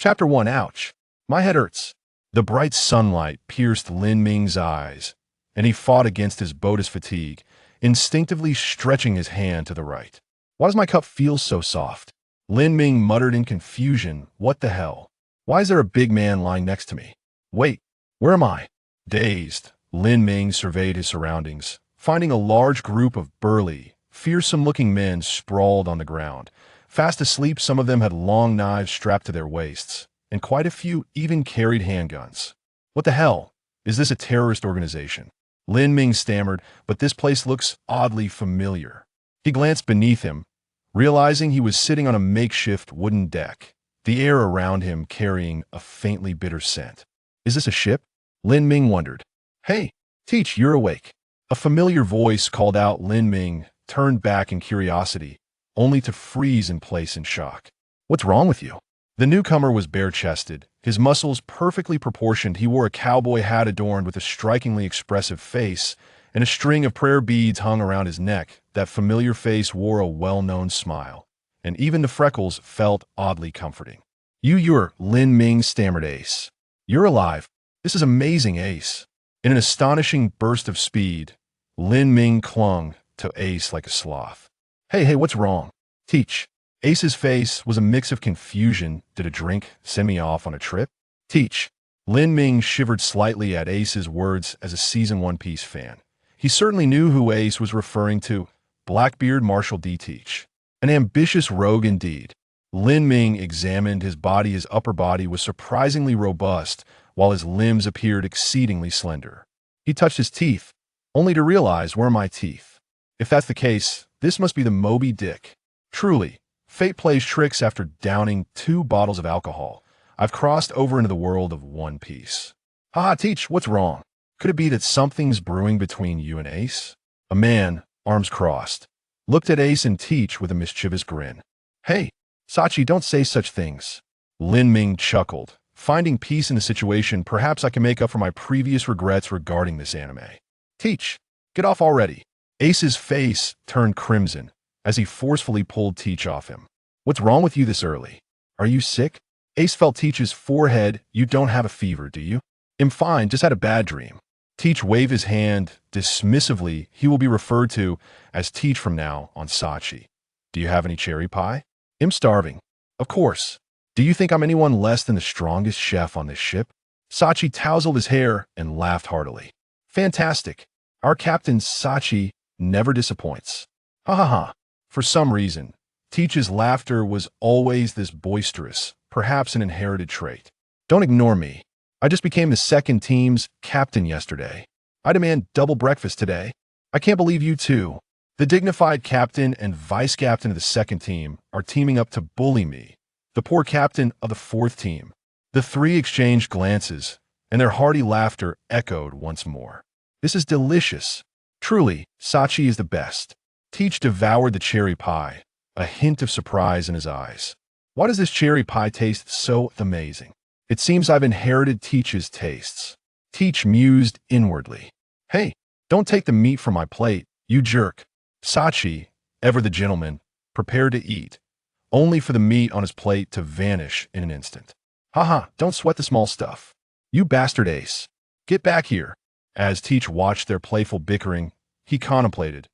Chapter 1. Ouch. My head hurts. The bright sunlight pierced Lin Ming's eyes, and he fought against his botus fatigue, instinctively stretching his hand to the right. Why does my cup feel so soft? Lin Ming muttered in confusion. What the hell? Why is there a big man lying next to me? Wait, where am I? Dazed, Lin Ming surveyed his surroundings, finding a large group of burly, fearsome-looking men sprawled on the ground. Fast asleep, some of them had long knives strapped to their waists, and quite a few even carried handguns. What the hell? Is this a terrorist organization? Lin Ming stammered, but this place looks oddly familiar. He glanced beneath him, realizing he was sitting on a makeshift wooden deck, the air around him carrying a faintly bitter scent. Is this a ship? Lin Ming wondered. Hey, Teach, you're awake. A familiar voice called out. Lin Ming turned back in curiosity, only to freeze in place in shock. What's wrong with you? The newcomer was bare-chested, his muscles perfectly proportioned. He wore a cowboy hat adorned with a strikingly expressive face, and a string of prayer beads hung around his neck. That familiar face wore a well-known smile, and even the freckles felt oddly comforting. You're Lin Ming stammered Ace. You're alive. This is amazing, Ace. In an astonishing burst of speed, Lin Ming clung to Ace like a sloth. Hey, what's wrong? Teach. Ace's face was a mix of confusion. Did a drink send me off on a trip? Teach. Lin Ming shivered slightly at Ace's words. As a seasoned One Piece fan, he certainly knew who Ace was referring to. Blackbeard Marshal D. Teach. An ambitious rogue indeed. Lin Ming examined his body. His upper body was surprisingly robust, while his limbs appeared exceedingly slender. He touched his teeth, only to realize, where are my teeth? If that's the case, this must be the Moby Dick. Truly, fate plays tricks. After downing 2 bottles of alcohol, I've crossed over into the world of One Piece. Haha, Teach, what's wrong? Could it be that something's brewing between you and Ace? A man, arms crossed, looked at Ace and Teach with a mischievous grin. Hey, Sachi, don't say such things. Lin Ming chuckled, finding peace in the situation. Perhaps I can make up for my previous regrets regarding this anime. Teach, get off already. Ace's face turned crimson as he forcefully pulled Teach off him. What's wrong with you this early? Are you sick? Ace felt Teach's forehead. You don't have a fever, do you? I'm fine, just had a bad dream. Teach waved his hand dismissively. He will be referred to as Teach from now on. Sachi. Do you have any cherry pie? I'm starving. Of course. Do you think I'm anyone less than the strongest chef on this ship? Sachi tousled his hair and laughed heartily. Fantastic. Our captain Sachi never disappoints. Ha ha ha. For some reason, Teach's laughter was always this boisterous, perhaps an inherited trait. Don't ignore me. I just became the second team's captain yesterday. I demand double breakfast today. I can't believe you two, the dignified captain and vice-captain of the second team, are teaming up to bully me, the poor captain of the fourth team. The 3 exchanged glances, and their hearty laughter echoed once more. This is delicious. Truly, Sachi is the best. Teach devoured the cherry pie, a hint of surprise in his eyes. Why does this cherry pie taste so amazing? It seems I've inherited Teach's tastes. Teach mused inwardly. Hey, don't take the meat from my plate, you jerk. Sachi, ever the gentleman, prepared to eat, only for the meat on his plate to vanish in an instant. Haha, don't sweat the small stuff. You bastard Ace. Get back here. As Teach watched their playful bickering, he contemplated.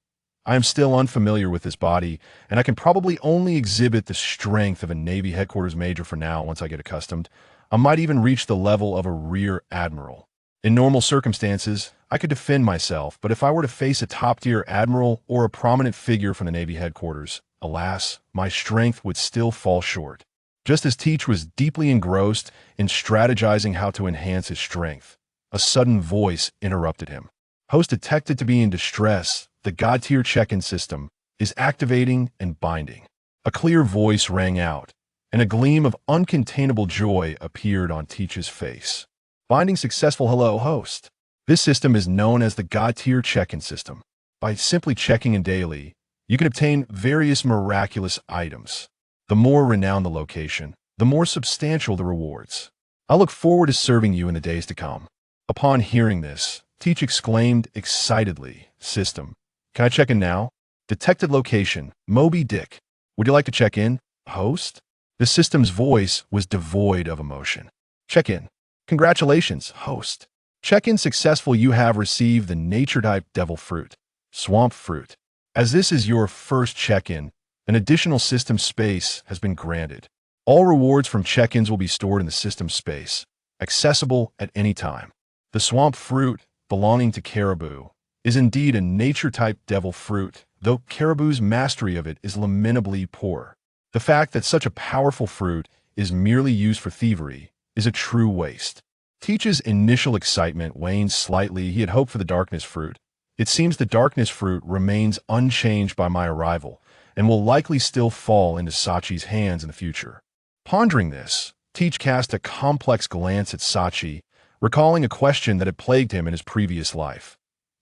I am still unfamiliar with this body, and I can probably only exhibit the strength of a Navy headquarters major for now. Once I get accustomed, I might even reach the level of a rear admiral. In normal circumstances, I could defend myself, but if I were to face a top-tier admiral or a prominent figure from the Navy headquarters, alas, my strength would still fall short. Just as Teach was deeply engrossed in strategizing how to enhance his strength, a sudden voice interrupted him. Host detected to be in distress. The God-tier check-in system is activating and binding. A clear voice rang out, and a gleam of uncontainable joy appeared on Teach's face. Binding successful. Hello, host. This system is known as the God-tier check-in system. By simply checking in daily, you can obtain various miraculous items. The more renowned the location, the more substantial the rewards. I look forward to serving you in the days to come. Upon hearing this, Teach exclaimed excitedly, System, can I check in now? Detected location, Moby Dick. Would you like to check in, host? The system's voice was devoid of emotion. Check-in. Congratulations, host. Check-in successful. You have received the nature-type devil fruit, swamp fruit. As this is your first check-in, an additional system space has been granted. All rewards from check-ins will be stored in the system space, accessible at any time. The swamp fruit, belonging to Caribou, is indeed a nature-type devil fruit, though Caribou's mastery of it is lamentably poor. The fact that such a powerful fruit is merely used for thievery is a true waste. Teach's initial excitement waned slightly. He had hoped for the darkness fruit. It seems the darkness fruit remains unchanged by my arrival and will likely still fall into Sachi's hands in the future. Pondering this, Teach cast a complex glance at Sachi, recalling a question that had plagued him in his previous life.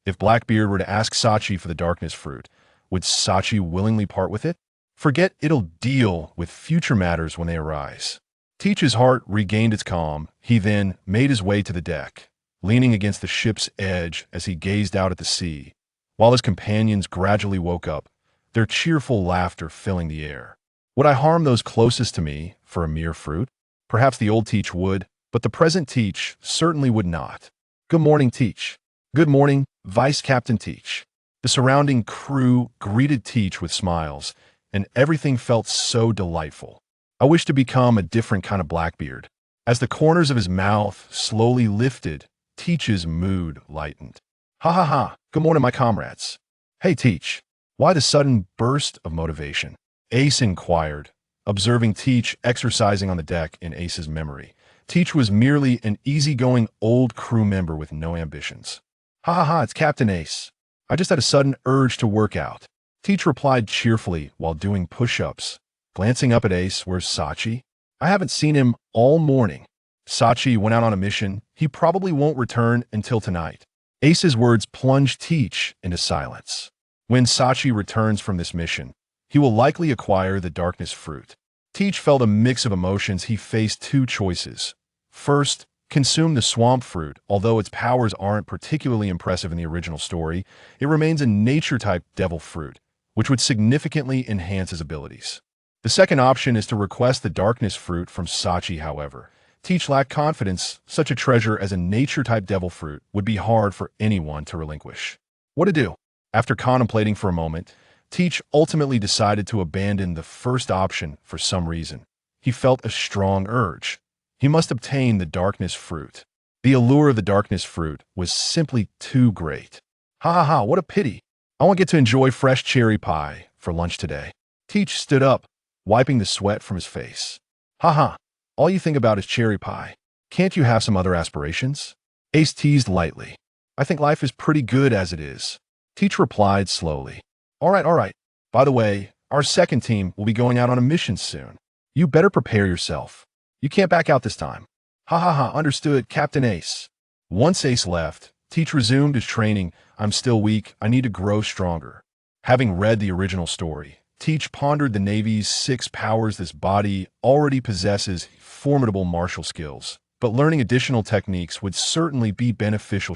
If Blackbeard were to ask Sachi for the darkness fruit, would Sachi willingly part with it? Forget it'll deal with future matters when they arise. Teach's heart regained its calm. He then made his way to the deck, leaning against the ship's edge as he gazed out at the sea, while his companions gradually woke up, their cheerful laughter filling the air. Would I harm those closest to me for a mere fruit? Perhaps the old Teach would, but the present Teach certainly would not. Good morning, Teach. Good morning, Vice Captain Teach. The surrounding crew greeted Teach with smiles, and everything felt so delightful. I wish to become a different kind of Blackbeard. As the corners of his mouth slowly lifted, Teach's mood lightened. Ha ha ha, good morning, my comrades. Hey, Teach, why the sudden burst of motivation? Ace inquired, observing Teach exercising on the deck in Ace's memory. Teach was merely an easygoing old crew member with no ambitions. Ha ha ha, it's Captain Ace. I just had a sudden urge to work out. Teach replied cheerfully while doing push-ups. Glancing up at Ace, where's Sachi? I haven't seen him all morning. Sachi went out on a mission. He probably won't return until tonight. Ace's words plunged Teach into silence. When Sachi returns from this mission, he will likely acquire the darkness fruit. Teach felt a mix of emotions. He faced two choices. First, consume the swamp fruit. Although its powers aren't particularly impressive in the original story, it remains a nature-type devil fruit, which would significantly enhance his abilities. The second option is to request the darkness fruit from Sachi. However, Teach lacked confidence. Such a treasure as a nature-type devil fruit would be hard for anyone to relinquish. What to do? After contemplating for a moment, Teach ultimately decided to abandon the first option for some reason. He felt a strong urge. He must obtain the darkness fruit. The allure of the darkness fruit was simply too great. Ha ha ha, what a pity. I won't get to enjoy fresh cherry pie for lunch today. Teach stood up, wiping the sweat from his face. Ha ha, all you think about is cherry pie. Can't you have some other aspirations? Ace teased lightly. I think life is pretty good as it is. Teach replied slowly. All right. By the way, our second team will be going out on a mission soon. You better prepare yourself. You can't back out this time. Ha ha ha, understood, Captain Ace. Once Ace left, Teach resumed his training. I'm still weak. I need to grow stronger. Having read the original story, Teach pondered the Navy's 6 powers. This body already possesses formidable martial skills, but learning additional techniques would certainly be beneficial.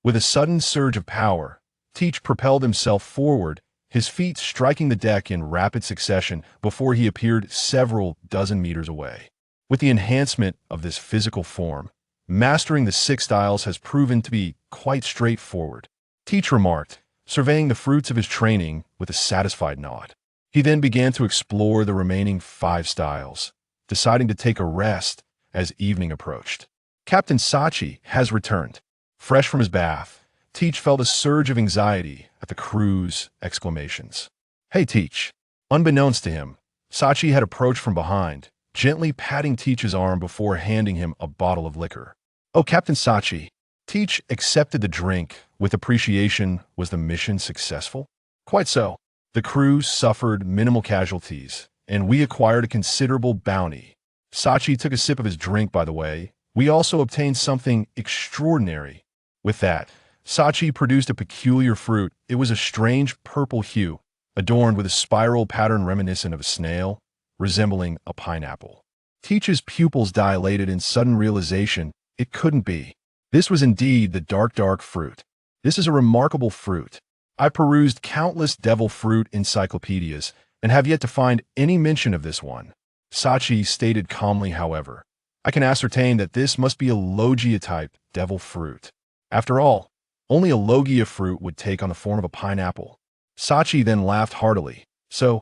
With a sudden surge of power, Teach propelled himself forward, his feet striking the deck in rapid succession before he appeared several dozen meters away. With the enhancement of this physical form, mastering the 6 styles has proven to be quite straightforward, Teach remarked, surveying the fruits of his training with a satisfied nod. He then began to explore the remaining 5 styles, deciding to take a rest as evening approached. Captain Sachi has returned. Fresh from his bath, Teach felt a surge of anxiety at the crew's exclamations. Hey, Teach. Unbeknownst to him, Sachi had approached from behind, gently patting Teach's arm before handing him a bottle of liquor. Oh, Captain Sachi. Teach accepted the drink with appreciation. Was the mission successful? Quite so. The crew suffered minimal casualties, and we acquired a considerable bounty. Sachi took a sip of his drink, by the way. We also obtained something extraordinary. With that, Sachi produced a peculiar fruit. It was a strange purple hue, adorned with a spiral pattern reminiscent of a snail, resembling a pineapple. Teach's pupils dilated in sudden realization. It couldn't be. This was indeed the dark fruit. This is a remarkable fruit. I perused countless devil fruit encyclopedias and have yet to find any mention of this one. Sachi stated calmly, however. I can ascertain that this must be a Logia-type devil fruit. After all, only a Logia fruit would take on the form of a pineapple. Sachi then laughed heartily. So,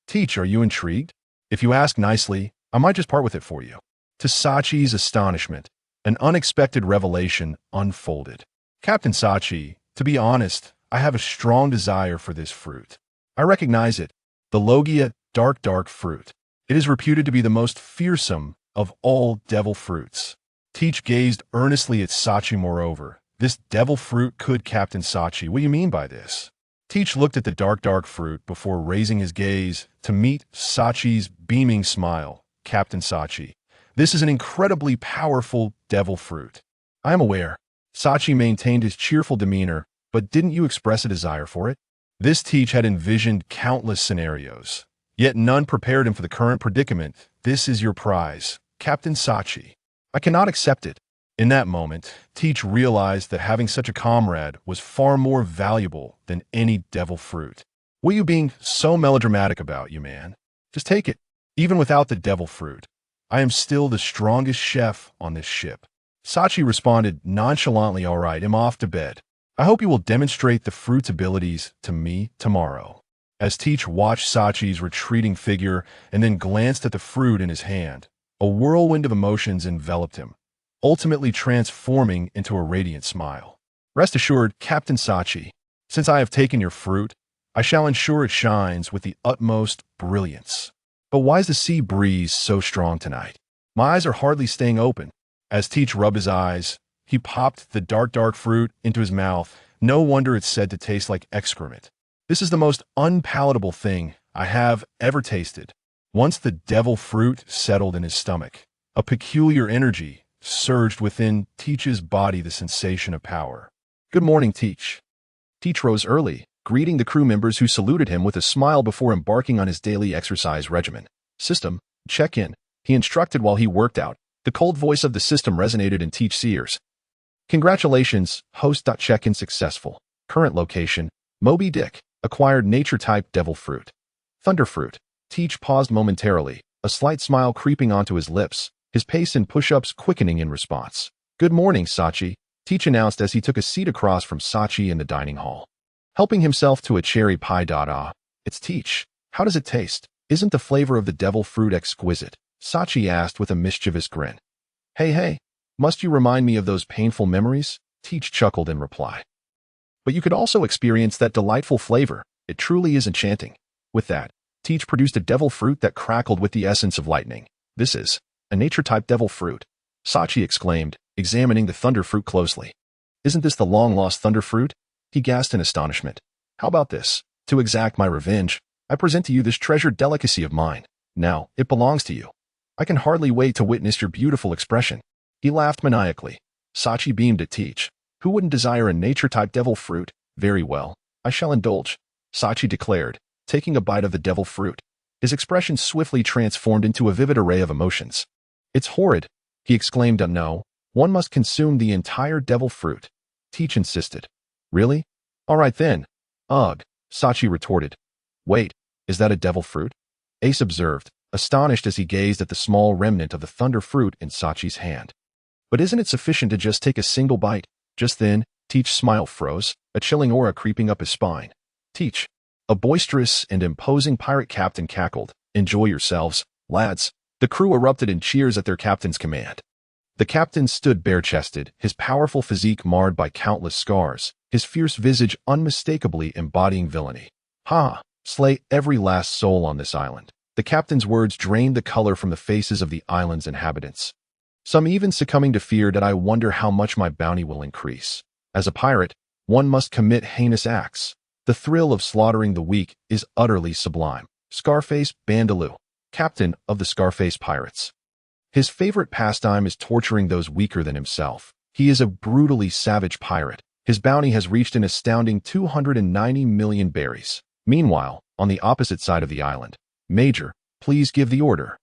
Teach, are you intrigued? If you ask nicely, I might just part with it for you. To Sachi's astonishment, an unexpected revelation unfolded. Captain Sachi, to be honest, I have a strong desire for this fruit. I recognize it, the Logia dark fruit. It is reputed to be the most fearsome of all devil fruits. Teach gazed earnestly at Sachi. Moreover, this devil fruit could Captain Sachi. What do you mean by this? Teach looked at the dark fruit before raising his gaze to meet Sachi's beaming smile. Captain Sachi, this is an incredibly powerful devil fruit. I am aware. Sachi maintained his cheerful demeanor, but didn't you express a desire for it? This Teach had envisioned countless scenarios, yet none prepared him for the current predicament. This is your prize, Captain Sachi. I cannot accept it. In that moment, Teach realized that having such a comrade was far more valuable than any devil fruit. What are you being so melodramatic about, you man? Just take it. Even without the devil fruit, I am still the strongest chef on this ship. Sachi responded nonchalantly, all right, I'm off to bed. I hope you will demonstrate the fruit's abilities to me tomorrow. As Teach watched Sachi's retreating figure and then glanced at the fruit in his hand, a whirlwind of emotions enveloped him, ultimately transforming into a radiant smile. Rest assured, Captain Sachi, since I have taken your fruit, I shall ensure it shines with the utmost brilliance. But why is the sea breeze so strong tonight? My eyes are hardly staying open. As Teach rubbed his eyes, he popped the dark fruit into his mouth. No wonder it's said to taste like excrement. This is the most unpalatable thing I have ever tasted. Once the devil fruit settled in his stomach, a peculiar energy surged within Teach's body, the sensation of power. Good morning, Teach. Teach rose early, greeting the crew members who saluted him with a smile before embarking on his daily exercise regimen. System, check in, he instructed while he worked out. The cold voice of the system resonated in Teach's ears. Congratulations, host. Check-in successful. Current location, Moby Dick, acquired nature-type devil fruit. Thunder fruit. Teach paused momentarily, a slight smile creeping onto his lips, his pace and push-ups quickening in response. Good morning, Sachi, Teach announced as he took a seat across from Sachi in the dining hall. Helping himself to a cherry pie. It's Teach. How does it taste? Isn't the flavor of the devil fruit exquisite? Sachi asked with a mischievous grin. Hey, must you remind me of those painful memories? Teach chuckled in reply. But you could also experience that delightful flavor. It truly is enchanting. With that, Teach produced a devil fruit that crackled with the essence of lightning. This is a nature-type devil fruit, Sachi exclaimed, examining the thunder fruit closely. Isn't this the long-lost thunder fruit? He gasped in astonishment. How about this? To exact my revenge, I present to you this treasured delicacy of mine. Now, it belongs to you. I can hardly wait to witness your beautiful expression. He laughed maniacally. Sachi beamed at Teach. Who wouldn't desire a nature-type devil fruit? Very well, I shall indulge, Sachi declared, taking a bite of the devil fruit. His expression swiftly transformed into a vivid array of emotions. It's horrid, he exclaimed. No, one must consume the entire devil fruit, Teach insisted. Really? All right then. Ugh, Sachi retorted. Wait, is that a devil fruit? Ace observed, astonished as he gazed at the small remnant of the thunder fruit in Sachi's hand. But isn't it sufficient to just take a single bite? Just then, Teach's smile froze, a chilling aura creeping up his spine. Teach, a boisterous and imposing pirate captain cackled. Enjoy yourselves, lads. The crew erupted in cheers at their captain's command. The captain stood bare-chested, his powerful physique marred by countless scars, his fierce visage unmistakably embodying villainy. Ha! Slay every last soul on this island. The captain's words drained the color from the faces of the island's inhabitants. Some even succumbing to fear that I wonder how much my bounty will increase. As a pirate, one must commit heinous acts. The thrill of slaughtering the weak is utterly sublime. Scarface Bandelou, captain of the Scarface pirates. His favorite pastime is torturing those weaker than himself. He is a brutally savage pirate. His bounty has reached an astounding 290 million berries. Meanwhile, on the opposite side of the island, Major, please give the order.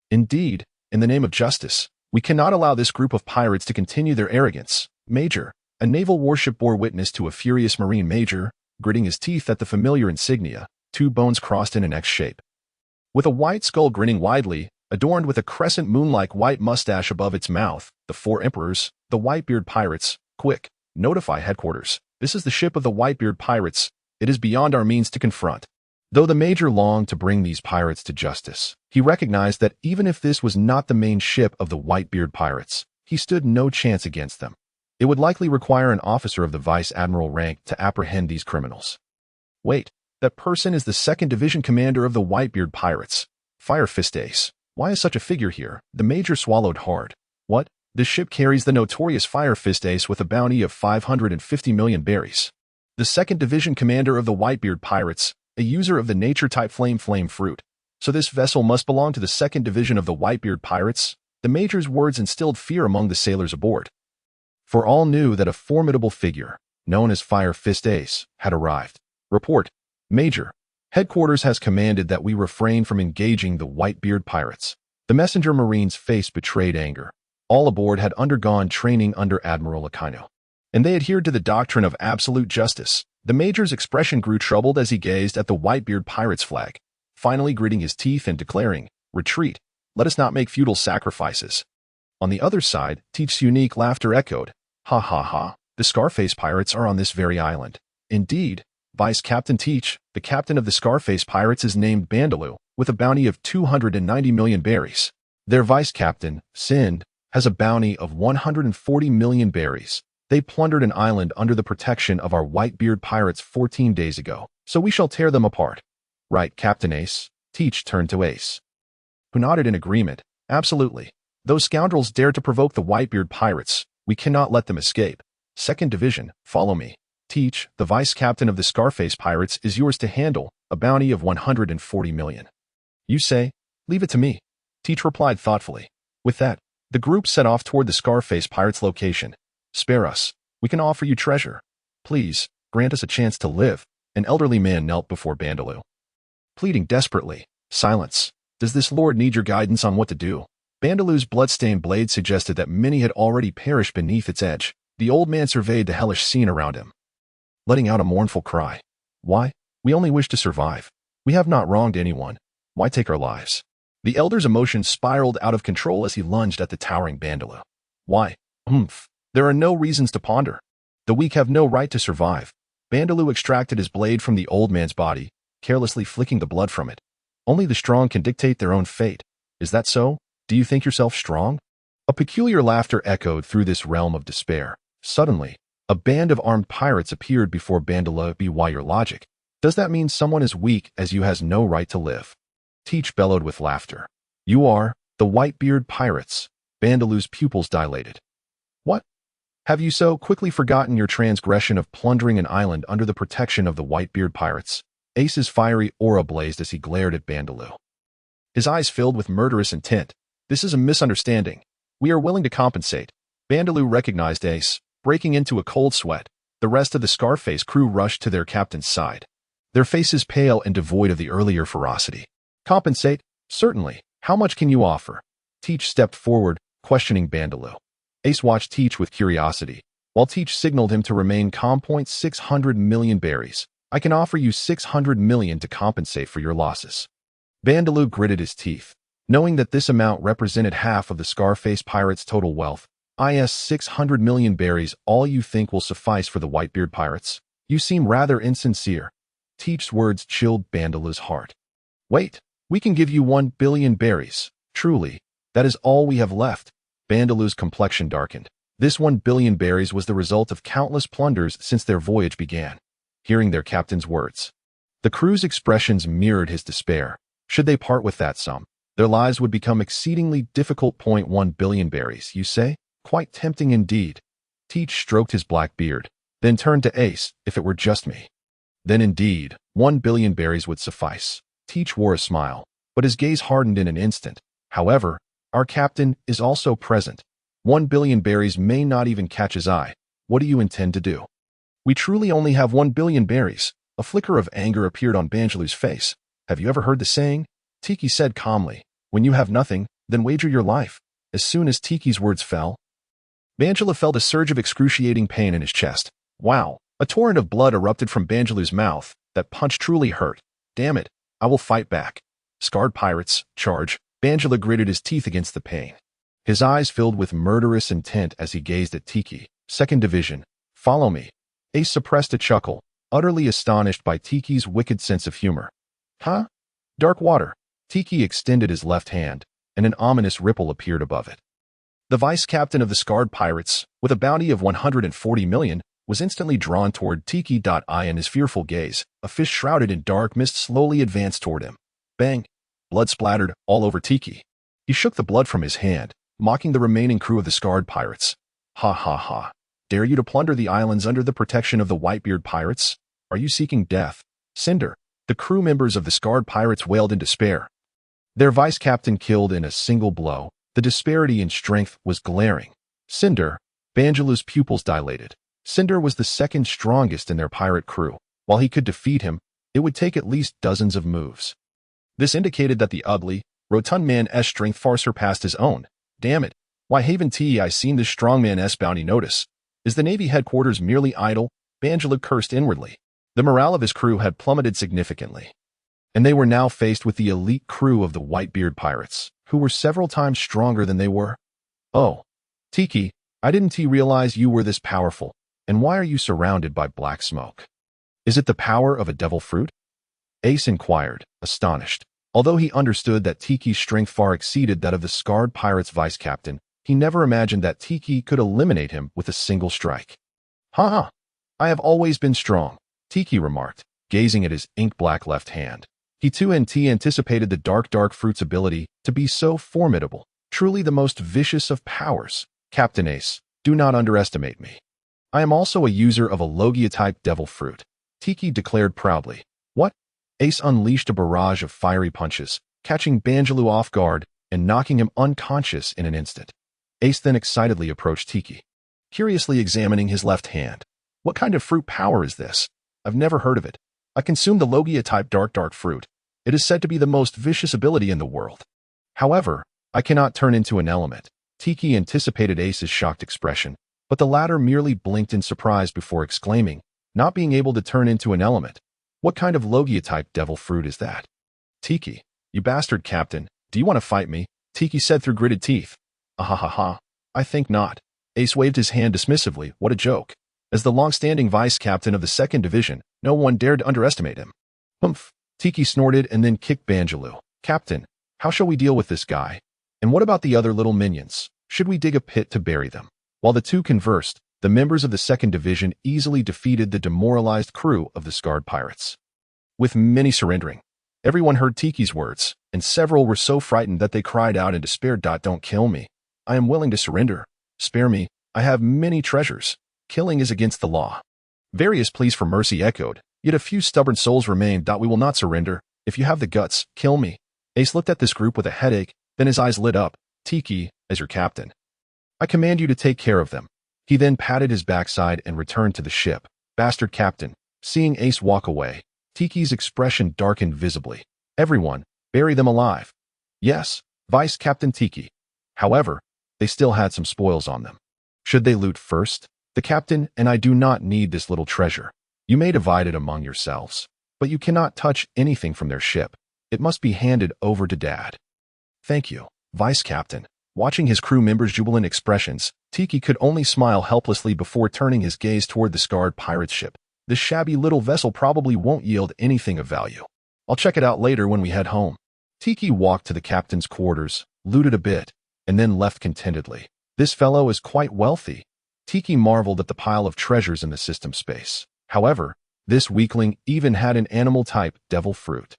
Indeed, in the name of justice, we cannot allow this group of pirates to continue their arrogance. Major, a naval warship bore witness to a furious marine major, gritting his teeth at the familiar insignia, two bones crossed in an X shape. With a white skull grinning widely, adorned with a crescent moon-like white mustache above its mouth. The four emperors, the Whitebeard pirates. Quick, notify headquarters. This is the ship of the Whitebeard pirates. It is beyond our means to confront. Though the Major longed to bring these pirates to justice, he recognized that even if this was not the main ship of the Whitebeard pirates, he stood no chance against them. It would likely require an officer of the Vice Admiral rank to apprehend these criminals. Wait, that person is the 2nd Division commander of the Whitebeard pirates. Fire Fist Ace. Why is such a figure here? The Major swallowed hard. What? This ship carries the notorious Fire Fist Ace with a bounty of 550 million berries. The 2nd Division commander of the Whitebeard pirates, a user of the nature-type flame fruit. So this vessel must belong to the 2nd Division of the Whitebeard pirates? The Major's words instilled fear among the sailors aboard. For all knew that a formidable figure, known as Fire Fist Ace, had arrived. Report, Major. Headquarters has commanded that we refrain from engaging the Whitebeard pirates. The messenger marine's face betrayed anger. All aboard had undergone training under Admiral Aquino, and they adhered to the doctrine of absolute justice. The Major's expression grew troubled as he gazed at the Whitebeard pirates' flag, finally gritting his teeth and declaring, "Retreat. Let us not make futile sacrifices." On the other side, Teach's unique laughter echoed. Ha ha ha. The Scarface pirates are on this very island. Indeed, Vice Captain Teach, the captain of the Scarface pirates, is named Bandelou, with a bounty of 290 million berries. Their vice captain, Sind, has a bounty of 140 million berries. They plundered an island under the protection of our Whitebeard pirates 14 days ago, so we shall tear them apart. Right, Captain Ace? Teach turned to Ace, who nodded in agreement. Absolutely. Those scoundrels dared to provoke the Whitebeard pirates. We cannot let them escape. 2nd Division, follow me. Teach, the vice captain of the Scarface pirates, is yours to handle, a bounty of 140 million. You say? Leave it to me. Teach replied thoughtfully. With that, the group set off toward the Scarface pirates' location. Spare us. We can offer you treasure. Please, grant us a chance to live. An elderly man knelt before Bandelou, pleading desperately. Silence. Does this lord need your guidance on what to do? Bandelou's blood-stained blade suggested that many had already perished beneath its edge. The old man surveyed the hellish scene around him, letting out a mournful cry. Why? We only wish to survive. We have not wronged anyone. Why take our lives? The elder's emotions spiraled out of control as he lunged at the towering Bandelou. Why? There are no reasons to ponder. The weak have no right to survive. Bandelou extracted his blade from the old man's body, carelessly flicking the blood from it. Only the strong can dictate their own fate. Is that so? Do you think yourself strong? A peculiar laughter echoed through this realm of despair. Suddenly, a band of armed pirates appeared before Bandelou. Why your logic? Does that mean someone as weak as you has no right to live? Teach bellowed with laughter. You are the Whitebeard pirates. Bandelou's pupils dilated. What? Have you so quickly forgotten your transgression of plundering an island under the protection of the Whitebeard pirates? Ace's fiery aura blazed as he glared at Bandelou, his eyes filled with murderous intent. This is a misunderstanding. We are willing to compensate. Bandelou recognized Ace, breaking into a cold sweat. The rest of the Scarface crew rushed to their captain's side, their faces pale and devoid of the earlier ferocity. Compensate? Certainly. How much can you offer? Teach stepped forward, questioning Bandelou. Ace watched Teach with curiosity, while Teach signaled him to remain calm. 600 million berries. I can offer you 600 million to compensate for your losses. Bandelou gritted his teeth, knowing that this amount represented half of the Scarface pirates' total wealth. 600 million berries, all you think will suffice for the Whitebeard pirates? You seem rather insincere. Teach's words chilled Bandelou's heart. Wait, we can give you 1 billion berries. Truly, that is all we have left. Bandelou's complexion darkened. This 1 billion berries was the result of countless plunders since their voyage began. Hearing their captain's words, the crew's expressions mirrored his despair. Should they part with that sum, their lives would become exceedingly difficult. 1 billion berries, you say? Quite tempting indeed. Teach stroked his black beard, then turned to Ace. If it were just me, then indeed, 1 billion berries would suffice. Teach wore a smile, but his gaze hardened in an instant. However, our captain is also present. 1 billion berries may not even catch his eye. What do you intend to do? We truly only have 1 billion berries. A flicker of anger appeared on Bandelou's face. Have you ever heard the saying? Tiki said calmly, when you have nothing, then wager your life. As soon as Tiki's words fell, Bandelou felt a surge of excruciating pain in his chest. Wow! A torrent of blood erupted from Bandelou's mouth. That punch truly hurt. Damn it! I will fight back. Scarred pirates, charge. Bandelou gritted his teeth against the pain. His eyes filled with murderous intent as he gazed at Tiki. Second Division. Follow me. Ace suppressed a chuckle, utterly astonished by Tiki's wicked sense of humor. Huh? Dark water. Tiki extended his left hand, and an ominous ripple appeared above it. The vice-captain of the Scarred Pirates, with a bounty of 140 million, was instantly drawn toward Tiki.I in his fearful gaze. A fish shrouded in dark mist slowly advanced toward him. Bang! Blood splattered all over Tiki. He shook the blood from his hand, mocking the remaining crew of the Scarred Pirates. Ha ha ha. Dare you to plunder the islands under the protection of the Whitebeard pirates? Are you seeking death? Cinder. The crew members of the Scarred Pirates wailed in despair. Their vice-captain killed in a single blow. The disparity in strength was glaring. Cinder. Bandelou's pupils dilated. Cinder was the second strongest in their pirate crew. While he could defeat him, it would take at least dozens of moves. This indicated that the ugly, rotund man's strength far surpassed his own. Damn it. Why haven't I seen this strong man's bounty notice? Is the Navy headquarters merely idle? Bandelou cursed inwardly. The morale of his crew had plummeted significantly, and they were now faced with the elite crew of the Whitebeard pirates, who were several times stronger than they were. Oh, Tiki, I didn't realize you were this powerful, and why are you surrounded by black smoke? Is it the power of a devil fruit? Ace inquired, astonished. Although he understood that Tiki's strength far exceeded that of the Scarred Pirates vice-captain, he never imagined that Tiki could eliminate him with a single strike. Ha! I have always been strong, Tiki remarked, gazing at his ink-black left hand. He too anticipated the dark fruit's ability to be so formidable, truly the most vicious of powers. Captain Ace, do not underestimate me. I am also a user of a Logia-type devil fruit, Tiki declared proudly. What? Ace unleashed a barrage of fiery punches, catching Bandelou off guard and knocking him unconscious in an instant. Ace then excitedly approached Tiki, curiously examining his left hand. What kind of fruit power is this? I've never heard of it. I consume the Logia-type dark fruit. It is said to be the most vicious ability in the world. However, I cannot turn into an element. Tiki anticipated Ace's shocked expression, but the latter merely blinked in surprise before exclaiming, not being able to turn into an element. What kind of Logia-type devil fruit is that? Tiki, you bastard captain, do you want to fight me? Tiki said through gritted teeth. Ahahaha, I think not. Ace waved his hand dismissively. What a joke. As the long-standing vice-captain of the 2nd Division, no one dared to underestimate him. Humph. Tiki snorted and then kicked Bandelou. Captain, how shall we deal with this guy? And what about the other little minions? Should we dig a pit to bury them? While the two conversed, the members of the 2nd Division easily defeated the demoralized crew of the Scarred Pirates. With many surrendering, everyone heard Tiki's words, and several were so frightened that they cried out in despair. Don't kill me. I am willing to surrender. Spare me. I have many treasures. Killing is against the law. Various pleas for mercy echoed, yet a few stubborn souls remained. We will not surrender. If you have the guts, kill me. Ace looked at this group with a headache, then his eyes lit up. Tiki, as your captain, I command you to take care of them. He then patted his backside and returned to the ship. Bastard captain. Seeing Ace walk away, Tiki's expression darkened visibly. Everyone, bury them alive. Yes, Vice Captain Tiki. However, they still had some spoils on them. Should they loot first? The captain and I do not need this little treasure. You may divide it among yourselves, but you cannot touch anything from their ship. It must be handed over to Dad. Thank you, Vice Captain. Watching his crew members' jubilant expressions, Tiki could only smile helplessly before turning his gaze toward the Scarred Pirate ship. This shabby little vessel probably won't yield anything of value. I'll check it out later when we head home. Tiki walked to the captain's quarters, looted a bit, and then left contentedly. This fellow is quite wealthy. Tiki marveled at the pile of treasures in the system space. However, this weakling even had an animal-type devil fruit.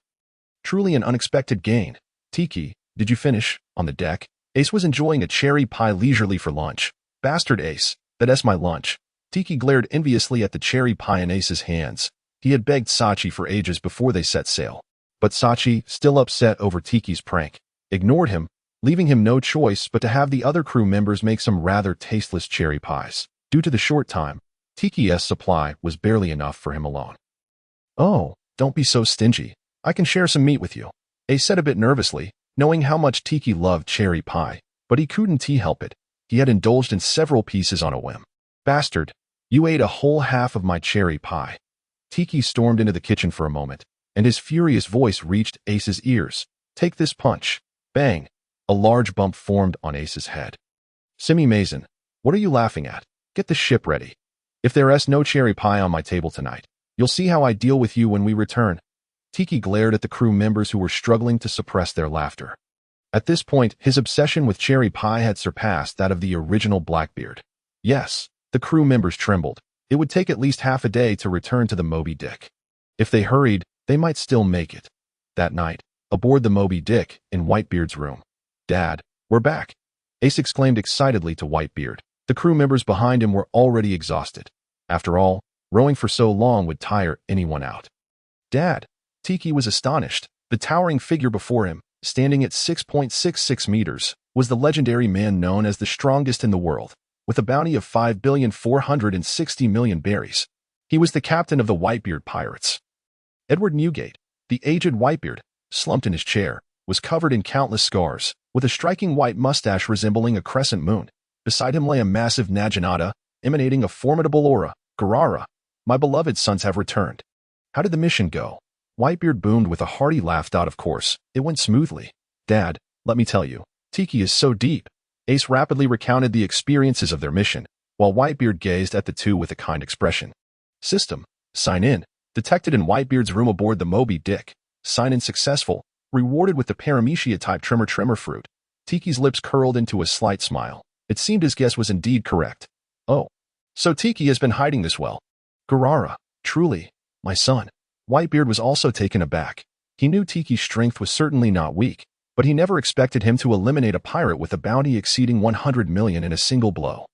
Truly an unexpected gain. Tiki, did you finish? On the deck, Ace was enjoying a cherry pie leisurely for lunch. Bastard Ace, that's my lunch. Tiki glared enviously at the cherry pie in Ace's hands. He had begged Sachi for ages before they set sail. But Sachi, still upset over Tiki's prank, ignored him, leaving him no choice but to have the other crew members make some rather tasteless cherry pies. Due to the short time, Tiki's supply was barely enough for him alone. Oh, don't be so stingy. I can share some meat with you, Ace said a bit nervously, knowing how much Tiki loved cherry pie, but he couldn't help it. He had indulged in several pieces on a whim. Bastard, you ate a whole half of my cherry pie. Tiki stormed into the kitchen for a moment, and his furious voice reached Ace's ears. Take this punch. Bang. A large bump formed on Ace's head. "Simi Mason, what are you laughing at? Get the ship ready. If there's no cherry pie on my table tonight, you'll see how I deal with you when we return." Tiki glared at the crew members who were struggling to suppress their laughter. At this point, his obsession with cherry pie had surpassed that of the original Blackbeard. Yes, the crew members trembled. It would take at least half a day to return to the Moby Dick. If they hurried, they might still make it. That night, aboard the Moby Dick, in Whitebeard's room. "Dad, we're back," Ace exclaimed excitedly to Whitebeard. The crew members behind him were already exhausted. After all, rowing for so long would tire anyone out. "Dad," Tiki was astonished. The towering figure before him, standing at 6.66 meters, was the legendary man known as the strongest in the world, with a bounty of 5,460,000,000 berries. He was the captain of the Whitebeard pirates. Edward Newgate, the aged Whitebeard, slumped in his chair, was covered in countless scars, with a striking white mustache resembling a crescent moon. Beside him lay a massive Naginata, emanating a formidable aura. "Garara, my beloved sons have returned. How did the mission go?" Whitebeard boomed with a hearty laugh. "Of course, it went smoothly. Dad, let me tell you, Tiki is so deep." Ace rapidly recounted the experiences of their mission, while Whitebeard gazed at the two with a kind expression. "System, sign in. Detected in Whitebeard's room aboard the Moby Dick. Sign in successful. Rewarded with the Paramecia-type tremor fruit." Tiki's lips curled into a slight smile. It seemed his guess was indeed correct. "Oh, so Tiki has been hiding this well." "Garara, truly, my son." Whitebeard was also taken aback. He knew Tiki's strength was certainly not weak, but he never expected him to eliminate a pirate with a bounty exceeding 100 million in a single blow.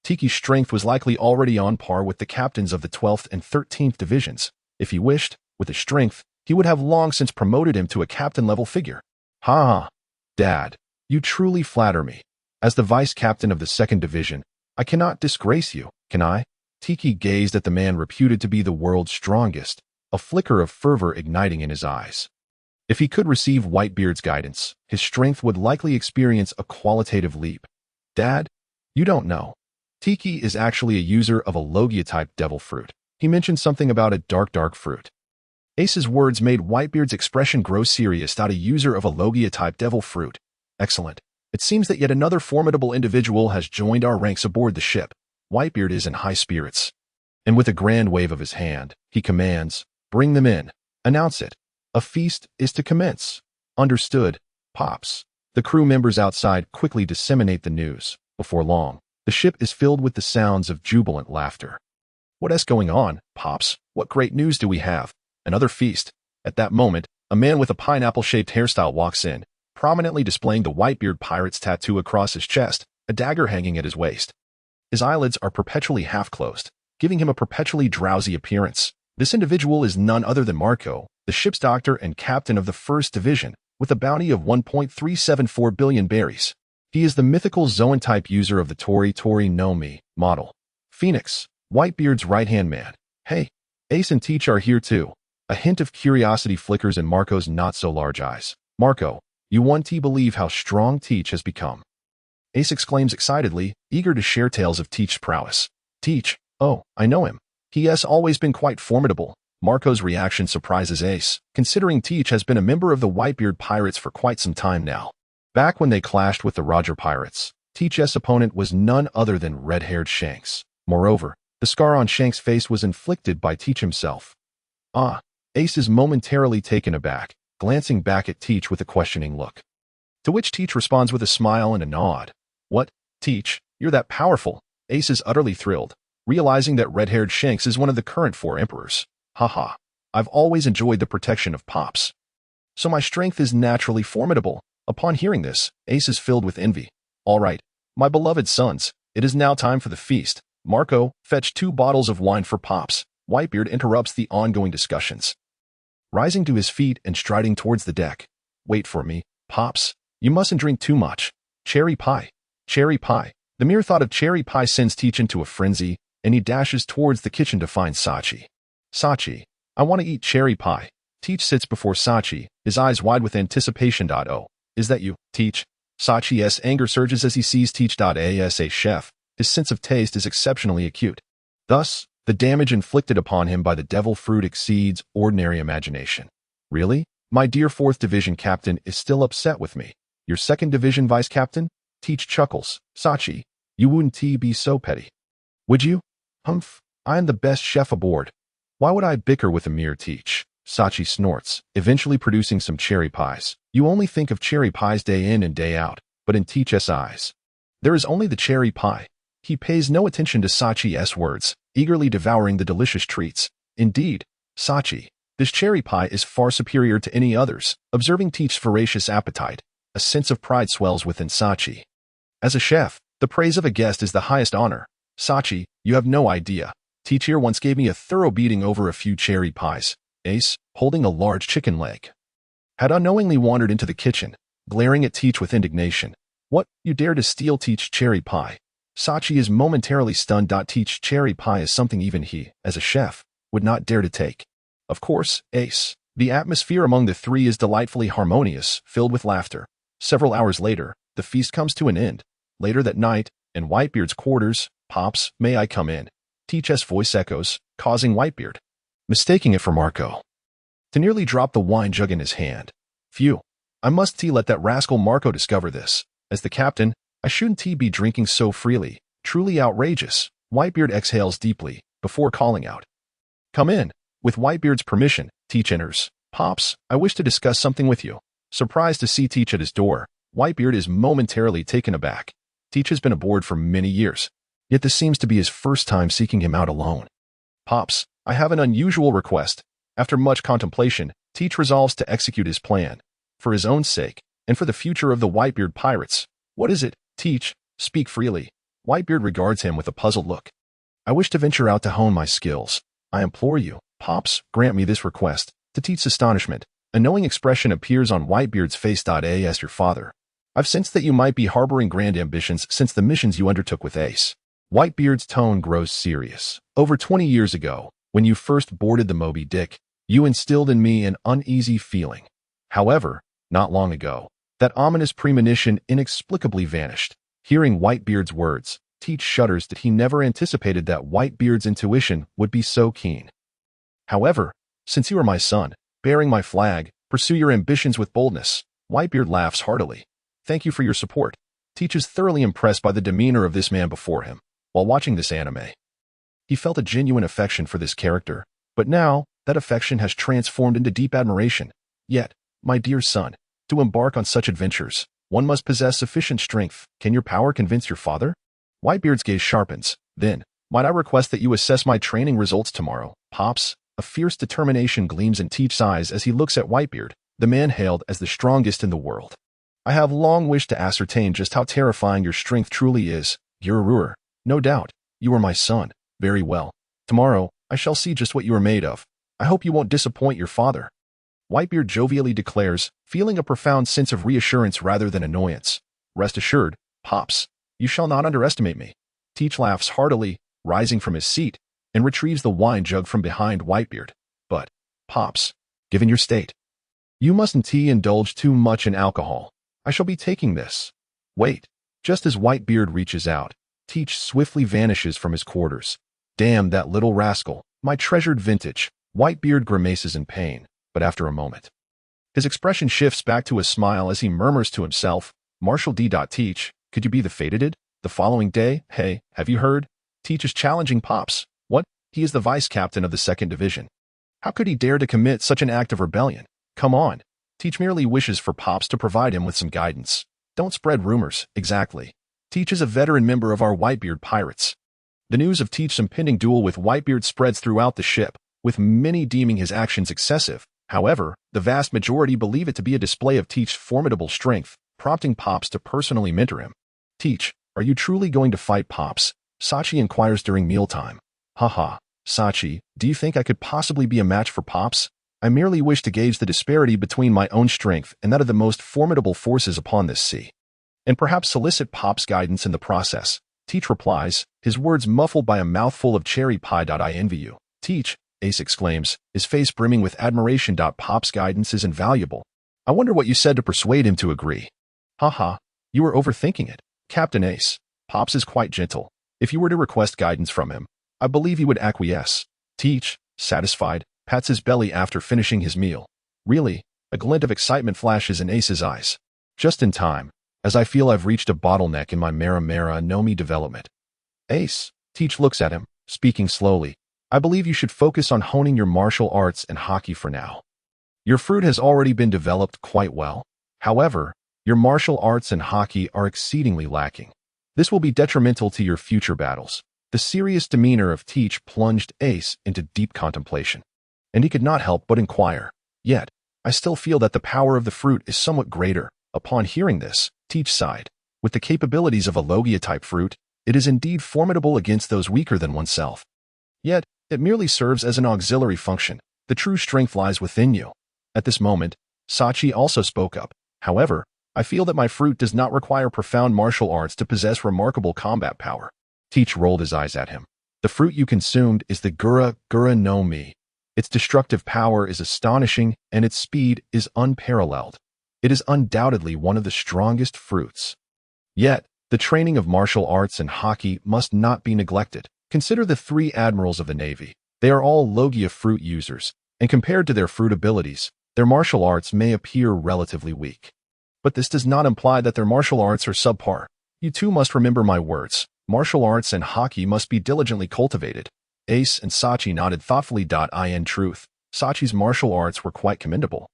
Tiki's strength was likely already on par with the captains of the 12th and 13th divisions. If he wished, with his strength, he would have long since promoted him to a captain-level figure. "Ha! Dad, you truly flatter me. As the vice-captain of the 2nd Division, I cannot disgrace you, can I?" Tiki gazed at the man reputed to be the world's strongest, a flicker of fervor igniting in his eyes. If he could receive Whitebeard's guidance, his strength would likely experience a qualitative leap. "Dad, you don't know. Tiki is actually a user of a Logia-type devil fruit. He mentioned something about a dark fruit." Ace's words made Whitebeard's expression grow serious. "A user of a Logia-type devil fruit. Excellent. It seems that yet another formidable individual has joined our ranks aboard the ship." Whitebeard is in high spirits. And with a grand wave of his hand, he commands, "Bring them in. Announce it. A feast is to commence." "Understood, Pops." The crew members outside quickly disseminate the news. Before long, the ship is filled with the sounds of jubilant laughter. "What's going on, Pops? What great news do we have? Another feast." At that moment, a man with a pineapple-shaped hairstyle walks in, prominently displaying the Whitebeard pirate's tattoo across his chest, a dagger hanging at his waist. His eyelids are perpetually half-closed, giving him a perpetually drowsy appearance. This individual is none other than Marco, the ship's doctor and captain of the 1st Division, with a bounty of 1.374 billion berries. He is the mythical Zoan-type user of the Tori no Mi model. Phoenix, Whitebeard's right-hand man. "Hey, Ace and Teach are here too." A hint of curiosity flickers in Marco's not-so-large eyes. "Marco, you want to believe how strong Teach has become." Ace exclaims excitedly, eager to share tales of Teach's prowess. "Teach? Oh, I know him. He has always been quite formidable." Marco's reaction surprises Ace, considering Teach has been a member of the Whitebeard pirates for quite some time now. Back when they clashed with the Roger pirates, Teach's opponent was none other than Red-Haired Shanks. Moreover, the scar on Shanks' face was inflicted by Teach himself. "Ah." Ace is momentarily taken aback, glancing back at Teach with a questioning look. To which Teach responds with a smile and a nod. "What, Teach, you're that powerful?" Ace is utterly thrilled, realizing that Red-Haired Shanks is one of the current 4 emperors. "Haha, I've always enjoyed the protection of Pops. So my strength is naturally formidable." Upon hearing this, Ace is filled with envy. "All right, my beloved sons, it is now time for the feast. Marco, fetch 2 bottles of wine for Pops." Whitebeard interrupts the ongoing discussions. Rising to his feet and striding towards the deck. "Wait for me, Pops. You mustn't drink too much. Cherry pie. Cherry pie." The mere thought of cherry pie sends Teach into a frenzy, and he dashes towards the kitchen to find Sachi. "Sachi, I want to eat cherry pie." Teach sits before Sachi, his eyes wide with anticipation. "Oh, is that you, Teach?" Sachi's anger surges as he sees Teach as a chef. His sense of taste is exceptionally acute. Thus, the damage inflicted upon him by the devil fruit exceeds ordinary imagination. "Really? My dear 4th Division captain is still upset with me." Your second division vice captain? Teach chuckles. Sachi, you wouldn't be so petty. Would you? Humph, I am the best chef aboard. Why would I bicker with a mere Teach? Sachi snorts, eventually producing some cherry pies. You only think of cherry pies day in and day out, but in Teach's eyes, there is only the cherry pie. He pays no attention to Sachi's words, eagerly devouring the delicious treats. Indeed, Sachi, this cherry pie is far superior to any others. Observing Teach's voracious appetite, a sense of pride swells within Sachi. As a chef, the praise of a guest is the highest honor. Sachi, you have no idea. Teach here once gave me a thorough beating over a few cherry pies. Ace, holding a large chicken leg, had unknowingly wandered into the kitchen, glaring at Teach with indignation. What, you dare to steal Teach's cherry pie? Sachi is momentarily stunned. Teach's cherry pie is something even he, as a chef, would not dare to take. Of course, Ace. The atmosphere among the three is delightfully harmonious, filled with laughter. Several hours later, the feast comes to an end. Later that night, in Whitebeard's quarters, Pops, may I come in? Teach's voice echoes, causing Whitebeard, mistaking it for Marco, to nearly drop the wine jug in his hand. Phew, I must let that rascal Marco discover this. As the captain, I shouldn't be drinking so freely. Truly outrageous. Whitebeard exhales deeply, before calling out, come in. With Whitebeard's permission, Teach enters. Pops, I wish to discuss something with you. Surprised to see Teach at his door, Whitebeard is momentarily taken aback. Teach has been aboard for many years, yet this seems to be his first time seeking him out alone. Pops, I have an unusual request. After much contemplation, Teach resolves to execute his plan. For his own sake, and for the future of the Whitebeard pirates. What is it? Teach, speak freely. Whitebeard regards him with a puzzled look. I wish to venture out to hone my skills. I implore you, Pops, grant me this request. To Teach's astonishment, a knowing expression appears on Whitebeard's face. As your father, I've sensed that you might be harboring grand ambitions since the missions you undertook with Ace. Whitebeard's tone grows serious. Over 20 years ago, when you first boarded the Moby Dick, you instilled in me an uneasy feeling. However, not long ago, that ominous premonition inexplicably vanished. Hearing Whitebeard's words, Teach shudders that he never anticipated that Whitebeard's intuition would be so keen. However, since you are my son, bearing my flag, pursue your ambitions with boldness. Whitebeard laughs heartily. Thank you for your support. Teach is thoroughly impressed by the demeanor of this man before him. While watching this anime, he felt a genuine affection for this character, but now, that affection has transformed into deep admiration. Yet, my dear son, to embark on such adventures, one must possess sufficient strength. Can your power convince your father? Whitebeard's gaze sharpens. Then, might I request that you assess my training results tomorrow? Pops, a fierce determination gleams in Teach's eyes as he looks at Whitebeard, the man hailed as the strongest in the world. I have long wished to ascertain just how terrifying your strength truly is. Urouge, no doubt, you are my son. Very well. Tomorrow, I shall see just what you are made of. I hope you won't disappoint your father. Whitebeard jovially declares, feeling a profound sense of reassurance rather than annoyance. Rest assured, Pops, you shall not underestimate me. Teach laughs heartily, rising from his seat, and retrieves the wine jug from behind Whitebeard. But, Pops, given your state, you mustn't indulge too much in alcohol. I shall be taking this. Wait. Just as Whitebeard reaches out, Teach swiftly vanishes from his quarters. Damn that little rascal, my treasured vintage. Whitebeard grimaces in pain, but after a moment, his expression shifts back to a smile as he murmurs to himself, Marshal D. Teach, could you be the fated? The following day, hey, have you heard? Teach is challenging Pops. What? He is the vice captain of the 2nd Division. How could he dare to commit such an act of rebellion? Come on. Teach merely wishes for Pops to provide him with some guidance. Don't spread rumors, exactly. Teach is a veteran member of our Whitebeard pirates. The news of Teach's impending duel with Whitebeard spreads throughout the ship, with many deeming his actions excessive. However, the vast majority believe it to be a display of Teach's formidable strength, prompting Pops to personally mentor him. Teach, are you truly going to fight Pops? Sachi inquires during mealtime. Haha, Sachi, do you think I could possibly be a match for Pops? I merely wish to gauge the disparity between my own strength and that of the most formidable forces upon this sea, and perhaps solicit Pop's guidance in the process. Teach replies, his words muffled by a mouthful of cherry pie. I envy you. Teach, Ace exclaims, his face brimming with admiration. Pop's guidance is invaluable. I wonder what you said to persuade him to agree. Haha, you are overthinking it. Captain Ace, Pops is quite gentle. If you were to request guidance from him, I believe he would acquiesce. Teach, satisfied, pats his belly after finishing his meal. Really, a glint of excitement flashes in Ace's eyes. Just in time, as I feel I've reached a bottleneck in my Mera no Mi development. Ace, Teach looks at him, speaking slowly. I believe you should focus on honing your martial arts and Haki for now. Your fruit has already been developed quite well. However, your martial arts and Haki are exceedingly lacking. This will be detrimental to your future battles. The serious demeanor of Teach plunged Ace into deep contemplation, and he could not help but inquire. Yet, I still feel that the power of the fruit is somewhat greater. Upon hearing this, Teach sighed. With the capabilities of a Logia-type fruit, it is indeed formidable against those weaker than oneself. Yet, it merely serves as an auxiliary function. The true strength lies within you. At this moment, Sachi also spoke up. However, I feel that my fruit does not require profound martial arts to possess remarkable combat power. Teach rolled his eyes at him. The fruit you consumed is the Gura no Mi. Its destructive power is astonishing, and its speed is unparalleled. It is undoubtedly one of the strongest fruits. Yet, the training of martial arts and Haki must not be neglected. Consider the 3 admirals of the Navy. They are all Logia fruit users, and compared to their fruit abilities, their martial arts may appear relatively weak. But this does not imply that their martial arts are subpar. You too must remember my words. Martial arts and Haki must be diligently cultivated. Ace and Sachi nodded thoughtfully. In truth, Sachi's martial arts were quite commendable.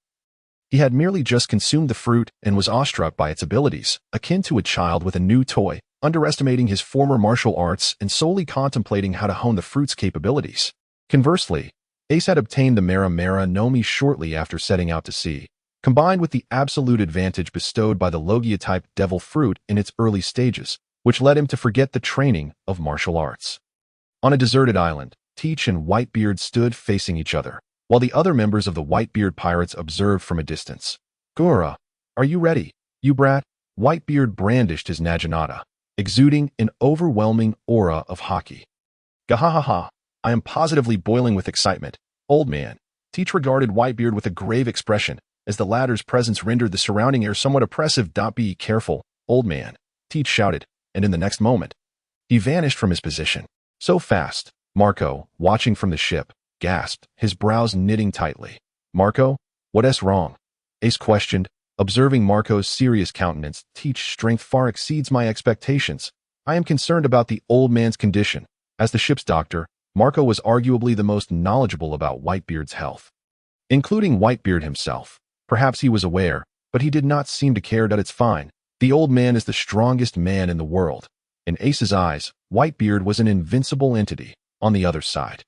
He had merely just consumed the fruit and was awestruck by its abilities, akin to a child with a new toy, underestimating his former martial arts and solely contemplating how to hone the fruit's capabilities. Conversely, Ace had obtained the Mera no Mi shortly after setting out to sea, combined with the absolute advantage bestowed by the Logia-type devil fruit in its early stages, which led him to forget the training of martial arts. On a deserted island, Teach and Whitebeard stood facing each other, while the other members of the Whitebeard pirates observed from a distance. Gura, are you ready, you brat? Whitebeard brandished his naginata, exuding an overwhelming aura of Haki. Gahahaha, I am positively boiling with excitement, old man. Teach regarded Whitebeard with a grave expression, as the latter's presence rendered the surrounding air somewhat oppressive. Be careful, old man, Teach shouted, and in the next moment, he vanished from his position. So fast, Marco, watching from the ship, gasped, his brows knitting tightly. Marco, what's wrong? Ace questioned, observing Marco's serious countenance. Teach's strength far exceeds my expectations. I am concerned about the old man's condition. As the ship's doctor, Marco was arguably the most knowledgeable about Whitebeard's health, including Whitebeard himself. Perhaps he was aware, but he did not seem to care. It's fine. The old man is the strongest man in the world. In Ace's eyes, Whitebeard was an invincible entity. On the other side,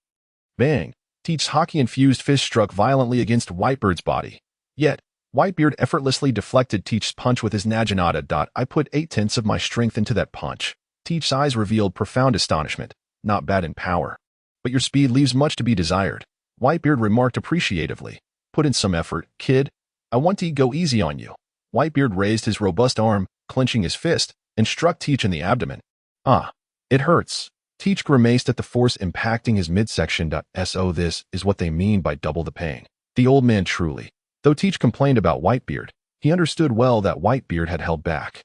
bang! Teach's Haki-infused fist struck violently against Whitebeard's body. Yet, Whitebeard effortlessly deflected Teach's punch with his naginata. I put 8/10 of my strength into that punch. Teach's eyes revealed profound astonishment. Not bad in power, but your speed leaves much to be desired. Whitebeard remarked appreciatively. Put in some effort, kid. I want to go easy on you. Whitebeard raised his robust arm, clenching his fist, and struck Teach in the abdomen. Ah, it hurts. Teach grimaced at the force impacting his midsection. So this is what they mean by double the pain. The old man truly. Though Teach complained about Whitebeard, he understood well that Whitebeard had held back.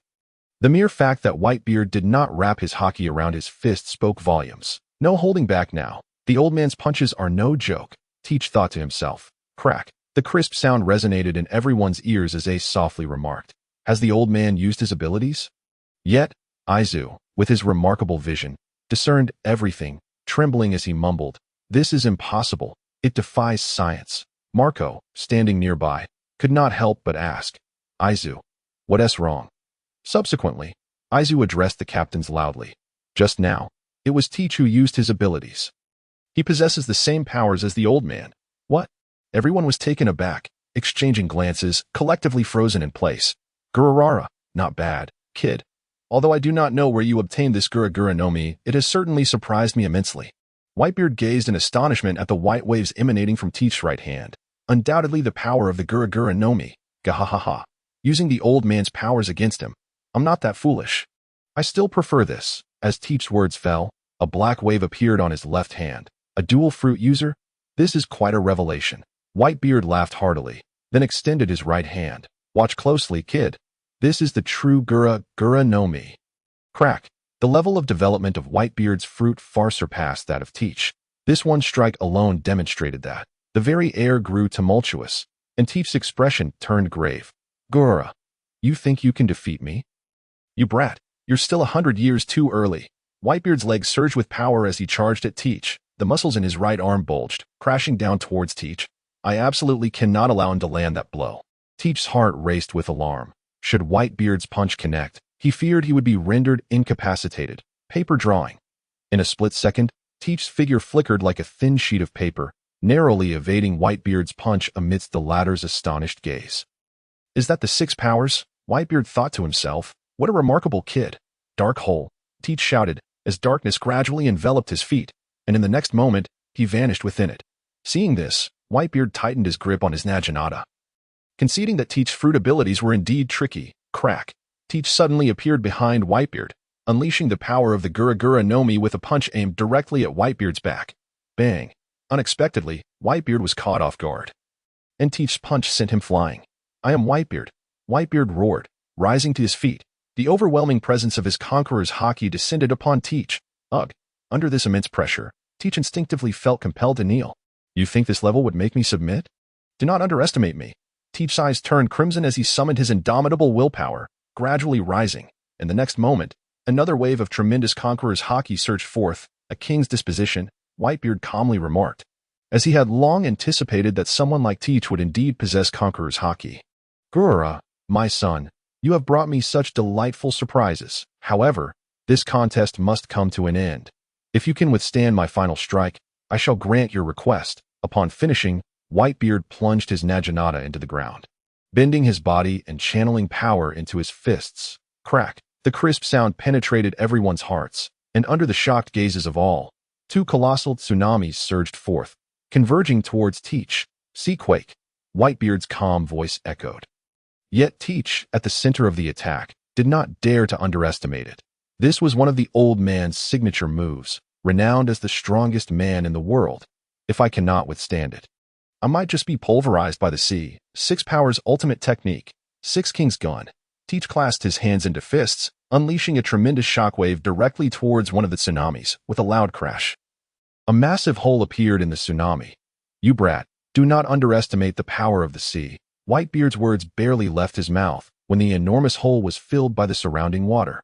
The mere fact that Whitebeard did not wrap his Haki around his fist spoke volumes. No holding back now. The old man's punches are no joke, Teach thought to himself. Crack. The crisp sound resonated in everyone's ears as Ace softly remarked. Has the old man used his abilities? Yet, Aizu, with his remarkable vision, discerned everything, trembling as he mumbled, "This is impossible. It defies science." Marco, standing nearby, could not help but ask, "Aizu, what's wrong?" Subsequently, Aizu addressed the captains loudly. Just now, it was Teach who used his abilities. He possesses the same powers as the old man. What? Everyone was taken aback, exchanging glances, collectively frozen in place. Gururara, not bad, kid. Although I do not know where you obtained this Gura no Mi, it has certainly surprised me immensely. Whitebeard gazed in astonishment at the white waves emanating from Teach's right hand. Undoubtedly the power of the Gura no Mi. Gahahaha. Using the old man's powers against him. I'm not that foolish. I still prefer this. As Teach's words fell, a black wave appeared on his left hand. A dual fruit user? This is quite a revelation. Whitebeard laughed heartily, then extended his right hand. Watch closely, kid. This is the true Gura no Mi. Crack. The level of development of Whitebeard's fruit far surpassed that of Teach. This one strike alone demonstrated that. The very air grew tumultuous, and Teach's expression turned grave. Gura. You think you can defeat me? You brat, you're still 100 years too early. Whitebeard's legs surged with power as he charged at Teach. The muscles in his right arm bulged, crashing down towards Teach. I absolutely cannot allow him to land that blow. Teach's heart raced with alarm. Should Whitebeard's punch connect, he feared he would be rendered incapacitated. Paper drawing. In a split second, Teach's figure flickered like a thin sheet of paper, narrowly evading Whitebeard's punch amidst the latter's astonished gaze. Is that the 6 powers? Whitebeard thought to himself. What a remarkable kid. Dark hole, Teach shouted, as darkness gradually enveloped his feet, and in the next moment, he vanished within it. Seeing this, Whitebeard tightened his grip on his naginata. Conceding that Teach's fruit abilities were indeed tricky, crack, Teach suddenly appeared behind Whitebeard, unleashing the power of the Gura no Mi with a punch aimed directly at Whitebeard's back. Bang! Unexpectedly, Whitebeard was caught off guard. And Teach's punch sent him flying. I am Whitebeard. Whitebeard roared, rising to his feet. The overwhelming presence of his conqueror's Haki descended upon Teach. Ugh! Under this immense pressure, Teach instinctively felt compelled to kneel. You think this level would make me submit? Do not underestimate me. Teach's eyes turned crimson as he summoned his indomitable willpower, gradually rising. In the next moment, another wave of tremendous conqueror's Haki surged forth, a king's disposition, Whitebeard calmly remarked, as he had long anticipated that someone like Teach would indeed possess conqueror's Haki. Gura, my son, you have brought me such delightful surprises. However, this contest must come to an end. If you can withstand my final strike, I shall grant your request. Upon finishing, Whitebeard plunged his naginata into the ground, bending his body and channeling power into his fists. Crack! The crisp sound penetrated everyone's hearts, and under the shocked gazes of all, 2 colossal tsunamis surged forth, converging towards Teach. Seaquake! Whitebeard's calm voice echoed. Yet Teach, at the center of the attack, did not dare to underestimate it. This was one of the old man's signature moves, renowned as the strongest man in the world. If I cannot withstand it, I might just be pulverized by the sea. 6 powers ultimate technique. 6 King's gun. Teach clasped his hands into fists, unleashing a tremendous shockwave directly towards one of the tsunamis, with a loud crash. A massive hole appeared in the tsunami. You brat, do not underestimate the power of the sea. Whitebeard's words barely left his mouth when the enormous hole was filled by the surrounding water.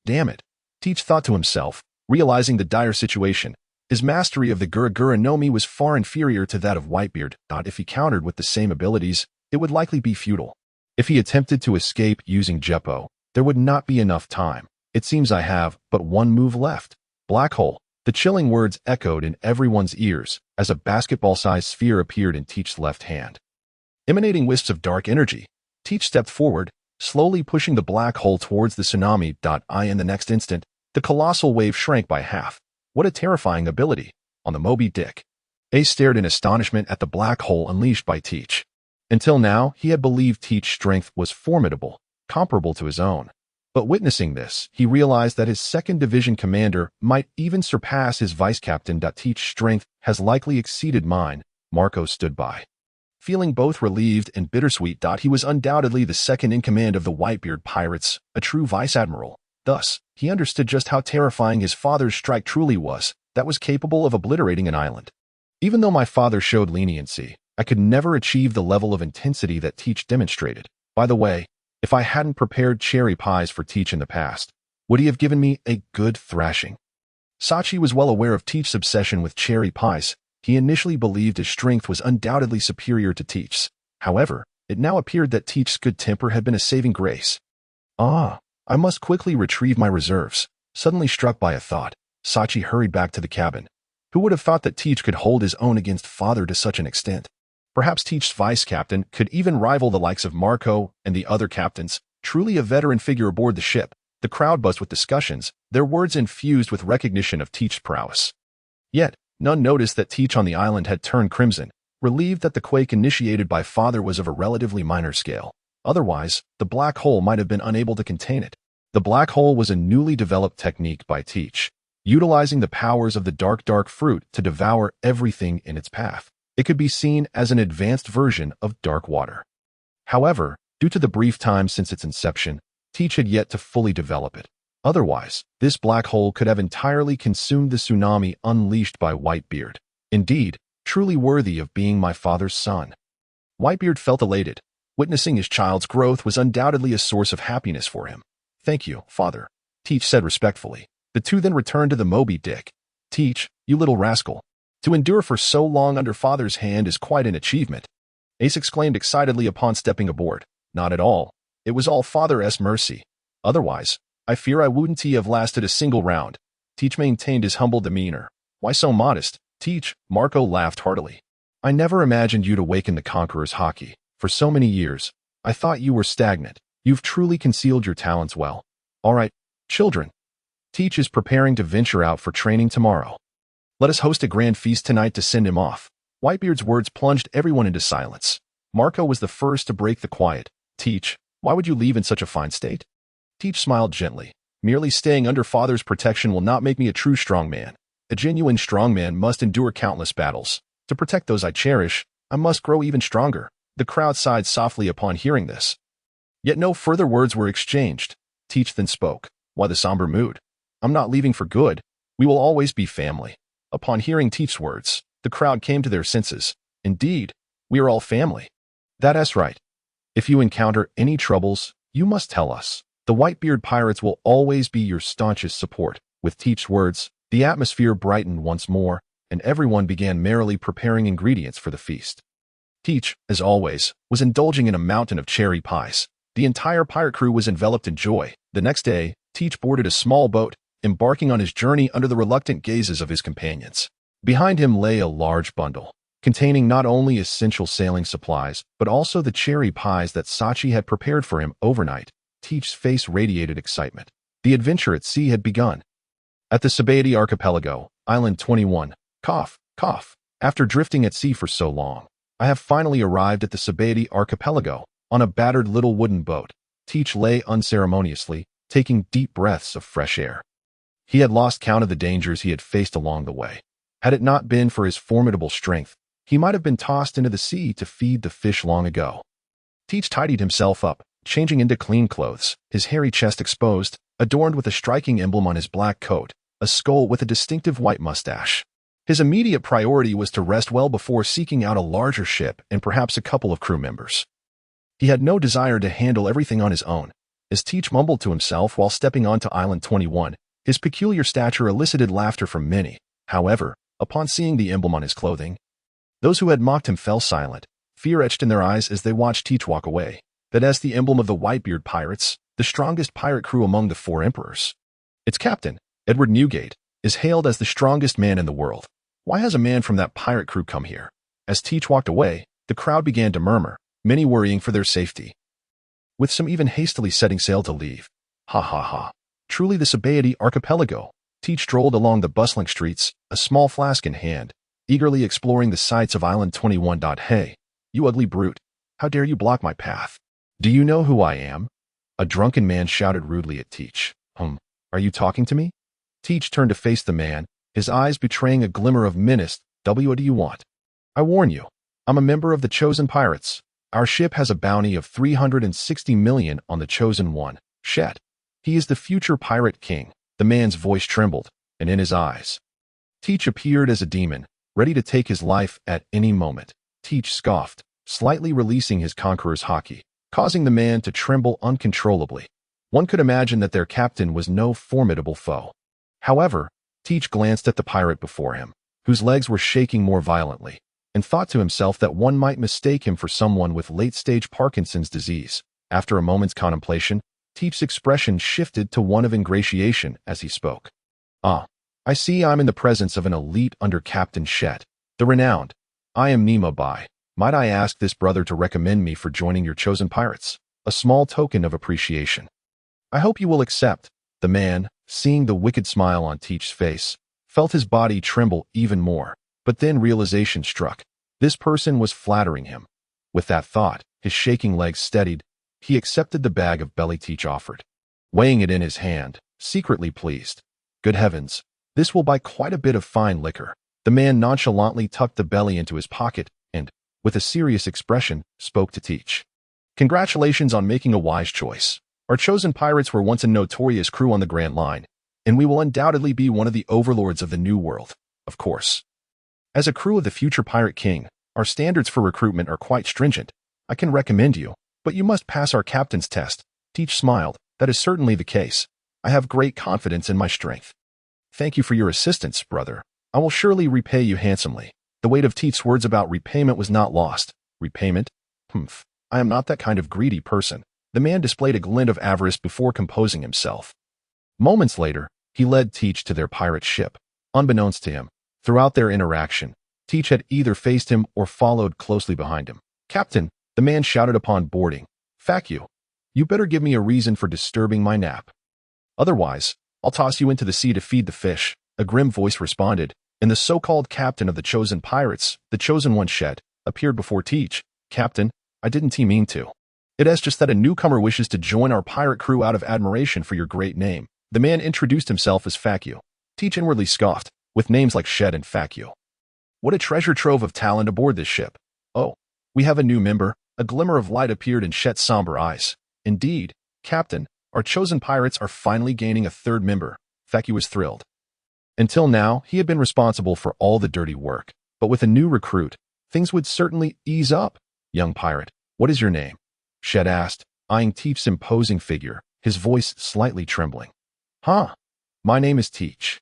Damn it, Teach thought to himself, realizing the dire situation. His mastery of the Gura no Mi was far inferior to that of Whitebeard. If he countered with the same abilities, it would likely be futile. If he attempted to escape using Jeppo, there would not be enough time. It seems I have but one move left. Black hole. The chilling words echoed in everyone's ears as a basketball-sized sphere appeared in Teach's left hand. Emanating wisps of dark energy, Teach stepped forward, slowly pushing the black hole towards the tsunami. In the next instant, the colossal wave shrank by half. What a terrifying ability! On the Moby Dick, Ace stared in astonishment at the black hole unleashed by Teach. Until now, he had believed Teach's strength was formidable, comparable to his own. But witnessing this, he realized that his 2nd Division commander might even surpass his vice-captain. Teach's strength has likely exceeded mine. Marco stood by, feeling both relieved and bittersweet. He was undoubtedly the 2nd in command of the Whitebeard pirates, a true vice-admiral. Thus, he understood just how terrifying his father's strike truly was, that was capable of obliterating an island. Even though my father showed leniency, I could never achieve the level of intensity that Teach demonstrated. By the way, if I hadn't prepared cherry pies for Teach in the past, would he have given me a good thrashing? Sachi was well aware of Teach's obsession with cherry pies. He initially believed his strength was undoubtedly superior to Teach's. However, it now appeared that Teach's good temper had been a saving grace. I must quickly retrieve my reserves. Suddenly struck by a thought, Sachi hurried back to the cabin. Who would have thought that Teach could hold his own against father to such an extent? Perhaps Teach's vice-captain could even rival the likes of Marco and the other captains, truly a veteran figure aboard the ship. The crowd buzzed with discussions, their words infused with recognition of Teach's prowess. Yet, none noticed that Teach on the island had turned crimson, relieved that the quake initiated by father was of a relatively minor scale. Otherwise, the black hole might have been unable to contain it. The black hole was a newly developed technique by Teach, utilizing the powers of the dark fruit to devour everything in its path. It could be seen as an advanced version of dark water. However, due to the brief time since its inception, Teach had yet to fully develop it. Otherwise, this black hole could have entirely consumed the tsunami unleashed by Whitebeard. Indeed, truly worthy of being my father's son. Whitebeard felt elated. Witnessing his child's growth was undoubtedly a source of happiness for him. "Thank you, father," Teach said respectfully. The two then returned to the Moby Dick. "Teach, you little rascal. To endure for so long under father's hand is quite an achievement," Ace exclaimed excitedly upon stepping aboard. "Not at all. It was all father's mercy. Otherwise, I fear I wouldn't have lasted a single round." Teach maintained his humble demeanor. "Why so modest, Teach?" Marco laughed heartily. "I never imagined you'd awaken the conqueror's Haki. For so many years, I thought you were stagnant. You've truly concealed your talents well. All right, children. Teach is preparing to venture out for training tomorrow. Let us host a grand feast tonight to send him off." Whitebeard's words plunged everyone into silence. Marco was the first to break the quiet. "Teach, why would you leave in such a fine state?" Teach smiled gently. "Merely staying under father's protection will not make me a true strong man. A genuine strong man must endure countless battles. To protect those I cherish, I must grow even stronger." The crowd sighed softly upon hearing this. Yet no further words were exchanged. Teach then spoke. "Why the somber mood? I'm not leaving for good. We will always be family." Upon hearing Teach's words, the crowd came to their senses. "Indeed, we are all family." "That's right. If you encounter any troubles, you must tell us. The Whitebeard pirates will always be your staunchest support." With Teach's words, the atmosphere brightened once more, and everyone began merrily preparing ingredients for the feast. Teach, as always, was indulging in a mountain of cherry pies. The entire pirate crew was enveloped in joy. The next day, Teach boarded a small boat, embarking on his journey under the reluctant gazes of his companions. Behind him lay a large bundle, containing not only essential sailing supplies, but also the cherry pies that Sachi had prepared for him overnight. Teach's face radiated excitement. The adventure at sea had begun. At the Sabaody archipelago, Island 21. Cough, cough. After drifting at sea for so long, I have finally arrived at the Sabaody archipelago, on a battered little wooden boat. Teach lay unceremoniously, taking deep breaths of fresh air. He had lost count of the dangers he had faced along the way. Had it not been for his formidable strength, he might have been tossed into the sea to feed the fish long ago. Teach tidied himself up, changing into clean clothes, his hairy chest exposed, adorned with a striking emblem on his black coat, a skull with a distinctive white mustache. His immediate priority was to rest well before seeking out a larger ship and perhaps a couple of crew members. He had no desire to handle everything on his own. As Teach mumbled to himself while stepping onto Island 21, his peculiar stature elicited laughter from many. However, upon seeing the emblem on his clothing, those who had mocked him fell silent, fear etched in their eyes as they watched Teach walk away. That as the emblem of the Whitebeard pirates, the strongest pirate crew among the 4 emperors. Its captain, Edward Newgate, is hailed as the strongest man in the world. Why has a man from that pirate crew come here? As Teach walked away, the crowd began to murmur, many worrying for their safety, with some even hastily setting sail to leave. Ha ha ha. Truly the Sabaody archipelago. Teach strolled along the bustling streets, a small flask in hand, eagerly exploring the sights of Island 21. "Hey, you ugly brute. How dare you block my path? Do you know who I am?" A drunken man shouted rudely at Teach. Are you talking to me?" Teach turned to face the man, his eyes betraying a glimmer of menace. "What do you want?" "I warn you, I'm a member of the Chosen Pirates. Our ship has a bounty of 360 million on the Chosen One, Shet. He is the future pirate king." The man's voice trembled, and in his eyes, Teach appeared as a demon, ready to take his life at any moment. Teach scoffed, slightly releasing his conqueror's Haki, causing the man to tremble uncontrollably. One could imagine that their captain was no formidable foe. However, Teach glanced at the pirate before him, whose legs were shaking more violently, and thought to himself that one might mistake him for someone with late-stage Parkinson's disease. After a moment's contemplation, Teach's expression shifted to one of ingratiation as he spoke. "Ah, I see I'm in the presence of an elite under Captain Shet, the renowned. I am Nemo Bai. Might I ask this brother to recommend me for joining your chosen pirates? A small token of appreciation. I hope you will accept." The man, seeing the wicked smile on Teach's face, felt his body tremble even more, but then realization struck. This person was flattering him. With that thought, his shaking legs steadied. He accepted the bag of belly Teach offered, weighing it in his hand, secretly pleased. Good heavens, this will buy quite a bit of fine liquor. The man nonchalantly tucked the belly into his pocket and, with a serious expression, spoke to Teach. "Congratulations on making a wise choice. Our chosen pirates were once a notorious crew on the Grand Line, and we will undoubtedly be one of the overlords of the New World, of course. As a crew of the future Pirate King, our standards for recruitment are quite stringent. I can recommend you, But you must pass our captain's test. Teach smiled. That is certainly the case. I have great confidence in my strength. Thank you for your assistance, brother. I will surely repay you handsomely. The weight of Teach's words about repayment was not lost. Repayment? Humph. I am not that kind of greedy person. The man displayed a glint of avarice before composing himself. Moments later, he led Teach to their pirate ship. Unbeknownst to him, throughout their interaction, Teach had either faced him or followed closely behind him. Captain, the man shouted upon boarding. Fack you. You better give me a reason for disturbing my nap. Otherwise, I'll toss you into the sea to feed the fish, a grim voice responded, and the so-called captain of the chosen pirates, the chosen one Shet, appeared before Teach. Captain, I didn't mean to. It is just that a newcomer wishes to join our pirate crew out of admiration for your great name. The man introduced himself as Facu. Teach inwardly scoffed, with names like Shed and Facu. What a treasure trove of talent aboard this ship. Oh, we have a new member. A glimmer of light appeared in Shet's somber eyes. Indeed, Captain, our chosen pirates are finally gaining a third member. Facu was thrilled. Until now, he had been responsible for all the dirty work, but with a new recruit, things would certainly ease up. Young pirate, what is your name? Shed asked, eyeing Teach's imposing figure, his voice slightly trembling. Huh? My name is Teach.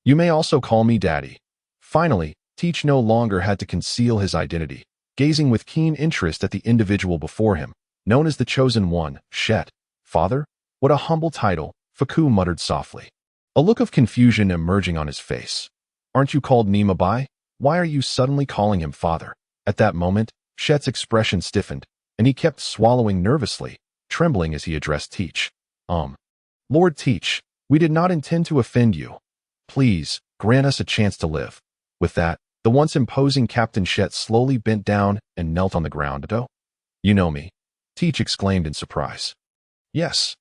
You may also call me Daddy. Finally, Teach no longer had to conceal his identity, gazing with keen interest at the individual before him, known as the Chosen One, Shet. Father? What a humble title, Faku muttered softly, a look of confusion emerging on his face. Aren't you called Moby? Why are you suddenly calling him father? At that moment, Shet's expression stiffened, and he kept swallowing nervously, trembling as he addressed Teach. Lord Teach, we did not intend to offend you. Please, grant us a chance to live. With that, the once imposing Captain Shet slowly bent down and knelt on the ground. Oh, you know me, Teach exclaimed in surprise. Yes,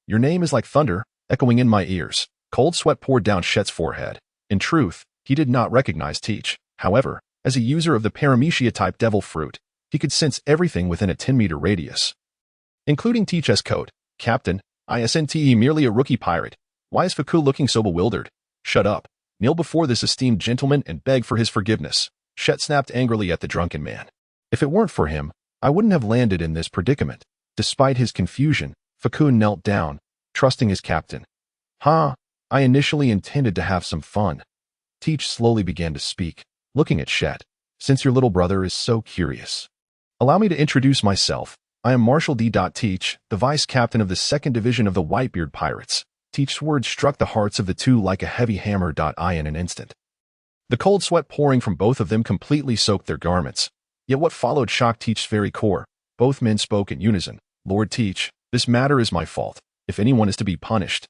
your name is like thunder, echoing in my ears. Cold sweat poured down Shet's forehead. In truth, he did not recognize Teach. However, as a user of the Paramecia-type devil fruit, he could sense everything within a 10-meter radius, including Teach's coat. Captain, isn't merely a rookie pirate. Why is Faku looking so bewildered? Shut up. Kneel before this esteemed gentleman and beg for his forgiveness. Shet snapped angrily at the drunken man. If it weren't for him, I wouldn't have landed in this predicament. Despite his confusion, Faku knelt down, trusting his captain. I initially intended to have some fun. Teach slowly began to speak, looking at Shet. Since your little brother is so curious, allow me to introduce myself. I am Marshal D. Teach, the vice captain of the 2nd Division of the Whitebeard Pirates. Teach's words struck the hearts of the two like a heavy hammer. In an instant, the cold sweat pouring from both of them completely soaked their garments. Yet what followed shocked Teach's very core. Both men spoke in unison. Lord Teach, this matter is my fault. If anyone is to be punished,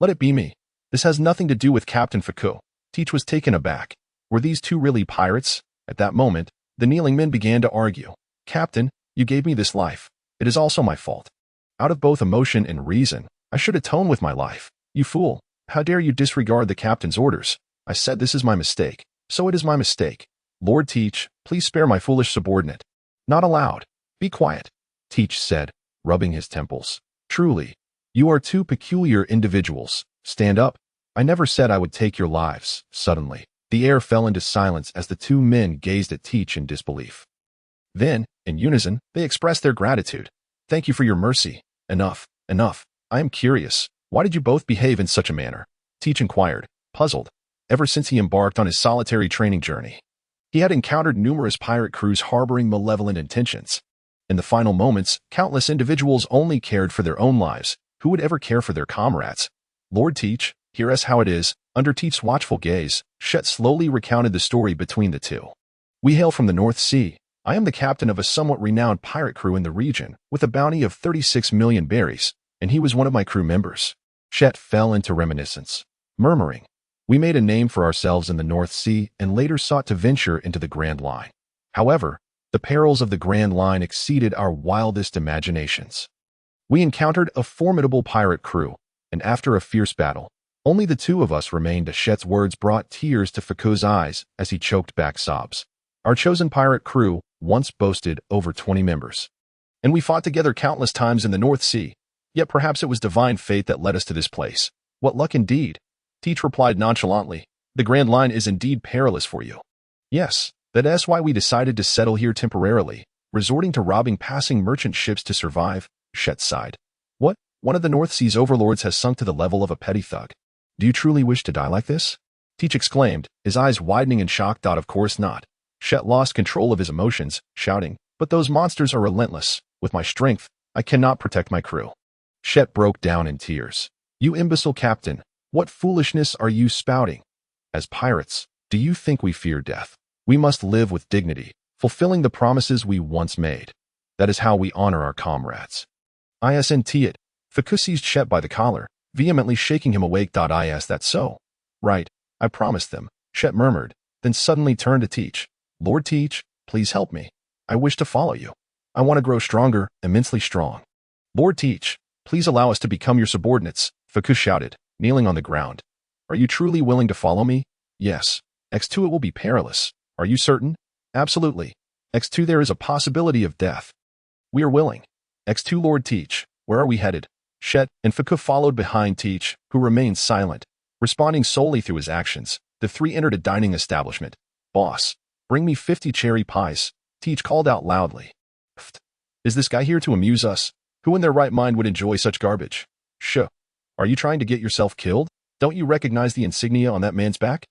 let it be me. This has nothing to do with Captain Faku. Teach was taken aback. Were these two really pirates? At that moment, the kneeling men began to argue. Captain, you gave me this life. It is also my fault. Out of both emotion and reason, I should atone with my life. You fool. How dare you disregard the captain's orders? I said this is my mistake, so it is my mistake. Lord Teach, please spare my foolish subordinate. Not allowed. Be quiet, Teach said, rubbing his temples. Truly, you are two peculiar individuals. Stand up. I never said I would take your lives. Suddenly, the air fell into silence as the two men gazed at Teach in disbelief. Then, in unison, they expressed their gratitude. Thank you for your mercy. Enough. I am curious. Why did you both behave in such a manner? Teach inquired, puzzled. Ever since he embarked on his solitary training journey, he had encountered numerous pirate crews harboring malevolent intentions. In the final moments, countless individuals only cared for their own lives. Who would ever care for their comrades? Lord Teach, hear us how it is. Under Teach's watchful gaze, Shet slowly recounted the story between the two. We hail from the North Sea. I am the captain of a somewhat renowned pirate crew in the region, with a bounty of 36 million berries, and he was one of my crew members. Shet fell into reminiscence, murmuring, we made a name for ourselves in the North Sea and later sought to venture into the Grand Line. However, the perils of the Grand Line exceeded our wildest imaginations. We encountered a formidable pirate crew, and after a fierce battle, only the two of us remained. Shet's words brought tears to Faku's eyes as he choked back sobs. Our chosen pirate crew once boasted over 20 members, and we fought together countless times in the North Sea. Yet perhaps it was divine fate that led us to this place. What luck indeed. Teach replied nonchalantly. The Grand Line is indeed perilous for you. Yes, that is why we decided to settle here temporarily. resorting to robbing passing merchant ships to survive, Shet sighed. What? One of the North Sea's overlords has sunk to the level of a petty thug. Do you truly wish to die like this? Teach exclaimed, his eyes widening in shock. Of course not. Shet lost control of his emotions, shouting, but those monsters are relentless. With my strength, I cannot protect my crew. Shet broke down in tears. You imbecile captain, what foolishness are you spouting? As pirates, do you think we fear death? We must live with dignity, fulfilling the promises we once made. That is how we honor our comrades. Isn't it? Fuku seized Shet by the collar, vehemently shaking him awake. Is that so? Right, I promised them, Shet murmured, then suddenly turned to Teach. Lord Teach, please help me. I wish to follow you. I want to grow stronger, immensely strong. Lord Teach, please allow us to become your subordinates, Fuku shouted, kneeling on the ground. Are you truly willing to follow me? Yes. X2 it will be perilous. Are you certain? Absolutely. X2 there is a possibility of death. We are willing. X2 Lord Teach, where are we headed? Shet and Fuku followed behind Teach, who remained silent. Responding solely through his actions, the three entered a dining establishment. Boss, bring me 50 cherry pies, Teach called out loudly. Pfft. Is this guy here to amuse us? Who in their right mind would enjoy such garbage? Shh. Are you trying to get yourself killed? Don't you recognize the insignia on that man's back?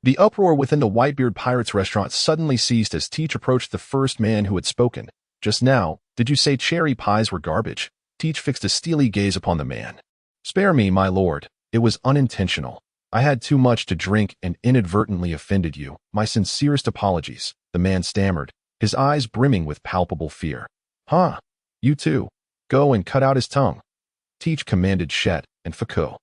The uproar within the Whitebeard Pirates restaurant suddenly ceased as Teach approached the first man who had spoken. Just now, did you say cherry pies were garbage? Teach fixed a steely gaze upon the man. Spare me, my lord. It was unintentional. I had too much to drink and inadvertently offended you. My sincerest apologies, the man stammered, his eyes brimming with palpable fear. Huh? You too. Go and cut out his tongue. Teach commanded Shet and Fuku,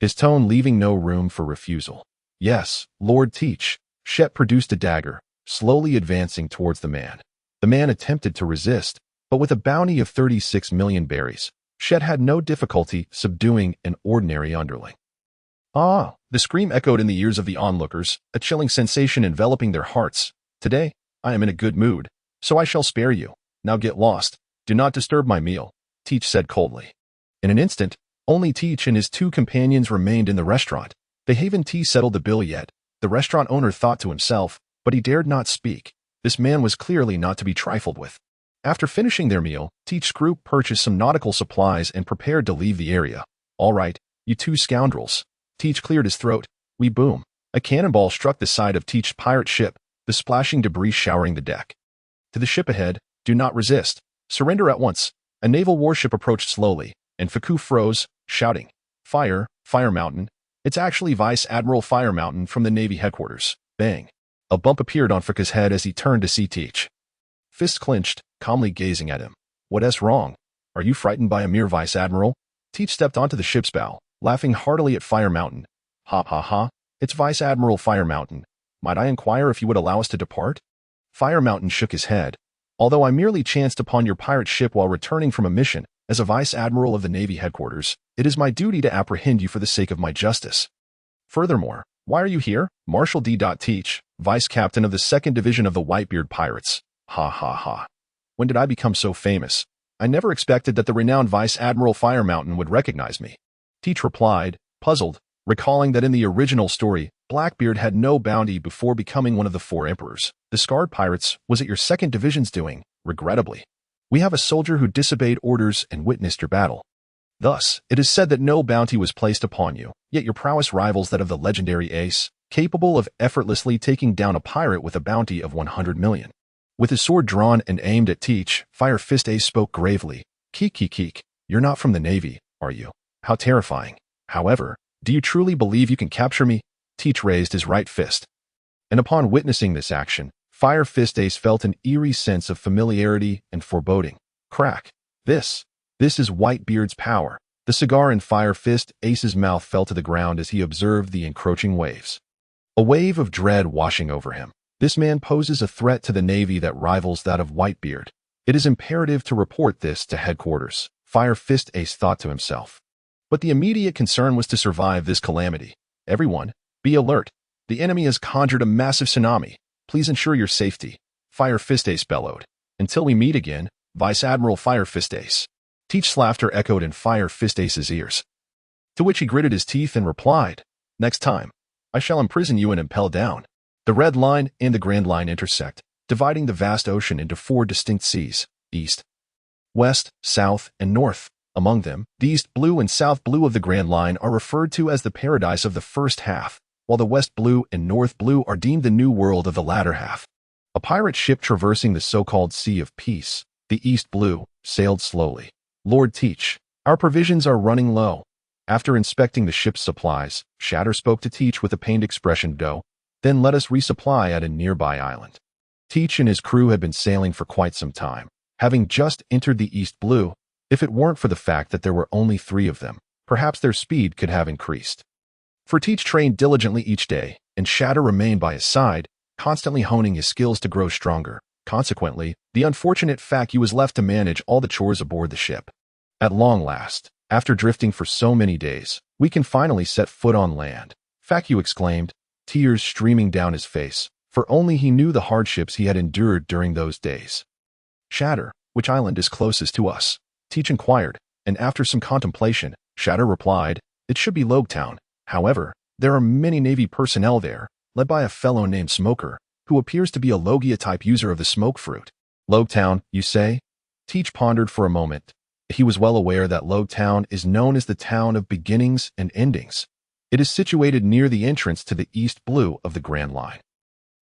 his tone leaving no room for refusal. Yes, Lord Teach. Shet produced a dagger, slowly advancing towards the man. The man attempted to resist, but with a bounty of 36 million berries, Shet had no difficulty subduing an ordinary underling. Ah! The scream echoed in the ears of the onlookers, a chilling sensation enveloping their hearts. Today, I am in a good mood, so I shall spare you. Now get lost. Do not disturb my meal, Teach said coldly. In an instant, only Teach and his two companions remained in the restaurant. They haven't settled the bill yet, the restaurant owner thought to himself, but he dared not speak. This man was clearly not to be trifled with. After finishing their meal, Teach's group purchased some nautical supplies and prepared to leave the area. All right, you two scoundrels. Teach cleared his throat. We boom. A cannonball struck the side of Teach's pirate ship, the splashing debris showering the deck. To the ship ahead, do not resist. Surrender at once. A naval warship approached slowly, and Fuku froze, shouting, Fire, Fire Mountain. It's actually Vice Admiral Fire Mountain from the Navy headquarters. Bang. A bump appeared on Fuku's head as he turned to see Teach. Fists clenched, calmly gazing at him. What's wrong? Are you frightened by a mere Vice Admiral? Teach stepped onto the ship's bow, laughing heartily at Fire Mountain. Ha ha ha. It's Vice Admiral Fire Mountain. Might I inquire if you would allow us to depart? Fire Mountain shook his head. Although I merely chanced upon your pirate ship while returning from a mission, as a Vice Admiral of the Navy headquarters, it is my duty to apprehend you for the sake of my justice. Furthermore, why are you here? Marshal D. Teach, Vice Captain of the 2nd Division of the Whitebeard Pirates. Ha ha ha. When did I become so famous? I never expected that the renowned Vice Admiral Fire Mountain would recognize me. Teach replied, puzzled, recalling that in the original story, Blackbeard had no bounty before becoming one of the 4 emperors. The Scarred Pirates was it your 2nd Division's doing, regrettably. We have a soldier who disobeyed orders and witnessed your battle. Thus, it is said that no bounty was placed upon you, yet your prowess rivals that of the legendary Ace, capable of effortlessly taking down a pirate with a bounty of 100 million. With his sword drawn and aimed at Teach, Fire Fist Ace spoke gravely. Keek, you're not from the Navy, are you? How terrifying. However, do you truly believe you can capture me? Teach raised his right fist. And upon witnessing this action, Fire Fist Ace felt an eerie sense of familiarity and foreboding. Crack. This is Whitebeard's power. The cigar in Fire Fist Ace's mouth fell to the ground as he observed the encroaching waves. A wave of dread washing over him. This man poses a threat to the Navy that rivals that of Whitebeard. It is imperative to report this to headquarters, Fire Fist Ace thought to himself. But the immediate concern was to survive this calamity. Everyone, be alert. The enemy has conjured a massive tsunami. Please ensure your safety. Fire Fist Ace bellowed. Until we meet again, Vice Admiral Fire Fist Ace. Teach's laughter echoed in Fire Fist Ace's ears. To which he gritted his teeth and replied, Next time, I shall imprison you and impel down. The red line and the Grand Line intersect. dividing the vast ocean into 4 distinct seas: east, west, south, and north. Among them, the East Blue and South Blue of the Grand Line are referred to as the paradise of the first half, while the West Blue and North Blue are deemed the new world of the latter half. A pirate ship traversing the so-called Sea of Peace, the East Blue, sailed slowly. "Lord Teach, our provisions are running low." After inspecting the ship's supplies, Shatter spoke to Teach with a pained expression. "Then let us resupply at a nearby island." Teach and his crew had been sailing for quite some time, having just entered the East Blue. If it weren't for the fact that there were only 3 of them, perhaps their speed could have increased. For Teach trained diligently each day, and Shatter remained by his side, constantly honing his skills to grow stronger. Consequently, the unfortunate Facu was left to manage all the chores aboard the ship. At long last, after drifting for so many days, we can finally set foot on land, Facu exclaimed, tears streaming down his face, for only he knew the hardships he had endured during those days. "Shatter, which island is closest to us?" Teach inquired, and after some contemplation, Shatter replied, "It should be Loguetown. However, there are many Navy personnel there, led by a fellow named Smoker, who appears to be a Logia-type user of the smoke fruit." "Loguetown, you say?" Teach pondered for a moment. He was well aware that Loguetown is known as the town of beginnings and endings. It is situated near the entrance to the East Blue of the Grand Line,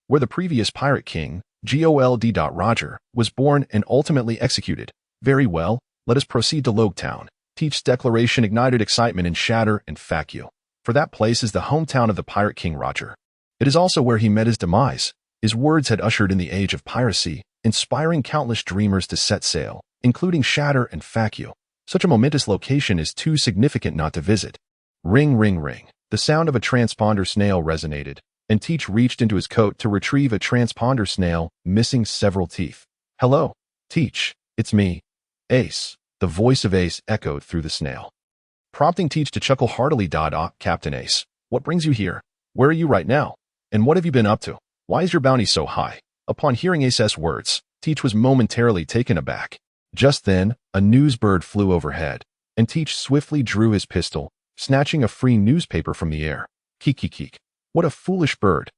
where the previous pirate king, Gold. Roger, was born and ultimately executed. "Very well, let us proceed to Loguetown." Teach's declaration ignited excitement in Shatter and Facu, for that place is the hometown of the pirate king Roger. It is also where he met his demise. His words had ushered in the age of piracy, inspiring countless dreamers to set sail, including Shatter and Facu. Such a momentous location is too significant not to visit. Ring, ring, ring. The sound of a transponder snail resonated, and Teach reached into his coat to retrieve a transponder snail, missing several teeth. "Hello, Teach, it's me, Ace." The voice of Ace echoed through the snail, prompting Teach to chuckle heartily. "Captain Ace, what brings you here? Where are you right now? And what have you been up to? Why is your bounty so high?" Upon hearing Ace's words, Teach was momentarily taken aback. Just then, a news bird flew overhead, and Teach swiftly drew his pistol, snatching a free newspaper from the air. "Keek. What a foolish bird."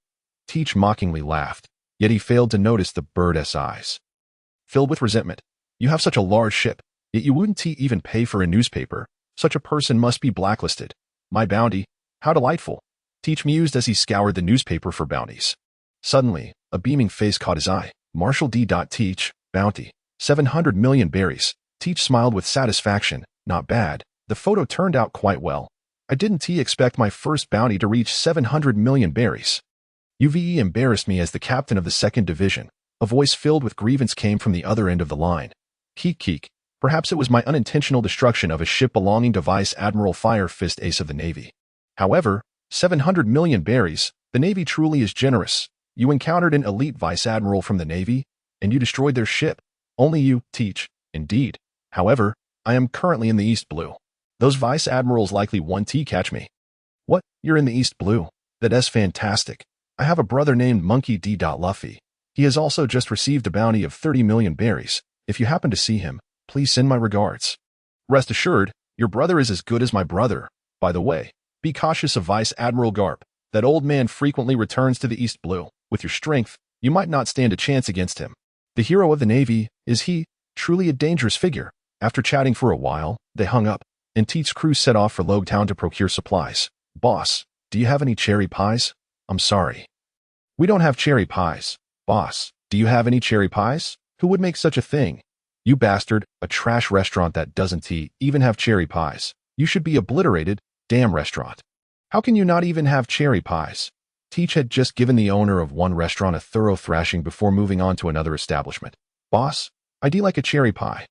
Teach mockingly laughed, yet he failed to notice the bird's eyes filled with resentment. "You have such a large ship, yet you wouldn't even pay for a newspaper. Such a person must be blacklisted." "My bounty? How delightful," Teach mused as he scoured the newspaper for bounties. Suddenly, a beaming face caught his eye. "Marshal D. Teach, bounty, 700 million berries." Teach smiled with satisfaction. "Not bad. The photo turned out quite well. I didn't expect my first bounty to reach 700 million berries." "You've embarrassed me as the captain of the 2nd Division." A voice filled with grievance came from the other end of the line. Keek. Perhaps it was my unintentional destruction of a ship belonging to Vice Admiral Fire Fist Ace of the Navy. However, 700 million berries, the Navy truly is generous. You encountered an elite Vice Admiral from the Navy, and you destroyed their ship. Only you, Teach. Indeed. However, I am currently in the East Blue. Those Vice Admirals likely won't catch me." "What? You're in the East Blue? That's fantastic. I have a brother named Monkey D. Luffy. He has also just received a bounty of 30 million berries. If you happen to see him, please send my regards." "Rest assured, your brother is as good as my brother. By the way, be cautious of Vice Admiral Garp. That old man frequently returns to the East Blue. With your strength, you might not stand a chance against him. The hero of the Navy, is he? Truly a dangerous figure." After chatting for a while, they hung up, and Teach's crew set off for Loguetown to procure supplies. "Boss, do you have any cherry pies?" "I'm sorry. We don't have cherry pies." "Boss, do you have any cherry pies?" "Who would make such a thing?" "You bastard, a trash restaurant that doesn't even have cherry pies. You should be obliterated, damn restaurant. How can you not even have cherry pies?" Teach had just given the owner of one restaurant a thorough thrashing before moving on to another establishment. "Boss, I'd like a cherry pie."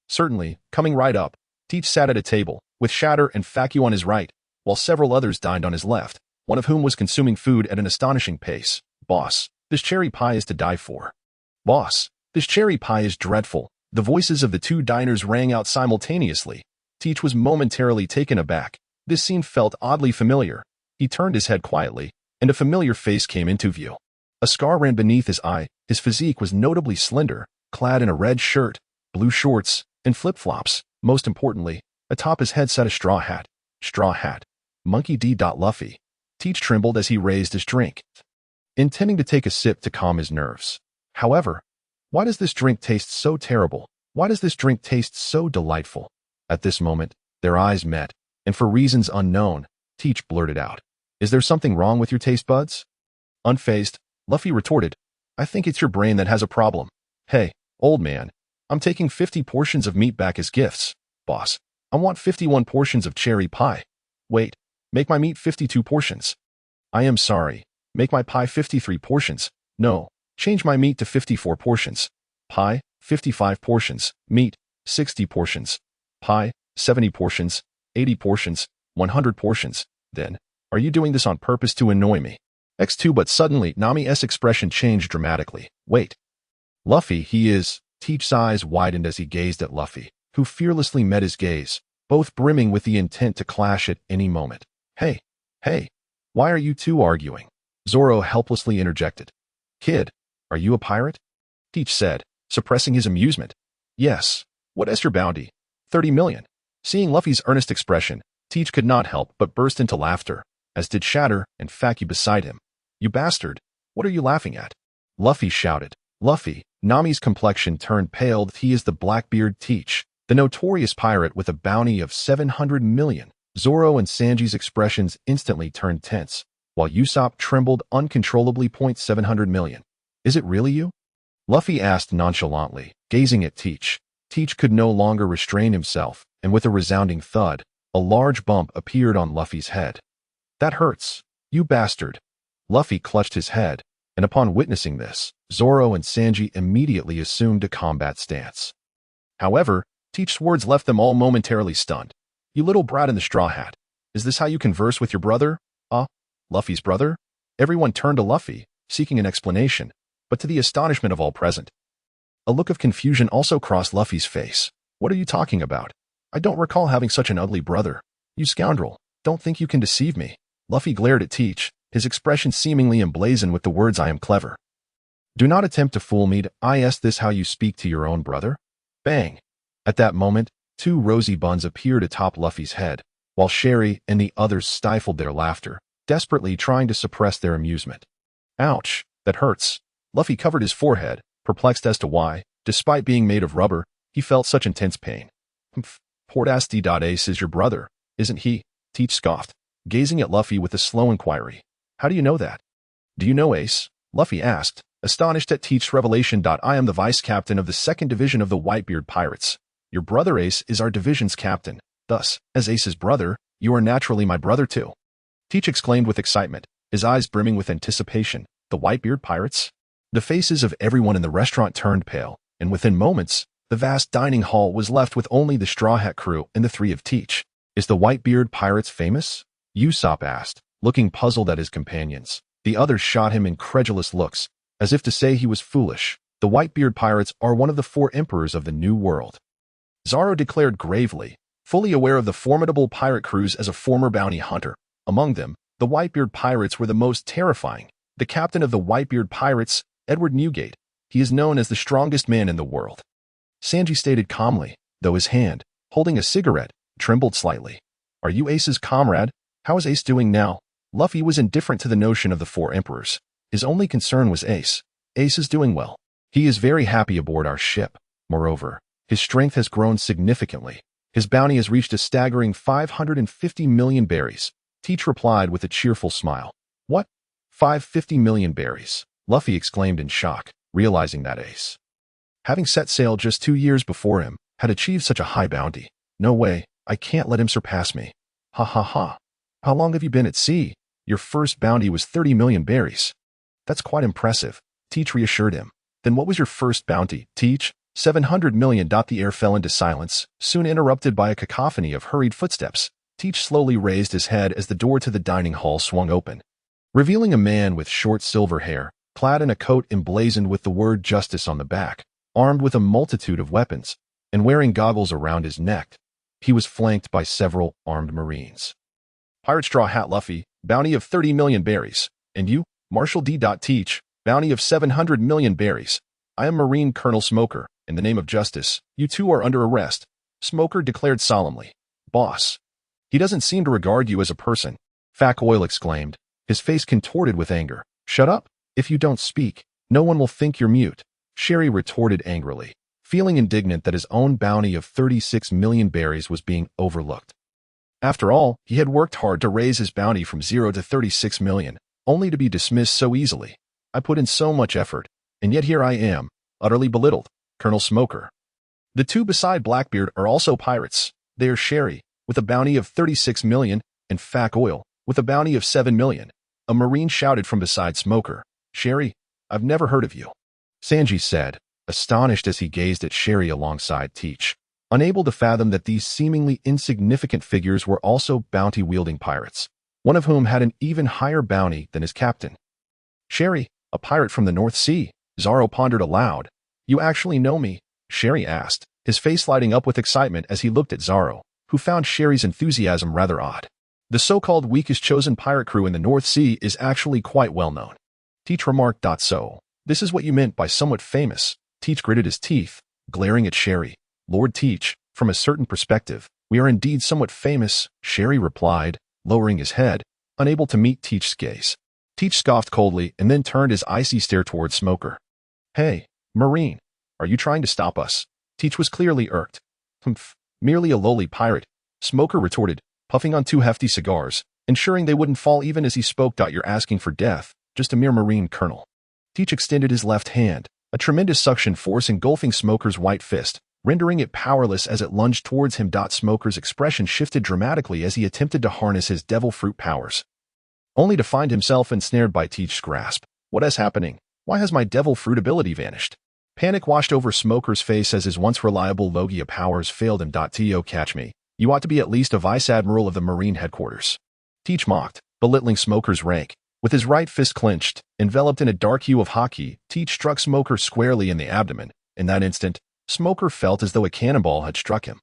"Certainly, coming right up." Teach sat at a table, with Shatter and Facu on his right, while several others dined on his left, one of whom was consuming food at an astonishing pace. "Boss, this cherry pie is to die for." "Boss, this cherry pie is dreadful." The voices of the 2 diners rang out simultaneously. Teach was momentarily taken aback. This scene felt oddly familiar. He turned his head quietly, and a familiar face came into view. A scar ran beneath his eye. His physique was notably slender, clad in a red shirt, blue shorts, and flip-flops. Most importantly, atop his head sat a straw hat. Straw hat. Monkey D. Luffy. Teach trembled as he raised his drink, intending to take a sip to calm his nerves. However, why does this drink taste so terrible? Why does this drink taste so delightful? At this moment, their eyes met, and for reasons unknown, Teach blurted out, "Is there something wrong with your taste buds?" Unfazed, Luffy retorted, "I think it's your brain that has a problem. Hey, old man, I'm taking 50 portions of meat back as gifts. Boss, I want 51 portions of cherry pie. Wait, make my meat 52 portions. I am sorry, make my pie 53 portions. No, change my meat to 54 portions. Pie, 55 portions. Meat, 60 portions. Pie, 70 portions. 80 portions. 100 portions. Then, are you doing this on purpose to annoy me?" X2 but suddenly Nami's expression changed dramatically. "Wait. Luffy, he is..." Teach's eyes widened as he gazed at Luffy, who fearlessly met his gaze, both brimming with the intent to clash at any moment. Hey, why are you two arguing?" Zoro helplessly interjected. "Kid, are you a pirate?" Teach said, suppressing his amusement. "Yes. What is your bounty?" 30 million. Seeing Luffy's earnest expression, Teach could not help but burst into laughter, as did Shatter and Faki beside him. "You bastard, what are you laughing at?" Luffy shouted. Luffy, Nami's complexion turned pale. He is the Blackbeard Teach, the notorious pirate with a bounty of 700 million. Zoro and Sanji's expressions instantly turned tense, while Usopp trembled uncontrollably. 700 million. "Is it really you?" Luffy asked nonchalantly, gazing at Teach. Teach could no longer restrain himself, and with a resounding thud, a large bump appeared on Luffy's head. "That hurts, you bastard." Luffy clutched his head, and upon witnessing this, Zoro and Sanji immediately assumed a combat stance. However, Teach's words left them all momentarily stunned. "You little brat in the straw hat. Is this how you converse with your brother?" Luffy's brother? Everyone turned to Luffy, seeking an explanation, but to the astonishment of all present, a look of confusion also crossed Luffy's face. "What are you talking about? I don't recall having such an ugly brother. You scoundrel, don't think you can deceive me." Luffy glared at Teach, his expression seemingly emblazoned with the words, "I am clever. Do not attempt to fool me. Is this how you speak to your own brother?" Bang! At that moment, two rosy buns appeared atop Luffy's head, while Sherry and the others stifled their laughter, desperately trying to suppress their amusement. "Ouch, that hurts." Luffy covered his forehead, perplexed as to why, despite being made of rubber, he felt such intense pain. "Humph, poor Ace is your brother, isn't he?" Teach scoffed, gazing at Luffy with a slow inquiry. "How do you know that?" "Do you know Ace?" Luffy asked, astonished at Teach's revelation. "I am the vice captain of the 2nd Division of the Whitebeard Pirates. Your brother Ace is our division's captain. Thus, as Ace's brother, you are naturally my brother too." Teach exclaimed with excitement, his eyes brimming with anticipation. "The Whitebeard Pirates?" The faces of everyone in the restaurant turned pale, and within moments, the vast dining hall was left with only the Straw Hat crew and the three of Teach. "Is the Whitebeard Pirates famous?" Usopp asked, looking puzzled at his companions. The others shot him incredulous looks, as if to say he was foolish. "The Whitebeard Pirates are one of the 4 emperors of the New World," Zoro declared gravely, fully aware of the formidable pirate crews as a former bounty hunter. Among them, the Whitebeard Pirates were the most terrifying. The captain of the Whitebeard Pirates, Edward Newgate. He is known as the strongest man in the world. Sanji stated calmly, though his hand, holding a cigarette, trembled slightly. "Are you Ace's comrade? How is Ace doing now?" Luffy was indifferent to the notion of the 4 emperors. His only concern was Ace. "Ace is doing well. He is very happy aboard our ship. Moreover, his strength has grown significantly. His bounty has reached a staggering 550 million berries." Teach replied with a cheerful smile. "What? 550 million berries?" Luffy exclaimed in shock, realizing that Ace, having set sail just 2 years before him, had achieved such a high bounty. "No way, I can't let him surpass me. Ha ha ha. How long have you been at sea? Your first bounty was 30 million berries. That's quite impressive," Teach reassured him. "Then what was your first bounty, Teach?" 700 million. The air fell into silence, soon interrupted by a cacophony of hurried footsteps. Teach slowly raised his head as the door to the dining hall swung open, revealing a man with short silver hair, clad in a coat emblazoned with the word justice on the back, armed with a multitude of weapons, and wearing goggles around his neck. He was flanked by several armed marines. "Pirate Straw Hat Luffy, bounty of 30 million berries. And you, Marshal D. Teach, bounty of 700 million berries. I am Marine Colonel Smoker. In the name of justice, you two are under arrest," Smoker declared solemnly. "Boss, he doesn't seem to regard you as a person," Fak Oil exclaimed, his face contorted with anger. "Shut up. If you don't speak, No one will think you're mute, Sherry retorted angrily, feeling indignant that his own bounty of 36 million berries was being overlooked. After all, he had worked hard to raise his bounty from 0 to 36 million, only to be dismissed so easily. I put in so much effort, and yet here I am, utterly belittled, Colonel Smoker. The two beside Blackbeard are also pirates. They are Sherry, with a bounty of 36 million, and Fak Oil, with a bounty of 7 million. A Marine shouted from beside Smoker. Sherry, I've never heard of you, Sanji said, astonished as he gazed at Sherry alongside Teach, unable to fathom that these seemingly insignificant figures were also bounty-wielding pirates, one of whom had an even higher bounty than his captain. Sherry, a pirate from the North Sea, Zoro pondered aloud. You actually know me? Sherry asked, his face lighting up with excitement as he looked at Zoro, who found Sherry's enthusiasm rather odd. The so-called weakest chosen pirate crew in the North Sea is actually quite well known. Teach remarked. So, this is what you meant by somewhat famous. Teach gritted his teeth, glaring at Sherry. Lord Teach, from a certain perspective, we are indeed somewhat famous, Sherry replied, lowering his head, unable to meet Teach's gaze. Teach scoffed coldly and then turned his icy stare toward Smoker. Hey, Marine, are you trying to stop us? Teach was clearly irked. Humph, merely a lowly pirate, Smoker retorted, puffing on 2 hefty cigars, ensuring they wouldn't fall even as he spoke. You're asking for death, just a mere Marine colonel. Teach extended his left hand, a tremendous suction force engulfing Smoker's white fist, rendering it powerless as it lunged towards him. Smoker's expression shifted dramatically as he attempted to harness his devil fruit powers, only to find himself ensnared by Teach's grasp. What is happening? Why has my devil fruit ability vanished? Panic washed over Smoker's face as his once reliable Logia powers failed him. To catch me, you ought to be at least a vice admiral of the Marine headquarters. Teach mocked, belittling Smoker's rank. With his right fist clenched, enveloped in a dark hue of Haki, Teach struck Smoker squarely in the abdomen. In that instant, Smoker felt as though a cannonball had struck him.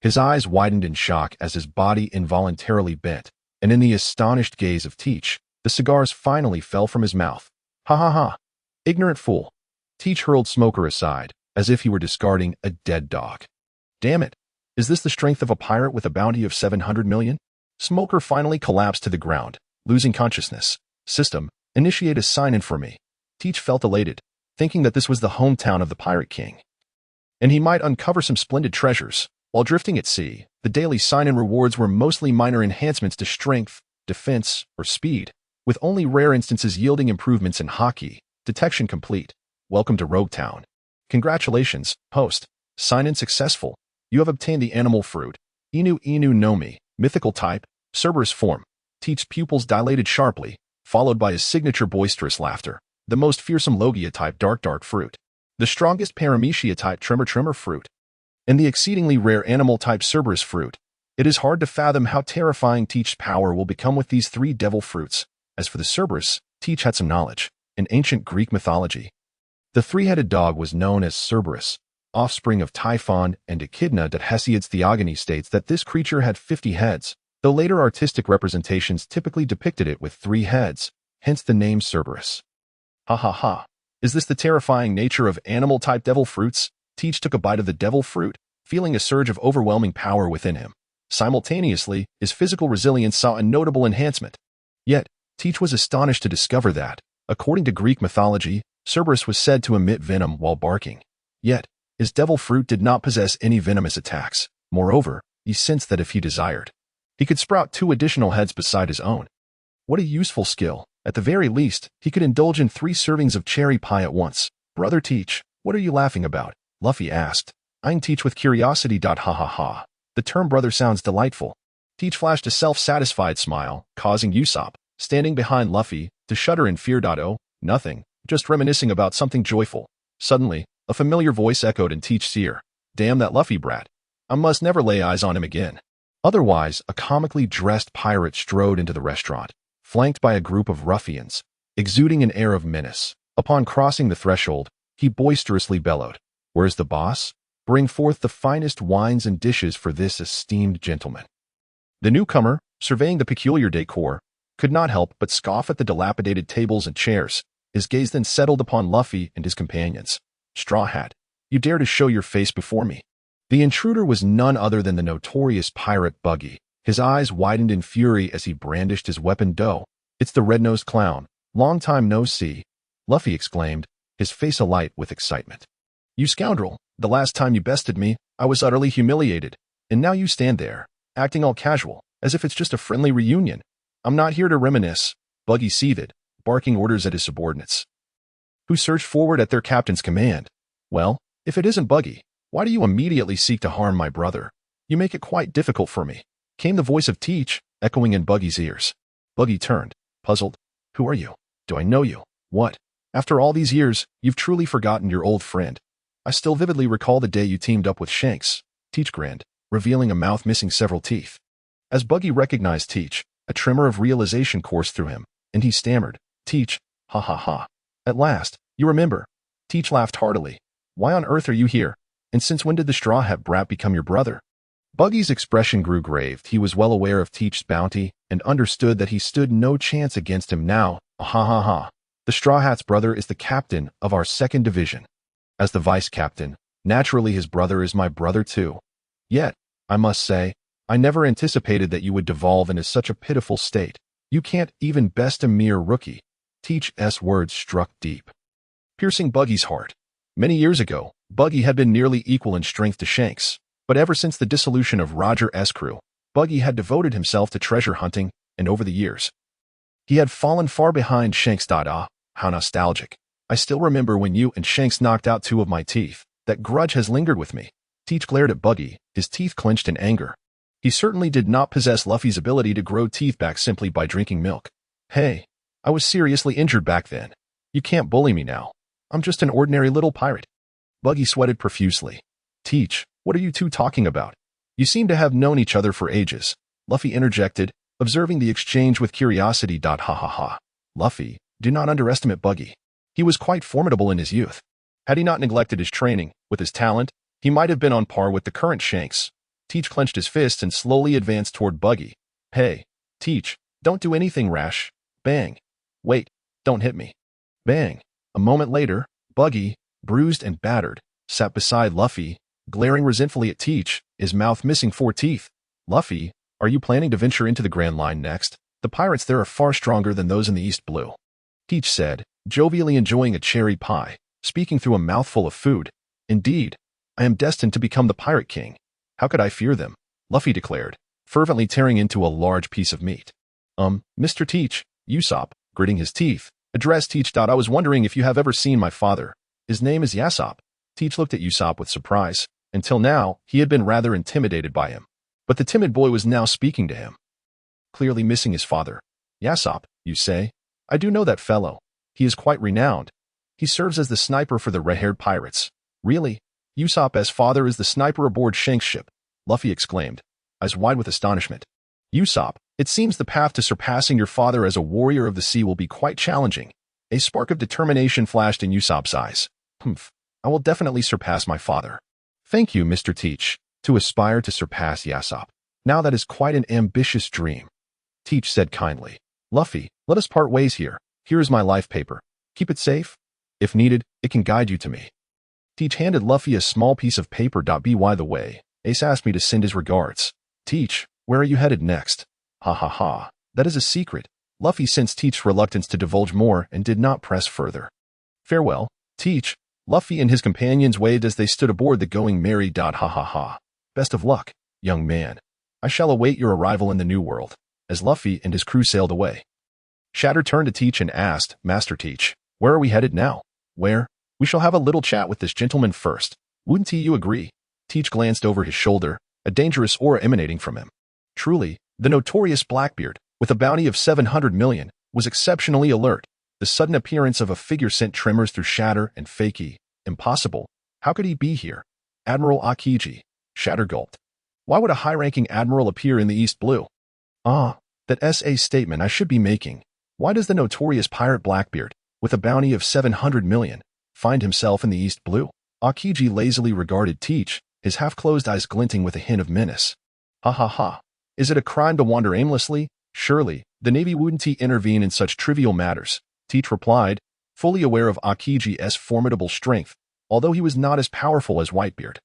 His eyes widened in shock as his body involuntarily bent, and in the astonished gaze of Teach, the cigars finally fell from his mouth. Ha ha ha! Ignorant fool! Teach hurled Smoker aside, as if he were discarding a dead dog. Damn it! Is this the strength of a pirate with a bounty of 700 million? Smoker finally collapsed to the ground, losing consciousness. System, initiate a sign-in for me. Teach felt elated, thinking that this was the hometown of the Pirate King, and he might uncover some splendid treasures. While drifting at sea, the daily sign-in rewards were mostly minor enhancements to strength, defense, or speed, with only rare instances yielding improvements in Haki. Detection complete. Welcome to Roguetown. Congratulations, host. Sign-in successful. You have obtained the animal fruit. Inu Inu no Mi, mythical type, Cerberus form. Teach's pupils dilated sharply, followed by his signature boisterous laughter. The most fearsome Logia type dark fruit. The strongest Paramecia type tremor fruit. And the exceedingly rare animal type Cerberus fruit. It is hard to fathom how terrifying Teach's power will become with these 3 devil fruits. As for the Cerberus, Teach had some knowledge in ancient Greek mythology. The 3-headed dog was known as Cerberus, offspring of Typhon and Echidna. Hesiod's Theogony states that this creature had 50 heads, though later artistic representations typically depicted it with 3 heads, hence the name Cerberus. Ha ha ha. Is this the terrifying nature of animal-type devil fruits? Teach took a bite of the devil fruit, feeling a surge of overwhelming power within him. Simultaneously, his physical resilience saw a notable enhancement. Yet, Teach was astonished to discover that, according to Greek mythology, Cerberus was said to emit venom while barking. Yet, his devil fruit did not possess any venomous attacks. Moreover, he sensed that if he desired, he could sprout 2 additional heads beside his own. What a useful skill. At the very least, he could indulge in 3 servings of cherry pie at once. Brother Teach, what are you laughing about? Luffy asked, eyeing Teach with curiosity. Ha ha ha. The term brother sounds delightful. Teach flashed a self-satisfied smile, causing Usopp, standing behind Luffy, to shudder in fear. Oh, nothing, just reminiscing about something joyful. Suddenly, a familiar voice echoed in Teach's ear. Damn that Luffy brat. I must never lay eyes on him again. Otherwise, a comically dressed pirate strode into the restaurant, flanked by a group of ruffians, exuding an air of menace. Upon crossing the threshold, he boisterously bellowed, "Where's the boss? Bring forth the finest wines and dishes for this esteemed gentleman." The newcomer, surveying the peculiar decor, could not help but scoff at the dilapidated tables and chairs. His gaze then settled upon Luffy and his companions. "Straw Hat, you dare to show your face before me?" The intruder was none other than the notorious pirate Buggy. His eyes widened in fury as he brandished his weapon. "It's the red-nosed clown. Long time no see. Luffy exclaimed, his face alight with excitement. You scoundrel, the last time you bested me, I was utterly humiliated, and now you stand there, acting all casual, as if it's just a friendly reunion. I'm not here to reminisce, Buggy seethed, barking orders at his subordinates, who surged forward at their captain's command. Well, if it isn't Buggy, why do you immediately seek to harm my brother? You make it quite difficult for me, came the voice of Teach, echoing in Buggy's ears. Buggy turned, puzzled. Who are you? Do I know you? What? After all these years, you've truly forgotten your old friend. I still vividly recall the day you teamed up with Shanks, Teach grinned, revealing a mouth missing several teeth. As Buggy recognized Teach, a tremor of realization coursed through him, and he stammered, Teach, ha ha ha. At last, you remember. Teach laughed heartily. Why on earth are you here? And since when did the Straw Hat brat become your brother? Buggy's expression grew grave. He was well aware of Teach's bounty, and understood that he stood no chance against him now. Ha ha ha. The Straw Hat's brother is the captain of our 2nd division. As the vice captain, naturally his brother is my brother too. Yet, I must say, I never anticipated that you would devolve into such a pitiful state. You can't even best a mere rookie. Teach's words struck deep, piercing Buggy's heart. Many years ago, Buggy had been nearly equal in strength to Shanks, but ever since the dissolution of Roger's crew, Buggy had devoted himself to treasure hunting, and over the years, he had fallen far behind Shanks. Ah, how nostalgic. I still remember when you and Shanks knocked out 2 of my teeth. That grudge has lingered with me. Teach glared at Buggy, his teeth clenched in anger. He certainly did not possess Luffy's ability to grow teeth back simply by drinking milk. Hey, I was seriously injured back then. You can't bully me now. I'm just an ordinary little pirate. Buggy sweated profusely. Teach, what are you two talking about? You seem to have known each other for ages, Luffy interjected, observing the exchange with curiosity. Ha ha ha. Luffy, do not underestimate Buggy. He was quite formidable in his youth. Had he not neglected his training, with his talent, he might have been on par with the current Shanks. Teach clenched his fist and slowly advanced toward Buggy. Hey, Teach, don't do anything rash. Bang. Wait, don't hit me. Bang. A moment later, Buggy, bruised and battered, sat beside Luffy, glaring resentfully at Teach, his mouth missing 4 teeth. Luffy, are you planning to venture into the Grand Line next? The pirates there are far stronger than those in the East Blue, Teach said, jovially enjoying a cherry pie, speaking through a mouthful of food. Indeed, I am destined to become the Pirate King. How could I fear them? Luffy declared, fervently tearing into a large piece of meat. Mr. Teach, Usopp, gritting his teeth, addressed Teach. I was wondering if you have ever seen my father. His name is Yasopp. Teach looked at Usopp with surprise. Until now, he had been rather intimidated by him. But the timid boy was now speaking to him, clearly missing his father. Yasopp, you say? I do know that fellow. He is quite renowned. He serves as the sniper for the red-haired pirates. Really? Usopp's father is the sniper aboard Shanks' ship, Luffy exclaimed, eyes wide with astonishment. Usopp, it seems the path to surpassing your father as a warrior of the sea will be quite challenging. A spark of determination flashed in Usopp's eyes. I will definitely surpass my father. Thank you, Mr. Teach. To aspire to surpass Yasopp. Now that is quite an ambitious dream. Teach said kindly. Luffy, let us part ways here. Here is my life paper. Keep it safe. If needed, it can guide you to me. Teach handed Luffy a small piece of paper. By the way, Ace asked me to send his regards. Teach, where are you headed next? Ha ha ha. That is a secret. Luffy sensed Teach's reluctance to divulge more and did not press further. Farewell, Teach. Luffy and his companions waved as they stood aboard the Going Merry. Ha ha ha. Best of luck, young man. I shall await your arrival in the New World. As Luffy and his crew sailed away, Shatter turned to Teach and asked, Master Teach, where are we headed now? Where? We shall have a little chat with this gentleman first. Wouldn't you agree? Teach glanced over his shoulder, a dangerous aura emanating from him. Truly, the notorious Blackbeard, with a bounty of 700 million, was exceptionally alert. The sudden appearance of a figure sent tremors through Shatter and Fakey. Impossible. How could he be here? Admiral Aokiji. Shatter gulped. Why would a high-ranking admiral appear in the East Blue? That's a statement I should be making. Why does the notorious pirate Blackbeard, with a bounty of 700 million, find himself in the East Blue? Aokiji lazily regarded Teach, his half-closed eyes glinting with a hint of menace. Ha ha ha. Is it a crime to wander aimlessly? Surely, the Navy wouldn't intervene in such trivial matters, Teach replied, fully aware of Aokiji's formidable strength, although he was not as powerful as Whitebeard.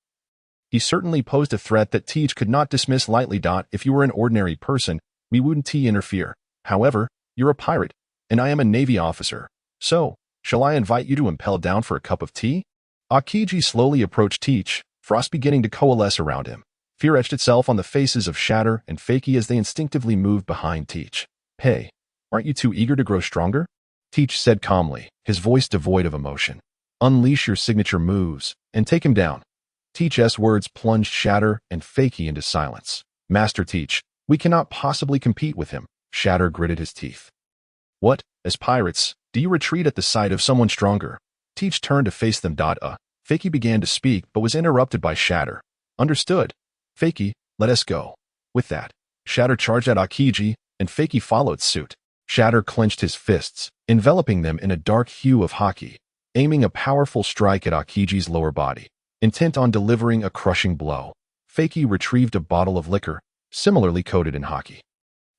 He certainly posed a threat that Teach could not dismiss lightly. If you were an ordinary person, we wouldn't interfere. However, you're a pirate, and I am a Navy officer. So, Shall I invite you to impel down for a cup of tea? Aokiji slowly approached Teach, frost beginning to coalesce around him. Fear etched itself on the faces of Shatter and Fakey as they instinctively moved behind Teach. Hey, aren't you too eager to grow stronger? Teach said calmly, his voice devoid of emotion. Unleash your signature moves, and take him down. Teach's words plunged Shatter and Fakey into silence. Master Teach, we cannot possibly compete with him. Shatter gritted his teeth. What, as pirates, do you retreat at the sight of someone stronger? Teach turned to face them. Fakey began to speak but was interrupted by Shatter. Understood. Fakey, let us go. With that, Shatter charged at Aokiji, and Fakey followed suit. Shatter clenched his fists, enveloping them in a dark hue of Haki, aiming a powerful strike at Aokiji's lower body. Intent on delivering a crushing blow, Fakey retrieved a bottle of liquor, similarly coated in Haki.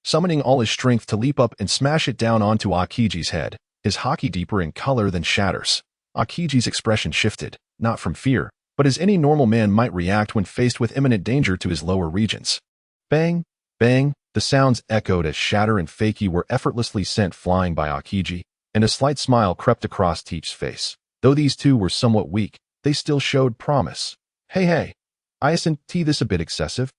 Summoning all his strength to leap up and smash it down onto Aokiji's head, his Haki deeper in color than Shatter's. Aokiji's expression shifted, not from fear, but as any normal man might react when faced with imminent danger to his lower regions. Bang, bang, the sounds echoed as Shatter and Fakey were effortlessly sent flying by Aokiji, and a slight smile crept across Teach's face. Though these two were somewhat weak, they still showed promise. Hey, isn't this a bit excessive?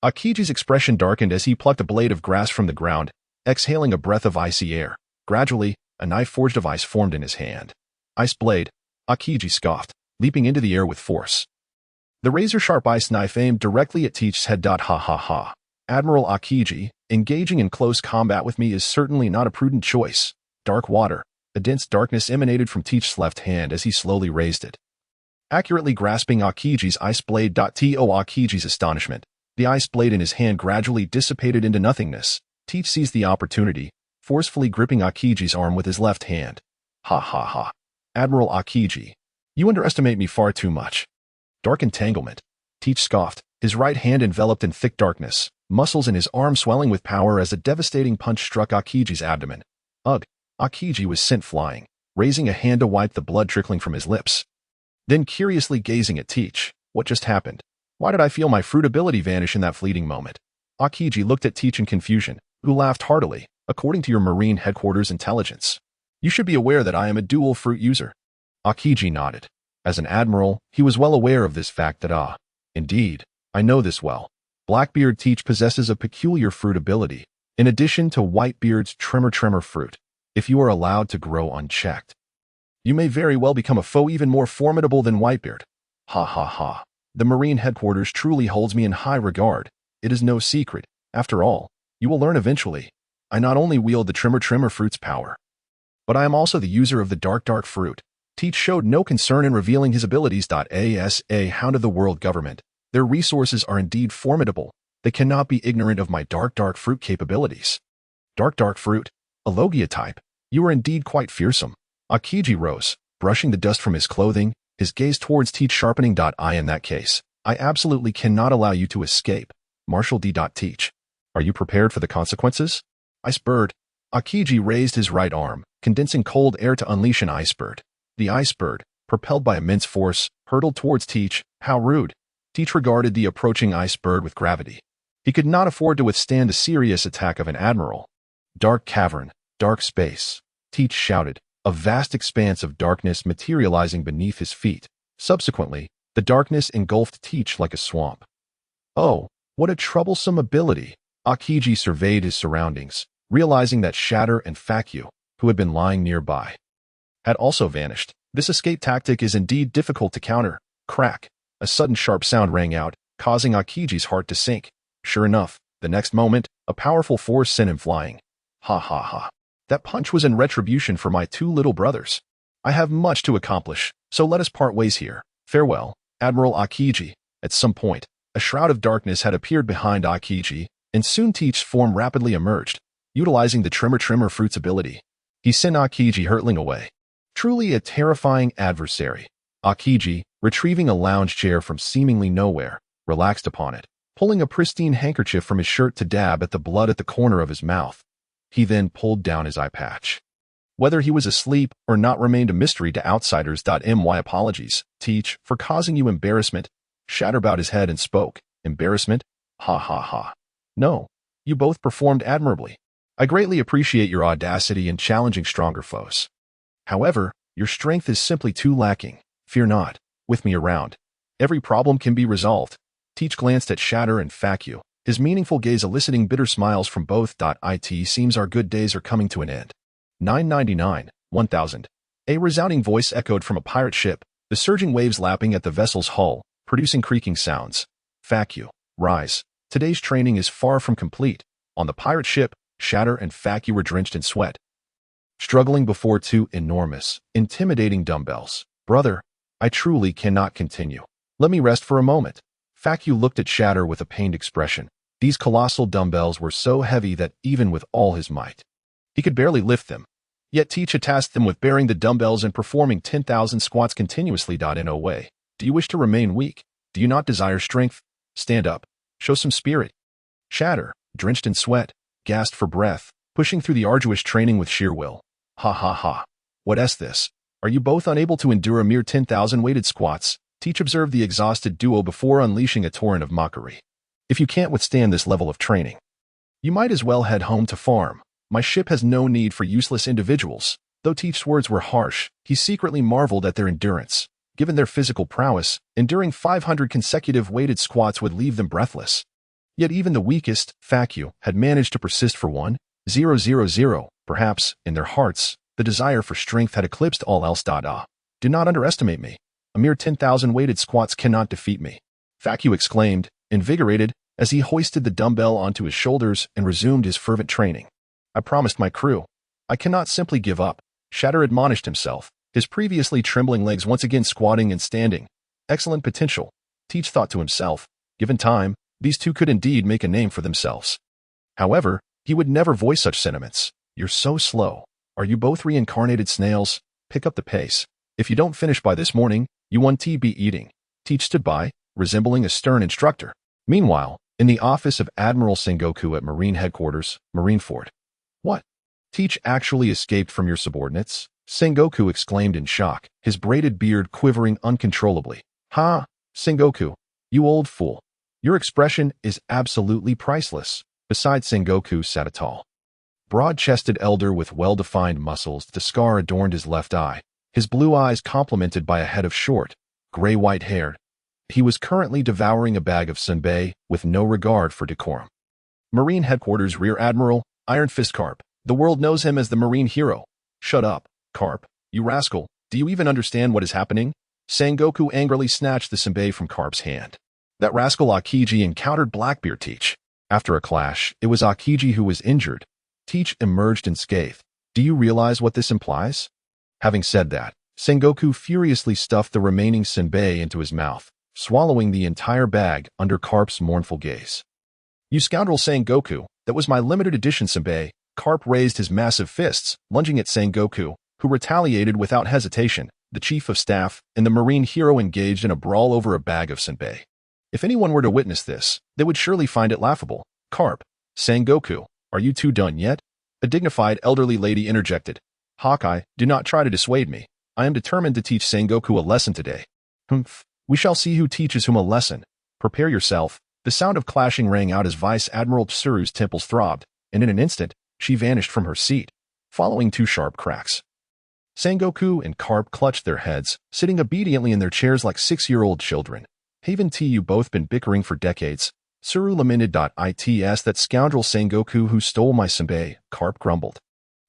Aokiji's expression darkened as he plucked a blade of grass from the ground, exhaling a breath of icy air. Gradually, a knife forged of ice formed in his hand. Ice blade, Aokiji scoffed, leaping into the air with force. The razor-sharp ice knife aimed directly at Teach's head. Ha ha ha. Admiral Aokiji, engaging in close combat with me is certainly not a prudent choice. Dark water, a dense darkness emanated from Teach's left hand as he slowly raised it, accurately grasping Aokiji's ice blade. To Aokiji's astonishment, the ice blade in his hand gradually dissipated into nothingness. Teach seized the opportunity, forcefully gripping Aokiji's arm with his left hand. Ha ha ha. Admiral Aokiji, you underestimate me far too much. Dark entanglement. Teach scoffed, his right hand enveloped in thick darkness, muscles in his arm swelling with power as a devastating punch struck Aokiji's abdomen. Ugh. Aokiji was sent flying, raising a hand to wipe the blood trickling from his lips. Then curiously gazing at Teach. What just happened? Why did I feel my fruit ability vanish in that fleeting moment? Aokiji looked at Teach in confusion, who laughed heartily. According to your Marine Headquarters intelligence, you should be aware that I am a dual fruit user. Aokiji nodded. As an admiral, he was well aware of this fact. Indeed, I know this well. Blackbeard Teach possesses a peculiar fruit ability, in addition to Whitebeard's tremor fruit. If you are allowed to grow unchecked, you may very well become a foe even more formidable than Whitebeard. Ha ha ha. The Marine Headquarters truly holds me in high regard. It is no secret. After all, you will learn eventually. I not only wield the tremor fruit's power, but I am also the user of the dark fruit. Teach showed no concern in revealing his abilities. As a hound of the world government, their resources are indeed formidable. They cannot be ignorant of my dark fruit capabilities. Dark fruit, a Logia type. You are indeed quite fearsome. Aokiji rose, brushing the dust from his clothing, his gaze towards Teach sharpening. In that case, I absolutely cannot allow you to escape. Marshal D. Teach. Are you prepared for the consequences? Icebird. Aokiji raised his right arm, condensing cold air to unleash an icebird. The icebird, propelled by immense force, hurtled towards Teach. How rude. Teach regarded the approaching icebird with gravity. He could not afford to withstand a serious attack of an admiral. Dark cavern, dark space. Teach shouted, a vast expanse of darkness materializing beneath his feet. Subsequently, the darkness engulfed Teach like a swamp. Oh, what a troublesome ability. Aokiji surveyed his surroundings, realizing that Shatter and Fakyu, who had been lying nearby, had also vanished. This escape tactic is indeed difficult to counter. Crack. A sudden sharp sound rang out, causing Aokiji's heart to sink. Sure enough, the next moment, a powerful force sent him flying. Ha ha ha. That punch was in retribution for my two little brothers. I have much to accomplish, so let us part ways here. Farewell, Admiral Aokiji. At some point, a shroud of darkness had appeared behind Aokiji, and soon Teach's form rapidly emerged, utilizing the tremor fruit's ability. He sent Aokiji hurtling away. Truly a terrifying adversary. Aokiji, retrieving a lounge chair from seemingly nowhere, relaxed upon it, pulling a pristine handkerchief from his shirt to dab at the blood at the corner of his mouth. He then pulled down his eye patch. Whether he was asleep or not remained a mystery to outsiders. My apologies, Teach, for causing you embarrassment. Shatter bowed his head and spoke. Embarrassment? Ha ha ha. No, you both performed admirably. I greatly appreciate your audacity in challenging stronger foes. However, Your strength is simply too lacking. Fear not. With me around, every problem can be resolved. Teach glanced at Shatter and Facu, his meaningful gaze eliciting bitter smiles from both. It seems our good days are coming to an end. 999, 1000. A resounding voice echoed from a pirate ship, the surging waves lapping at the vessel's hull, producing creaking sounds. Facu, rise. Today's training is far from complete. On the pirate ship, Shatter and Facu were drenched in sweat, struggling before two enormous, intimidating dumbbells. Brother, I truly cannot continue. Let me rest for a moment. Facu looked at Shatter with a pained expression. These colossal dumbbells were so heavy that even with all his might, he could barely lift them. Yet Teach had tasked them with bearing the dumbbells and performing 10,000 squats continuously. In no way. Do you wish to remain weak? Do you not desire strength? Stand up. Show some spirit. Shatter, drenched in sweat, gasped for breath, pushing through the arduous training with sheer will. Ha ha ha. What's this? Are you both unable to endure a mere 10,000 weighted squats? Teach observed the exhausted duo before unleashing a torrent of mockery. If you can't withstand this level of training, you might as well head home to farm. My ship has no need for useless individuals. Though Teach's words were harsh, he secretly marveled at their endurance. Given their physical prowess, enduring 500 consecutive weighted squats would leave them breathless. Yet even the weakest, Facu, had managed to persist for 1,000. Perhaps, in their hearts, the desire for strength had eclipsed all else. Do not underestimate me. A mere 10,000 weighted squats cannot defeat me. Facu exclaimed, invigorated, as he hoisted the dumbbell onto his shoulders and resumed his fervent training. I promised my crew. I cannot simply give up. Shatter admonished himself, his previously trembling legs once again squatting and standing. Excellent potential. Teach thought to himself. Given time, these two could indeed make a name for themselves. However, he would never voice such sentiments. You're so slow. Are you both reincarnated snails? Pick up the pace. If you don't finish by this morning, you won't be eating. Teach stood by, resembling a stern instructor. Meanwhile, in the office of Admiral Sengoku at Marine Headquarters, Marineford. What? Teach actually escaped from your subordinates? Sengoku exclaimed in shock, his braided beard quivering uncontrollably. Ha! Sengoku, you old fool. Your expression is absolutely priceless. Beside Sengoku sat a tall, broad-chested elder with well-defined muscles. The scar adorned his left eye, his blue eyes complemented by a head of short, gray-white hair. He was currently devouring a bag of senbei with no regard for decorum. Marine Headquarters Rear Admiral, Iron Fist Carp. The world knows him as the Marine Hero. Shut up, Carp. You rascal. Do you even understand what is happening? Sengoku angrily snatched the senbei from Carp's hand. That rascal Aokiji encountered Blackbeard Teach. After a clash, it was Aokiji who was injured. Teach emerged unscathed. Do you realize what this implies? Having said that, Sengoku furiously stuffed the remaining senbei into his mouth, swallowing the entire bag under Carp's mournful gaze. You scoundrel Sengoku, that was my limited edition senbei. Carp raised his massive fists, lunging at Sengoku, who retaliated without hesitation. The chief of staff and the marine hero engaged in a brawl over a bag of senbei. If anyone were to witness this, they would surely find it laughable. Carp, Sengoku, are you two done yet? A dignified elderly lady interjected. Hawkeye, do not try to dissuade me. I am determined to teach Sengoku a lesson today. Humph. We shall see who teaches whom a lesson. Prepare yourself. The sound of clashing rang out as Vice Admiral Tsuru's temples throbbed, and in an instant, she vanished from her seat, following two sharp cracks. Sengoku and Carp clutched their heads, sitting obediently in their chairs like 6-year-old children. Haven't you both been bickering for decades? Tsuru lamented. It's that scoundrel Sengoku who stole my senbei, Carp grumbled.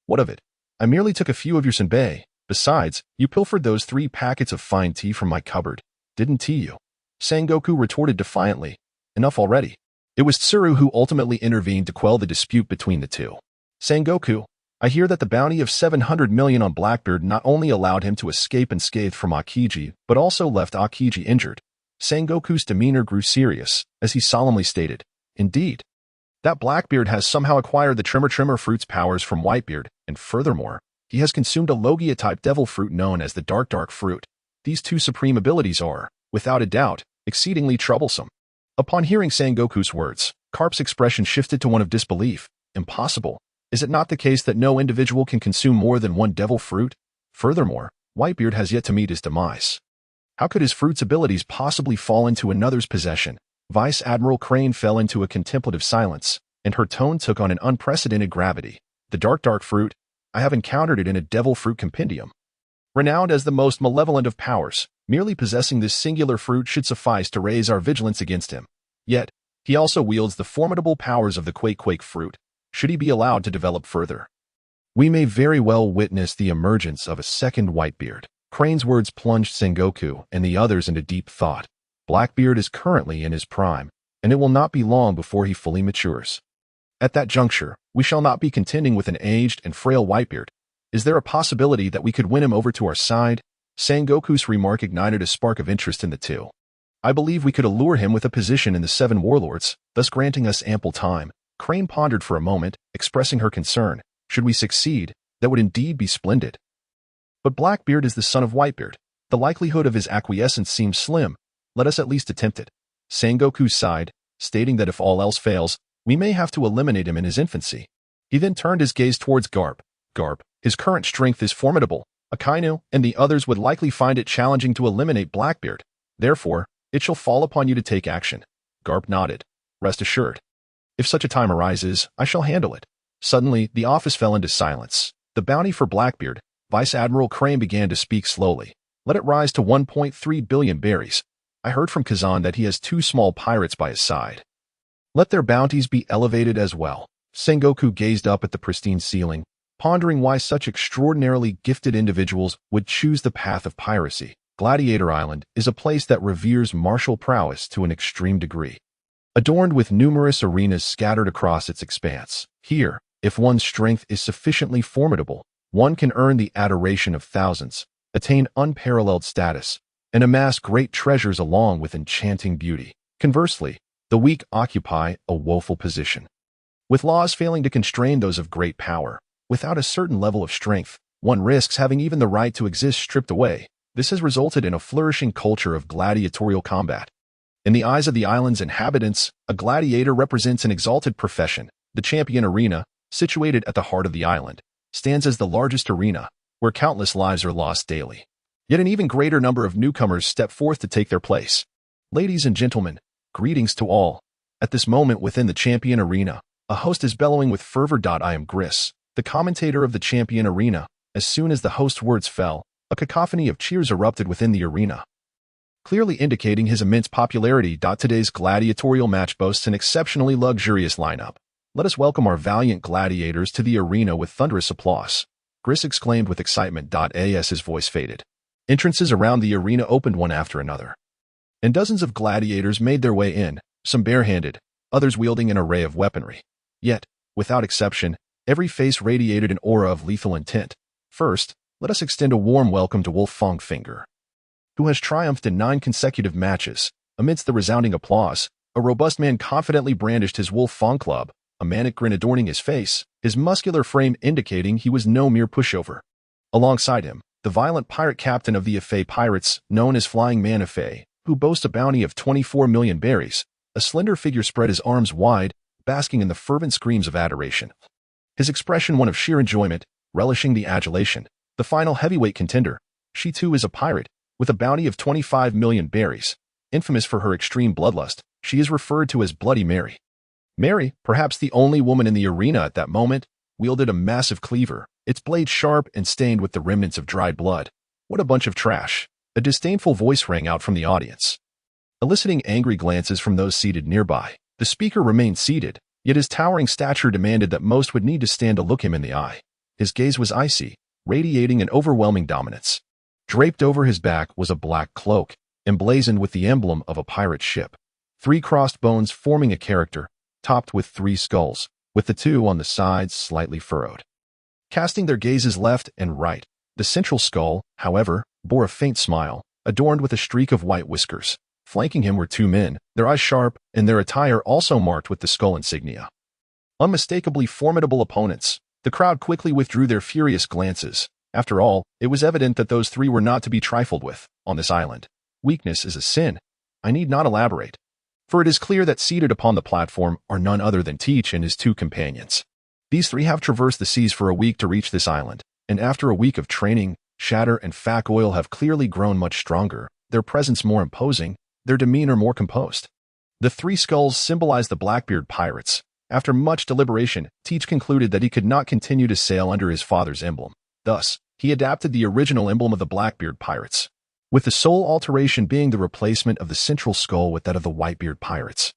What of it? I merely took a few of your senbei. Besides, you pilfered those 3 packets of fine tea from my cupboard, didn't you? Sengoku retorted defiantly. Enough already. It was Tsuru who ultimately intervened to quell the dispute between the two. Sengoku, I hear that the bounty of 700 million on Blackbeard not only allowed him to escape unscathed from Aokiji, but also left Aokiji injured. Sengoku's demeanor grew serious, as he solemnly stated, Indeed. That Blackbeard has somehow acquired the Tremor Fruit's powers from Whitebeard, and furthermore, he has consumed a Logia-type devil fruit known as the Dark Fruit. These 2 supreme abilities are, without a doubt, exceedingly troublesome. Upon hearing Sengoku's words, Carp's expression shifted to one of disbelief. Impossible. Is it not the case that no individual can consume more than 1 devil fruit? Furthermore, Whitebeard has yet to meet his demise. How could his fruit's abilities possibly fall into another's possession? Vice Admiral Crane fell into a contemplative silence, and her tone took on an unprecedented gravity. The dark fruit, I have encountered it in a devil fruit compendium. Renowned as the most malevolent of powers, merely possessing this singular fruit should suffice to raise our vigilance against him. Yet, he also wields the formidable powers of the Quake fruit, should he be allowed to develop further. We may very well witness the emergence of a second Whitebeard. Crane's words plunged Sengoku and the others into deep thought. Blackbeard is currently in his prime, and it will not be long before he fully matures. At that juncture, we shall not be contending with an aged and frail Whitebeard. Is there a possibility that we could win him over to our side? Sengoku's remark ignited a spark of interest in the two. I believe we could allure him with a position in the Seven Warlords, thus granting us ample time. Crane pondered for a moment, expressing her concern. Should we succeed, that would indeed be splendid. But Blackbeard is the son of Whitebeard. The likelihood of his acquiescence seems slim. Let us at least attempt it. Sengoku sighed, stating that if all else fails, we may have to eliminate him in his infancy. He then turned his gaze towards Garp. Garp, his current strength is formidable. Akainu and the others would likely find it challenging to eliminate Blackbeard. Therefore, it shall fall upon you to take action. Garp nodded. Rest assured. If such a time arises, I shall handle it. Suddenly, the office fell into silence. The bounty for Blackbeard, Vice Admiral Crane began to speak slowly. Let it rise to 1.3 billion berries. I heard from Kazan that he has 2 small pirates by his side. Let their bounties be elevated as well. Sengoku gazed up at the pristine ceiling, pondering why such extraordinarily gifted individuals would choose the path of piracy. Gladiator Island is a place that reveres martial prowess to an extreme degree, adorned with numerous arenas scattered across its expanse. Here, if one's strength is sufficiently formidable, one can earn the adoration of thousands, attain unparalleled status, and amass great treasures along with enchanting beauty. Conversely, the weak occupy a woeful position, with laws failing to constrain those of great power. Without a certain level of strength, one risks having even the right to exist stripped away. This has resulted in a flourishing culture of gladiatorial combat. In the eyes of the island's inhabitants, a gladiator represents an exalted profession. The Champion Arena, situated at the heart of the island, stands as the largest arena, where countless lives are lost daily. Yet an even greater number of newcomers step forth to take their place. Ladies and gentlemen, greetings to all. At this moment within the Champion Arena, a host is bellowing with fervor. I am Gris, the commentator of the Champion Arena. As soon as the host's words fell, a cacophony of cheers erupted within the arena, clearly indicating his immense popularity. Today's gladiatorial match boasts an exceptionally luxurious lineup. Let us welcome our valiant gladiators to the arena with thunderous applause. Gris exclaimed with excitement. As his voice faded, entrances around the arena opened one after another, and dozens of gladiators made their way in, some barehanded, others wielding an array of weaponry. Yet, without exception, every face radiated an aura of lethal intent. First, let us extend a warm welcome to Wolf Fongfinger, who has triumphed in 9 consecutive matches. Amidst the resounding applause, a robust man confidently brandished his Wolf Fong club, a manic grin adorning his face, his muscular frame indicating he was no mere pushover. Alongside him, the violent pirate captain of the Afei pirates, known as Flying Man Afei, who boasts a bounty of 24 million berries. A slender figure spread his arms wide, basking in the fervent screams of adoration, his expression one of sheer enjoyment, relishing the adulation. The final heavyweight contender, she too is a pirate, with a bounty of 25 million berries. Infamous for her extreme bloodlust, she is referred to as Bloody Mary. Mary, perhaps the only woman in the arena at that moment, wielded a massive cleaver, its blade sharp and stained with the remnants of dried blood. What a bunch of trash! A disdainful voice rang out from the audience, eliciting angry glances from those seated nearby. The speaker remained seated, yet his towering stature demanded that most would need to stand to look him in the eye. His gaze was icy, radiating an overwhelming dominance. Draped over his back was a black cloak, emblazoned with the emblem of a pirate ship. 3 crossed bones forming a character, topped with 3 skulls, with the 2 on the sides slightly furrowed. Casting their gazes left and right, the central skull, however, bore a faint smile, adorned with a streak of white whiskers. Flanking him were 2 men, their eyes sharp, and their attire also marked with the skull insignia. Unmistakably formidable opponents, the crowd quickly withdrew their furious glances. After all, it was evident that those 3 were not to be trifled with. On this island, weakness is a sin. I need not elaborate, for it is clear that seated upon the platform are none other than Teach and his 2 companions. These 3 have traversed the seas for a week to reach this island, and after a week of training, Shatter and Fak Oil have clearly grown much stronger, their presence more imposing, their demeanor more composed. The 3 skulls symbolize the Blackbeard pirates. After much deliberation, Teach concluded that he could not continue to sail under his father's emblem. Thus, he adapted the original emblem of the Blackbeard pirates, with the sole alteration being the replacement of the central skull with that of the Whitebeard pirates.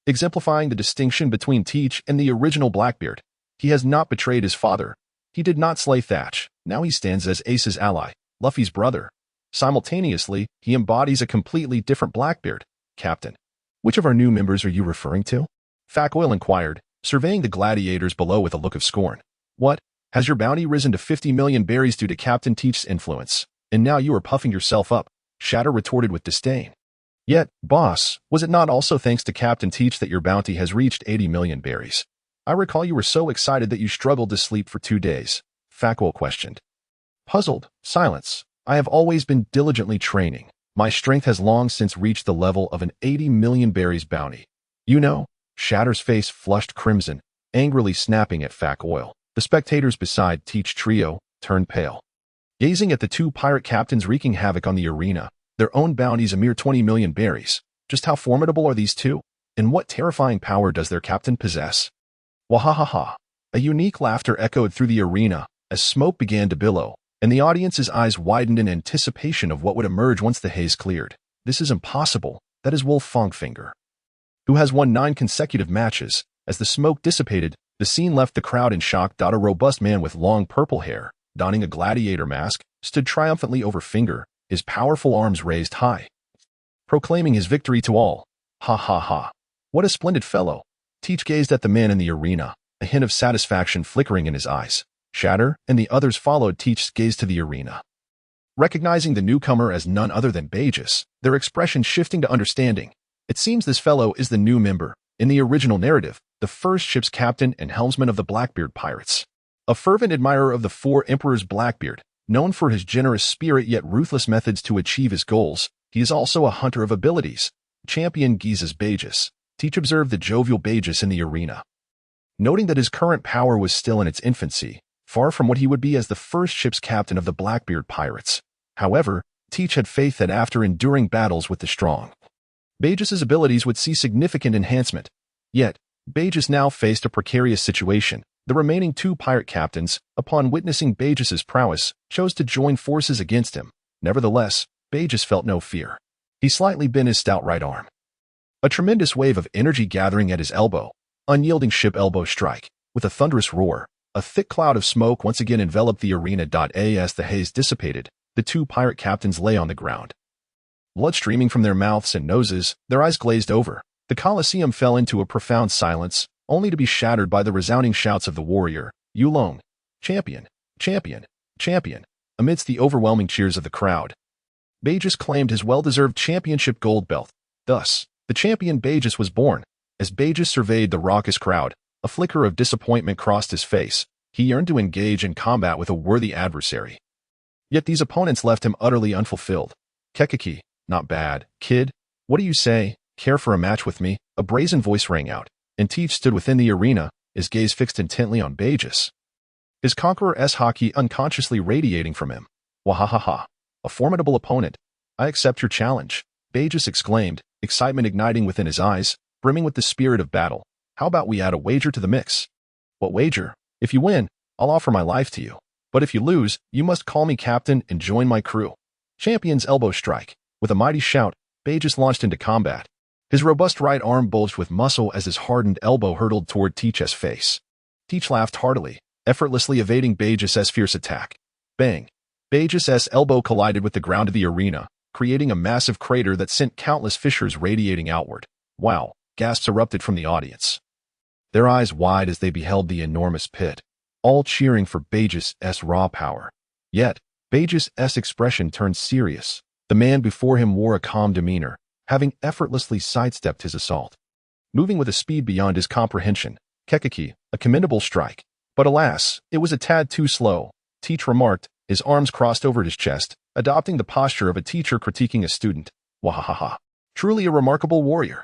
Exemplifying the distinction between Teach and the original Blackbeard, he has not betrayed his father. He did not slay Thatch. Now he stands as Ace's ally, Luffy's brother. Simultaneously, he embodies a completely different Blackbeard. Captain, which of our new members are you referring to? Fat Oil inquired, surveying the gladiators below with a look of scorn. What? Has your bounty risen to 50 million berries due to Captain Teach's influence, and now you are puffing yourself up? Shatter retorted with disdain. Yet, boss, was it not also thanks to Captain Teach that your bounty has reached 80 million berries? I recall you were so excited that you struggled to sleep for 2 days. Fackwell questioned. Puzzled, silence. I have always been diligently training. My strength has long since reached the level of an 80 million berries bounty. You know, Shatter's face flushed crimson, angrily snapping at Fat Oil. The spectators beside Teach Trio turned pale. Gazing at the two pirate captains wreaking havoc on the arena, their own bounties a mere 20 million berries. Just how formidable are these two? And what terrifying power does their captain possess? Wahahaha. A unique laughter echoed through the arena as smoke began to billow, and the audience's eyes widened in anticipation of what would emerge once the haze cleared. This is impossible. That is Wolf Fongfinger, who has won 9 consecutive matches. As the smoke dissipated, the scene left the crowd in shock. A robust man with long purple hair, donning a gladiator mask, stood triumphantly over Finger, his powerful arms raised high, proclaiming his victory to all. Ha ha ha. What a splendid fellow. Teach gazed at the man in the arena, a hint of satisfaction flickering in his eyes. Shatter and the others followed Teach's gaze to the arena, recognizing the newcomer as none other than Burgess, their expression shifting to understanding. It seems this fellow is the new member, in the original narrative, the first ship's captain and helmsman of the Blackbeard pirates. A fervent admirer of the Four Emperors, Blackbeard, known for his generous spirit yet ruthless methods to achieve his goals, he is also a hunter of abilities. Champion Giza's Burgess. Teach observed the jovial Burgess in the arena, noting that his current power was still in its infancy, far from what he would be as the first ship's captain of the Blackbeard pirates. However, Teach had faith that after enduring battles with the strong, Burgess's abilities would see significant enhancement. Yet, Burgess now faced a precarious situation. The remaining 2 pirate captains, upon witnessing Burgess's prowess, chose to join forces against him. Nevertheless, Burgess felt no fear. He slightly bent his stout right arm, a tremendous wave of energy gathering at his elbow. Unyielding ship elbow strike. With a thunderous roar, a thick cloud of smoke once again enveloped the arena. As the haze dissipated, the 2 pirate captains lay on the ground, blood streaming from their mouths and noses, their eyes glazed over. The Colosseum fell into a profound silence, only to be shattered by the resounding shouts of the warrior, Yulong, champion, champion, champion. Amidst the overwhelming cheers of the crowd, Burgess claimed his well-deserved championship gold belt. Thus, the champion Burgess was born. As Burgess surveyed the raucous crowd, a flicker of disappointment crossed his face. He yearned to engage in combat with a worthy adversary. Yet these opponents left him utterly unfulfilled. Kekiki, not bad, kid. What do you say? Care for a match with me? A brazen voice rang out, and Teach stood within the arena, his gaze fixed intently on Burgess, his conqueror's Haki unconsciously radiating from him. Wahahaha. A formidable opponent. I accept your challenge, Burgess exclaimed, excitement igniting within his eyes, brimming with the spirit of battle. How about we add a wager to the mix? What wager? If you win, I'll offer my life to you. But if you lose, you must call me captain and join my crew. Champion's elbow strike. With a mighty shout, Burgess launched into combat. His robust right arm bulged with muscle as his hardened elbow hurtled toward Teach's face. Teach laughed heartily, effortlessly evading Burgess's fierce attack. Bang! Burgess's elbow collided with the ground of the arena, creating a massive crater that sent countless fissures radiating outward. Wow! Gasps erupted from the audience, their eyes wide as they beheld the enormous pit, all cheering for Burgess's raw power. Yet, Burgess's expression turned serious. The man before him wore a calm demeanor, having effortlessly sidestepped his assault, moving with a speed beyond his comprehension. Kekiki, a commendable strike. But alas, it was a tad too slow, Teach remarked, his arms crossed over his chest, adopting the posture of a teacher critiquing a student. Wahahaha. Truly a remarkable warrior.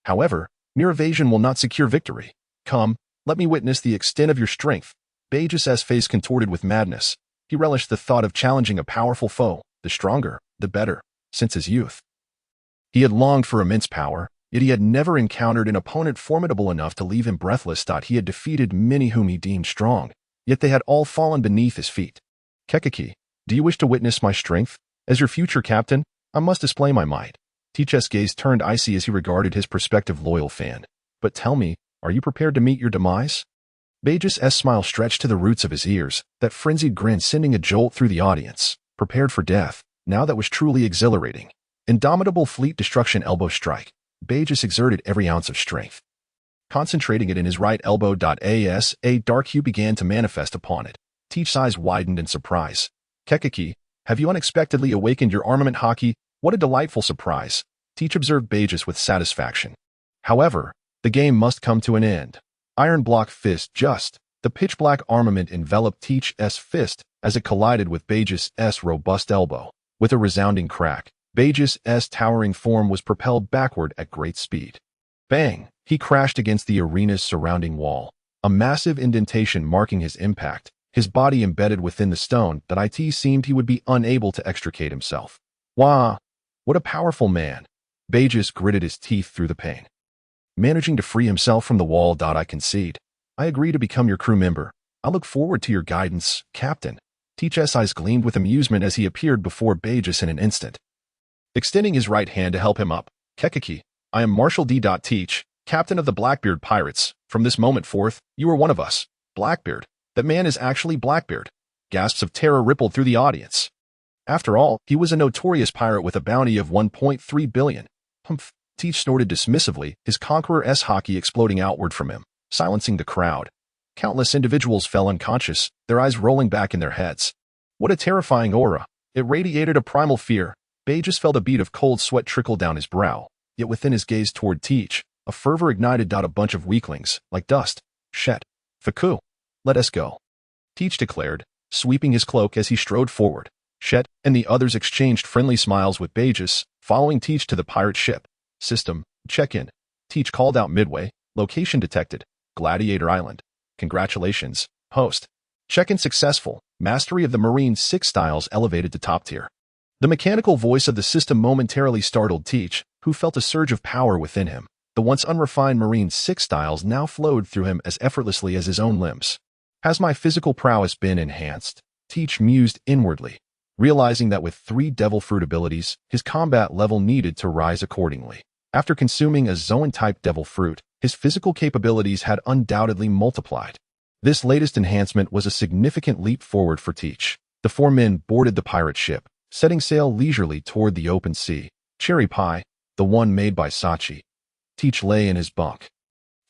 However, mere evasion will not secure victory. Come, let me witness the extent of your strength. Burgess's face contorted with madness. He relished the thought of challenging a powerful foe. The stronger, the better. Since his youth, he had longed for immense power, yet he had never encountered an opponent formidable enough to leave him breathless. He had defeated many whom he deemed strong, yet they had all fallen beneath his feet. Kekiki, do you wish to witness my strength? As your future captain, I must display my might. Teach's gaze turned icy as he regarded his prospective loyal fan. But tell me, are you prepared to meet your demise? Burgess' smile stretched to the roots of his ears, that frenzied grin sending a jolt through the audience. Prepared for death, now that was truly exhilarating. Indomitable fleet destruction elbow strike. Burgess exerted every ounce of strength. Concentrating it in his right elbow. As a dark hue began to manifest upon it. Teach's eyes widened in surprise. Kekiki, have you unexpectedly awakened your armament Haki? What a delightful surprise. Teach observed Burgess with satisfaction. However, the game must come to an end. Iron block fist just. The pitch-black armament enveloped Teach's fist as it collided with Burgess' robust elbow. With a resounding crack, Burgess' towering form was propelled backward at great speed. Bang! He crashed against the arena's surrounding wall, a massive indentation marking his impact, his body embedded within the stone that it seemed he would be unable to extricate himself. Wah! What a powerful man! Burgess gritted his teeth through the pain. Managing to free himself from the wall. I concede. I agree to become your crew member. I look forward to your guidance, Captain. Teach's eyes gleamed with amusement as he appeared before Burgess in an instant. Extending his right hand to help him up, Kekiki, I am Marshal D. Teach, Captain of the Blackbeard Pirates. From this moment forth, you are one of us. Blackbeard. That man is actually Blackbeard. Gasps of terror rippled through the audience. After all, he was a notorious pirate with a bounty of 1.3 billion. Humph. Teach snorted dismissively, his conqueror's Haki exploding outward from him, silencing the crowd. Countless individuals fell unconscious, their eyes rolling back in their heads. What a terrifying aura. It radiated a primal fear. Burgess felt a bead of cold sweat trickle down his brow, yet within his gaze toward Teach, a fervor ignited. A bunch of weaklings, like dust. Shet. Faku. Let us go. Teach declared, sweeping his cloak as he strode forward. Shet and the others exchanged friendly smiles with Burgess, following Teach to the pirate ship. System, check-in. Teach called out midway. Location detected. Gladiator Island. Congratulations, host. Check-in successful. Mastery of the Marine 6 styles elevated to top tier. The mechanical voice of the system momentarily startled Teach, who felt a surge of power within him. The once unrefined Marine 6 styles now flowed through him as effortlessly as his own limbs. Has my physical prowess been enhanced? Teach mused inwardly, realizing that with 3 Devil Fruit abilities, his combat level needed to rise accordingly. After consuming a Zoan-type Devil Fruit, his physical capabilities had undoubtedly multiplied. This latest enhancement was a significant leap forward for Teach. The 4 men boarded the pirate ship, setting sail leisurely toward the open sea. Cherry Pie, the one made by Sachi. Teach lay in his bunk,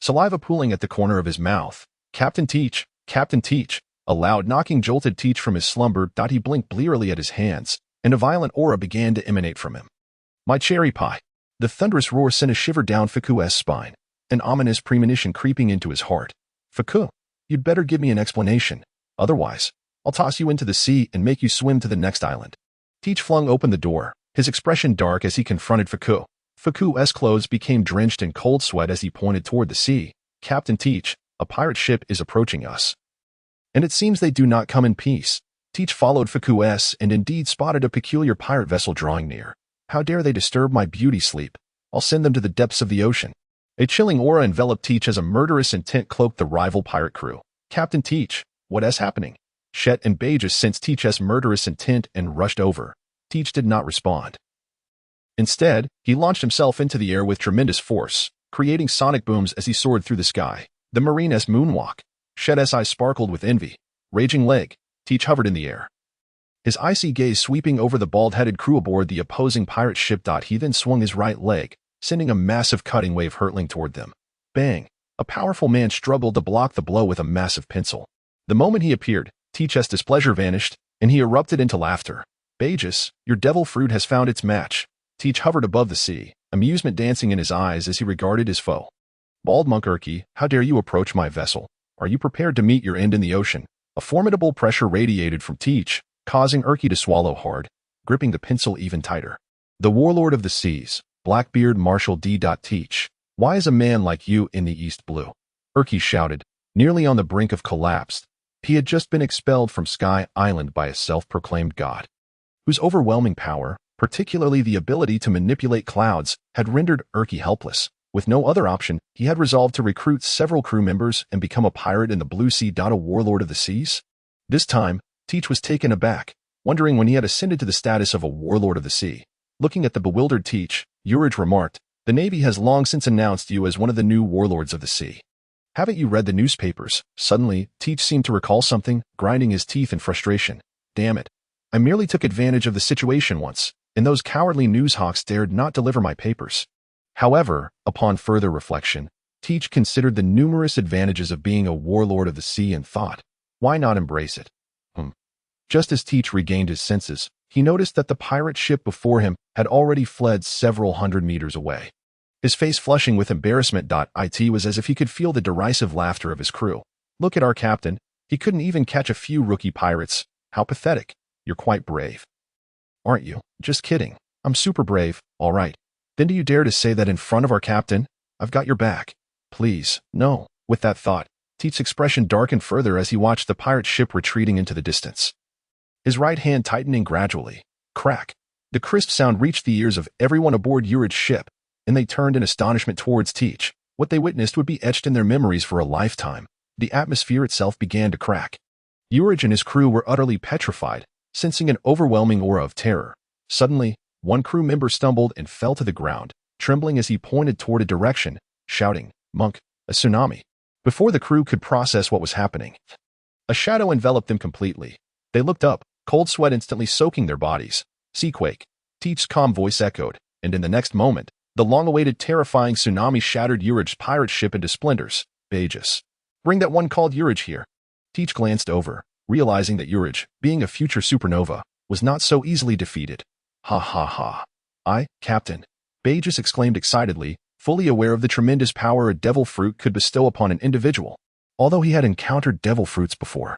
saliva pooling at the corner of his mouth. Captain Teach, a loud knocking jolted Teach from his slumber. He blinked blearily at his hands, and a violent aura began to emanate from him. My cherry pie. The thunderous roar sent a shiver down Faku's spine, an ominous premonition creeping into his heart. Faku, you'd better give me an explanation. Otherwise, I'll toss you into the sea and make you swim to the next island. Teach flung open the door, his expression dark as he confronted Faku. Faku's clothes became drenched in cold sweat as he pointed toward the sea. Captain Teach, a pirate ship is approaching us. And it seems they do not come in peace. Teach followed Faku's and indeed spotted a peculiar pirate vessel drawing near. How dare they disturb my beauty sleep? I'll send them to the depths of the ocean. A chilling aura enveloped Teach as a murderous intent cloaked the rival pirate crew. Captain Teach, what is happening? Shet and Burgess sensed Teach's murderous intent and rushed over. Teach did not respond. Instead, he launched himself into the air with tremendous force, creating sonic booms as he soared through the sky. The Marine's moonwalk. Shet's eyes sparkled with envy. Raging leg. Teach hovered in the air, his icy gaze sweeping over the bald-headed crew aboard the opposing pirate ship. He then swung his right leg, sending a massive cutting wave hurtling toward them. Bang! A powerful man struggled to block the blow with a massive pencil. The moment he appeared, Teach's displeasure vanished, and he erupted into laughter. Burgess, your devil fruit has found its match. Teach hovered above the sea, amusement dancing in his eyes as he regarded his foe. Bald Monk Urki, how dare you approach my vessel? Are you prepared to meet your end in the ocean? A formidable pressure radiated from Teach, causing Urki to swallow hard, gripping the pencil even tighter. The warlord of the seas, Blackbeard Marshal D. Teach, why is a man like you in the East Blue? Urki shouted, nearly on the brink of collapse. He had just been expelled from Sky Island by a self-proclaimed god, whose overwhelming power, particularly the ability to manipulate clouds, had rendered Urki helpless. With no other option, he had resolved to recruit several crew members and become a pirate in the Blue Sea. A warlord of the seas? This time, Teach was taken aback, wondering when he had ascended to the status of a warlord of the sea. Looking at the bewildered Teach, Urouge remarked, "The Navy has long since announced you as one of the new warlords of the sea. Haven't you read the newspapers?" Suddenly, Teach seemed to recall something, grinding his teeth in frustration. "Damn it. I merely took advantage of the situation once, and those cowardly newshawks dared not deliver my papers." However, upon further reflection, Teach considered the numerous advantages of being a warlord of the sea and thought, why not embrace it? Just as Teach regained his senses, he noticed that the pirate ship before him had already fled several hundred meters away. His face flushing with embarrassment. It was as if he could feel the derisive laughter of his crew. "Look at our captain. He couldn't even catch a few rookie pirates. How pathetic. You're quite brave." "Aren't you?" "Just kidding. I'm super brave, all right." "Then do you dare to say that in front of our captain?" "I've got your back." "Please, no." With that thought, Teach's expression darkened further as he watched the pirate ship retreating into the distance. His right hand tightening gradually. Crack. The crisp sound reached the ears of everyone aboard Urouge's ship, and they turned in astonishment towards Teach. What they witnessed would be etched in their memories for a lifetime. The atmosphere itself began to crack. Urouge and his crew were utterly petrified, sensing an overwhelming aura of terror. Suddenly, one crew member stumbled and fell to the ground, trembling as he pointed toward a direction, shouting, "Monk, a tsunami." Before the crew could process what was happening, a shadow enveloped them completely. They looked up, cold sweat instantly soaking their bodies. "Seaquake," Teach's calm voice echoed, and in the next moment, the long-awaited terrifying tsunami shattered Urouge's pirate ship into splinters. "Burgess, bring that one called Urouge here." Teach glanced over, realizing that Urouge, being a future supernova, was not so easily defeated. "Ha ha ha. Captain," Burgess exclaimed excitedly, fully aware of the tremendous power a devil fruit could bestow upon an individual. Although he had encountered devil fruits before,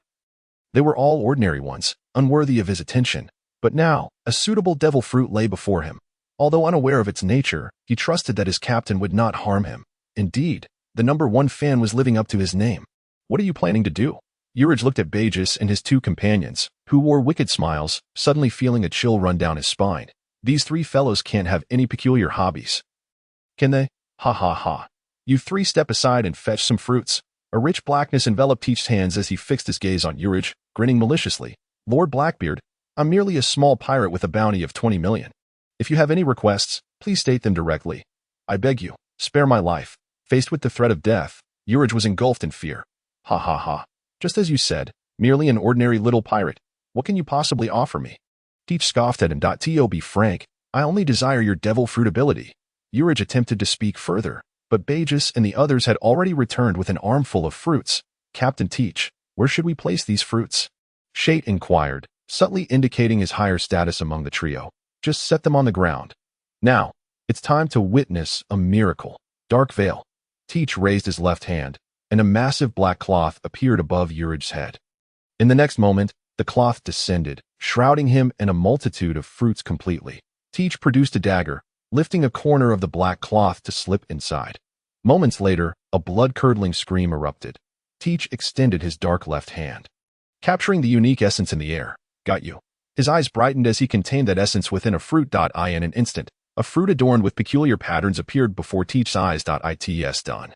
they were all ordinary ones, unworthy of his attention. But now, a suitable devil fruit lay before him. Although unaware of its nature, he trusted that his captain would not harm him. Indeed, the #1 fan was living up to his name. "What are you planning to do?" Urouge looked at Burgess and his two companions, who wore wicked smiles, suddenly feeling a chill run down his spine. These three fellows can't have any peculiar hobbies. Can they? Ha ha ha. "You three step aside and fetch some fruits." A rich blackness enveloped Teach's hands as he fixed his gaze on Urouge, grinning maliciously. "Lord Blackbeard, I'm merely a small pirate with a bounty of 20 million. If you have any requests, please state them directly. I beg you, spare my life." Faced with the threat of death, Urouge was engulfed in fear. "Ha ha ha. Just as you said, merely an ordinary little pirate. What can you possibly offer me?" Teach scoffed at him. "To be frank, I only desire your devil fruit ability." Urouge attempted to speak further, but Burgess and the others had already returned with an armful of fruits. "Captain Teach, where should we place these fruits?" Shate inquired, subtly indicating his higher status among the trio. "Just set them on the ground. Now, it's time to witness a miracle." Dark veil. Teach raised his left hand, and a massive black cloth appeared above Urouge's head. In the next moment, the cloth descended, shrouding him in a multitude of fruits completely. Teach produced a dagger, lifting a corner of the black cloth to slip inside. Moments later, a blood-curdling scream erupted. Teach extended his dark left hand, capturing the unique essence in the air. "Got you." His eyes brightened as he contained that essence within a fruit. In an instant, a fruit adorned with peculiar patterns appeared before Teach's eyes. It's done.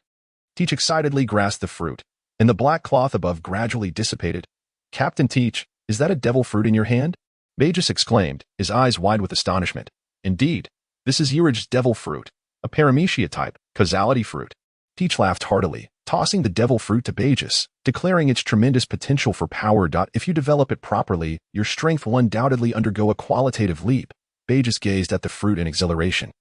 Teach excitedly grasped the fruit, and the black cloth above gradually dissipated. "Captain Teach, is that a devil fruit in your hand?" Burgess exclaimed, his eyes wide with astonishment. "Indeed, this is Urouge's devil fruit, a paramecia type, causality fruit." Teach laughed heartily, tossing the devil fruit to Burgess, declaring its tremendous potential for power. "If you develop it properly, your strength will undoubtedly undergo a qualitative leap." Burgess gazed at the fruit in exhilaration.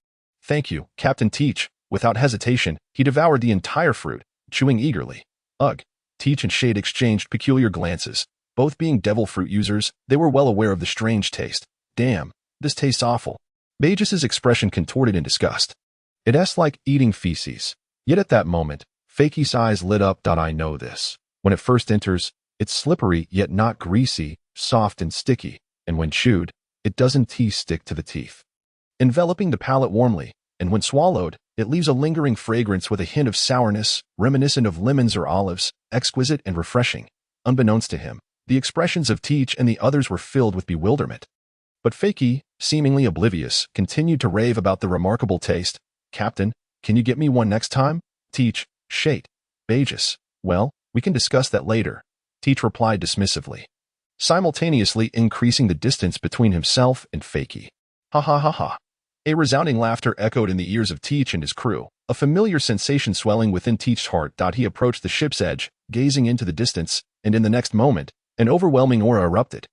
"Thank you, Captain Teach." Without hesitation, he devoured the entire fruit, chewing eagerly. "Ugh." Teach and Shade exchanged peculiar glances. Both being devil fruit users, they were well aware of the strange taste. "Damn, this tastes awful." Burgess's expression contorted in disgust. "It's like eating feces." Yet at that moment, Fakey's eyes lit up. "I know this. When it first enters, it's slippery yet not greasy, soft and sticky, and when chewed, it doesn't stick to the teeth, enveloping the palate warmly, and when swallowed, it leaves a lingering fragrance with a hint of sourness, reminiscent of lemons or olives, exquisite and refreshing." Unbeknownst to him, the expressions of Teach and the others were filled with bewilderment. But Fakey, seemingly oblivious, continued to rave about the remarkable taste. "Captain, can you get me one next time?" Teach, Shate, Burgess. "Well, we can discuss that later," Teach replied dismissively. simultaneously increasing the distance between himself and Fakey. Ha ha ha ha. A resounding laughter echoed in the ears of Teach and his crew, a familiar sensation swelling within Teach's heart. He approached the ship's edge, gazing into the distance, and in the next moment, an overwhelming aura erupted.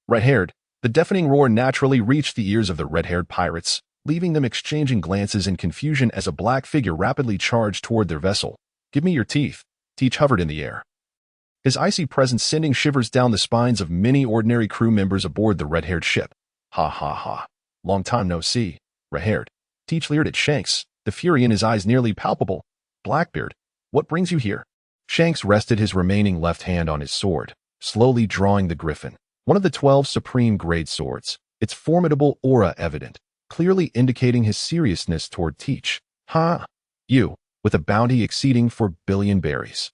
Red-haired, the deafening roar naturally reached the ears of the red-haired pirates, leaving them exchanging glances in confusion as a black figure rapidly charged toward their vessel. Give me your teeth. Teach hovered in the air, his icy presence sending shivers down the spines of many ordinary crew members aboard the red-haired ship. Ha ha ha. Long time no see. Red-haired. Teach leered at Shanks, the fury in his eyes nearly palpable. Blackbeard, what brings you here? Shanks rested his remaining left hand on his sword, slowly drawing the griffin, one of the 12 supreme-grade swords, its formidable aura evident, clearly indicating his seriousness toward Teach. Ha! You, with a bounty exceeding 4 billion berries,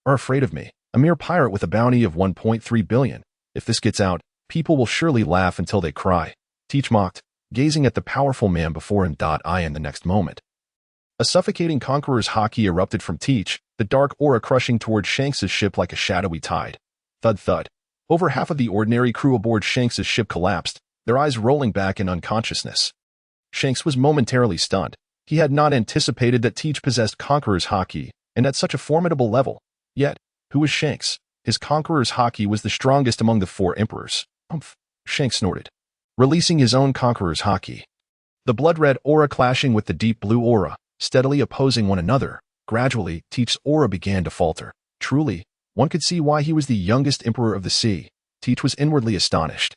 are afraid of me, a mere pirate with a bounty of 1.3 billion. If this gets out, people will surely laugh until they cry. Teach mocked, gazing at the powerful man before him. In the next moment, a suffocating conqueror's haki erupted from Teach, the dark aura crushing toward Shanks's ship like a shadowy tide. Thud thud. Over half of the ordinary crew aboard Shanks's ship collapsed, their eyes rolling back in unconsciousness. Shanks was momentarily stunned. He had not anticipated that Teach possessed Conqueror's Haki, and at such a formidable level. Yet, who was Shanks? His Conqueror's Haki was the strongest among the 4 emperors. Humph! Shanks snorted, releasing his own Conqueror's Haki. The blood-red aura clashing with the deep blue aura, steadily opposing one another. Gradually, Teach's aura began to falter. Truly, one could see why he was the youngest emperor of the sea. Teach was inwardly astonished.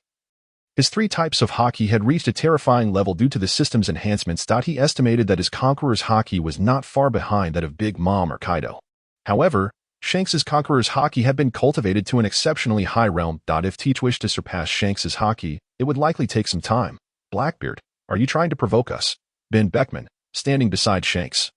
His 3 types of Haki had reached a terrifying level due to the system's enhancements. He estimated that his Conqueror's Haki was not far behind that of Big Mom or Kaido. However, Shanks's Conqueror's Haki had been cultivated to an exceptionally high realm. If Teach wished to surpass Shanks's Haki, it would likely take some time. Blackbeard, are you trying to provoke us? Ben Beckman, standing beside Shanks,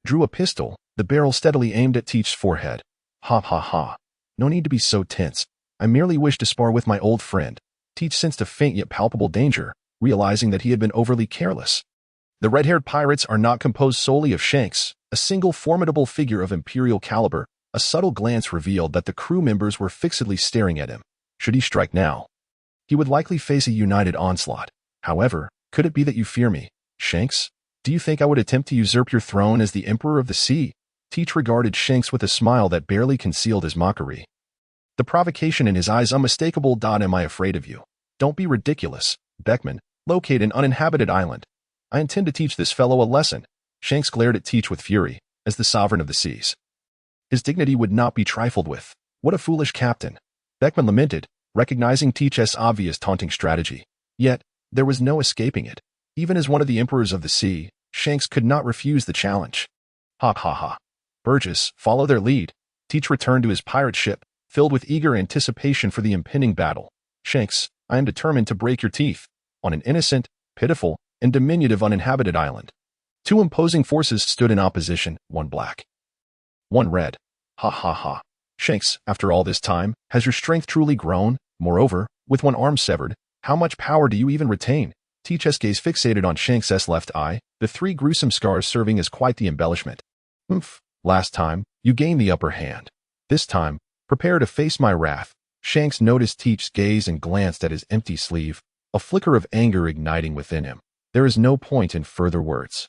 drew a pistol, the barrel steadily aimed at Teach's forehead. Ha ha ha. No need to be so tense. I merely wish to spar with my old friend. Teach sensed a faint yet palpable danger, realizing that he had been overly careless. The red-haired pirates are not composed solely of Shanks, a single formidable figure of imperial caliber. A subtle glance revealed that the crew members were fixedly staring at him. Should he strike now, he would likely face a united onslaught. However, could it be that you fear me, Shanks? Do you think I would attempt to usurp your throne as the Emperor of the Sea? Teach regarded Shanks with a smile that barely concealed his mockery, the provocation in his eyes unmistakable. Am I afraid of you? Don't be ridiculous. Beckman, locate an uninhabited island. I intend to teach this fellow a lesson. Shanks glared at Teach with fury, as the sovereign of the seas. His dignity would not be trifled with. What a foolish captain. Beckman lamented, recognizing Teach's obvious taunting strategy. Yet, there was no escaping it. Even as one of the emperors of the sea, Shanks could not refuse the challenge. Ha ha ha. Burgess, follow their lead. Teach returned to his pirate ship, filled with eager anticipation for the impending battle. Shanks, I am determined to break your teeth on an innocent, pitiful, and diminutive uninhabited island. 2 imposing forces stood in opposition, one black, one red. Ha ha ha. Shanks, after all this time, has your strength truly grown? Moreover, with one arm severed, how much power do you even retain? Teach's gaze fixated on Shanks' left eye, the 3 gruesome scars serving as quite the embellishment. Humph. Last time, you gained the upper hand. This time, prepare to face my wrath. Shanks noticed Teach's gaze and glanced at his empty sleeve, a flicker of anger igniting within him. There is no point in further words.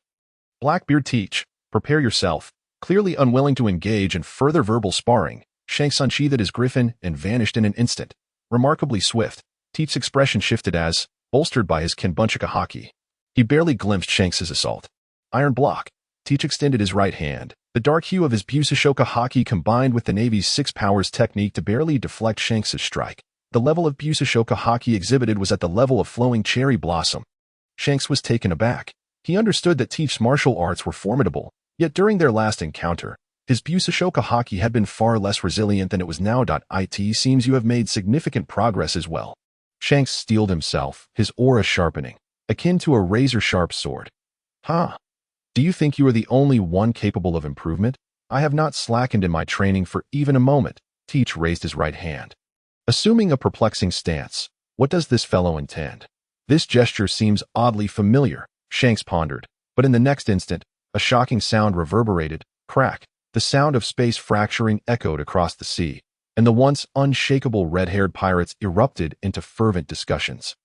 Blackbeard. Teach, prepare yourself. Clearly unwilling to engage in further verbal sparring, Shanks unsheathed his griffin and vanished in an instant. Remarkably swift, Teach's expression shifted as, bolstered by his Kenbunchika Haki, he barely glimpsed Shanks' assault. Iron block. Teach extended his right hand. The dark hue of his Busashoka Haki combined with the Navy's 6 powers technique to barely deflect Shanks' strike. The level of Busashoka Haki exhibited was at the level of flowing cherry blossom. Shanks was taken aback. He understood that Teach's martial arts were formidable, yet during their last encounter, his Busashoka Haki had been far less resilient than it was now. It seems you have made significant progress as well. Shanks steeled himself, his aura sharpening, akin to a razor-sharp sword. Ha! Do you think you are the only one capable of improvement? I have not slackened in my training for even a moment. Teach raised his right hand, assuming a perplexing stance. What does this fellow intend? This gesture seems oddly familiar, Shanks pondered, but in the next instant, a shocking sound reverberated. Crack. The sound of space fracturing echoed across the sea. and the once unshakable red-haired pirates erupted into fervent discussions.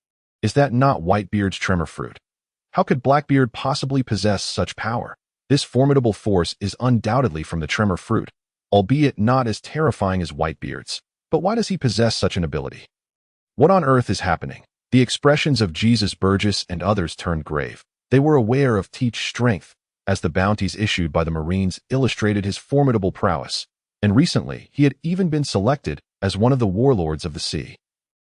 Is that not Whitebeard's tremor fruit? How could Blackbeard possibly possess such power? This formidable force is undoubtedly from the tremor fruit, albeit not as terrifying as Whitebeard's. But why does he possess such an ability? What on earth is happening? The expressions of Jesus, Burgess, and others turned grave. They were aware of Teach's strength, as the bounties issued by the Marines illustrated his formidable prowess, and recently he had even been selected as one of the warlords of the sea.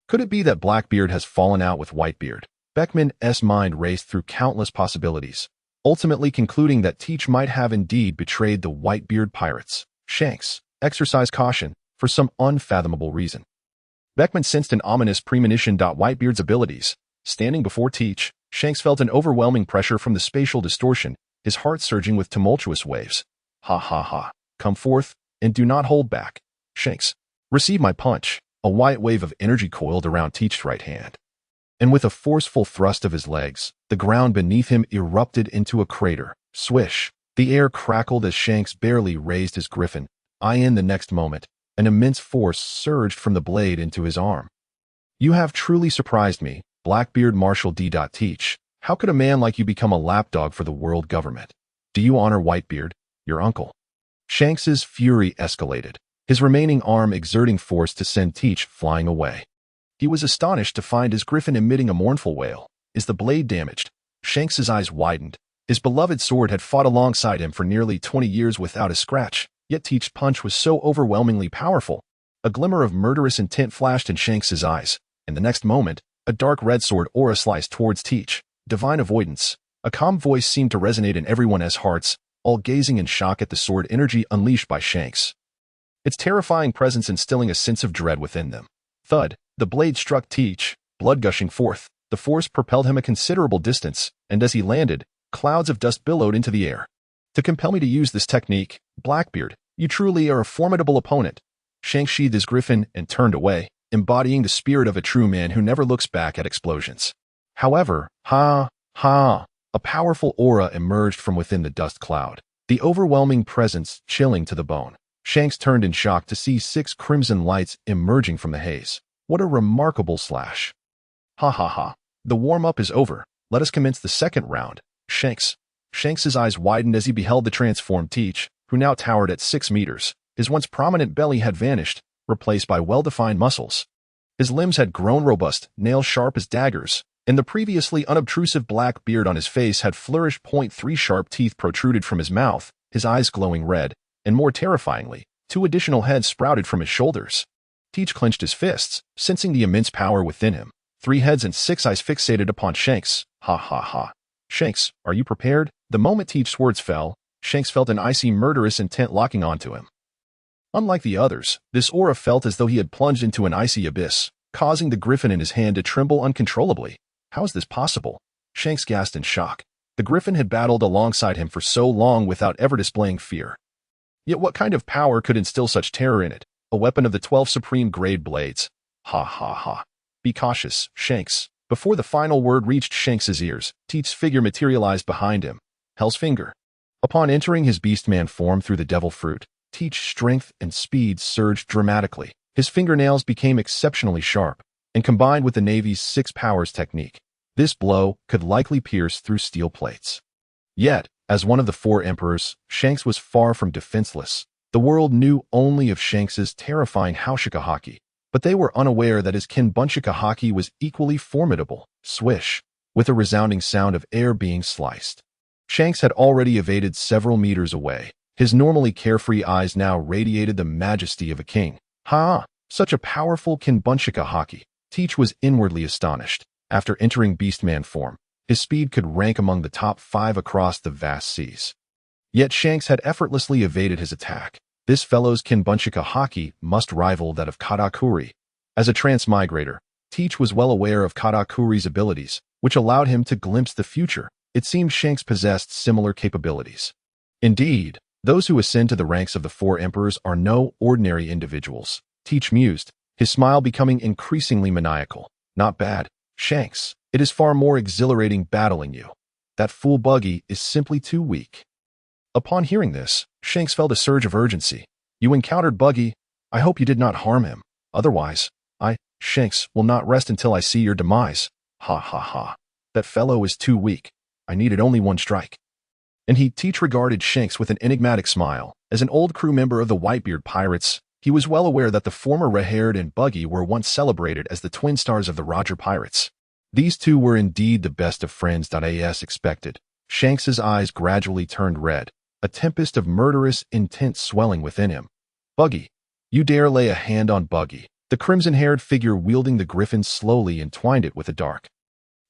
Could it be that Blackbeard has fallen out with Whitebeard? Beckman's mind raced through countless possibilities, ultimately concluding that Teach might have indeed betrayed the Whitebeard pirates. Shanks exercised caution for some unfathomable reason. Beckman sensed an ominous premonition. Whitebeard's abilities. Standing before Teach, Shanks felt an overwhelming pressure from the spatial distortion, his heart surging with tumultuous waves. Ha ha ha. Come forth, and do not hold back. Shanks, receive my punch. A white wave of energy coiled around Teach's right hand. And with a forceful thrust of his legs, the ground beneath him erupted into a crater. Swish. The air crackled as Shanks barely raised his griffin. In the next moment, an immense force surged from the blade into his arm. You have truly surprised me, Blackbeard Marshal D. Teach. How could a man like you become a lapdog for the world government? Do you honor Whitebeard, your uncle? Shanks's fury escalated, his remaining arm exerting force to send Teach flying away. He was astonished to find his griffin emitting a mournful wail. Is the blade damaged? Shanks's eyes widened. His beloved sword had fought alongside him for nearly 20 years without a scratch, yet Teach's punch was so overwhelmingly powerful. A glimmer of murderous intent flashed in Shanks's eyes, and the next moment, a dark red sword aura sliced towards Teach. Divine avoidance. A calm voice seemed to resonate in everyone's hearts, all gazing in shock at the sword energy unleashed by Shanks. Its terrifying presence instilling a sense of dread within them. Thud. The blade struck Teach, blood gushing forth. The force propelled him a considerable distance, and as he landed, clouds of dust billowed into the air. To compel me to use this technique, Blackbeard, you truly are a formidable opponent. Shanks sheathed his griffin and turned away, embodying the spirit of a true man who never looks back at explosions. However, a powerful aura emerged from within the dust cloud, the overwhelming presence chilling to the bone. Shanks turned in shock to see 6 crimson lights emerging from the haze. What a remarkable slash. The warm-up is over. Let us commence the second round. Shanks's eyes widened as he beheld the transformed Teach, who now towered at 6 meters. His once prominent belly had vanished, replaced by well-defined muscles. His limbs had grown robust, nails sharp as daggers, and the previously unobtrusive black beard on his face had flourished. 3 sharp teeth protruded from his mouth, his eyes glowing red, and more terrifyingly, 2 additional heads sprouted from his shoulders. Teach clenched his fists, sensing the immense power within him. 3 heads and 6 eyes fixated upon Shanks. Shanks, are you prepared? The moment Teach's words fell, Shanks felt an icy murderous intent locking onto him. Unlike the others, this aura felt as though he had plunged into an icy abyss, causing the griffin in his hand to tremble uncontrollably. How is this possible? Shanks gasped in shock. The griffin had battled alongside him for so long without ever displaying fear. Yet what kind of power could instill such terror in it? A weapon of the 12 supreme grade blades. Be cautious, Shanks. Before the final word reached Shanks's ears, Teach's figure materialized behind him. Hell's Finger. Upon entering his beastman form through the devil fruit, Teach's strength and speed surged dramatically. His fingernails became exceptionally sharp, and combined with the Navy's 6 powers technique, this blow could likely pierce through steel plates. Yet, as one of the 4 emperors, Shanks was far from defenseless. The world knew only of Shanks's terrifying Haushika Haki, but they were unaware that his Kinbunshika Haki was equally formidable. Swish, with a resounding sound of air being sliced. Shanks had already evaded several meters away. His normally carefree eyes now radiated the majesty of a king. Such a powerful Kinbunshika Haki. Teach was inwardly astonished. After entering beastman form, his speed could rank among the top 5 across the vast seas. Yet Shanks had effortlessly evaded his attack. This fellow's Kinbunshika Haki must rival that of Katakuri. As a transmigrator, Teach was well aware of Katakuri's abilities, which allowed him to glimpse the future. It seemed Shanks possessed similar capabilities. Indeed, those who ascend to the ranks of the 4 emperors are no ordinary individuals. Teach mused, his smile becoming increasingly maniacal. Not bad, Shanks. It is far more exhilarating battling you. That fool Buggy is simply too weak. Upon hearing this, Shanks felt a surge of urgency. You encountered Buggy. I hope you did not harm him. Otherwise, Shanks, will not rest until I see your demise. Ha ha ha. That fellow is too weak. I needed only one strike. And Teach regarded Shanks with an enigmatic smile. As an old crew member of the Whitebeard pirates, he was well aware that the former Red-Haired and Buggy were once celebrated as the twin stars of the Roger Pirates. These two were indeed the best of friends. As expected, Shanks's eyes gradually turned red, a tempest of murderous intent swelling within him. Buggy, you dare lay a hand on Buggy? The crimson-haired figure wielding the griffin slowly entwined it with a dark,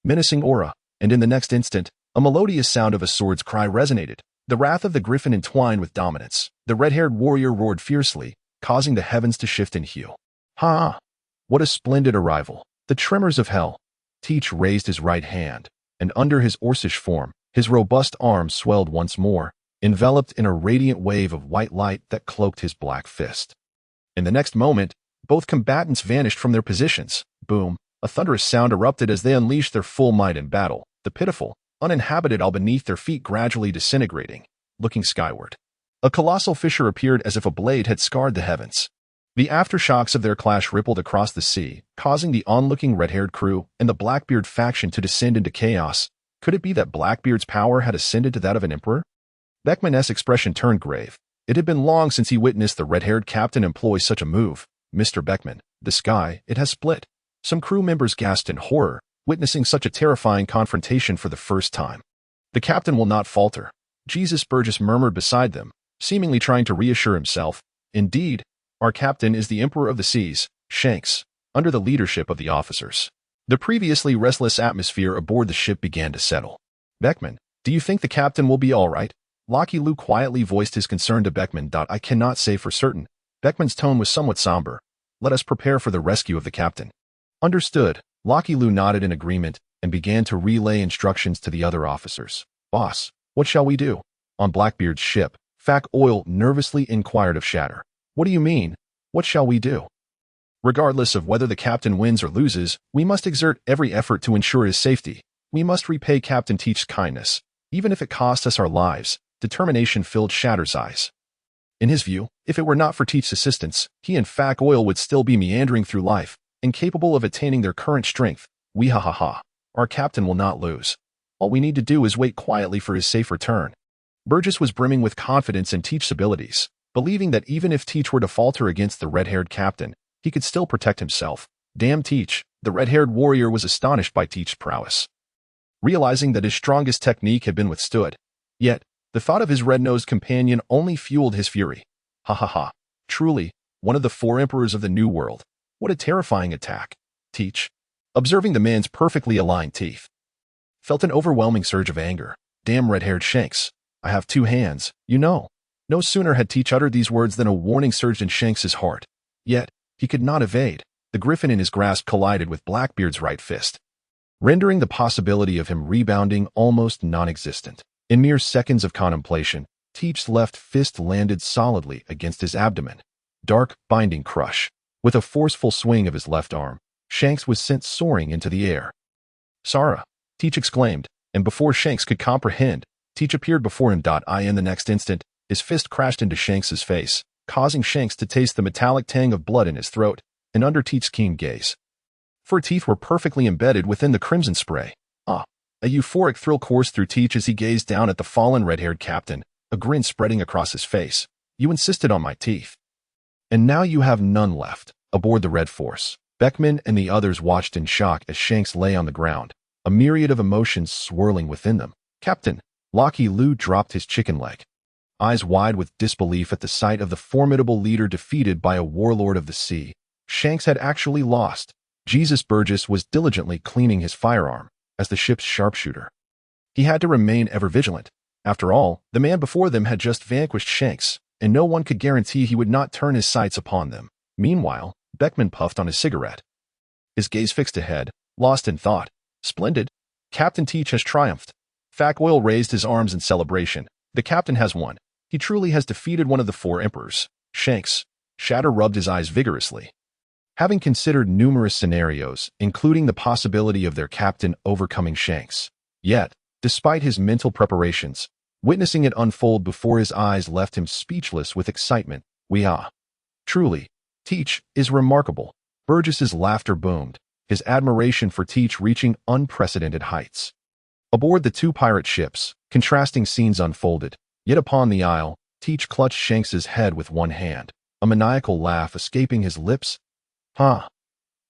menacing aura, and in the next instant, a melodious sound of a sword's cry resonated. The wrath of the griffin entwined with dominance. The red-haired warrior roared fiercely, causing the heavens to shift in hue. Ha! What a splendid arrival! The tremors of hell! Teach raised his right hand, and under his Orcish form, his robust arm swelled once more, enveloped in a radiant wave of white light that cloaked his black fist. In the next moment, both combatants vanished from their positions. Boom! A thunderous sound erupted as they unleashed their full might in battle, the pitiful, uninhabited all beneath their feet gradually disintegrating. Looking skyward, a colossal fissure appeared as if a blade had scarred the heavens. The aftershocks of their clash rippled across the sea, causing the onlooking red-haired crew and the Blackbeard faction to descend into chaos. Could it be that Blackbeard's power had ascended to that of an emperor? Beckman's expression turned grave. It had been long since he witnessed the red-haired captain employ such a move. Mr. Beckman, the sky, it has split. Some crew members gasped in horror, witnessing such a terrifying confrontation for the first time. The captain will not falter. Burgess murmured beside them, seemingly trying to reassure himself. Indeed, our captain is the Emperor of the Seas, Shanks, under the leadership of the officers. The previously restless atmosphere aboard the ship began to settle. Beckman, do you think the captain will be all right? Loguetown quietly voiced his concern to Beckman. I cannot say for certain. Beckman's tone was somewhat somber. Let us prepare for the rescue of the captain. Understood. Loguetown nodded in agreement and began to relay instructions to the other officers. Boss, what shall we do? On Blackbeard's ship, Fac Oil nervously inquired of Shatter. What do you mean? What shall we do? Regardless of whether the captain wins or loses, we must exert every effort to ensure his safety. We must repay Captain Teach's kindness, even if it costs us our lives. Determination filled Shatter's eyes. In his view, if it were not for Teach's assistance, he and Fac Oil would still be meandering through life, incapable of attaining their current strength. Our captain will not lose. All we need to do is wait quietly for his safe return. Burgess was brimming with confidence in Teach's abilities, believing that even if Teach were to falter against the red-haired captain, he could still protect himself. Damn Teach, the red-haired warrior was astonished by Teach's prowess, realizing that his strongest technique had been withstood. Yet, the thought of his red-nosed companion only fueled his fury. Truly, one of the four emperors of the New World. What a terrifying attack. Teach, observing the man's perfectly aligned teeth, felt an overwhelming surge of anger. Damn Red-Haired Shanks. I have two hands, you know. No sooner had Teach uttered these words than a warning surged in Shanks's heart. Yet, he could not evade. The griffin in his grasp collided with Blackbeard's right fist, rendering the possibility of him rebounding almost non-existent. In mere seconds of contemplation, Teach's left fist landed solidly against his abdomen. Dark, binding crush. With a forceful swing of his left arm, Shanks was sent soaring into the air. Sarah, Teach exclaimed, and before Shanks could comprehend, Teach appeared before him. In the next instant, his fist crashed into Shanks's face, causing Shanks to taste the metallic tang of blood in his throat, and under Teach's keen gaze. For teeth were perfectly embedded within the crimson spray. A euphoric thrill coursed through Teach as he gazed down at the fallen red-haired captain, a grin spreading across his face. You insisted on my teeth. And now you have none left. Aboard the Red Force, Beckman and the others watched in shock as Shanks lay on the ground, a myriad of emotions swirling within them. Captain, Loguetown dropped his chicken leg, eyes wide with disbelief at the sight of the formidable leader defeated by a warlord of the sea. Shanks had actually lost. Burgess was diligently cleaning his firearm as the ship's sharpshooter. He had to remain ever vigilant. After all, the man before them had just vanquished Shanks, and no one could guarantee he would not turn his sights upon them. Meanwhile, Beckman puffed on his cigarette, his gaze fixed ahead, lost in thought. Splendid. Captain Teach has triumphed. Fac Oil raised his arms in celebration. The captain has won. He truly has defeated one of the four emperors. Shanks. Shatter rubbed his eyes vigorously. Having considered numerous scenarios, including the possibility of their captain overcoming Shanks. Yet, despite his mental preparations, witnessing it unfold before his eyes left him speechless with excitement. Truly, Teach is remarkable. Burgess's laughter boomed, his admiration for Teach reaching unprecedented heights. Aboard the two pirate ships, contrasting scenes unfolded, yet upon the isle, Teach clutched Shanks's head with one hand, a maniacal laugh escaping his lips. Huh.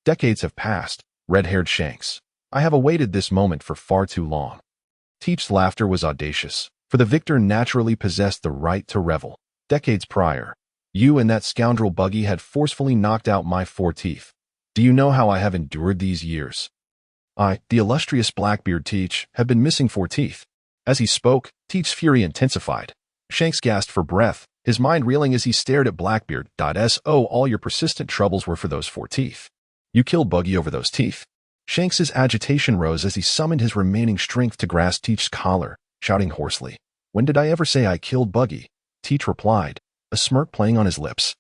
Decades have passed, Red-Haired Shanks. I have awaited this moment for far too long. Teach's laughter was audacious, for the victor naturally possessed the right to revel. Decades prior, you and that scoundrel Buggy had forcefully knocked out my 4 teeth. Do you know how I have endured these years? I, the illustrious Blackbeard Teach, have been missing 4 teeth. As he spoke, Teach's fury intensified. Shanks gasped for breath, his mind reeling as he stared at Blackbeard. So all your persistent troubles were for those 4 teeth. You killed Buggy over those teeth. Shanks's agitation rose as he summoned his remaining strength to grasp Teach's collar, shouting hoarsely, "When did I ever say I killed Buggy?" Teach replied, a smirk playing on his lips.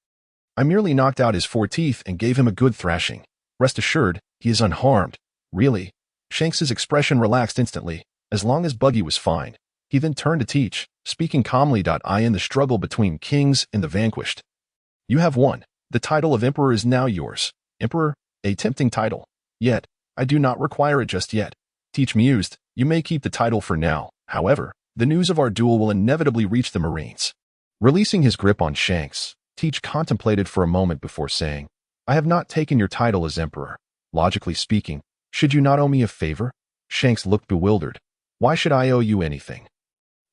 "I merely knocked out his 4 teeth and gave him a good thrashing. Rest assured, he is unharmed." "Really?" Shanks's expression relaxed instantly, as long as Buggy was fine. He then turned to Teach, speaking calmly. "I in the struggle between kings and the vanquished. You have won. The title of Emperor is now yours." "Emperor? A tempting title. Yet, I do not require it just yet." Teach mused, "You may keep the title for now. However, the news of our duel will inevitably reach the Marines." Releasing his grip on Shanks, Teach contemplated for a moment before saying, "I have not taken your title as Emperor. Logically speaking, should you not owe me a favor?" Shanks looked bewildered. "Why should I owe you anything?"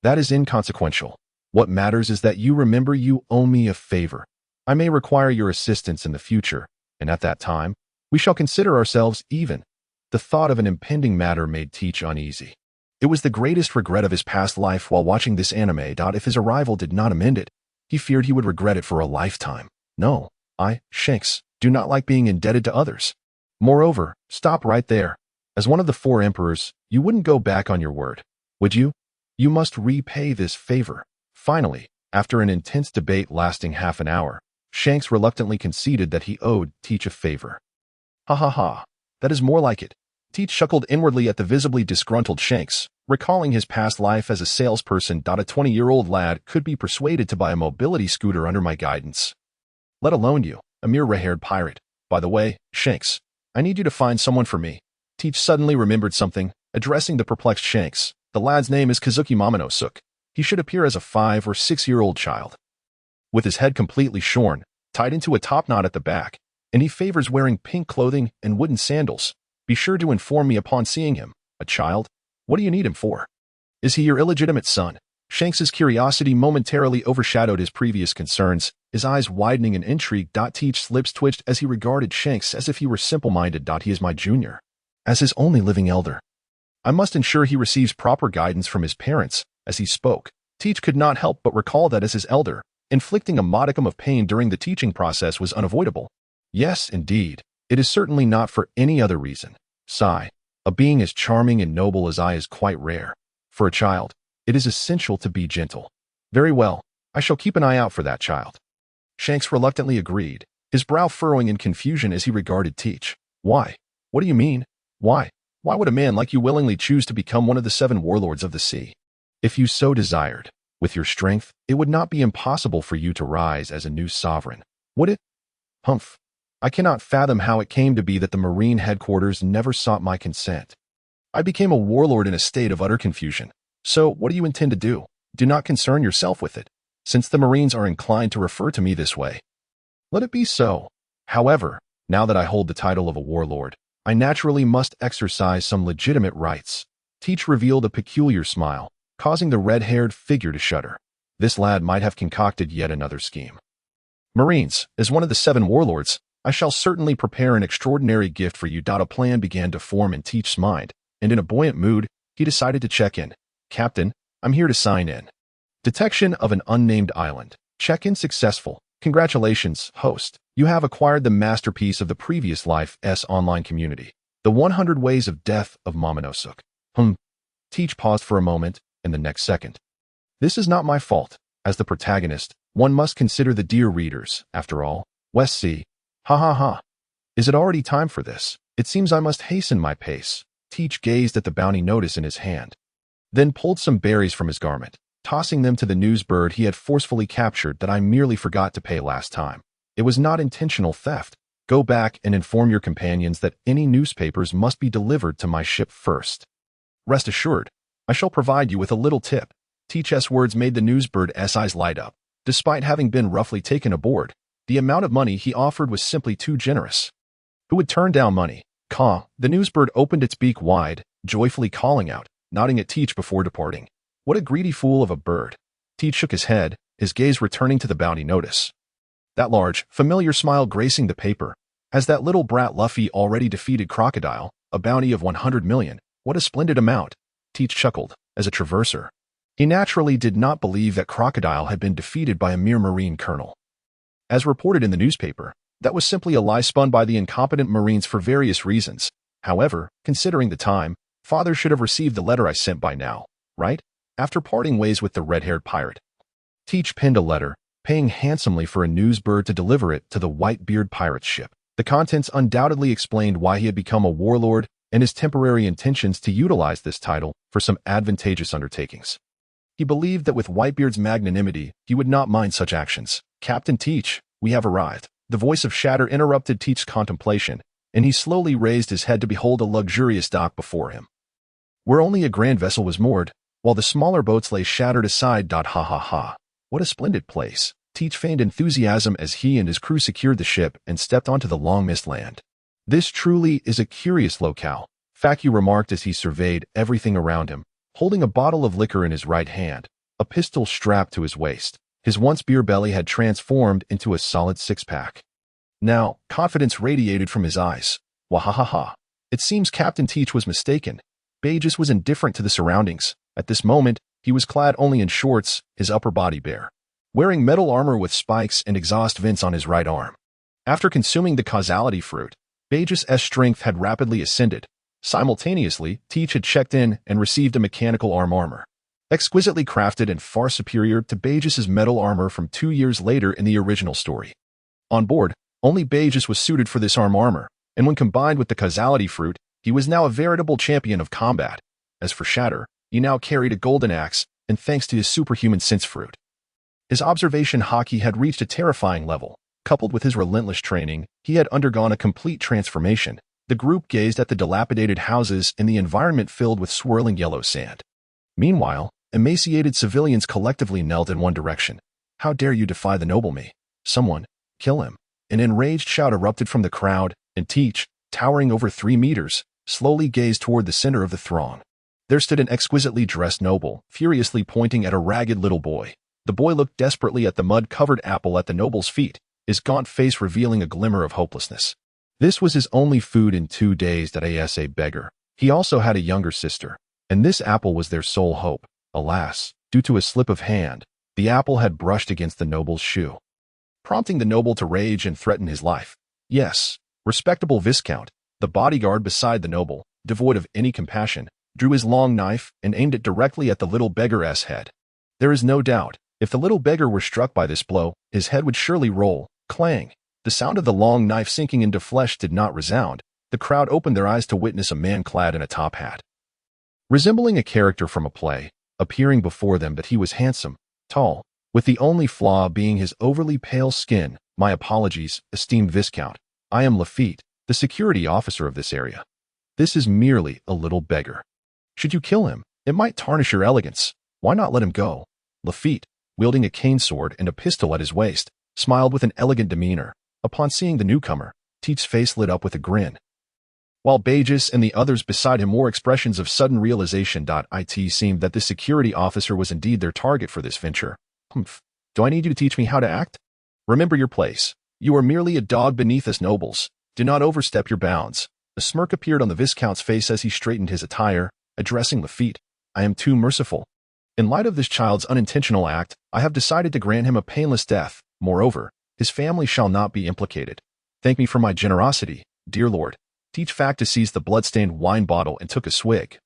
"That is inconsequential. What matters is that you remember you owe me a favor. I may require your assistance in the future, and at that time, we shall consider ourselves even." The thought of an impending matter made Teach uneasy. It was the greatest regret of his past life while watching this anime. If his arrival did not amend it, he feared he would regret it for a lifetime. "No, I, Shanks, do not like being indebted to others. Moreover, stop right there. As one of the 4 emperors, you wouldn't go back on your word, would you? You must repay this favor." Finally, after an intense debate lasting half an hour, Shanks reluctantly conceded that he owed Teach a favor. "Ha ha ha. That is more like it." Teach chuckled inwardly at the visibly disgruntled Shanks, recalling his past life as a salesperson. "A 20-year-old lad could be persuaded to buy a mobility scooter under my guidance. Let alone you, a mere red-haired pirate. By the way, Shanks, I need you to find someone for me." Teach suddenly remembered something, addressing the perplexed Shanks. "The lad's name is Kazuki Momonosuke. He should appear as a 5 or 6-year-old child, with his head completely shorn, tied into a top knot at the back, and he favors wearing pink clothing and wooden sandals. Be sure to inform me upon seeing him." "A child? What do you need him for? Is he your illegitimate son?" Shanks's curiosity momentarily overshadowed his previous concerns, his eyes widening in intrigue. Teach's lips twitched as he regarded Shanks as if he were simple-minded. "He is my junior. As his only living elder, I must ensure he receives proper guidance from his parents." As he spoke, Teach could not help but recall that as his elder, inflicting a modicum of pain during the teaching process was unavoidable. Yes, indeed. It is certainly not for any other reason. Sigh. A being as charming and noble as I is quite rare. For a child, it is essential to be gentle. Very well, I shall keep an eye out for that child. Shanks reluctantly agreed, his brow furrowing in confusion as he regarded Teach. "Why? What do you mean? Why? Why would a man like you willingly choose to become one of the 7 warlords of the sea? If you so desired, with your strength, it would not be impossible for you to rise as a new sovereign, would it?" "Humph. I cannot fathom how it came to be that the Marine headquarters never sought my consent. I became a warlord in a state of utter confusion. So, what do you intend to do? Do not concern yourself with it, since the Marines are inclined to refer to me this way. Let it be so. However, now that I hold the title of a warlord, I naturally must exercise some legitimate rights." Teach revealed a peculiar smile, causing the red-haired figure to shudder. This lad might have concocted yet another scheme. "Marines, as one of the 7 warlords, I shall certainly prepare an extraordinary gift for you." A plan began to form in Teach's mind, and in a buoyant mood, he decided to check in. "Captain, I'm here to sign in. Detection of an unnamed island. Check-in successful. Congratulations, host. You have acquired the masterpiece of the previous life's online community, The 100 Ways of Death of Momonosuke." Teach paused for a moment, and the next second. "This is not my fault. As the protagonist, one must consider the dear readers, after all. West Sea. Ha ha ha. Is it already time for this? It seems I must hasten my pace." Teach gazed at the bounty notice in his hand, then pulled some berries from his garment, tossing them to the news bird he had forcefully captured that I merely forgot to pay last time. It was not intentional theft. Go back and inform your companions that any newspapers must be delivered to my ship first. Rest assured, I shall provide you with a little tip. Teach's words made the newsbird's eyes light up. Despite having been roughly taken aboard, the amount of money he offered was simply too generous. Who would turn down money? Caw. The newsbird opened its beak wide, joyfully calling out, nodding at Teach before departing. What a greedy fool of a bird. Teach shook his head, his gaze returning to the bounty notice. That large, familiar smile gracing the paper. Has that little brat Luffy already defeated Crocodile? A bounty of 100 million. What a splendid amount. Teach chuckled, as a traverser. He naturally did not believe that Crocodile had been defeated by a mere Marine colonel. As reported in the newspaper, that was simply a lie spun by the incompetent Marines for various reasons. However, considering the time, Father should have received the letter I sent by now, right? After parting ways with the red-haired pirate. Teach penned a letter, paying handsomely for a newsbird to deliver it to the Whitebeard pirate's ship. The contents undoubtedly explained why he had become a warlord and his temporary intentions to utilize this title for some advantageous undertakings. He believed that with Whitebeard's magnanimity, he would not mind such actions. Captain Teach, we have arrived. The voice of Shatter interrupted Teach's contemplation, and he slowly raised his head to behold a luxurious dock before him, where only a grand vessel was moored, while the smaller boats lay shattered aside. Ha ha ha. What a splendid place. Teach feigned enthusiasm as he and his crew secured the ship and stepped onto the long-missed land. This truly is a curious locale, Facu remarked as he surveyed everything around him, holding a bottle of liquor in his right hand, a pistol strapped to his waist. His once beer belly had transformed into a solid six-pack. Now, confidence radiated from his eyes. Wahahaha. It seems Captain Teach was mistaken. Burgess was indifferent to the surroundings. At this moment, he was clad only in shorts, his upper body bare, wearing metal armor with spikes and exhaust vents on his right arm. After consuming the causality fruit, Burgess' strength had rapidly ascended. Simultaneously, Teach had checked in and received a mechanical armor. Exquisitely crafted and far superior to Burgess' metal armor from 2 years later in the original story. On board, only Burgess was suited for this armor, and when combined with the causality fruit, he was now a veritable champion of combat. As for Shatter, he now carried a golden axe, and thanks to his superhuman sense fruit, his observation Haki had reached a terrifying level. Coupled with his relentless training, he had undergone a complete transformation. The group gazed at the dilapidated houses and the environment filled with swirling yellow sand. Meanwhile, emaciated civilians collectively knelt in one direction. How dare you defy the noble me? Someone, kill him. An enraged shout erupted from the crowd, and Teach, towering over 3 meters, slowly gazed toward the center of the throng. There stood an exquisitely dressed noble, furiously pointing at a ragged little boy. The boy looked desperately at the mud-covered apple at the noble's feet, his gaunt face revealing a glimmer of hopelessness. This was his only food in 2 days. That as a beggar. He also had a younger sister, and this apple was their sole hope. Alas, due to a slip of hand, the apple had brushed against the noble's shoe, prompting the noble to rage and threaten his life. Yes, respectable Viscount, the bodyguard beside the noble, devoid of any compassion, drew his long knife and aimed it directly at the little beggar's head. There is no doubt, if the little beggar were struck by this blow, his head would surely roll. Clang. The sound of the long knife sinking into flesh did not resound. The crowd opened their eyes to witness a man clad in a top hat, resembling a character from a play, appearing before them. That he was handsome, tall, with the only flaw being his overly pale skin. My apologies, esteemed Viscount. I am Lafitte, the security officer of this area. This is merely a little beggar. Should you kill him, it might tarnish your elegance. Why not let him go? Lafitte, wielding a cane sword and a pistol at his waist, smiled with an elegant demeanor. Upon seeing the newcomer, Teach's face lit up with a grin, while Burgess and the others beside him wore expressions of sudden realization. It seemed that the security officer was indeed their target for this venture. Humph. Do I need you to teach me how to act? Remember your place. You are merely a dog beneath us nobles. Do not overstep your bounds. A smirk appeared on the Viscount's face as he straightened his attire, addressing Lafitte. I am too merciful. In light of this child's unintentional act, I have decided to grant him a painless death. Moreover, his family shall not be implicated. Thank me for my generosity, dear lord. Teach Facta seized the blood-stained wine bottle and took a swig,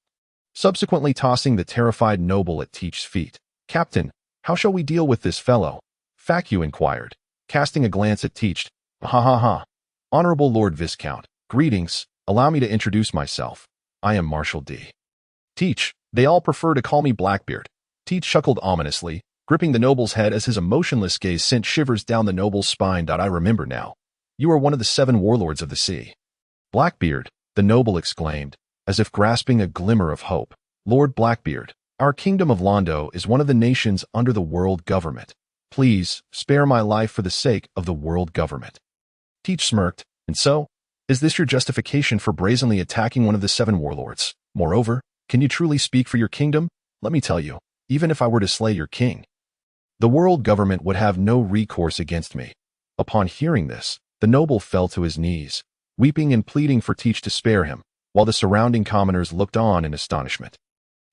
subsequently tossing the terrified noble at Teach's feet. Captain, how shall we deal with this fellow? Facu inquired, casting a glance at Teach. Ha ha ha. Honorable Lord Viscount, greetings. Allow me to introduce myself. I am Marshal D. Teach, they all prefer to call me Blackbeard. Teach chuckled ominously, gripping the noble's head as his emotionless gaze sent shivers down the noble's spine. I remember now. You are one of the 7 warlords of the sea. Blackbeard, the noble exclaimed, as if grasping a glimmer of hope. Lord Blackbeard, our kingdom of Londo is one of the nations under the world government. Please, spare my life for the sake of the world government. Teach smirked, and so, is this your justification for brazenly attacking one of the 7 warlords? Moreover, can you truly speak for your kingdom? Let me tell you, even if I were to slay your king, the world government would have no recourse against me. Upon hearing this, the noble fell to his knees, weeping and pleading for Teach to spare him, while the surrounding commoners looked on in astonishment.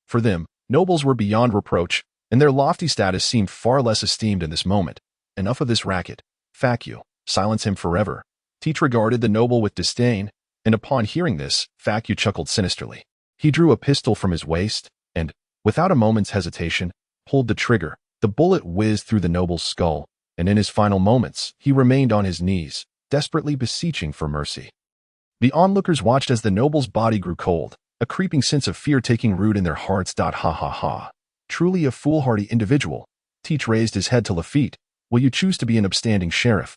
For them, nobles were beyond reproach, and their lofty status seemed far less esteemed in this moment. Enough of this racket. Fuck you. Silence him forever. Teach regarded the noble with disdain, and upon hearing this, Fuck you chuckled sinisterly. He drew a pistol from his waist, and, without a moment's hesitation, pulled the trigger. The bullet whizzed through the noble's skull, and in his final moments, he remained on his knees, desperately beseeching for mercy. The onlookers watched as the noble's body grew cold, a creeping sense of fear taking root in their hearts. Ha ha ha. Truly a foolhardy individual. Teach raised his head to Lafitte. Will you choose to be an upstanding sheriff?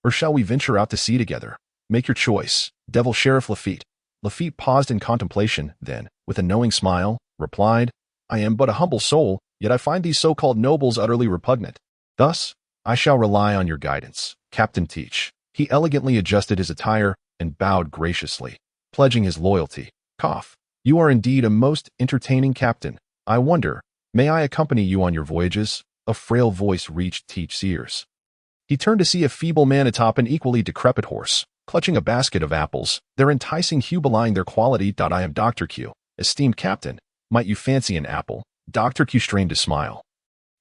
Or shall we venture out to sea together? Make your choice, Devil Sheriff Lafitte. Lafitte paused in contemplation, then, with a knowing smile, replied, I am but a humble soul, yet I find these so-called nobles utterly repugnant. Thus, I shall rely on your guidance, Captain Teach. He elegantly adjusted his attire and bowed graciously, pledging his loyalty. Cough. You are indeed a most entertaining captain. I wonder, may I accompany you on your voyages? A frail voice reached Teach's ears. He turned to see a feeble man atop an equally decrepit horse, clutching a basket of apples, their enticing hue belying their quality. I am Dr. Q, esteemed captain. Might you fancy an apple? Dr. Q strained to smile,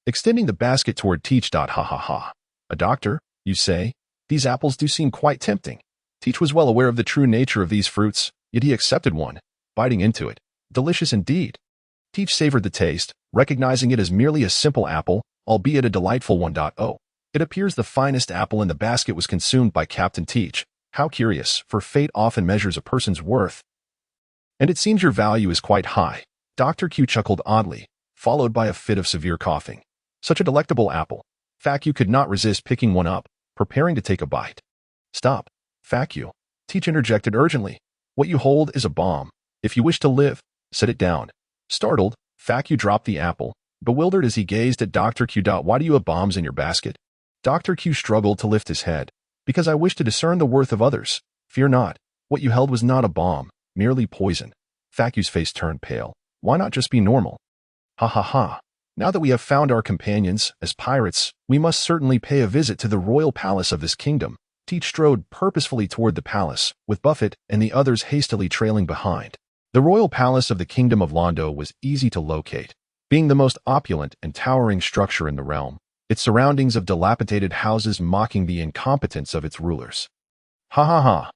extending the basket toward Teach. Ha ha ha. A doctor, you say? These apples do seem quite tempting. Teach was well aware of the true nature of these fruits, yet he accepted one, biting into it. Delicious indeed. Teach savored the taste, recognizing it as merely a simple apple, albeit a delightful one. Oh, it appears the finest apple in the basket was consumed by Captain Teach. How curious, for fate often measures a person's worth. And it seems your value is quite high. Dr. Q chuckled oddly, followed by a fit of severe coughing. Such a delectable apple. Fuck you could not resist picking one up, preparing to take a bite. Stop. Fuck you. Teach interjected urgently. What you hold is a bomb. If you wish to live, set it down. Startled, Fuck you dropped the apple, bewildered as he gazed at Dr. Q. Why do you have bombs in your basket? Dr. Q struggled to lift his head. Because I wish to discern the worth of others. Fear not. What you held was not a bomb, merely poison. Fuck you's face turned pale. Why not just be normal? Ha ha ha. Now that we have found our companions, as pirates, we must certainly pay a visit to the royal palace of this kingdom. Teach strode purposefully toward the palace, with Buffett and the others hastily trailing behind. The royal palace of the kingdom of Londo was easy to locate, being the most opulent and towering structure in the realm, its surroundings of dilapidated houses mocking the incompetence of its rulers. Ha ha ha.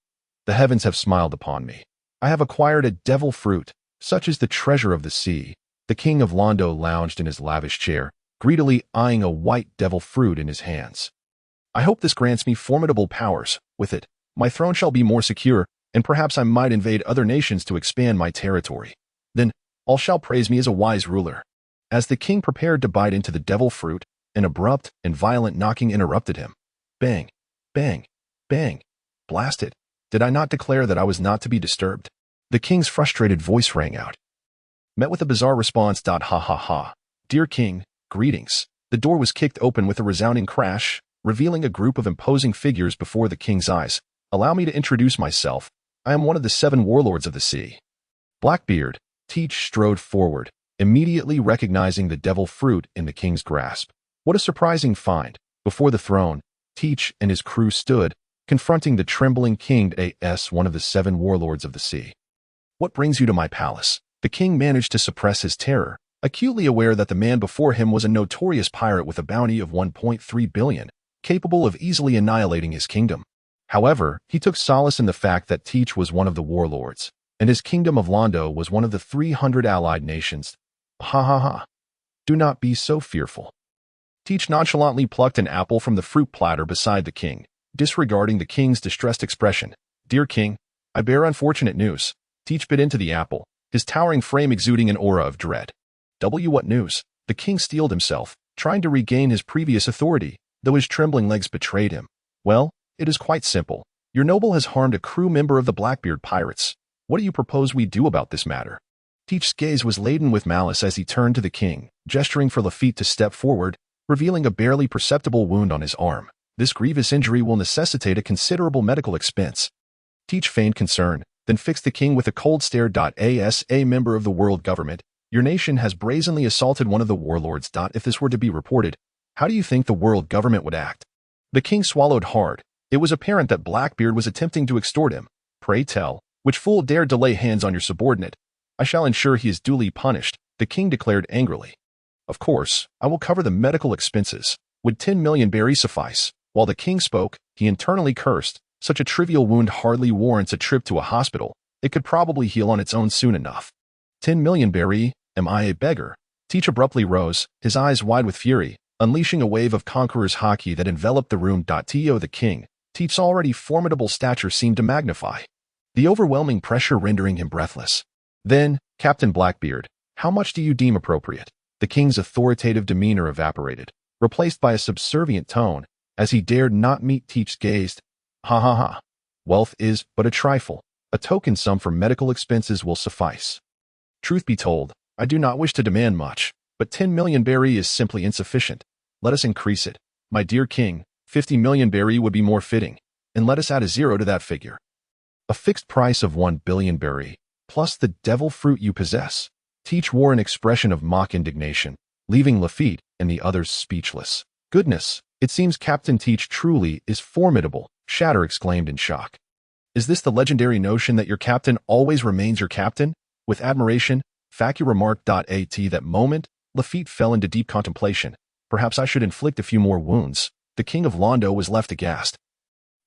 The heavens have smiled upon me. I have acquired a devil fruit, such is the treasure of the sea. The king of Londo lounged in his lavish chair, greedily eyeing a white devil fruit in his hands. I hope this grants me formidable powers. With it, my throne shall be more secure, and perhaps I might invade other nations to expand my territory. Then, all shall praise me as a wise ruler. As the king prepared to bite into the devil fruit, an abrupt and violent knocking interrupted him. Bang, bang, bang. Blast it. Did I not declare that I was not to be disturbed? The king's frustrated voice rang out. Met with a bizarre response. Ha ha ha. Dear king, greetings. The door was kicked open with a resounding crash, revealing a group of imposing figures before the king's eyes. Allow me to introduce myself. I am one of the 7 warlords of the sea. Blackbeard. Teach strode forward, immediately recognizing the devil fruit in the king's grasp. What a surprising find. Before the throne, Teach and his crew stood, confronting the trembling king as one of the 7 warlords of the sea. What brings you to my palace? The king managed to suppress his terror, acutely aware that the man before him was a notorious pirate with a bounty of 1.3 billion, capable of easily annihilating his kingdom. However, he took solace in the fact that Teach was one of the warlords, and his kingdom of Londo was one of the 300 allied nations. Ha ha ha. Do not be so fearful. Teach nonchalantly plucked an apple from the fruit platter beside the king, disregarding the king's distressed expression. Dear king, I bear unfortunate news. Teach bit into the apple, his towering frame exuding an aura of dread. What news? The king steeled himself, trying to regain his previous authority, though his trembling legs betrayed him. Well, it is quite simple. Your noble has harmed a crew member of the Blackbeard pirates. What do you propose we do about this matter? Teach's gaze was laden with malice as he turned to the king, gesturing for Lafitte to step forward, revealing a barely perceptible wound on his arm. This grievous injury will necessitate a considerable medical expense. Teach feigned concern, then fixed the king with a cold stare. As a member of the world government, your nation has brazenly assaulted one of the warlords. If this were to be reported, how do you think the world government would act? The king swallowed hard. It was apparent that Blackbeard was attempting to extort him. Pray tell, which fool dared to lay hands on your subordinate? I shall ensure he is duly punished, the king declared angrily. Of course, I will cover the medical expenses. Would 10 million berries suffice? While the king spoke, he internally cursed. Such a trivial wound hardly warrants a trip to a hospital. It could probably heal on its own soon enough. 10 million berries? Am I a beggar? Teach abruptly rose, his eyes wide with fury, unleashing a wave of conqueror's haki that enveloped the room. To the king, Teach's already formidable stature seemed to magnify, the overwhelming pressure rendering him breathless. Then, Captain Blackbeard, how much do you deem appropriate? The king's authoritative demeanor evaporated, replaced by a subservient tone, as he dared not meet Teach's gaze. Ha ha ha. Wealth is but a trifle. A token sum for medical expenses will suffice. Truth be told, I do not wish to demand much, but 10 million berries is simply insufficient. Let us increase it. My dear king, 50 million berries would be more fitting, and let us add a zero to that figure. A fixed price of 1 billion berries, plus the devil fruit you possess. Teach wore an expression of mock indignation, leaving Lafitte and the others speechless. Goodness, it seems Captain Teach truly is formidable, Shatter exclaimed in shock. Is this the legendary notion that your captain always remains your captain? With admiration, Faki remarked. At that moment, Lafitte fell into deep contemplation. Perhaps I should inflict a few more wounds. The king of Londo was left aghast,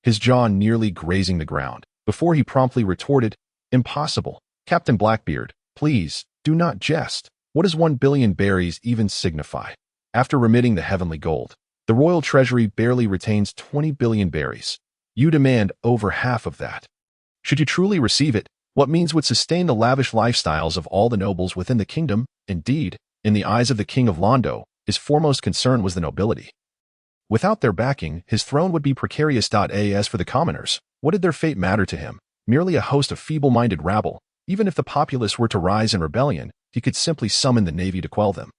his jaw nearly grazing the ground, before he promptly retorted, Impossible. Captain Blackbeard, please, do not jest. What does 1 billion berries even signify? After remitting the heavenly gold, the royal treasury barely retains 20 billion berries. You demand over half of that. Should you truly receive it, what means would sustain the lavish lifestyles of all the nobles within the kingdom? Indeed, in the eyes of the king of Londo, his foremost concern was the nobility. Without their backing, his throne would be precarious. As for the commoners, what did their fate matter to him? Merely a host of feeble-minded rabble. Even if the populace were to rise in rebellion, he could simply summon the navy to quell them.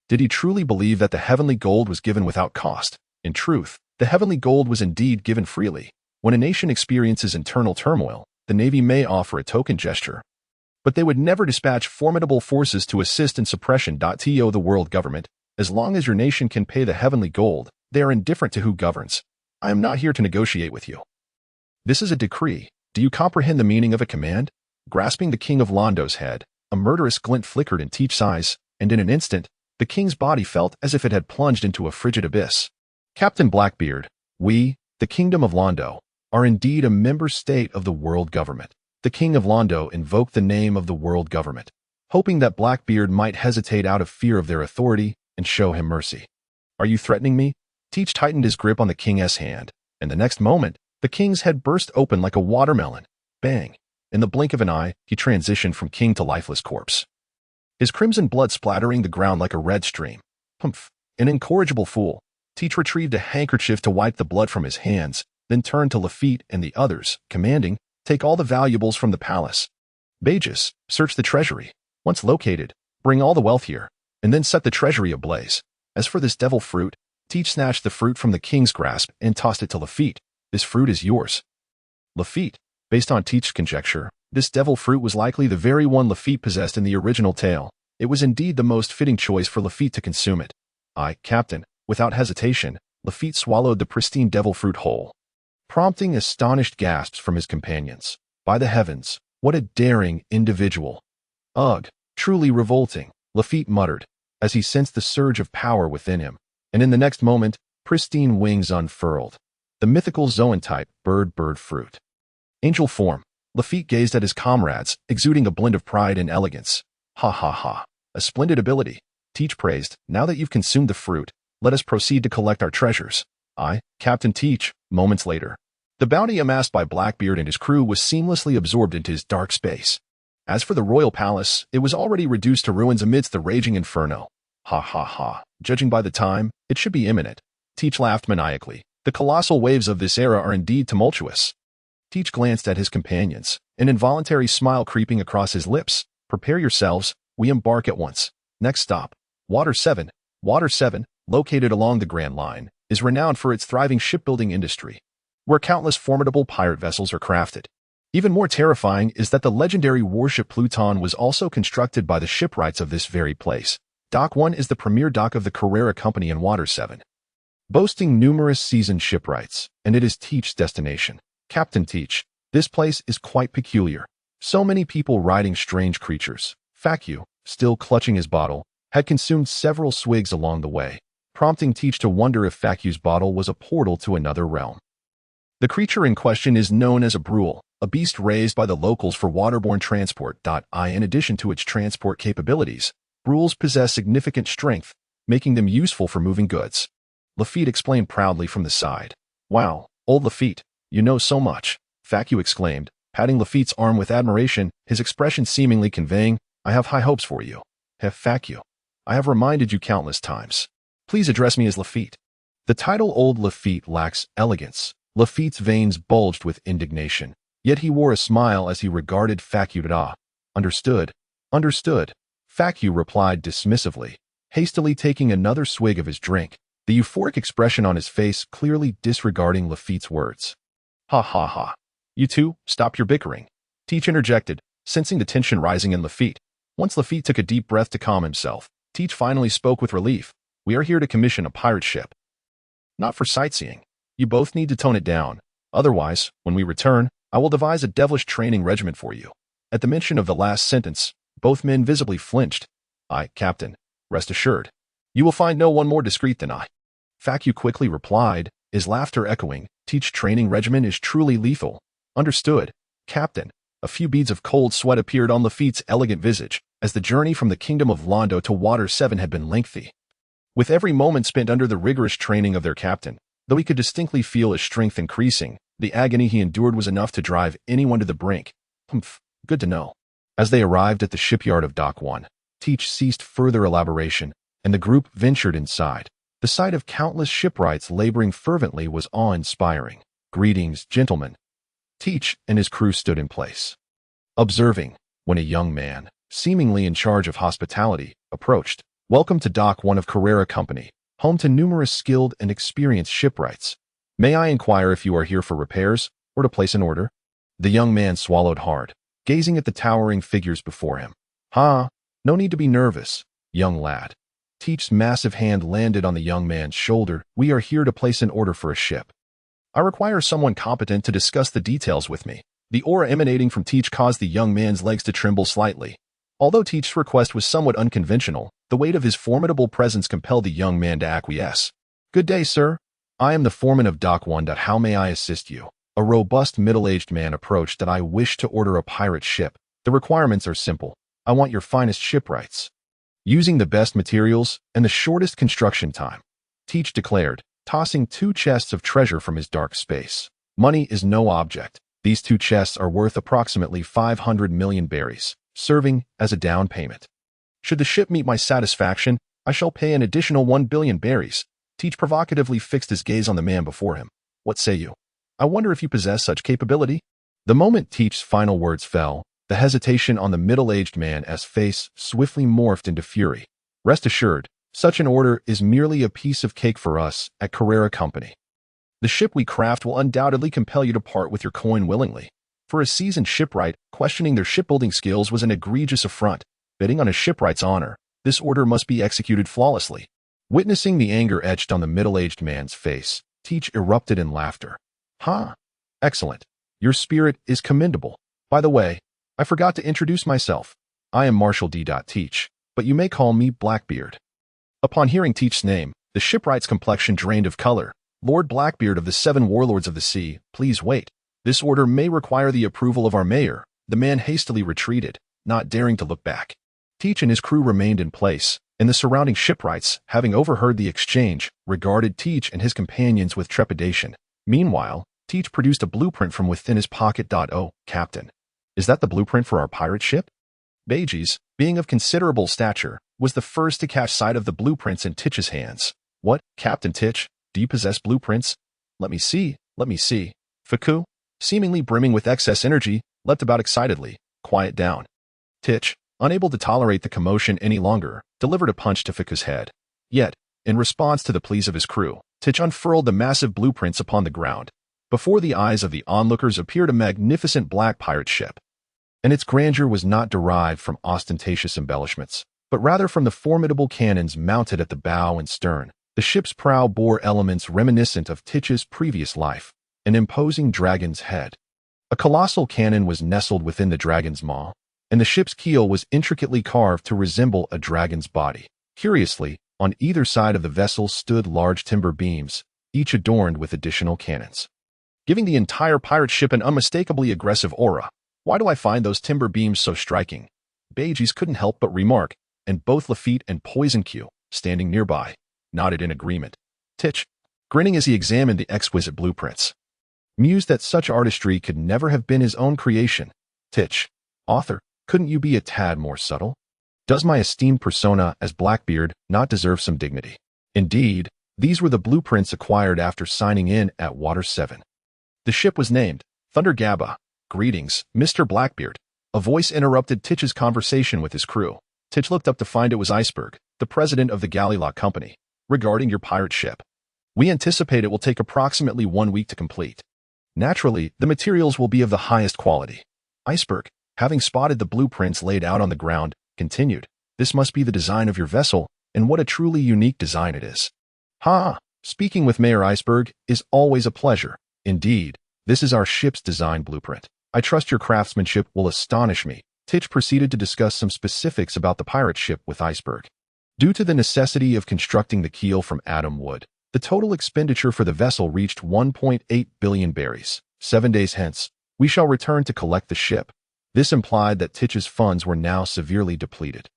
Did he truly believe that the heavenly gold was given without cost? In truth, the heavenly gold was indeed given freely. When a nation experiences internal turmoil, the navy may offer a token gesture, but they would never dispatch formidable forces to assist in suppression. To the world government, as long as your nation can pay the heavenly gold, they are indifferent to who governs. I am not here to negotiate with you. This is a decree. Do you comprehend the meaning of a command? Grasping the king of Londo's head, a murderous glint flickered in Teach's eyes, and in an instant, the king's body felt as if it had plunged into a frigid abyss. Captain Blackbeard, we, the kingdom of Londo, are indeed a member state of the world government. The king of Londo invoked the name of the world government, hoping that Blackbeard might hesitate out of fear of their authority and show him mercy. Are you threatening me? Teach tightened his grip on the king's hand, and the next moment, the king's head burst open like a watermelon. Bang! In the blink of an eye, he transitioned from king to lifeless corpse, his crimson blood splattering the ground like a red stream. Humph! An incorrigible fool. Teach retrieved a handkerchief to wipe the blood from his hands, then turned to Lafitte and the others, commanding, take all the valuables from the palace. Burgess, search the treasury. Once located, bring all the wealth here, and then set the treasury ablaze. As for this devil fruit, Teach snatched the fruit from the king's grasp and tossed it to Lafitte. This fruit is yours. Lafitte, based on Teach's conjecture, this devil fruit was likely the very one Lafitte possessed in the original tale. It was indeed the most fitting choice for Lafitte to consume it. Captain, without hesitation, Lafitte swallowed the pristine devil fruit whole, prompting astonished gasps from his companions. By the heavens, what a daring individual. Ugh, truly revolting, Lafitte muttered, as he sensed the surge of power within him, and in the next moment, pristine wings unfurled. The mythical zoan-type bird fruit. Angel form, Lafitte gazed at his comrades, exuding a blend of pride and elegance. Ha ha ha, a splendid ability. Teach praised, now that you've consumed the fruit, let us proceed to collect our treasures. Captain Teach, moments later. The bounty amassed by Blackbeard and his crew was seamlessly absorbed into his dark space. As for the royal palace, it was already reduced to ruins amidst the raging inferno. Ha ha ha. Judging by the time, it should be imminent. Teach laughed maniacally. The colossal waves of this era are indeed tumultuous. Teach glanced at his companions, an involuntary smile creeping across his lips. Prepare yourselves, we embark at once. Next stop, Water 7. Water 7, located along the Grand Line, is renowned for its thriving shipbuilding industry, where countless formidable pirate vessels are crafted. Even more terrifying is that the legendary warship Pluton was also constructed by the shipwrights of this very place. Dock 1 is the premier dock of the Carrera Company in Water 7, boasting numerous seasoned shipwrights, and it is Teach's destination. Captain Teach, this place is quite peculiar. So many people riding strange creatures. Facu, still clutching his bottle, had consumed several swigs along the way, prompting Teach to wonder if Facu's bottle was a portal to another realm. The creature in question is known as a Bruel, a beast raised by the locals for waterborne transport. In addition to its transport capabilities, Bruels possess significant strength, making them useful for moving goods. Lafitte explained proudly from the side. Wow, old Lafitte, you know so much, Facu exclaimed, patting Lafitte's arm with admiration, his expression seemingly conveying, I have high hopes for you. Facu, I have reminded you countless times. Please address me as Lafitte. The title Old Lafitte lacks elegance. Lafitte's veins bulged with indignation, yet he wore a smile as he regarded Facu. Understood. Understood. Facu replied dismissively, hastily taking another swig of his drink, the euphoric expression on his face clearly disregarding Lafitte's words. Ha ha ha. You two, stop your bickering. Teach interjected, sensing the tension rising in Lafitte. Once Lafitte took a deep breath to calm himself, Teach finally spoke with relief. We are here to commission a pirate ship. Not for sightseeing. You both need to tone it down. Otherwise, when we return, I will devise a devilish training regiment for you. At the mention of the last sentence, both men visibly flinched. Captain, rest assured. You will find no one more discreet than I. Facu quickly replied, his laughter echoing, Teach training regimen is truly lethal. Understood, Captain. A few beads of cold sweat appeared on Lafitte's elegant visage, as the journey from the kingdom of Londo to Water 7 had been lengthy. With every moment spent under the rigorous training of their captain, though he could distinctly feel his strength increasing, the agony he endured was enough to drive anyone to the brink. Humph, good to know. As they arrived at the shipyard of Dock 1, Teach ceased further elaboration, and the group ventured inside. The sight of countless shipwrights laboring fervently was awe-inspiring. Greetings, gentlemen. Teach and his crew stood in place, observing, when a young man, seemingly in charge of hospitality, approached. Welcome to Dock 1 of Carrera Company, home to numerous skilled and experienced shipwrights. May I inquire if you are here for repairs, or to place an order? The young man swallowed hard, gazing at the towering figures before him. No need to be nervous, young lad. Teach's massive hand landed on the young man's shoulder. We are here to place an order for a ship. I require someone competent to discuss the details with me. The aura emanating from Teach caused the young man's legs to tremble slightly. Although Teach's request was somewhat unconventional, the weight of his formidable presence compelled the young man to acquiesce. Good day, sir. I am the foreman of Dock 1. How may I assist you? A robust middle-aged man approached. I wish to order a pirate ship. The requirements are simple. I want your finest shipwrights, using the best materials and the shortest construction time, Teach declared, tossing 2 chests of treasure from his dark space. Money is no object. These 2 chests are worth approximately 500 million berries, serving as a down payment. Should the ship meet my satisfaction, I shall pay an additional 1 billion berries. Teach provocatively fixed his gaze on the man before him. What say you? I wonder if you possess such capability? The moment Teach's final words fell, the hesitation on the middle-aged man's face swiftly morphed into fury. Rest assured, such an order is merely a piece of cake for us at Carrera Company. The ship we craft will undoubtedly compel you to part with your coin willingly. For a seasoned shipwright, questioning their shipbuilding skills was an egregious affront. Bidding on a shipwright's honor, this order must be executed flawlessly. Witnessing the anger etched on the middle-aged man's face, Teach erupted in laughter. Excellent. Your spirit is commendable. By the way, I forgot to introduce myself. I am Marshal D. Teach, but you may call me Blackbeard. Upon hearing Teach's name, the shipwright's complexion drained of color. Lord Blackbeard of the 7 Warlords of the Sea, please wait. This order may require the approval of our mayor. The man hastily retreated, not daring to look back. Teach and his crew remained in place, and the surrounding shipwrights, having overheard the exchange, regarded Teach and his companions with trepidation. Meanwhile, Teach produced a blueprint from within his pocket. Oh, Captain. Is that the blueprint for our pirate ship? Buggy, being of considerable stature, was the first to catch sight of the blueprints in Titch's hands. What, Captain Titch? Do you possess blueprints? Let me see, let me see. Faku, seemingly brimming with excess energy, leapt about excitedly. Quiet down. Titch, unable to tolerate the commotion any longer, delivered a punch to Faku's head. Yet, in response to the pleas of his crew, Titch unfurled the massive blueprints upon the ground. Before the eyes of the onlookers appeared a magnificent black pirate ship. And its grandeur was not derived from ostentatious embellishments, but rather from the formidable cannons mounted at the bow and stern. The ship's prow bore elements reminiscent of Titch's previous life, an imposing dragon's head. A colossal cannon was nestled within the dragon's maw, and the ship's keel was intricately carved to resemble a dragon's body. Curiously, on either side of the vessel stood large timber beams, each adorned with additional cannons, giving the entire pirate ship an unmistakably aggressive aura. Why do I find those timber beams so striking? Buggy couldn't help but remark, and both Lafitte and Poison Q, standing nearby, nodded in agreement. Titch, grinning as he examined the exquisite blueprints, mused that such artistry could never have been his own creation. Titch, author, couldn't you be a tad more subtle? Does my esteemed persona as Blackbeard not deserve some dignity? Indeed, these were the blueprints acquired after signing in at Water 7. The ship was named Thunder Gaba. Greetings, Mr. Blackbeard. A voice interrupted Titch's conversation with his crew. Titch looked up to find it was Iceberg, the president of the Galilok Company. Regarding your pirate ship, we anticipate it will take approximately 1 week to complete. Naturally, the materials will be of the highest quality. Iceberg, having spotted the blueprints laid out on the ground, continued, this must be the design of your vessel, and what a truly unique design it is. Ha! Speaking with Mayor Iceberg is always a pleasure. Indeed, this is our ship's design blueprint. I trust your craftsmanship will astonish me. Titch proceeded to discuss some specifics about the pirate ship with Iceberg. Due to the necessity of constructing the keel from atom wood, the total expenditure for the vessel reached 1.8 billion berries. 7 days hence, we shall return to collect the ship. This implied that Titch's funds were now severely depleted.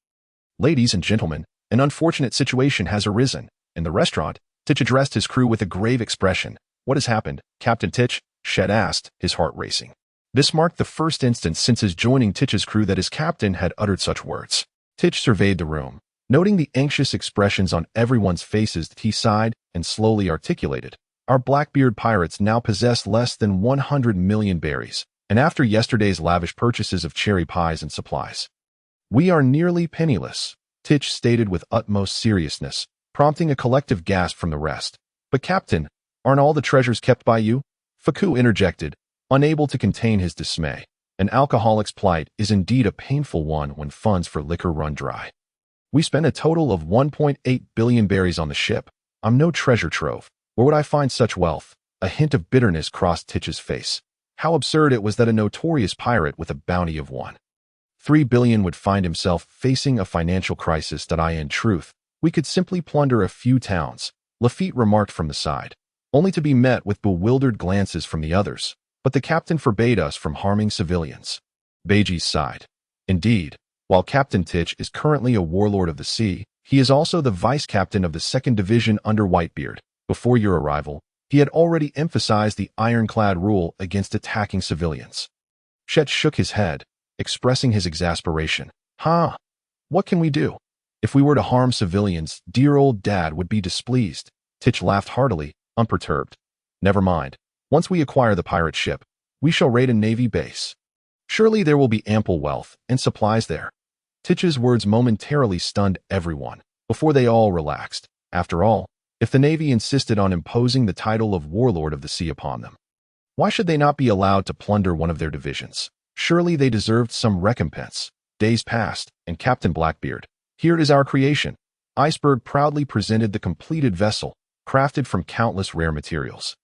Ladies and gentlemen, an unfortunate situation has arisen. In the restaurant, Titch addressed his crew with a grave expression. What has happened, Captain Titch? Shed asked, his heart racing. This marked the first instance since his joining Titch's crew that his captain had uttered such words. Titch surveyed the room. Noting the anxious expressions on everyone's faces, he sighed and slowly articulated. Our Blackbeard pirates now possess less than 100 million berries, and after yesterday's lavish purchases of cherry pies and supplies, we are nearly penniless, Titch stated with utmost seriousness, prompting a collective gasp from the rest. But Captain, aren't all the treasures kept by you? Faku interjected, unable to contain his dismay. An alcoholic's plight is indeed a painful one when funds for liquor run dry. We spent a total of 1.8 billion berries on the ship. I'm no treasure trove. Where would I find such wealth? A hint of bitterness crossed Titch's face. How absurd it was that a notorious pirate with a bounty of 1.3 billion would find himself facing a financial crisis that in truth, we could simply plunder a few towns, Lafitte remarked from the side, only to be met with bewildered glances from the others. But the captain forbade us from harming civilians. Buggy sighed. Indeed, while Captain Titch is currently a warlord of the sea, he is also the vice-captain of the 2nd Division under Whitebeard. Before your arrival, he had already emphasized the ironclad rule against attacking civilians. Chet shook his head, expressing his exasperation. What can we do? If we were to harm civilians, dear old Dad would be displeased. Titch laughed heartily, unperturbed. Never mind. Once we acquire the pirate ship, we shall raid a navy base. Surely there will be ample wealth and supplies there. Titch's words momentarily stunned everyone, before they all relaxed. After all, if the navy insisted on imposing the title of warlord of the sea upon them, why should they not be allowed to plunder one of their divisions? Surely they deserved some recompense. Days passed, and Captain Blackbeard, here is our creation. Iceberg proudly presented the completed vessel, crafted from countless rare materials.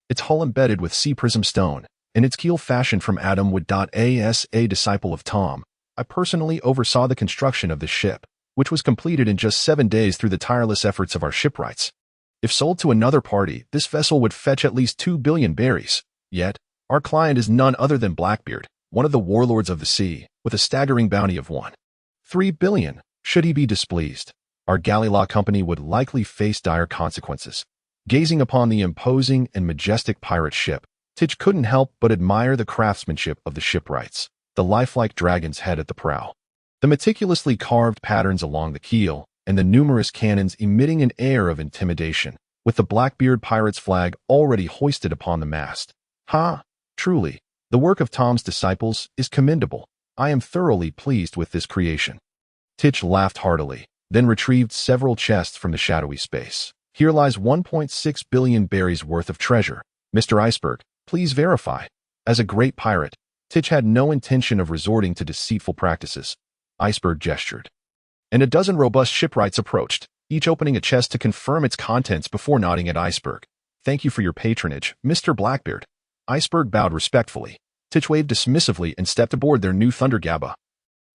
Its hull embedded with sea prism stone, and its keel fashioned from atom wood. As a disciple of Tom, I personally oversaw the construction of this ship, which was completed in just 7 days through the tireless efforts of our shipwrights. If sold to another party, this vessel would fetch at least 2 billion berries. Yet, our client is none other than Blackbeard, one of the warlords of the sea, with a staggering bounty of 1.3 billion. Should he be displeased, our Galilok Company would likely face dire consequences. Gazing upon the imposing and majestic pirate ship, Titch couldn't help but admire the craftsmanship of the shipwrights, the lifelike dragon's head at the prow, The meticulously carved patterns along the keel, and the numerous cannons emitting an air of intimidation, with the Blackbeard pirate's flag already hoisted upon the mast. Truly, the work of Tom's disciples is commendable. I am thoroughly pleased with this creation. Titch laughed heartily, then retrieved several chests from the shadowy space. Here lies 1.6 billion berries worth of treasure. Mr. Iceberg, please verify. As a great pirate, Titch had no intention of resorting to deceitful practices. Iceberg gestured. And a dozen robust shipwrights approached, each opening a chest to confirm its contents before nodding at Iceberg. Thank you for your patronage, Mr. Blackbeard. Iceberg bowed respectfully. Titch waved dismissively and stepped aboard their new Thunder Gabba,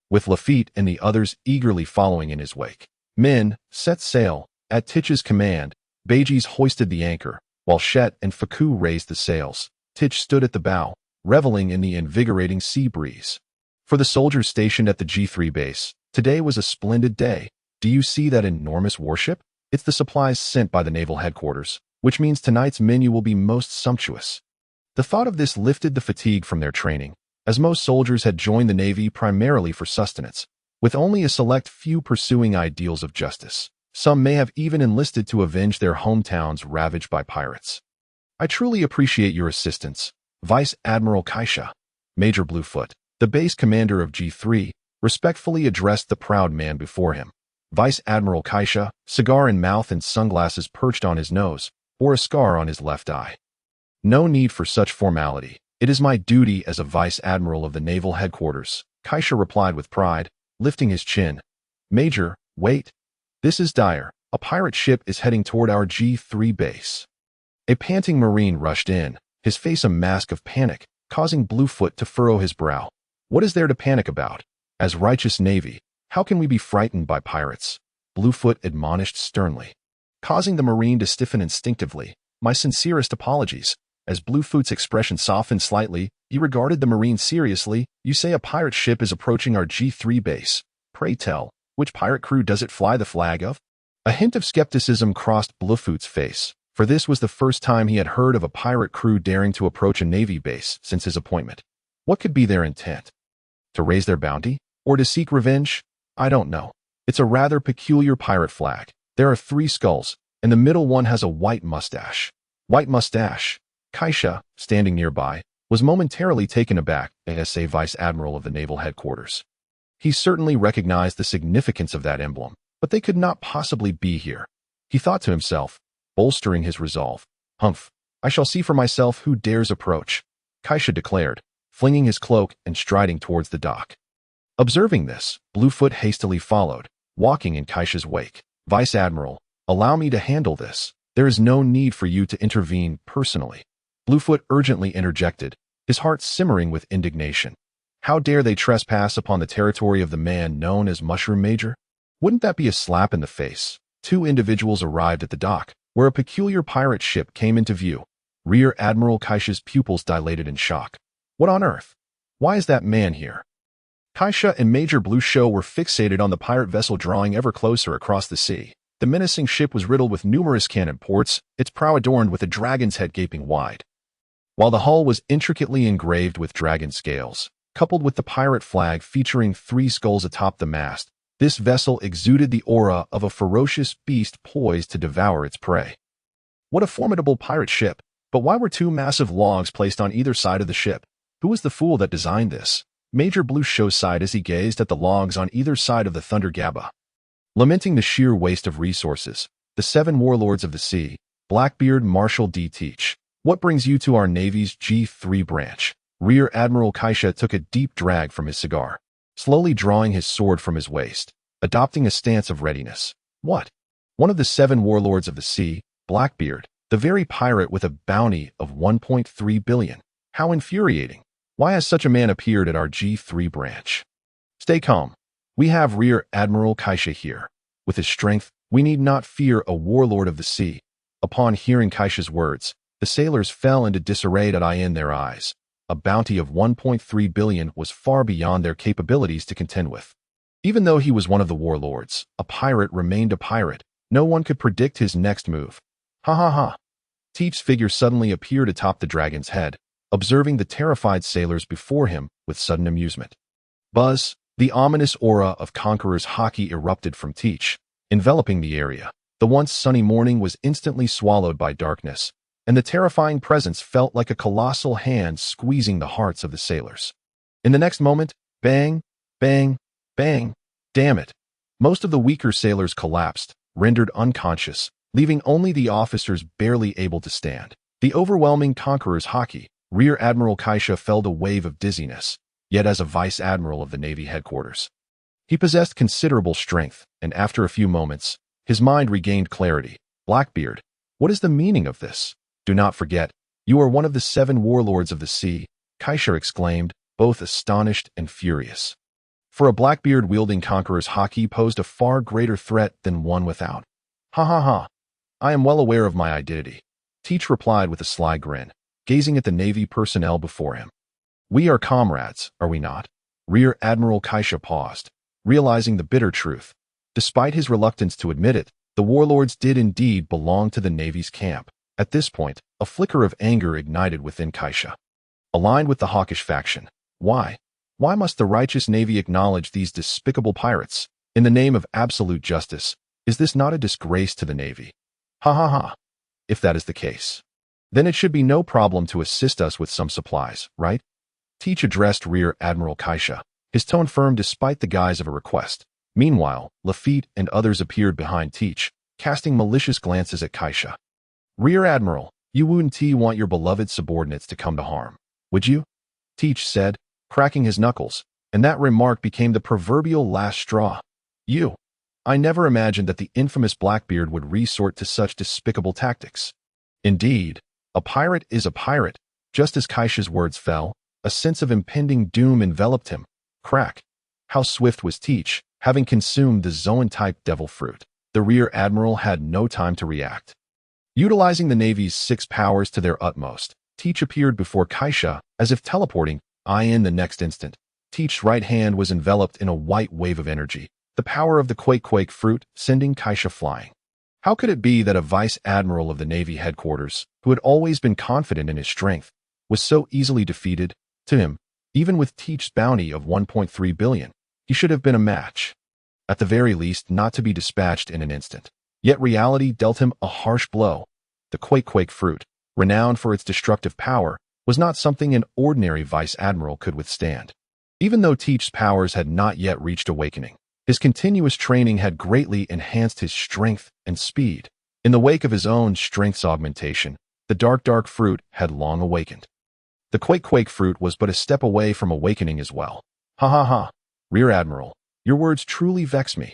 with Lafitte and the others eagerly following in his wake. Men, set sail. At Titch's command, Buggy hoisted the anchor, while Shet and Faku raised the sails. Titch stood at the bow, reveling in the invigorating sea breeze. For the soldiers stationed at the G3 base, today was a splendid day. Do you see that enormous warship? It's the supplies sent by the naval headquarters, which means tonight's menu will be most sumptuous. The thought of this lifted the fatigue from their training, as most soldiers had joined the Navy primarily for sustenance, with only a select few pursuing ideals of justice. Some may have even enlisted to avenge their hometowns ravaged by pirates. I truly appreciate your assistance, Vice Admiral Kaisha. Major Bluefoot, the base commander of G3, respectfully addressed the proud man before him. Vice Admiral Kaisha, cigar in mouth and sunglasses perched on his nose, bore a scar on his left eye. No need for such formality. It is my duty as a Vice Admiral of the Naval Headquarters, Kaisha replied with pride, lifting his chin. Major, wait. This is dire. A pirate ship is heading toward our G3 base. A panting Marine rushed in, his face a mask of panic, causing Bluefoot to furrow his brow. What is there to panic about? As righteous Navy, how can we be frightened by pirates? Bluefoot admonished sternly, causing the Marine to stiffen instinctively. My sincerest apologies. As Bluefoot's expression softened slightly, he regarded the Marine seriously. You say a pirate ship is approaching our G3 base. Pray tell, which pirate crew does it fly the flag of? A hint of skepticism crossed Bluefoot's face, for this was the first time he had heard of a pirate crew daring to approach a Navy base since his appointment. What could be their intent? To raise their bounty? Or to seek revenge? I don't know. It's a rather peculiar pirate flag. There are 3 skulls, and the middle one has a white mustache. White mustache. Kaisha, standing nearby, was momentarily taken aback as a Vice Admiral of the Naval Headquarters. He certainly recognized the significance of that emblem, but they could not possibly be here. He thought to himself, bolstering his resolve. Humph, I shall see for myself who dares approach, Kaisha declared, flinging his cloak and striding towards the dock. Observing this, Bluefoot hastily followed, walking in Kaisha's wake. Vice Admiral, allow me to handle this. There is no need for you to intervene personally. Bluefoot urgently interjected, his heart simmering with indignation. How dare they trespass upon the territory of the man known as Mushroom Major? Wouldn't that be a slap in the face? 2 individuals arrived at the dock, where a peculiar pirate ship came into view. Rear Admiral Kaisha's pupils dilated in shock. What on earth? Why is that man here? Kaisha and Major Blue Show were fixated on the pirate vessel drawing ever closer across the sea. The menacing ship was riddled with numerous cannon ports, its prow adorned with a dragon's head gaping wide, while the hull was intricately engraved with dragon scales. Coupled with the pirate flag featuring 3 skulls atop the mast, this vessel exuded the aura of a ferocious beast poised to devour its prey. What a formidable pirate ship! But why were 2 massive logs placed on either side of the ship? Who was the fool that designed this? Major Blue Show sighed as he gazed at the logs on either side of the Thunder Gabba. Lamenting the sheer waste of resources, the 7 warlords of the sea, Blackbeard Marshal D. Teach, what brings you to our Navy's G3 branch? Rear Admiral Kaisha took a deep drag from his cigar, slowly drawing his sword from his waist, adopting a stance of readiness. What? One of the 7 warlords of the sea, Blackbeard, the very pirate with a bounty of 1.3 billion. How infuriating. Why has such a man appeared at our G3 branch? Stay calm. We have Rear Admiral Kaisha here. With his strength, we need not fear a warlord of the sea. Upon hearing Kaisha's words, the sailors fell into disarray in their eyes. A bounty of 1.3 billion was far beyond their capabilities to contend with. Even though he was one of the warlords, a pirate remained a pirate. No one could predict his next move. Ha ha ha. Teep's figure suddenly appeared atop the dragon's head, observing the terrified sailors before him with sudden amusement. Buzz, The ominous aura of Conqueror's Haki erupted from Teach, enveloping the area. The once sunny morning was instantly swallowed by darkness, and the terrifying presence felt like a colossal hand squeezing the hearts of the sailors. In the next moment, bang, bang, bang, damn it. Most of the weaker sailors collapsed, rendered unconscious, leaving only the officers barely able to stand. The overwhelming Conqueror's Haki, Rear Admiral Kaisha felt a wave of dizziness, yet as a Vice Admiral of the Navy headquarters. He possessed considerable strength, and after a few moments, his mind regained clarity. Blackbeard, what is the meaning of this? Do not forget, you are one of the 7 warlords of the sea, Kaisha exclaimed, both astonished and furious. For a Blackbeard-wielding Conqueror's Haki posed a far greater threat than one without. Ha ha ha. I am well aware of my identity, Teach replied with a sly grin, gazing at the Navy personnel before him. We are comrades, are we not? Rear Admiral Kaisha paused, realizing the bitter truth. Despite his reluctance to admit it, the warlords did indeed belong to the Navy's camp. At this point, a flicker of anger ignited within Kaisha. Aligned with the hawkish faction. Why? Why must the righteous Navy acknowledge these despicable pirates? In the name of absolute justice, is this not a disgrace to the Navy? Ha ha ha. If that is the case, then it should be no problem to assist us with some supplies, right? Teach addressed Rear Admiral Kaisha, his tone firm despite the guise of a request. Meanwhile, Lafitte and others appeared behind Teach, casting malicious glances at Kaisha. Rear Admiral, you wouldn't want your beloved subordinates to come to harm, would you? Teach said, cracking his knuckles, and that remark became the proverbial last straw. I never imagined that the infamous Blackbeard would resort to such despicable tactics. Indeed, a pirate is a pirate. Just as Kaisha's words fell, a sense of impending doom enveloped him. Crack. How swift was Teach, having consumed the Zoan-type devil fruit. The Rear Admiral had no time to react. Utilizing the Navy's 6 powers to their utmost, Teach appeared before Kaisha, as if teleporting. In the next instant, Teach's right hand was enveloped in a white wave of energy, the power of the Quake fruit, sending Kaisha flying. How could it be that a Vice Admiral of the Navy headquarters, who had always been confident in his strength, was so easily defeated? To him, even with Teach's bounty of 1.3 billion, he should have been a match. At the very least, not to be dispatched in an instant. Yet reality dealt him a harsh blow. The Quake fruit, renowned for its destructive power, was not something an ordinary Vice Admiral could withstand. Even though Teach's powers had not yet reached awakening, his continuous training had greatly enhanced his strength and speed. In the wake of his own strength's augmentation, the dark fruit had long awakened. The Quake fruit was but a step away from awakening as well. Ha ha ha. Rear Admiral, your words truly vex me.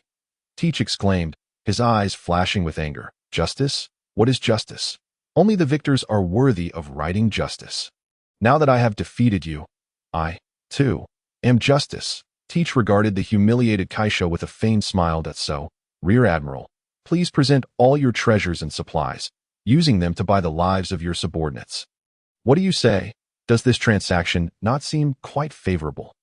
Teach exclaimed, his eyes flashing with anger. Justice? What is justice? Only the victors are worthy of righting justice. Now that I have defeated you, I, too, am justice. Teach regarded the humiliated Kaisha with a feigned smile. That's so. Rear Admiral, please present all your treasures and supplies, using them to buy the lives of your subordinates. What do you say? Does this transaction not seem quite favorable?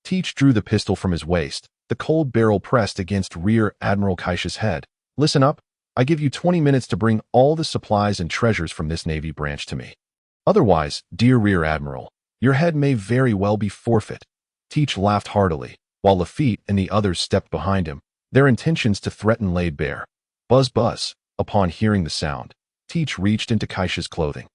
Teach drew the pistol from his waist, the cold barrel pressed against Rear Admiral Kaisha's head. Listen up, I give you 20 minutes to bring all the supplies and treasures from this Navy branch to me. Otherwise, dear Rear Admiral, your head may very well be forfeit. Teach laughed heartily, while Lafitte and the others stepped behind him, their intentions to threaten laid bare. Buzz buzz. Upon hearing the sound, Teach reached into Kaisha's clothing.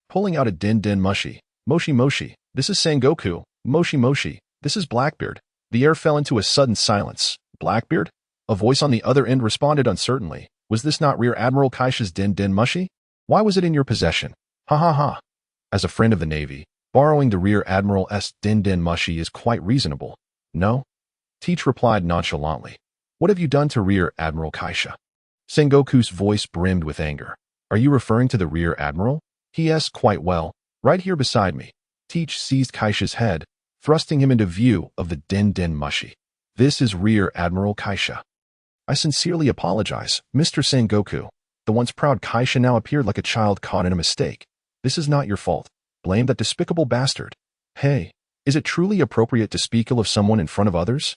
Pulling out a din moshi. Moshi, this is Sengoku. Moshi, this is Blackbeard. The air fell into a sudden silence. Blackbeard? A voice on the other end responded uncertainly. Was this not Rear Admiral Kaisha's din moshi? Why was it in your possession? Ha ha ha. As a friend of the Navy, borrowing the Rear Admiral's din moshi is quite reasonable. No? Teach replied nonchalantly. What have you done to Rear Admiral Kaisha? Sengoku's voice brimmed with anger. Are you referring to the Rear Admiral? He asked quite well. Right here beside me. Teach seized Kaisha's head, thrusting him into view of the din moshi. This is Rear Admiral Kaisha. I sincerely apologize, Mr. Sengoku. The once proud Kaisha now appeared like a child caught in a mistake. This is not your fault. Blame that despicable bastard. Hey, is it truly appropriate to speak ill of someone in front of others?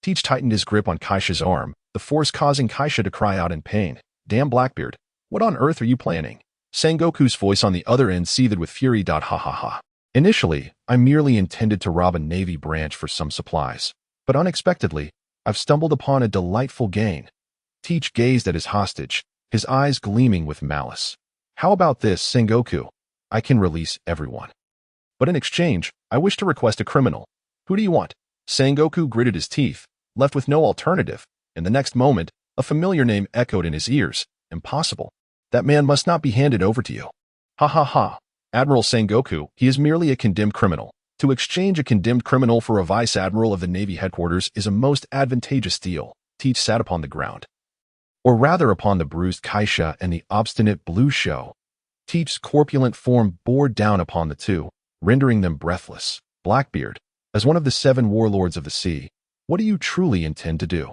Teach tightened his grip on Kaisha's arm, the force causing Kaisha to cry out in pain. Damn Blackbeard, what on earth are you planning? Sengoku's voice on the other end seethed with fury. Ha ha ha. Initially, I merely intended to rob a Navy branch for some supplies. But unexpectedly, I've stumbled upon a delightful gain. Teach gazed at his hostage, his eyes gleaming with malice. How about this, Sengoku? I can release everyone. But in exchange, I wish to request a criminal. Who do you want? Sengoku gritted his teeth, left with no alternative. In the next moment, a familiar name echoed in his ears. Impossible. That man must not be handed over to you. Ha ha ha. Admiral Sengoku, he is merely a condemned criminal. To exchange a condemned criminal for a vice admiral of the Navy headquarters is a most advantageous deal. Teach sat upon the ground. Or rather upon the bruised Kaisha and the obstinate Blue Show. Teach's corpulent form bore down upon the two, rendering them breathless. Blackbeard, as one of the 7 warlords of the sea, what do you truly intend to do?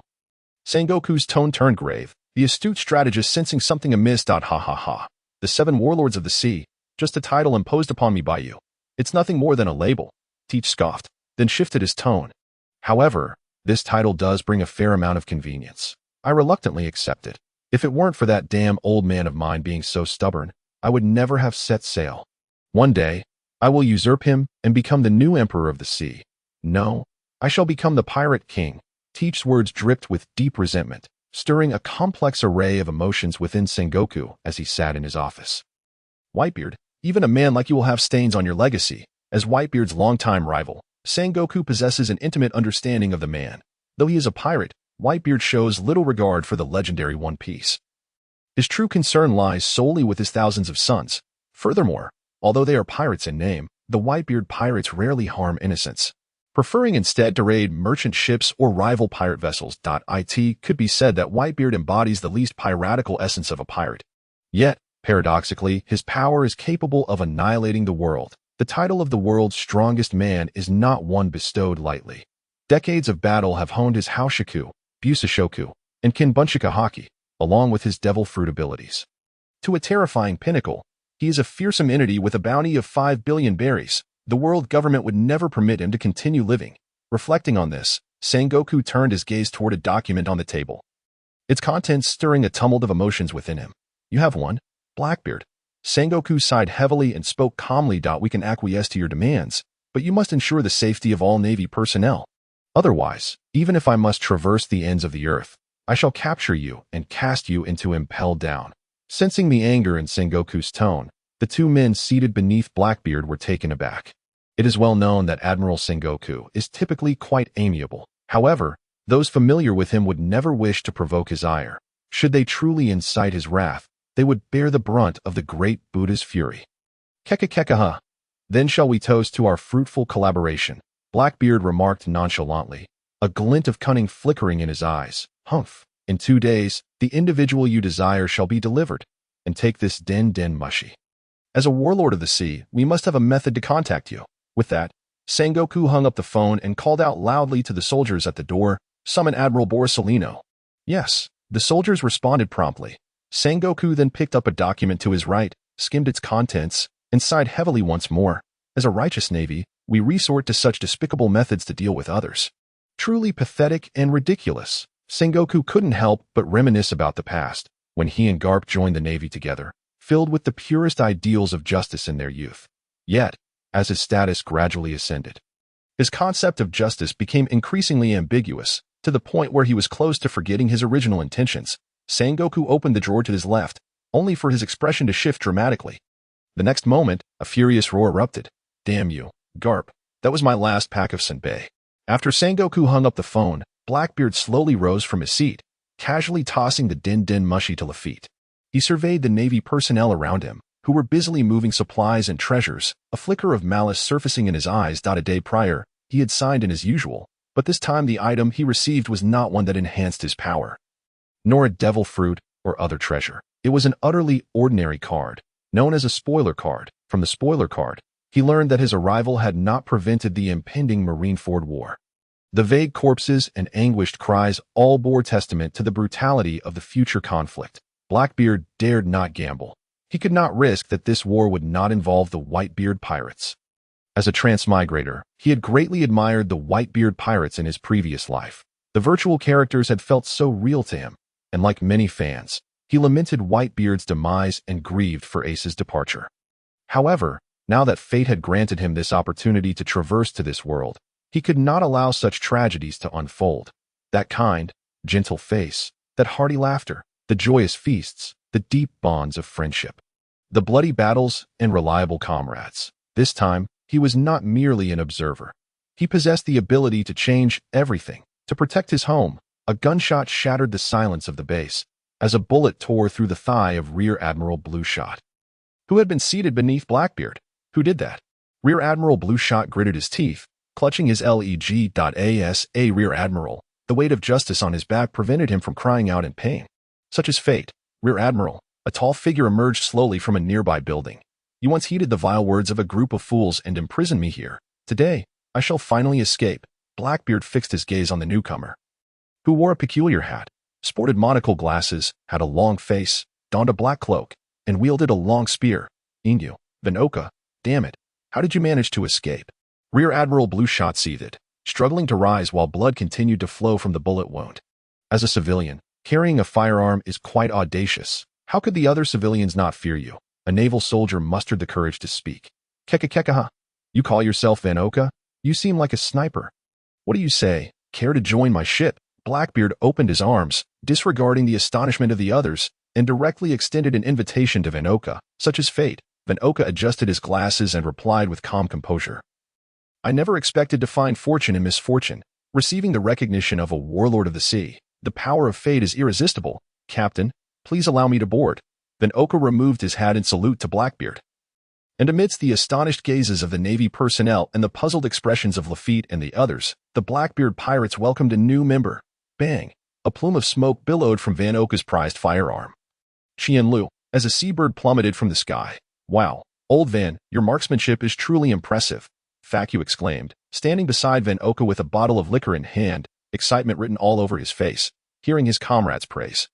Sengoku's tone turned grave, the astute strategist sensing something amiss. Ha ha ha. The 7 warlords of the sea, just a title imposed upon me by you. It's nothing more than a label. Teach scoffed, then shifted his tone. However, this title does bring a fair amount of convenience. I reluctantly accept it. If it weren't for that damn old man of mine being so stubborn, I would never have set sail. One day, I will usurp him and become the new emperor of the sea. No, I shall become the pirate king. Teach's words dripped with deep resentment, stirring a complex array of emotions within Sengoku as he sat in his office. Whitebeard, even a man like you will have stains on your legacy. As Whitebeard's longtime rival, Sengoku possesses an intimate understanding of the man. Though he is a pirate, Whitebeard shows little regard for the legendary One Piece. His true concern lies solely with his thousands of sons. Furthermore, although they are pirates in name, the Whitebeard pirates rarely harm innocents, preferring instead to raid merchant ships or rival pirate vessels. It could be said that Whitebeard embodies the least piratical essence of a pirate. Yet, paradoxically, his power is capable of annihilating the world. The title of the world's strongest man is not one bestowed lightly. Decades of battle have honed his Haoshiku, Busashoku, and Kinbunshika Haki, along with his devil fruit abilities. To a terrifying pinnacle, he is a fearsome entity with a bounty of 5 billion berries. The world government would never permit him to continue living. Reflecting on this, Sengoku turned his gaze toward a document on the table, its contents stirring a tumult of emotions within him. You have one, Blackbeard. Sengoku sighed heavily and spoke calmly. We can acquiesce to your demands, but you must ensure the safety of all Navy personnel. Otherwise, even if I must traverse the ends of the earth, I shall capture you and cast you into Impel Down. Sensing the anger in Sengoku's tone, the 2 men seated beneath Blackbeard were taken aback. It is well known that Admiral Sengoku is typically quite amiable. However, those familiar with him would never wish to provoke his ire. Should they truly incite his wrath, they would bear the brunt of the great Buddha's fury. Kekakekaha. Then shall we toast to our fruitful collaboration, Blackbeard remarked nonchalantly, a glint of cunning flickering in his eyes. Humph. In 2 days, the individual you desire shall be delivered. And take this den mushy. As a warlord of the sea, we must have a method to contact you. With that, Sengoku hung up the phone and called out loudly to the soldiers at the door, summon Admiral Borsalino. Yes, the soldiers responded promptly. Sengoku then picked up a document to his right, skimmed its contents, and sighed heavily once more. As a righteous navy, we resort to such despicable methods to deal with others. Truly pathetic and ridiculous. Sengoku couldn't help but reminisce about the past, when he and Garp joined the navy together, filled with the purest ideals of justice in their youth. Yet, as his status gradually ascended, his concept of justice became increasingly ambiguous, to the point where he was close to forgetting his original intentions. Sengoku opened the drawer to his left, only for his expression to shift dramatically. The next moment, a furious roar erupted. Damn you, Garp, that was my last pack of senbei. After Sengoku hung up the phone, Blackbeard slowly rose from his seat, casually tossing the den mushy to Lafitte. He surveyed the Navy personnel around him, who were busily moving supplies and treasures, a flicker of malice surfacing in his eyes. A day prior, he had signed in as usual, but this time the item he received was not one that enhanced his power, nor a devil fruit or other treasure. It was an utterly ordinary card, known as a spoiler card. From the spoiler card, he learned that his arrival had not prevented the impending Marineford War. The vague corpses and anguished cries all bore testament to the brutality of the future conflict. Blackbeard dared not gamble. He could not risk that this war would not involve the Whitebeard pirates. As a transmigrator, he had greatly admired the Whitebeard pirates in his previous life. The virtual characters had felt so real to him, and like many fans, he lamented Whitebeard's demise and grieved for Ace's departure. However, now that fate had granted him this opportunity to traverse to this world, He could not allow such tragedies to unfold. That kind, gentle face, that hearty laughter, the joyous feasts, the deep bonds of friendship. The bloody battles and reliable comrades. This time, he was not merely an observer. He possessed the ability to change everything, to protect his home. A gunshot shattered the silence of the base, as a bullet tore through the thigh of Rear Admiral Blueshot, who had been seated beneath Blackbeard. Who did that? Rear Admiral Blueshot gritted his teeth, clutching his leg.asa. Rear Admiral, the weight of justice on his back prevented him from crying out in pain. Such is fate. Rear Admiral, a tall figure emerged slowly from a nearby building. You once heeded the vile words of a group of fools and imprisoned me here. Today, I shall finally escape. Blackbeard fixed his gaze on the newcomer, who wore a peculiar hat, sported monocle glasses, had a long face, donned a black cloak, and wielded a long spear. Inu, Venoka, damn it, how did you manage to escape? Rear Admiral Blueshot seethed, struggling to rise while blood continued to flow from the bullet wound. As a civilian, carrying a firearm is quite audacious. How could the other civilians not fear you? A naval soldier mustered the courage to speak. Kekakekaha. You call yourself Venoka? You seem like a sniper. What do you say? Care to join my ship? Blackbeard opened his arms, disregarding the astonishment of the others, and directly extended an invitation to Venoka. Such is fate. Venoka adjusted his glasses and replied with calm composure. I never expected to find fortune in misfortune, receiving the recognition of a warlord of the sea. The power of fate is irresistible. Captain, please allow me to board. Venoka removed his hat in salute to Blackbeard. And amidst the astonished gazes of the Navy personnel and the puzzled expressions of Lafitte and the others, the Blackbeard pirates welcomed a new member. Bang! A plume of smoke billowed from Venoka's prized firearm. Qianlu, as a seabird plummeted from the sky. Wow, old Van, your marksmanship is truly impressive. Faku exclaimed, standing beside Venoka with a bottle of liquor in hand, excitement written all over his face, hearing his comrades' praise.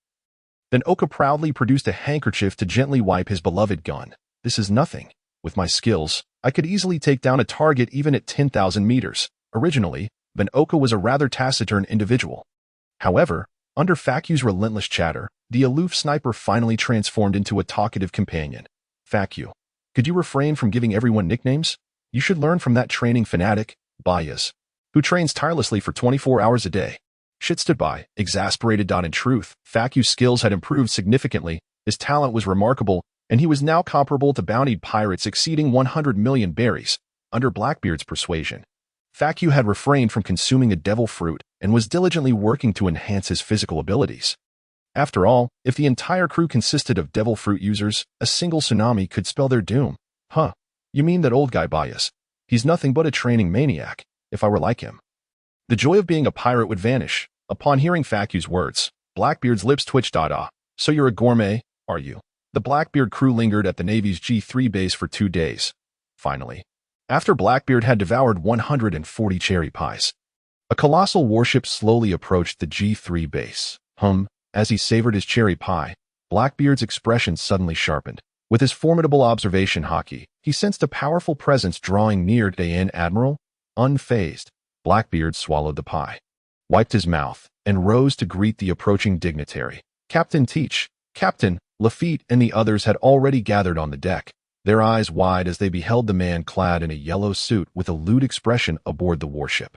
Venoka proudly produced a handkerchief to gently wipe his beloved gun. This is nothing. With my skills, I could easily take down a target even at 10,000 meters. Originally, Venoka was a rather taciturn individual. However, under Faku's relentless chatter, the aloof sniper finally transformed into a talkative companion. Faku, could you refrain from giving everyone nicknames? You should learn from that training fanatic, Bayas, who trains tirelessly for 24 hours a day. Shit stood by, exasperated. In truth, Faku's skills had improved significantly, his talent was remarkable, and he was now comparable to bountied pirates exceeding 100 million berries. Under Blackbeard's persuasion, Faku had refrained from consuming a devil fruit and was diligently working to enhance his physical abilities. After all, if the entire crew consisted of devil fruit users, a single tsunami could spell their doom. Huh, you mean that old guy Bias? He's nothing but a training maniac, if I were like him. The joy of being a pirate would vanish. Upon hearing Faku's words, Blackbeard's lips twitched. So you're a gourmet, are you? The Blackbeard crew lingered at the Navy's G3 base for 2 days. Finally, after Blackbeard had devoured 140 cherry pies, a colossal warship slowly approached the G3 base. As he savored his cherry pie, Blackbeard's expression suddenly sharpened. With his formidable observation Haki, he sensed a powerful presence drawing near. Admiral? Unfazed, Blackbeard swallowed the pie, wiped his mouth, and rose to greet the approaching dignitary. Captain Teach, Captain, Lafitte and the others had already gathered on the deck, their eyes wide as they beheld the man clad in a yellow suit with a lewd expression aboard the warship.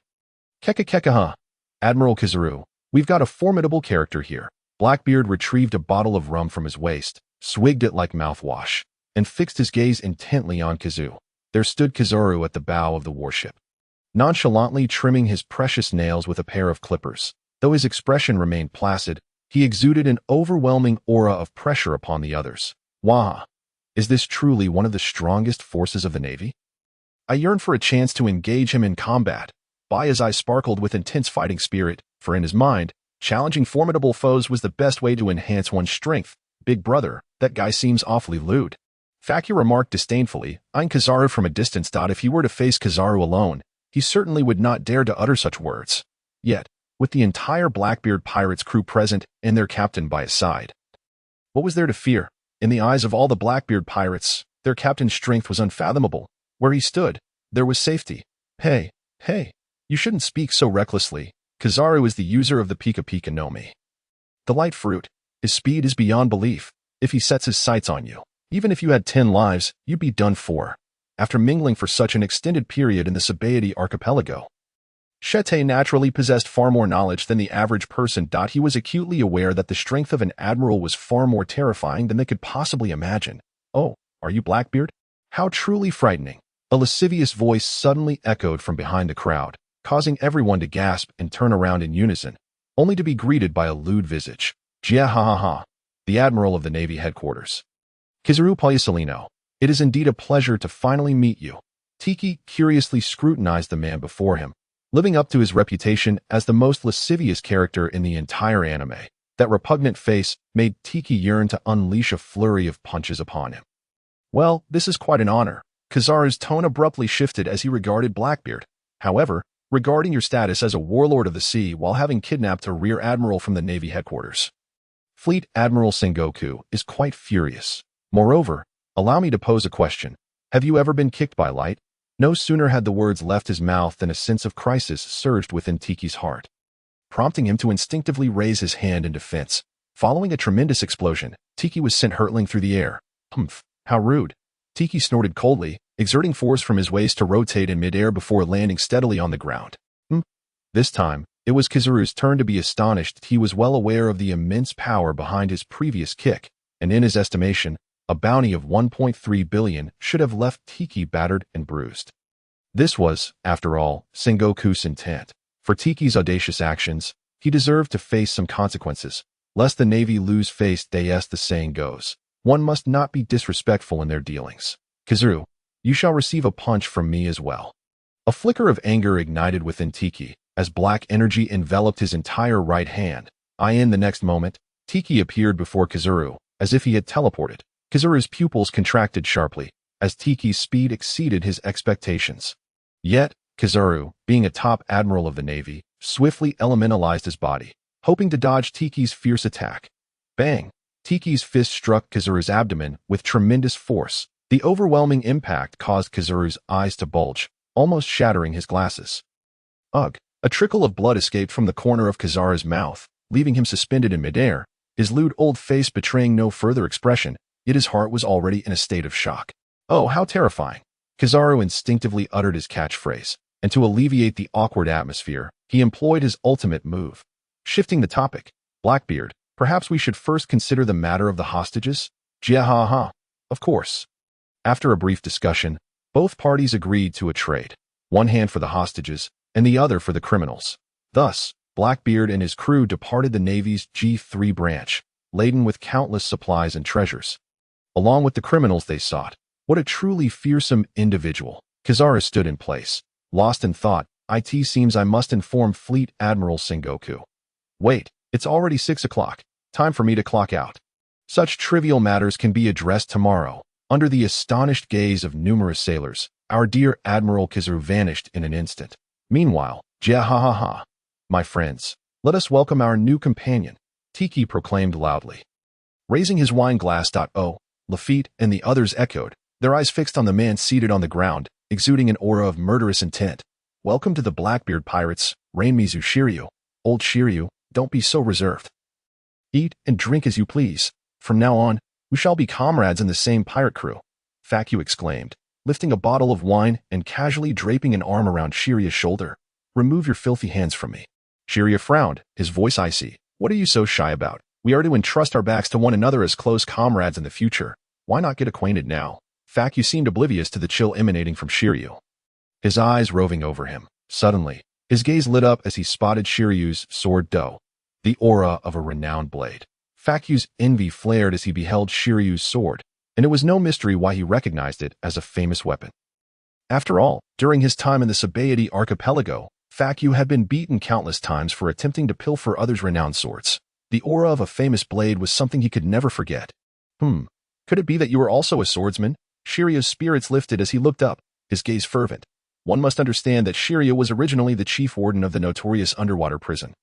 Kekakekaha, Admiral Kizaru, we've got a formidable character here. Blackbeard retrieved a bottle of rum from his waist, swigged it like mouthwash, and fixed his gaze intently on Kizu. There stood Kizaru at the bow of the warship, nonchalantly trimming his precious nails with a pair of clippers. Though his expression remained placid, he exuded an overwhelming aura of pressure upon the others. Wah! Is this truly one of the strongest forces of the Navy? I yearned for a chance to engage him in combat. Baya's eyes sparkled with intense fighting spirit, for in his mind, challenging formidable foes was the best way to enhance one's strength. Big brother, that guy seems awfully lewd. Faku remarked disdainfully, eyeing Kizaru from a distance. If he were to face Kizaru alone, he certainly would not dare to utter such words. Yet, with the entire Blackbeard pirates crew present and their captain by his side, what was there to fear? In the eyes of all the Blackbeard pirates, their captain's strength was unfathomable. Where he stood, there was safety. Hey, you shouldn't speak so recklessly. Kizaru is the user of the Pika Pika no Mi, the light fruit. His speed is beyond belief. If he sets his sights on you, even if you had 10 lives, you'd be done for. After mingling for such an extended period in the Sabaody archipelago, Shete naturally possessed far more knowledge than the average person. He was acutely aware that the strength of an admiral was far more terrifying than they could possibly imagine. Oh, are you Blackbeard? How truly frightening. A lascivious voice suddenly echoed from behind the crowd, causing everyone to gasp and turn around in unison, only to be greeted by a lewd visage. Jia ha ha ha, the Admiral of the Navy headquarters. Kizaru Payasalino, it is indeed a pleasure to finally meet you. Tiki curiously scrutinized the man before him, living up to his reputation as the most lascivious character in the entire anime. That repugnant face made Tiki yearn to unleash a flurry of punches upon him. Well, this is quite an honor. Kizaru's tone abruptly shifted as he regarded Blackbeard. However, regarding your status as a warlord of the sea while having kidnapped a rear admiral from the Navy headquarters. Fleet Admiral Sengoku is quite furious. Moreover, allow me to pose a question. Have you ever been kicked by light? No sooner had the words left his mouth than a sense of crisis surged within Tiki's heart, prompting him to instinctively raise his hand in defense. Following a tremendous explosion, Tiki was sent hurtling through the air. Humph, how rude. Tiki snorted coldly, exerting force from his waist to rotate in midair before landing steadily on the ground. This time, it was Kizaru's turn to be astonished. He was well aware of the immense power behind his previous kick, and in his estimation, a bounty of 1.3 billion should have left Tiki battered and bruised. This was, after all, Sengoku's intent. For Tiki's audacious actions, he deserved to face some consequences, lest the Navy lose face. As the saying goes, one must not be disrespectful in their dealings. Kizaru, you shall receive a punch from me as well. A flicker of anger ignited within Tiki, as black energy enveloped his entire right hand. In the next moment, Tiki appeared before Kizaru, as if he had teleported. Kizaru's pupils contracted sharply, as Tiki's speed exceeded his expectations. Yet, Kizaru, being a top admiral of the Navy, swiftly elementalized his body, hoping to dodge Tiki's fierce attack. Bang! Tiki's fist struck Kizaru's abdomen with tremendous force. The overwhelming impact caused Kizaru's eyes to bulge, almost shattering his glasses. Ugh! A trickle of blood escaped from the corner of Kizaru's mouth, leaving him suspended in midair, his lewd old face betraying no further expression, yet his heart was already in a state of shock. Oh, how terrifying! Kizaru instinctively uttered his catchphrase, and to alleviate the awkward atmosphere, he employed his ultimate move. Shifting the topic, Blackbeard, perhaps we should first consider the matter of the hostages? Jia ha ha. Of course. After a brief discussion, both parties agreed to a trade, one hand for the hostages, and the other for the criminals. Thus, Blackbeard and his crew departed the Navy's G3 branch, laden with countless supplies and treasures. Along with the criminals they sought. What a truly fearsome individual. Kizaru stood in place, lost in thought. It seems I must inform Fleet Admiral Sengoku. Wait, it's already 6 o'clock. Time for me to clock out. Such trivial matters can be addressed tomorrow. Under the astonished gaze of numerous sailors, our dear Admiral Kizaru vanished in an instant. Meanwhile, Jia ha ha ha. My friends, let us welcome our new companion, Tiki proclaimed loudly. Raising his wine glass. Lafitte and the others echoed, their eyes fixed on the man seated on the ground, exuding an aura of murderous intent. Welcome to the Blackbeard pirates, Rainmizu Shiryu. Old Shiryu, don't be so reserved. Eat and drink as you please. From now on, we shall be comrades in the same pirate crew. Faku exclaimed, lifting a bottle of wine and casually draping an arm around Shiryu's shoulder. Remove your filthy hands from me. Shiryu frowned, his voice icy. What are you so shy about? We are to entrust our backs to one another as close comrades in the future. Why not get acquainted now? Faku seemed oblivious to the chill emanating from Shiryu. His eyes roving over him. Suddenly, his gaze lit up as he spotted Shiryu's sword do, the aura of a renowned blade. Faku's envy flared as he beheld Shiryu's sword, and it was no mystery why he recognized it as a famous weapon. After all, during his time in the Sabaody archipelago, Faku had been beaten countless times for attempting to pilfer others' renowned swords. The aura of a famous blade was something he could never forget. Could it be that you were also a swordsman? Shiryu's spirits lifted as he looked up, his gaze fervent. One must understand that Shiryu was originally the chief warden of the notorious underwater prison.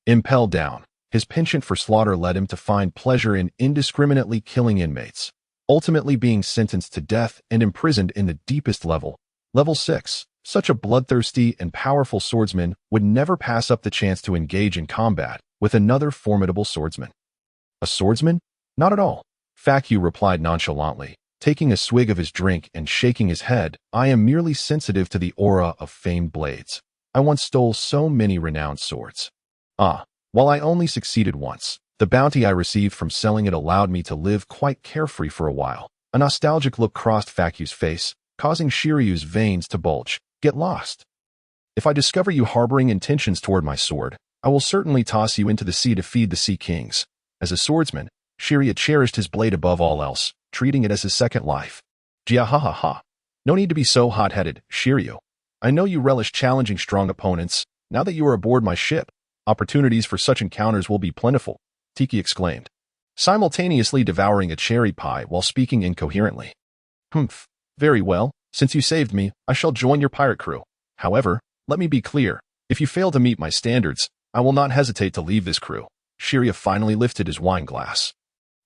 Impelled down, his penchant for slaughter led him to find pleasure in indiscriminately killing inmates, ultimately being sentenced to death and imprisoned in the deepest level, level 6. Such a bloodthirsty and powerful swordsman would never pass up the chance to engage in combat with another formidable swordsman. A swordsman? Not at all. Faku replied nonchalantly, taking a swig of his drink and shaking his head. I am merely sensitive to the aura of famed blades. I once stole so many renowned swords. While I only succeeded once, the bounty I received from selling it allowed me to live quite carefree for a while. A nostalgic look crossed Faku's face, causing Shiryu's veins to bulge. Get lost. If I discover you harboring intentions toward my sword, I will certainly toss you into the sea to feed the sea kings. As a swordsman, Shiryu cherished his blade above all else, treating it as his second life. Jiahahaha. No need to be so hot-headed, Shiryu. I know you relish challenging strong opponents. Now that you are aboard my ship, opportunities for such encounters will be plentiful, Tiki exclaimed, simultaneously devouring a cherry pie while speaking incoherently. Humph. Very well. Since you saved me, I shall join your pirate crew. However, let me be clear. If you fail to meet my standards, I will not hesitate to leave this crew. Shiryu finally lifted his wine glass,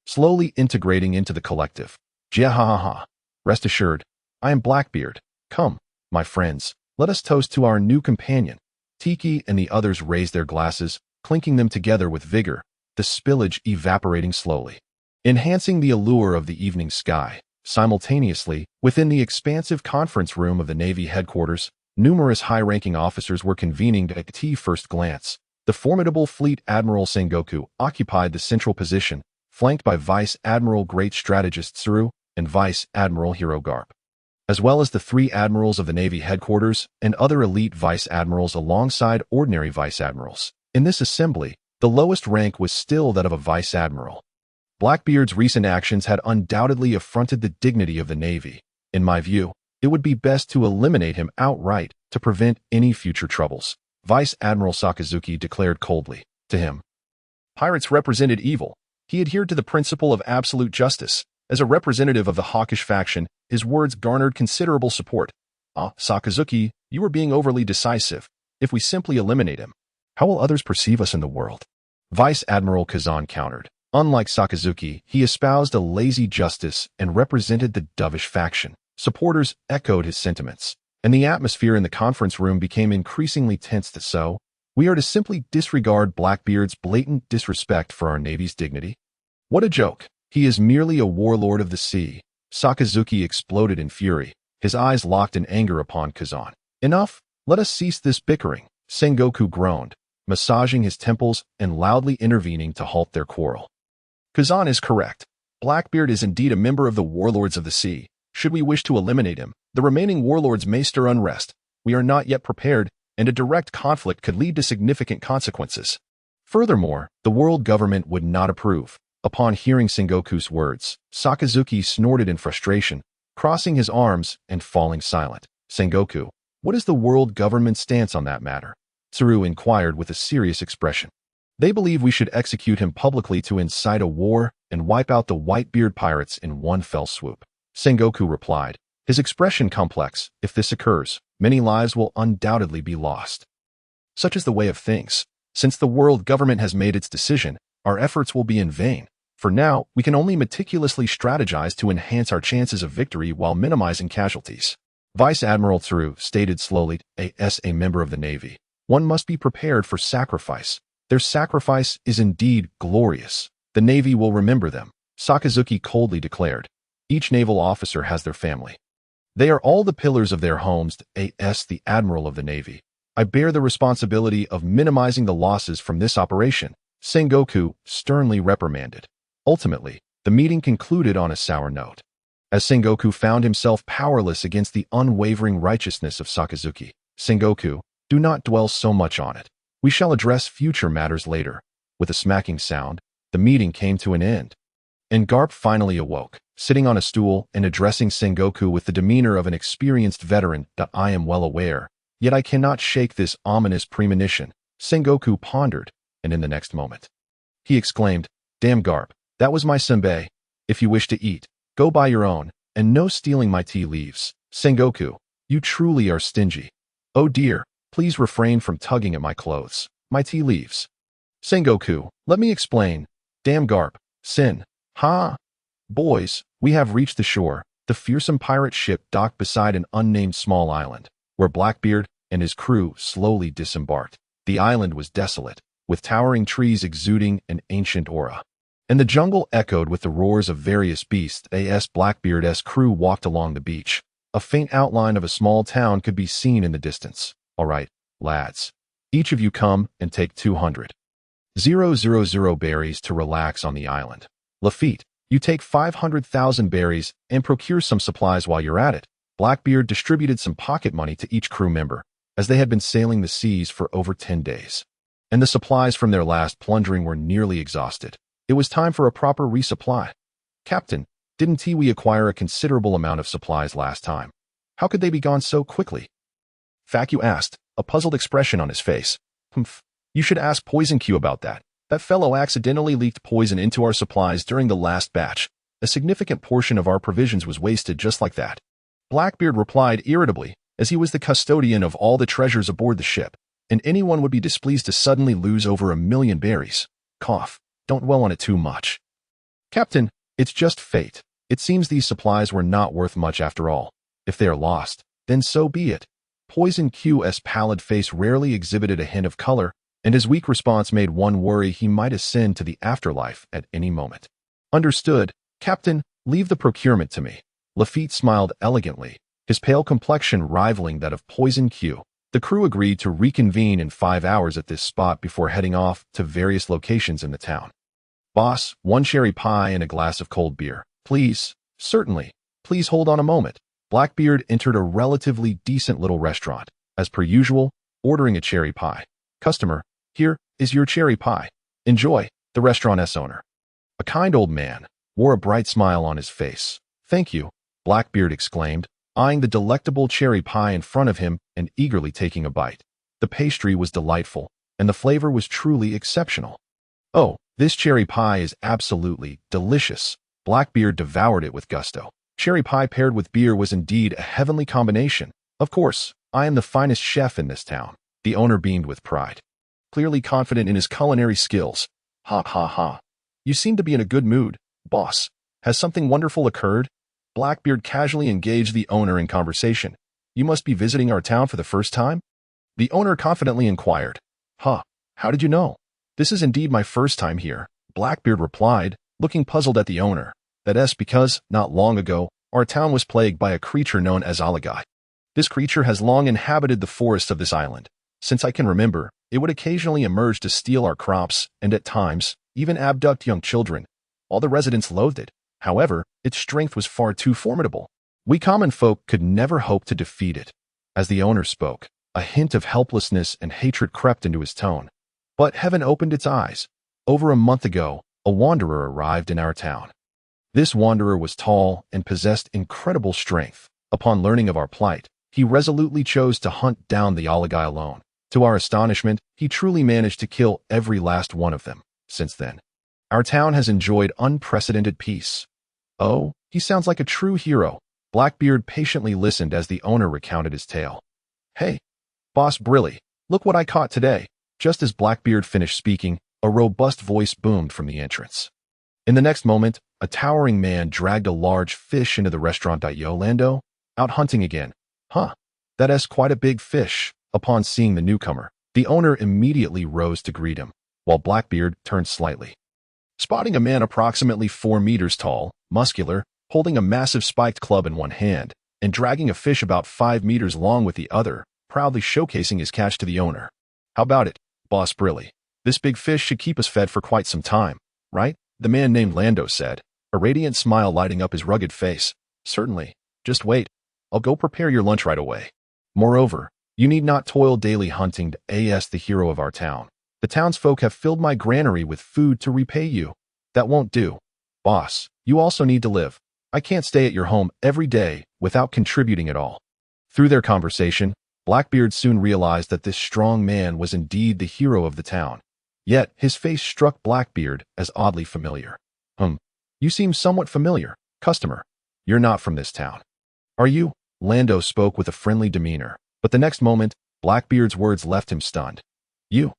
slowly integrating into the collective. Jiahahaha. Rest assured, I am Blackbeard. Come, my friends, let us toast to our new companion. Tiki and the others raised their glasses, clinking them together with vigor, the spillage evaporating slowly, enhancing the allure of the evening sky. Simultaneously, within the expansive conference room of the Navy headquarters, numerous high-ranking officers were convening at tea first glance. The formidable Fleet Admiral Sengoku occupied the central position, flanked by Vice Admiral Great Strategist Tsuru and Vice Admiral Hero Garp, as well as the 3 admirals of the Navy headquarters and other elite vice admirals alongside ordinary vice admirals. In this assembly, the lowest rank was still that of a vice admiral. Blackbeard's recent actions had undoubtedly affronted the dignity of the Navy. In my view, it would be best to eliminate him outright to prevent any future troubles, Vice Admiral Sakazuki declared coldly. To him, pirates represented evil. He adhered to the principle of absolute justice. As a representative of the hawkish faction, his words garnered considerable support. Sakazuki, you are being overly decisive. If we simply eliminate him, how will others perceive us in the world? Vice Admiral Kazan countered. Unlike Sakazuki, he espoused a lazy justice and represented the dovish faction. Supporters echoed his sentiments, and the atmosphere in the conference room became increasingly tense. So, we are to simply disregard Blackbeard's blatant disrespect for our Navy's dignity? What a joke. He is merely a warlord of the sea. Sakazuki exploded in fury, his eyes locked in anger upon Kazan. Enough, let us cease this bickering, Sengoku groaned, massaging his temples and loudly intervening to halt their quarrel. Kazan is correct. Blackbeard is indeed a member of the Warlords of the Sea. Should we wish to eliminate him, the remaining warlords may stir unrest. We are not yet prepared, and a direct conflict could lead to significant consequences. Furthermore, the world government would not approve. Upon hearing Sengoku's words, Sakazuki snorted in frustration, crossing his arms and falling silent. Sengoku, what is the world government's stance on that matter? Tsuru inquired with a serious expression. They believe we should execute him publicly to incite a war and wipe out the Whitebeard pirates in one fell swoop. Sengoku replied, his expression complex. If this occurs, many lives will undoubtedly be lost. Such is the way of things. Since the world government has made its decision, our efforts will be in vain. For now, we can only meticulously strategize to enhance our chances of victory while minimizing casualties. Vice Admiral Tsuru stated slowly, as a member of the Navy, one must be prepared for sacrifice. Their sacrifice is indeed glorious. The Navy will remember them, Sakazuki coldly declared. Each naval officer has their family. They are all the pillars of their homes, as the Admiral of the Navy. I bear the responsibility of minimizing the losses from this operation, Sengoku sternly reprimanded. Ultimately, the meeting concluded on a sour note, as Sengoku found himself powerless against the unwavering righteousness of Sakazuki. Sengoku, do not dwell so much on it. We shall address future matters later. With a smacking sound, the meeting came to an end. And Garp finally awoke, sitting on a stool and addressing Sengoku with the demeanor of an experienced veteran. I am well aware, yet I cannot shake this ominous premonition, Sengoku pondered, and in the next moment, he exclaimed, damn Garp, that was my senbei. If you wish to eat, go buy your own, and no stealing my tea leaves. Sengoku, you truly are stingy. Oh dear, please refrain from tugging at my clothes, my tea leaves. Sengoku, let me explain. Damn Garp, Sen. Ha! Boys, we have reached the shore. The fearsome pirate ship docked beside an unnamed small island, where Blackbeard and his crew slowly disembarked. The island was desolate, with towering trees exuding an ancient aura, and the jungle echoed with the roars of various beasts. As Blackbeard's crew walked along the beach, a faint outline of a small town could be seen in the distance. All right, Lads, each of you come and take 200,000 berries to relax on the island. Lafitte, you take 500,000 berries and procure some supplies while you're at it. Blackbeard distributed some pocket money to each crew member, as they had been sailing the seas for over 10 days. And the supplies from their last plundering were nearly exhausted. It was time for a proper resupply. Captain, didn't we acquire a considerable amount of supplies last time? How could they be gone so quickly? Facu asked, a puzzled expression on his face. Humph, you should ask Poison Q about that. That fellow accidentally leaked poison into our supplies during the last batch. A significant portion of our provisions was wasted just like that. Blackbeard replied irritably, as he was the custodian of all the treasures aboard the ship, and anyone would be displeased to suddenly lose over 1,000,000 berries. Cough, don't dwell on it too much. Captain, it's just fate. It seems these supplies were not worth much after all. If they are lost, then so be it. Poison Q's pallid face rarely exhibited a hint of color, and his weak response made one worry he might ascend to the afterlife at any moment. Understood, Captain, leave the procurement to me. Lafitte smiled elegantly, his pale complexion rivaling that of Poison Q. The crew agreed to reconvene in 5 hours at this spot before heading off to various locations in the town. Boss, 1 cherry pie and a glass of cold beer. Please. Certainly. Please hold on a moment. Blackbeard entered a relatively decent little restaurant, as per usual, ordering a cherry pie. Customer, here is your cherry pie. Enjoy, the restaurant's owner. A kind old man wore a bright smile on his face. Thank you, Blackbeard exclaimed, eyeing the delectable cherry pie in front of him and eagerly taking a bite. The pastry was delightful, and the flavor was truly exceptional. Oh, this cherry pie is absolutely delicious. Blackbeard devoured it with gusto. Cherry pie paired with beer was indeed a heavenly combination. Of course, I am the finest chef in this town. The owner beamed with pride, clearly confident in his culinary skills. Ha ha ha. You seem to be in a good mood, boss. Has something wonderful occurred? Blackbeard casually engaged the owner in conversation. You must be visiting our town for the first time? The owner confidently inquired. Huh, how did you know? This is indeed my first time here, Blackbeard replied, looking puzzled at the owner. That's because, not long ago, our town was plagued by a creature known as Aokiji. This creature has long inhabited the forests of this island. Since I can remember, it would occasionally emerge to steal our crops and at times, even abduct young children. All the residents loathed it. However, its strength was far too formidable. We common folk could never hope to defeat it. As the owner spoke, a hint of helplessness and hatred crept into his tone. But heaven opened its eyes. Over a month ago, a wanderer arrived in our town. This wanderer was tall and possessed incredible strength. Upon learning of our plight, he resolutely chose to hunt down the Aokiji alone. To our astonishment, he truly managed to kill every last one of them. Since then, our town has enjoyed unprecedented peace. Oh, he sounds like a true hero. Blackbeard patiently listened as the owner recounted his tale. Hey, Boss Brilly, look what I caught today. Just as Blackbeard finished speaking, a robust voice boomed from the entrance. In the next moment, a towering man dragged a large fish into the restaurant. Yo, Lando, out hunting again. Huh, that's quite a big fish. Upon seeing the newcomer, the owner immediately rose to greet him, while Blackbeard turned slightly. Spotting a man approximately 4 meters tall, muscular, holding a massive spiked club in one hand, and dragging a fish about 5 meters long with the other, proudly showcasing his catch to the owner. How about it, Boss Brilly? This big fish should keep us fed for quite some time, right? The man named Lando said, a radiant smile lighting up his rugged face. Certainly. Just wait. I'll go prepare your lunch right away. Moreover, you need not toil daily hunting to as the hero of our town. The townsfolk have filled my granary with food to repay you. That won't do. Boss, you also need to live. I can't stay at your home every day without contributing at all. Through their conversation, Blackbeard soon realized that this strong man was indeed the hero of the town. Yet, his face struck Blackbeard as oddly familiar. You seem somewhat familiar, customer. You're not from this town. Are you? Lando spoke with a friendly demeanor, but the next moment, Blackbeard's words left him stunned. You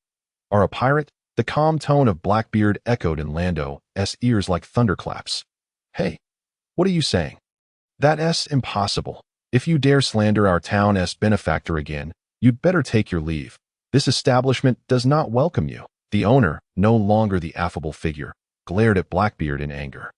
are a pirate? The calm tone of Blackbeard echoed in Lando's ears like thunderclaps. Hey, what are you saying? That's impossible. If you dare slander our town's benefactor again, you'd better take your leave. This establishment does not welcome you. The owner, no longer the affable figure, glared at Blackbeard in anger.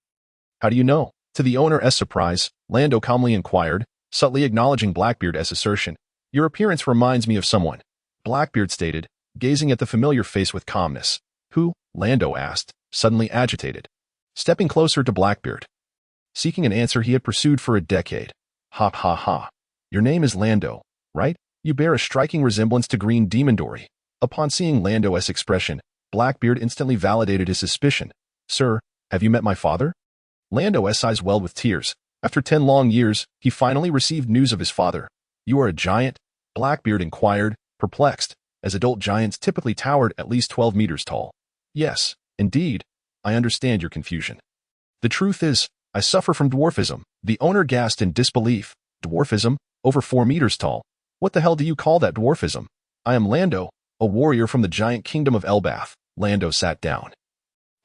How do you know? To the owner's surprise, Lando calmly inquired, subtly acknowledging Blackbeard's assertion. Your appearance reminds me of someone. Blackbeard stated, gazing at the familiar face with calmness. Who? Lando asked, suddenly agitated. Stepping closer to Blackbeard. Seeking an answer he had pursued for a decade. Ha ha ha. Your name is Lando, right? You bear a striking resemblance to Green Demon Dory. Upon seeing Lando's expression, Blackbeard instantly validated his suspicion. Sir, have you met my father? Lando's eyes welled with tears. After 10 long years, he finally received news of his father. You are a giant? Blackbeard inquired, perplexed, as adult giants typically towered at least 12 meters tall. Yes, indeed. I understand your confusion. The truth is, I suffer from dwarfism. The owner gasped in disbelief. Dwarfism? Over 4 meters tall. What the hell do you call that dwarfism? I am Lando, a warrior from the giant kingdom of Elbath. Lando sat down,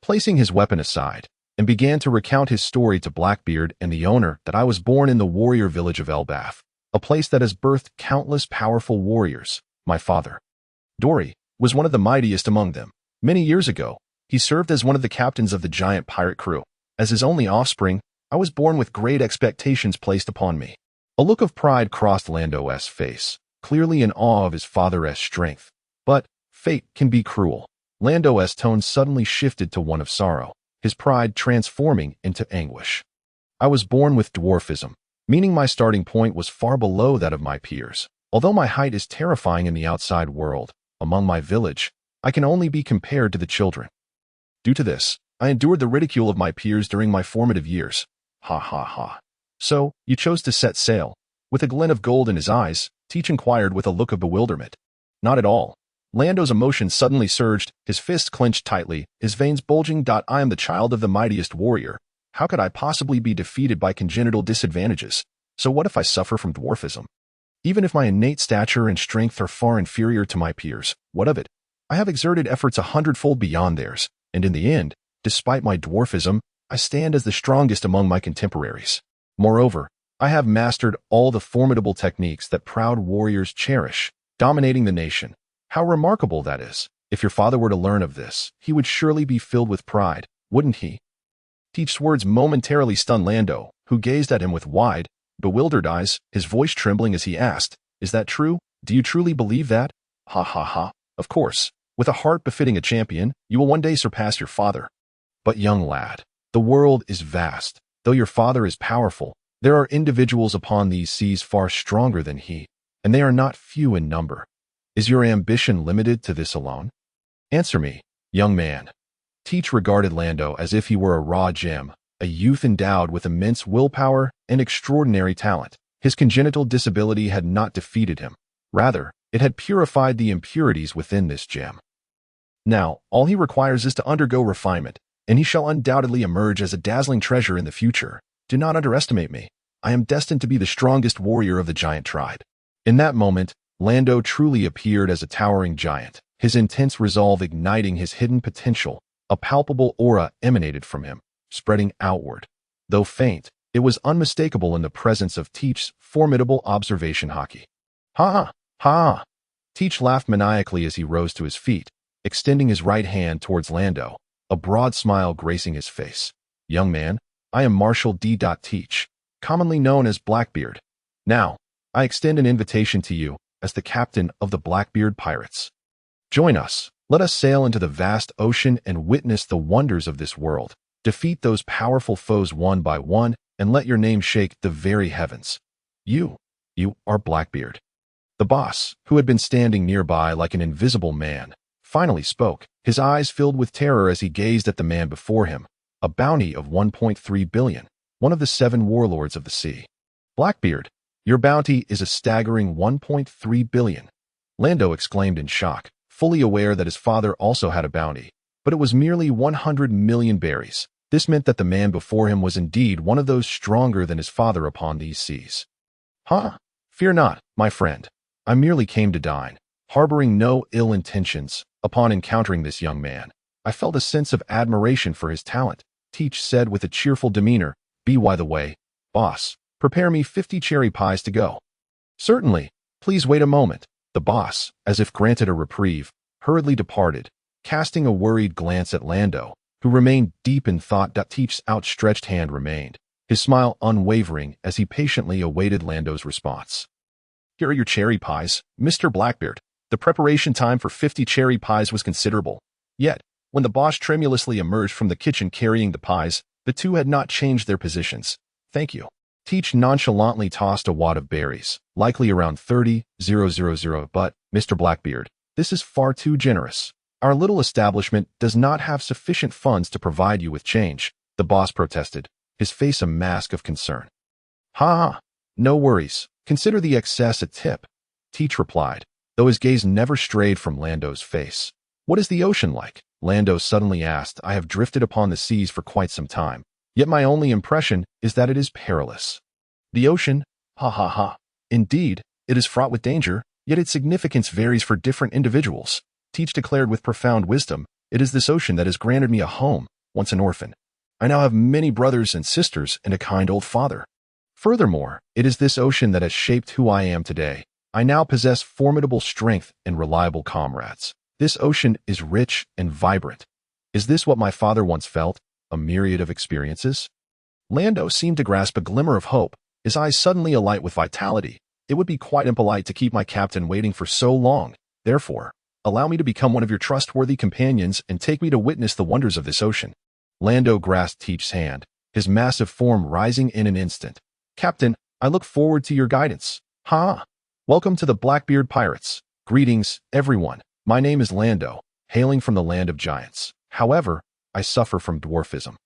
placing his weapon aside, and began to recount his story to Blackbeard and the owner that I was born in the warrior village of Elbath, a place that has birthed countless powerful warriors. My father, Dory, was one of the mightiest among them. Many years ago, he served as one of the captains of the giant pirate crew. As his only offspring, I was born with great expectations placed upon me. A look of pride crossed Lando's face, clearly in awe of his father's strength. But fate can be cruel. Lando's tone suddenly shifted to one of sorrow, his pride transforming into anguish. I was born with dwarfism, meaning my starting point was far below that of my peers. Although my height is terrifying in the outside world, among my village, I can only be compared to the children. Due to this, I endured the ridicule of my peers during my formative years. Ha ha ha. So, you chose to set sail. With a glint of gold in his eyes, Teach inquired with a look of bewilderment. Not at all. Lando's emotions suddenly surged, his fists clenched tightly, his veins bulging. I am the child of the mightiest warrior. How could I possibly be defeated by congenital disadvantages? So what if I suffer from dwarfism? Even if my innate stature and strength are far inferior to my peers, what of it? I have exerted efforts 100-fold beyond theirs, and in the end, despite my dwarfism, I stand as the strongest among my contemporaries. Moreover, I have mastered all the formidable techniques that proud warriors cherish, dominating the nation. How remarkable that is. If your father were to learn of this, he would surely be filled with pride, wouldn't he? Teach's words momentarily stunned Lando, who gazed at him with wide, bewildered eyes, his voice trembling as he asked, Is that true? Do you truly believe that? Ha ha ha. Of course. With a heart befitting a champion, you will one day surpass your father. But young lad, the world is vast. Though your father is powerful, there are individuals upon these seas far stronger than he, and they are not few in number. Is your ambition limited to this alone? Answer me, young man. Teach regarded Lando as if he were a raw gem, a youth endowed with immense willpower and extraordinary talent. His congenital disability had not defeated him. Rather, it had purified the impurities within this gem. Now, all he requires is to undergo refinement, and he shall undoubtedly emerge as a dazzling treasure in the future. Do not underestimate me. I am destined to be the strongest warrior of the giant tribe. In that moment, Lando truly appeared as a towering giant, his intense resolve igniting his hidden potential. A palpable aura emanated from him, spreading outward. Though faint, it was unmistakable in the presence of Teach's formidable observation Haki. Ha! Ha! Teach laughed maniacally as he rose to his feet, extending his right hand towards Lando, a broad smile gracing his face. Young man, I am Marshal D. Teach, commonly known as Blackbeard. Now, I extend an invitation to you as the captain of the Blackbeard pirates. Join us. Let us sail into the vast ocean and witness the wonders of this world. Defeat those powerful foes one by one, and let your name shake the very heavens. You are Blackbeard. The boss, who had been standing nearby like an invisible man, finally spoke, his eyes filled with terror as he gazed at the man before him. A bounty of 1.3 billion, one of the 7 warlords of the sea. Blackbeard, your bounty is a staggering 1.3 billion. Lando exclaimed in shock, fully aware that his father also had a bounty, but it was merely 100 million berries. This meant that the man before him was indeed one of those stronger than his father upon these seas. Fear not, my friend. I merely came to dine, harboring no ill intentions. Upon encountering this young man, I felt a sense of admiration for his talent. Teach said with a cheerful demeanor, By the way, boss, prepare me 50 cherry pies to go. Certainly. Please wait a moment. The boss, as if granted a reprieve, hurriedly departed, casting a worried glance at Lando, who remained deep in thought. Teach's outstretched hand remained, his smile unwavering as he patiently awaited Lando's response. Here are your cherry pies, Mr. Blackbeard. The preparation time for 50 cherry pies was considerable. Yet, when the boss tremulously emerged from the kitchen carrying the pies, the two had not changed their positions. Thank you. Teach nonchalantly tossed a wad of berries, likely around 30,000, but, Mr. Blackbeard, this is far too generous. Our little establishment does not have sufficient funds to provide you with change, the boss protested, his face a mask of concern. Ha! No worries. Consider the excess a tip, Teach replied, though his gaze never strayed from Lando's face. What is the ocean like? Lando suddenly asked. I have drifted upon the seas for quite some time, yet my only impression is that it is perilous. The ocean? Ha ha ha. Indeed, it is fraught with danger, yet its significance varies for different individuals. Teach declared with profound wisdom, it is this ocean that has granted me a home, once an orphan. I now have many brothers and sisters and a kind old father. Furthermore, it is this ocean that has shaped who I am today. I now possess formidable strength and reliable comrades. This ocean is rich and vibrant. Is this what my father once felt? A myriad of experiences? Lando seemed to grasp a glimmer of hope, his eyes suddenly alight with vitality. It would be quite impolite to keep my captain waiting for so long. Therefore, allow me to become one of your trustworthy companions and take me to witness the wonders of this ocean. Lando grasped Teach's hand, his massive form rising in an instant. Captain, I look forward to your guidance. Ha! Welcome to the Blackbeard Pirates. Greetings, everyone. My name is Lando, hailing from the land of giants. However, I suffer from dwarfism,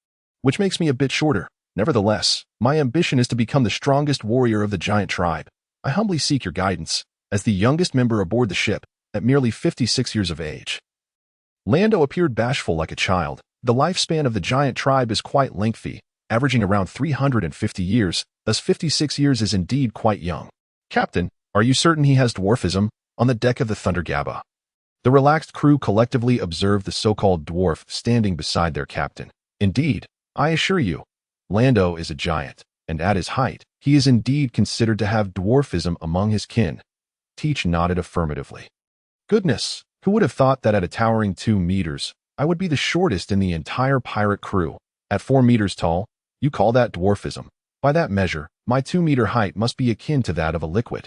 which makes me a bit shorter. Nevertheless, my ambition is to become the strongest warrior of the giant tribe. I humbly seek your guidance, as the youngest member aboard the ship, at merely 56 years of age. Lando appeared bashful like a child. The lifespan of the giant tribe is quite lengthy, averaging around 350 years, thus 56 years is indeed quite young. Captain, are you certain he has dwarfism? On the deck of the Thunder Gabba, the relaxed crew collectively observed the so-called dwarf standing beside their captain. Indeed, I assure you, Lando is a giant, and at his height, he is indeed considered to have dwarfism among his kin. Teach nodded affirmatively. Goodness, who would have thought that at a towering 2 meters, I would be the shortest in the entire pirate crew. At 4 meters tall, you call that dwarfism. By that measure, my 2-meter height must be akin to that of a liquid.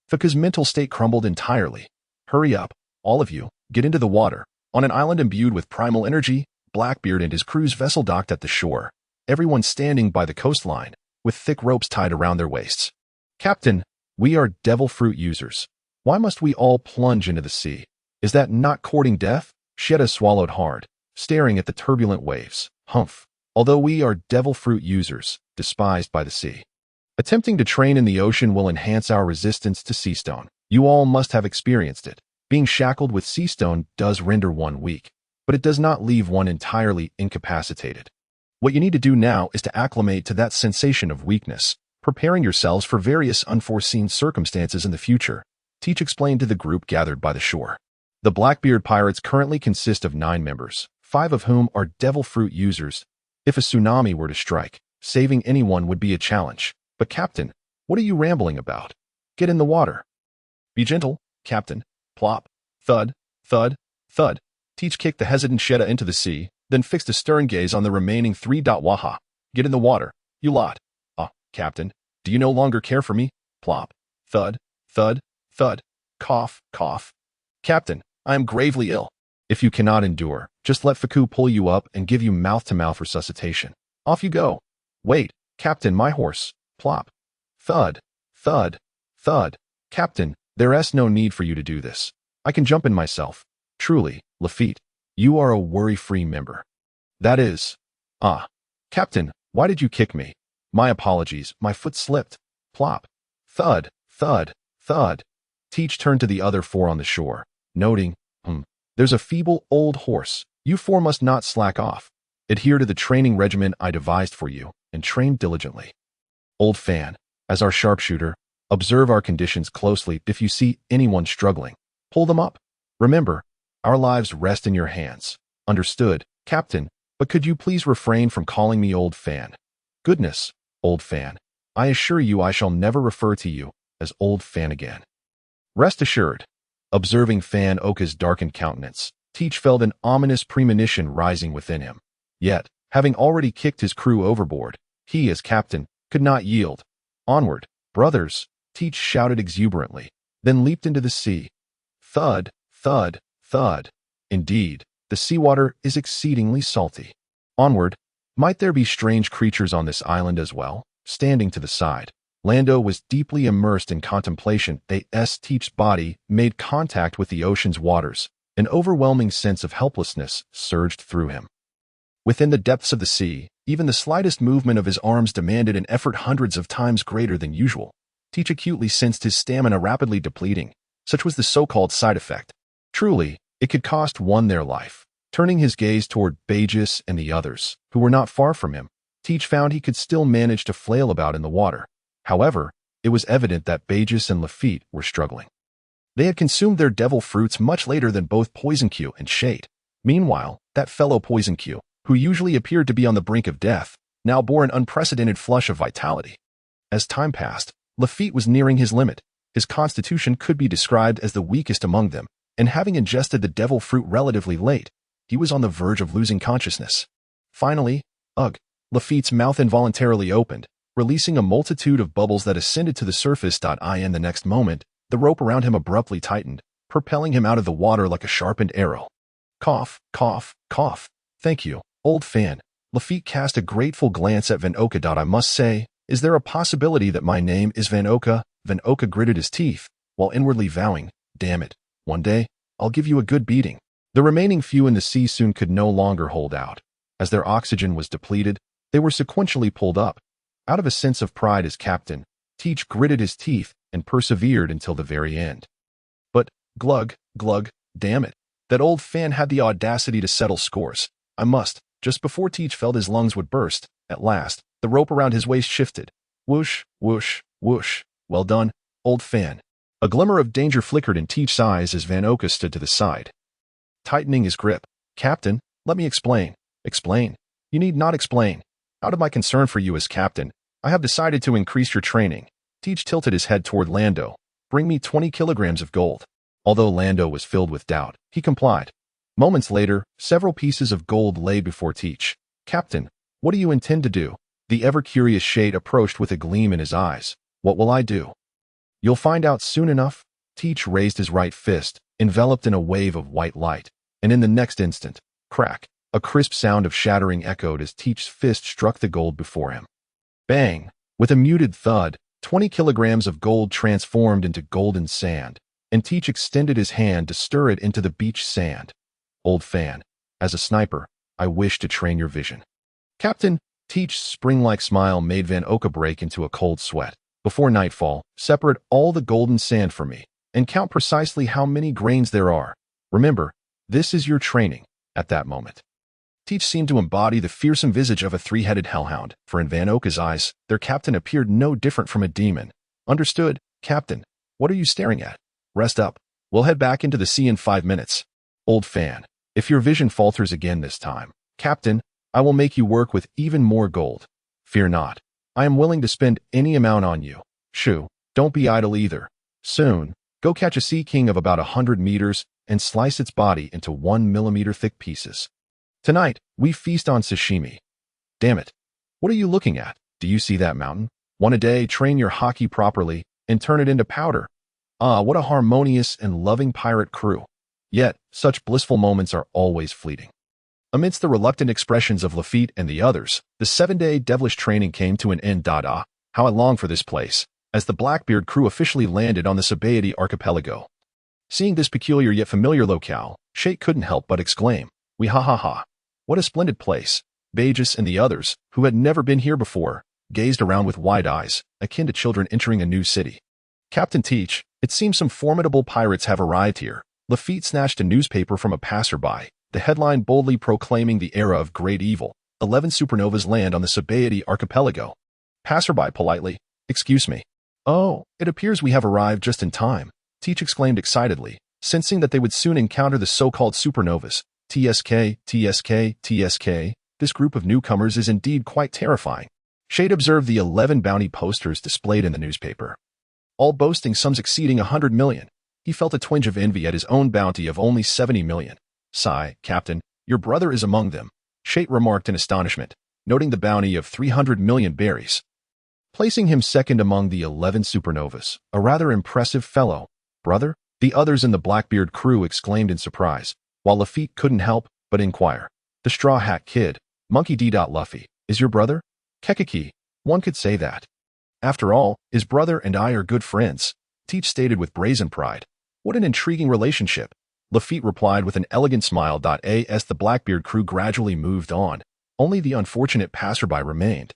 Fuka's mental state crumbled entirely. Hurry up, all of you, get into the water. On an island imbued with primal energy, Blackbeard and his crew's vessel docked at the shore, everyone standing by the coastline, with thick ropes tied around their waists. Captain, we are devil fruit users. Why must we all plunge into the sea? Is that not courting death? Shetta swallowed hard, staring at the turbulent waves. Humph. Although we are devil fruit users, despised by the sea. Attempting to train in the ocean will enhance our resistance to sea stone. You all must have experienced it. Being shackled with sea stone does render one weak, but it does not leave one entirely incapacitated. What you need to do now is to acclimate to that sensation of weakness, preparing yourselves for various unforeseen circumstances in the future, Teach explained to the group gathered by the shore. The Blackbeard pirates currently consist of 9 members, 5 of whom are devil fruit users. If a tsunami were to strike, saving anyone would be a challenge. But Captain, what are you rambling about? Get in the water. Be gentle, Captain. Plop, thud, thud, thud. Teach kicked the hesitant Shetta into the sea, then fixed a stern gaze on the remaining 3. Waha. Get in the water, you lot. Ah, Captain, do you no longer care for me? Plop, thud, thud, thud. Cough, cough. Captain, I am gravely ill. If you cannot endure, just let Faku pull you up and give you mouth-to-mouth resuscitation. Off you go. Wait, Captain, my horse. Plop. Thud, thud, thud. Captain, there's no need for you to do this. I can jump in myself. Truly, Lafitte, you are a worry-free member. That is. Ah. Captain, why did you kick me? My apologies, my foot slipped. Plop. Thud, thud, thud. Teach turned to the other 4 on the shore, noting, there's a feeble old horse. You 4 must not slack off. Adhere to the training regimen I devised for you, and train diligently. Old Fan, as our sharpshooter, observe our conditions closely. If you see anyone struggling, pull them up. Remember, our lives rest in your hands. Understood, Captain, but could you please refrain from calling me Old Fan? Goodness, Old Fan, I assure you I shall never refer to you as Old Fan again. Rest assured. Observing Fan Oka's darkened countenance, Teach felt an ominous premonition rising within him. Yet, having already kicked his crew overboard, he, as captain, could not yield. Onward, brothers, Teach shouted exuberantly, then leaped into the sea. Thud, thud, thud. Indeed, the seawater is exceedingly salty. Onward. Might there be strange creatures on this island as well? Standing to the side, Lando was deeply immersed in contemplation. Teach's body made contact with the ocean's waters. An overwhelming sense of helplessness surged through him. Within the depths of the sea, even the slightest movement of his arms demanded an effort hundreds of times greater than usual. Teach acutely sensed his stamina rapidly depleting. Such was the so-called side effect. Truly, it could cost one their life. Turning his gaze toward Burgess and the others, who were not far from him, Teach found he could still manage to flail about in the water. However, it was evident that Burgess and Luffy were struggling. They had consumed their devil fruits much later than both Poison Q and Shade. Meanwhile, that fellow Poison Q, who usually appeared to be on the brink of death, now bore an unprecedented flush of vitality. As time passed, Luffy was nearing his limit. His constitution could be described as the weakest among them, and having ingested the devil fruit relatively late, he was on the verge of losing consciousness. Finally, Luffy's mouth involuntarily opened, releasing a multitude of bubbles that ascended to the surface. In the next moment, the rope around him abruptly tightened, propelling him out of the water like a sharpened arrow. Cough, cough, cough. Thank you, old fan. Luffy cast a grateful glance at Vanoka. I must say, is there a possibility that my name is Vanoka? Vanoka gritted his teeth, while inwardly vowing, damn it, one day, I'll give you a good beating. The remaining few in the sea soon could no longer hold out. As their oxygen was depleted, they were sequentially pulled up. Out of a sense of pride as captain, Teach gritted his teeth and persevered until the very end. But, glug, damn it, that old fan had the audacity to settle scores. I must. Just before Teach felt his lungs would burst, at last, the rope around his waist shifted. Whoosh, whoosh, whoosh. Well done, old fan. A glimmer of danger flickered in Teach's eyes as Vanoka stood to the side. Tightening his grip. Captain, let me explain. Explain? You need not explain. Out of my concern for you as captain, I have decided to increase your training. Teach tilted his head toward Lando. Bring me 20 kilograms of gold. Although Lando was filled with doubt, he complied. Moments later, several pieces of gold lay before Teach. Captain, what do you intend to do? The ever-curious Shade approached with a gleam in his eyes. What will I do? You'll find out soon enough. Teach raised his right fist, enveloped in a wave of white light, and in the next instant, crack, a crisp sound of shattering echoed as Teach's fist struck the gold before him. Bang! With a muted thud, 20 kilograms of gold transformed into golden sand, and Teach extended his hand to stir it into the beach sand. Old fan, as a sniper, I wish to train your vision. Captain, Teach's spring-like smile made Vanoka break into a cold sweat. Before nightfall, separate all the golden sand for me, and count precisely how many grains there are. Remember, this is your training. At that moment, Teach seemed to embody the fearsome visage of a three-headed hellhound, for in Vanoka's eyes, their captain appeared no different from a demon. Understood, Captain. What are you staring at? Rest up. We'll head back into the sea in 5 minutes. Old fan, if your vision falters again this time, Captain, I will make you work with even more gold. Fear not. I am willing to spend any amount on you. Shoo, don't be idle either. Soon, go catch a sea king of about 100 meters and slice its body into 1 millimeter thick pieces. Tonight, we feast on sashimi. Damn it. What are you looking at? Do you see that mountain? One a day, train your Haki properly, and turn it into powder. Ah, what a harmonious and loving pirate crew. Yet, such blissful moments are always fleeting. Amidst the reluctant expressions of Luffy and the others, the 7-day devilish training came to an end. How I long for this place, as the Blackbeard crew officially landed on the Sabaody archipelago. Seeing this peculiar yet familiar locale, Shade couldn't help but exclaim, "We ha ha ha. What a splendid place." Burgess and the others, who had never been here before, gazed around with wide eyes, akin to children entering a new city. Captain Teach, it seems some formidable pirates have arrived here. Luffy snatched a newspaper from a passerby, the headline boldly proclaiming the era of great evil. 11 supernovas land on the Sabaody archipelago. Passerby politely, "Excuse me." "Oh, it appears we have arrived just in time," Teach exclaimed excitedly, sensing that they would soon encounter the so-called supernovas. TSK, TSK, TSK, this group of newcomers is indeed quite terrifying. Shade observed the 11 bounty posters displayed in the newspaper, all boasting sums exceeding 100 million. He felt a twinge of envy at his own bounty of only 70 million. "Sigh, Captain, your brother is among them," Shade remarked in astonishment, noting the bounty of 300 million berries, placing him second among the 11 supernovas. A rather impressive fellow. Brother? The others in the Blackbeard crew exclaimed in surprise, while Luffy couldn't help but inquire. The Straw Hat Kid, Monkey D. Luffy, is your brother? Kekiki, one could say that. After all, his brother and I are good friends, Teach stated with brazen pride. What an intriguing relationship. Luffy replied with an elegant smile. As the Blackbeard crew gradually moved on, only the unfortunate passerby remained.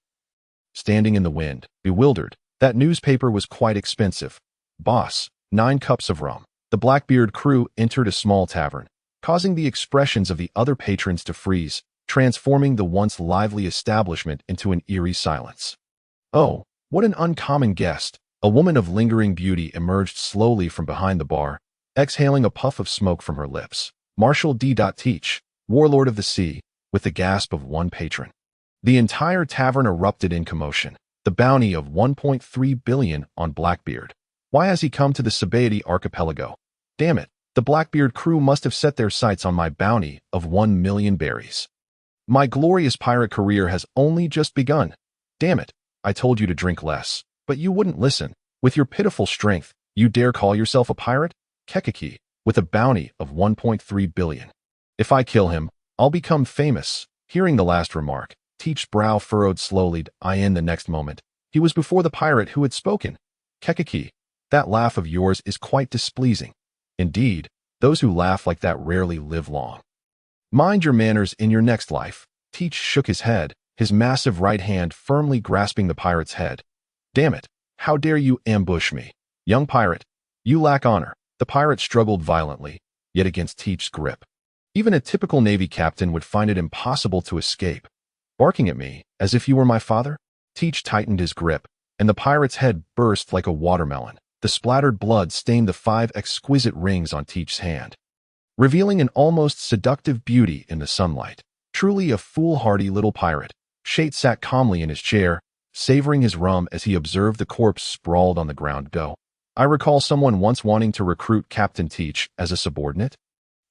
Standing in the wind, bewildered, that newspaper was quite expensive. Boss, 9 cups of rum. The Blackbeard crew entered a small tavern, causing the expressions of the other patrons to freeze, transforming the once lively establishment into an eerie silence. Oh, what an uncommon guest. A woman of lingering beauty emerged slowly from behind the bar, exhaling a puff of smoke from her lips. Marshal D. Teach, warlord of the sea, with the gasp of one patron. The entire tavern erupted in commotion. The bounty of 1.3 billion on Blackbeard. Why has he come to the Sabaody archipelago? Damn it, the Blackbeard crew must have set their sights on my bounty of 1 million berries. My glorious pirate career has only just begun. Damn it, I told you to drink less, but you wouldn't listen. With your pitiful strength, you dare call yourself a pirate? Kekiki, with a bounty of 1.3 billion. If I kill him, I'll become famous. Hearing the last remark, Teach's brow furrowed slowly. In the next moment, he was before the pirate who had spoken. Kekiki, that laugh of yours is quite displeasing. Indeed, those who laugh like that rarely live long. Mind your manners in your next life. Teach shook his head, his massive right hand firmly grasping the pirate's head. Damn it, how dare you ambush me? Young pirate, you lack honor. The pirate struggled violently, yet against Teach's grip. Even a typical Navy captain would find it impossible to escape. Barking at me, as if you were my father? Teach tightened his grip, and the pirate's head burst like a watermelon. The splattered blood stained the 5 exquisite rings on Teach's hand, revealing an almost seductive beauty in the sunlight. Truly a foolhardy little pirate. Shade sat calmly in his chair, savoring his rum as he observed the corpse sprawled on the ground. I recall someone once wanting to recruit Captain Teach as a subordinate.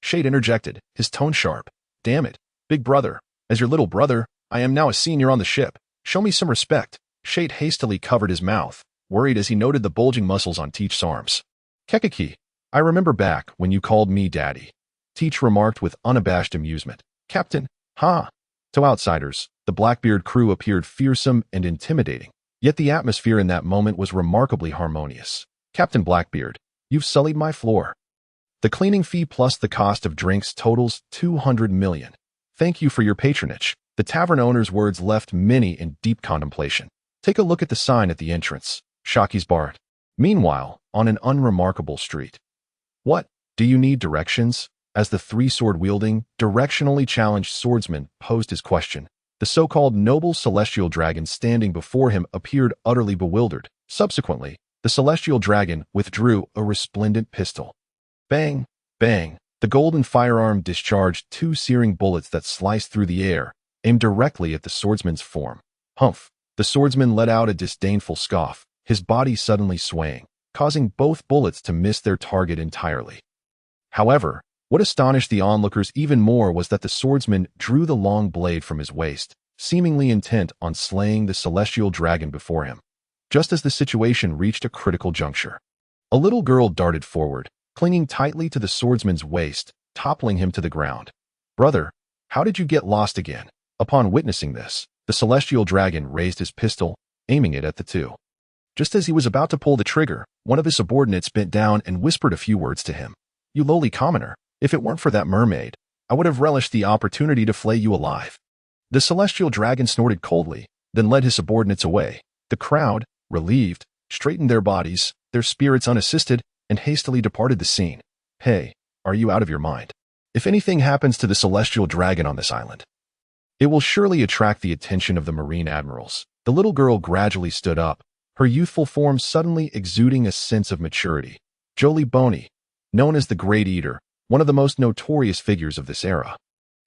Shade interjected, his tone sharp. Damn it, big brother, as your little brother, I am now a senior on the ship. Show me some respect. Shade hastily covered his mouth, worried as he noted the bulging muscles on Teach's arms. Kekiki, I remember back when you called me daddy. Teach remarked with unabashed amusement. Captain, huh? To outsiders, the Blackbeard crew appeared fearsome and intimidating, yet the atmosphere in that moment was remarkably harmonious. Captain Blackbeard, you've sullied my floor. The cleaning fee plus the cost of drinks totals 200 million. Thank you for your patronage. The tavern owner's words left many in deep contemplation. Take a look at the sign at the entrance. Shaki's Bart. Meanwhile, on an unremarkable street. What? Do you need directions? As the 3 sword-wielding, directionally challenged swordsman posed his question, the so-called noble celestial dragon standing before him appeared utterly bewildered. Subsequently, the celestial dragon withdrew a resplendent pistol. Bang! Bang! The golden firearm discharged 2 searing bullets that sliced through the air, aimed directly at the swordsman's form. Humph! The swordsman let out a disdainful scoff, his body suddenly swaying, causing both bullets to miss their target entirely. However, what astonished the onlookers even more was that the swordsman drew the long blade from his waist, seemingly intent on slaying the celestial dragon before him. Just as the situation reached a critical juncture, a little girl darted forward, clinging tightly to the swordsman's waist, toppling him to the ground. Brother, how did you get lost again? Upon witnessing this, the celestial dragon raised his pistol, aiming it at the two. Just as he was about to pull the trigger, one of his subordinates bent down and whispered a few words to him. You lowly commoner, if it weren't for that mermaid, I would have relished the opportunity to flay you alive. The celestial dragon snorted coldly, then led his subordinates away. The crowd, relieved, straightened their bodies, their spirits unassisted, and hastily departed the scene. Hey, are you out of your mind? If anything happens to the celestial dragon on this island, it will surely attract the attention of the marine admirals. The little girl gradually stood up, her youthful form suddenly exuding a sense of maturity. Jolie Boney, known as the Great Eater, one of the most notorious figures of this era.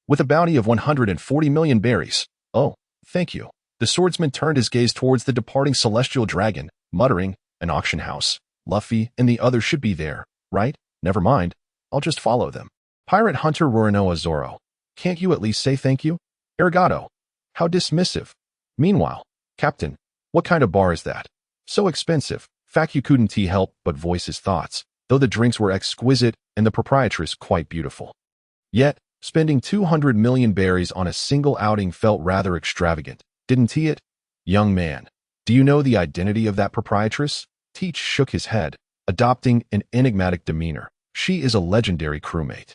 With a bounty of 140 million berries. Oh, thank you. The swordsman turned his gaze towards the departing celestial dragon, muttering, an auction house. Luffy and the others should be there, right? Never mind. I'll just follow them. Pirate Hunter Rorinoa Zoro. Can't you at least say thank you? Arigato. How dismissive. Meanwhile, Captain, what kind of bar is that? So expensive. Facu couldn't help but voice his thoughts. though the drinks were exquisite and the proprietress quite beautiful. Yet, spending 200 million berries on a single outing felt rather extravagant, didn't it? Young man, do you know the identity of that proprietress? Teach shook his head, adopting an enigmatic demeanor. She is a legendary crewmate.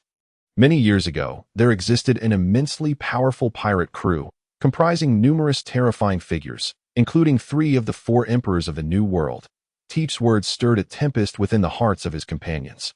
Many years ago, there existed an immensely powerful pirate crew, comprising numerous terrifying figures, including 3 of the 4 emperors of the New World. Teach's words stirred a tempest within the hearts of his companions,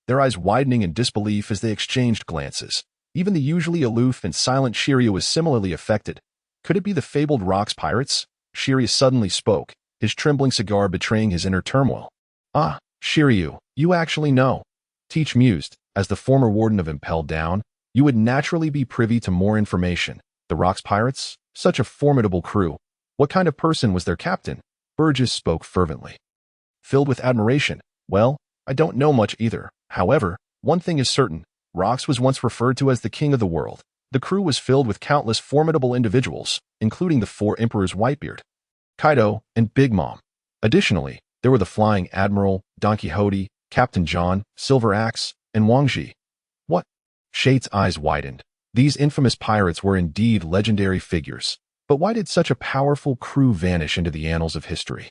their eyes widening in disbelief as they exchanged glances. Even the usually aloof and silent Shiryu was similarly affected. Could it be the fabled Rocks pirates? Shiryu suddenly spoke, his trembling cigar betraying his inner turmoil. Ah, Shiryu, you actually know. Teach mused, as the former warden of Impelled Down. You would naturally be privy to more information. The Rocks pirates? Such a formidable crew. What kind of person was their captain? Burgess spoke fervently, filled with admiration. Well, I don't know much either. However, one thing is certain. Rocks was once referred to as the king of the world. The crew was filled with countless formidable individuals, including the 4 emperors Whitebeard, Kaido, and Big Mom. Additionally, there were the Flying Admiral, Don Quixote, Captain John, Silver Axe, and Wang Ji. What? Shade's eyes widened. These infamous pirates were indeed legendary figures. But why did such a powerful crew vanish into the annals of history?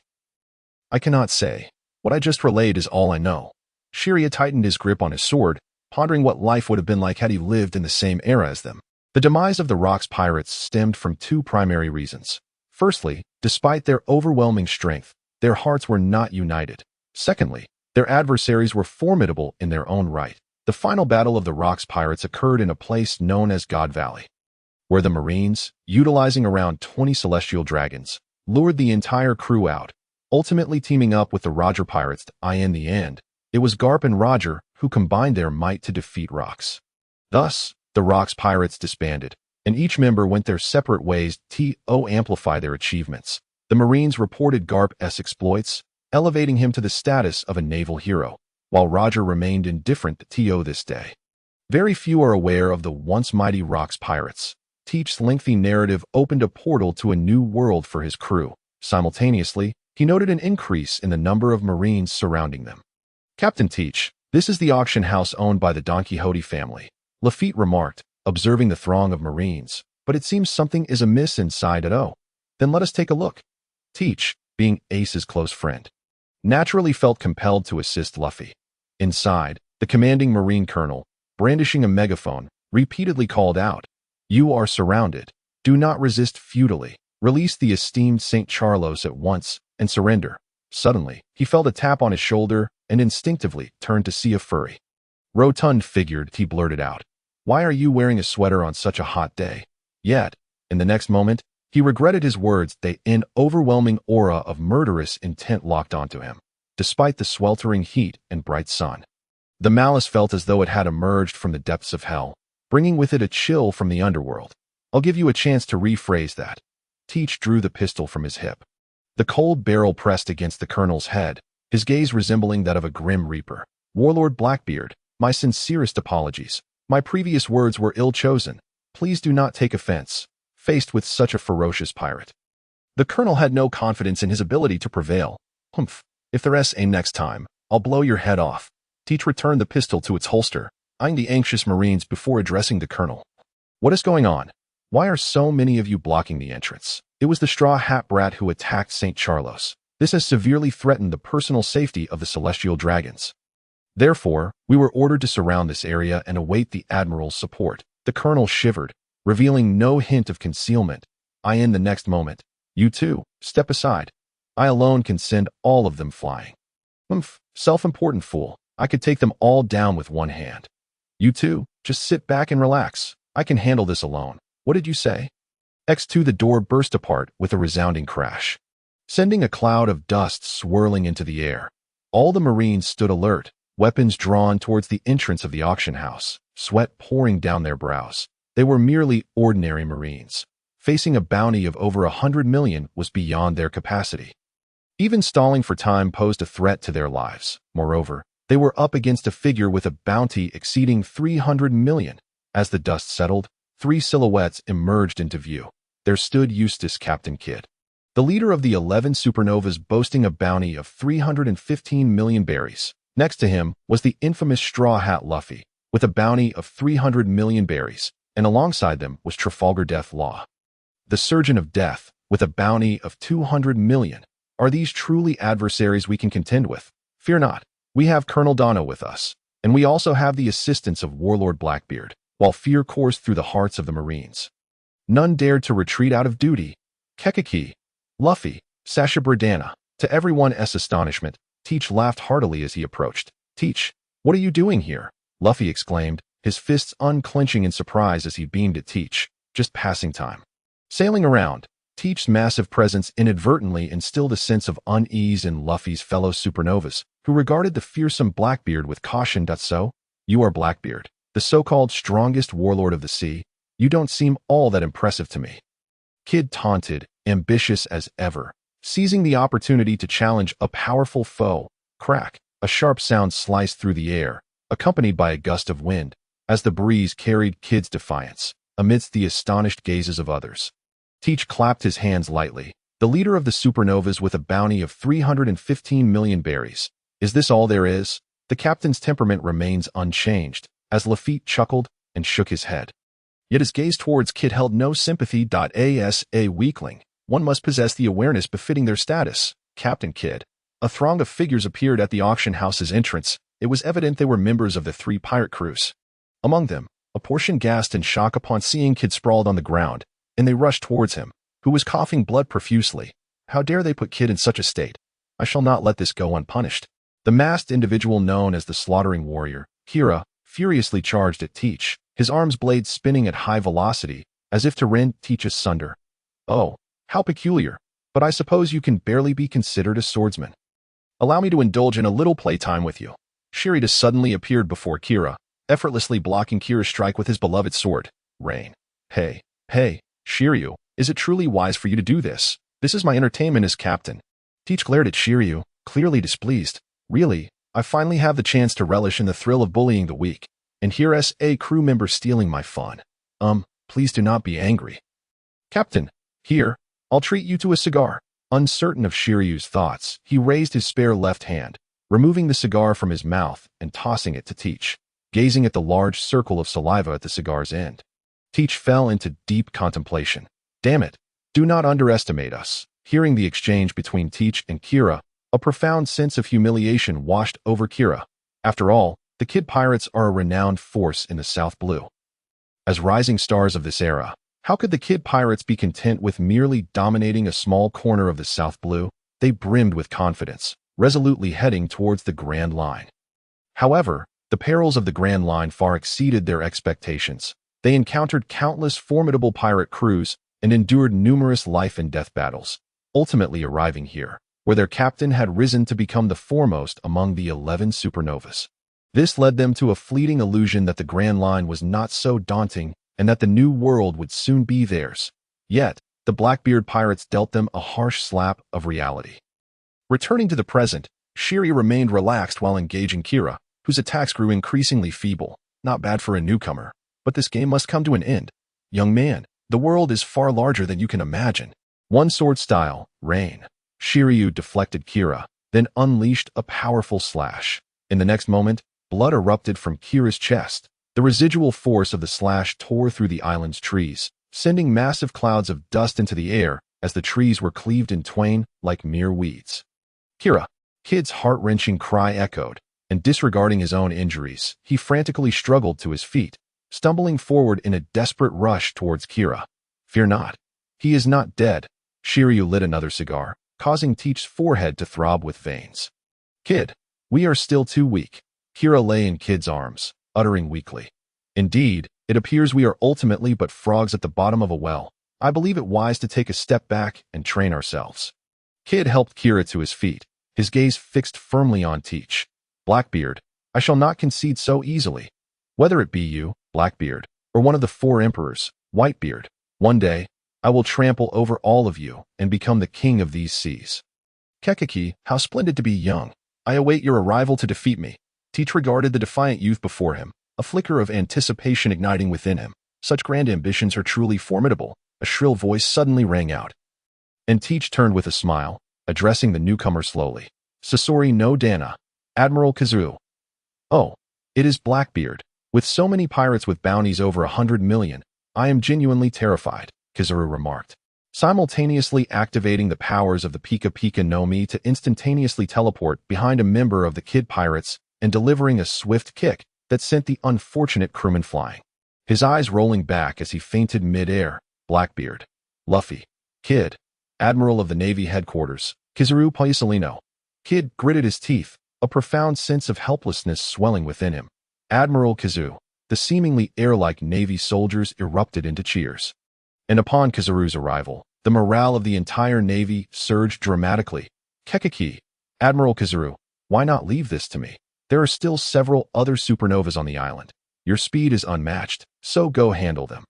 I cannot say. What I just relayed is all I know. Shiryu tightened his grip on his sword, pondering what life would have been like had he lived in the same era as them. The demise of the Rocks pirates stemmed from 2 primary reasons. Firstly, despite their overwhelming strength, their hearts were not united. Secondly, their adversaries were formidable in their own right. The final battle of the Rocks pirates occurred in a place known as God Valley, where the Marines, utilizing around 20 celestial dragons, lured the entire crew out, ultimately teaming up with the Roger pirates. In the end, it was Garp and Roger who combined their might to defeat Rocks. Thus, the Rocks pirates disbanded, and each member went their separate ways to amplify their achievements. The Marines reported Garp's exploits, elevating him to the status of a naval hero, while Roger remained indifferent to this day. Very few are aware of the once mighty Rocks pirates. Teach's lengthy narrative opened a portal to a new world for his crew. Simultaneously, he noted an increase in the number of Marines surrounding them. Captain Teach, this is the auction house owned by the Don Quixote family, Lafitte remarked, observing the throng of Marines. But it seems something is amiss inside at O. Then let us take a look. Teach, being Ace's close friend, naturally felt compelled to assist Luffy. Inside, the commanding Marine colonel, brandishing a megaphone, repeatedly called out, "You are surrounded. Do not resist futilely. Release the esteemed St. Charlos at once and surrender." Suddenly, he felt a tap on his shoulder and instinctively turned to see a furry, rotund figure. He blurted out, "Why are you wearing a sweater on such a hot day?" Yet, in the next moment, he regretted his words. An overwhelming aura of murderous intent locked onto him, despite the sweltering heat and bright sun. The malice felt as though it had emerged from the depths of hell, bringing with it a chill from the underworld. I'll give you a chance to rephrase that. Teach drew the pistol from his hip. The cold barrel pressed against the colonel's head, his gaze resembling that of a grim reaper. Warlord Blackbeard, my sincerest apologies. My previous words were ill-chosen. Please do not take offense, faced with such a ferocious pirate. The colonel had no confidence in his ability to prevail. Humph, if there's a next time, I'll blow your head off. Teach returned the pistol to its holster, eyeing the anxious Marines before addressing the colonel. What is going on? Why are so many of you blocking the entrance? It was the straw hat brat who attacked St. Charlos. This has severely threatened the personal safety of the celestial dragons. Therefore, we were ordered to surround this area and await the Admiral's support. The colonel shivered, revealing no hint of concealment. In the next moment, you two, step aside. I alone can send all of them flying. Humph, self-important fool. I could take them all down with one hand. You two, just sit back and relax. I can handle this alone. What did you say? X2 the door burst apart with a resounding crash, sending a cloud of dust swirling into the air. All the Marines stood alert, weapons drawn towards the entrance of the auction house, sweat pouring down their brows. They were merely ordinary Marines. Facing a bounty of over 100 million was beyond their capacity. Even stalling for time posed a threat to their lives. Moreover, they were up against a figure with a bounty exceeding 300 million. As the dust settled, 3 silhouettes emerged into view. There stood Eustace Captain Kidd, the leader of the 11 supernovas boasting a bounty of 315 million berries. Next to him was the infamous Straw Hat Luffy, with a bounty of 300 million berries, and alongside them was Trafalgar Death Law, the Surgeon of Death, with a bounty of 200 million. Are these truly adversaries we can contend with? Fear not, we have Colonel Dono with us, and we also have the assistance of Warlord Blackbeard, while fear coursed through the hearts of the Marines. None dared to retreat out of duty. Kekiki, Luffy, Sashabradana. To everyone's astonishment, Teach laughed heartily as he approached. Teach, what are you doing here? Luffy exclaimed, his fists unclenching in surprise as he beamed at Teach. Just passing time. Sailing around, Teach's massive presence inadvertently instilled a sense of unease in Luffy's fellow supernovas, who regarded the fearsome Blackbeard with caution. So, you are Blackbeard, the so-called strongest warlord of the sea. You don't seem all that impressive to me. Kid taunted, ambitious as ever, seizing the opportunity to challenge a powerful foe. Crack, a sharp sound sliced through the air, accompanied by a gust of wind, as the breeze carried Kid's defiance, amidst the astonished gazes of others. Teach clapped his hands lightly, the leader of the supernovas with a bounty of 315 million berries. Is this all there is? The captain's temperament remains unchanged, as Lafitte chuckled and shook his head. Yet his gaze towards Kid held no sympathy. As a weakling, one must possess the awareness befitting their status. Captain Kid. A throng of figures appeared at the auction house's entrance. It was evident they were members of the 3 pirate crews. Among them, a portion gasped in shock upon seeing Kid sprawled on the ground, and they rushed towards him, who was coughing blood profusely. How dare they put Kid in such a state? I shall not let this go unpunished. The masked individual known as the Slaughtering Warrior, Kira, furiously charged at Teach, his arms blades spinning at high velocity, as if to rend Teach asunder. Oh, how peculiar, but I suppose you can barely be considered a swordsman. Allow me to indulge in a little playtime with you. Shirita suddenly appeared before Kira, effortlessly blocking Kira's strike with his beloved sword. Rain. Hey, Shiryu, is it truly wise for you to do this? This is my entertainment as captain. Teach glared at Shiryu, clearly displeased. Really, I finally have the chance to relish in the thrill of bullying the weak, and here's a crew member stealing my fun. Please do not be angry. Captain, here, I'll treat you to a cigar. Uncertain of Shiryu's thoughts, he raised his spare left hand, removing the cigar from his mouth and tossing it to Teach, gazing at the large circle of saliva at the cigar's end. Teach fell into deep contemplation. Damn it, do not underestimate us. Hearing the exchange between Teach and Kira, a profound sense of humiliation washed over Kira. After all, the Kid Pirates are a renowned force in the South Blue. As rising stars of this era, how could the Kid Pirates be content with merely dominating a small corner of the South Blue? They brimmed with confidence, resolutely heading towards the Grand Line. However, the perils of the Grand Line far exceeded their expectations. They encountered countless formidable pirate crews and endured numerous life and death battles, ultimately arriving here, where their captain had risen to become the foremost among the 11 supernovas. This led them to a fleeting illusion that the Grand Line was not so daunting and that the new world would soon be theirs. Yet, the Blackbeard pirates dealt them a harsh slap of reality. Returning to the present, Shiri remained relaxed while engaging Kira, whose attacks grew increasingly feeble. Not bad for a newcomer, but this game must come to an end. Young man, the world is far larger than you can imagine. One sword style, rain. Shiryu deflected Kira, then unleashed a powerful slash. In the next moment, blood erupted from Kira's chest. The residual force of the slash tore through the island's trees, sending massive clouds of dust into the air as the trees were cleaved in twain like mere weeds. Kira, Kid's heart-wrenching cry echoed, and disregarding his own injuries, he frantically struggled to his feet, stumbling forward in a desperate rush towards Kira. Fear not. He is not dead. Shiryu lit another cigar, causing Teach's forehead to throb with veins. Kid, we are still too weak. Kira lay in Kid's arms, uttering weakly. Indeed, it appears we are ultimately but frogs at the bottom of a well. I believe it wise to take a step back and train ourselves. Kid helped Kira to his feet, his gaze fixed firmly on Teach. Blackbeard, I shall not concede so easily. Whether it be you, Blackbeard, or one of the 4 emperors, Whitebeard, one day, I will trample over all of you and become the king of these seas. Kekiki, how splendid to be young. I await your arrival to defeat me. Teach regarded the defiant youth before him, a flicker of anticipation igniting within him. Such grand ambitions are truly formidable. A shrill voice suddenly rang out. And Teach turned with a smile, addressing the newcomer slowly. Sasori no Dana. Admiral Kizaru. Oh, it is Blackbeard. With so many pirates with bounties over 100 million, I am genuinely terrified, Kizaru remarked, simultaneously activating the powers of the Pika Pika no Mi to instantaneously teleport behind a member of the Kid Pirates and delivering a swift kick that sent the unfortunate crewman flying, his eyes rolling back as he fainted mid-air. Blackbeard, Luffy, Kid, Admiral of the Navy Headquarters, Kizaru Paisalino. Kid gritted his teeth, a profound sense of helplessness swelling within him. Admiral Kizaru, the seemingly air-like Navy soldiers erupted into cheers. And upon Kizaru's arrival, the morale of the entire Navy surged dramatically. Kekeki, Admiral Kizaru, why not leave this to me? There are still several other supernovas on the island. Your speed is unmatched, so go handle them.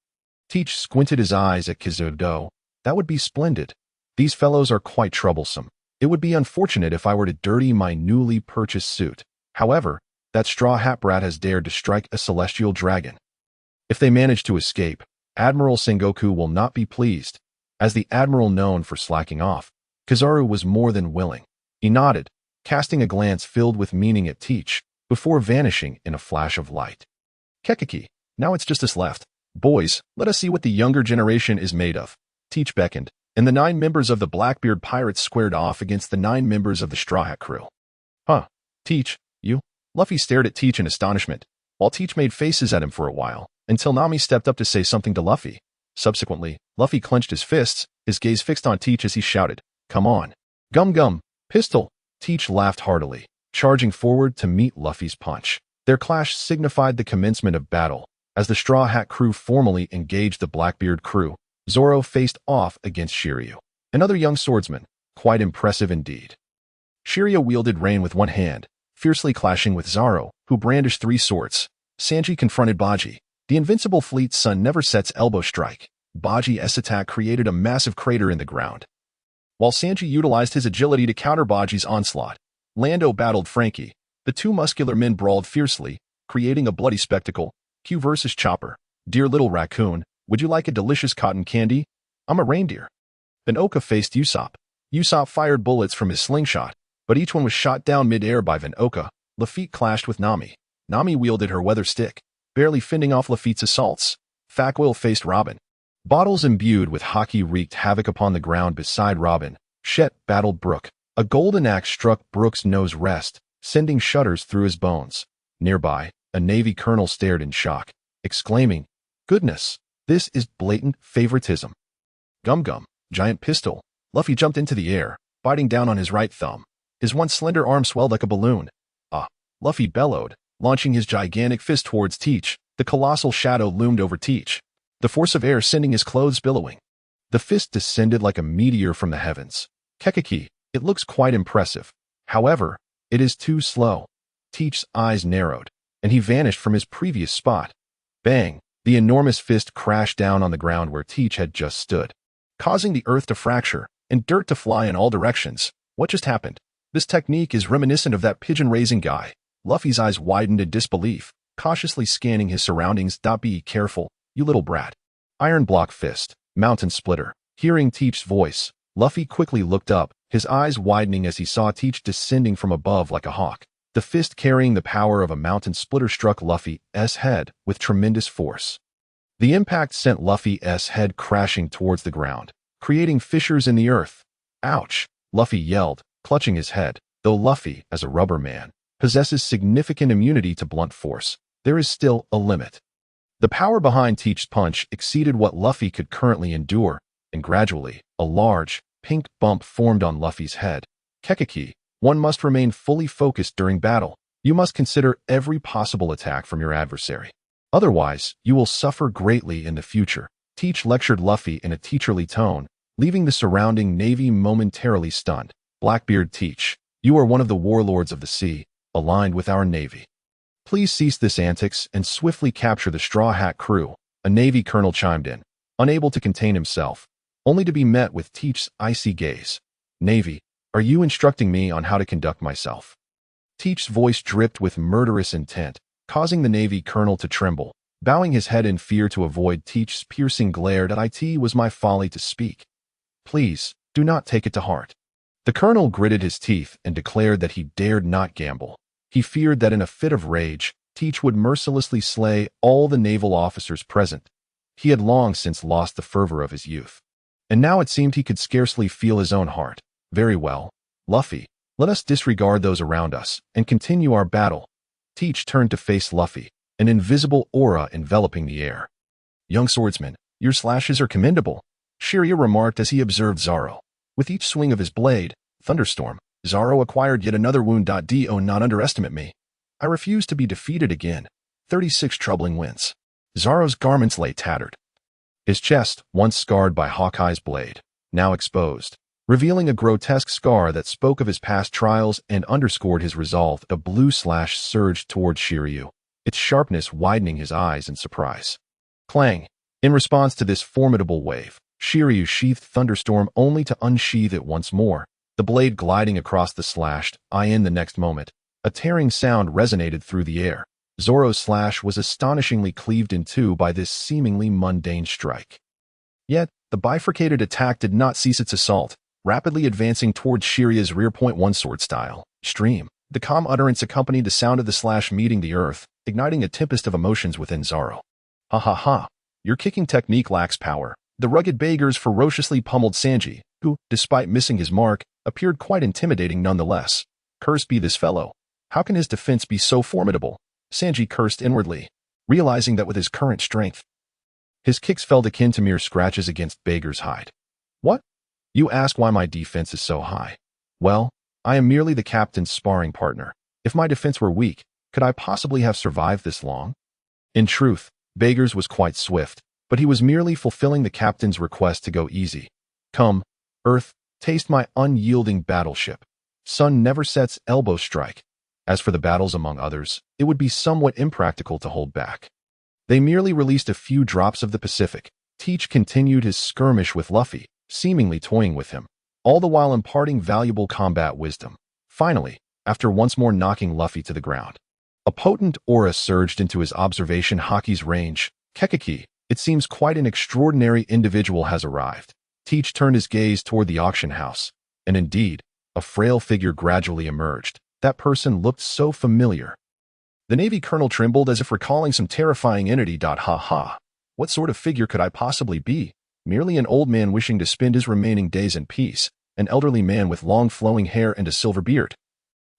Teach squinted his eyes at Kizaru. That would be splendid. These fellows are quite troublesome. It would be unfortunate if I were to dirty my newly purchased suit. However, that straw hat brat has dared to strike a celestial dragon. If they manage to escape, Admiral Sengoku will not be pleased. As the admiral known for slacking off, Kizaru was more than willing. He nodded, casting a glance filled with meaning at Teach, before vanishing in a flash of light. Kekeki, now it's just us left. Boys, let us see what the younger generation is made of. Teach beckoned, and the 9 members of the Blackbeard pirates squared off against the 9 members of the Straw Hat crew. Huh, Teach, you? Luffy stared at Teach in astonishment, while Teach made faces at him for a while, until Nami stepped up to say something to Luffy. Subsequently, Luffy clenched his fists, his gaze fixed on Teach as he shouted, "Come on. Gum gum, pistol!" Teach laughed heartily, charging forward to meet Luffy's punch. Their clash signified the commencement of battle. As the Straw Hat crew formally engaged the Blackbeard crew, Zoro faced off against Shiryu, another young swordsman, quite impressive indeed. Shiryu wielded rain with one hand, fiercely clashing with Zoro, who brandished 3 swords. Sanji confronted Buggy. The invincible fleet's son never sets elbow strike. Buggy's attack created a massive crater in the ground, while Sanji utilized his agility to counter Buggy's onslaught. Lando battled Frankie. The 2 muscular men brawled fiercely, creating a bloody spectacle. Q versus Chopper. Dear little raccoon, would you like a delicious cotton candy? I'm a reindeer. Then Oka faced Usopp. Usopp fired bullets from his slingshot, but each one was shot down mid-air by Van Oka. Lafitte clashed with Nami. Nami wielded her weather stick, barely fending off Lafitte's assaults. Fackwell faced Robin. Bottles imbued with Haki wreaked havoc upon the ground beside Robin. Shet battled Brook. A golden axe struck Brook's nose rest, sending shudders through his bones. Nearby, a Navy colonel stared in shock, exclaiming, "Goodness, this is blatant favoritism." Gum Gum, giant pistol. Luffy jumped into the air, biting down on his right thumb. His once slender arm swelled like a balloon. Ah, Luffy bellowed, launching his gigantic fist towards Teach. The colossal shadow loomed over Teach, the force of air sending his clothes billowing. The fist descended like a meteor from the heavens. Kekeki, it looks quite impressive. However, it is too slow. Teach's eyes narrowed, and he vanished from his previous spot. Bang! The enormous fist crashed down on the ground where Teach had just stood, causing the earth to fracture and dirt to fly in all directions. What just happened? This technique is reminiscent of that pigeon-raising guy. Luffy's eyes widened in disbelief, cautiously scanning his surroundings. Be careful, you little brat. Iron block fist, mountain splitter. Hearing Teach's voice, Luffy quickly looked up, his eyes widening as he saw Teach descending from above like a hawk. The fist carrying the power of a mountain splitter struck Luffy's head with tremendous force. The impact sent Luffy's head crashing towards the ground, creating fissures in the earth. Ouch! Luffy yelled, clutching his head. Though Luffy, as a rubber man, possesses significant immunity to blunt force, there is still a limit. The power behind Teach's punch exceeded what Luffy could currently endure, and gradually, a large, pink bump formed on Luffy's head. Kekeki, one must remain fully focused during battle. You must consider every possible attack from your adversary. Otherwise, you will suffer greatly in the future. Teach lectured Luffy in a teacherly tone, leaving the surrounding Navy momentarily stunned. Blackbeard Teach, you are one of the warlords of the sea, aligned with our Navy. Please cease this antics and swiftly capture the Straw Hat crew. A Navy colonel chimed in, unable to contain himself, only to be met with Teach's icy gaze. Navy, are you instructing me on how to conduct myself? Teach's voice dripped with murderous intent, causing the Navy colonel to tremble, bowing his head in fear to avoid Teach's piercing glare. It was my folly to speak. Please, do not take it to heart. The colonel gritted his teeth and declared that he dared not gamble. He feared that in a fit of rage, Teach would mercilessly slay all the naval officers present. He had long since lost the fervor of his youth. And now it seemed he could scarcely feel his own heart. Very well, Luffy, let us disregard those around us and continue our battle. Teach turned to face Luffy, an invisible aura enveloping the air. Young swordsman, your slashes are commendable, Shiryu remarked as he observed Zoro. With each swing of his blade, Thunderstorm, Zoro acquired yet another wound. Do not underestimate me. I refuse to be defeated again. 36 troubling winds. Zoro's garments lay tattered. His chest, once scarred by Hawkeye's blade, now exposed, revealing a grotesque scar that spoke of his past trials and underscored his resolve. A blue slash surged toward Shiryu, its sharpness widening his eyes in surprise. Clang! In response to this formidable wave, Shiryu sheathed Thunderstorm only to unsheath it once more, the blade gliding across the slashed eye. In the next moment, a tearing sound resonated through the air. Zoro's slash was astonishingly cleaved in two by this seemingly mundane strike. Yet, the bifurcated attack did not cease its assault, rapidly advancing toward Shiryu's rear. One sword style, stream. The calm utterance accompanied the sound of the slash meeting the earth, igniting a tempest of emotions within Zoro. Ha ha ha, your kicking technique lacks power. The rugged beggars ferociously pummeled Sanji, who, despite missing his mark, appeared quite intimidating nonetheless. Cursed be this fellow. How can his defense be so formidable? Sanji cursed inwardly, realizing that with his current strength, his kicks felt akin to mere scratches against beggar's hide. What? You ask why my defense is so high. Well, I am merely the captain's sparring partner. If my defense were weak, could I possibly have survived this long? In truth, Beggars was quite swift, but he was merely fulfilling the captain's request to go easy. Come, Earth, taste my unyielding battleship. Sun never sets elbow strike. As for the battles among others, it would be somewhat impractical to hold back. They merely released a few drops of the Pacific. Teach continued his skirmish with Luffy, seemingly toying with him, all the while imparting valuable combat wisdom. Finally, after once more knocking Luffy to the ground, a potent aura surged into his observation Haki's range. Kekiki, it seems quite an extraordinary individual has arrived. Teach turned his gaze toward the auction house, and indeed, a frail figure gradually emerged. That person looked so familiar. The Navy colonel trembled as if recalling some terrifying entity. Ha ha. What sort of figure could I possibly be? Merely an old man wishing to spend his remaining days in peace, an elderly man with long flowing hair and a silver beard,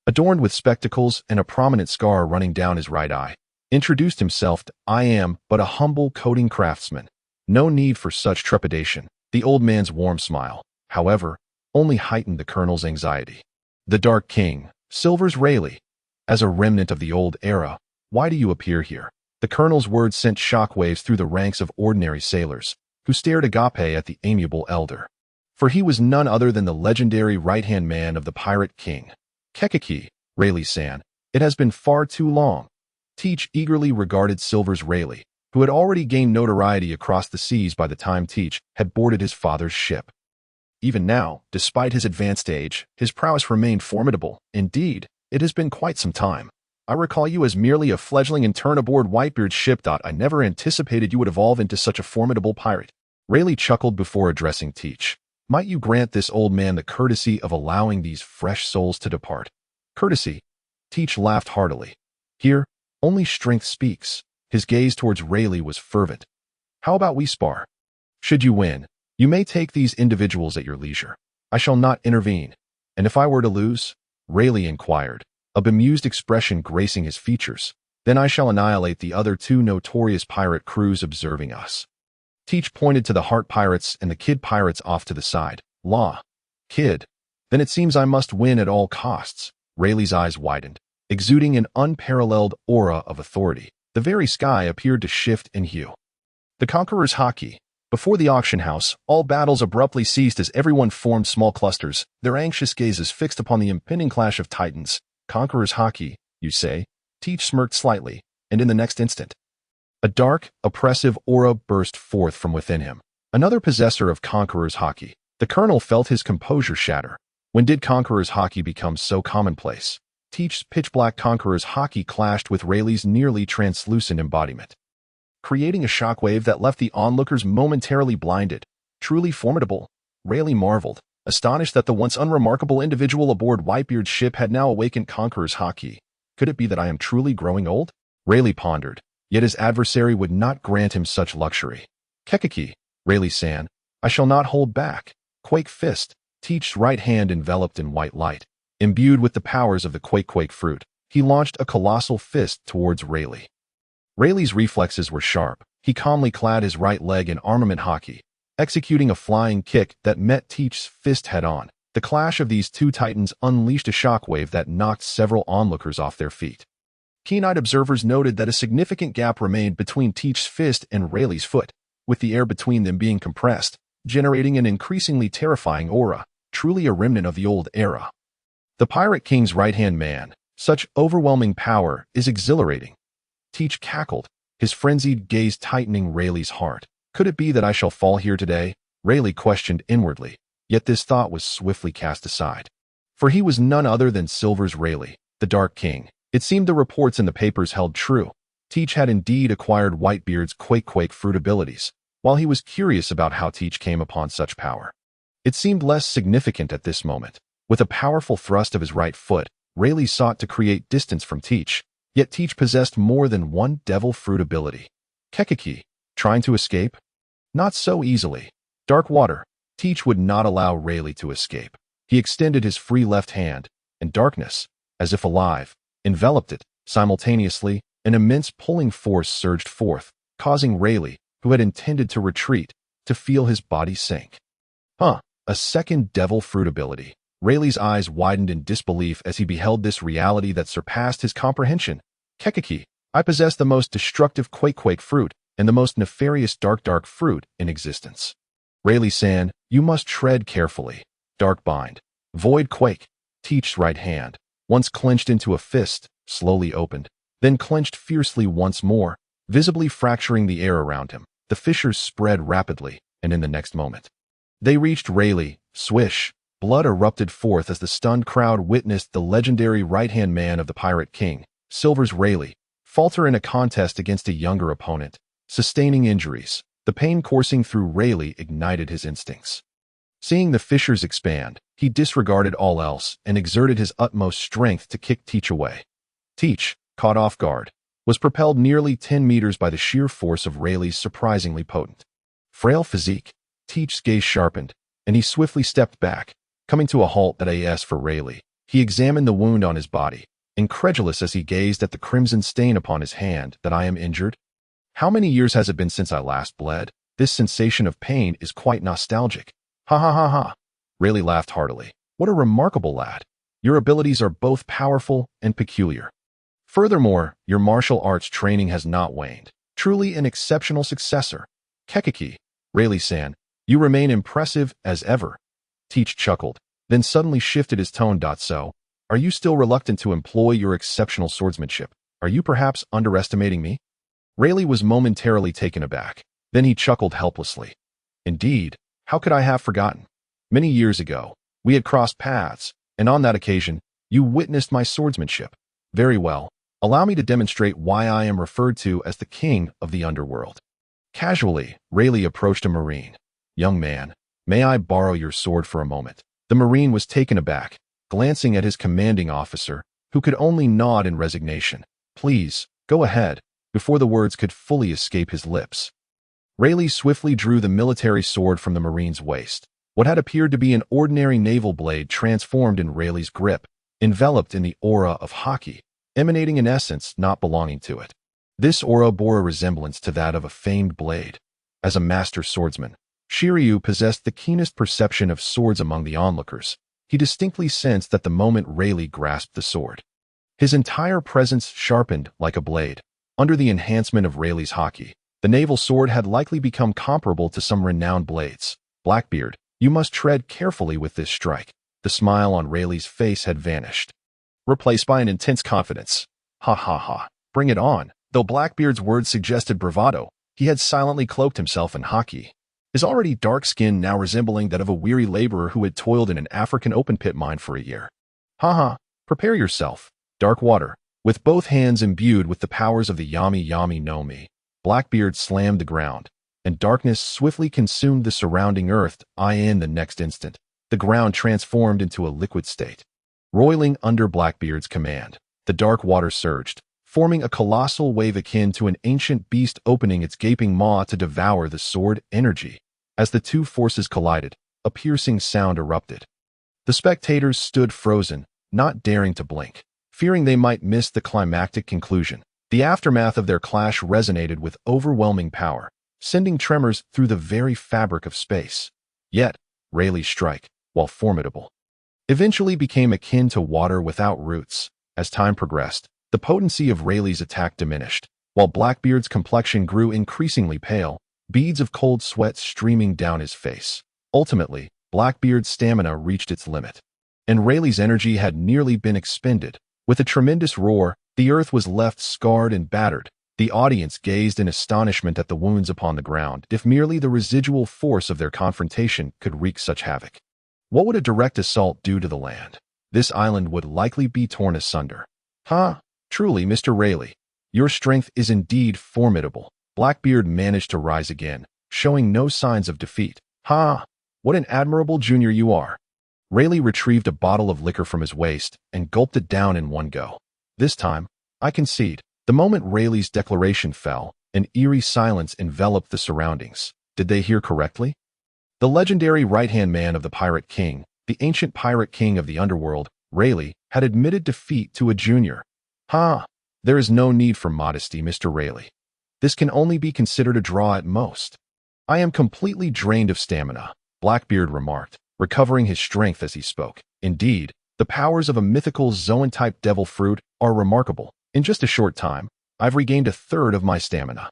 adorned with spectacles and a prominent scar running down his right eye, introduced himself to, I am but a humble coding craftsman. No need for such trepidation. The old man's warm smile, however, only heightened the colonel's anxiety. The Dark King, Silver's Rayleigh. As a remnant of the old era, why do you appear here? The colonel's words sent shockwaves through the ranks of ordinary sailors, who stared agape at the amiable elder. For he was none other than the legendary right-hand man of the Pirate King. Kekiki, Rayleigh-san, it has been far too long. Teach eagerly regarded Silver's Rayleigh, who had already gained notoriety across the seas by the time Teach had boarded his father's ship. Even now, despite his advanced age, his prowess remained formidable. Indeed, it has been quite some time. I recall you as merely a fledgling intern aboard Whitebeard's ship. I never anticipated you would evolve into such a formidable pirate. Rayleigh chuckled before addressing Teach. Might you grant this old man the courtesy of allowing these fresh souls to depart? Courtesy? Teach laughed heartily. Here, only strength speaks. His gaze towards Rayleigh was fervent. How about we spar? Should you win, you may take these individuals at your leisure. I shall not intervene. And if I were to lose? Rayleigh inquired, a bemused expression gracing his features. Then I shall annihilate the other two notorious pirate crews observing us. Teach pointed to the Heart Pirates and the Kid Pirates off to the side. Law. Kid. Then it seems I must win at all costs. Rayleigh's eyes widened, exuding an unparalleled aura of authority. The very sky appeared to shift in hue. The Conqueror's Haki. Before the auction house, all battles abruptly ceased as everyone formed small clusters, their anxious gazes fixed upon the impending clash of titans. Conqueror's Haki, you say? Teach smirked slightly, and in the next instant, a dark, oppressive aura burst forth from within him. Another possessor of Conqueror's Haki. The colonel felt his composure shatter. When did Conqueror's Haki become so commonplace? Teach's pitch-black Conqueror's Haki clashed with Rayleigh's nearly translucent embodiment, creating a shockwave that left the onlookers momentarily blinded. Truly formidable, Rayleigh marveled, astonished that the once unremarkable individual aboard Whitebeard's ship had now awakened Conqueror's Haki. Could it be that I am truly growing old? Rayleigh pondered, yet his adversary would not grant him such luxury. Kekiki, Rayleigh-san, I shall not hold back. Quake fist, Teach's right hand enveloped in white light. Imbued with the powers of the quake fruit, he launched a colossal fist towards Rayleigh. Rayleigh's reflexes were sharp. He calmly clad his right leg in armament Haki, executing a flying kick that met Teach's fist head-on. The clash of these two titans unleashed a shockwave that knocked several onlookers off their feet. Keen-eyed observers noted that a significant gap remained between Teach's fist and Rayleigh's foot, with the air between them being compressed, generating an increasingly terrifying aura, truly a remnant of the old era. The Pirate King's right-hand man, such overwhelming power, is exhilarating. Teach cackled, his frenzied gaze tightening Rayleigh's heart. Could it be that I shall fall here today? Rayleigh questioned inwardly, yet this thought was swiftly cast aside. For he was none other than Silver's Rayleigh, the Dark King. It seemed the reports in the papers held true. Teach had indeed acquired Whitebeard's quake fruit abilities, while he was curious about how Teach came upon such power. It seemed less significant at this moment. With a powerful thrust of his right foot, Rayleigh sought to create distance from Teach, yet Teach possessed more than one devil fruit ability. Kekiki, trying to escape? Not so easily. Dark water. Teach would not allow Rayleigh to escape. He extended his free left hand, and darkness, as if alive, enveloped it. Simultaneously, an immense pulling force surged forth, causing Rayleigh, who had intended to retreat, to feel his body sink. A second devil fruit ability. Rayleigh's eyes widened in disbelief as he beheld this reality that surpassed his comprehension. Kekiki, I possess the most destructive quake fruit and the most nefarious dark fruit in existence. Rayleigh-san, you must tread carefully. Dark bind. Void quake. Teach's right hand, once clenched into a fist, slowly opened, then clenched fiercely once more, visibly fracturing the air around him. The fissures spread rapidly, and in the next moment, they reached Rayleigh. Swish. Blood erupted forth as the stunned crowd witnessed the legendary right-hand man of the Pirate King, Silver's Rayleigh, falter in a contest against a younger opponent, sustaining injuries. The pain coursing through Rayleigh ignited his instincts. Seeing the fissures expand, he disregarded all else and exerted his utmost strength to kick Teach away. Teach, caught off guard, was propelled nearly 10 meters by the sheer force of Rayleigh's surprisingly potent, frail physique. Teach's gaze sharpened, and he swiftly stepped back, coming to a halt at for Rayleigh. He examined the wound on his body, incredulous as he gazed at the crimson stain upon his hand. That I am injured? How many years has it been since I last bled? This sensation of pain is quite nostalgic. Ha ha ha ha. Rayleigh laughed heartily. What a remarkable lad. Your abilities are both powerful and peculiar. Furthermore, your martial arts training has not waned. Truly an exceptional successor. Kekiki, Rayleigh-san, you remain impressive as ever. Teach chuckled, then suddenly shifted his tone. So, are you still reluctant to employ your exceptional swordsmanship? Are you perhaps underestimating me? Rayleigh was momentarily taken aback. Then he chuckled helplessly. Indeed, how could I have forgotten? Many years ago, we had crossed paths, and on that occasion, you witnessed my swordsmanship. Very well, allow me to demonstrate why I am referred to as the king of the underworld. Casually, Rayleigh approached a Marine. Young man, may I borrow your sword for a moment? The Marine was taken aback, glancing at his commanding officer, who could only nod in resignation. Please, go ahead, before the words could fully escape his lips. Rayleigh swiftly drew the military sword from the Marine's waist. What had appeared to be an ordinary naval blade transformed in Rayleigh's grip, enveloped in the aura of Haki, emanating an essence not belonging to it. This aura bore a resemblance to that of a famed blade. As a master swordsman, Shiryu possessed the keenest perception of swords among the onlookers. He distinctly sensed that the moment Rayleigh grasped the sword, his entire presence sharpened like a blade. Under the enhancement of Rayleigh's Haki, the naval sword had likely become comparable to some renowned blades. Blackbeard, you must tread carefully with this strike. The smile on Rayleigh's face had vanished, replaced by an intense confidence. Ha ha ha, bring it on. Though Blackbeard's words suggested bravado, he had silently cloaked himself in Haki, his already dark skin now resembling that of a weary laborer who had toiled in an African open-pit mine for a year. Ha ha, prepare yourself. Dark water. With both hands imbued with the powers of the Yami Yami no Mi, Blackbeard slammed the ground, and darkness swiftly consumed the surrounding earth. In the next instant, the ground transformed into a liquid state. Roiling under Blackbeard's command, The dark water surged, forming a colossal wave akin to an ancient beast opening its gaping maw to devour the sword energy. As the two forces collided, a piercing sound erupted. The spectators stood frozen, not daring to blink, fearing they might miss the climactic conclusion. The aftermath of their clash resonated with overwhelming power, sending tremors through the very fabric of space. Yet, Rayleigh's strike, while formidable, eventually became akin to water without roots. As time progressed, the potency of Rayleigh's attack diminished, while Blackbeard's complexion grew increasingly pale, beads of cold sweat streaming down his face. Ultimately, Blackbeard's stamina reached its limit, and Rayleigh's energy had nearly been expended. With a tremendous roar, the earth was left scarred and battered. The audience gazed in astonishment at the wounds upon the ground. If merely the residual force of their confrontation could wreak such havoc, what would a direct assault do to the land? This island would likely be torn asunder. Truly, Mr. Rayleigh, your strength is indeed formidable. Blackbeard managed to rise again, showing no signs of defeat. What an admirable junior you are. Rayleigh retrieved a bottle of liquor from his waist and gulped it down in one go. This time, I concede. The moment Rayleigh's declaration fell, an eerie silence enveloped the surroundings. Did they hear correctly? The legendary right-hand man of the Pirate King, the ancient Pirate King of the underworld, Rayleigh, had admitted defeat to a junior. There is no need for modesty, Mr. Rayleigh. This can only be considered a draw at most. I am completely drained of stamina, Blackbeard remarked, recovering his strength as he spoke. Indeed, the powers of a mythical Zoan-type devil fruit are remarkable. In just a short time, I've regained a third of my stamina.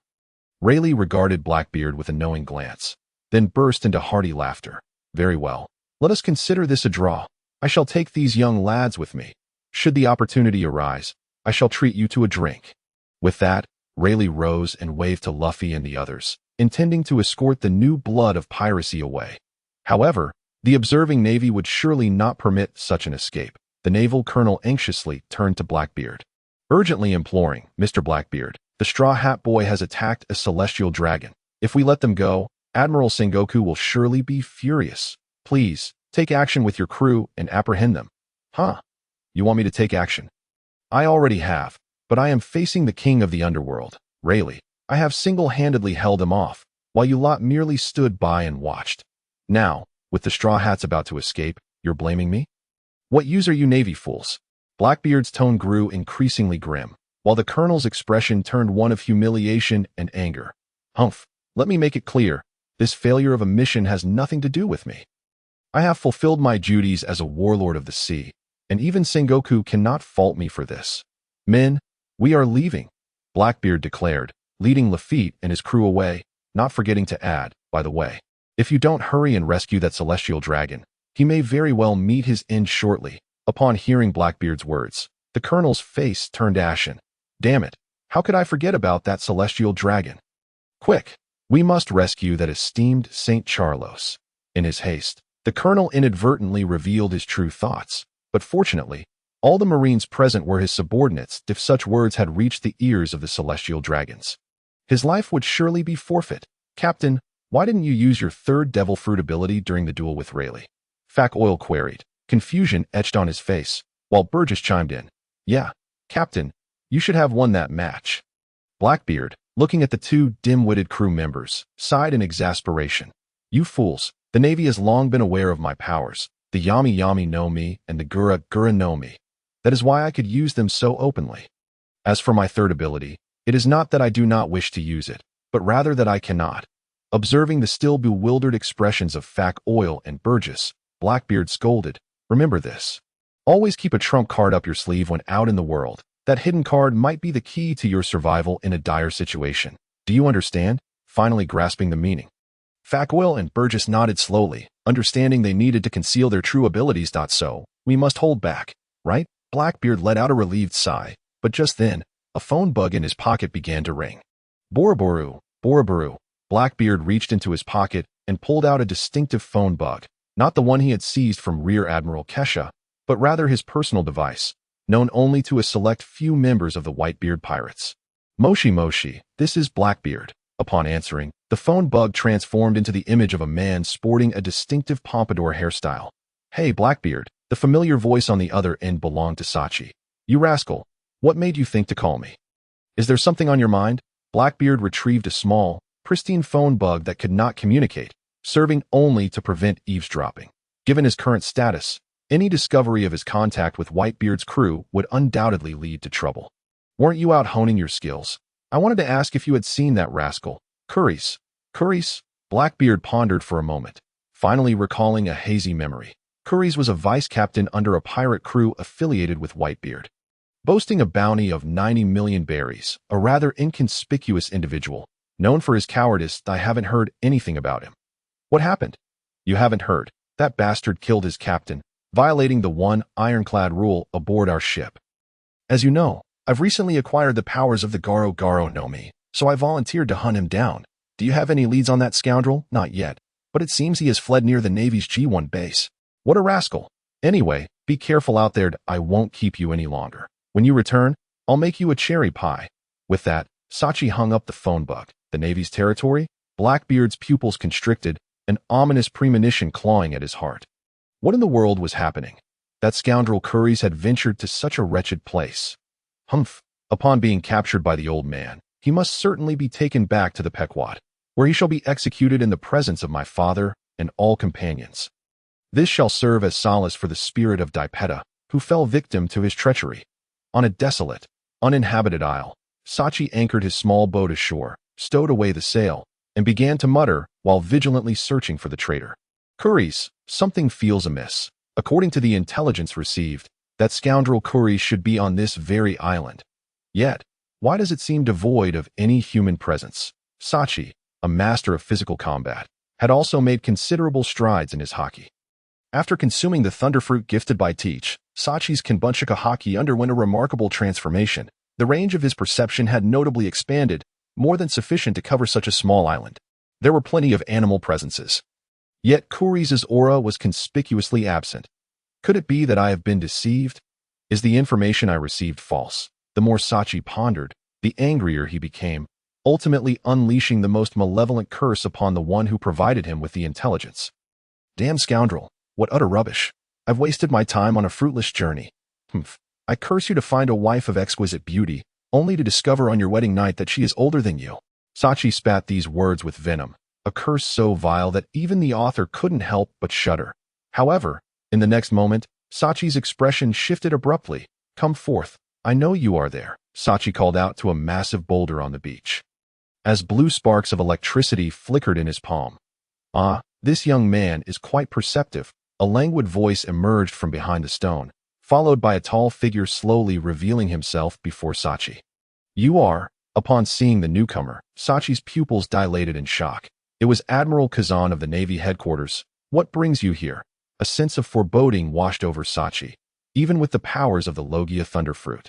Rayleigh regarded Blackbeard with a knowing glance, then burst into hearty laughter. Very well. Let us consider this a draw. I shall take these young lads with me. Should the opportunity arise, I shall treat you to a drink. With that, Rayleigh rose and waved to Luffy and the others, intending to escort the new blood of piracy away. However, the observing navy would surely not permit such an escape. The naval colonel anxiously turned to Blackbeard, urgently imploring, Mr. Blackbeard, the Straw Hat Boy has attacked a celestial dragon. If we let them go, Admiral Sengoku will surely be furious. Please, take action with your crew and apprehend them. You want me to take action? I already have, but I am facing the king of the underworld, Rayleigh. I have single-handedly held him off, while you lot merely stood by and watched. Now, with the Straw Hats about to escape, you're blaming me? What use are you Navy fools? Blackbeard's tone grew increasingly grim, while the colonel's expression turned one of humiliation and anger. Let me make it clear, this failure of a mission has nothing to do with me. I have fulfilled my duties as a warlord of the sea, and even Sengoku cannot fault me for this. Men, we are leaving, Blackbeard declared, leading Lafitte and his crew away, not forgetting to add, by the way, if you don't hurry and rescue that celestial dragon, he may very well meet his end shortly. Upon hearing Blackbeard's words, the colonel's face turned ashen. Damn it, how could I forget about that celestial dragon? Quick, we must rescue that esteemed Saint Charlos. In his haste, the colonel inadvertently revealed his true thoughts, but fortunately, all the Marines present were his subordinates if such words had reached the ears of the celestial dragons. His life would surely be forfeit. Captain, why didn't you use your third devil fruit ability during the duel with Rayleigh? Fak Oil queried, confusion etched on his face, while Burgess chimed in. Yeah, Captain, you should have won that match. Blackbeard, looking at the two dim-witted crew members, sighed in exasperation. You fools, the Navy has long been aware of my powers. The Yami Yami know me and the Gura Gura know me. That is why I could use them so openly. As for my third ability, it is not that I do not wish to use it, but rather that I cannot. Observing the still bewildered expressions of Fak Oil and Burgess, Blackbeard scolded, remember this. Always keep a trump card up your sleeve when out in the world. That hidden card might be the key to your survival in a dire situation. Do you understand? Finally grasping the meaning. Fak Oil and Burgess nodded slowly, understanding they needed to conceal their true abilities. So, we must hold back, right? Blackbeard let out a relieved sigh, but just then, a phone bug in his pocket began to ring. Boroboru, Boroboru. Blackbeard reached into his pocket and pulled out a distinctive phone bug, not the one he had seized from Rear Admiral Kesha, but rather his personal device, known only to a select few members of the Whitebeard pirates. Moshi Moshi, this is Blackbeard. Upon answering, the phone bug transformed into the image of a man sporting a distinctive pompadour hairstyle. Hey Blackbeard, the familiar voice on the other end belonged to Sachi. You rascal, What made you think to call me? Is there something on your mind? Blackbeard retrieved a small, pristine phone bug that could not communicate, serving only to prevent eavesdropping. Given his current status, any discovery of his contact with Whitebeard's crew would undoubtedly lead to trouble. Weren't you out honing your skills? I wanted to ask if you had seen that rascal. Curries. Blackbeard pondered for a moment, finally recalling a hazy memory. Curries was a vice captain under a pirate crew affiliated with Whitebeard. Boasting a bounty of 90 million berries, a rather inconspicuous individual, known for his cowardice. I haven't heard anything about him. What happened? You haven't heard. That bastard killed his captain, violating the one ironclad rule aboard our ship. As you know, I've recently acquired the powers of the Garo no Mi, so I volunteered to hunt him down. Do you have any leads on that scoundrel? Not yet, but it seems he has fled near the Navy's G1 base. What a rascal. Anyway, be careful out there. I won't keep you any longer. When you return, I'll make you a cherry pie. With that, Sachi hung up the phone bug. The Navy's territory? Blackbeard's pupils constricted, an ominous premonition clawing at his heart. What in the world was happening? That scoundrel Curries had ventured to such a wretched place. Humph! Upon being captured by the old man, he must certainly be taken back to the Pequot, where he shall be executed in the presence of my father and all companions. This shall serve as solace for the spirit of Dipeta, who fell victim to his treachery. On a desolate, uninhabited isle, Sachi anchored his small boat ashore, stowed away the sail, and began to mutter while vigilantly searching for the traitor. Curries, something feels amiss. According to the intelligence received, that scoundrel Curries should be on this very island. Yet, why does it seem devoid of any human presence? Sachi, a master of physical combat, had also made considerable strides in his Haki. After consuming the thunderfruit gifted by Teach, Sachi's Konbunchika Haki underwent a remarkable transformation. The range of his perception had notably expanded, more than sufficient to cover such a small island. There were plenty of animal presences. Yet Curries' aura was conspicuously absent. Could it be that I have been deceived? Is the information I received false? The more Sachi pondered, the angrier he became, ultimately unleashing the most malevolent curse upon the one who provided him with the intelligence. Damn scoundrel, what utter rubbish. I've wasted my time on a fruitless journey. I curse you to find a wife of exquisite beauty, only to discover on your wedding night that she is older than you. Sachi spat these words with venom, a curse so vile that even the author couldn't help but shudder. However, in the next moment, Sachi's expression shifted abruptly. Come forth, I know you are there, Sachi called out to a massive boulder on the beach. As blue sparks of electricity flickered in his palm. Ah, this young man is quite perceptive. A languid voice emerged from behind the stone, followed by a tall figure slowly revealing himself before Sachi. You are. Upon seeing the newcomer, Sachi's pupils dilated in shock. It was Admiral Kazan of the Navy headquarters. What brings you here? A sense of foreboding washed over Sachi, even with the powers of the Logia Thunderfruit.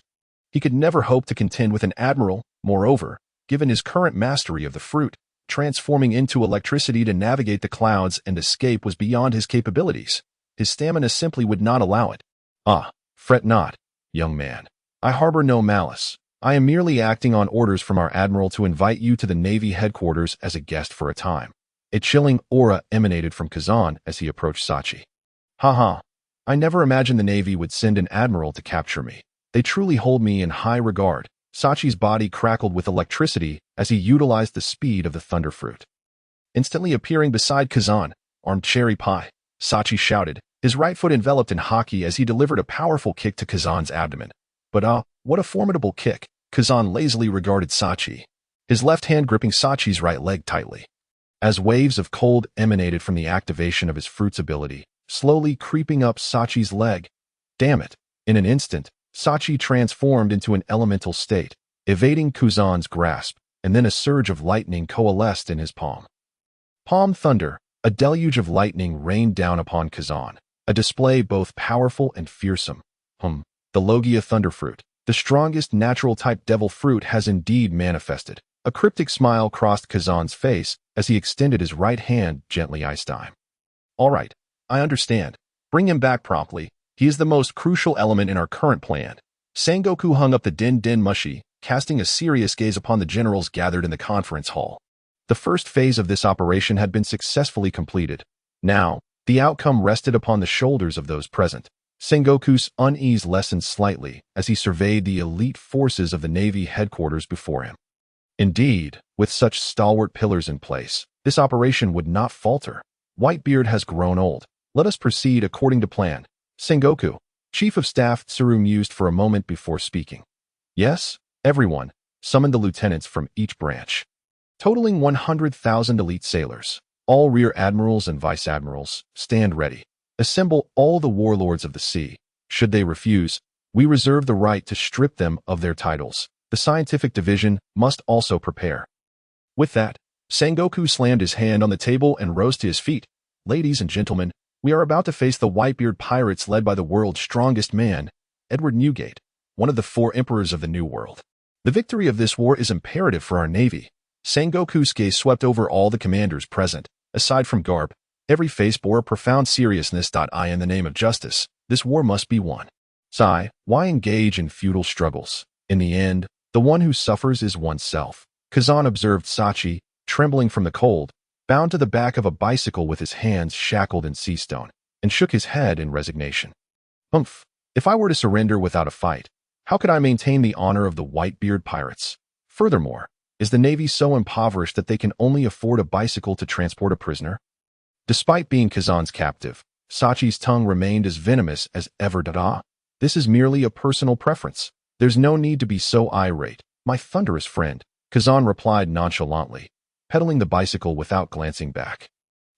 He could never hope to contend with an admiral. Moreover, given his current mastery of the fruit, transforming into electricity to navigate the clouds and escape was beyond his capabilities. His stamina simply would not allow it. Ah, fret not, young man. I harbor no malice. I am merely acting on orders from our admiral to invite you to the Navy headquarters as a guest for a time. A chilling aura emanated from Kazan as he approached Sachi. Ha. I never imagined the Navy would send an admiral to capture me. They truly hold me in high regard. Sachi's body crackled with electricity as he utilized the speed of the thunderfruit. Instantly appearing beside Kazan, armed cherry pie, Sachi shouted, his right foot enveloped in Haki as he delivered a powerful kick to Kazan's abdomen. But what a formidable kick! Kazan lazily regarded Sachi, his left hand gripping Sachi's right leg tightly. As waves of cold emanated from the activation of his fruit's ability, slowly creeping up Sachi's leg. Damn it! In an instant, Sachi transformed into an elemental state, evading Kazan's grasp, and then a surge of lightning coalesced in his palm. Palm thunder, a deluge of lightning rained down upon Kazan, a display both powerful and fearsome. The Logia Thunderfruit, the strongest natural-type devil fruit, has indeed manifested. A cryptic smile crossed Kazan's face as he extended his right hand gently iced time. All right, I understand. Bring him back promptly. He is the most crucial element in our current plan. Sengoku hung up the din mushi, casting a serious gaze upon the generals gathered in the conference hall. The first phase of this operation had been successfully completed. Now, the outcome rested upon the shoulders of those present. Sengoku's unease lessened slightly as he surveyed the elite forces of the Navy headquarters before him. Indeed, with such stalwart pillars in place, this operation would not falter. Whitebeard has grown old. Let us proceed according to plan. Sengoku, Chief of Staff Tsuru mused for a moment before speaking. Yes, everyone, summon the lieutenants from each branch. Totaling 100,000 elite sailors, all rear admirals and vice admirals, stand ready. Assemble all the warlords of the sea. Should they refuse, we reserve the right to strip them of their titles. The scientific division must also prepare. With that, Sengoku slammed his hand on the table and rose to his feet. Ladies and gentlemen, we are about to face the Whitebeard pirates led by the world's strongest man, Edward Newgate, one of the 4 emperors of the New World. The victory of this war is imperative for our navy. Sengoku's gaze swept over all the commanders present. Aside from Garp, every face bore a profound seriousness. In the name of justice, this war must be won. Sigh, why engage in futile struggles? In the end, the one who suffers is oneself. Kazan observed Sachi, trembling from the cold, bound to the back of a bicycle with his hands shackled in sea stone, and shook his head in resignation. Humph, if I were to surrender without a fight, how could I maintain the honor of the Whitebeard pirates? Furthermore, is the Navy so impoverished that they can only afford a bicycle to transport a prisoner? Despite being Kazan's captive, Sachi's tongue remained as venomous as ever. This is merely a personal preference. There's no need to be so irate, my thunderous friend, Kazan replied nonchalantly, pedaling the bicycle without glancing back.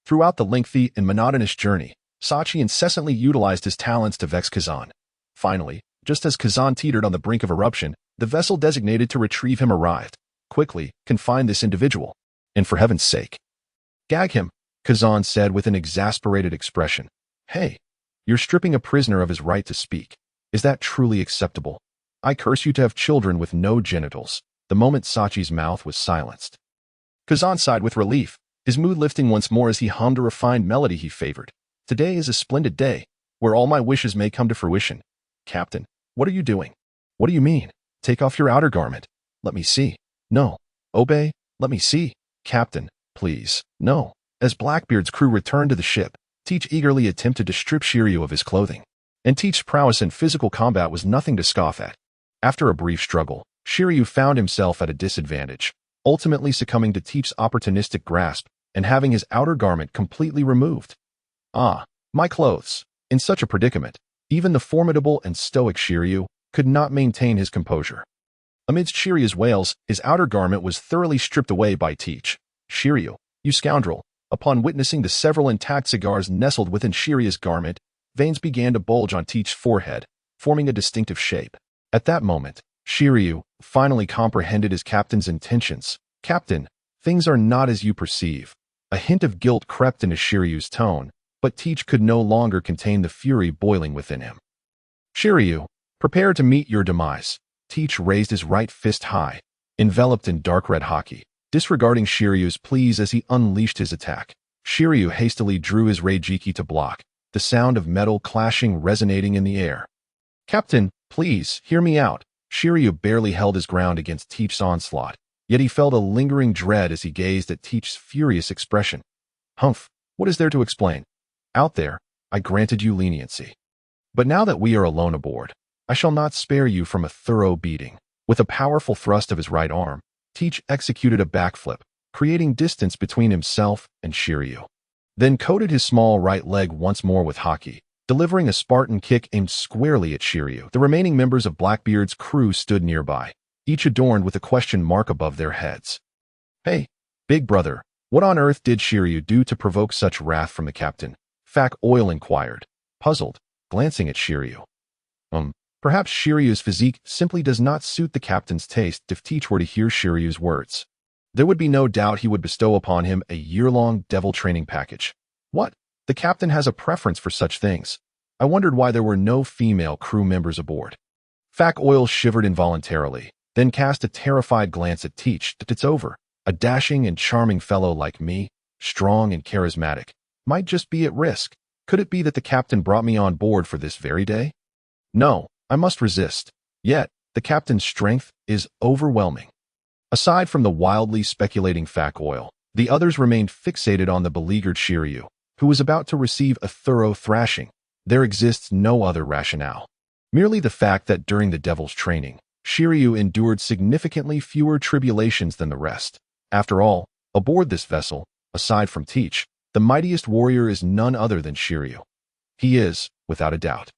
Throughout the lengthy and monotonous journey, Sachi incessantly utilized his talents to vex Kazan. Finally, just as Kazan teetered on the brink of eruption, the vessel designated to retrieve him arrived. Quickly, confine this individual. And for heaven's sake, gag him, Kazan said with an exasperated expression. Hey, you're stripping a prisoner of his right to speak. Is that truly acceptable? I curse you to have children with no genitals. The moment Sachi's mouth was silenced, Kazan sighed with relief, his mood lifting once more as he hummed a refined melody he favored. Today is a splendid day, where all my wishes may come to fruition. Captain, what are you doing? What do you mean? Take off your outer garment. Let me see. No. Obey. Let me see. Captain, please. No. As Blackbeard's crew returned to the ship, Teach eagerly attempted to strip Shiryu of his clothing. And Teach's prowess in physical combat was nothing to scoff at. After a brief struggle, Shiryu found himself at a disadvantage, ultimately succumbing to Teach's opportunistic grasp and having his outer garment completely removed. Ah, my clothes. In such a predicament, even the formidable and stoic Shiryu could not maintain his composure. Amidst Shiryu's wails, his outer garment was thoroughly stripped away by Teach. Shiryu, you scoundrel! Upon witnessing the several intact cigars nestled within Shiryu's garment, veins began to bulge on Teach's forehead, forming a distinctive shape. At that moment, Shiryu finally comprehended his captain's intentions. Captain, things are not as you perceive. A hint of guilt crept into Shiryu's tone, but Teach could no longer contain the fury boiling within him. Shiryu, prepare to meet your demise. Teach raised his right fist high, enveloped in dark red haki, disregarding Shiryu's pleas as he unleashed his attack. Shiryu hastily drew his Reijiki to block, the sound of metal clashing resonating in the air. Captain, please, hear me out. Shiryu barely held his ground against Teach's onslaught, yet he felt a lingering dread as he gazed at Teach's furious expression. Humph, what is there to explain? Out there, I granted you leniency. But now that we are alone aboard, I shall not spare you from a thorough beating. With a powerful thrust of his right arm, Teach executed a backflip, creating distance between himself and Shiryu. Then coated his small right leg once more with Haki, delivering a Spartan kick aimed squarely at Shiryu. The remaining members of Blackbeard's crew stood nearby, each adorned with a question mark above their heads. Hey, big brother, what on earth did Shiryu do to provoke such wrath from the captain? Fak Oil inquired, puzzled, glancing at Shiryu. Perhaps Shiryu's physique simply does not suit the captain's taste. If Teach were to hear Shiryu's words, there would be no doubt he would bestow upon him a year-long devil training package. What? The captain has a preference for such things. I wondered why there were no female crew members aboard. Fak Oil shivered involuntarily, then cast a terrified glance at Teach. It's over. A dashing and charming fellow like me, strong and charismatic, might just be at risk. Could it be that the captain brought me on board for this very day? No, I must resist. Yet, the captain's strength is overwhelming. Aside from the wildly speculating Fak Oil, the others remained fixated on the beleaguered Shiryu, who was about to receive a thorough thrashing. There exists no other rationale. Merely the fact that during the Devil's training, Shiryu endured significantly fewer tribulations than the rest. After all, aboard this vessel, aside from Teach, the mightiest warrior is none other than Shiryu. He is, without a doubt,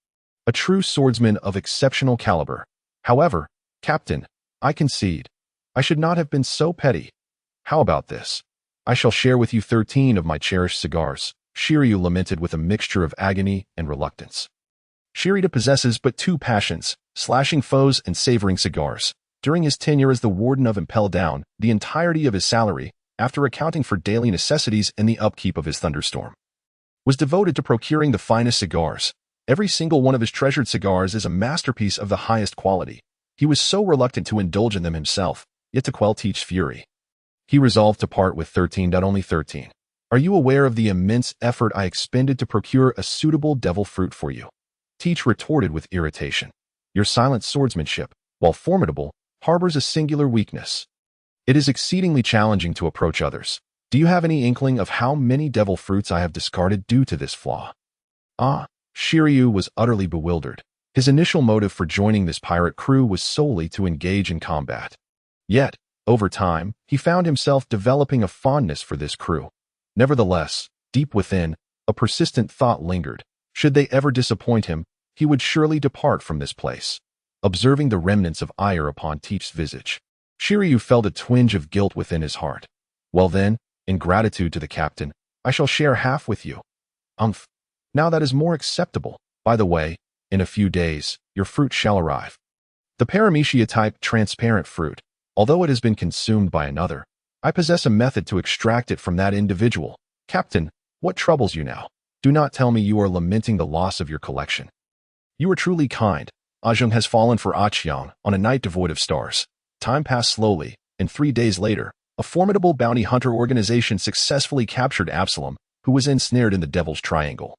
a true swordsman of exceptional caliber. However, Captain, I concede, I should not have been so petty. How about this? I shall share with you 13 of my cherished cigars, Shiryu lamented with a mixture of agony and reluctance. Shiryu possesses but two passions, slashing foes and savoring cigars. During his tenure as the warden of Impel Down, the entirety of his salary, after accounting for daily necessities and the upkeep of his thunderstorm, was devoted to procuring the finest cigars. Every single one of his treasured cigars is a masterpiece of the highest quality. He was so reluctant to indulge in them himself, yet to quell Teach's fury, he resolved to part with 13. Only 13. Are you aware of the immense effort I expended to procure a suitable devil fruit for you? Teach retorted with irritation. Your silent swordsmanship, while formidable, harbors a singular weakness. It is exceedingly challenging to approach others. Do you have any inkling of how many devil fruits I have discarded due to this flaw? Shiryu was utterly bewildered. His initial motive for joining this pirate crew was solely to engage in combat. Yet, over time, he found himself developing a fondness for this crew. Nevertheless, deep within, a persistent thought lingered. Should they ever disappoint him, he would surely depart from this place. Observing the remnants of ire upon Teach's visage, Shiryu felt a twinge of guilt within his heart. Well then, in gratitude to the captain, I shall share half with you. Now that is more acceptable. By the way, in a few days, your fruit shall arrive. The paramecia-type transparent fruit, although it has been consumed by another, I possess a method to extract it from that individual. Captain, what troubles you now? Do not tell me you are lamenting the loss of your collection. You are truly kind. Ajung has fallen for Achiang on a night devoid of stars. Time passed slowly, and 3 days later, a formidable bounty hunter organization successfully captured Absalom, who was ensnared in the Devil's Triangle.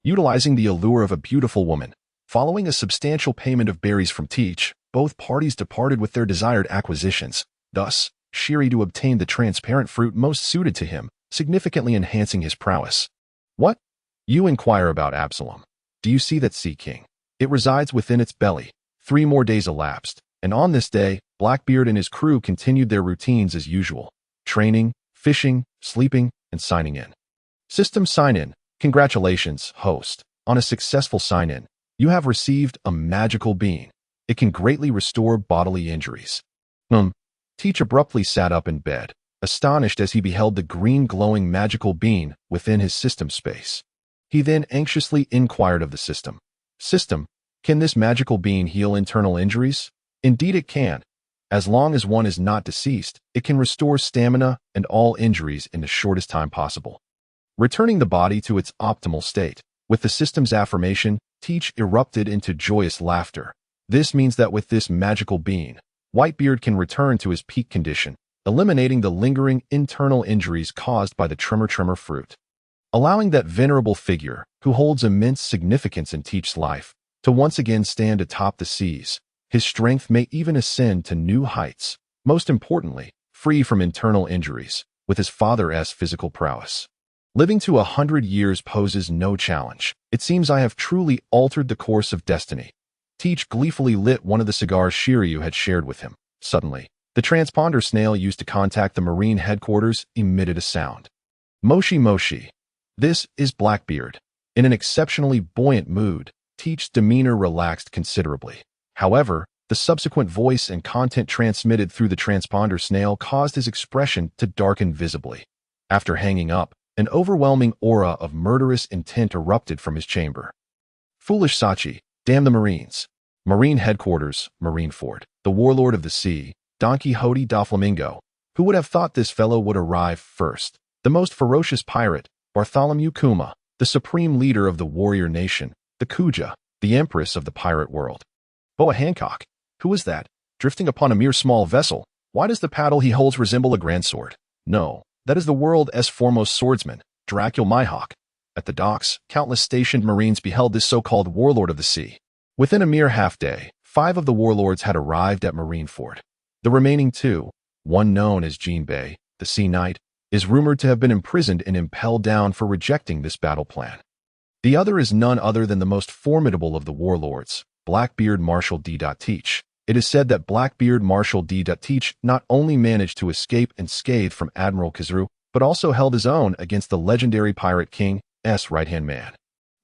Utilizing the allure of a beautiful woman, following a substantial payment of berries from Teach, both parties departed with their desired acquisitions. Thus, Shiryu obtained the transparent fruit most suited to him, significantly enhancing his prowess. What? You inquire about Absalom. Do you see that Sea King? It resides within its belly. 3 more days elapsed, and on this day, Blackbeard and his crew continued their routines as usual. Training, fishing, sleeping, and signing in. System sign-in. Congratulations, host. On a successful sign-in, you have received a magical bean. It can greatly restore bodily injuries. Teach abruptly sat up in bed, astonished as he beheld the green glowing magical bean within his system space. He then anxiously inquired of the system. System, can this magical bean heal internal injuries? Indeed it can. As long as one is not deceased, it can restore stamina and all injuries in the shortest time possible, returning the body to its optimal state. With the system's affirmation, Teach erupted into joyous laughter. This means that with this magical bean, Whitebeard can return to his peak condition, eliminating the lingering internal injuries caused by the tremor fruit, allowing that venerable figure, who holds immense significance in Teach's life, to once again stand atop the seas. His strength may even ascend to new heights, most importantly, free from internal injuries, with his father's physical prowess. Living to 100 years poses no challenge. It seems I have truly altered the course of destiny. Teach gleefully lit one of the cigars Shiryu had shared with him. Suddenly, the transponder snail used to contact the marine headquarters emitted a sound. Moshi Moshi. This is Blackbeard. In an exceptionally buoyant mood, Teach's demeanor relaxed considerably. However, the subsequent voice and content transmitted through the transponder snail caused his expression to darken visibly. After hanging up, an overwhelming aura of murderous intent erupted from his chamber. Foolish Sachi, damn the Marines. Marine headquarters, Marineford, the warlord of the sea, Don Quixote da Flamingo. Who would have thought this fellow would arrive first? The most ferocious pirate, Bartholomew Kuma, the supreme leader of the warrior nation, the Kuja, the empress of the pirate world. Boa Hancock, who is that, drifting upon a mere small vessel? Why does the paddle he holds resemble a grand sword? No, that is the world's foremost swordsman, Dracul Myhawk. At the docks, countless stationed Marines beheld this so-called warlord of the sea. Within a mere half-day, 5 of the warlords had arrived at Marineford. The remaining 2, one known as Jinbei, the Sea Knight, is rumored to have been imprisoned and impelled down for rejecting this battle plan. The other is none other than the most formidable of the warlords, Blackbeard Marshal D. Teach. It is said that Blackbeard Marshal D. Teach not only managed to escape unscathed from Admiral Kizaru, but also held his own against the legendary pirate King's right-hand man,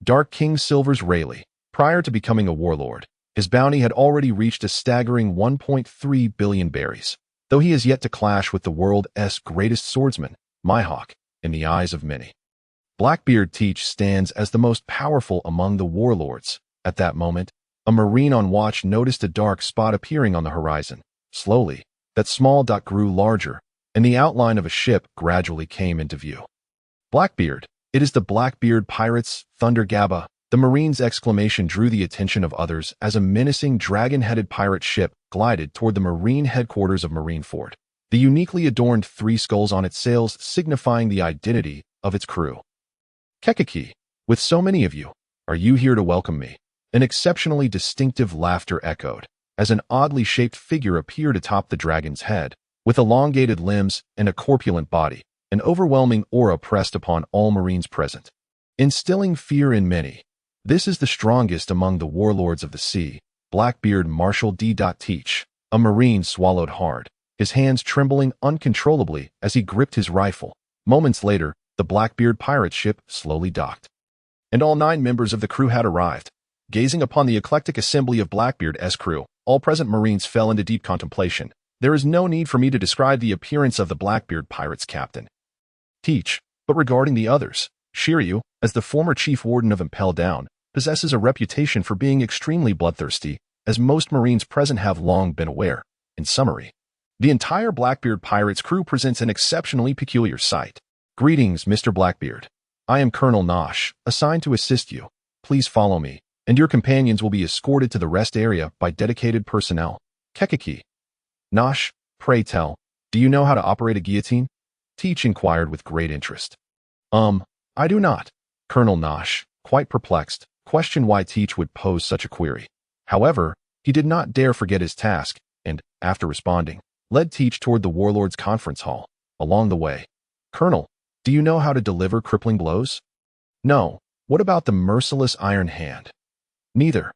Dark King Silver's Rayleigh. Prior to becoming a warlord, his bounty had already reached a staggering 1.3 billion berries, though he has yet to clash with the world's greatest swordsman, Mihawk, in the eyes of many. Blackbeard Teach stands as the most powerful among the warlords. At that moment, a marine on watch noticed a dark spot appearing on the horizon. Slowly, that small dot grew larger, and the outline of a ship gradually came into view. Blackbeard. It is the Blackbeard pirates, Thunder Gaba. The marine's exclamation drew the attention of others as a menacing dragon-headed pirate ship glided toward the marine headquarters of Marineford, the uniquely adorned 3 skulls on its sails signifying the identity of its crew. Kekiki, with so many of you, are you here to welcome me? An exceptionally distinctive laughter echoed, as an oddly shaped figure appeared atop the dragon's head, with elongated limbs and a corpulent body. An overwhelming aura pressed upon all marines present, instilling fear in many. This is the strongest among the warlords of the sea, Blackbeard Marshal D. Teach. A marine swallowed hard, his hands trembling uncontrollably as he gripped his rifle. Moments later, the Blackbeard pirate ship slowly docked, and all 9 members of the crew had arrived. Gazing upon the eclectic assembly of Blackbeard's crew, all present marines fell into deep contemplation. There is no need for me to describe the appearance of the Blackbeard pirates' captain, Teach, but regarding the others, Shiryu, as the former chief warden of Impel Down, possesses a reputation for being extremely bloodthirsty, as most marines present have long been aware. In summary, the entire Blackbeard pirates crew presents an exceptionally peculiar sight. Greetings, Mr. Blackbeard. I am Colonel Nosh, assigned to assist you. Please follow me, and your companions will be escorted to the rest area by dedicated personnel. Kekiki. Nosh, pray tell, do you know how to operate a guillotine? Teach inquired with great interest. I do not. Colonel Nosh, quite perplexed, questioned why Teach would pose such a query. However, he did not dare forget his task, and, after responding, led Teach toward the warlord's conference hall. Along the way, Colonel, do you know how to deliver crippling blows? No. What about the merciless iron hand? Neither.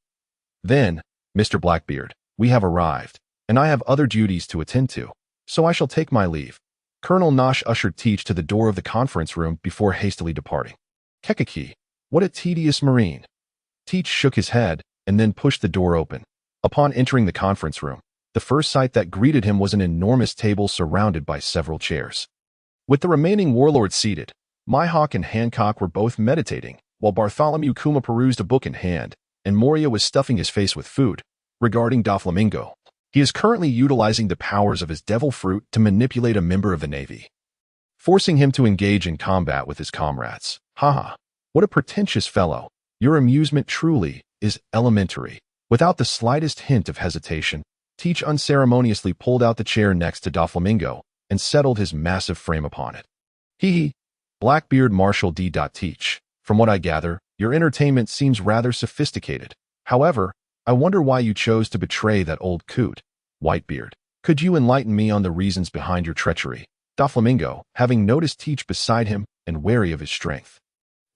Then, Mr. Blackbeard, we have arrived, and I have other duties to attend to, so I shall take my leave. Colonel Nosh ushered Teach to the door of the conference room before hastily departing. Kekiki, what a tedious marine. Teach shook his head and then pushed the door open. Upon entering the conference room, the first sight that greeted him was an enormous table surrounded by several chairs. With the remaining warlords seated, Mihawk and Hancock were both meditating, while Bartholomew Kuma perused a book in hand, and Moria was stuffing his face with food. Regarding Doflamingo, he is currently utilizing the powers of his devil fruit to manipulate a member of the Navy, forcing him to engage in combat with his comrades. Haha, what a pretentious fellow. Your amusement truly is elementary. Without the slightest hint of hesitation, Teach unceremoniously pulled out the chair next to Doflamingo and settled his massive frame upon it. Hee. Blackbeard Marshal D. Teach. From what I gather, your entertainment seems rather sophisticated. However, I wonder why you chose to betray that old coot, Whitebeard. Could you enlighten me on the reasons behind your treachery? Doflamingo, having noticed Teach beside him and wary of his strength,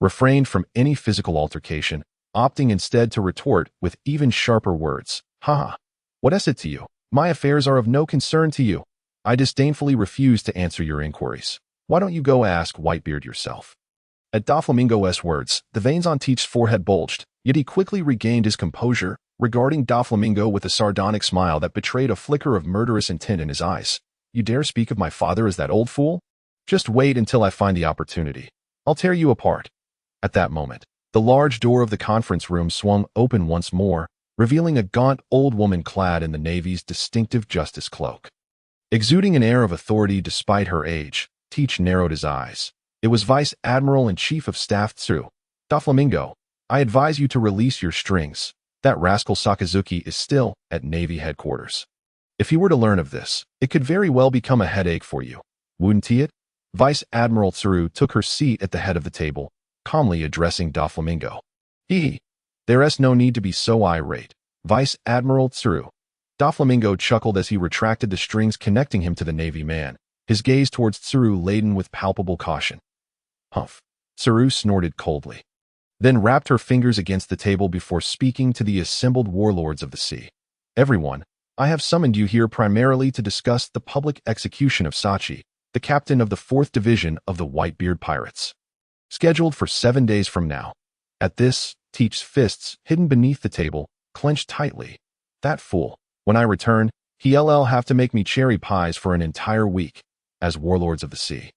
refrained from any physical altercation, opting instead to retort with even sharper words. Haha. What is it to you? My affairs are of no concern to you. I disdainfully refuse to answer your inquiries. Why don't you go ask Whitebeard yourself? At Doflamingo's words, the veins on Teach's forehead bulged, yet he quickly regained his composure, regarding Doflamingo with a sardonic smile that betrayed a flicker of murderous intent in his eyes. You dare speak of my father as that old fool? Just wait until I find the opportunity. I'll tear you apart. At that moment, the large door of the conference room swung open once more, revealing a gaunt old woman clad in the Navy's distinctive justice cloak. Exuding an air of authority despite her age, Teach narrowed his eyes. It was Vice Admiral and Chief of Staff Tsu. Doflamingo, I advise you to release your strings. That rascal Sakazuki is still at Navy headquarters. If he were to learn of this, it could very well become a headache for you. Wouldn't he it? Vice Admiral Tsuru took her seat at the head of the table, calmly addressing Doflamingo. There's no need to be so irate, Vice Admiral Tsuru. Doflamingo chuckled as he retracted the strings connecting him to the Navy man, his gaze towards Tsuru laden with palpable caution. Humph. Tsuru snorted coldly. then wrapped her fingers against the table before speaking to the assembled warlords of the sea. Everyone, I have summoned you here primarily to discuss the public execution of Sachi, the captain of the 4th Division of the Whitebeard Pirates. Scheduled for 7 days from now. At this, Teach's fists, hidden beneath the table, clenched tightly. That fool. When I return, he'll have to make me cherry pies for an entire week, as warlords of the sea.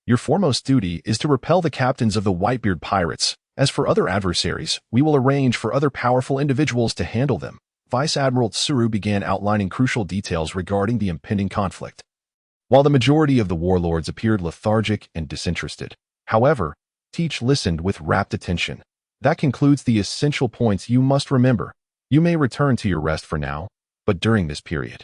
Your foremost duty is to repel the captains of the Whitebeard Pirates. As for other adversaries, we will arrange for other powerful individuals to handle them. Vice Admiral Tsuru began outlining crucial details regarding the impending conflict. While the majority of the warlords appeared lethargic and disinterested, however, Teach listened with rapt attention. That concludes the essential points you must remember. You may return to your rest for now, but during this period,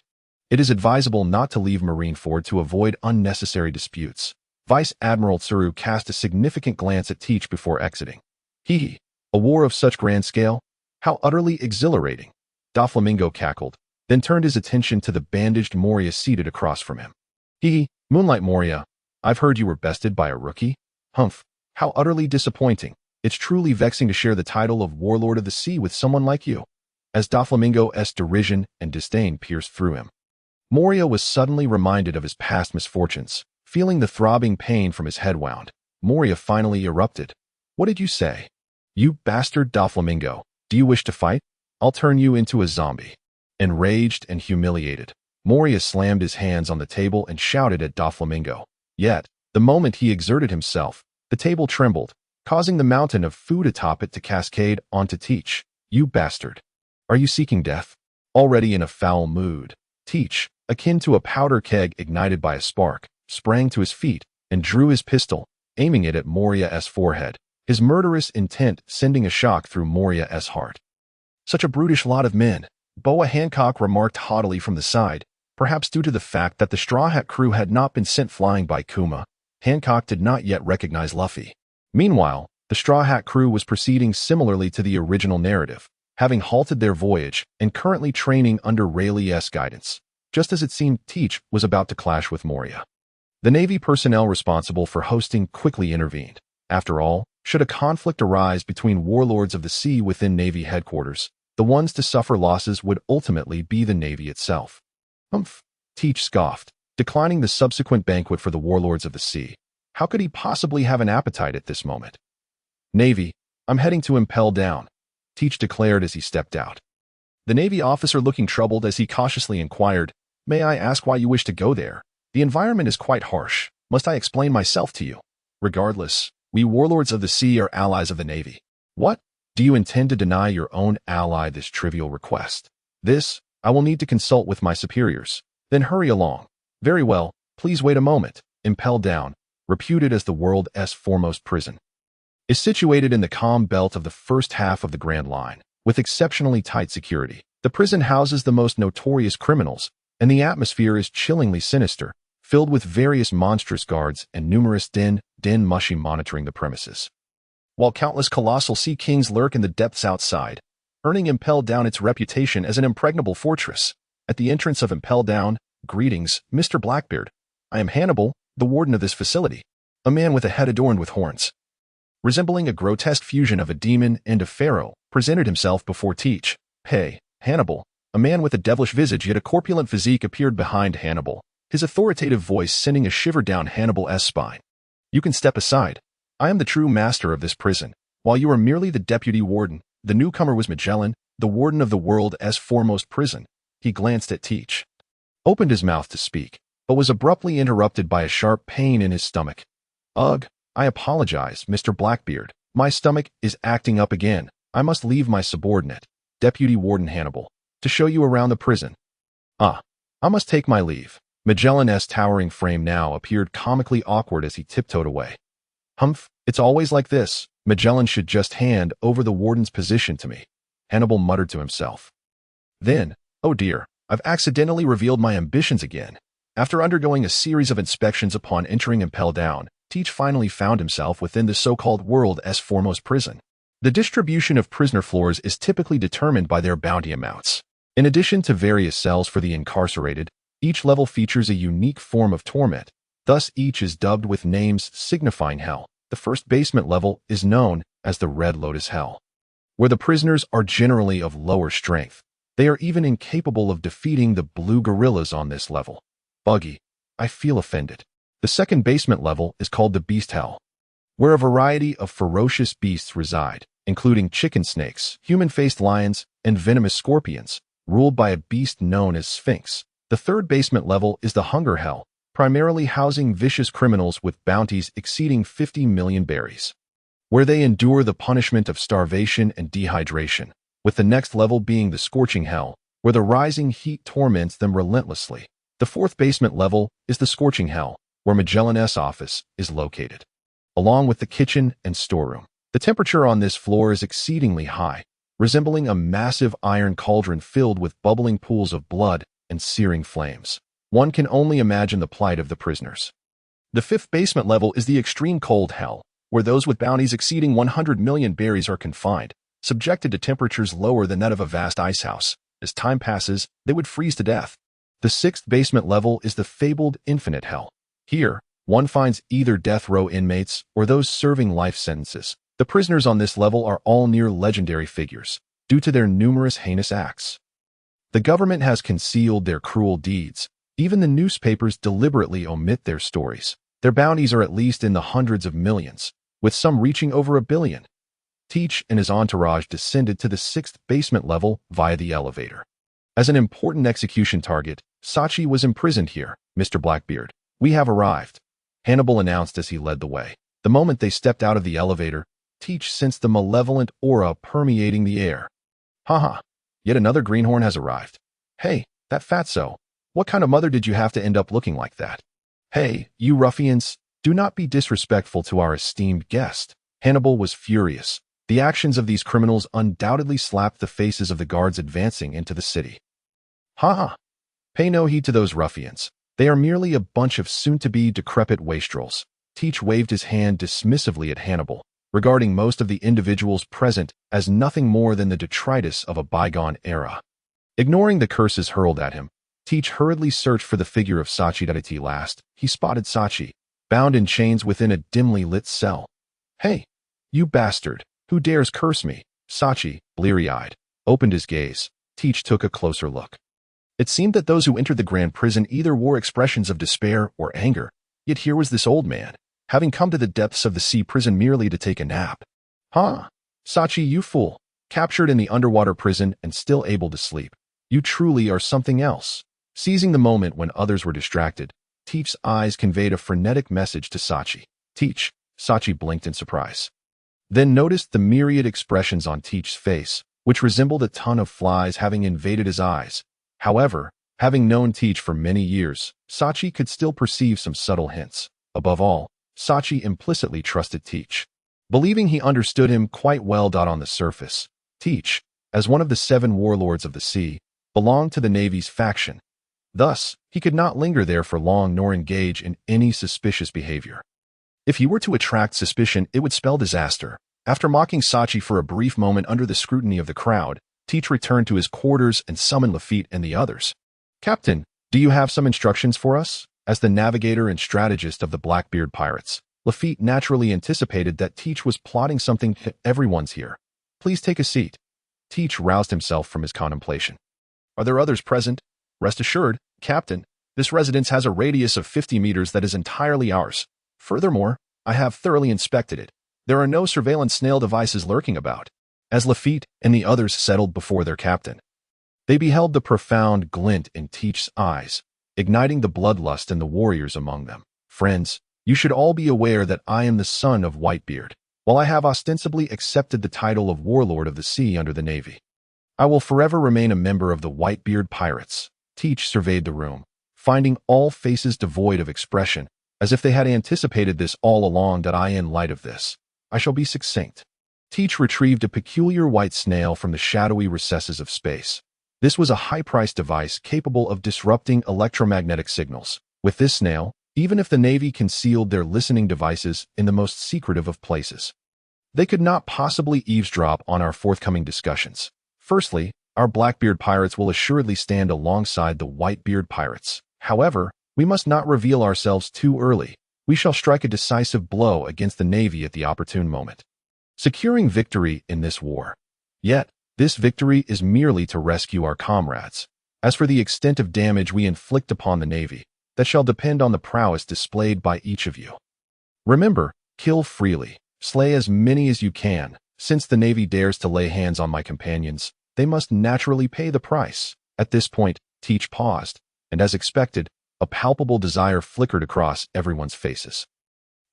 it is advisable not to leave Marineford to avoid unnecessary disputes. Vice Admiral Tsuru cast a significant glance at Teach before exiting. Hee, a war of such grand scale? How utterly exhilarating. Doflamingo cackled, then turned his attention to the bandaged Moria seated across from him. Hee, Moonlight Moria, I've heard you were bested by a rookie? Humph, how utterly disappointing. It's truly vexing to share the title of Warlord of the Sea with someone like you. As Doflamingo's derision and disdain pierced through him, Moria was suddenly reminded of his past misfortunes. Feeling the throbbing pain from his head wound, Moria finally erupted. What did you say? You bastard Doflamingo, do you wish to fight? I'll turn you into a zombie. Enraged and humiliated, Moria slammed his hands on the table and shouted at Doflamingo. Yet, the moment he exerted himself, the table trembled, causing the mountain of food atop it to cascade onto Teach. You bastard. Are you seeking death? Already in a foul mood, Teach, akin to a powder keg ignited by a spark, sprang to his feet and drew his pistol, aiming it at Moria's forehead, his murderous intent sending a shock through Moria's heart. Such a brutish lot of men, Boa Hancock remarked haughtily from the side, perhaps due to the fact that the Straw Hat crew had not been sent flying by Kuma. Hancock did not yet recognize Luffy. Meanwhile, the Straw Hat crew was proceeding similarly to the original narrative, having halted their voyage and currently training under Rayleigh's guidance, just as it seemed Teach was about to clash with Moria. The Navy personnel responsible for hosting quickly intervened. After all, should a conflict arise between warlords of the sea within Navy headquarters, the ones to suffer losses would ultimately be the Navy itself. Humph, Teach scoffed, declining the subsequent banquet for the warlords of the sea. How could he possibly have an appetite at this moment? Navy, I'm heading to Impel Down, Teach declared as he stepped out. The Navy officer looking troubled as he cautiously inquired, May I ask why you wish to go there? The environment is quite harsh. Must I explain myself to you? Regardless, we warlords of the sea are allies of the Navy. What? Do you intend to deny your own ally this trivial request? This, I will need to consult with my superiors. Then hurry along. Very well, please wait a moment. Impel Down, reputed as the world's foremost prison, is situated in the calm belt of the first half of the Grand Line, with exceptionally tight security. The prison houses the most notorious criminals, and the atmosphere is chillingly sinister, filled with various monstrous guards and numerous den mushy monitoring the premises. While countless colossal sea kings lurk in the depths outside, earning Impel Down its reputation as an impregnable fortress. At the entrance of Impel Down, greetings, Mr. Blackbeard. I am Hannibal, the warden of this facility, a man with a head adorned with horns, resembling a grotesque fusion of a demon and a pharaoh, presented himself before Teach. Hey, Hannibal. A man with a devilish visage yet a corpulent physique appeared behind Hannibal, his authoritative voice sending a shiver down Hannibal's spine. You can step aside. I am the true master of this prison, while you are merely the deputy warden. The newcomer was Magellan, the warden of the world's foremost prison. He glanced at Teach, opened his mouth to speak, but was abruptly interrupted by a sharp pain in his stomach. Ugh, I apologize, Mr. Blackbeard. My stomach is acting up again. I must leave my subordinate, Deputy Warden Hannibal, to show you around the prison. I must take my leave. Magellan's towering frame now appeared comically awkward as he tiptoed away. Humph, it's always like this. Magellan should just hand over the warden's position to me, Hannibal muttered to himself. Then, oh dear, I've accidentally revealed my ambitions again. After undergoing a series of inspections upon entering Impel Down, Teach finally found himself within the so-called world's foremost prison. The distribution of prisoner floors is typically determined by their bounty amounts. In addition to various cells for the incarcerated, each level features a unique form of torment. Thus each is dubbed with names signifying hell. The first basement level is known as the Red Lotus Hell, where the prisoners are generally of lower strength. They are even incapable of defeating the blue gorillas on this level. Buggy, I feel offended. The second basement level is called the Beast Hell, where a variety of ferocious beasts reside, including chicken snakes, human-faced lions, and venomous scorpions, ruled by a beast known as Sphinx. The third basement level is the Hunger Hell, primarily housing vicious criminals with bounties exceeding 50 million berries, where they endure the punishment of starvation and dehydration, with the next level being the Scorching Hell, where the rising heat torments them relentlessly. The fourth basement level is the Scorching Hell, where Magellan's office is located, along with the kitchen and storeroom. The temperature on this floor is exceedingly high, resembling a massive iron cauldron filled with bubbling pools of blood and searing flames. One can only imagine the plight of the prisoners. The fifth basement level is the Extreme Cold Hell, where those with bounties exceeding 100 million berries are confined, subjected to temperatures lower than that of a vast ice house. As time passes, they would freeze to death. The sixth basement level is the fabled Infinite Hell. Here, one finds either death row inmates or those serving life sentences. The prisoners on this level are all near legendary figures, due to their numerous heinous acts. The government has concealed their cruel deeds. Even the newspapers deliberately omit their stories. Their bounties are at least in the hundreds of millions, with some reaching over 1 billion. Teach and his entourage descended to the sixth basement level via the elevator. As an important execution target, Sachi was imprisoned here. Mr. Blackbeard, we have arrived, Hannibal announced as he led the way. The moment they stepped out of the elevator, Teach sensed the malevolent aura permeating the air. Haha, yet another greenhorn has arrived. Hey, that fatso, what kind of mother did you have to end up looking like that? Hey, you ruffians, do not be disrespectful to our esteemed guest. Hannibal was furious. The actions of these criminals undoubtedly slapped the faces of the guards advancing into the city. Ha! Pay no heed to those ruffians. They are merely a bunch of soon-to-be decrepit wastrels. Teach waved his hand dismissively at Hannibal, regarding most of the individuals present as nothing more than the detritus of a bygone era. Ignoring the curses hurled at him, Teach hurriedly searched for the figure of Sachi. At last, he spotted Sachi, bound in chains within a dimly lit cell. Hey, you bastard, who dares curse me? Sachi, bleary-eyed, opened his gaze. Teach took a closer look. It seemed that those who entered the grand prison either wore expressions of despair or anger, yet here was this old man, having come to the depths of the sea prison merely to take a nap. Huh? Sachi, you fool, captured in the underwater prison and still able to sleep. You truly are something else. Seizing the moment when others were distracted, Teach's eyes conveyed a frenetic message to Sachi. Teach, Sachi blinked in surprise. Then noticed the myriad expressions on Teach's face, which resembled a ton of flies having invaded his eyes. However, having known Teach for many years, Sachi could still perceive some subtle hints. Above all, Sachi implicitly trusted Teach, believing he understood him quite well. On the surface, Teach, as one of the 7 warlords of the sea, belonged to the Navy's faction. Thus, he could not linger there for long nor engage in any suspicious behavior. If he were to attract suspicion, it would spell disaster. After mocking Sachi for a brief moment under the scrutiny of the crowd, Teach returned to his quarters and summoned Lafitte and the others. Captain, do you have some instructions for us? As the navigator and strategist of the Blackbeard pirates, Lafitte naturally anticipated that Teach was plotting something. Everyone's here. Please take a seat. Teach roused himself from his contemplation. Are there others present? Rest assured, Captain, this residence has a radius of 50 meters that is entirely ours. Furthermore, I have thoroughly inspected it. There are no surveillance snail devices lurking about. As Lafitte and the others settled before their captain, they beheld the profound glint in Teach's eyes, igniting the bloodlust in the warriors among them. Friends, you should all be aware that I am the son of Whitebeard. While I have ostensibly accepted the title of Warlord of the Sea under the Navy, I will forever remain a member of the Whitebeard Pirates. Teach surveyed the room, finding all faces devoid of expression, as if they had anticipated this all along. In light of this, I shall be succinct. Teach retrieved a peculiar white snail from the shadowy recesses of space. This was a high-priced device capable of disrupting electromagnetic signals. With this snail, even if the Navy concealed their listening devices in the most secretive of places, they could not possibly eavesdrop on our forthcoming discussions. Firstly, our Blackbeard pirates will assuredly stand alongside the Whitebeard pirates. However, we must not reveal ourselves too early. we shall strike a decisive blow against the Navy at the opportune moment, securing victory in this war. Yet, this victory is merely to rescue our comrades. As for the extent of damage we inflict upon the Navy, that shall depend on the prowess displayed by each of you. Remember, kill freely, slay as many as you can. Since the Navy dares to lay hands on my companions, they must naturally pay the price. At this point, Teach paused, and as expected, a palpable desire flickered across everyone's faces,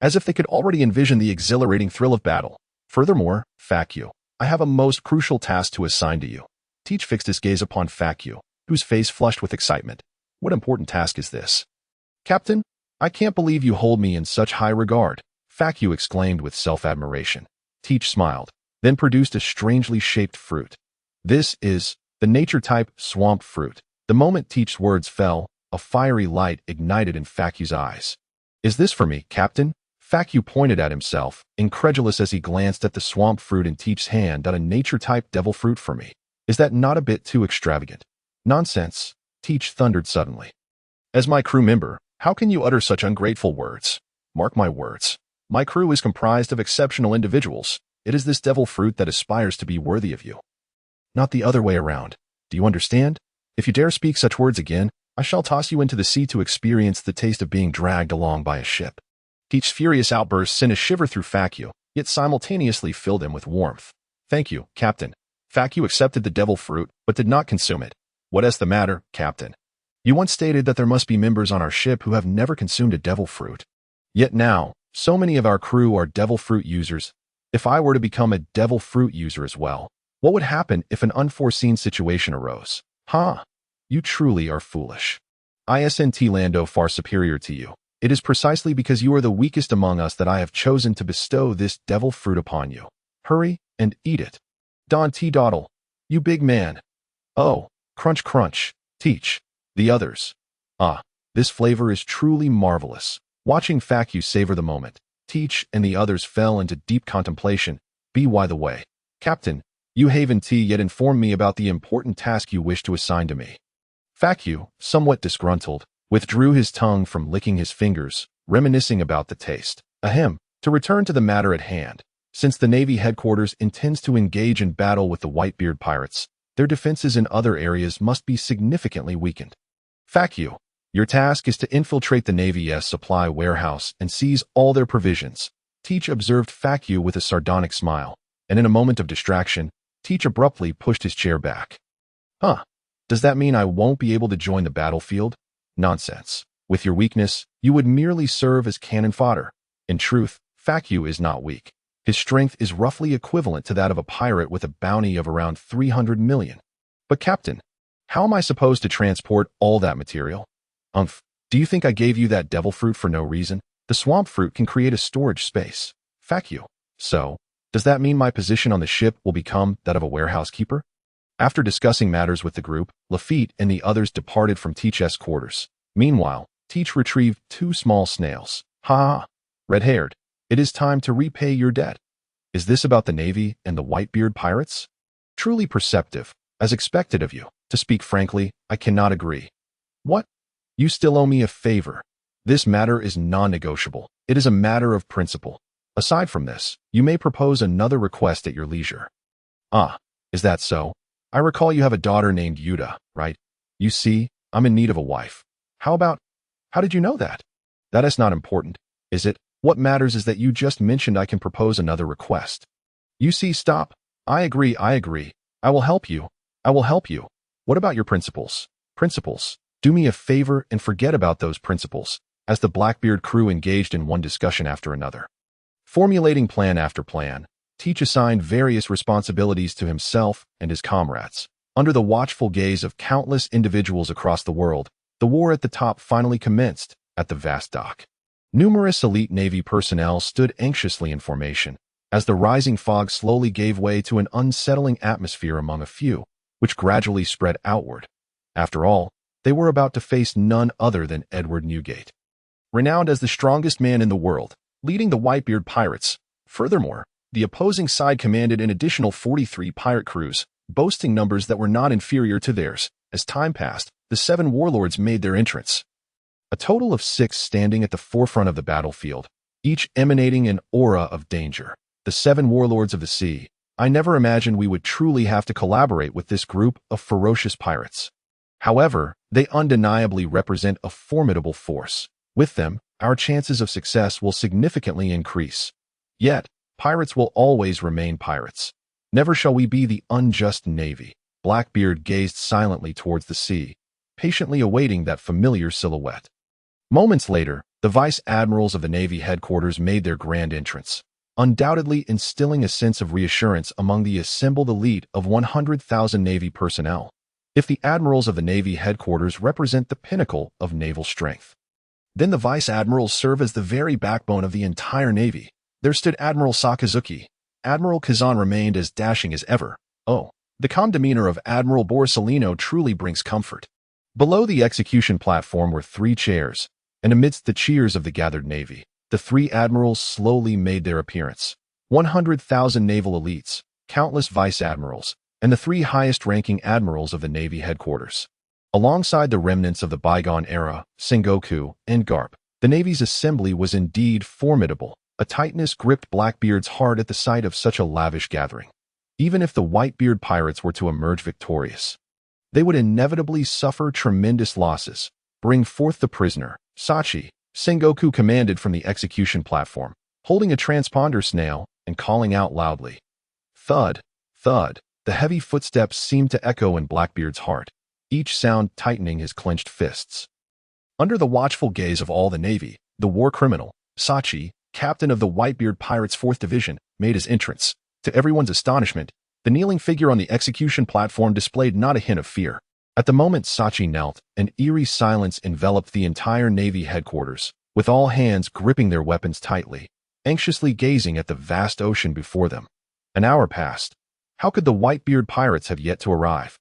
as if they could already envision the exhilarating thrill of battle. Furthermore, Fakyu, I have a most crucial task to assign to you. Teach fixed his gaze upon Fakyu, whose face flushed with excitement. What important task is this? Captain, I can't believe you hold me in such high regard, Fakyu exclaimed with self-admiration. Teach smiled, then produced a strangely shaped fruit. This is the nature-type swamp fruit. The moment Teach's words fell, a fiery light ignited in Fakyu's eyes. Is this for me, Captain? Fakyu pointed at himself, incredulous as he glanced at the swamp fruit in Teach's hand. A nature-type devil fruit for me. Is that not a bit too extravagant? Nonsense, Teach thundered suddenly. As my crew member, how can you utter such ungrateful words? Mark my words. My crew is comprised of exceptional individuals. It is this devil fruit that aspires to be worthy of you, not the other way around. Do you understand? If you dare speak such words again, I shall toss you into the sea to experience the taste of being dragged along by a ship. Teach's furious outburst sent a shiver through Fakyu, yet simultaneously filled him with warmth. Thank you, Captain. Fakyu accepted the devil fruit, but did not consume it. What is the matter, Captain? You once stated that there must be members on our ship who have never consumed a devil fruit. Yet now, so many of our crew are devil fruit users. If I were to become a devil fruit user as well, what would happen if an unforeseen situation arose? You truly are foolish. Isn't Lando far superior to you? It is precisely because you are the weakest among us that I have chosen to bestow this devil fruit upon you. Hurry and eat it. Don T. Dawdle, you big man. Oh, crunch crunch, Teach. The others. This flavor is truly marvelous. Watching Fakyu savor the moment, Teach and the others fell into deep contemplation. By the way, Captain, you haven't yet informed me about the important task you wish to assign to me. Fakyu, somewhat disgruntled, withdrew his tongue from licking his fingers, reminiscing about the taste. To return to the matter at hand. Since the Navy headquarters intends to engage in battle with the Whitebeard pirates, their defenses in other areas must be significantly weakened. Fakyu, your task is to infiltrate the Navy's supply warehouse and seize all their provisions. Teach observed Fakyu with a sardonic smile, and in a moment of distraction, Teach abruptly pushed his chair back. Does that mean I won't be able to join the battlefield? Nonsense. With your weakness, you would merely serve as cannon fodder. In truth, Fakyu is not weak. His strength is roughly equivalent to that of a pirate with a bounty of around 300 million. But Captain, how am I supposed to transport all that material? Do you think I gave you that devil fruit for no reason? The swamp fruit can create a storage space. Fakyu. So, does that mean my position on the ship will become that of a warehouse keeper? After discussing matters with the group, Lafitte and the others departed from Teach's quarters. Meanwhile, Teach retrieved 2 small snails. Red-haired, it is time to repay your debt. Is this about the Navy and the Whitebeard pirates? Truly perceptive, as expected of you. To speak frankly, I cannot agree. What? You still owe me a favor. This matter is non-negotiable. It is a matter of principle. Aside from this, you may propose another request at your leisure. Is that so? I recall you have a daughter named Yuta, right? You see, I'm in need of a wife. How did you know that? That is not important, is it? What matters is that you just mentioned I can propose another request. You see, stop. I agree. I will help you. What about your principles? Principles. Do me a favor and forget about those principles, as the Blackbeard crew engaged in one discussion after another. Formulating plan after plan, Teach assigned various responsibilities to himself and his comrades. Under the watchful gaze of countless individuals across the world, the war at the top finally commenced at the vast dock. Numerous elite Navy personnel stood anxiously in formation, as the rising fog slowly gave way to an unsettling atmosphere among a few, which gradually spread outward. After all, they were about to face none other than Edward Newgate, renowned as the strongest man in the world, leading the Whitebeard pirates. Furthermore, the opposing side commanded an additional 43 pirate crews, boasting numbers that were not inferior to theirs. As time passed, the 7 warlords made their entrance. A total of 6 standing at the forefront of the battlefield, each emanating an aura of danger. The 7 warlords of the sea. I never imagined we would truly have to collaborate with this group of ferocious pirates. However, they undeniably represent a formidable force. With them, our chances of success will significantly increase. Yet, pirates will always remain pirates. Never shall we be the unjust navy. Blackbeard gazed silently towards the sea, patiently awaiting that familiar silhouette. Moments later, the vice admirals of the Navy headquarters made their grand entrance, undoubtedly instilling a sense of reassurance among the assembled elite of 100,000 Navy personnel. If the admirals of the Navy headquarters represent the pinnacle of naval strength, then the vice admirals serve as the very backbone of the entire Navy. There stood Admiral Sakazuki. Admiral Kazan remained as dashing as ever. Oh, the calm demeanor of Admiral Borsellino truly brings comfort. Below the execution platform were 3 chairs, and amidst the cheers of the gathered Navy, the 3 admirals slowly made their appearance. 100,000 naval elites, countless vice admirals, and the 3 highest-ranking admirals of the Navy headquarters. Alongside the remnants of the bygone era, Sengoku, and Garp, the Navy's assembly was indeed formidable. A tightness gripped Blackbeard's heart at the sight of such a lavish gathering. Even if the Whitebeard pirates were to emerge victorious, they would inevitably suffer tremendous losses. Bring forth the prisoner, Sachi, Sengoku commanded from the execution platform, holding a transponder snail and calling out loudly. Thud, thud, the heavy footsteps seemed to echo in Blackbeard's heart, each sound tightening his clenched fists. Under the watchful gaze of all the Navy, the war criminal, Sachi, captain of the Whitebeard Pirates' 4th Division, made his entrance. To everyone's astonishment, the kneeling figure on the execution platform displayed not a hint of fear. At the moment Sachi knelt, an eerie silence enveloped the entire Navy headquarters, with all hands gripping their weapons tightly, anxiously gazing at the vast ocean before them. An hour passed. How could the Whitebeard pirates have yet to arrive?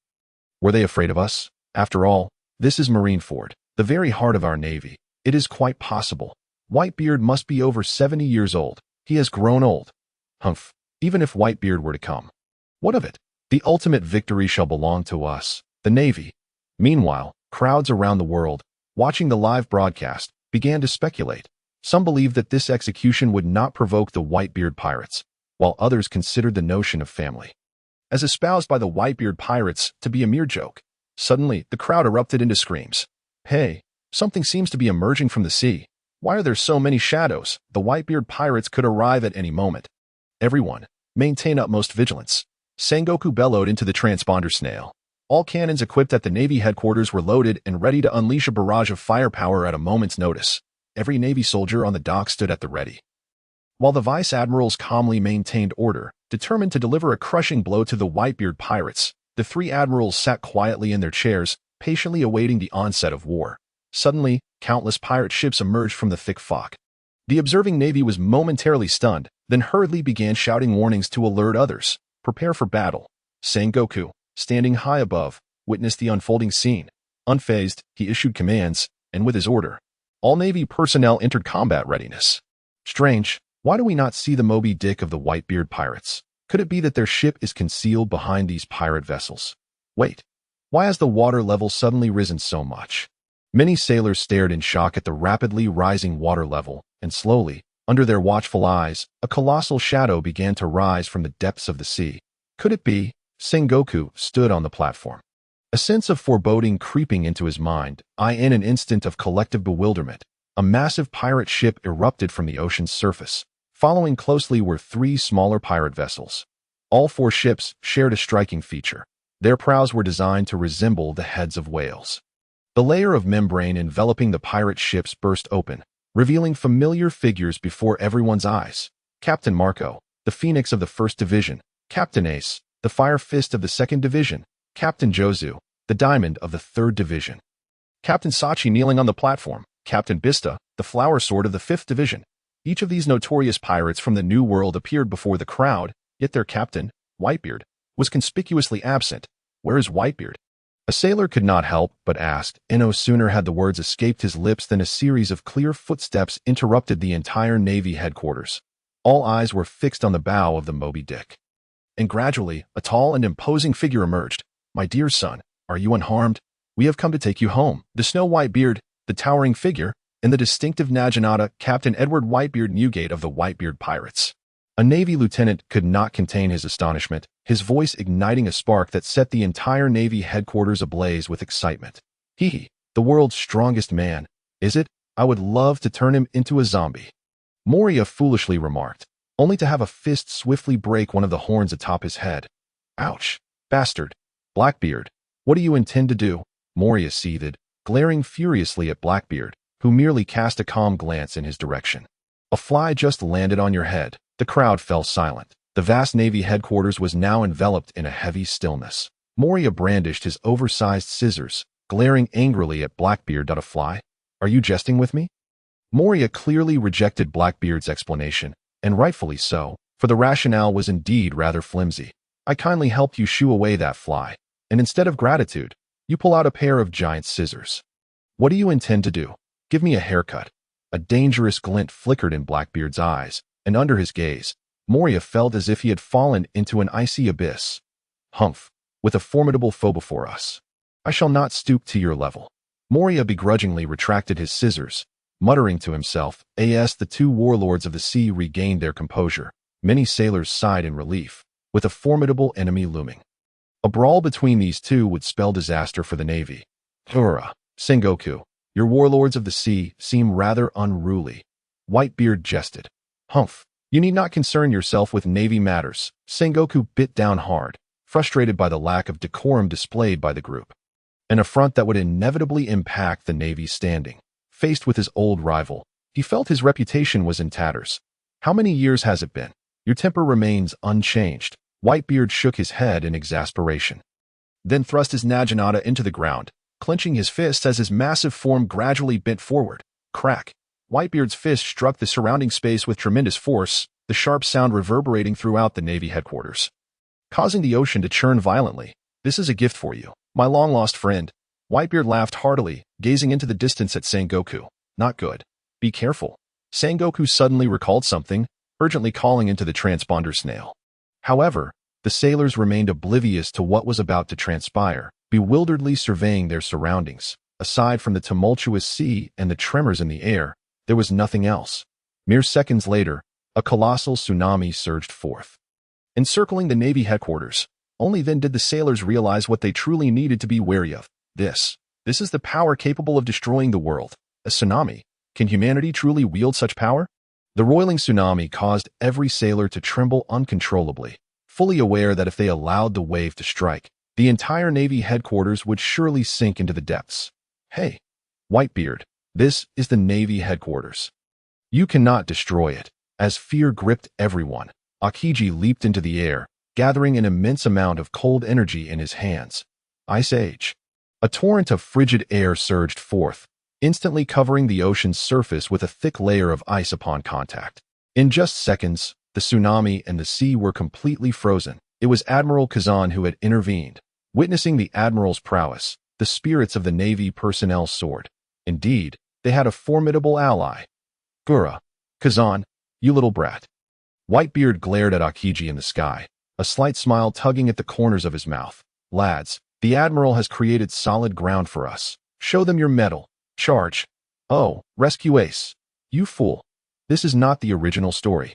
Were they afraid of us? After all, this is Marineford, the very heart of our Navy. It is quite possible. Whitebeard must be over 70 years old. He has grown old. Humph, even if Whitebeard were to come. What of it? The ultimate victory shall belong to us, the Navy. Meanwhile, crowds around the world, watching the live broadcast, began to speculate. Some believed that this execution would not provoke the Whitebeard pirates, while others considered the notion of family, as espoused by the Whitebeard pirates, to be a mere joke. Suddenly, the crowd erupted into screams. Hey, something seems to be emerging from the sea. Why are there so many shadows? The Whitebeard pirates could arrive at any moment. Everyone, maintain utmost vigilance. Sengoku bellowed into the transponder snail. All cannons equipped at the Navy headquarters were loaded and ready to unleash a barrage of firepower at a moment's notice. Every Navy soldier on the dock stood at the ready, while the vice admirals calmly maintained order, determined to deliver a crushing blow to the Whitebeard pirates. The 3 admirals sat quietly in their chairs, patiently awaiting the onset of war. Suddenly, countless pirate ships emerged from the thick fog. The observing Navy was momentarily stunned, then hurriedly began shouting warnings to alert others. Prepare for battle. Sengoku, standing high above, witnessed the unfolding scene. Unfazed, he issued commands, and with his order, all Navy personnel entered combat readiness. Strange, why do we not see the Moby Dick of the Whitebeard pirates? Could it be that their ship is concealed behind these pirate vessels? Wait, why has the water level suddenly risen so much? Many sailors stared in shock at the rapidly rising water level, and slowly, under their watchful eyes, a colossal shadow began to rise from the depths of the sea. Could it be? Sengoku stood on the platform, a sense of foreboding creeping into his mind. In an instant of collective bewilderment, a massive pirate ship erupted from the ocean's surface. Following closely were 3 smaller pirate vessels. All 4 ships shared a striking feature. Their prows were designed to resemble the heads of whales. The layer of membrane enveloping the pirate ships burst open, revealing familiar figures before everyone's eyes. Captain Marco, the Phoenix of the 1st Division, Captain Ace, the Fire Fist of the 2nd Division, Captain Jozu, the Diamond of the 3rd Division, Captain Sachi kneeling on the platform, Captain Bista, the Flower Sword of the 5th Division. Each of these notorious pirates from the New World appeared before the crowd, yet their captain, Whitebeard, was conspicuously absent. Where is Whitebeard? A sailor could not help but ask, and no sooner had the words escaped his lips than a series of clear footsteps interrupted the entire Navy headquarters. All eyes were fixed on the bow of the Moby Dick. And gradually, a tall and imposing figure emerged. My dear son, are you unharmed? We have come to take you home. The Snow White Beard, the towering figure, and the distinctive naginata, Captain Edward Whitebeard Newgate of the Whitebeard Pirates. A Navy lieutenant could not contain his astonishment, his voice igniting a spark that set the entire Navy headquarters ablaze with excitement. He, the world's strongest man, is it? I would love to turn him into a zombie. Moria foolishly remarked, only to have a fist swiftly break one of the horns atop his head. Ouch! Bastard! Blackbeard, what do you intend to do? Moria seethed, glaring furiously at Blackbeard, who merely cast a calm glance in his direction. A fly just landed on your head. The crowd fell silent. The vast Navy headquarters was now enveloped in a heavy stillness. Moria brandished his oversized scissors, glaring angrily at Blackbeard. A fly? Are you jesting with me? Moria clearly rejected Blackbeard's explanation, and rightfully so, for the rationale was indeed rather flimsy. I kindly helped you shoo away that fly, and instead of gratitude, you pull out a pair of giant scissors. What do you intend to do? Give me a haircut. A dangerous glint flickered in Blackbeard's eyes, and under his gaze, Moria felt as if he had fallen into an icy abyss. Humph, with a formidable foe before us. I shall not stoop to your level. Moria begrudgingly retracted his scissors, muttering to himself. As the two warlords of the sea regained their composure, many sailors sighed in relief, with a formidable enemy looming. A brawl between these two would spell disaster for the Navy. Hurrah, Sengoku, your warlords of the sea seem rather unruly. Whitebeard jested. Humph, you need not concern yourself with Navy matters. Sengoku bit down hard, frustrated by the lack of decorum displayed by the group. An affront that would inevitably impact the Navy's standing. Faced with his old rival, he felt his reputation was in tatters. How many years has it been? Your temper remains unchanged. Whitebeard shook his head in exasperation, then thrust his naginata into the ground, clenching his fists as his massive form gradually bent forward. Crack! Whitebeard's fist struck the surrounding space with tremendous force, the sharp sound reverberating throughout the Navy headquarters, causing the ocean to churn violently. This is a gift for you, my long-lost friend. Whitebeard laughed heartily, gazing into the distance at Sengoku. Not good. Be careful. Sengoku suddenly recalled something, urgently calling into the transponder snail. However, the sailors remained oblivious to what was about to transpire, bewilderedly surveying their surroundings. Aside from the tumultuous sea and the tremors in the air, there was nothing else. Mere seconds later, a colossal tsunami surged forth, encircling the Navy headquarters. Only then did the sailors realize what they truly needed to be wary of. This is the power capable of destroying the world. A tsunami. Can humanity truly wield such power? The roiling tsunami caused every sailor to tremble uncontrollably, fully aware that if they allowed the wave to strike, the entire Navy headquarters would surely sink into the depths. Hey, Whitebeard, this is the Navy headquarters. You cannot destroy it. As fear gripped everyone, Aokiji leaped into the air, gathering an immense amount of cold energy in his hands. Ice Age. A torrent of frigid air surged forth, instantly covering the ocean's surface with a thick layer of ice upon contact. In just seconds, the tsunami and the sea were completely frozen. It was Admiral Kazan who had intervened. Witnessing the Admiral's prowess, the spirits of the Navy personnel soared. Indeed, they had a formidable ally. Gura, Kazan, you little brat. Whitebeard glared at Aokiji in the sky, a slight smile tugging at the corners of his mouth. Lads, the Admiral has created solid ground for us. Show them your mettle. Charge. Oh, rescue Ace. You fool. This is not the original story.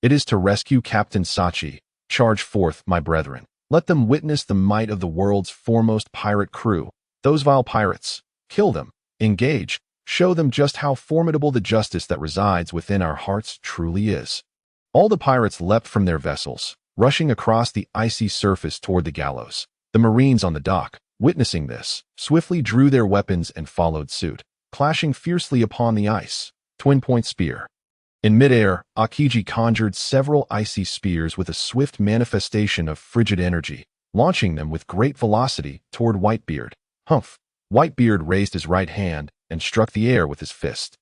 It is to rescue Captain Sachi. Charge forth, my brethren. Let them witness the might of the world's foremost pirate crew. Those vile pirates. Kill them. Engage. Show them just how formidable the justice that resides within our hearts truly is. All the pirates leapt from their vessels, rushing across the icy surface toward the gallows. The Marines on the dock, witnessing this, swiftly drew their weapons and followed suit, clashing fiercely upon the ice. Twin-point spear. In midair, Aokiji conjured several icy spears with a swift manifestation of frigid energy, launching them with great velocity toward Whitebeard. Humph! Whitebeard raised his right hand and struck the air with his fist.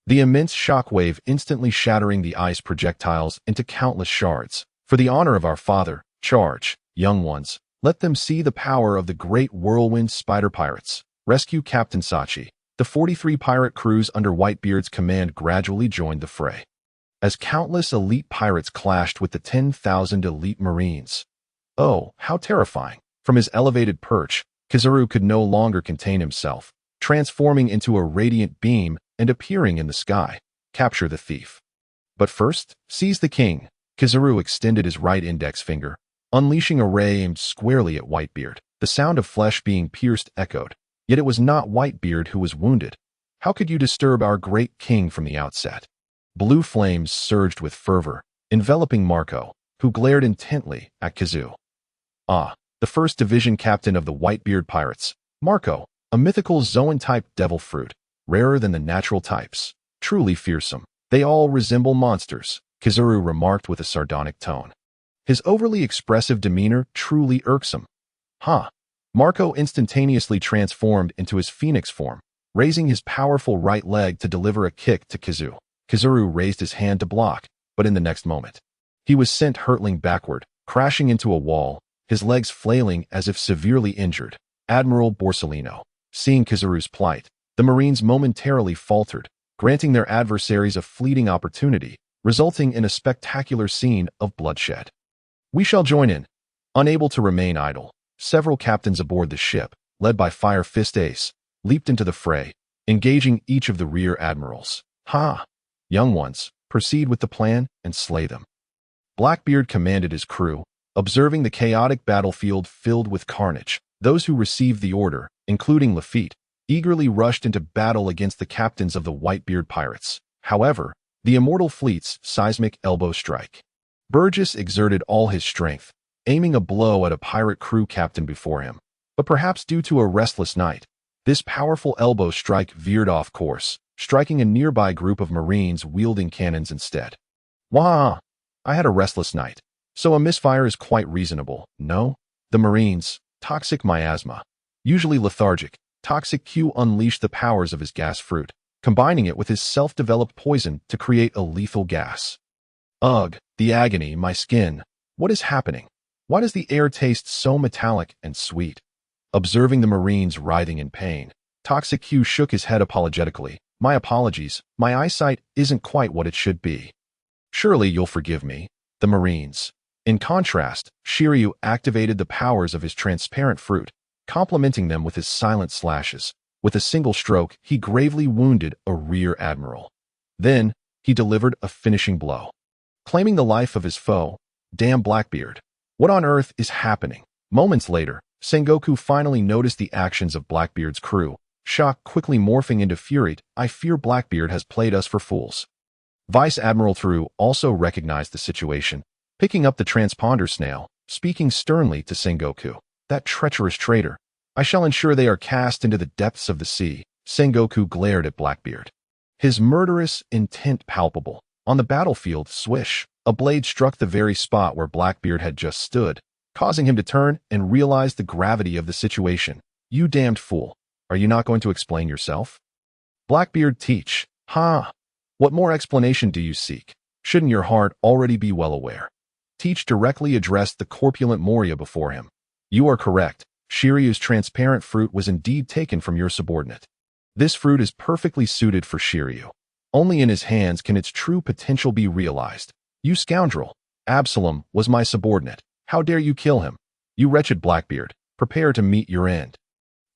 The immense shockwave instantly shattering the ice projectiles into countless shards. For the honor of our father, charge, young ones. Let them see the power of the great whirlwind spider pirates. Rescue Captain Sachi. The 43 pirate crews under Whitebeard's command gradually joined the fray, as countless elite pirates clashed with the 10,000 elite Marines. Oh, how terrifying! From his elevated perch, Kizaru could no longer contain himself. transforming into a radiant beam and appearing in the sky. Capture the thief. But first, seize the king. Kizaru extended his right index finger, unleashing a ray aimed squarely at Whitebeard. The sound of flesh being pierced echoed. Yet it was not Whitebeard who was wounded. How could you disturb our great king from the outset? Blue flames surged with fervor, enveloping Marco, who glared intently at Kizu. Ah, the first division captain of the Whitebeard pirates, Marco, a mythical Zoan-type devil fruit, rarer than the natural types. Truly fearsome. They all resemble monsters, Kizaru remarked with a sardonic tone. His overly expressive demeanor truly irksome. Huh. Marco instantaneously transformed into his phoenix form, raising his powerful right leg to deliver a kick to Kizu. Kizaru raised his hand to block, but in the next moment, he was sent hurtling backward, crashing into a wall, his legs flailing as if severely injured. Admiral Borsellino, seeing Kizaru's plight, the Marines momentarily faltered, granting their adversaries a fleeting opportunity, resulting in a spectacular scene of bloodshed. We shall join in. Unable to remain idle, several captains aboard the ship, led by Fire Fist Ace, leaped into the fray, engaging each of the rear admirals. Ha! Young ones, proceed with the plan and slay them. Blackbeard commanded his crew, observing the chaotic battlefield filled with carnage. Those who received the order, including Lafitte, eagerly rushed into battle against the captains of the Whitebeard pirates. However, the immortal fleet's seismic elbow strike. Burgess exerted all his strength, aiming a blow at a pirate crew captain before him. But perhaps due to a restless night, this powerful elbow strike veered off course, striking a nearby group of Marines wielding cannons instead. Wah! I had a restless night, so a misfire is quite reasonable, no? The Marines, toxic miasma. Usually lethargic, Toxic Q unleashed the powers of his gas fruit, combining it with his self-developed poison to create a lethal gas. Ugh, the agony, my skin. What is happening? Why does the air taste so metallic and sweet? Observing the Marines writhing in pain, Toxic Q shook his head apologetically. My apologies, my eyesight isn't quite what it should be. Surely you'll forgive me. The Marines. In contrast, Shiryu activated the powers of his transparent fruit, complementing them with his silent slashes. With a single stroke, he gravely wounded a rear admiral. Then, he delivered a finishing blow, claiming the life of his foe. Damn Blackbeard. What on earth is happening? Moments later, Sengoku finally noticed the actions of Blackbeard's crew, shock quickly morphing into fury. I fear Blackbeard has played us for fools. Vice Admiral Thru also recognized the situation, picking up the transponder snail, speaking sternly to Sengoku. That treacherous traitor. I shall ensure they are cast into the depths of the sea. Sengoku glared at Blackbeard, his murderous intent palpable. On the battlefield, swish, a blade struck the very spot where Blackbeard had just stood, causing him to turn and realize the gravity of the situation. You damned fool. Are you not going to explain yourself? Blackbeard teach. Ha! What more explanation do you seek? Shouldn't your heart already be well aware? Teach directly addressed the corpulent Moria before him. You are correct. Shiryu's transparent fruit was indeed taken from your subordinate. This fruit is perfectly suited for Shiryu. Only in his hands can its true potential be realized. You scoundrel. Absalom was my subordinate. How dare you kill him? You wretched Blackbeard. Prepare to meet your end.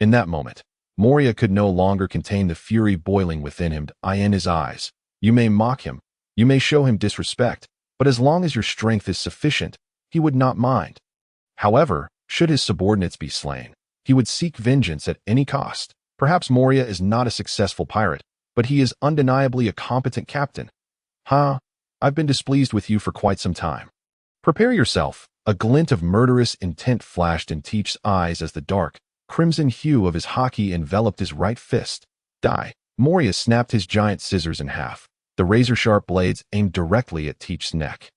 In that moment, Moria could no longer contain the fury boiling within him. In his eyes. You may mock him. You may show him disrespect. But as long as your strength is sufficient, he would not mind. However, should his subordinates be slain, he would seek vengeance at any cost. Perhaps Moria is not a successful pirate, but he is undeniably a competent captain. I've been displeased with you for quite some time. Prepare yourself. A glint of murderous intent flashed in Teach's eyes as the dark, crimson hue of his haki enveloped his right fist. Die. Moria snapped his giant scissors in half, the razor-sharp blades aimed directly at Teach's neck.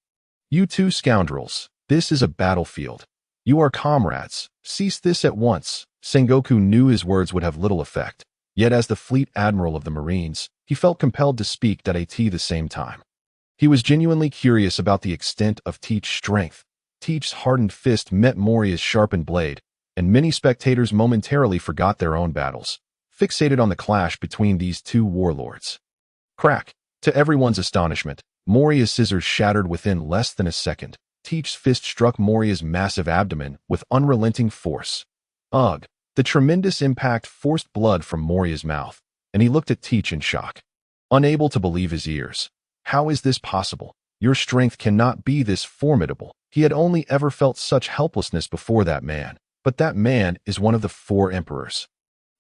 You two scoundrels, this is a battlefield. You are comrades. Cease this at once. Sengoku knew his words would have little effect, yet as the fleet admiral of the Marines, he felt compelled to speak at the same time. He was genuinely curious about the extent of Teach's strength. Teach's hardened fist met Moria's sharpened blade, and many spectators momentarily forgot their own battles, fixated on the clash between these two warlords. Crack! To everyone's astonishment, Moria's scissors shattered within less than a second. Teach's fist struck Moria's massive abdomen with unrelenting force. Ugh! The tremendous impact forced blood from Moria's mouth, and he looked at Teach in shock, unable to believe his ears. How is this possible? Your strength cannot be this formidable. He had only ever felt such helplessness before that man, but that man is one of the 4 emperors.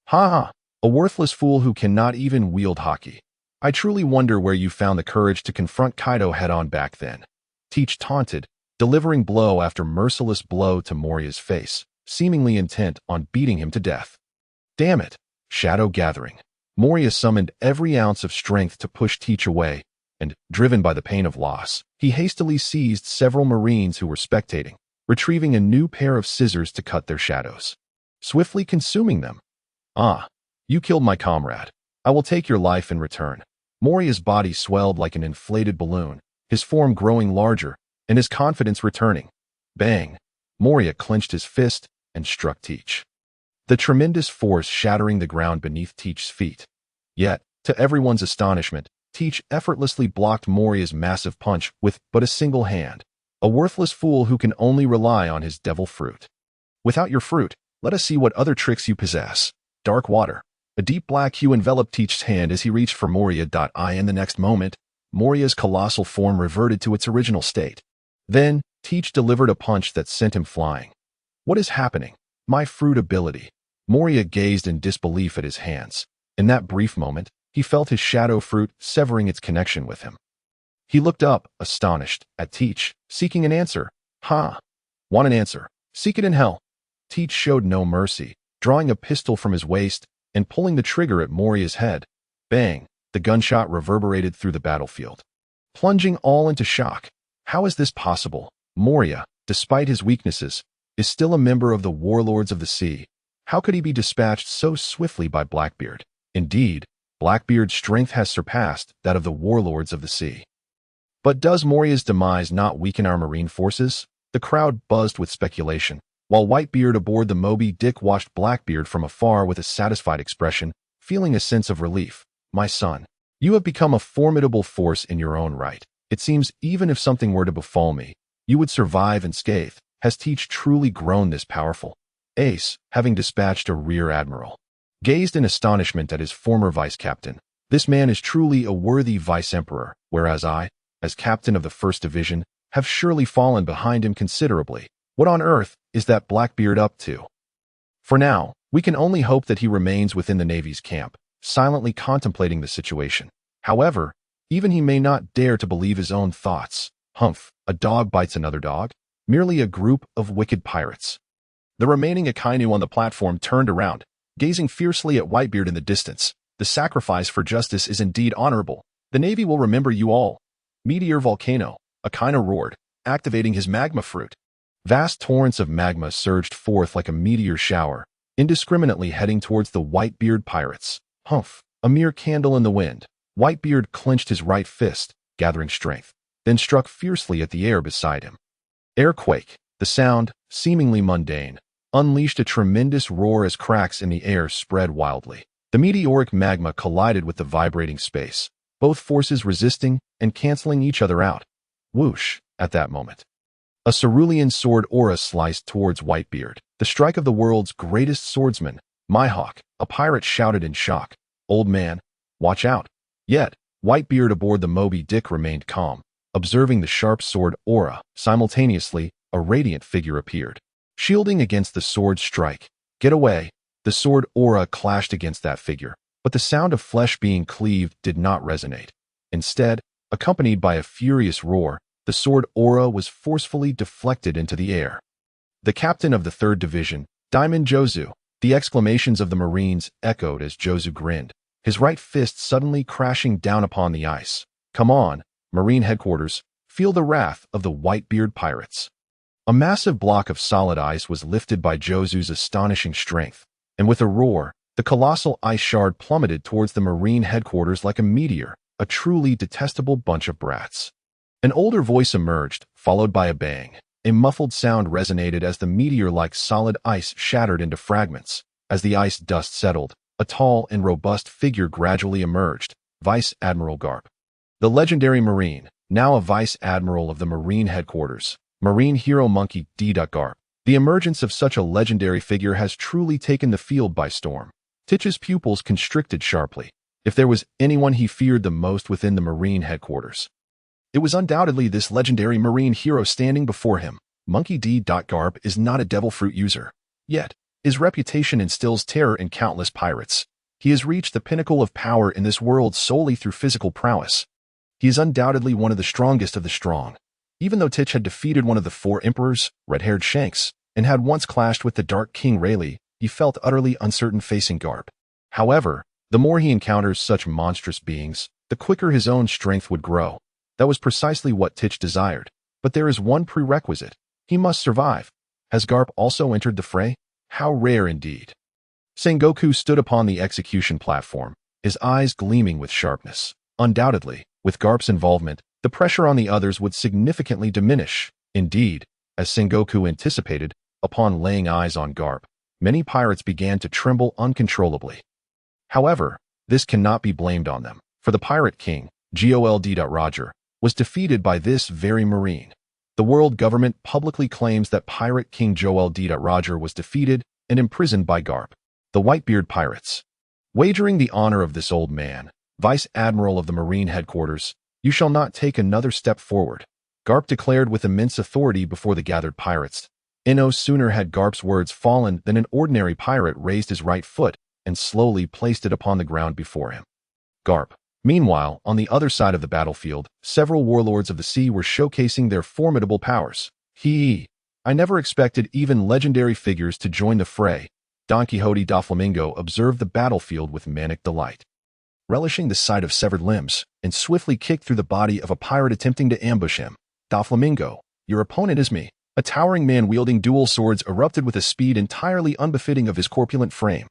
Ha ha, a worthless fool who cannot even wield Haki. I truly wonder where you found the courage to confront Kaido head-on back then. Teach taunted, delivering blow after merciless blow to Moria's face, seemingly intent on beating him to death. Damn it! Shadow gathering. Moria summoned every ounce of strength to push Teach away, and, driven by the pain of loss, he hastily seized several Marines who were spectating, retrieving a new pair of scissors to cut their shadows, swiftly consuming them. Ah, you killed my comrade. I will take your life in return. Moria's body swelled like an inflated balloon, his form growing larger, and his confidence returning. Bang! Moria clenched his fist and struck Teach, the tremendous force shattering the ground beneath Teach's feet. Yet, to everyone's astonishment, Teach effortlessly blocked Moria's massive punch with but a single hand, a worthless fool who can only rely on his devil fruit. Without your fruit, let us see what other tricks you possess. Dark water. A deep black hue enveloped Teach's hand as he reached for Moria. In the next moment, Moria's colossal form reverted to its original state. Then, Teach delivered a punch that sent him flying. What is happening? My fruit ability. Moria gazed in disbelief at his hands. In that brief moment, he felt his shadow fruit severing its connection with him. He looked up, astonished, at Teach, seeking an answer. Ha! Want an answer? Seek it in hell. Teach showed no mercy, drawing a pistol from his waist and pulling the trigger at Moria's head. Bang! The gunshot reverberated through the battlefield, plunging all into shock. How is this possible? Moria, despite his weaknesses, is still a member of the Warlords of the Sea. How could he be dispatched so swiftly by Blackbeard? Indeed, Blackbeard's strength has surpassed that of the Warlords of the Sea. But does Moria's demise not weaken our marine forces? The crowd buzzed with speculation, while Whitebeard aboard the Moby Dick watched Blackbeard from afar with a satisfied expression, feeling a sense of relief. My son, you have become a formidable force in your own right. It seems even if something were to befall me, you would survive unscathed. Has Teach truly grown this powerful? Ace, having dispatched a rear admiral, gazed in astonishment at his former vice-captain. This man is truly a worthy vice-emperor, whereas I, as captain of the 1st Division, have surely fallen behind him considerably. What on earth is that Blackbeard up to? For now, we can only hope that he remains within the Navy's camp, silently contemplating the situation. However, even he may not dare to believe his own thoughts. Humph, a dog bites another dog? Merely a group of wicked pirates. The remaining Akainu on the platform turned around, gazing fiercely at Whitebeard in the distance. The sacrifice for justice is indeed honorable. The Navy will remember you all. Meteor Volcano, Akainu roared, activating his magma fruit. Vast torrents of magma surged forth like a meteor shower, indiscriminately heading towards the Whitebeard pirates. Humph, a mere candle in the wind. Whitebeard clenched his right fist, gathering strength, then struck fiercely at the air beside him. Airquake, the sound, seemingly mundane, unleashed a tremendous roar as cracks in the air spread wildly. The meteoric magma collided with the vibrating space, both forces resisting and canceling each other out. Whoosh, at that moment, a cerulean sword aura sliced towards Whitebeard, the strike of the world's greatest swordsman. Mihawk, a pirate shouted in shock. Old man, watch out. Yet, Whitebeard aboard the Moby Dick remained calm, observing the sharp sword aura. Simultaneously, a radiant figure appeared, shielding against the sword's strike. Get away. The sword aura clashed against that figure, but the sound of flesh being cleaved did not resonate. Instead, accompanied by a furious roar, the sword aura was forcefully deflected into the air. The captain of the 3rd Division, Diamond Jozu. The exclamations of the Marines echoed as Jozu grinned, his right fist suddenly crashing down upon the ice. Come on, Marine Headquarters, feel the wrath of the Whitebeard pirates. A massive block of solid ice was lifted by Jozu's astonishing strength, and with a roar, the colossal ice shard plummeted towards the Marine Headquarters like a meteor, a truly detestable bunch of brats. An older voice emerged, followed by a bang. A muffled sound resonated as the meteor-like solid ice shattered into fragments. As the ice dust settled, a tall and robust figure gradually emerged, Vice Admiral Garp. The legendary Marine, now a Vice Admiral of the Marine Headquarters, Marine Hero Monkey D. Garp, The emergence of such a legendary figure has truly taken the field by storm. Titch's pupils constricted sharply. If there was anyone he feared the most within the Marine headquarters, it was undoubtedly this legendary Marine hero standing before him. Monkey D. Garp is not a devil fruit user. Yet, his reputation instills terror in countless pirates. He has reached the pinnacle of power in this world solely through physical prowess. He is undoubtedly one of the strongest of the strong. Even though Titch had defeated one of the 4 emperors, Red-Haired Shanks, and had once clashed with the Dark King Rayleigh, he felt utterly uncertain facing Garp. However, the more he encounters such monstrous beings, the quicker his own strength would grow. That was precisely what Titch desired. But there is one prerequisite. He must survive. Has Garp also entered the fray? How rare indeed. Sengoku stood upon the execution platform, his eyes gleaming with sharpness. Undoubtedly, with Garp's involvement, the pressure on the others would significantly diminish. Indeed, as Sengoku anticipated, upon laying eyes on Garp, many pirates began to tremble uncontrollably. However, this cannot be blamed on them, for the Pirate King, Gold. Roger, was defeated by this very Marine. The world government publicly claims that Pirate King Gold. Roger was defeated and imprisoned by Garp. The Whitebeard pirates. Wagering the honor of this old man, Vice Admiral of the Marine headquarters, you shall not take another step forward, Garp declared with immense authority before the gathered pirates. No sooner had Garp's words fallen than an ordinary pirate raised his right foot and slowly placed it upon the ground before him. Garp. Meanwhile, on the other side of the battlefield, several warlords of the sea were showcasing their formidable powers. I never expected even legendary figures to join the fray. Don Quixote da Flamingo observed the battlefield with manic delight, relishing the sight of severed limbs, and swiftly kicked through the body of a pirate attempting to ambush him. Da Flamingo, your opponent is me. A towering man wielding dual swords erupted with a speed entirely unbefitting of his corpulent frame.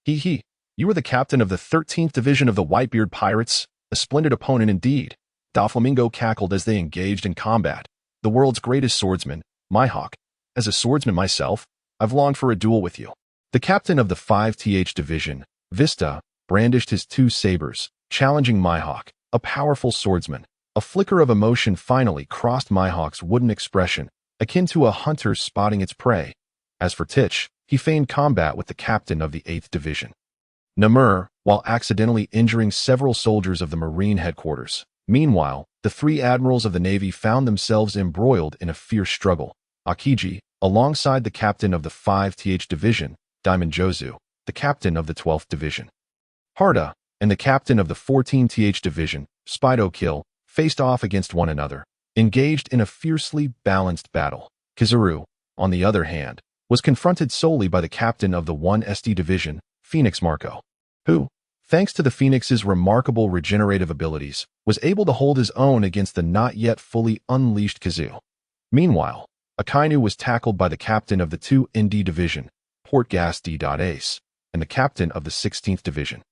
You were the captain of the 13th Division of the Whitebeard Pirates, a splendid opponent indeed. Da Flamingo cackled as they engaged in combat. The world's greatest swordsman, Mihawk. As a swordsman myself, I've longed for a duel with you. The captain of the 5th Division, Vista, brandished his 2 sabers, challenging Mihawk, a powerful swordsman. A flicker of emotion finally crossed Mihawk's wooden expression, akin to a hunter spotting its prey. As for Titch, he feigned combat with the captain of the 8th Division, Namur, while accidentally injuring several soldiers of the Marine headquarters. Meanwhile, the 3 admirals of the Navy found themselves embroiled in a fierce struggle. Aokiji, alongside the captain of the 5th Division, Diamond Jozu, the captain of the 12th Division, Harda, and the captain of the 14th Division, Spido, faced off against one another, engaged in a fiercely balanced battle. Kizaru, on the other hand, was confronted solely by the captain of the 1st Division, Phoenix Marco, who, thanks to the Phoenix's remarkable regenerative abilities, was able to hold his own against the not yet fully unleashed Kizu. Meanwhile, Akainu was tackled by the captain of the 2nd Division, Portgas D. Ace, and the captain of the 16th Division,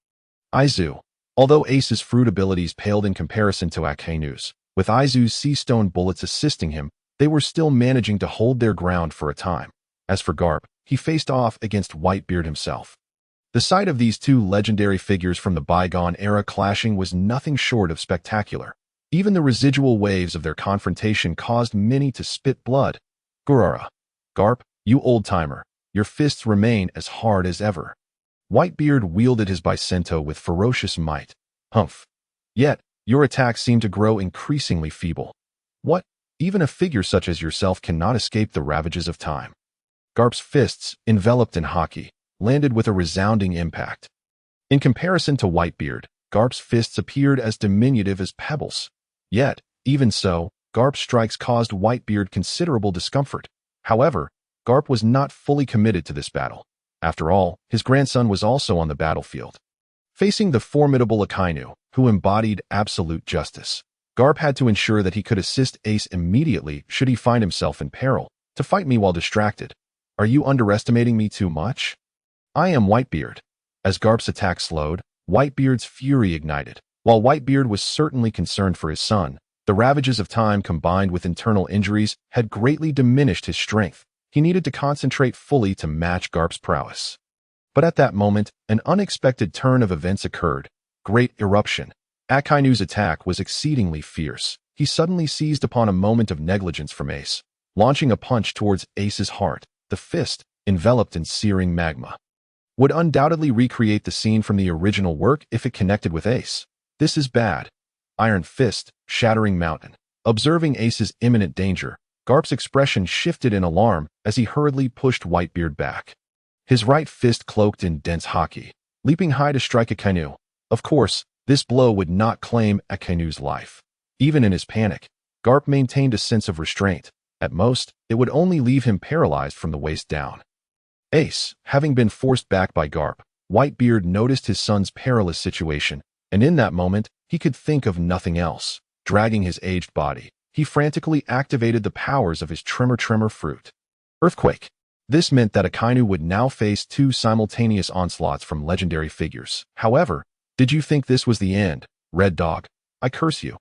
Aizu. Although Ace's fruit abilities paled in comparison to Akainu's, with Aizu's sea stone bullets assisting him, they were still managing to hold their ground for a time. As for Garp, he faced off against Whitebeard himself. The sight of these 2 legendary figures from the bygone era clashing was nothing short of spectacular. Even the residual waves of their confrontation caused many to spit blood. Gurara. Garp, you old-timer, your fists remain as hard as ever. Whitebeard wielded his bicento with ferocious might. Humph. Yet, your attacks seem to grow increasingly feeble. What? Even a figure such as yourself cannot escape the ravages of time. Garp's fists, enveloped in Haki, landed with a resounding impact. In comparison to Whitebeard, Garp's fists appeared as diminutive as pebbles. Yet, even so, Garp's strikes caused Whitebeard considerable discomfort. However, Garp was not fully committed to this battle. After all, his grandson was also on the battlefield. Facing the formidable Akainu, who embodied absolute justice, Garp had to ensure that he could assist Ace immediately should he find himself in peril. To fight me while distracted. Are you underestimating me too much? I am Whitebeard. As Garp's attack slowed, Whitebeard's fury ignited. While Whitebeard was certainly concerned for his son, the ravages of time combined with internal injuries had greatly diminished his strength. He needed to concentrate fully to match Garp's prowess. But at that moment, an unexpected turn of events occurred. Great eruption. Akainu's attack was exceedingly fierce. He suddenly seized upon a moment of negligence from Ace, launching a punch towards Ace's heart. the fist, enveloped in searing magma. Would undoubtedly recreate the scene from the original work if it connected with Ace. This is bad. Iron fist, shattering mountain. Observing Ace's imminent danger, Garp's expression shifted in alarm as he hurriedly pushed Whitebeard back. His right fist cloaked in dense haki, leaping high to strike Akainu. Of course, this blow would not claim Akainu's life. Even in his panic, Garp maintained a sense of restraint. At most, it would only leave him paralyzed from the waist down. Ace, having been forced back by Garp, Whitebeard noticed his son's perilous situation, and in that moment, he could think of nothing else. Dragging his aged body, he frantically activated the powers of his Tremor fruit. Earthquake. This meant that Akainu would now face two simultaneous onslaughts from legendary figures. However, did you think this was the end, Red Dog? I curse you.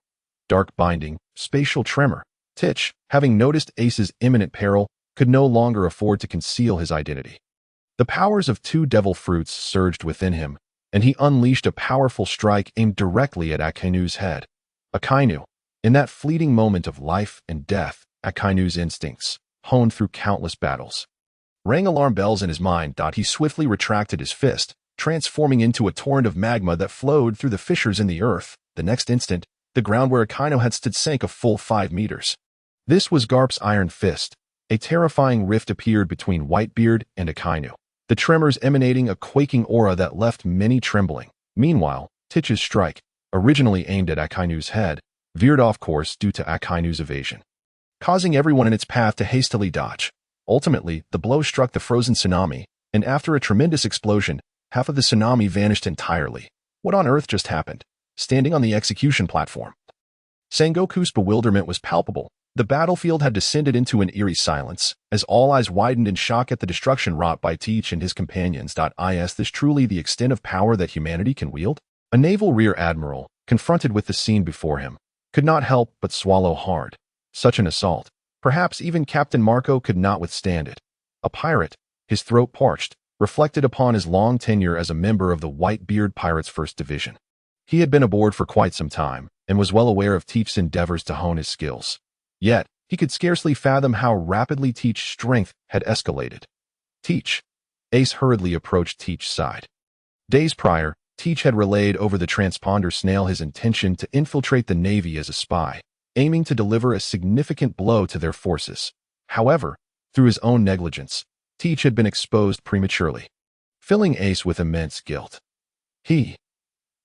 Dark binding, spatial tremor. Titch, having noticed Ace's imminent peril, could no longer afford to conceal his identity. The powers of two devil fruits surged within him, and he unleashed a powerful strike aimed directly at Akainu's head. Akainu, in that fleeting moment of life and death, Akainu's instincts, honed through countless battles, rang alarm bells in his mind. He swiftly retracted his fist, transforming into a torrent of magma that flowed through the fissures in the earth. The next instant, the ground where Akainu had stood sank a full 5 meters. This was Garp's iron fist. A terrifying rift appeared between Whitebeard and Akainu, the tremors emanating a quaking aura that left many trembling. Meanwhile, Titch's strike, originally aimed at Akainu's head, veered off course due to Akainu's evasion, causing everyone in its path to hastily dodge. Ultimately, the blow struck the frozen tsunami, and after a tremendous explosion, half of the tsunami vanished entirely. What on earth just happened? Standing on the execution platform, Sengoku's bewilderment was palpable. The battlefield had descended into an eerie silence, as all eyes widened in shock at the destruction wrought by Teach and his companions. Is this truly the extent of power that humanity can wield? A naval rear admiral, confronted with the scene before him, could not help but swallow hard. Such an assault, perhaps even Captain Marco could not withstand it. A pirate, his throat parched, reflected upon his long tenure as a member of the Whitebeard Pirates' 1st Division. He had been aboard for quite some time, and was well aware of Teach's endeavors to hone his skills. Yet, he could scarcely fathom how rapidly Teach's strength had escalated. Teach. Ace hurriedly approached Teach's side. Days prior, Teach had relayed over the transponder snail his intention to infiltrate the Navy as a spy, aiming to deliver a significant blow to their forces. However, through his own negligence, Teach had been exposed prematurely, filling Ace with immense guilt.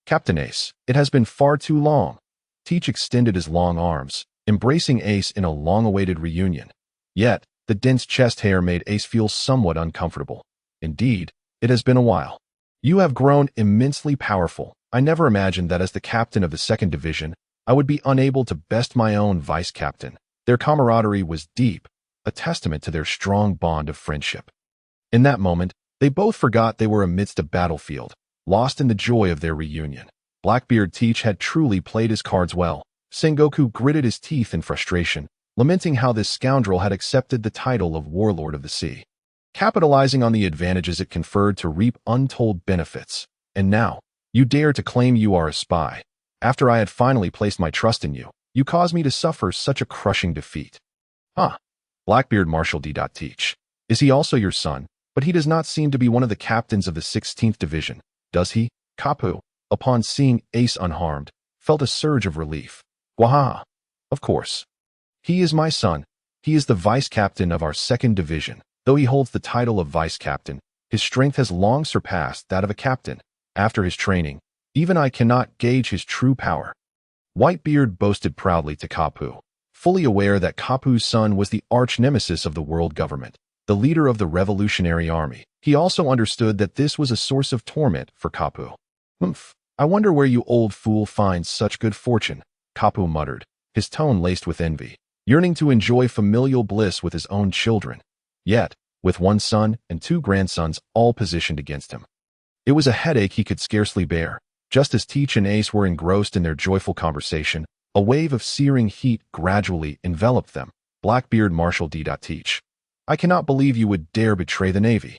Captain Ace, it has been far too long. Teach extended his long arms, embracing Ace in a long-awaited reunion. Yet, the dense chest hair made Ace feel somewhat uncomfortable. Indeed, it has been a while. You have grown immensely powerful. I never imagined that as the captain of the 2nd Division, I would be unable to best my own vice-captain. Their camaraderie was deep, a testament to their strong bond of friendship. In that moment, they both forgot they were amidst a battlefield, lost in the joy of their reunion. Blackbeard Teach had truly played his cards well. Sengoku gritted his teeth in frustration, lamenting how this scoundrel had accepted the title of Warlord of the Sea, capitalizing on the advantages it conferred to reap untold benefits. And now, you dare to claim you are a spy. After I had finally placed my trust in you, you caused me to suffer such a crushing defeat. Blackbeard Marshal D. Teach. Is he also your son? But he does not seem to be one of the captains of the 16th Division, does he? Kapu, upon seeing Ace unharmed, felt a surge of relief. Wahaha. Of course. He is my son. He is the vice-captain of our 2nd Division. Though he holds the title of vice-captain, his strength has long surpassed that of a captain. After his training, even I cannot gauge his true power. Whitebeard boasted proudly to Kapu, fully aware that Kapu's son was the arch-nemesis of the world government, the leader of the Revolutionary Army. He also understood that this was a source of torment for Kapu. I wonder where you old fool finds such good fortune, Kapu muttered, his tone laced with envy, yearning to enjoy familial bliss with his own children. Yet, with one son and 2 grandsons all positioned against him, it was a headache he could scarcely bear. Just as Teach and Ace were engrossed in their joyful conversation, a wave of searing heat gradually enveloped them. Blackbeard Marshal D. Teach. I cannot believe you would dare betray the Navy.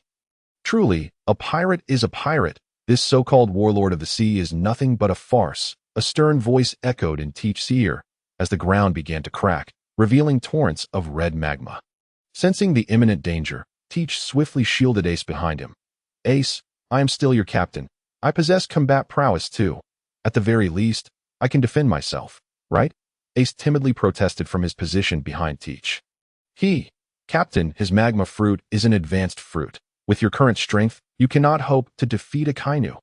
Truly, a pirate is a pirate. This so-called warlord of the sea is nothing but a farce. A stern voice echoed in Teach's ear as the ground began to crack, revealing torrents of red magma. Sensing the imminent danger, Teach swiftly shielded Ace behind him. Ace, I am still your captain. I possess combat prowess too. At the very least, I can defend myself, right? Ace timidly protested from his position behind Teach. Captain, his magma fruit is an advanced fruit. With your current strength, you cannot hope to defeat Akainu.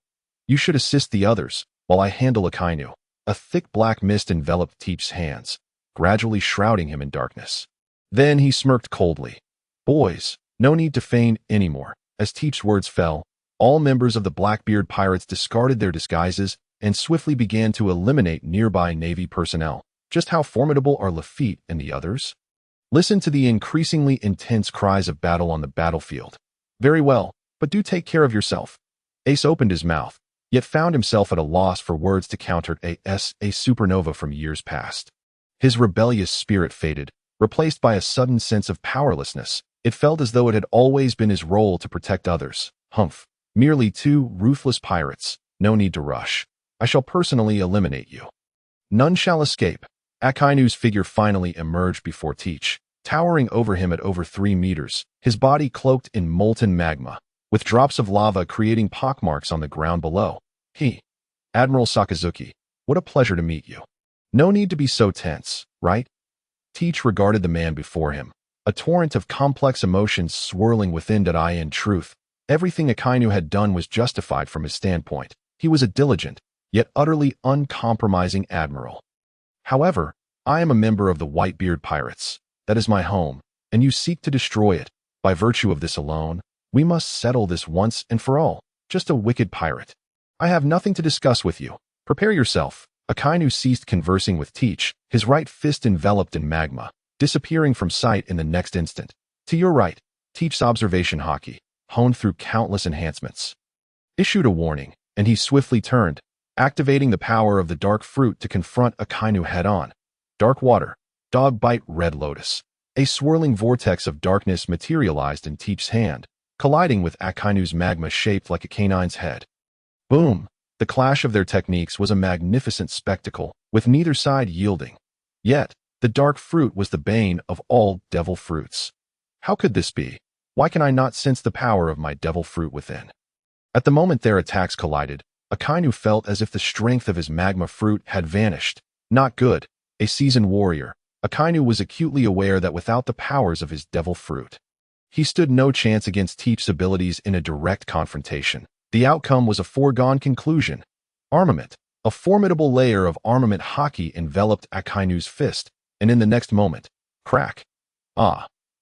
You should assist the others, while I handle Akainu. A thick black mist enveloped Teach's hands, gradually shrouding him in darkness. Then he smirked coldly. Boys, no need to feign anymore. As Teach's words fell, all members of the Blackbeard pirates discarded their disguises and swiftly began to eliminate nearby Navy personnel. Just how formidable are Lafitte and the others? Listen to the increasingly intense cries of battle on the battlefield. Very well, but do take care of yourself. Ace opened his mouth, yet found himself at a loss for words to counter a supernova from years past. His rebellious spirit faded, replaced by a sudden sense of powerlessness. It felt as though it had always been his role to protect others. Humph. Merely two ruthless pirates. No need to rush. I shall personally eliminate you. None shall escape. Akainu's figure finally emerged before Teach, towering over him at over 3 meters, his body cloaked in molten magma, with drops of lava creating pockmarks on the ground below. Admiral Sakazuki, what a pleasure to meet you. No need to be so tense, right? Teach regarded the man before him, a torrent of complex emotions swirling within. In truth, everything Akainu had done was justified from his standpoint. He was a diligent, yet utterly uncompromising admiral. However, I am a member of the Whitebeard pirates. That is my home, and you seek to destroy it. By virtue of this alone, we must settle this once and for all. Just a wicked pirate. I have nothing to discuss with you. Prepare yourself. Akainu ceased conversing with Teach, his right fist enveloped in magma, disappearing from sight in the next instant. To your right, Teach's observation Haki, honed through countless enhancements, issued a warning, and he swiftly turned, activating the power of the dark fruit to confront Akainu head-on. Dark water, dog bite red lotus. A swirling vortex of darkness materialized in Teach's hand, colliding with Akainu's magma shaped like a canine's head. Boom! The clash of their techniques was a magnificent spectacle, with neither side yielding. Yet, the dark fruit was the bane of all devil fruits. How could this be? Why can I not sense the power of my devil fruit within? At the moment their attacks collided, Akainu felt as if the strength of his magma fruit had vanished. Not good. A seasoned warrior, Akainu was acutely aware that without the powers of his devil fruit, he stood no chance against Teach's abilities in a direct confrontation. The outcome was a foregone conclusion. Armament. A formidable layer of armament Haki enveloped Akainu's fist, and in the next moment, crack.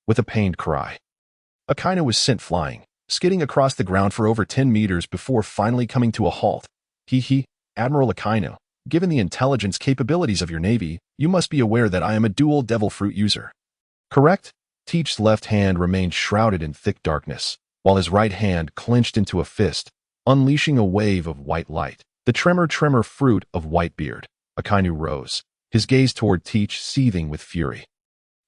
With a pained cry, Akainu was sent flying, skidding across the ground for over 10 meters before finally coming to a halt. Admiral Akainu, given the intelligence capabilities of your navy, you must be aware that I am a dual devil fruit user. Correct? Teach's left hand remained shrouded in thick darkness, while his right hand clenched into a fist, unleashing a wave of white light. The tremor fruit of Whitebeard. Akainu rose, his gaze toward Teach seething with fury.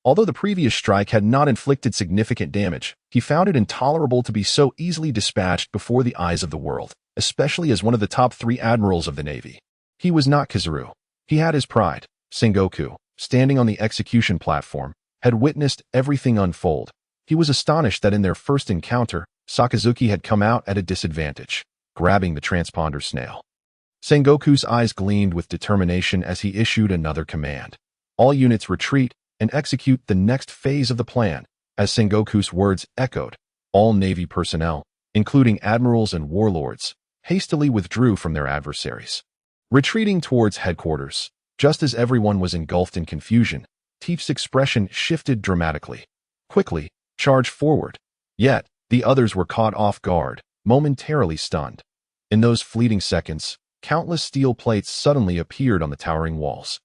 Although the previous strike had not inflicted significant damage, he found it intolerable to be so easily dispatched before the eyes of the world, especially as one of the top 3 admirals of the Navy. He was not Kizaru. He had his pride. Sengoku, standing on the execution platform, had witnessed everything unfold. He was astonished that in their first encounter, Sakazuki had come out at a disadvantage, grabbing the transponder snail. Sengoku's eyes gleamed with determination as he issued another command. All units retreat and execute the next phase of the plan. As Sengoku's words echoed, all Navy personnel, including admirals and warlords, hastily withdrew from their adversaries, retreating towards headquarters. Just as everyone was engulfed in confusion, Teach's expression shifted dramatically. Quickly, charge forward. Yet, the others were caught off guard, momentarily stunned. In those fleeting seconds, countless steel plates suddenly appeared on the towering walls,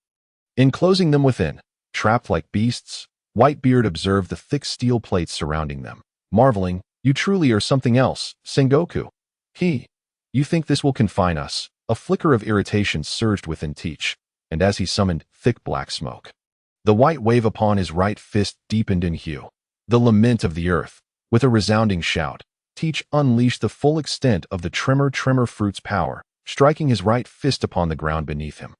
enclosing them within. Trapped like beasts, Whitebeard observed the thick steel plates surrounding them, marveling, "You truly are something else, Sengoku." You think this will confine us?" A flicker of irritation surged within Teach, and as he summoned thick black smoke, the white wave upon his right fist deepened in hue. The lament of the earth. With a resounding shout, Teach unleashed the full extent of the tremor fruit's power, striking his right fist upon the ground beneath him,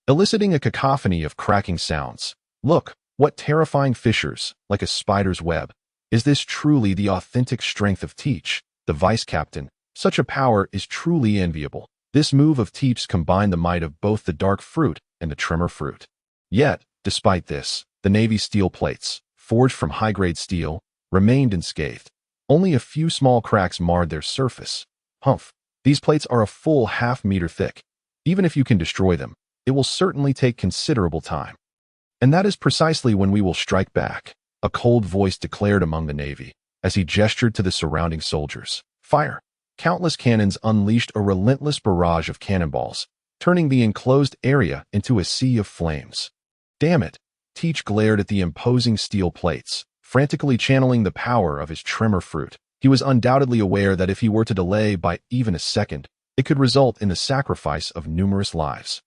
eliciting a cacophony of cracking sounds. Look, what terrifying fissures, like a spider's web. Is this truly the authentic strength of Teach, the vice captain? Such a power is truly enviable. This move of Teach's combined the might of both the dark fruit and the tremor fruit. Yet, despite this, the Navy's steel plates, forged from high-grade steel, remained unscathed. Only a few small cracks marred their surface. Humph. These plates are a full half-meter thick. Even if you can destroy them, it will certainly take considerable time. And that is precisely when we will strike back, a cold voice declared among the Navy, as he gestured to the surrounding soldiers. Fire! Countless cannons unleashed a relentless barrage of cannonballs, turning the enclosed area into a sea of flames. Damn it! Teach glared at the imposing steel plates, frantically channeling the power of his tremor fruit. He was undoubtedly aware that if he were to delay by even a second, it could result in the sacrifice of numerous lives.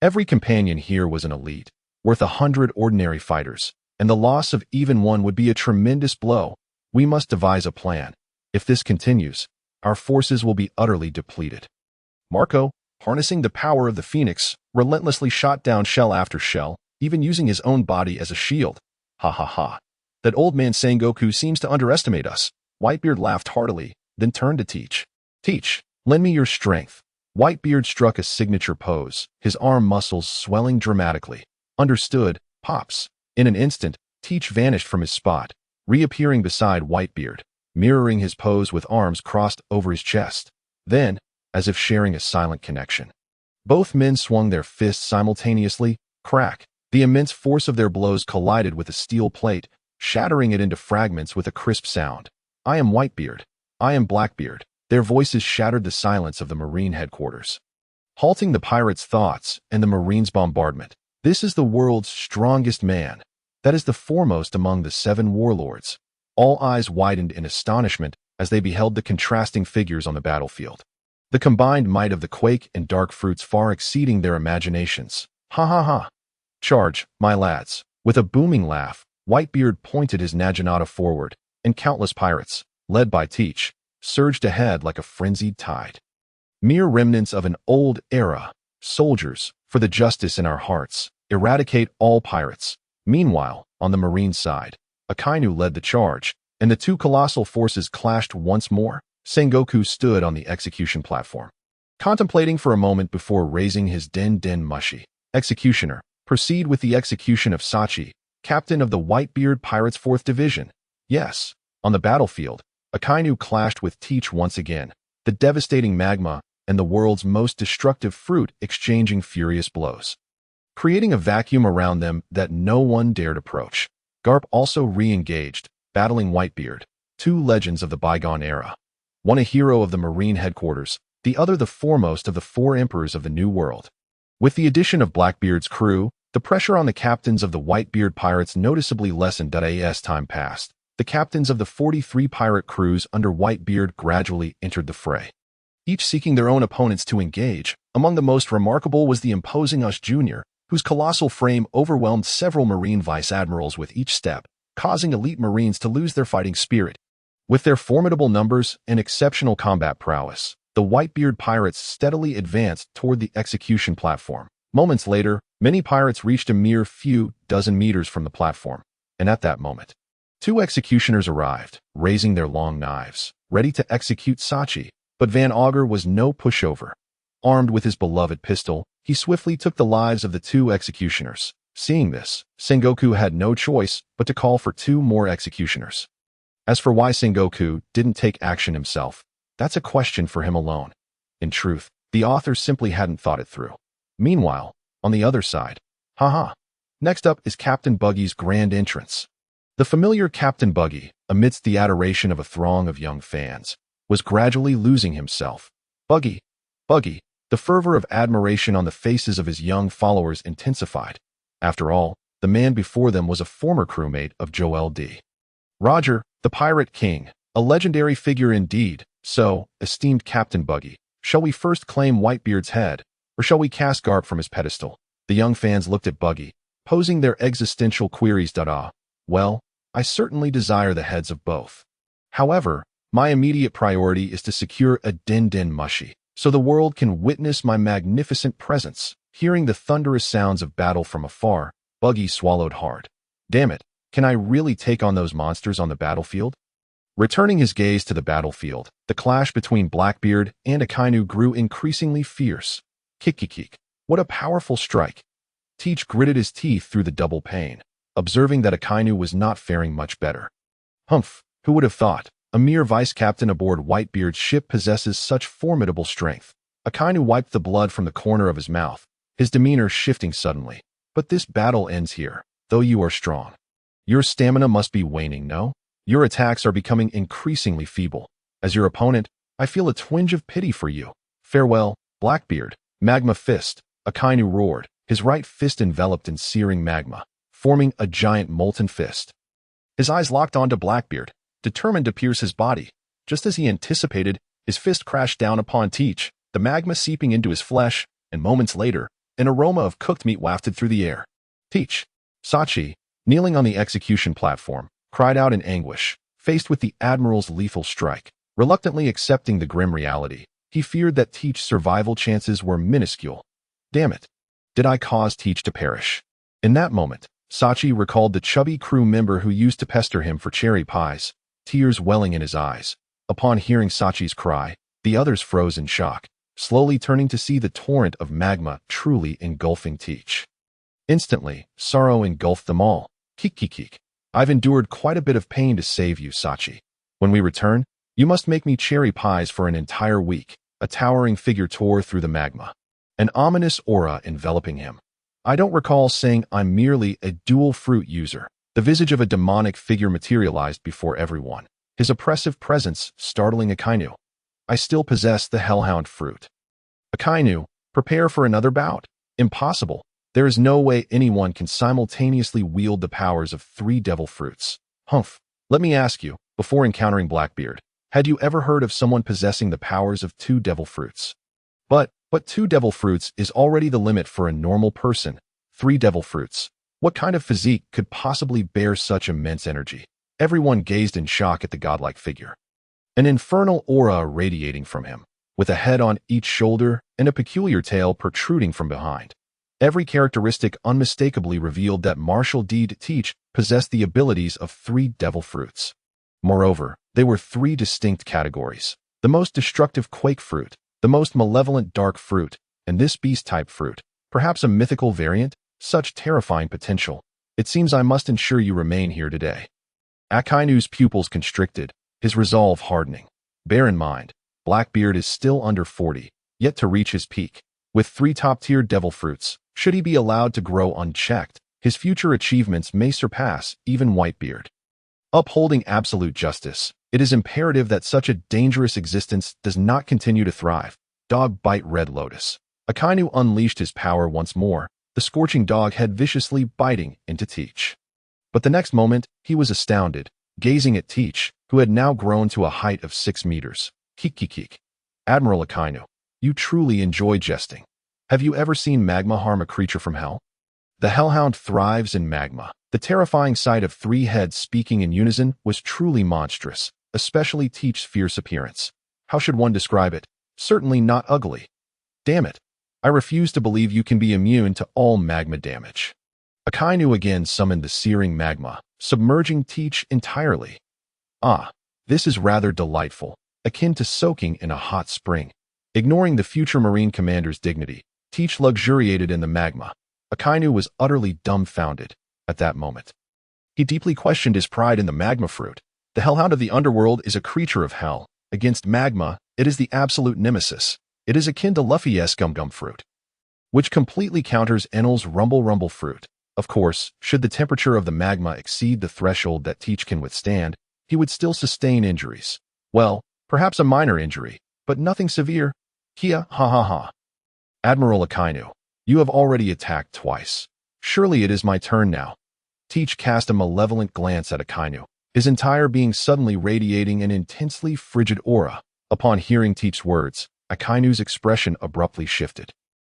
Every companion here was an elite, worth 100 ordinary fighters, and the loss of even one would be a tremendous blow. We must devise a plan. If this continues, our forces will be utterly depleted. Marco, harnessing the power of the Phoenix, relentlessly shot down shell after shell, even using his own body as a shield. Ha ha ha. That old man Sengoku seems to underestimate us. Whitebeard laughed heartily, then turned to Teach. Teach, lend me your strength. Whitebeard struck a signature pose, his arm muscles swelling dramatically. Understood, Pops. In an instant, Teach vanished from his spot, reappearing beside Whitebeard, mirroring his pose with arms crossed over his chest. Then, as if sharing a silent connection, both men swung their fists simultaneously. Crack! The immense force of their blows collided with a steel plate, shattering it into fragments with a crisp sound. I am Whitebeard. I am Blackbeard. Their voices shattered the silence of the Marine headquarters, halting the pirates' thoughts and the Marines' bombardment. This is the world's strongest man. That is the foremost among the 7 warlords. All eyes widened in astonishment as they beheld the contrasting figures on the battlefield. The combined might of the Quake and Dark Fruits far exceeding their imaginations. Ha ha ha. Charge, my lads. With a booming laugh, Whitebeard pointed his naginata forward, and countless pirates, led by Teach, surged ahead like a frenzied tide. Mere remnants of an old era. Soldiers, for the justice in our hearts, eradicate all pirates. Meanwhile, on the Marine side, Akainu led the charge, and the 2 colossal forces clashed once more. Sengoku stood on the execution platform, contemplating for a moment before raising his den mushi. Executioner, proceed with the execution of Sachi, captain of the Whitebeard Pirates' 4th Division. Yes. On the battlefield, Akainu clashed with Teach once again, the devastating magma and the world's most destructive fruit exchanging furious blows, creating a vacuum around them that no one dared approach. Garp also re-engaged, battling Whitebeard, 2 legends of the bygone era. One a hero of the Marine headquarters, the other the foremost of the 4 emperors of the New World. With the addition of Blackbeard's crew, the pressure on the captains of the Whitebeard pirates noticeably lessened. As time passed, the captains of the 43 pirate crews under Whitebeard gradually entered the fray, each seeking their own opponents to engage. Among the most remarkable was the imposing Ush Jr., whose colossal frame overwhelmed several Marine vice-admirals with each step, causing elite Marines to lose their fighting spirit. With their formidable numbers and exceptional combat prowess, the Whitebeard pirates steadily advanced toward the execution platform. Moments later, many pirates reached a mere few dozen meters from the platform, and at that moment, 2 executioners arrived, raising their long knives, ready to execute Sachi. But Van Augur was no pushover. Armed with his beloved pistol, he swiftly took the lives of the 2 executioners. Seeing this, Sengoku had no choice but to call for 2 more executioners. As for why Sengoku didn't take action himself, that's a question for him alone. In truth, the author simply hadn't thought it through. Meanwhile, on the other side, haha. Next up is Captain Buggy's grand entrance. The familiar Captain Buggy, amidst the adoration of a throng of young fans, was gradually losing himself. Buggy, the fervor of admiration on the faces of his young followers intensified. After all, the man before them was a former crewmate of Joel D. Roger, the Pirate King, a legendary figure indeed. So, esteemed Captain Buggy, shall we first claim Whitebeard's head, or shall we cast Garp from his pedestal? The young fans looked at Buggy, posing their existential queries. Well, I certainly desire the heads of both. However, my immediate priority is to secure a den mushi, so the world can witness my magnificent presence. Hearing the thunderous sounds of battle from afar, Buggy swallowed hard. Damn it, Can I really take on those monsters on the battlefield? Returning his gaze to the battlefield, the clash between Blackbeard and Akainu grew increasingly fierce. Kick. What a powerful strike. Teach gritted his teeth through the double pain, observing that Akainu was not faring much better. Humph, who would have thought? A mere vice-captain aboard Whitebeard's ship possesses such formidable strength. Akainu wiped the blood from the corner of his mouth, his demeanor shifting suddenly. But this battle ends here, though you are strong. Your stamina must be waning, no? Your attacks are becoming increasingly feeble. As your opponent, I feel a twinge of pity for you. Farewell, Blackbeard. Magma fist. Akainu roared, his right fist enveloped in searing magma, forming a giant molten fist. His eyes locked onto Blackbeard, determined to pierce his body. Just as he anticipated, his fist crashed down upon Teach, the magma seeping into his flesh, and moments later, an aroma of cooked meat wafted through the air. Teach. Sachi, kneeling on the execution platform, cried out in anguish, faced with the Admiral's lethal strike. Reluctantly accepting the grim reality, he feared that Teach's survival chances were minuscule. Damn it. Did I cause Teach to perish? In that moment, Sachi recalled the chubby crew member who used to pester him for cherry pies, tears welling in his eyes. Upon hearing Sachi's cry, the others froze in shock, slowly turning to see the torrent of magma truly engulfing Teach. Instantly, sorrow engulfed them all. Kick. I've endured quite a bit of pain to save you, Sachi. When we return, you must make me cherry pies for an entire week. A towering figure tore through the magma, an ominous aura enveloping him. I don't recall saying I'm merely a dual fruit user. The visage of a demonic figure materialized before everyone, his oppressive presence startling Akainu. I still possess the Hellhound fruit. Akainu, prepare for another bout. Impossible. There is no way anyone can simultaneously wield the powers of 3 devil fruits. Humph. Let me ask you, before encountering Blackbeard, had you ever heard of someone possessing the powers of 2 devil fruits? But 2 devil fruits is already the limit for a normal person. 3 devil fruits. What kind of physique could possibly bear such immense energy? Everyone gazed in shock at the godlike figure. An infernal aura radiating from him, with a head on each shoulder and a peculiar tail protruding from behind. Every characteristic unmistakably revealed that martial deed Teach possessed the abilities of 3 devil fruits. Moreover, they were 3 distinct categories. The most destructive quake fruit, the most malevolent dark fruit, and this beast-type fruit, perhaps a mythical variant, such terrifying potential. It seems I must ensure you remain here today. Akainu's pupils constricted, his resolve hardening. Bear in mind, Blackbeard is still under 40, yet to reach his peak. With 3 top-tier devil fruits, should he be allowed to grow unchecked, his future achievements may surpass even Whitebeard. Upholding absolute justice, it is imperative that such a dangerous existence does not continue to thrive. Dog bite Red Lotus. Akainu unleashed his power once more, the scorching dog head viciously biting into Teach. But the next moment, he was astounded, gazing at Teach, who had now grown to a height of 6 meters. Kick. Admiral Akainu, you truly enjoy jesting. Have you ever seen magma harm a creature from hell? The Hellhound thrives in magma. The terrifying sight of 3 heads speaking in unison was truly monstrous, especially Teach's fierce appearance. How should one describe it? Certainly not ugly. Damn it. I refuse to believe you can be immune to all magma damage. Akainu again summoned the searing magma, submerging Teach entirely. Ah, this is rather delightful, akin to soaking in a hot spring. Ignoring the future Marine commander's dignity, Teach luxuriated in the magma. Akainu was utterly dumbfounded at that moment. He deeply questioned his pride in the magma fruit. The Hellhound of the underworld is a creature of hell. Against magma, it is the absolute nemesis. It is akin to Luffy's gum fruit, which completely counters Enel's rumble fruit. Of course, should the temperature of the magma exceed the threshold that Teach can withstand, he would still sustain injuries. Well, perhaps a minor injury, but nothing severe. Kia, ha. Admiral Akainu, you have already attacked twice. Surely it is my turn now. Teach cast a malevolent glance at Akainu, his entire being suddenly radiating an intensely frigid aura. Upon hearing Teach's words, Akainu's expression abruptly shifted.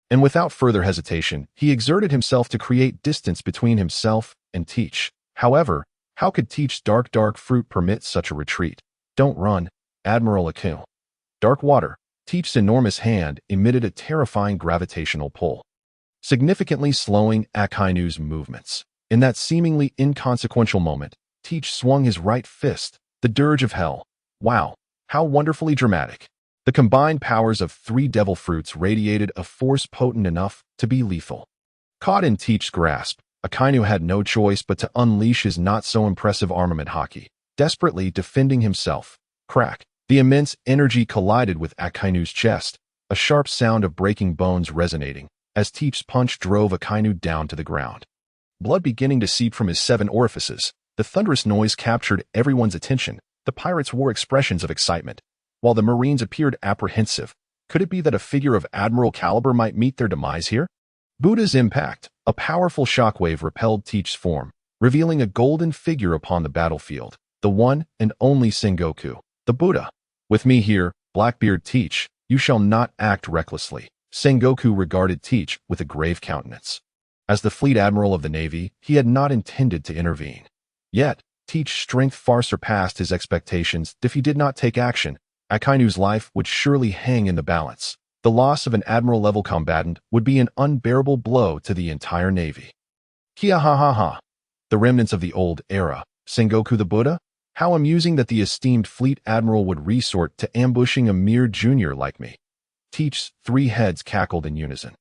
And without further hesitation, he exerted himself to create distance between himself and Teach. However, how could Teach's dark fruit permit such a retreat? Don't run, Admiral Akainu. Dark water. Teach's enormous hand emitted a terrifying gravitational pull, significantly slowing Akainu's movements. In that seemingly inconsequential moment, Teach swung his right fist, the dirge of hell. Wow, how wonderfully dramatic. The combined powers of 3 devil fruits radiated a force potent enough to be lethal. Caught in Teach's grasp, Akainu had no choice but to unleash his not-so-impressive armament Haki, desperately defending himself. Crack. The immense energy collided with Akainu's chest, a sharp sound of breaking bones resonating, as Teach's punch drove Akainu down to the ground. Blood beginning to seep from his 7 orifices, the thunderous noise captured everyone's attention. The pirates wore expressions of excitement, while the Marines appeared apprehensive. Could it be that a figure of admiral caliber might meet their demise here? Buddha's impact, a powerful shockwave repelled Teach's form, revealing a golden figure upon the battlefield, the one and only Sengoku, the Buddha. With me here, Blackbeard Teach, you shall not act recklessly. Sengoku regarded Teach with a grave countenance. As the fleet admiral of the Navy, he had not intended to intervene. Yet, Teach's strength far surpassed his expectations. If he did not take action, Akainu's life would surely hang in the balance. The loss of an admiral-level combatant would be an unbearable blow to the entire Navy. Kia ha ha ha. The remnants of the old era. Sengoku the Buddha? How amusing that the esteemed fleet admiral would resort to ambushing a mere junior like me. Teach's 3 heads cackled in unison.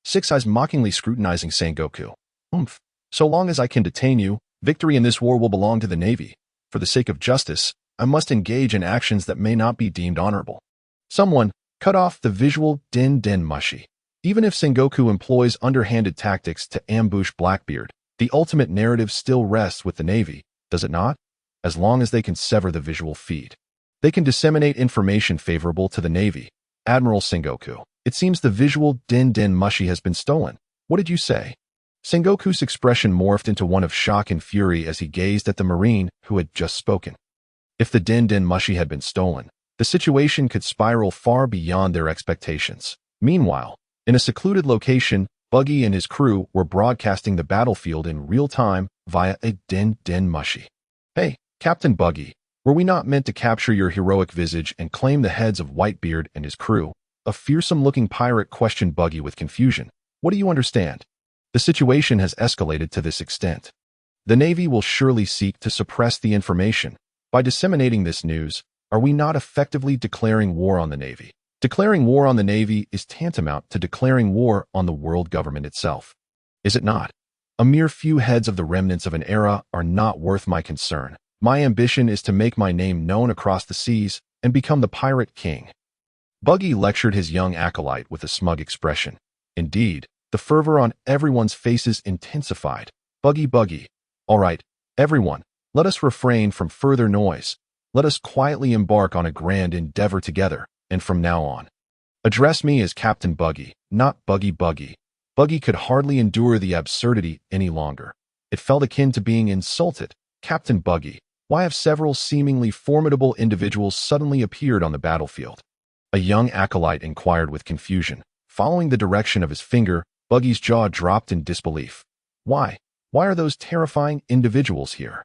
6 eyes mockingly scrutinizing Sengoku. Oomph. So long as I can detain you, victory in this war will belong to the Navy. For the sake of justice, I must engage in actions that may not be deemed honorable. Someone, cut off the visual den mushi. Even if Sengoku employs underhanded tactics to ambush Blackbeard, the ultimate narrative still rests with the Navy, does it not? As long as they can sever the visual feed. They can disseminate information favorable to the Navy. Admiral Sengoku, it seems the visual den mushi has been stolen. What did you say? Sengoku's expression morphed into one of shock and fury as he gazed at the Marine who had just spoken. If the den mushi had been stolen, the situation could spiral far beyond their expectations. Meanwhile, in a secluded location, Buggy and his crew were broadcasting the battlefield in real time via a den mushi. Hey, Captain Buggy, were we not meant to capture your heroic visage and claim the heads of Whitebeard and his crew? A fearsome-looking pirate questioned Buggy with confusion. What do you understand? The situation has escalated to this extent. The Navy will surely seek to suppress the information. By disseminating this news, are we not effectively declaring war on the Navy? Declaring war on the Navy is tantamount to declaring war on the world government itself. Is it not? A mere few heads of the remnants of an era are not worth my concern. My ambition is to make my name known across the seas and become the pirate king. Buggy lectured his young acolyte with a smug expression. Indeed, the fervor on everyone's faces intensified. Buggy. All right, everyone, let us refrain from further noise. Let us quietly embark on a grand endeavor together, and from now on, address me as Captain Buggy, not Buggy. Buggy could hardly endure the absurdity any longer. It felt akin to being insulted. Captain Buggy, why have several seemingly formidable individuals suddenly appeared on the battlefield? A young acolyte inquired with confusion. Following the direction of his finger, Buggy's jaw dropped in disbelief. Why? Why are those terrifying individuals here?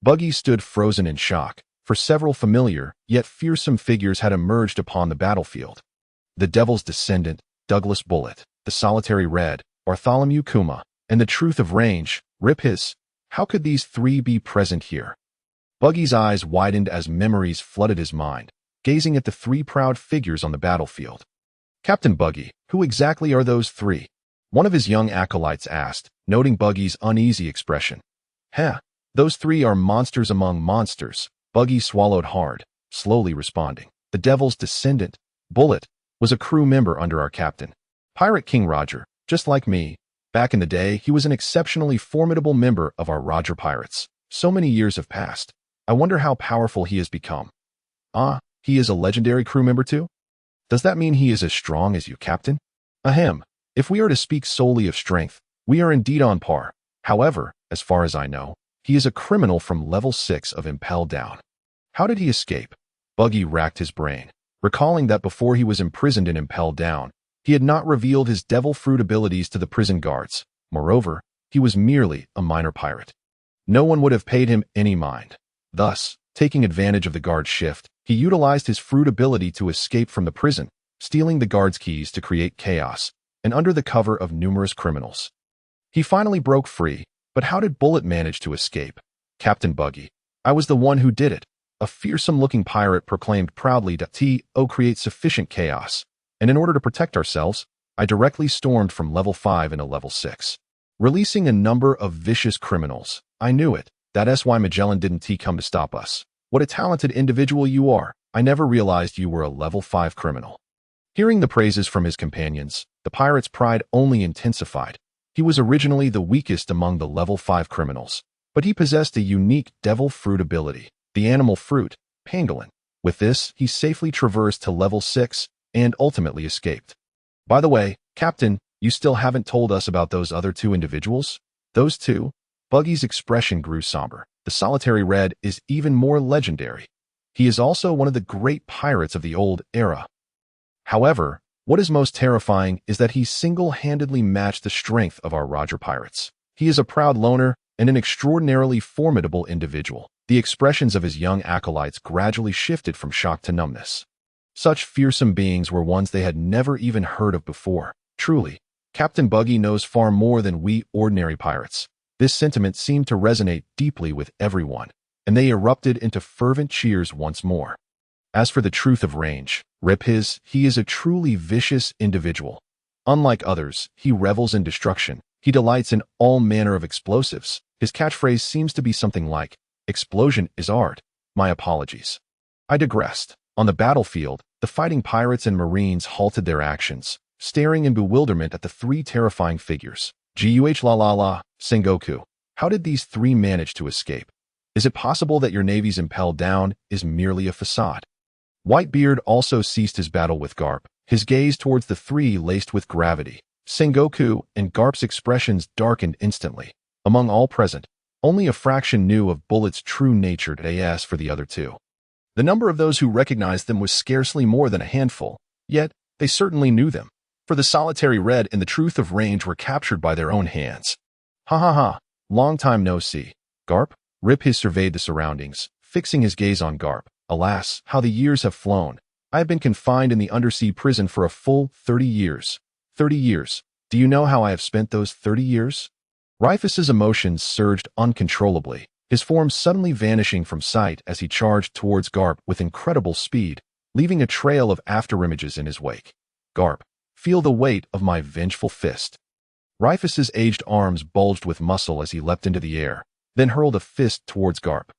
Buggy stood frozen in shock, for several familiar, yet fearsome figures had emerged upon the battlefield. The Devil's Descendant, Douglas Bullet, the Solitary Red, Bartholomew Kuma, and the Truth of Range, Rip His. How could these 3 be present here? Buggy's eyes widened as memories flooded his mind, gazing at the 3 proud figures on the battlefield. Captain Buggy, who exactly are those 3? One of his young acolytes asked, noting Buggy's uneasy expression. Those 3 are monsters among monsters. Buggy swallowed hard, slowly responding. The Devil's Descendant, Bullet, was a crew member under our captain, Pirate King Roger. Just like me, back in the day, he was an exceptionally formidable member of our Roger Pirates. So many years have passed. I wonder how powerful he has become. He is a legendary crew member too? Does that mean he is as strong as you, Captain? Ahem. If we are to speak solely of strength, we are indeed on par. However, as far as I know, he is a criminal from level 6 of Impel Down. How did he escape? Buggy racked his brain, recalling that before he was imprisoned in Impel Down, he had not revealed his devil fruit abilities to the prison guards. Moreover, he was merely a minor pirate. No one would have paid him any mind. Thus, taking advantage of the guard's shift, he utilized his fruit ability to escape from the prison, stealing the guard's keys to create chaos, and under the cover of numerous criminals. He finally broke free, But how did Bullet manage to escape? Captain Buggy. I was the one who did it. A fearsome-looking pirate proclaimed proudly that T.O. create sufficient chaos. And in order to protect ourselves, I directly stormed from level 5 into level 6. Releasing a number of vicious criminals. I knew it. That's why Magellan didn't come to stop us. What a talented individual you are. I never realized you were a level 5 criminal. Hearing the praises from his companions, the pirate's pride only intensified. He was originally the weakest among the level 5 criminals, but he possessed a unique devil fruit ability, the animal fruit, pangolin. With this, he safely traversed to level 6 and ultimately escaped. By the way, Captain, you still haven't told us about those other 2 individuals? Those 2? Buggy's expression grew somber. The solitary red is even more legendary. He is also one of the great pirates of the old era. However, what is most terrifying is that he single-handedly matched the strength of our Roger pirates. He is a proud loner and an extraordinarily formidable individual. The expressions of his young acolytes gradually shifted from shock to numbness. Such fearsome beings were ones they had never even heard of before. Truly, Captain Buggy knows far more than we ordinary pirates. This sentiment seemed to resonate deeply with everyone, and they erupted into fervent cheers once more. As for the truth of range, he is a truly vicious individual. Unlike others, he revels in destruction. He delights in all manner of explosives. His catchphrase seems to be something like, "Explosion is art." My apologies. I digressed. On the battlefield, the fighting pirates and marines halted their actions, staring in bewilderment at the 3 terrifying figures. Guh Sengoku. How did these 3 manage to escape? Is it possible that your navy's impelled down is merely a facade? Whitebeard also ceased his battle with Garp, his gaze towards the 3 laced with gravity. Sengoku and Garp's expressions darkened instantly. Among all present, only a fraction knew of Bullet's true nature. As for the other 2, the number of those who recognized them was scarcely more than a handful, yet they certainly knew them, for the solitary red and the truth of range were captured by their own hands. Ha ha ha, long time no see. Garp? His surveyed the surroundings, fixing his gaze on Garp. Alas, how the years have flown. I have been confined in the undersea prison for a full 30 years. 30 years. Do you know how I have spent those 30 years? Rifus's emotions surged uncontrollably, his form suddenly vanishing from sight as he charged towards Garp with incredible speed, leaving a trail of afterimages in his wake. Garp, feel the weight of my vengeful fist. Rifus's aged arms bulged with muscle as he leapt into the air, then hurled a fist towards Garp.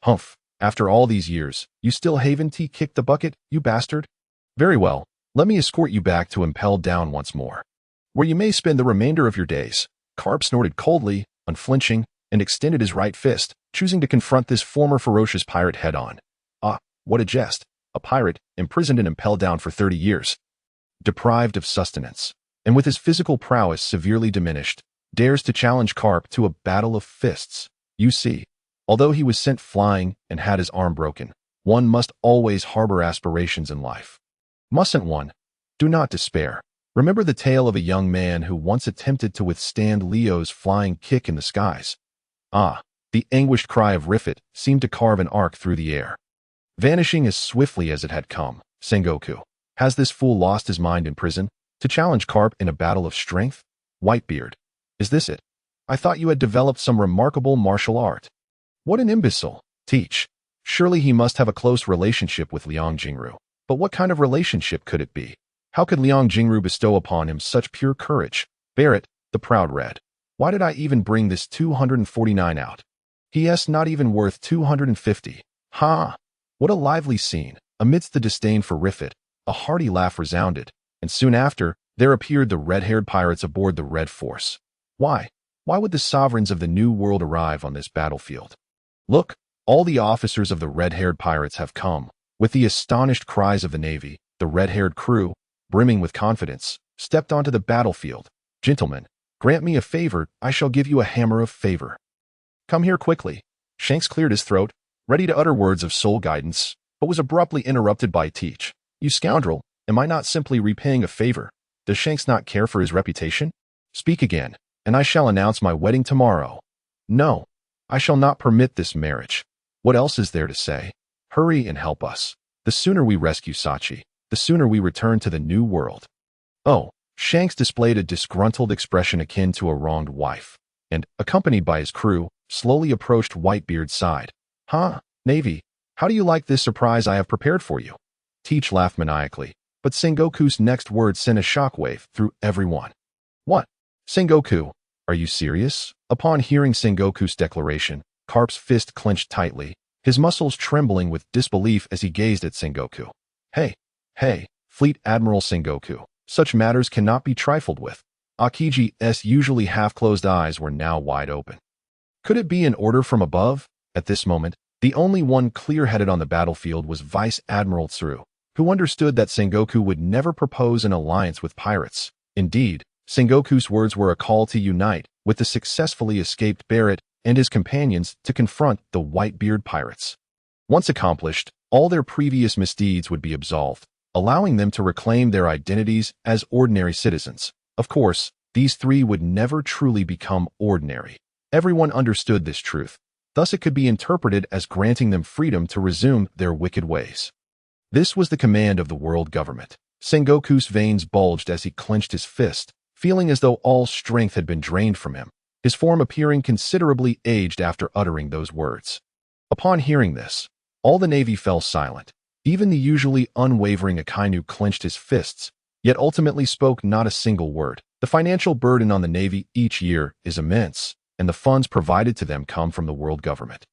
Humph, after all these years, you still haven't kicked the bucket, you bastard? Very well, let me escort you back to Impelled Down once more, where you may spend the remainder of your days. Garp snorted coldly, unflinching, and extended his right fist, choosing to confront this former ferocious pirate head-on. Ah, what a jest. A pirate, imprisoned and impelled down for 30 years. Deprived of sustenance, and with his physical prowess severely diminished, dares to challenge Garp to a battle of fists. You see, although he was sent flying and had his arm broken, one must always harbor aspirations in life. Mustn't one? Do not despair. Remember the tale of a young man who once attempted to withstand Leo's flying kick in the skies. Ah, the anguished cry of Rifit seemed to carve an arc through the air. Vanishing as swiftly as it had come, Sengoku. Has this fool lost his mind in prison? To challenge Garp in a battle of strength? Whitebeard. Is this it? I thought you had developed some remarkable martial art. What an imbecile. Teach. Surely he must have a close relationship with Liang Jingru. But what kind of relationship could it be? How could Liang Jingru bestow upon him such pure courage? Barrett, the proud red. Why did I even bring this 249 out? He.S. not even worth 250. Ha! What a lively scene. Amidst the disdain for Rifit, a hearty laugh resounded, and soon after, there appeared the red-haired pirates aboard the Red Force. Why? Why would the sovereigns of the New World arrive on this battlefield? Look, all the officers of the red-haired pirates have come. With the astonished cries of the Navy, the red-haired crew, brimming with confidence, stepped onto the battlefield. Gentlemen, grant me a favor, I shall give you a hammer of favor. Come here quickly. Shanks cleared his throat, ready to utter words of soul guidance, but was abruptly interrupted by Teach. You scoundrel, am I not simply repaying a favor? Does Shanks not care for his reputation? Speak again, and I shall announce my wedding tomorrow. No, I shall not permit this marriage. What else is there to say? Hurry and help us. The sooner we rescue Sachi, the sooner we return to the New World. Oh, Shanks displayed a disgruntled expression akin to a wronged wife. and, accompanied by his crew, slowly approached Whitebeard's side. "Huh, Navy, how do you like this surprise I have prepared for you?" Teach laughed maniacally, but Sengoku's next words sent a shockwave through everyone. "What? Sengoku, are you serious?" Upon hearing Sengoku's declaration, Carp's fist clenched tightly, his muscles trembling with disbelief as he gazed at Sengoku. Hey, Fleet Admiral Sengoku, such matters cannot be trifled with." Aokiji's usually half-closed eyes were now wide open. Could it be an order from above? At this moment, the only one clear-headed on the battlefield was Vice Admiral Tsuru, who understood that Sengoku would never propose an alliance with pirates. Indeed, Sengoku's words were a call to unite with the successfully escaped Barrett and his companions to confront the Whitebeard pirates. Once accomplished, all their previous misdeeds would be absolved, allowing them to reclaim their identities as ordinary citizens. Of course, these three would never truly become ordinary. Everyone understood this truth. Thus it could be interpreted as granting them freedom to resume their wicked ways. This was the command of the world government. Sengoku's veins bulged as he clenched his fist, feeling as though all strength had been drained from him, his form appearing considerably aged after uttering those words. Upon hearing this, all the Navy fell silent. Even the usually unwavering Akainu clenched his fists, yet ultimately spoke not a single word. The financial burden on the Navy each year is immense, and the funds provided to them come from the world government.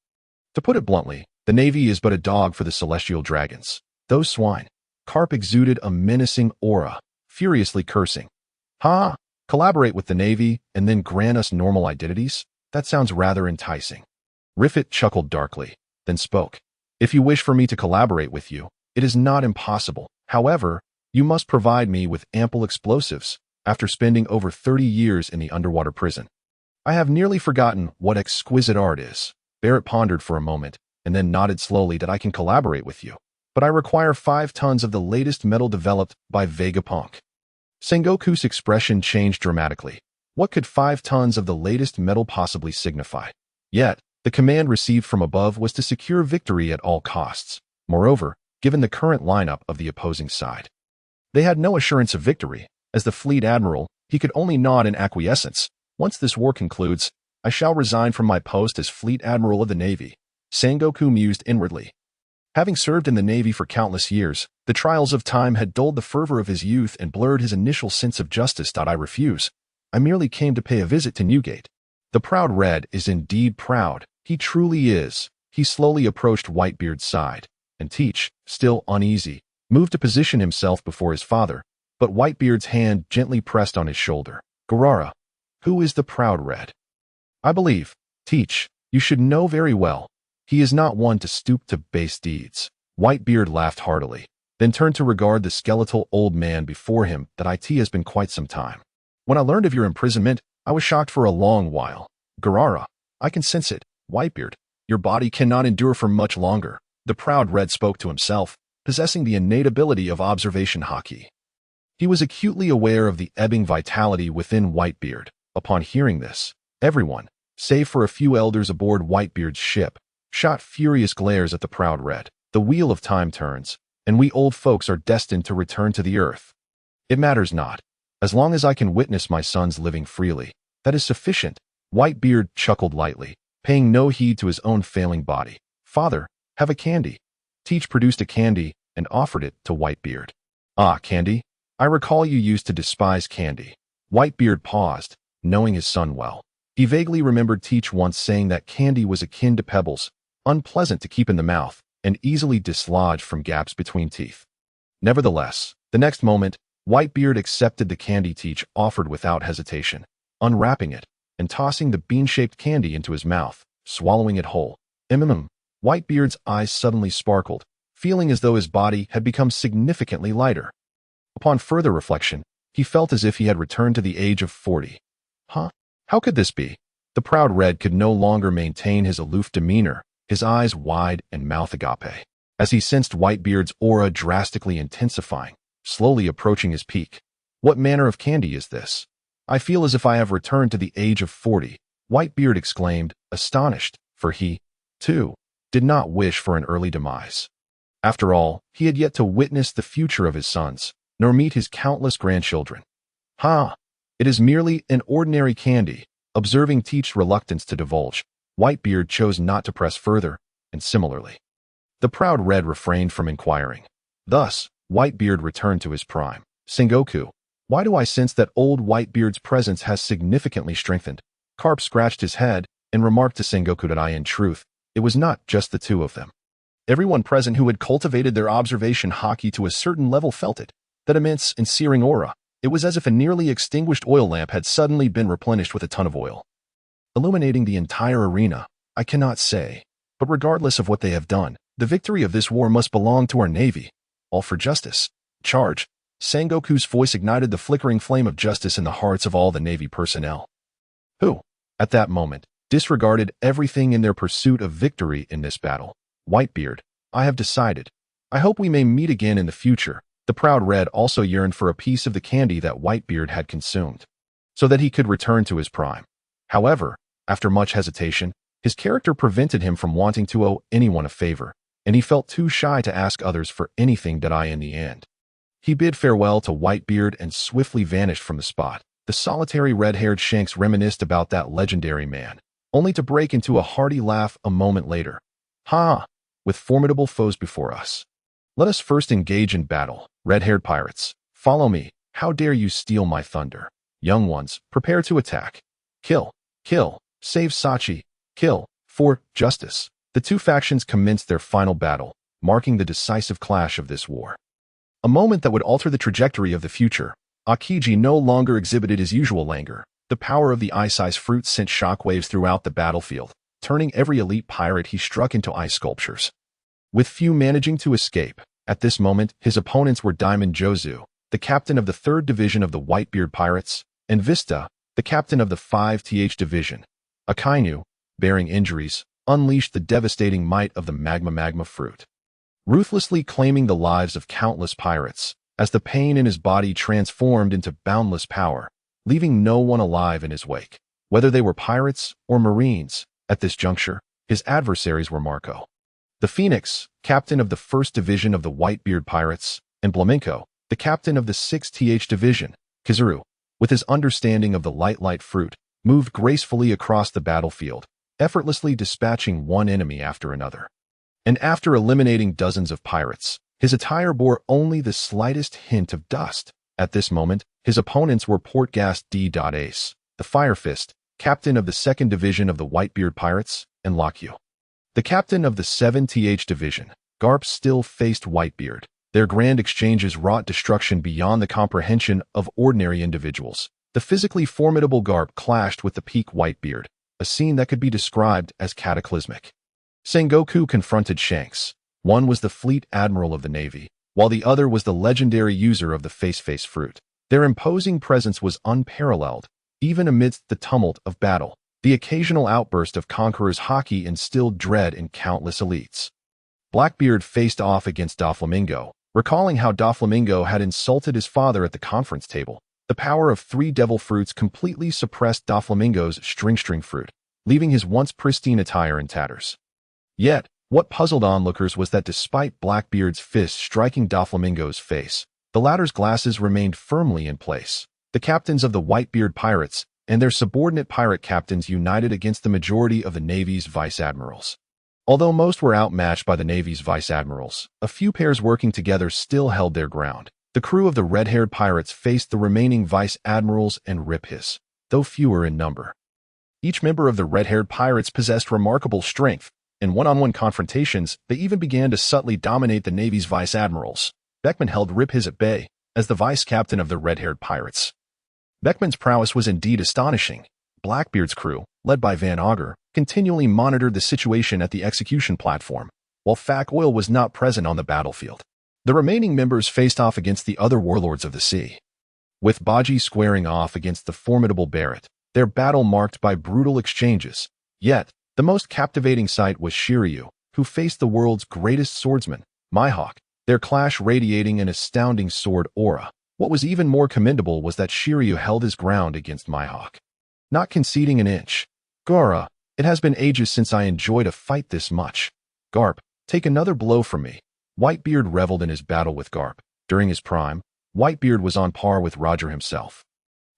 To put it bluntly, the Navy is but a dog for the celestial dragons. Those swine. Carp exuded a menacing aura, furiously cursing. "Ha! Collaborate with the Navy and then grant us normal identities? That sounds rather enticing." Riffit chuckled darkly, then spoke. "If you wish for me to collaborate with you, it is not impossible. However, you must provide me with ample explosives after spending over 30 years in the underwater prison." "I have nearly forgotten what exquisite art is." Barrett pondered for a moment and then nodded slowly. "That I can collaborate with you, but I require 5 tons of the latest metal developed by Vegapunk." Sengoku's expression changed dramatically. What could 5 tons of the latest metal possibly signify? Yet, the command received from above was to secure victory at all costs. Moreover, given the current lineup of the opposing side, they had no assurance of victory. As the fleet admiral, he could only nod in acquiescence. "Once this war concludes, I shall resign from my post as fleet admiral of the Navy," Sengoku mused inwardly. Having served in the Navy for countless years, the trials of time had dulled the fervor of his youth and blurred his initial sense of justice. "I refuse. I merely came to pay a visit to Newgate." The proud Red is indeed proud. He truly is. He slowly approached Whitebeard's side, and Teach, still uneasy, moved to position himself before his father, but Whitebeard's hand gently pressed on his shoulder. "Garara, who is the proud Red?" "I believe, Teach, you should know very well. He is not one to stoop to base deeds." Whitebeard laughed heartily, then turned to regard the skeletal old man before him. "That it has been quite some time. When I learned of your imprisonment, I was shocked for a long while. Garara, I can sense it. Whitebeard, your body cannot endure for much longer." The proud Red spoke to himself, possessing the innate ability of observation Haki. He was acutely aware of the ebbing vitality within Whitebeard. Upon hearing this, everyone, save for a few elders aboard Whitebeard's ship, shot furious glares at the proud Red. The wheel of time turns, and we old folks are destined to return to the earth. It matters not. As long as I can witness my sons living freely, that is sufficient. Whitebeard chuckled lightly, paying no heed to his own failing body. "Father, have a candy." Teach produced a candy and offered it to Whitebeard. "Ah, candy? I recall you used to despise candy." Whitebeard paused, knowing his son well. He vaguely remembered Teach once saying that candy was akin to pebbles, unpleasant to keep in the mouth, and easily dislodged from gaps between teeth. Nevertheless, the next moment, Whitebeard accepted the candy Teach offered without hesitation, unwrapping it and tossing the bean-shaped candy into his mouth, swallowing it whole. Whitebeard's eyes suddenly sparkled, feeling as though his body had become significantly lighter. Upon further reflection, he felt as if he had returned to the age of 40. Huh? How could this be? The proud Red could no longer maintain his aloof demeanor, his eyes wide and mouth agape, as he sensed Whitebeard's aura drastically intensifying, slowly approaching his peak. "What manner of candy is this? I feel as if I have returned to the age of 40, Whitebeard exclaimed, astonished, for he, too, did not wish for an early demise. After all, he had yet to witness the future of his sons, nor meet his countless grandchildren. "Ha! It is merely an ordinary candy," Observing Teach's reluctance to divulge, Whitebeard chose not to press further, and similarly. The proud Red refrained from inquiring. Thus, Whitebeard returned to his prime. Sengoku, why do I sense that old Whitebeard's presence has significantly strengthened? Carp scratched his head and remarked to Sengoku that in truth, it was not just the two of them. Everyone present who had cultivated their observation haki to a certain level felt it, that immense and searing aura. It was as if a nearly extinguished oil lamp had suddenly been replenished with a ton of oil, illuminating the entire arena. I cannot say, but regardless of what they have done, the victory of this war must belong to our navy. All for justice. Charge. Sengoku's voice ignited the flickering flame of justice in the hearts of all the navy personnel, who, at that moment, disregarded everything in their pursuit of victory in this battle. Whitebeard, I have decided. I hope we may meet again in the future. The proud Red also yearned for a piece of the candy that Whitebeard had consumed, so that he could return to his prime. However, after much hesitation, his character prevented him from wanting to owe anyone a favor, and he felt too shy to ask others for anything that in the end. He bid farewell to Whitebeard and swiftly vanished from the spot. The solitary red-haired Shanks reminisced about that legendary man, only to break into a hearty laugh a moment later. Ha! With formidable foes before us, let us first engage in battle. Red-haired pirates, follow me. How dare you steal my thunder? Young ones, prepare to attack. Kill, kill, save Sachi, kill, for justice. The two factions commenced their final battle, marking the decisive clash of this war. A moment that would alter the trajectory of the future. Aokiji no longer exhibited his usual languor. The power of the ice fruit sent shockwaves throughout the battlefield, turning every elite pirate he struck into ice sculptures. With few managing to escape, at this moment his opponents were Diamond Jozu, the captain of the 3rd Division of the Whitebeard Pirates, and Vista, the captain of the 5th Division. Akainu, bearing injuries, unleashed the devastating might of the magma fruit, ruthlessly claiming the lives of countless pirates, as the pain in his body transformed into boundless power, leaving no one alive in his wake. Whether they were pirates or marines, at this juncture, his adversaries were Marco, the Phoenix, captain of the 1st Division of the Whitebeard Pirates, and Flamenco, the captain of the 6th Division. Kizaru, with his understanding of the light fruit, moved gracefully across the battlefield, effortlessly dispatching one enemy after another. And after eliminating dozens of pirates, his attire bore only the slightest hint of dust. At this moment, his opponents were Portgas D.Ace, the Fire Fist, captain of the 2nd Division of the Whitebeard Pirates, and Loguetown, the captain of the 7th Division. Garp still faced Whitebeard. Their grand exchanges wrought destruction beyond the comprehension of ordinary individuals. The physically formidable Garp clashed with the peak Whitebeard, a scene that could be described as cataclysmic. Sengoku confronted Shanks. One was the fleet admiral of the Navy, while the other was the legendary user of the face fruit. Their imposing presence was unparalleled, even amidst the tumult of battle. The occasional outburst of Conqueror's Haki instilled dread in countless elites. Blackbeard faced off against Doflamingo, recalling how Doflamingo had insulted his father at the conference table. The power of 3 devil fruits completely suppressed Doflamingo's string fruit, leaving his once pristine attire in tatters. Yet, what puzzled onlookers was that despite Blackbeard's fist striking Doflamingo's face, the latter's glasses remained firmly in place. The captains of the Whitebeard Pirates and their subordinate pirate captains united against the majority of the Navy's vice admirals. Although most were outmatched by the Navy's vice admirals, a few pairs working together still held their ground. The crew of the red-haired pirates faced the remaining vice admirals and Riphis, though fewer in number. Each member of the red-haired pirates possessed remarkable strength. In one-on-one confrontations, they even began to subtly dominate the Navy's vice admirals. Beckman held Riphis at bay as the vice captain of the red-haired pirates. Beckman's prowess was indeed astonishing. Blackbeard's crew, led by Van Augur, continually monitored the situation at the execution platform, while Fak Oil was not present on the battlefield. The remaining members faced off against the other warlords of the sea, with Buggy squaring off against the formidable Barrett, their battle marked by brutal exchanges. Yet, the most captivating sight was Shiryu, who faced the world's greatest swordsman, Mihawk, their clash radiating an astounding sword aura. What was even more commendable was that Shiryu held his ground against Mihawk, not conceding an inch. Gora, it has been ages since I enjoyed a fight this much. Garp, take another blow from me. Whitebeard reveled in his battle with Garp. During his prime, Whitebeard was on par with Roger himself.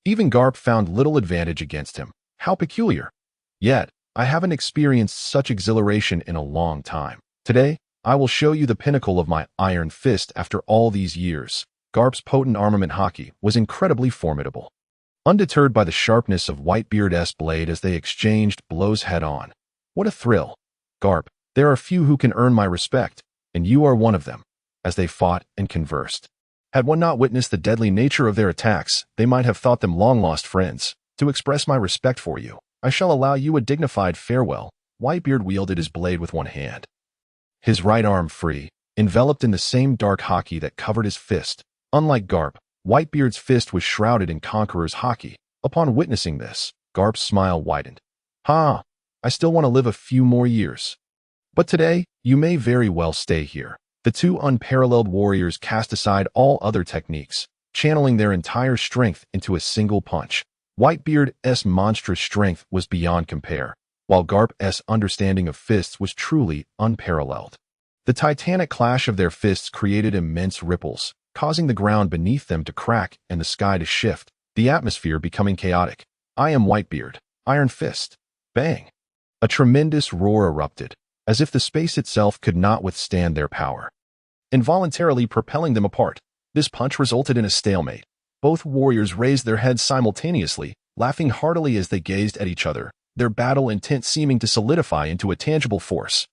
Even Garp found little advantage against him. How peculiar. Yet, I haven't experienced such exhilaration in a long time. Today, I will show you the pinnacle of my iron fist after all these years. Garp's potent armament Haki was incredibly formidable. Undeterred by the sharpness of Whitebeard's blade as they exchanged blows head-on. What a thrill. Garp, there are few who can earn my respect, and you are one of them. As they fought and conversed. Had one not witnessed the deadly nature of their attacks, they might have thought them long-lost friends. To express my respect for you, I shall allow you a dignified farewell. Whitebeard wielded his blade with one hand. His right arm free, enveloped in the same dark Haki that covered his fist. Unlike Garp, Whitebeard's fist was shrouded in Conqueror's Haki. Upon witnessing this, Garp's smile widened. Ha! I still want to live a few more years. But today, you may very well stay here. The two unparalleled warriors cast aside all other techniques, channeling their entire strength into a single punch. Whitebeard's monstrous strength was beyond compare, while Garp's understanding of fists was truly unparalleled. The titanic clash of their fists created immense ripples, causing the ground beneath them to crack and the sky to shift, the atmosphere becoming chaotic. I am Whitebeard, Iron Fist. Bang! A tremendous roar erupted, as if the space itself could not withstand their power, involuntarily propelling them apart. This punch resulted in a stalemate. Both warriors raised their heads simultaneously, laughing heartily as they gazed at each other, their battle intent seeming to solidify into a tangible force.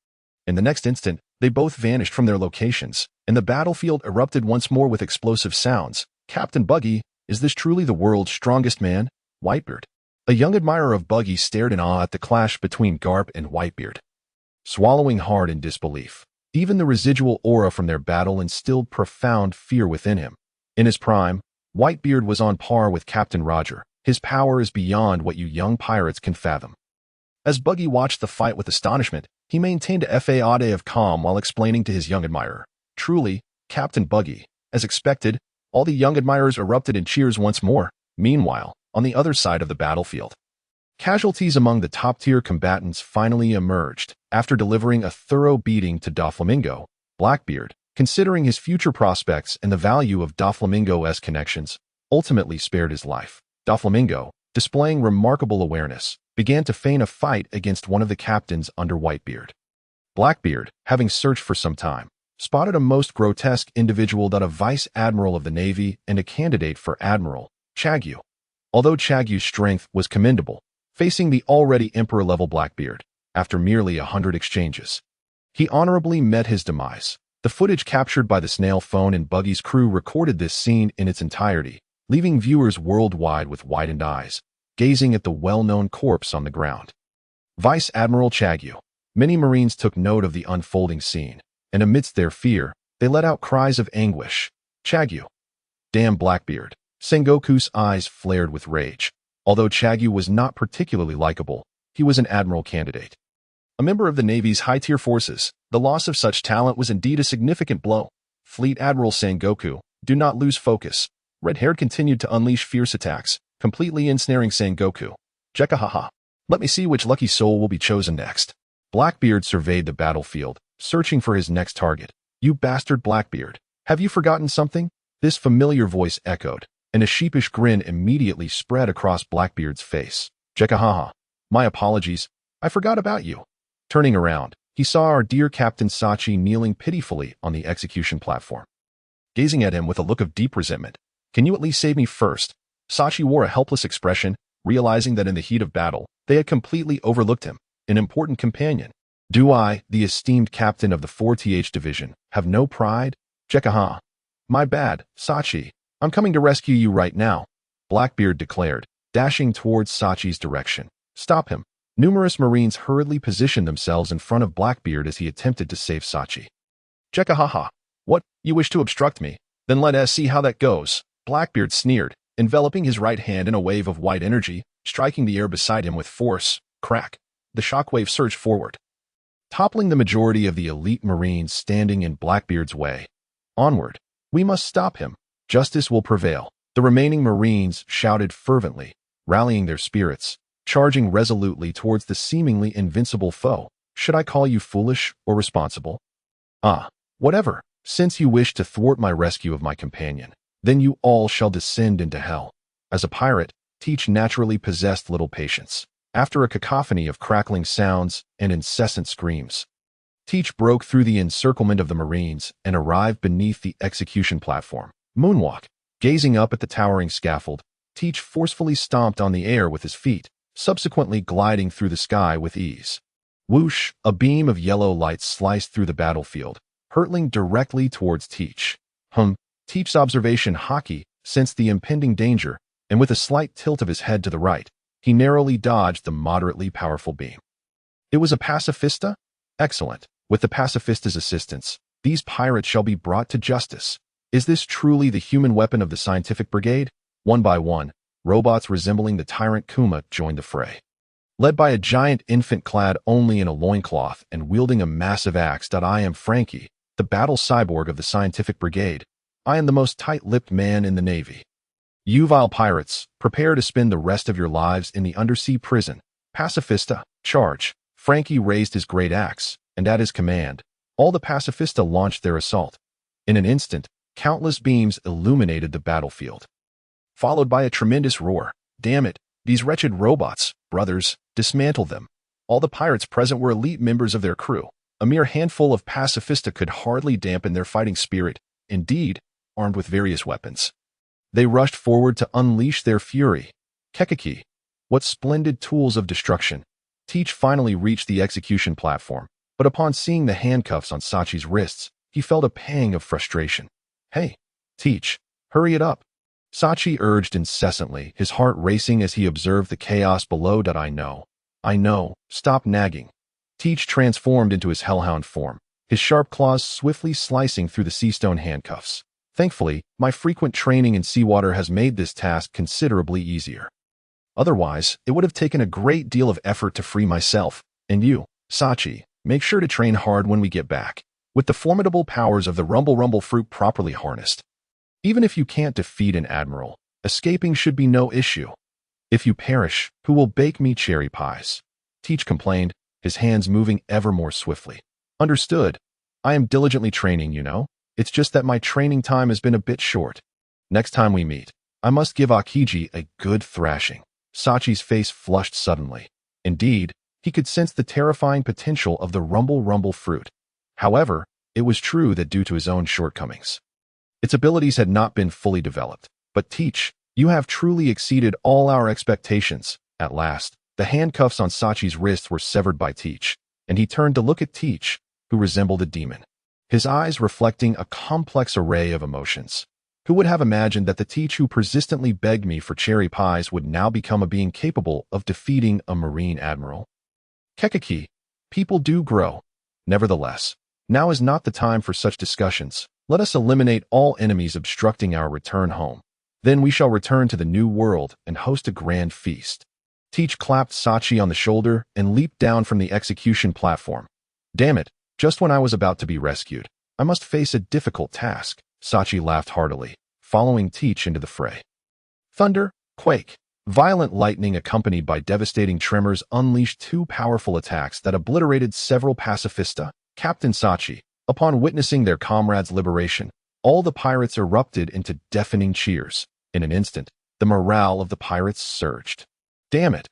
In the next instant, they both vanished from their locations, and the battlefield erupted once more with explosive sounds. Captain Buggy, is this truly the world's strongest man? Whitebeard. A young admirer of Buggy stared in awe at the clash between Garp and Whitebeard, swallowing hard in disbelief. Even the residual aura from their battle instilled profound fear within him. In his prime, Whitebeard was on par with Captain Roger. His power is beyond what you young pirates can fathom. As Buggy watched the fight with astonishment, he maintained a faade of calm while explaining to his young admirer. Truly, Captain Buggy. As expected, all the young admirers erupted in cheers once more. Meanwhile, on the other side of the battlefield, casualties among the top-tier combatants finally emerged. After delivering a thorough beating to Doflamingo, Blackbeard, considering his future prospects and the value of Doflamingo's connections, ultimately spared his life. Doflamingo, displaying remarkable awareness, began to feign a fight against one of the captains under Whitebeard. Blackbeard, having searched for some time, spotted a most grotesque individual, that a vice admiral of the Navy and a candidate for Admiral, Chagyu. Although Chagyu's strength was commendable, facing the already emperor-level Blackbeard, after merely 100 exchanges, he honorably met his demise. The footage captured by the snail phone and Buggy's crew recorded this scene in its entirety, leaving viewers worldwide with widened eyes, gazing at the well-known corpse on the ground. Vice Admiral Chagyu. Many Marines took note of the unfolding scene, and amidst their fear, they let out cries of anguish. Chagyu. Damn Blackbeard. Sengoku's eyes flared with rage. Although Chagyu was not particularly likable, he was an admiral candidate. A member of the Navy's high-tier forces, the loss of such talent was indeed a significant blow. Fleet Admiral Sengoku, do not lose focus. Red-Haired continued to unleash fierce attacks, completely ensnaring Sengoku. Jekahaha. Let me see which lucky soul will be chosen next. Blackbeard surveyed the battlefield, searching for his next target. You bastard Blackbeard. Have you forgotten something? This familiar voice echoed, and a sheepish grin immediately spread across Blackbeard's face. Jekahaha. My apologies. I forgot about you. Turning around, he saw our dear Captain Sachi kneeling pitifully on the execution platform, gazing at him with a look of deep resentment. Can you at least save me first? Sachi wore a helpless expression, realizing that in the heat of battle, they had completely overlooked him, an important companion. Do I, the esteemed captain of the 4th Division, have no pride? Jekaha. My bad, Sachi. I'm coming to rescue you right now, Blackbeard declared, dashing towards Sachi's direction. Stop him. Numerous Marines hurriedly positioned themselves in front of Blackbeard as he attempted to save Sachi. Jekahaha. What, you wish to obstruct me? Then let us see how that goes. Blackbeard sneered, enveloping his right hand in a wave of white energy, striking the air beside him with force. Crack. The shockwave surged forward, toppling the majority of the elite Marines standing in Blackbeard's way. Onward. We must stop him. Justice will prevail. The remaining Marines shouted fervently, rallying their spirits, charging resolutely towards the seemingly invincible foe. Should I call you foolish or responsible? Ah, whatever. Since you wish to thwart my rescue of my companion, then you all shall descend into hell. As a pirate, teach naturally possessed little patience. After a cacophony of crackling sounds and incessant screams, Teach broke through the encirclement of the Marines and arrived beneath the execution platform. Moonwalk. Gazing up at the towering scaffold, Teach forcefully stomped on the air with his feet, subsequently gliding through the sky with ease. Whoosh! A beam of yellow light sliced through the battlefield, hurtling directly towards Teach. Teach's observation Haki sensed the impending danger, and with a slight tilt of his head to the right, he narrowly dodged the moderately powerful beam. It was a pacifista? Excellent. With the pacifista's assistance, these pirates shall be brought to justice. Is this truly the human weapon of the scientific brigade? One by one, robots resembling the tyrant Kuma joined the fray. Led by a giant infant clad only in a loincloth and wielding a massive axe. I am Frankie, the battle cyborg of the scientific brigade. I am the most tight-lipped man in the Navy. You vile pirates, prepare to spend the rest of your lives in the undersea prison. Pacifista, charge. Frankie raised his great axe, and at his command, all the pacifista launched their assault. In an instant, countless beams illuminated the battlefield, followed by a tremendous roar. Damn it, these wretched robots, brothers, dismantle them. All the pirates present were elite members of their crew. A mere handful of pacifista could hardly dampen their fighting spirit. Indeed, armed with various weapons, they rushed forward to unleash their fury. Kekeki, what splendid tools of destruction. Teach finally reached the execution platform, but upon seeing the handcuffs on Sachi's wrists, he felt a pang of frustration. Hey, Teach, hurry it up. Sachi urged incessantly, his heart racing as he observed the chaos below. I know, stop nagging. Teach transformed into his hellhound form, his sharp claws swiftly slicing through the seastone handcuffs. Thankfully, my frequent training in seawater has made this task considerably easier. Otherwise, it would have taken a great deal of effort to free myself. And you, Sachi, make sure to train hard when we get back, with the formidable powers of the Rumble fruit properly harnessed. Even if you can't defeat an admiral, escaping should be no issue. If you perish, who will bake me cherry pies? Teach complained, his hands moving ever more swiftly. Understood. I am diligently training, you know. It's just that my training time has been a bit short. Next time we meet, I must give Aokiji a good thrashing. Sachi's face flushed suddenly. Indeed, he could sense the terrifying potential of the Rumble fruit. However, it was true that due to his own shortcomings, its abilities had not been fully developed. But Teach, you have truly exceeded all our expectations. At last, the handcuffs on Sachi's wrists were severed by Teach, and he turned to look at Teach, who resembled a demon, his eyes reflecting a complex array of emotions. Who would have imagined that the Teach who persistently begged me for cherry pies would now become a being capable of defeating a Marine admiral? Kekeki, people do grow. Nevertheless, now is not the time for such discussions. Let us eliminate all enemies obstructing our return home. Then we shall return to the new world and host a grand feast. Teach clapped Sachi on the shoulder and leaped down from the execution platform. Damn it, just when I was about to be rescued, I must face a difficult task. Sachi laughed heartily, following Teach into the fray. Thunder, quake, violent lightning accompanied by devastating tremors unleashed two powerful attacks that obliterated several pacifista. Captain Sachi, upon witnessing their comrades' liberation, all the pirates erupted into deafening cheers. In an instant, the morale of the pirates surged. Damn it!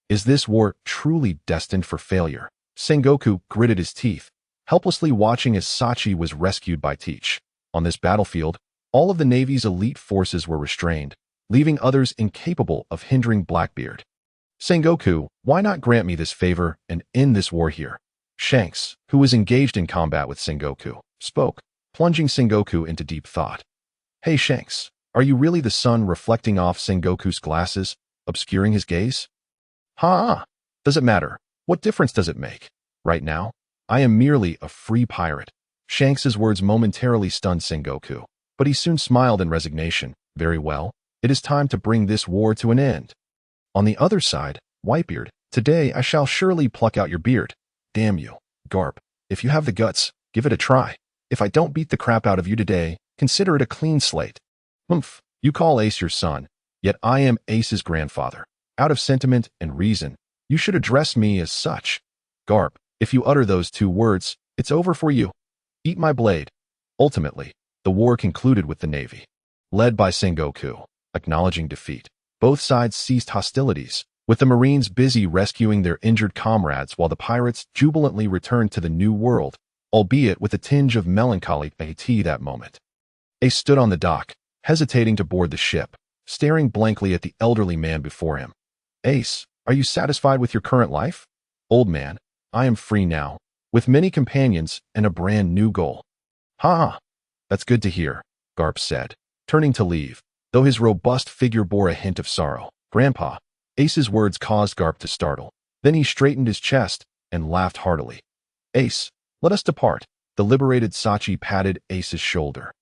Is this war truly destined for failure? Sengoku gritted his teeth, helplessly watching as Sachi was rescued by Teach. On this battlefield, all of the Navy's elite forces were restrained, leaving others incapable of hindering Blackbeard. Sengoku, why not grant me this favor and end this war here? Shanks, who was engaged in combat with Sengoku, spoke, plunging Sengoku into deep thought. Hey Shanks, are you really the sun reflecting off Sengoku's glasses, obscuring his gaze? Does it matter? What difference does it make? Right now, I am merely a free pirate. Shanks's words momentarily stunned Sengoku, but he soon smiled in resignation. Very well, it is time to bring this war to an end. On the other side, Whitebeard, today I shall surely pluck out your beard. Damn you, Garp, if you have the guts, give it a try. If I don't beat the crap out of you today, consider it a clean slate. You call Ace your son, yet I am Ace's grandfather. Out of sentiment and reason, you should address me as such. Garp, if you utter those two words, it's over for you. Eat my blade. Ultimately, the war concluded with the Navy, led by Sengoku, acknowledging defeat. Both sides ceased hostilities, with the Marines busy rescuing their injured comrades while the pirates jubilantly returned to the New World, albeit with a tinge of melancholy at that moment. Ace stood on the dock, hesitating to board the ship, staring blankly at the elderly man before him. Ace, are you satisfied with your current life? Old man, I am free now, with many companions and a brand new goal. Ha! That's good to hear, Garp said, turning to leave, though his robust figure bore a hint of sorrow. Grandpa. Ace's words caused Garp to startle. Then he straightened his chest and laughed heartily. Ace, let us depart. The liberated Sachi patted Ace's shoulder.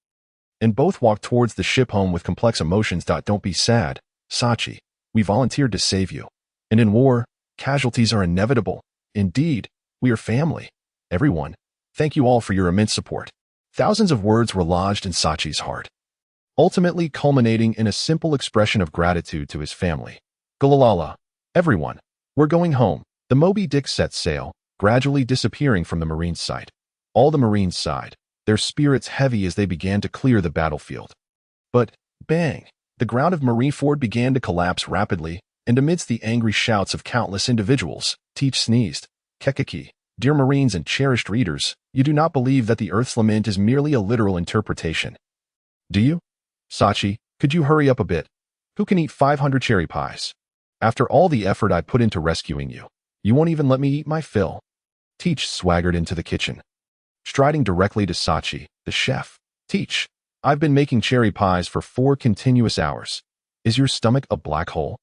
And both walked towards the ship home with complex emotions. Don't be sad, Sachi. We volunteered to save you. And in war, casualties are inevitable. Indeed, we are family. Everyone, thank you all for your immense support. Thousands of words were lodged in Sachi's heart, ultimately culminating in a simple expression of gratitude to his family. Gulalala, everyone, we're going home. The Moby Dick set sail, gradually disappearing from the Marines' sight. All the Marines sighed, their spirits heavy as they began to clear the battlefield. But, bang, the ground of Marineford began to collapse rapidly, and amidst the angry shouts of countless individuals, Teach sneezed. Kekeki, dear Marines and cherished readers, you do not believe that the Earth's lament is merely a literal interpretation. Do you? Sachi, could you hurry up a bit? Who can eat 500 cherry pies? After all the effort I put into rescuing you, you won't even let me eat my fill. Teach swaggered into the kitchen, striding directly to Sachi, the chef. Teach, I've been making cherry pies for 4 continuous hours. Is your stomach a black hole?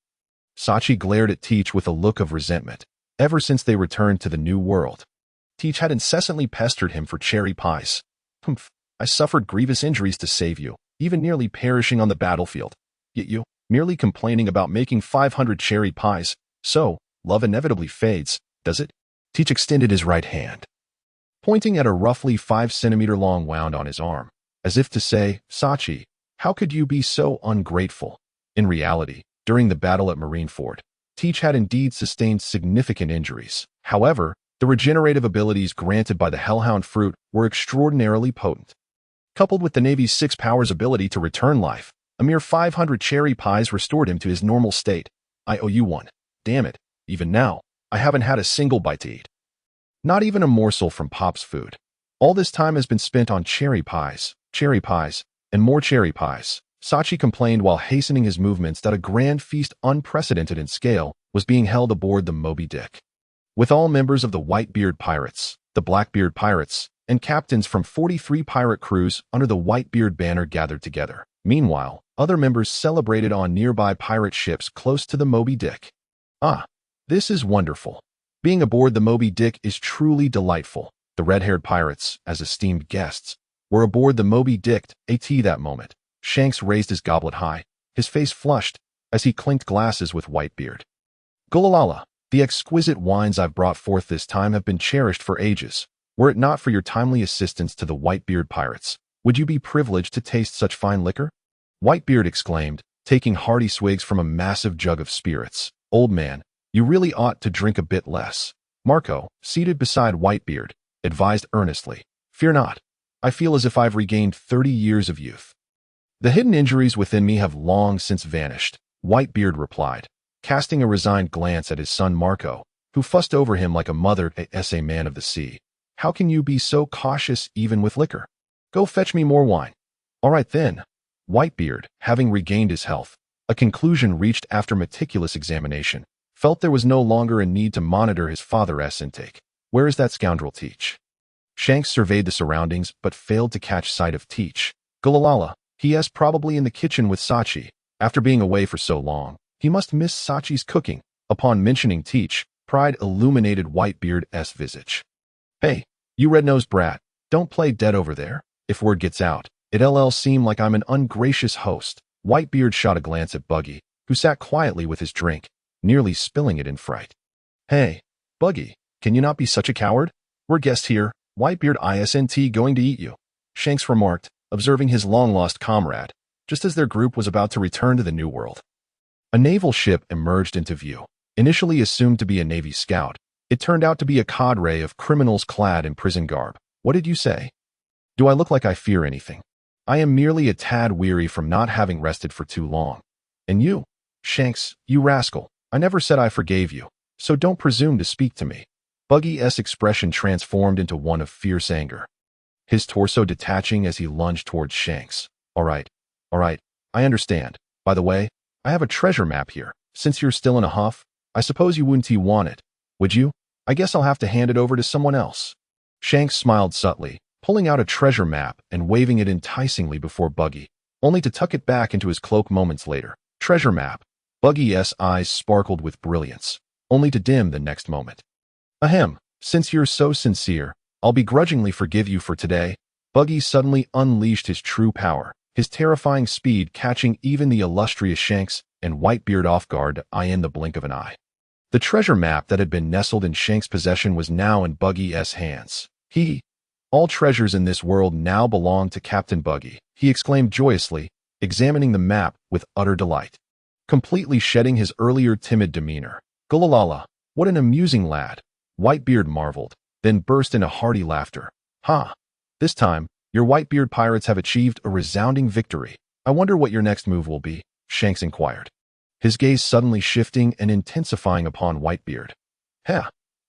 Sachi glared at Teach with a look of resentment. Ever since they returned to the New World, Teach had incessantly pestered him for cherry pies. Humph, I suffered grievous injuries to save you, even nearly perishing on the battlefield. Yet you, merely complaining about making 500 cherry pies. So, love inevitably fades, does it? Teach extended his right hand, pointing at a roughly 5-centimeter long wound on his arm, as if to say, Sachi, how could you be so ungrateful? In reality, during the battle at Marineford, Teach had indeed sustained significant injuries. However, the regenerative abilities granted by the Hellhound fruit were extraordinarily potent. Coupled with the Navy's 6 powers ability to return life, a mere 500 cherry pies restored him to his normal state. I owe you one. Damn it, even now, I haven't had a single bite to eat. Not even a morsel from Pop's food. All this time has been spent on cherry pies, and more cherry pies. Sachi complained while hastening his movements that a grand feast unprecedented in scale was being held aboard the Moby Dick, with all members of the Whitebeard pirates, the Blackbeard pirates, and captains from 43 pirate crews under the Whitebeard banner gathered together. Meanwhile, other members celebrated on nearby pirate ships close to the Moby Dick. Ah, this is wonderful. Being aboard the Moby Dick is truly delightful. The red-haired pirates, as esteemed guests, were aboard the Moby Dick at that moment. Shanks raised his goblet high, his face flushed, as he clinked glasses with Whitebeard. Gulalala, the exquisite wines I've brought forth this time have been cherished for ages. Were it not for your timely assistance to the Whitebeard pirates, would you be privileged to taste such fine liquor? Whitebeard exclaimed, taking hearty swigs from a massive jug of spirits. Old man, you really ought to drink a bit less. Marco, seated beside Whitebeard, advised earnestly. Fear not. I feel as if I've regained 30 years of youth. The hidden injuries within me have long since vanished, Whitebeard replied, casting a resigned glance at his son Marco, who fussed over him like a mother as a man of the sea. How can you be so cautious even with liquor? Go fetch me more wine. All right then. Whitebeard, having regained his health, a conclusion reached after meticulous examination, felt there was no longer a need to monitor his father's intake. Where is that scoundrel Teach? Shanks surveyed the surroundings but failed to catch sight of Teach. Gulalala, he is probably in the kitchen with Sachi. After being away for so long, he must miss Sachi's cooking. Upon mentioning Teach, pride illuminated Whitebeard's visage. Hey, you red-nosed brat, don't play dead over there. If word gets out, it'll seem like I'm an ungracious host. Whitebeard shot a glance at Buggy, who sat quietly with his drink, nearly spilling it in fright. Hey, Buggy, can you not be such a coward? We're guests here. Whitebeard isn't going to eat you, Shanks remarked, observing his long-lost comrade, just as their group was about to return to the New World. A naval ship emerged into view. Initially assumed to be a Navy scout, it turned out to be a cadre of criminals clad in prison garb. What did you say? Do I look like I fear anything? I am merely a tad weary from not having rested for too long. And you, Shanks, you rascal, I never said I forgave you, so don't presume to speak to me. Buggy's expression transformed into one of fierce anger, his torso detaching as he lunged towards Shanks. All right, I understand. By the way, I have a treasure map here. Since you're still in a huff, I suppose you wouldn't want it, would you? I guess I'll have to hand it over to someone else. Shanks smiled subtly, pulling out a treasure map and waving it enticingly before Buggy, only to tuck it back into his cloak moments later. Treasure map. Buggy's eyes sparkled with brilliance, only to dim the next moment. Ahem, since you're so sincere, I'll begrudgingly forgive you for today. Buggy suddenly unleashed his true power, his terrifying speed catching even the illustrious Shanks and Whitebeard off guard in the blink of an eye. The treasure map that had been nestled in Shanks' possession was now in Buggy's hands. All treasures in this world now belong to Captain Buggy, he exclaimed joyously, examining the map with utter delight, completely shedding his earlier timid demeanor. Gulalala, what an amusing lad, Whitebeard marveled, then burst into hearty laughter. Ha! This time, your Whitebeard pirates have achieved a resounding victory. I wonder what your next move will be, Shanks inquired, his gaze suddenly shifting and intensifying upon Whitebeard. Heh,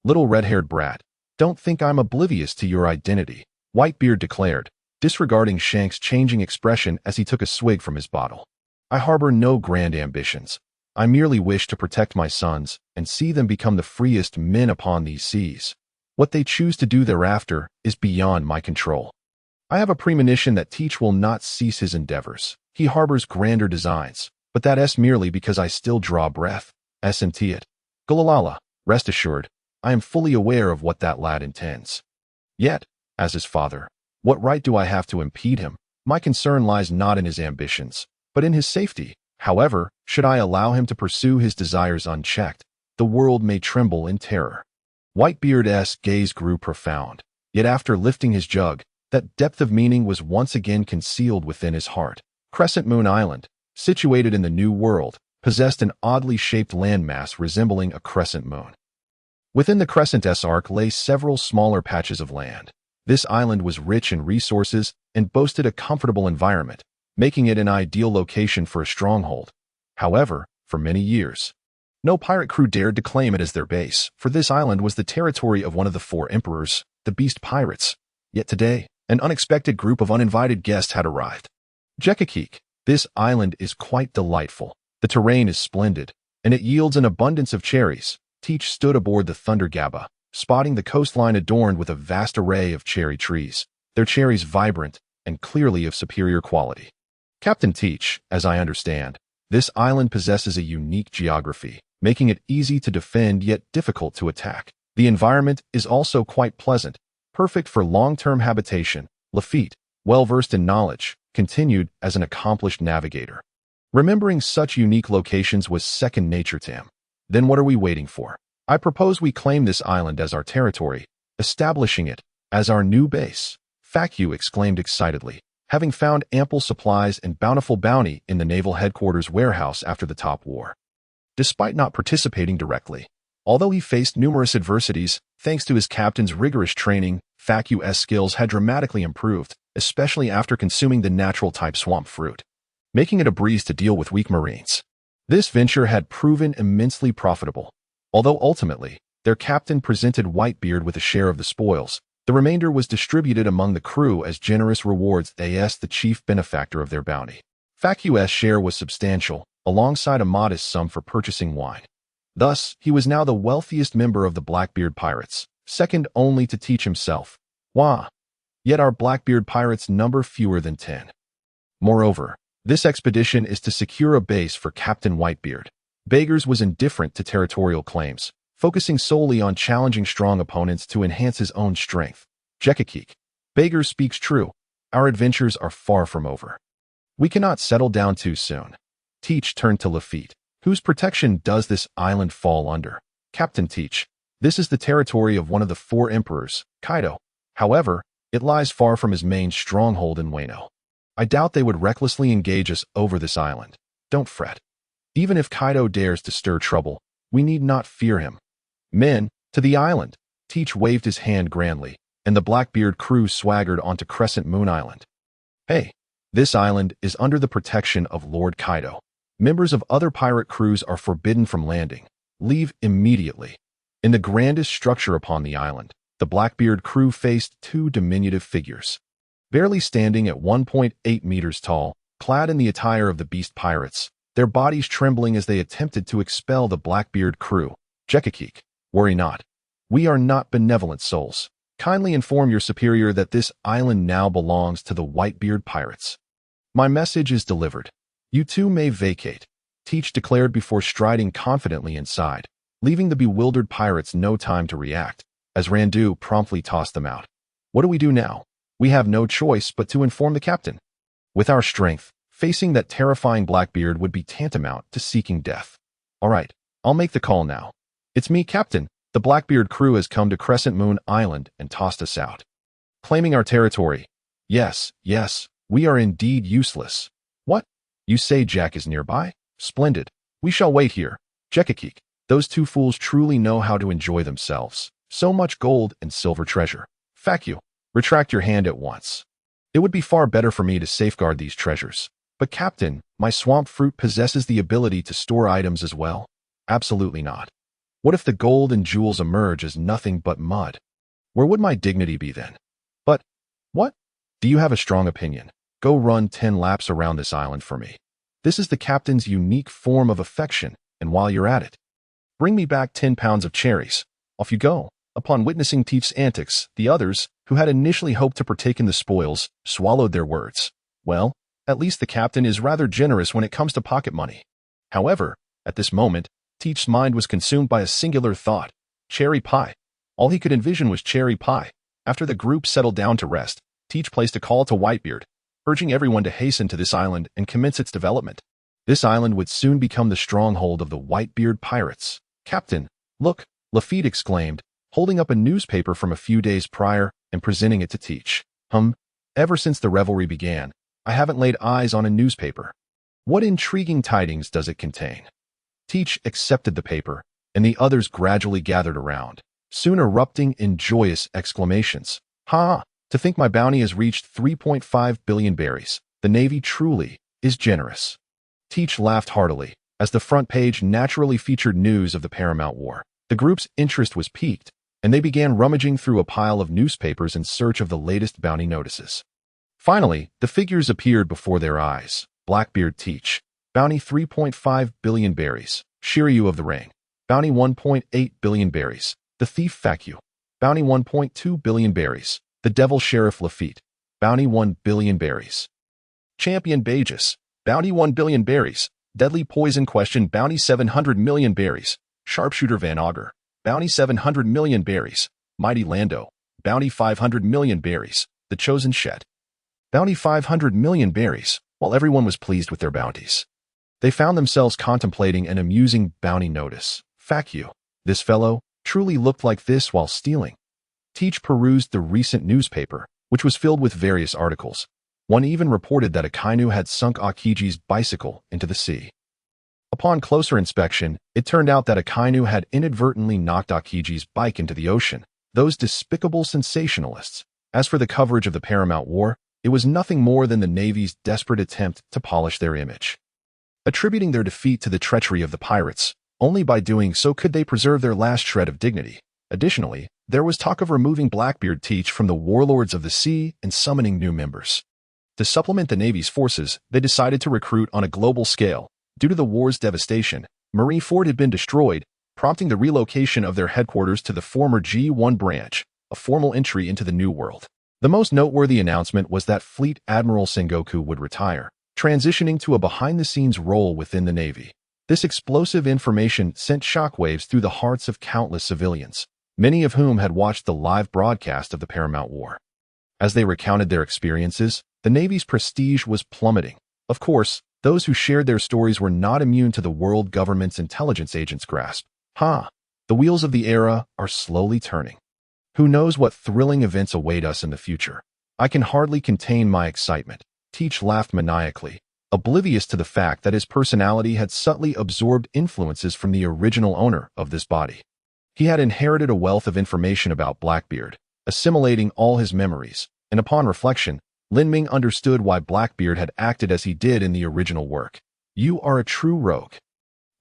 little red-haired brat, don't think I'm oblivious to your identity, Whitebeard declared, disregarding Shanks' changing expression as he took a swig from his bottle. I harbor no grand ambitions. I merely wish to protect my sons and see them become the freest men upon these seas. What they choose to do thereafter is beyond my control. I have a premonition that Teach will not cease his endeavors. He harbors grander designs, but that's merely because I still draw breath. Isn't it? Gulalala, rest assured, I am fully aware of what that lad intends. Yet, as his father, what right do I have to impede him? My concern lies not in his ambitions, but in his safety. However, should I allow him to pursue his desires unchecked, the world may tremble in terror. Whitebeard's gaze grew profound, yet after lifting his jug, that depth of meaning was once again concealed within his heart. Crescent Moon Island, situated in the New World, possessed an oddly shaped landmass resembling a crescent moon. Within the Crescent's arc lay several smaller patches of land. This island was rich in resources and boasted a comfortable environment, making it an ideal location for a stronghold. However, for many years, no pirate crew dared to claim it as their base, for this island was the territory of one of the 4 emperors, the Beast Pirates. Yet today, an unexpected group of uninvited guests had arrived. Jekakik, this island is quite delightful. The terrain is splendid, and it yields an abundance of cherries. Teach stood aboard the Thunder Gabba, spotting the coastline adorned with a vast array of cherry trees, their cherries vibrant and clearly of superior quality. Captain Teach, as I understand, this island possesses a unique geography, making it easy to defend yet difficult to attack. The environment is also quite pleasant, perfect for long-term habitation. Lafitte, well-versed in knowledge, continued as an accomplished navigator. Remembering such unique locations was second nature to him. Then what are we waiting for? I propose we claim this island as our territory, establishing it as our new base. Facu exclaimed excitedly, having found ample supplies and bountiful bounty in the naval headquarters warehouse after the Top War. Despite not participating directly, although he faced numerous adversities, thanks to his captain's rigorous training, Facu's skills had dramatically improved, especially after consuming the natural-type swamp fruit, making it a breeze to deal with weak marines. This venture had proven immensely profitable. Although ultimately, their captain presented Whitebeard with a share of the spoils, the remainder was distributed among the crew as generous rewards as the chief benefactor of their bounty. Facu's share was substantial, alongside a modest sum for purchasing wine. Thus, he was now the wealthiest member of the Blackbeard pirates, second only to Teach himself. Wah! Yet our Blackbeard pirates number fewer than 10. Moreover, this expedition is to secure a base for Captain Whitebeard. Burgess was indifferent to territorial claims, focusing solely on challenging strong opponents to enhance his own strength. Jekakik, Burgess speaks true. Our adventures are far from over. We cannot settle down too soon. Teach turned to Lafitte. Whose protection does this island fall under? Captain Teach, this is the territory of one of the 4 emperors, Kaido. However, it lies far from his main stronghold in Wano. I doubt they would recklessly engage us over this island. Don't fret. Even if Kaido dares to stir trouble, we need not fear him. Men, to the island! Teach waved his hand grandly, and the Blackbeard crew swaggered onto Crescent Moon Island. Hey, this island is under the protection of Lord Kaido. Members of other pirate crews are forbidden from landing. leave immediately. In the grandest structure upon the island, the Blackbeard crew faced two diminutive figures. Barely standing at 1.8 meters tall, clad in the attire of the beast pirates, their bodies trembling as they attempted to expel the Blackbeard crew. Jekakik, worry not. We are not benevolent souls. Kindly inform your superior that this island now belongs to the Whitebeard pirates. My message is delivered. You two may vacate, Teach declared before striding confidently inside, leaving the bewildered pirates no time to react, as Randu promptly tossed them out. What do we do now? We have no choice but to inform the captain. With our strength, facing that terrifying Blackbeard would be tantamount to seeking death. All right, I'll make the call now. It's me, Captain. The Blackbeard crew has come to Crescent Moon Island and tossed us out, claiming our territory. Yes, we are indeed useless. What? You say Jack is nearby? Splendid. We shall wait here. Jekakik, those two fools truly know how to enjoy themselves. So much gold and silver treasure. Fuck you. Retract your hand at once. It would be far better for me to safeguard these treasures. But Captain, my swamp fruit possesses the ability to store items as well. Absolutely not. What if the gold and jewels emerge as nothing but mud? Where would my dignity be then? But, what? Do you have a strong opinion? Go run 10 laps around this island for me. This is the captain's unique form of affection, and while you're at it, bring me back 10 pounds of cherries. Off you go. Upon witnessing Teef's antics, the others, who had initially hoped to partake in the spoils, swallowed their words. Well, at least the captain is rather generous when it comes to pocket money. However, at this moment, Teef's mind was consumed by a singular thought: cherry pie. All he could envision was cherry pie. After the group settled down to rest, Teef placed a call to Whitebeard, urging everyone to hasten to this island and commence its development. This island would soon become the stronghold of the Whitebeard pirates. Captain, look, Lafitte exclaimed, holding up a newspaper from a few days prior and presenting it to Teach. Ever since the revelry began, I haven't laid eyes on a newspaper. What intriguing tidings does it contain? Teach accepted the paper, and the others gradually gathered around, soon erupting in joyous exclamations. Ha! To think my bounty has reached 3.5 billion berries. The Navy truly is generous. Teach laughed heartily, as the front page naturally featured news of the Paramount War. The group's interest was piqued, and they began rummaging through a pile of newspapers in search of the latest bounty notices. Finally, the figures appeared before their eyes. Blackbeard Teach. Bounty 3.5 billion berries. Shiryu of the Ring. Bounty 1.8 billion berries. The Thief Faku. Bounty 1.2 billion berries. The Devil Sheriff Lafitte. Bounty 1 billion berries. Champion Burgess. Bounty 1 billion berries. Deadly Poison Question. Bounty 700 million berries. Sharpshooter Van Auger. Bounty 700 million berries. Mighty Lando. Bounty 500 million berries. The Chosen Shet. Bounty 500 million berries. While everyone was pleased with their bounties, they found themselves contemplating an amusing bounty notice. Fuck you. This fellow truly looked like this while stealing. Teach perused the recent newspaper, which was filled with various articles. One even reported that a Kainu had sunk Aokiji's bicycle into the sea. Upon closer inspection, it turned out that a Kainu had inadvertently knocked Aokiji's bike into the ocean. Those despicable sensationalists. As for the coverage of the Paramount War, it was nothing more than the Navy's desperate attempt to polish their image, attributing their defeat to the treachery of the pirates. Only by doing so could they preserve their last shred of dignity. Additionally, there was talk of removing Blackbeard Teach from the Warlords of the Sea and summoning new members. To supplement the Navy's forces, they decided to recruit on a global scale. Due to the war's devastation, Marineford had been destroyed, prompting the relocation of their headquarters to the former G1 branch, a formal entry into the New World. The most noteworthy announcement was that Fleet Admiral Sengoku would retire, transitioning to a behind-the-scenes role within the Navy. This explosive information sent shockwaves through the hearts of countless civilians, many of whom had watched the live broadcast of the Paramount War. As they recounted their experiences, the Navy's prestige was plummeting. Of course, those who shared their stories were not immune to the world government's intelligence agents' grasp. The wheels of the era are slowly turning. Who knows what thrilling events await us in the future? I can hardly contain my excitement. Teach laughed maniacally, oblivious to the fact that his personality had subtly absorbed influences from the original owner of this body. He had inherited a wealth of information about Blackbeard, assimilating all his memories, and upon reflection, Lin Ming understood why Blackbeard had acted as he did in the original work. You are a true rogue.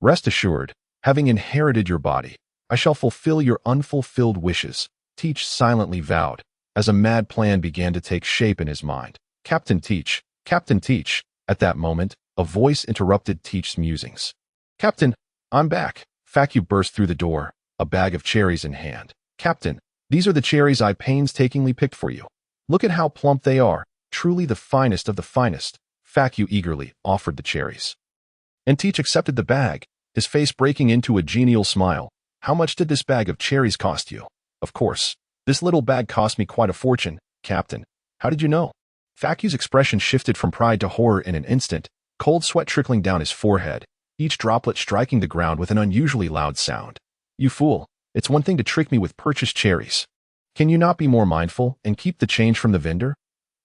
Rest assured, Having inherited your body, I shall fulfill your unfulfilled wishes, Teach silently vowed, as a mad plan began to take shape in his mind. Captain Teach, Captain Teach. At that moment, a voice interrupted Teach's musings. Captain, I'm back. Facu burst through the door, a bag of cherries in hand. Captain, these are the cherries I painstakingly picked for you. Look at how plump they are, truly the finest of the finest. Facu eagerly offered the cherries. And Teach accepted the bag, his face breaking into a genial smile. How much did this bag of cherries cost you? Of course, this little bag cost me quite a fortune, Captain. How did you know? Facu's expression shifted from pride to horror in an instant, cold sweat trickling down his forehead, each droplet striking the ground with an unusually loud sound. You fool, it's one thing to trick me with purchased cherries. Can you not be more mindful and keep the change from the vendor?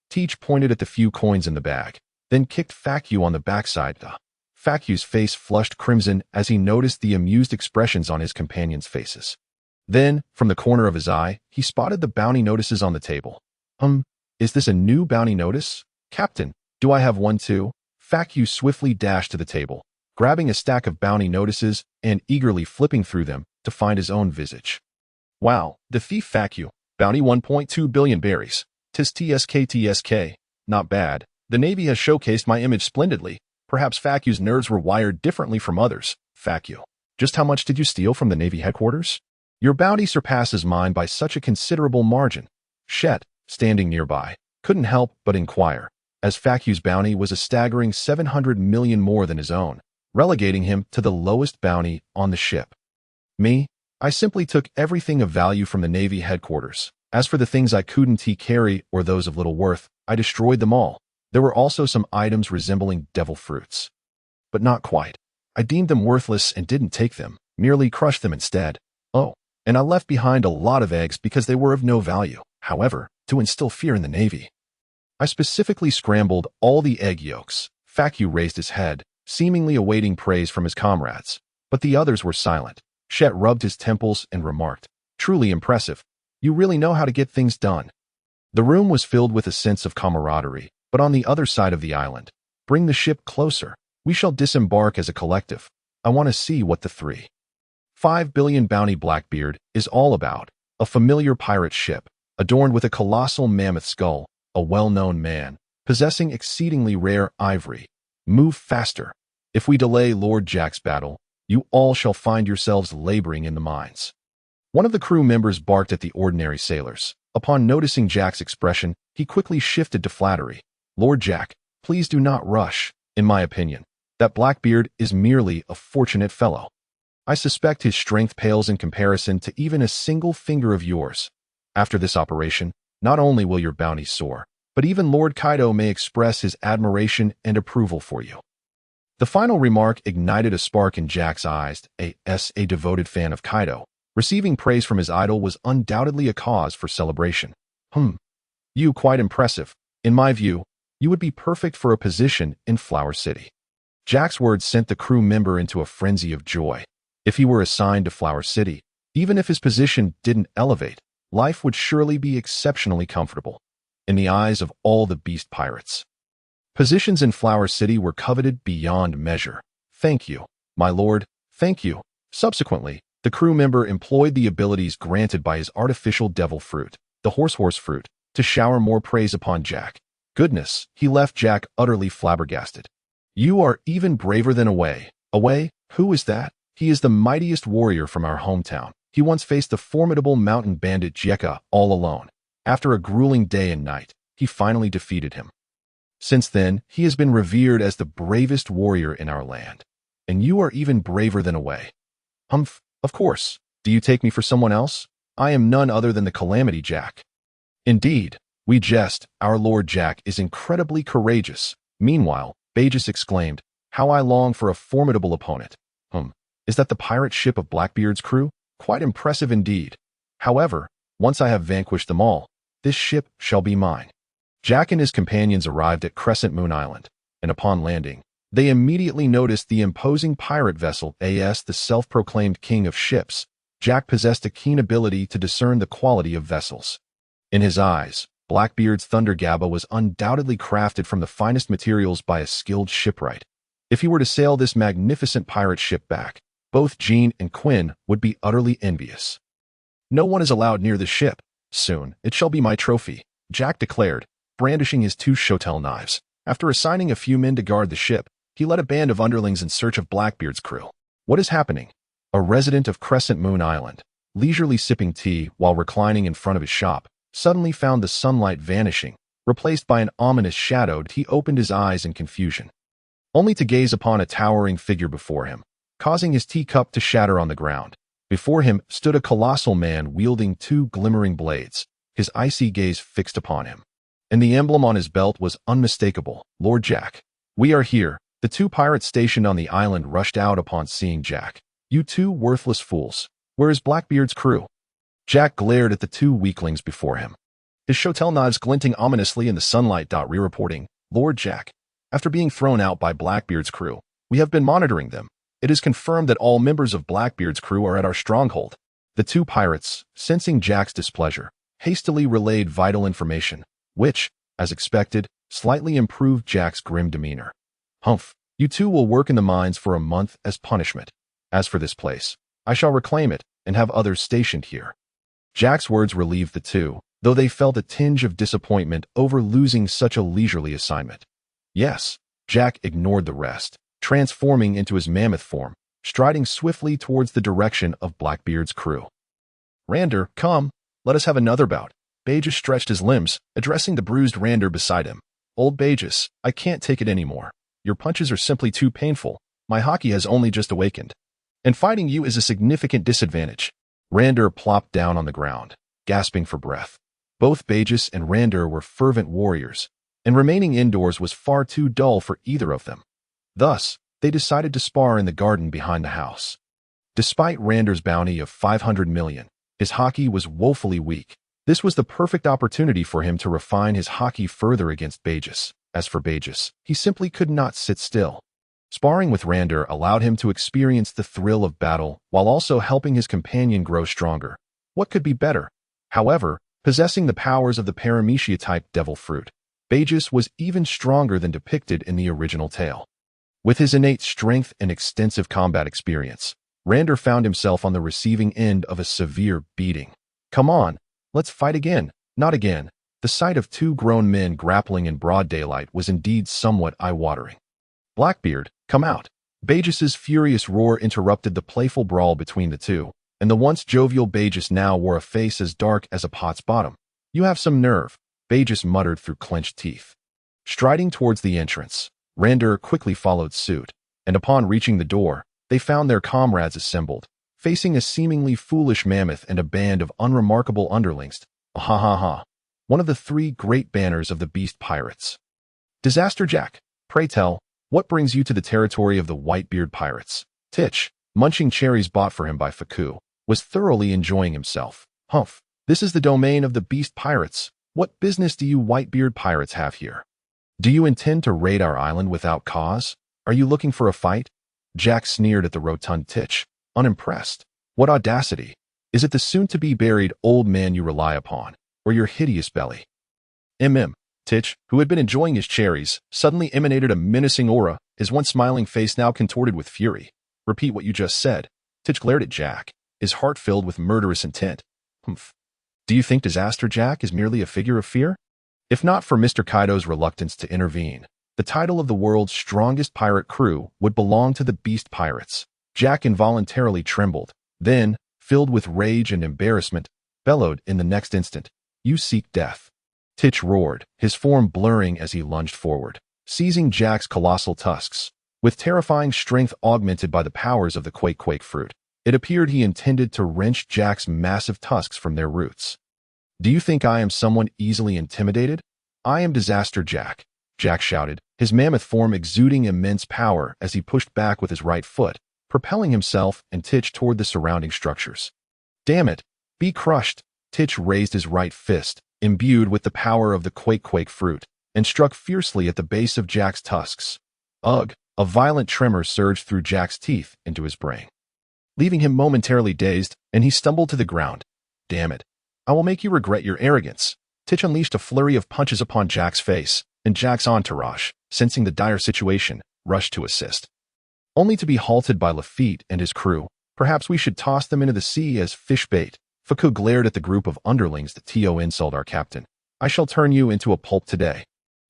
Teach pointed at the few coins in the bag, then kicked Facu on the backside. Facu's face flushed crimson as he noticed the amused expressions on his companions' faces. Then, from the corner of his eye, he spotted the bounty notices on the table. Is this a new bounty notice? Captain, do I have one too? Facu swiftly dashed to the table, grabbing a stack of bounty notices and eagerly flipping through them to find his own visage. Wow, the thief Facu, bounty 1.2 billion berries. Tis TSK. Not bad. The Navy has showcased my image splendidly. Perhaps Facu's nerves were wired differently from others. Facu, just how much did you steal from the Navy headquarters? Your bounty surpasses mine by such a considerable margin. Shet, standing nearby, couldn't help but inquire, as Facu's bounty was a staggering 700 million more than his own, relegating him to the lowest bounty on the ship. Me? I simply took everything of value from the Navy headquarters. As for the things I couldn't carry or those of little worth, I destroyed them all. There were also some items resembling devil fruits. But not quite. I deemed them worthless and didn't take them, merely crushed them instead. Oh, and I left behind a lot of eggs because they were of no value, however, to instill fear in the Navy. I specifically scrambled all the egg yolks. Facu raised his head, seemingly awaiting praise from his comrades, but the others were silent. Shet rubbed his temples and remarked, truly impressive. You really know how to get things done. The room was filled with a sense of camaraderie, but on the other side of the island. Bring the ship closer. We shall disembark as a collective. I want to see what the 3.5 billion bounty Blackbeard is all about. A familiar pirate ship, adorned with a colossal mammoth skull, a well-known man, possessing exceedingly rare ivory. Move faster. If we delay Lord Jack's battle, you all shall find yourselves laboring in the mines. One of the crew members barked at the ordinary sailors. Upon noticing Jack's expression, he quickly shifted to flattery. Lord Jack, please do not rush. In my opinion, that Blackbeard is merely a fortunate fellow. I suspect his strength pales in comparison to even a single finger of yours. After this operation, not only will your bounty soar, but even Lord Kaido may express his admiration and approval for you. The final remark ignited a spark in Jack's eyes. A devoted fan of Kaido, receiving praise from his idol was undoubtedly a cause for celebration. You quite impressive. In my view, you would be perfect for a position in Flower City. Jack's words sent the crew member into a frenzy of joy. If he were assigned to Flower City, even if his position didn't elevate, life would surely be exceptionally comfortable in the eyes of all the beast pirates. Positions in Flower City were coveted beyond measure. Thank you, my lord, thank you. Subsequently, the crew member employed the abilities granted by his artificial devil fruit, the horse fruit, to shower more praise upon Jack. Goodness, he left Jack utterly flabbergasted. You are even braver than Away. Away? Who is that? He is the mightiest warrior from our hometown. He once faced the formidable mountain bandit Jekka all alone. After a grueling day and night, he finally defeated him. Since then, he has been revered as the bravest warrior in our land. And you are even braver than Away. Of course. Do you take me for someone else? I am none other than the Calamity Jack. Indeed, we jest. Our Lord Jack is incredibly courageous. Meanwhile, Burgess exclaimed, how I long for a formidable opponent. Is that the pirate ship of Blackbeard's crew? Quite impressive indeed. However, once I have vanquished them all, this ship shall be mine. Jack and his companions arrived at Crescent Moon Island, and upon landing, they immediately noticed the imposing pirate vessel as the self-proclaimed king of ships. Jack possessed a keen ability to discern the quality of vessels. In his eyes, Blackbeard's Thunder Gabba was undoubtedly crafted from the finest materials by a skilled shipwright. If he were to sail this magnificent pirate ship back, Both Jean and Quinn would be utterly envious. No one is allowed near the ship. Soon, it shall be my trophy, Jack declared, brandishing his two shotel knives. After assigning a few men to guard the ship, he led a band of underlings in search of Blackbeard's crew. What is happening? A resident of Crescent Moon Island, leisurely sipping tea while reclining in front of his shop, suddenly found the sunlight vanishing, replaced by an ominous shadow. He opened his eyes in confusion, only to gaze upon a towering figure before him, causing his teacup to shatter on the ground. Before him stood a colossal man wielding two glimmering blades, his icy gaze fixed upon him. And the emblem on his belt was unmistakable, Lord Jack. We are here. The two pirates stationed on the island rushed out upon seeing Jack. You two worthless fools. Where is Blackbeard's crew? Jack glared at the two weaklings before him, his shotel knives glinting ominously in the sunlight. Re-reporting, Lord Jack. After being thrown out by Blackbeard's crew, we have been monitoring them. It is confirmed that all members of Blackbeard's crew are at our stronghold. The two pirates, sensing Jack's displeasure, hastily relayed vital information, which, as expected, slightly improved Jack's grim demeanor. Humph, you two will work in the mines for a month as punishment. As for this place, I shall reclaim it and have others stationed here. Jack's words relieved the two, though they felt a tinge of disappointment over losing such a leisurely assignment. Yes, Jack ignored the rest, transforming into his mammoth form, striding swiftly towards the direction of Blackbeard's crew. Rander, come, let us have another bout. Burgess stretched his limbs, addressing the bruised Rander beside him. Old Burgess, I can't take it anymore. Your punches are simply too painful. My Haki has only just awakened, and fighting you is a significant disadvantage. Rander plopped down on the ground, gasping for breath. Both Burgess and Rander were fervent warriors, and remaining indoors was far too dull for either of them. Thus, they decided to spar in the garden behind the house. Despite Rander's bounty of 500 million, his Haki was woefully weak. This was the perfect opportunity for him to refine his Haki further against Burgess. As for Burgess, he simply could not sit still. Sparring with Rander allowed him to experience the thrill of battle while also helping his companion grow stronger. What could be better? However, possessing the powers of the Paramecia-type devil fruit, Burgess was even stronger than depicted in the original tale. With his innate strength and extensive combat experience, Rander found himself on the receiving end of a severe beating. Come on, let's fight again. Not again. The sight of two grown men grappling in broad daylight was indeed somewhat eye-watering. Blackbeard, come out. Burgess's furious roar interrupted the playful brawl between the two, and the once jovial Burgess now wore a face as dark as a pot's bottom. You have some nerve, Burgess muttered through clenched teeth. Striding towards the entrance, Rander quickly followed suit, and upon reaching the door, they found their comrades assembled, facing a seemingly foolish mammoth and a band of unremarkable underlings. Ha ha ha. One of the three great banners of the beast pirates. Disaster Jack, pray tell, what brings you to the territory of the Whitebeard pirates? Titch, munching cherries bought for him by Faku, was thoroughly enjoying himself. Humph, this is the domain of the beast pirates. What business do you Whitebeard pirates have here? Do you intend to raid our island without cause? Are you looking for a fight? Jack sneered at the rotund Titch, unimpressed. What audacity! Is it the soon-to-be buried old man you rely upon, or your hideous belly? Titch, who had been enjoying his cherries, suddenly emanated a menacing aura, his once smiling face now contorted with fury. Repeat what you just said. Titch glared at Jack, his heart filled with murderous intent. Humph. Do you think Disaster Jack is merely a figure of fear? If not for Mr. Kaido's reluctance to intervene, the title of the world's strongest pirate crew would belong to the beast pirates. Jack involuntarily trembled, then, filled with rage and embarrassment, bellowed in the next instant, "You seek death." Titch roared, his form blurring as he lunged forward, seizing Jack's colossal tusks. With terrifying strength augmented by the powers of the Quake fruit, it appeared he intended to wrench Jack's massive tusks from their roots. Do you think I am someone easily intimidated? I am Disaster Jack, Jack shouted, his mammoth form exuding immense power as he pushed back with his right foot, propelling himself and Titch toward the surrounding structures. Damn it, be crushed. Titch raised his right fist, imbued with the power of the Quake fruit, and struck fiercely at the base of Jack's tusks. Ugh, a violent tremor surged through Jack's teeth into his brain, leaving him momentarily dazed, and he stumbled to the ground. Damn it. I will make you regret your arrogance. Titch unleashed a flurry of punches upon Jack's face, and Jack's entourage, sensing the dire situation, rushed to assist. only to be halted by Lafitte and his crew. Perhaps we should toss them into the sea as fish bait. Foucault glared at the group of underlings that to insult our captain. I shall turn you into a pulp today.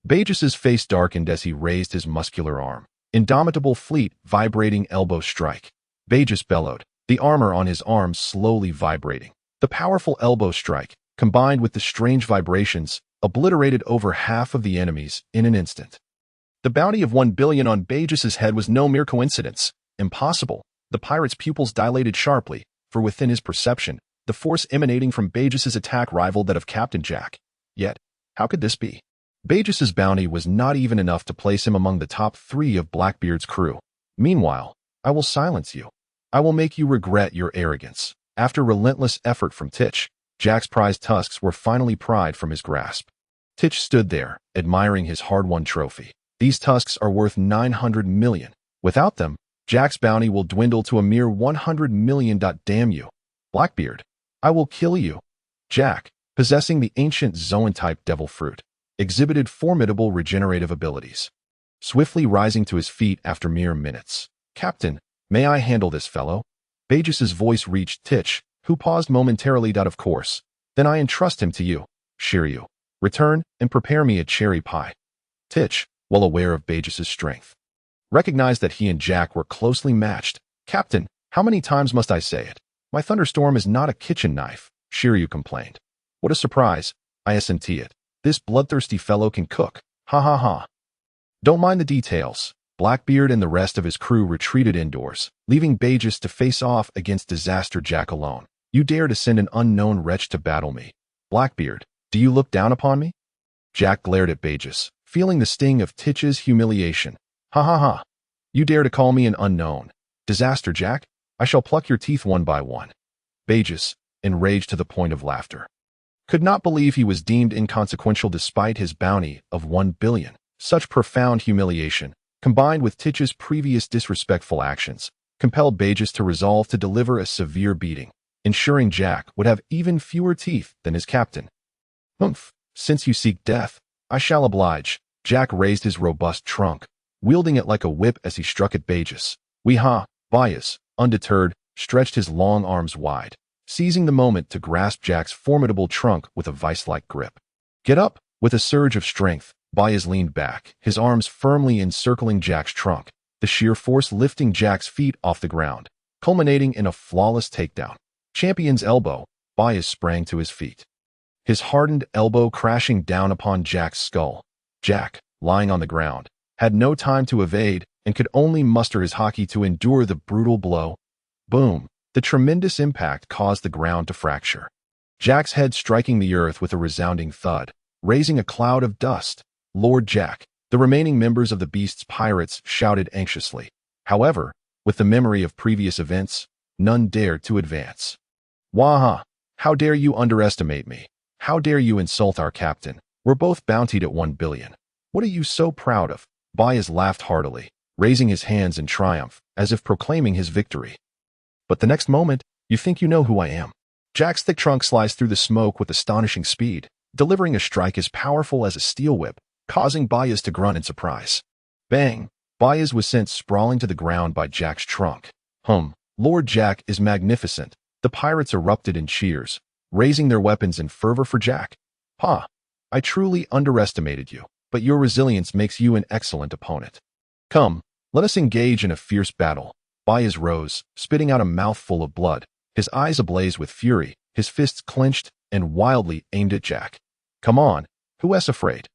Burgess's face darkened as he raised his muscular arm. Indomitable fleet, vibrating elbow strike. Burgess bellowed, the armor on his arms slowly vibrating. The powerful elbow strike, combined with the strange vibrations, obliterated over half of the enemies in an instant. The bounty of 1 billion on Burgess's head was no mere coincidence. Impossible. The pirate's pupils dilated sharply, for within his perception, the force emanating from Burgess's attack rivaled that of Captain Jack. Yet, how could this be? Burgess's bounty was not even enough to place him among the top 3 of Blackbeard's crew. Meanwhile, I will silence you. I will make you regret your arrogance. After relentless effort from Titch, Jack's prized tusks were finally pried from his grasp. Titch stood there, admiring his hard-won trophy. These tusks are worth 900 million. Without them, Jack's bounty will dwindle to a mere 100 million. Damn you. Blackbeard, I will kill you. Jack, possessing the ancient Zoan-type devil fruit, exhibited formidable regenerative abilities. Swiftly rising to his feet after mere minutes. Captain, may I handle this fellow? Burgess's voice reached Titch, who paused momentarily. Of course. Then I entrust him to you. Shiryu, return and prepare me a cherry pie. Titch, well aware of Burgess's strength, recognized that he and Jack were closely matched. Captain, how many times must I say it? My thunderstorm is not a kitchen knife, Shiryu complained. What a surprise. I assent it. This bloodthirsty fellow can cook. Ha ha ha. Don't mind the details. Blackbeard and the rest of his crew retreated indoors, leaving Burgess to face off against Disaster Jack alone. You dare to send an unknown wretch to battle me. Blackbeard, do you look down upon me? Jack glared at Burgess, feeling the sting of Titch's humiliation. Ha ha ha. You dare to call me an unknown. Disaster Jack, I shall pluck your teeth one by one. Burgess, enraged to the point of laughter, could not believe he was deemed inconsequential despite his bounty of 1 billion. Such profound humiliation, combined with Titch's previous disrespectful actions, compelled Burgess to resolve to deliver a severe beating, ensuring Jack would have even fewer teeth than his captain. Humph, since you seek death, I shall oblige. Jack raised his robust trunk, wielding it like a whip as he struck at Burgess. Weeha, Burgess, undeterred, stretched his long arms wide, seizing the moment to grasp Jack's formidable trunk with a vice-like grip. Get up! With a surge of strength, Burgess leaned back, his arms firmly encircling Jack's trunk, the sheer force lifting Jack's feet off the ground, culminating in a flawless takedown. Champion's elbow, Burgess sprang to his feet, his hardened elbow crashing down upon Jack's skull. Jack, lying on the ground, had no time to evade and could only muster his haki to endure the brutal blow. Boom! The tremendous impact caused the ground to fracture, Jack's head striking the earth with a resounding thud, raising a cloud of dust. Lord Jack, the remaining members of the Beast's pirates shouted anxiously. However, with the memory of previous events, none dared to advance. Waha! How dare you underestimate me? How dare you insult our captain? We're both bountied at 1 billion. What are you so proud of? Burgess laughed heartily, raising his hands in triumph, as if proclaiming his victory. But the next moment, you think you know who I am. Jack's thick trunk sliced through the smoke with astonishing speed, delivering a strike as powerful as a steel whip, causing Burgess to grunt in surprise. Bang! Burgess was sent sprawling to the ground by Jack's trunk. Lord Jack is magnificent. The pirates erupted in cheers, raising their weapons in fervor for Jack. Ha! I truly underestimated you, but your resilience makes you an excellent opponent. Come, let us engage in a fierce battle. Burgess rose, spitting out a mouthful of blood, his eyes ablaze with fury, his fists clenched and wildly aimed at Jack. Come on, who is afraid?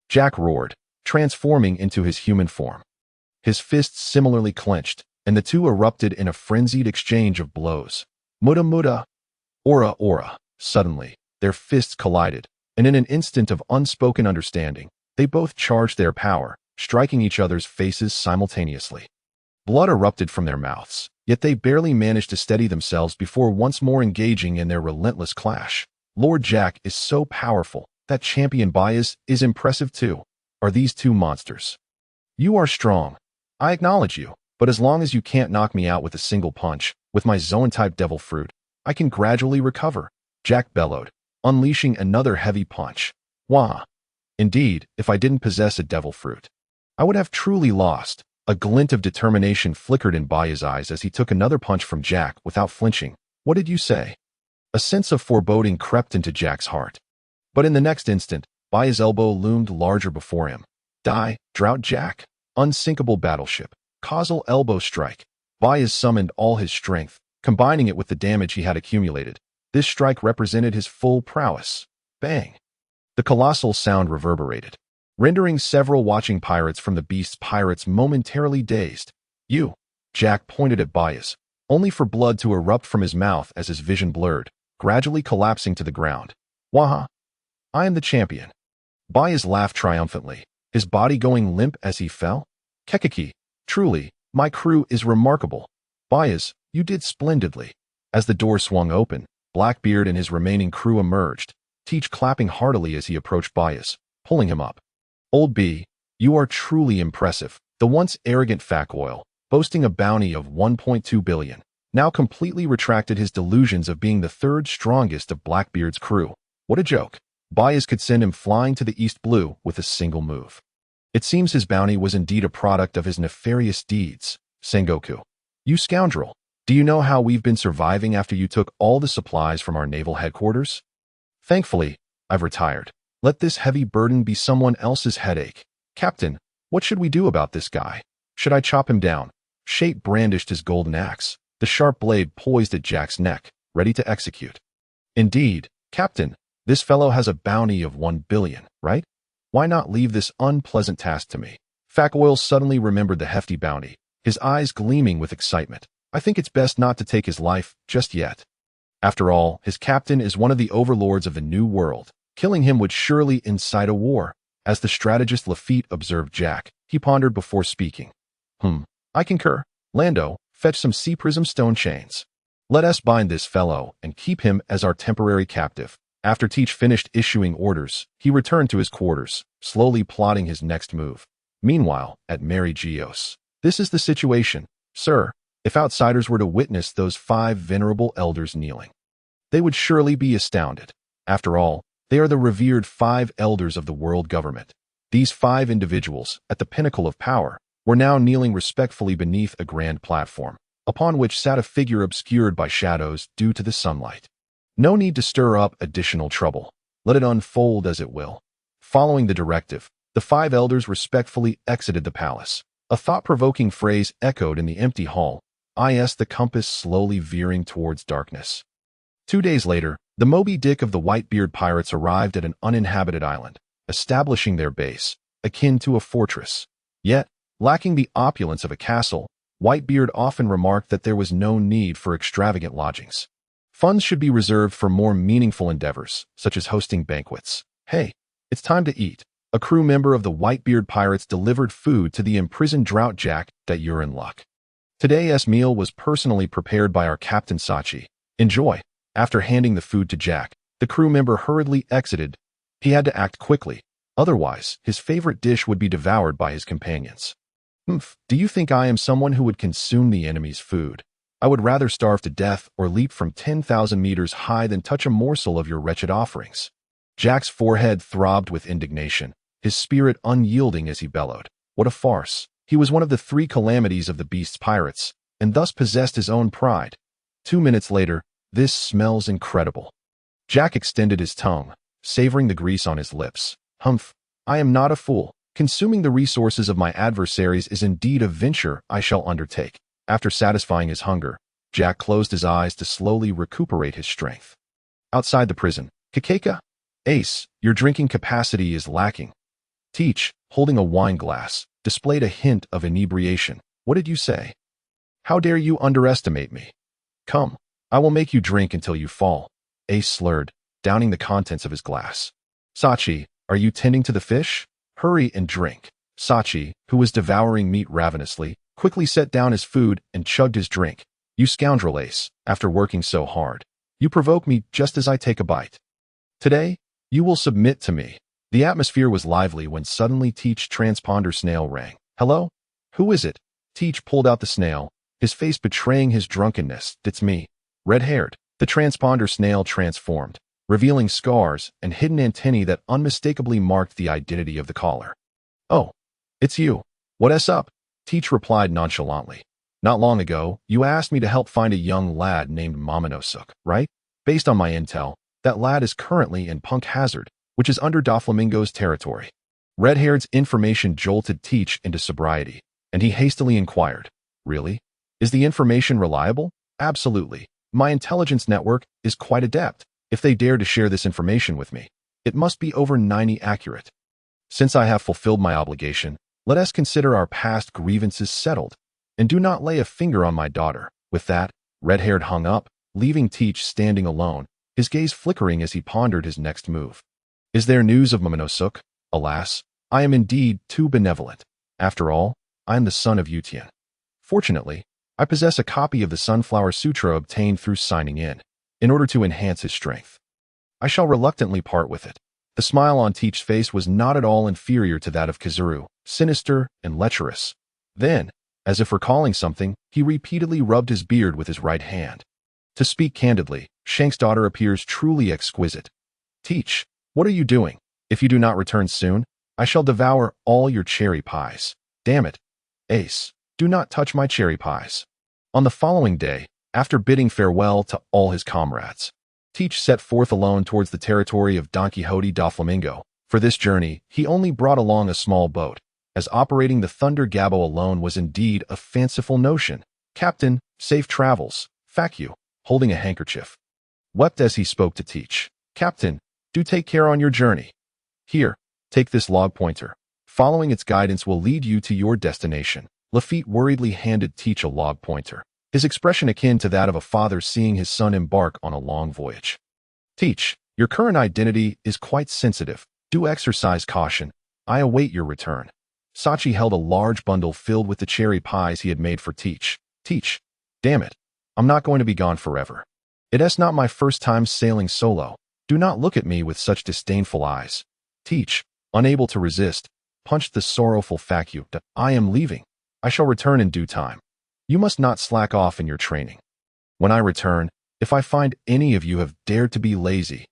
Jack roared, transforming into his human form. His fists similarly clenched, and the two erupted in a frenzied exchange of blows. Muda muda! Ora ora! Suddenly, their fists collided, and in an instant of unspoken understanding, they both charged their power, striking each other's faces simultaneously. Blood erupted from their mouths, yet they barely managed to steady themselves before once more engaging in their relentless clash. Lord Jack is so powerful. That champion Burgess is impressive too. Are these two monsters? You are strong. I acknowledge you, but as long as you can't knock me out with a single punch, with my Zoan-type devil fruit, I can gradually recover. Jack bellowed, unleashing another heavy punch. Wah! Indeed, if I didn't possess a devil fruit, I would have truly lost. A glint of determination flickered in Baya's eyes as he took another punch from Jack without flinching. What did you say? A sense of foreboding crept into Jack's heart. But in the next instant, Baya's elbow loomed larger before him. Die, Drought Jack. Unsinkable battleship. Causal elbow strike. Baya summoned all his strength, combining it with the damage he had accumulated. This strike represented his full prowess. Bang! The colossal sound reverberated, rendering several watching pirates from the beast's pirates momentarily dazed. You! Jack pointed at Baya's, only for blood to erupt from his mouth as his vision blurred, gradually collapsing to the ground. Waha! I am the champion. Baya's laughed triumphantly, his body going limp as he fell. Kekeki, truly, my crew is remarkable. Baya's, you did splendidly. As the door swung open, Blackbeard and his remaining crew emerged, Teach clapping heartily as he approached Baya's, pulling him up. Old B, you are truly impressive. The once arrogant Fak Oil, boasting a bounty of 1.2 billion, now completely retracted his delusions of being the third strongest of Blackbeard's crew. What a joke. Baya's could send him flying to the East Blue with a single move. It seems his bounty was indeed a product of his nefarious deeds. Sengoku. You scoundrel. Do you know how we've been surviving after you took all the supplies from our naval headquarters? Thankfully, I've retired. Let this heavy burden be someone else's headache. Captain, what should we do about this guy? Should I chop him down? Shate brandished his golden axe, the sharp blade poised at Jack's neck, ready to execute. Indeed, Captain, this fellow has a bounty of 1 billion, right? Why not leave this unpleasant task to me? Fak Oil suddenly remembered the hefty bounty, his eyes gleaming with excitement. I think it's best not to take his life just yet. After all, his captain is one of the overlords of the New World. Killing him would surely incite a war. As the strategist Lafitte observed Jack, he pondered before speaking. I concur. Lando, fetch some sea prism stone chains. Let us bind this fellow and keep him as our temporary captive. After Teach finished issuing orders, he returned to his quarters, slowly plotting his next move. Meanwhile, at Mary Geos. This is the situation, sir. If outsiders were to witness those 5 venerable elders kneeling, they would surely be astounded. After all, they are the revered 5 elders of the world government. These 5 individuals, at the pinnacle of power, were now kneeling respectfully beneath a grand platform, upon which sat a figure obscured by shadows due to the sunlight. No need to stir up additional trouble. Let it unfold as it will. Following the directive, the 5 elders respectfully exited the palace. A thought-provoking phrase echoed in the empty hall. The compass slowly veering towards darkness. 2 days later, the Moby Dick of the Whitebeard pirates arrived at an uninhabited island, establishing their base, akin to a fortress. Yet, lacking the opulence of a castle, Whitebeard often remarked that there was no need for extravagant lodgings. Funds should be reserved for more meaningful endeavors, such as hosting banquets. Hey, it's time to eat. A crew member of the Whitebeard pirates delivered food to the imprisoned Drought Jack that you're in luck. Today's meal was personally prepared by our Captain Sachi. Enjoy. After handing the food to Jack, the crew member hurriedly exited. He had to act quickly, otherwise his favorite dish would be devoured by his companions. Do you think I am someone who would consume the enemy's food? I would rather starve to death or leap from 10,000 meters high than touch a morsel of your wretched offerings. Jack's forehead throbbed with indignation, his spirit unyielding as he bellowed. What a farce. He was one of the 3 calamities of the beast's pirates, and thus possessed his own pride. 2 minutes later, this smells incredible. Jack extended his tongue, savoring the grease on his lips. I am not a fool. Consuming the resources of my adversaries is indeed a venture I shall undertake. After satisfying his hunger, Jack closed his eyes to slowly recuperate his strength. Outside the prison, Kakeka? Ace, your drinking capacity is lacking. Teach, holding a wine glass, displayed a hint of inebriation. What did you say? How dare you underestimate me? Come, I will make you drink until you fall. Ace slurred, downing the contents of his glass. Sachi, are you tending to the fish? Hurry and drink. Sachi, who was devouring meat ravenously, quickly set down his food and chugged his drink. You scoundrel, Ace, after working so hard. You provoke me just as I take a bite. Today, you will submit to me. The atmosphere was lively when suddenly Teach's transponder snail rang. Hello? Who is it? Teach pulled out the snail, his face betraying his drunkenness. It's me. Red-haired. The transponder snail transformed, revealing scars and hidden antennae that unmistakably marked the identity of the caller. Oh, it's you. What's up? Teach replied nonchalantly. Not long ago, you asked me to help find a young lad named Momonosuke, right? Based on my intel, that lad is currently in Punk Hazard, which is under Doflamingo's territory. Red-Haired's information jolted Teach into sobriety, and he hastily inquired, Really? Is the information reliable? Absolutely. My intelligence network is quite adept. If they dare to share this information with me, it must be over 90 accurate. Since I have fulfilled my obligation, let us consider our past grievances settled, and do not lay a finger on my daughter. With that, Red-Haired hung up, leaving Teach standing alone, his gaze flickering as he pondered his next move. Is there news of Momonosuke? Alas, I am indeed too benevolent. After all, I am the son of Yutian. Fortunately, I possess a copy of the Sunflower Sutra obtained through signing in order to enhance his strength. I shall reluctantly part with it. The smile on Teach's face was not at all inferior to that of Kizuru, sinister and lecherous. Then, as if recalling something, he repeatedly rubbed his beard with his right hand. To speak candidly, Shanks' daughter appears truly exquisite. Teach, what are you doing? If you do not return soon, I shall devour all your cherry pies. Damn it. Ace, do not touch my cherry pies. On the following day, after bidding farewell to all his comrades, Teach set forth alone towards the territory of Don Quixote da Flamingo. For this journey, he only brought along a small boat, as operating the Thunder Gabbo alone was indeed a fanciful notion. Captain, safe travels, Facu, holding a handkerchief, wept as he spoke to Teach. Captain, do take care on your journey. Here, take this log pointer. Following its guidance will lead you to your destination. Lafitte worriedly handed Teach a log pointer, his expression akin to that of a father seeing his son embark on a long voyage. Teach, your current identity is quite sensitive. Do exercise caution. I await your return. Sachi held a large bundle filled with the cherry pies he had made for Teach. Teach, damn it, I'm not going to be gone forever. It is not my first time sailing solo. Do not look at me with such disdainful eyes. Teach, unable to resist, punched the sorrowful Facu. I am leaving. I shall return in due time. You must not slack off in your training. When I return, if I find any of you have dared to be lazy,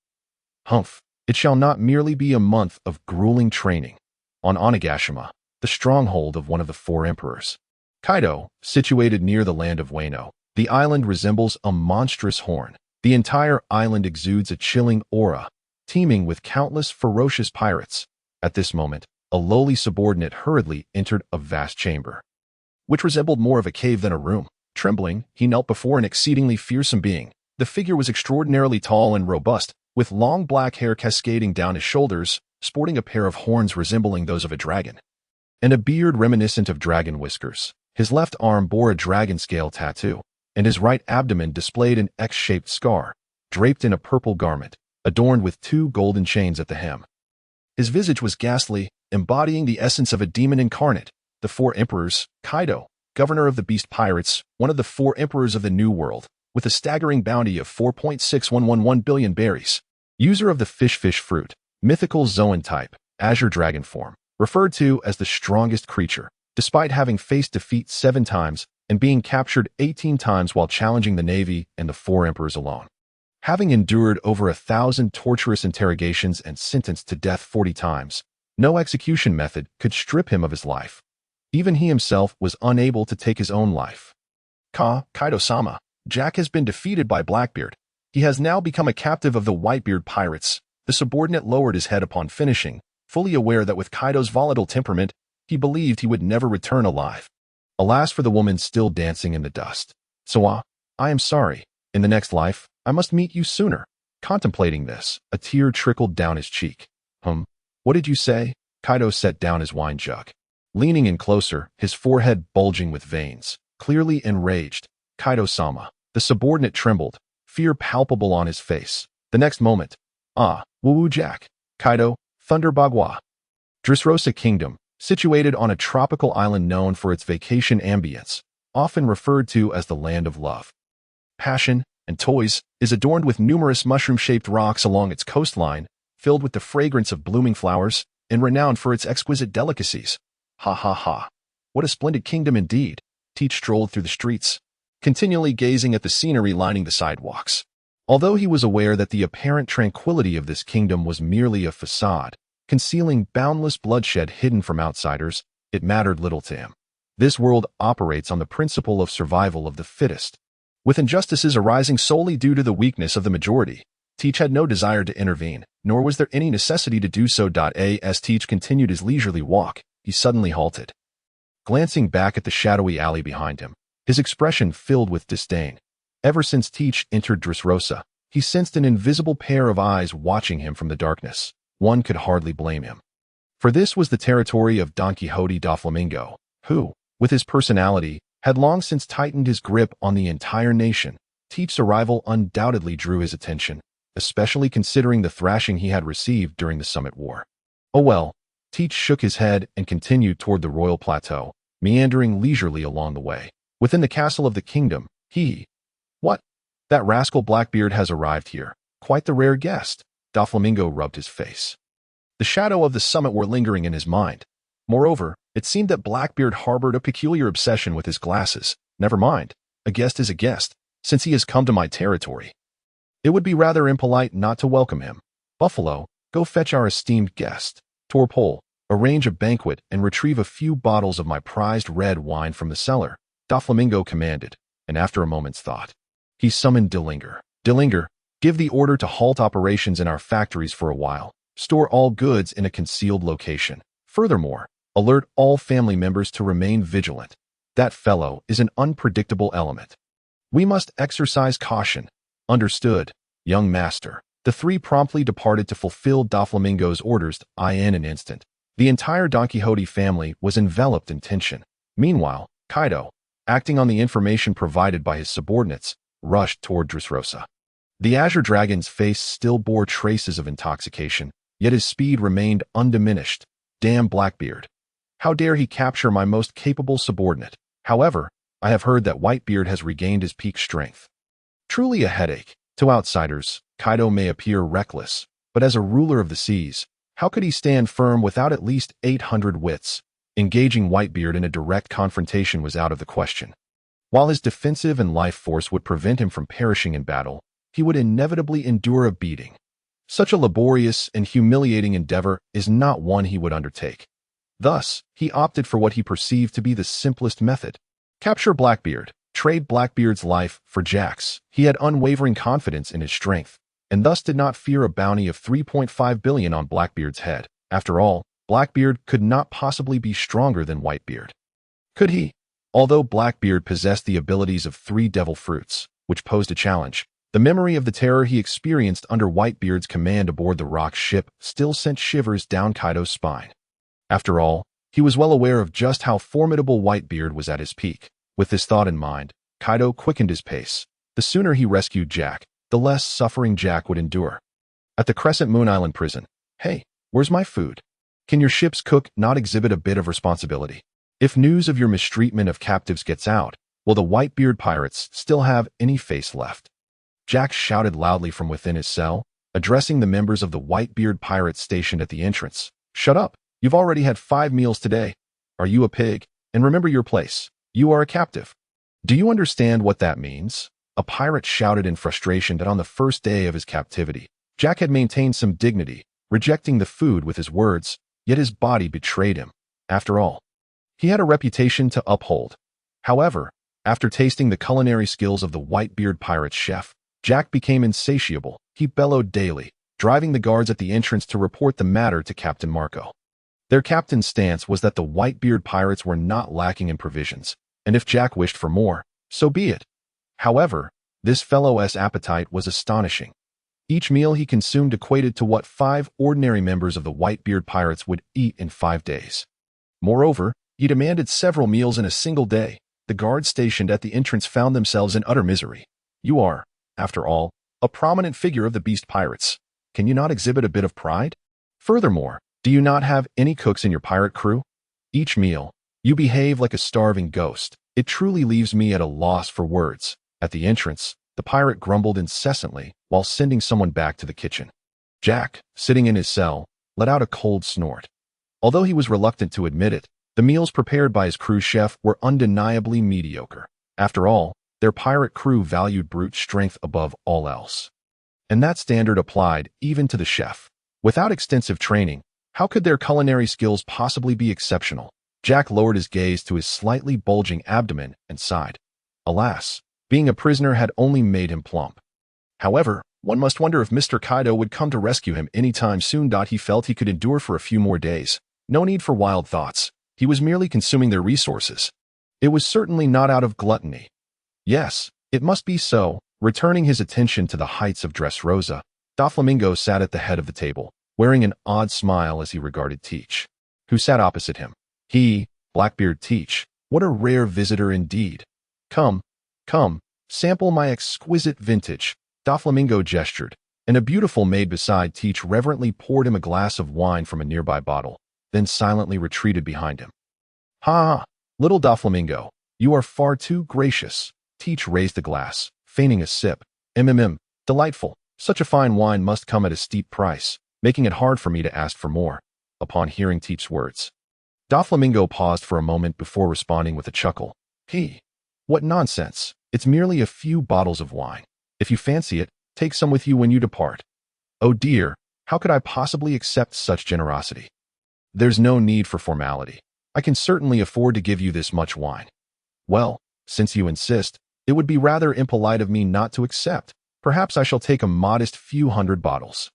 humph, it shall not merely be a month of grueling training. On Onigashima, the stronghold of one of the four emperors, Kaido, situated near the land of Wano, the island resembles a monstrous horn. The entire island exudes a chilling aura, teeming with countless ferocious pirates. At this moment, a lowly subordinate hurriedly entered a vast chamber, which resembled more of a cave than a room. Trembling, he knelt before an exceedingly fearsome being. The figure was extraordinarily tall and robust, with long black hair cascading down his shoulders, sporting a pair of horns resembling those of a dragon, and a beard reminiscent of dragon whiskers. His left arm bore a dragon scale tattoo, and his right abdomen displayed an X-shaped scar, draped in a purple garment, adorned with 2 golden chains at the hem. His visage was ghastly, embodying the essence of a demon incarnate. The 4 emperors, Kaido, governor of the beast pirates, one of the 4 emperors of the New World, with a staggering bounty of 4.6111 billion berries. User of the fish fruit, mythical Zoan type, azure dragon form, referred to as the strongest creature, despite having faced defeat 7 times and being captured 18 times while challenging the Navy and the 4 emperors alone. Having endured over 1,000 torturous interrogations and sentenced to death 40 times, no execution method could strip him of his life. Even he himself was unable to take his own life. Kaido-sama, Jack has been defeated by Blackbeard. He has now become a captive of the Whitebeard pirates. The subordinate lowered his head upon finishing, fully aware that with Kaido's volatile temperament, he believed he would never return alive. Alas for the woman still dancing in the dust. Sawa, I am sorry. In the next life, I must meet you sooner. Contemplating this, a tear trickled down his cheek. What did you say? Kaido set down his wine jug, leaning in closer, his forehead bulging with veins. Clearly enraged, Kaido-sama, the subordinate trembled, fear palpable on his face. The next moment, woo-woo Jack, Kaido, Thunder Bagua. Dressrosa Kingdom, situated on a tropical island known for its vacation ambience, often referred to as the land of love, passion, and toys, is adorned with numerous mushroom-shaped rocks along its coastline, filled with the fragrance of blooming flowers, and renowned for its exquisite delicacies. Ha ha ha. What a splendid kingdom indeed. Teach strolled through the streets, continually gazing at the scenery lining the sidewalks. Although he was aware that the apparent tranquility of this kingdom was merely a facade, concealing boundless bloodshed hidden from outsiders, it mattered little to him. This world operates on the principle of survival of the fittest. With injustices arising solely due to the weakness of the majority, Teach had no desire to intervene, nor was there any necessity to do so. As Teach continued his leisurely walk, he suddenly halted. Glancing back at the shadowy alley behind him, his expression filled with disdain. Ever since Teach entered Dressrosa, he sensed an invisible pair of eyes watching him from the darkness. One could hardly blame him. For this was the territory of Don Quixote da Flamingo, who, with his personality, had long since tightened his grip on the entire nation. Teach's arrival undoubtedly drew his attention, especially considering the thrashing he had received during the Summit War. Oh well, Teach shook his head and continued toward the royal plateau, meandering leisurely along the way. Within the castle of the kingdom, What? That rascal Blackbeard has arrived here. Quite the rare guest. Doflamingo rubbed his face. The shadow of the summit were lingering in his mind. Moreover, it seemed that Blackbeard harbored a peculiar obsession with his glasses. Never mind. A guest is a guest, since he has come to my territory. It would be rather impolite not to welcome him. Buffalo, go fetch our esteemed guest. Torpole, arrange a banquet and retrieve a few bottles of my prized red wine from the cellar. Doflamingo commanded, and after a moment's thought, he summoned Dillinger. Dillinger, give the order to halt operations in our factories for a while. Store all goods in a concealed location. Furthermore, alert all family members to remain vigilant. That fellow is an unpredictable element. We must exercise caution. Understood, young master. The three promptly departed to fulfill Doflamingo's orders. In an instant, the entire Don Quixote family was enveloped in tension. Meanwhile, Kaido, acting on the information provided by his subordinates, rushed toward Dressrosa. The Azure Dragon's face still bore traces of intoxication, yet his speed remained undiminished. Damn Blackbeard. How dare he capture my most capable subordinate? However, I have heard that Whitebeard has regained his peak strength. Truly a headache. To outsiders, Kaido may appear reckless, but as a ruler of the seas, how could he stand firm without at least 800 wits? Engaging Whitebeard in a direct confrontation was out of the question. While his defensive and life force would prevent him from perishing in battle, he would inevitably endure a beating. Such a laborious and humiliating endeavor is not one he would undertake. Thus, he opted for what he perceived to be the simplest method. Capture Blackbeard, trade Blackbeard's life for Jack's. He had unwavering confidence in his strength, and thus did not fear a bounty of 3.5 billion on Blackbeard's head. After all, Blackbeard could not possibly be stronger than Whitebeard. Could he? Although Blackbeard possessed the abilities of 3 devil fruits, which posed a challenge, the memory of the terror he experienced under Whitebeard's command aboard the rock ship still sent shivers down Kaido's spine. After all, he was well aware of just how formidable Whitebeard was at his peak. With this thought in mind, Kaido quickened his pace. The sooner he rescued Jack, the less suffering Jack would endure. At the Crescent Moon Island prison, hey, where's my food? Can your ship's cook not exhibit a bit of responsibility? If news of your mistreatment of captives gets out, will the Whitebeard pirates still have any face left? Jack shouted loudly from within his cell, addressing the members of the Whitebeard pirates stationed at the entrance. Shut up! You've already had 5 meals today. Are you a pig? And remember your place. You are a captive. Do you understand what that means? A pirate shouted in frustration that on the first day of his captivity, Jack had maintained some dignity, rejecting the food with his words, yet his body betrayed him. After all, he had a reputation to uphold. However, after tasting the culinary skills of the Whitebeard pirate's chef, Jack became insatiable. He bellowed daily, driving the guards at the entrance to report the matter to Captain Marco. Their captain's stance was that the Whitebeard pirates were not lacking in provisions, and if Jack wished for more, so be it. However, this fellow's appetite was astonishing. Each meal he consumed equated to what 5 ordinary members of the Whitebeard pirates would eat in 5 days. Moreover, he demanded several meals in a single day. The guards stationed at the entrance found themselves in utter misery. You are, after all, a prominent figure of the beast pirates. Can you not exhibit a bit of pride? Furthermore, do you not have any cooks in your pirate crew? Each meal, you behave like a starving ghost. It truly leaves me at a loss for words. At the entrance, the pirate grumbled incessantly while sending someone back to the kitchen. Jack, sitting in his cell, let out a cold snort. Although he was reluctant to admit it, the meals prepared by his crew chef were undeniably mediocre. After all, their pirate crew valued brute strength above all else. And that standard applied even to the chef. Without extensive training, how could their culinary skills possibly be exceptional? Jack lowered his gaze to his slightly bulging abdomen and sighed. Alas, being a prisoner had only made him plump. However, one must wonder if Mr. Kaido would come to rescue him anytime soon. He felt he could endure for a few more days. No need for wild thoughts. He was merely consuming their resources. It was certainly not out of gluttony. Yes, it must be so. Returning his attention to the heights of Dressrosa, Doflamingo sat at the head of the table, wearing an odd smile as he regarded Teach, who sat opposite him. Blackbeard Teach, what a rare visitor indeed. Come, sample my exquisite vintage. Doflamingo gestured, and a beautiful maid beside Teach reverently poured him a glass of wine from a nearby bottle, then silently retreated behind him. Ha! Little Doflamingo, you are far too gracious. Teach raised the glass, feigning a sip. Delightful. Such a fine wine must come at a steep price, making it hard for me to ask for more. Upon hearing Teach's words, Doflamingo paused for a moment before responding with a chuckle. What nonsense. It's merely a few bottles of wine. If you fancy it, take some with you when you depart. Oh dear, how could I possibly accept such generosity? There's no need for formality. I can certainly afford to give you this much wine. Well, since you insist, it would be rather impolite of me not to accept. Perhaps I shall take a modest few hundred bottles.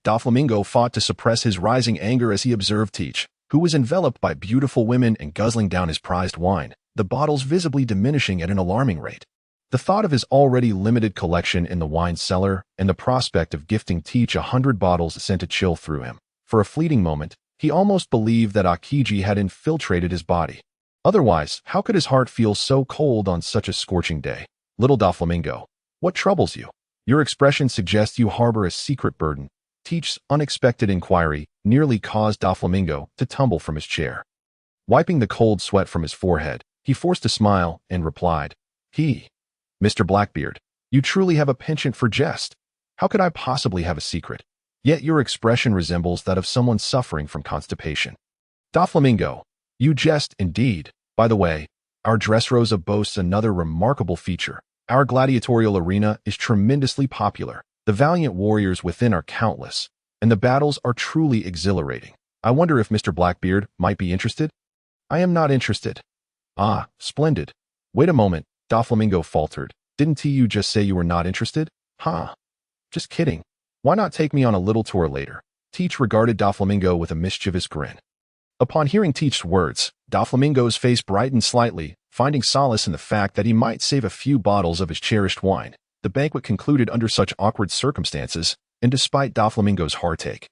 Doflamingo fought to suppress his rising anger as he observed Teach, who was enveloped by beautiful women and guzzling down his prized wine, the bottles visibly diminishing at an alarming rate. The thought of his already limited collection in the wine cellar and the prospect of gifting Teach 100 bottles sent a chill through him. For a fleeting moment, he almost believed that Aokiji had infiltrated his body. Otherwise, how could his heart feel so cold on such a scorching day? Little Doflamingo, what troubles you? Your expression suggests you harbor a secret burden. Teach's unexpected inquiry nearly caused Doflamingo to tumble from his chair. Wiping the cold sweat from his forehead, he forced a smile and replied, Mr. Blackbeard, you truly have a penchant for jest. How could I possibly have a secret? Yet your expression resembles that of someone suffering from constipation. Doflamingo, you jest indeed. By the way, our Dressrosa boasts another remarkable feature. Our gladiatorial arena is tremendously popular. The valiant warriors within are countless, and the battles are truly exhilarating. I wonder if Mr. Blackbeard might be interested? I am not interested. Ah, splendid. Wait a moment, Doflamingo faltered. Didn't you just say you were not interested? Just kidding. Why not take me on a little tour later? Teach regarded Doflamingo with a mischievous grin. Upon hearing Teach's words, Doflamingo's face brightened slightly, finding solace in the fact that he might save a few bottles of his cherished wine. The banquet concluded under such awkward circumstances, and despite Doflamingo's heartache.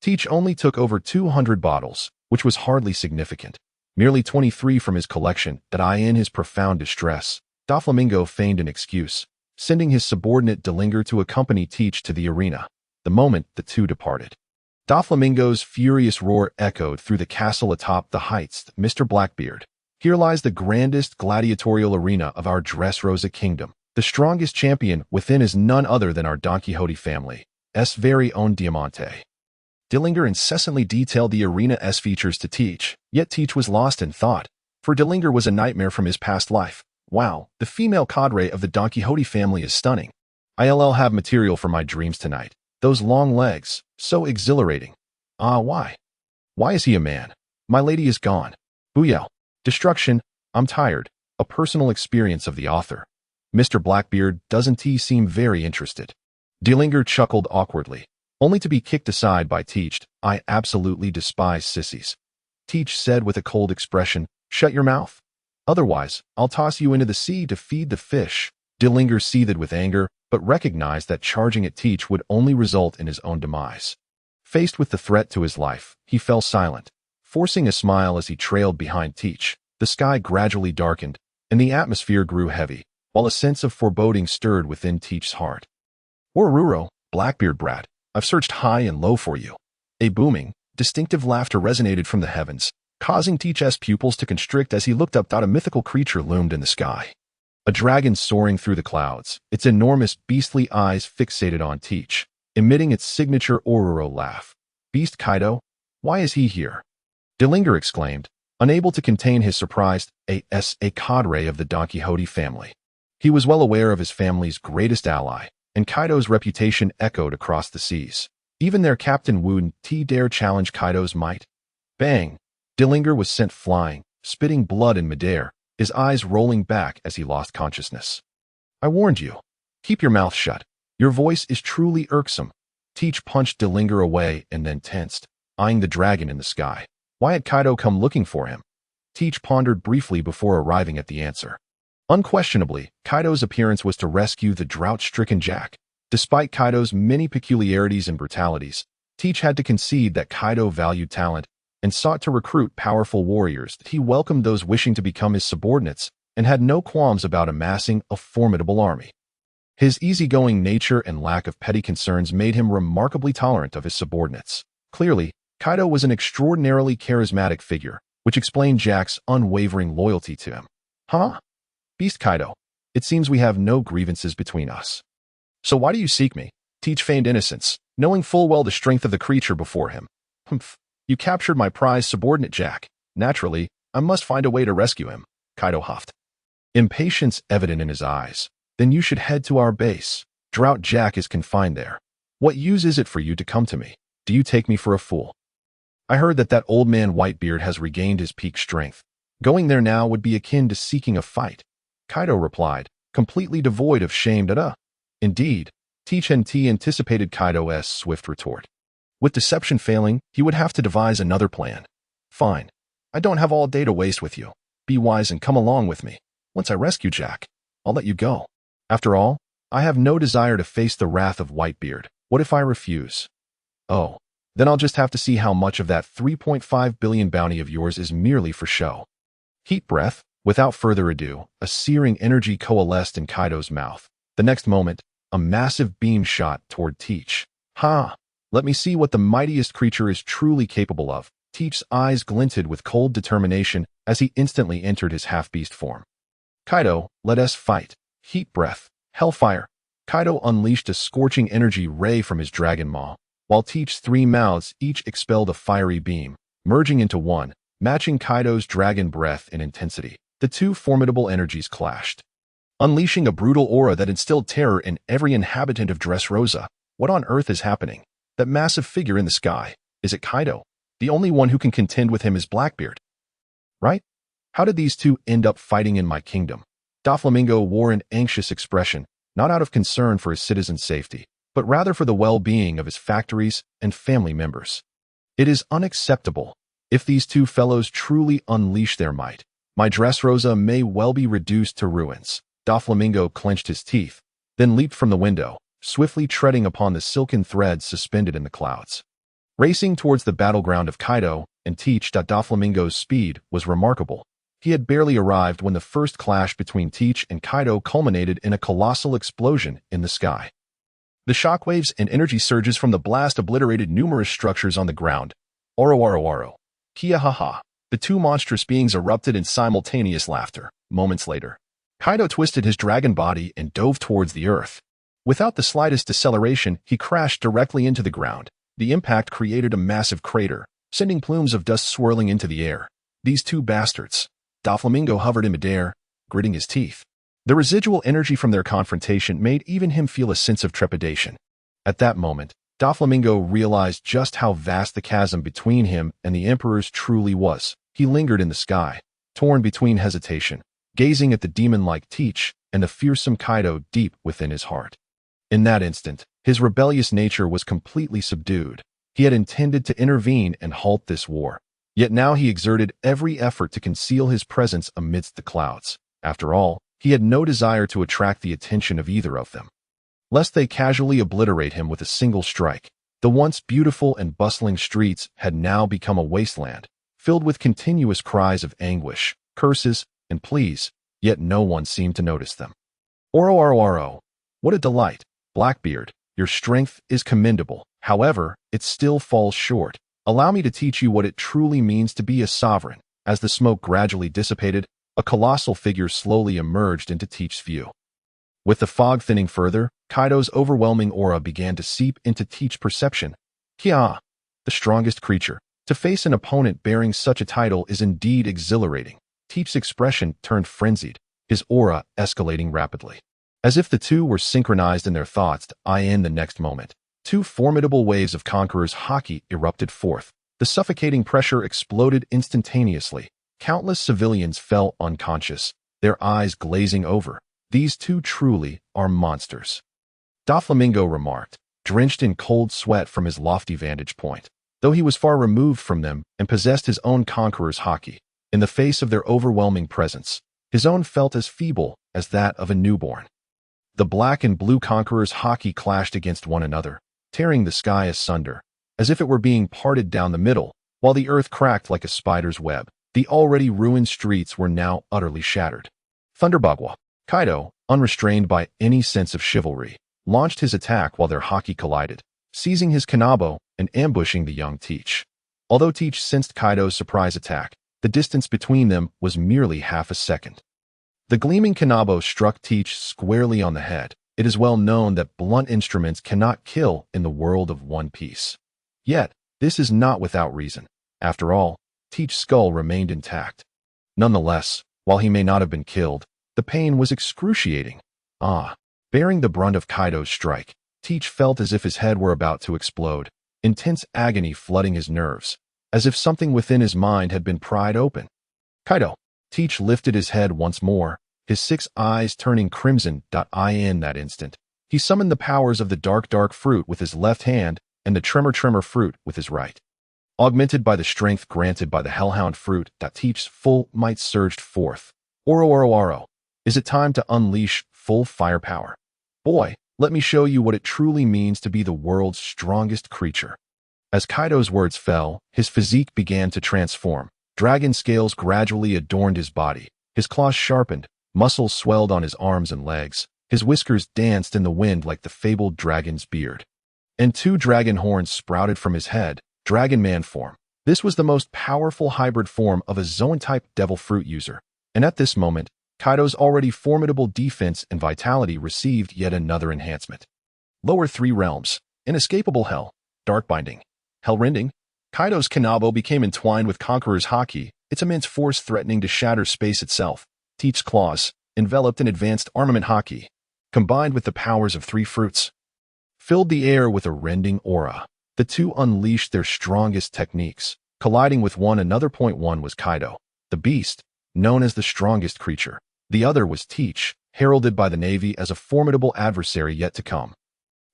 Teach only took over 200 bottles, which was hardly significant. Merely 23 from his collection. In his profound distress, Doflamingo feigned an excuse, sending his subordinate Delinger to accompany Teach to the arena. The moment the two departed, Doflamingo's furious roar echoed through the castle atop the heights. Mr. Blackbeard, here lies the grandest gladiatorial arena of our Dressrosa kingdom. The strongest champion within is none other than our Don Quixote family's very own Diamante. Delinger incessantly detailed the arena's features to Teach, yet Teach was lost in thought, for Delinger was a nightmare from his past life. Wow, the female cadre of the Don Quixote family is stunning. I'll have material for my dreams tonight. Those long legs, so exhilarating. Why? Why is he a man? My lady is gone. Booyah. Destruction. I'm tired. A personal experience of the author. Mr. Blackbeard, doesn't he seem very interested? Delinger chuckled awkwardly, only to be kicked aside by Teach. I absolutely despise sissies. Teach said with a cold expression, shut your mouth. Otherwise, I'll toss you into the sea to feed the fish. Delinger seethed with anger, but recognized that charging at Teach would only result in his own demise. Faced with the threat to his life, he fell silent, forcing a smile as he trailed behind Teach. The sky gradually darkened, and the atmosphere grew heavy, while a sense of foreboding stirred within Teach's heart. Oruro, Blackbeard brat, I've searched high and low for you. A booming, distinctive laughter resonated from the heavens, causing Teach's pupils to constrict as he looked up. A mythical creature loomed in the sky. A dragon soaring through the clouds, its enormous beastly eyes fixated on Teach, emitting its signature Oruro laugh. Beast Kaido? Why is he here? Delinger exclaimed, unable to contain his surprise. A cadre of the Don Quixote family. He was well aware of his family's greatest ally, and Kaido's reputation echoed across the seas. Even their captain wouldn't dare challenge Kaido's might. Bang! Dillinger was sent flying, spitting blood in midair, his eyes rolling back as he lost consciousness. I warned you. Keep your mouth shut. Your voice is truly irksome. Teach punched Dillinger away and then tensed, eyeing the dragon in the sky. Why had Kaido come looking for him? Teach pondered briefly before arriving at the answer. Unquestionably, Kaido's appearance was to rescue the drought-stricken Jack. Despite Kaido's many peculiarities and brutalities, Teach had to concede that Kaido valued talent and sought to recruit powerful warriors. He welcomed those wishing to become his subordinates and had no qualms about amassing a formidable army. His easygoing nature and lack of petty concerns made him remarkably tolerant of his subordinates. Clearly, Kaido was an extraordinarily charismatic figure, which explained Jack's unwavering loyalty to him. Huh? Beast Kaido, it seems we have no grievances between us. So why do you seek me? Teach feigned innocence, knowing full well the strength of the creature before him. Humph. You captured my prized subordinate Jack. Naturally, I must find a way to rescue him, Kaido huffed. Impatience evident in his eyes. Then you should head to our base. Drought Jack is confined there. What use is it for you to come to me? Do you take me for a fool? I heard that old man Whitebeard has regained his peak strength. Going there now would be akin to seeking a fight. Kaido replied, completely devoid of shame. Indeed, Teach anticipated Kaido's swift retort. With deception failing, he would have to devise another plan. Fine. I don't have all day to waste with you. Be wise and come along with me. Once I rescue Jack, I'll let you go. After all, I have no desire to face the wrath of Whitebeard. What if I refuse? Oh, then I'll just have to see how much of that 3.5 billion bounty of yours is merely for show. Heat breath. Without further ado, a searing energy coalesced in Kaido's mouth. The next moment, a massive beam shot toward Teach. Ha! Let me see what the mightiest creature is truly capable of. Teach's eyes glinted with cold determination as he instantly entered his half-beast form. Kaido, let us fight. Heat breath. Hellfire. Kaido unleashed a scorching energy ray from his dragon maw, while Teach's three mouths each expelled a fiery beam, merging into one, matching Kaido's dragon breath in intensity. The two formidable energies clashed, unleashing a brutal aura that instilled terror in every inhabitant of Dressrosa. What on earth is happening? That massive figure in the sky. Is it Kaido? The only one who can contend with him is Blackbeard. Right? How did these two end up fighting in my kingdom? Doflamingo wore an anxious expression, not out of concern for his citizens' safety, but rather for the well-being of his factories and family members. It is unacceptable. If these two fellows truly unleash their might, my Dressrosa may well be reduced to ruins. Doflamingo clenched his teeth, then leaped from the window, swiftly treading upon the silken threads suspended in the clouds. Racing towards the battleground of Kaido and Teach, Doflamingo's speed was remarkable. He had barely arrived when the first clash between Teach and Kaido culminated in a colossal explosion in the sky. The shockwaves and energy surges from the blast obliterated numerous structures on the ground. Oro. Kia haha. The two monstrous beings erupted in simultaneous laughter. Moments later, Kaido twisted his dragon body and dove towards the earth. Without the slightest deceleration, he crashed directly into the ground. The impact created a massive crater, sending plumes of dust swirling into the air. These two bastards. Doflamingo hovered in midair, gritting his teeth. The residual energy from their confrontation made even him feel a sense of trepidation. At that moment, Doflamingo realized just how vast the chasm between him and the Emperor's truly was. He lingered in the sky, torn between hesitation, gazing at the demon-like Teach and the fearsome Kaido deep within his heart. In that instant, his rebellious nature was completely subdued. He had intended to intervene and halt this war, yet now he exerted every effort to conceal his presence amidst the clouds. After all, he had no desire to attract the attention of either of them, lest they casually obliterate him with a single strike. The once beautiful and bustling streets had now become a wasteland, filled with continuous cries of anguish, curses, and pleas, yet no one seemed to notice them. Oro. What a delight. Blackbeard, your strength is commendable. However, it still falls short. Allow me to teach you what it truly means to be a sovereign. As the smoke gradually dissipated, a colossal figure slowly emerged into Teach's view. With the fog thinning further, Kaido's overwhelming aura began to seep into Teach's perception. Kia, the strongest creature. To face an opponent bearing such a title is indeed exhilarating. Teach's expression turned frenzied, his aura escalating rapidly. As if the two were synchronized in their thoughts, in the next moment, two formidable waves of Conqueror's Haki erupted forth. The suffocating pressure exploded instantaneously. Countless civilians fell unconscious, their eyes glazing over. These two truly are monsters, Doflamingo remarked, drenched in cold sweat from his lofty vantage point. Though he was far removed from them and possessed his own conqueror's haki, in the face of their overwhelming presence, his own felt as feeble as that of a newborn. The black and blue conqueror's haki clashed against one another, tearing the sky asunder, as if it were being parted down the middle, while the earth cracked like a spider's web. The already ruined streets were now utterly shattered. Thunderbagwa. Kaido, unrestrained by any sense of chivalry, launched his attack while their haki collided, seizing his kanabo and ambushing the young Teach. Although Teach sensed Kaido's surprise attack, the distance between them was merely half a second. The gleaming kanabo struck Teach squarely on the head. It is well known that blunt instruments cannot kill in the world of One Piece. Yet, this is not without reason. After all, Teach's skull remained intact. Nonetheless, while he may not have been killed, the pain was excruciating. Bearing the brunt of Kaido's strike, Teach felt as if his head were about to explode, intense agony flooding his nerves, as if something within his mind had been pried open. Kaido. Teach lifted his head once more, his 6 eyes turning crimson. In that instant, he summoned the powers of the dark fruit with his left hand and the tremor fruit with his right. Augmented by the strength granted by the hellhound fruit, Teach's full might surged forth. Oro. Is it time to unleash full firepower? Boy, let me show you what it truly means to be the world's strongest creature. As Kaido's words fell, his physique began to transform. Dragon scales gradually adorned his body. His claws sharpened, muscles swelled on his arms and legs. His whiskers danced in the wind like the fabled dragon's beard. And 2 dragon horns sprouted from his head, Dragon Man form. This was the most powerful hybrid form of a Zoan-type devil fruit user. And at this moment, Kaido's already formidable defense and vitality received yet another enhancement. Lower 3 realms. Inescapable hell. Dark binding. Hellrending. Kaido's kanabo became entwined with Conqueror's haki, its immense force threatening to shatter space itself. Teach's claws, enveloped in advanced armament haki, combined with the powers of 3 fruits, filled the air with a rending aura. The two unleashed their strongest techniques, colliding with one another. One was Kaido, the beast, known as the strongest creature. The other was Teach, heralded by the Navy as a formidable adversary yet to come.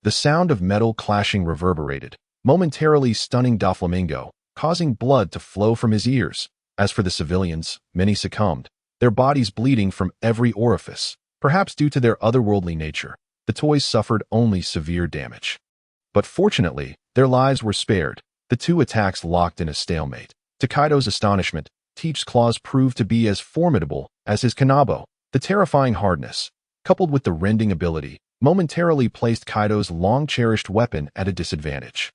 The sound of metal clashing reverberated, momentarily stunning Doflamingo, causing blood to flow from his ears. As for the civilians, many succumbed, their bodies bleeding from every orifice. Perhaps due to their otherworldly nature, the toys suffered only severe damage. But fortunately, their lives were spared. The 2 attacks locked in a stalemate. To Kaido's astonishment, Teach's claws proved to be as formidable as his kanabo. The terrifying hardness, coupled with the rending ability, momentarily placed Kaido's long-cherished weapon at a disadvantage.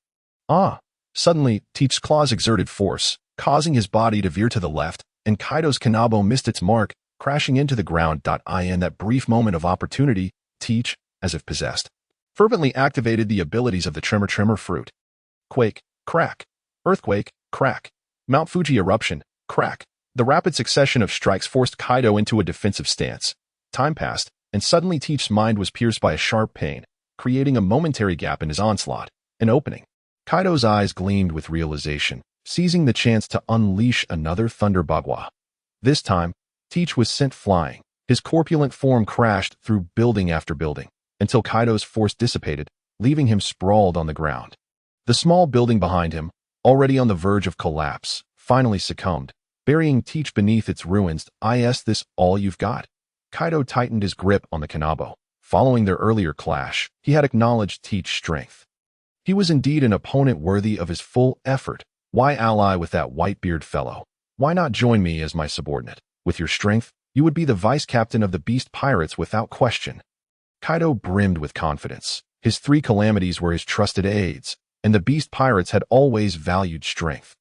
Suddenly, Teach's claws exerted force, causing his body to veer to the left, and Kaido's kanabo missed its mark, crashing into the ground. In that brief moment of opportunity, Teach, as if possessed, fervently activated the abilities of the tremor fruit. Quake, crack. Earthquake, crack. Mount Fuji eruption, crack. The rapid succession of strikes forced Kaido into a defensive stance. Time passed, and suddenly Teach's mind was pierced by a sharp pain, creating a momentary gap in his onslaught, an opening. Kaido's eyes gleamed with realization, seizing the chance to unleash another Thunder Bagua. This time, Teach was sent flying. His corpulent form crashed through building after building, until Kaido's force dissipated, leaving him sprawled on the ground. The small building behind him, already on the verge of collapse, finally succumbed, burying Teach beneath its ruins. Is this all you've got? Kaido tightened his grip on the kanabo. Following their earlier clash, he had acknowledged Teach's strength. He was indeed an opponent worthy of his full effort. Why ally with that Whitebeard fellow? Why not join me as my subordinate? With your strength, you would be the vice captain of the Beast Pirates without question. Kaido brimmed with confidence. His 3 calamities were his trusted aides, and the Beast Pirates had always valued strength.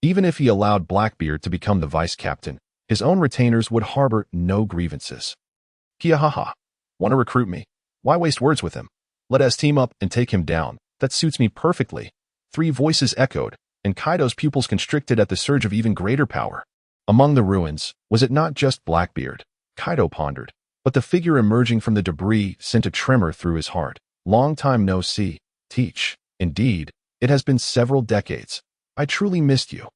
Even if he allowed Blackbeard to become the vice captain, his own retainers would harbor no grievances. Kiahaha. Want to recruit me? Why waste words with him? Let us team up and take him down. That suits me perfectly. 3 voices echoed, and Kaido's pupils constricted at the surge of even greater power. Among the ruins, was it not just Blackbeard? Kaido pondered, but the figure emerging from the debris sent a tremor through his heart. Long time no see, Teach. Indeed, it has been several decades. I truly missed you.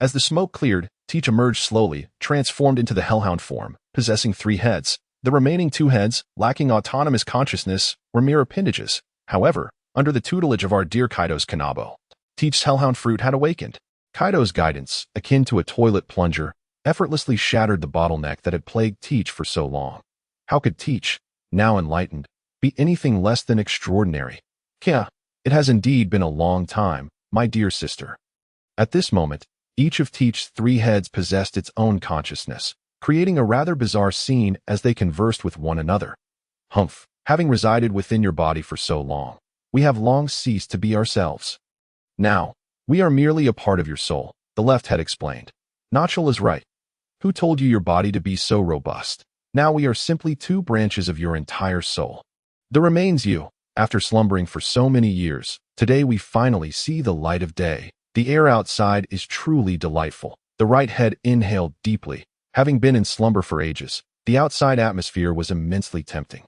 As the smoke cleared, Teach emerged slowly, transformed into the Hellhound form, possessing 3 heads. The remaining 2 heads, lacking autonomous consciousness, were mere appendages. However, under the tutelage of our dear Kaido's Kanabo, Teach's Hellhound fruit had awakened. Kaido's guidance, akin to a toilet plunger, effortlessly shattered the bottleneck that had plagued Teach for so long. How could Teach, now enlightened, be anything less than extraordinary? Kya, it has indeed been a long time, my dear sister. At this moment, each of Teach's 3 heads possessed its own consciousness, creating a rather bizarre scene as they conversed with one another. Humph, having resided within your body for so long, we have long ceased to be ourselves. Now, we are merely a part of your soul, the left head explained. Notchel is right. Who told you your body to be so robust? Now we are simply 2 branches of your entire soul. There remains you. After slumbering for so many years, today we finally see the light of day. The air outside is truly delightful. The right head inhaled deeply. Having been in slumber for ages, the outside atmosphere was immensely tempting.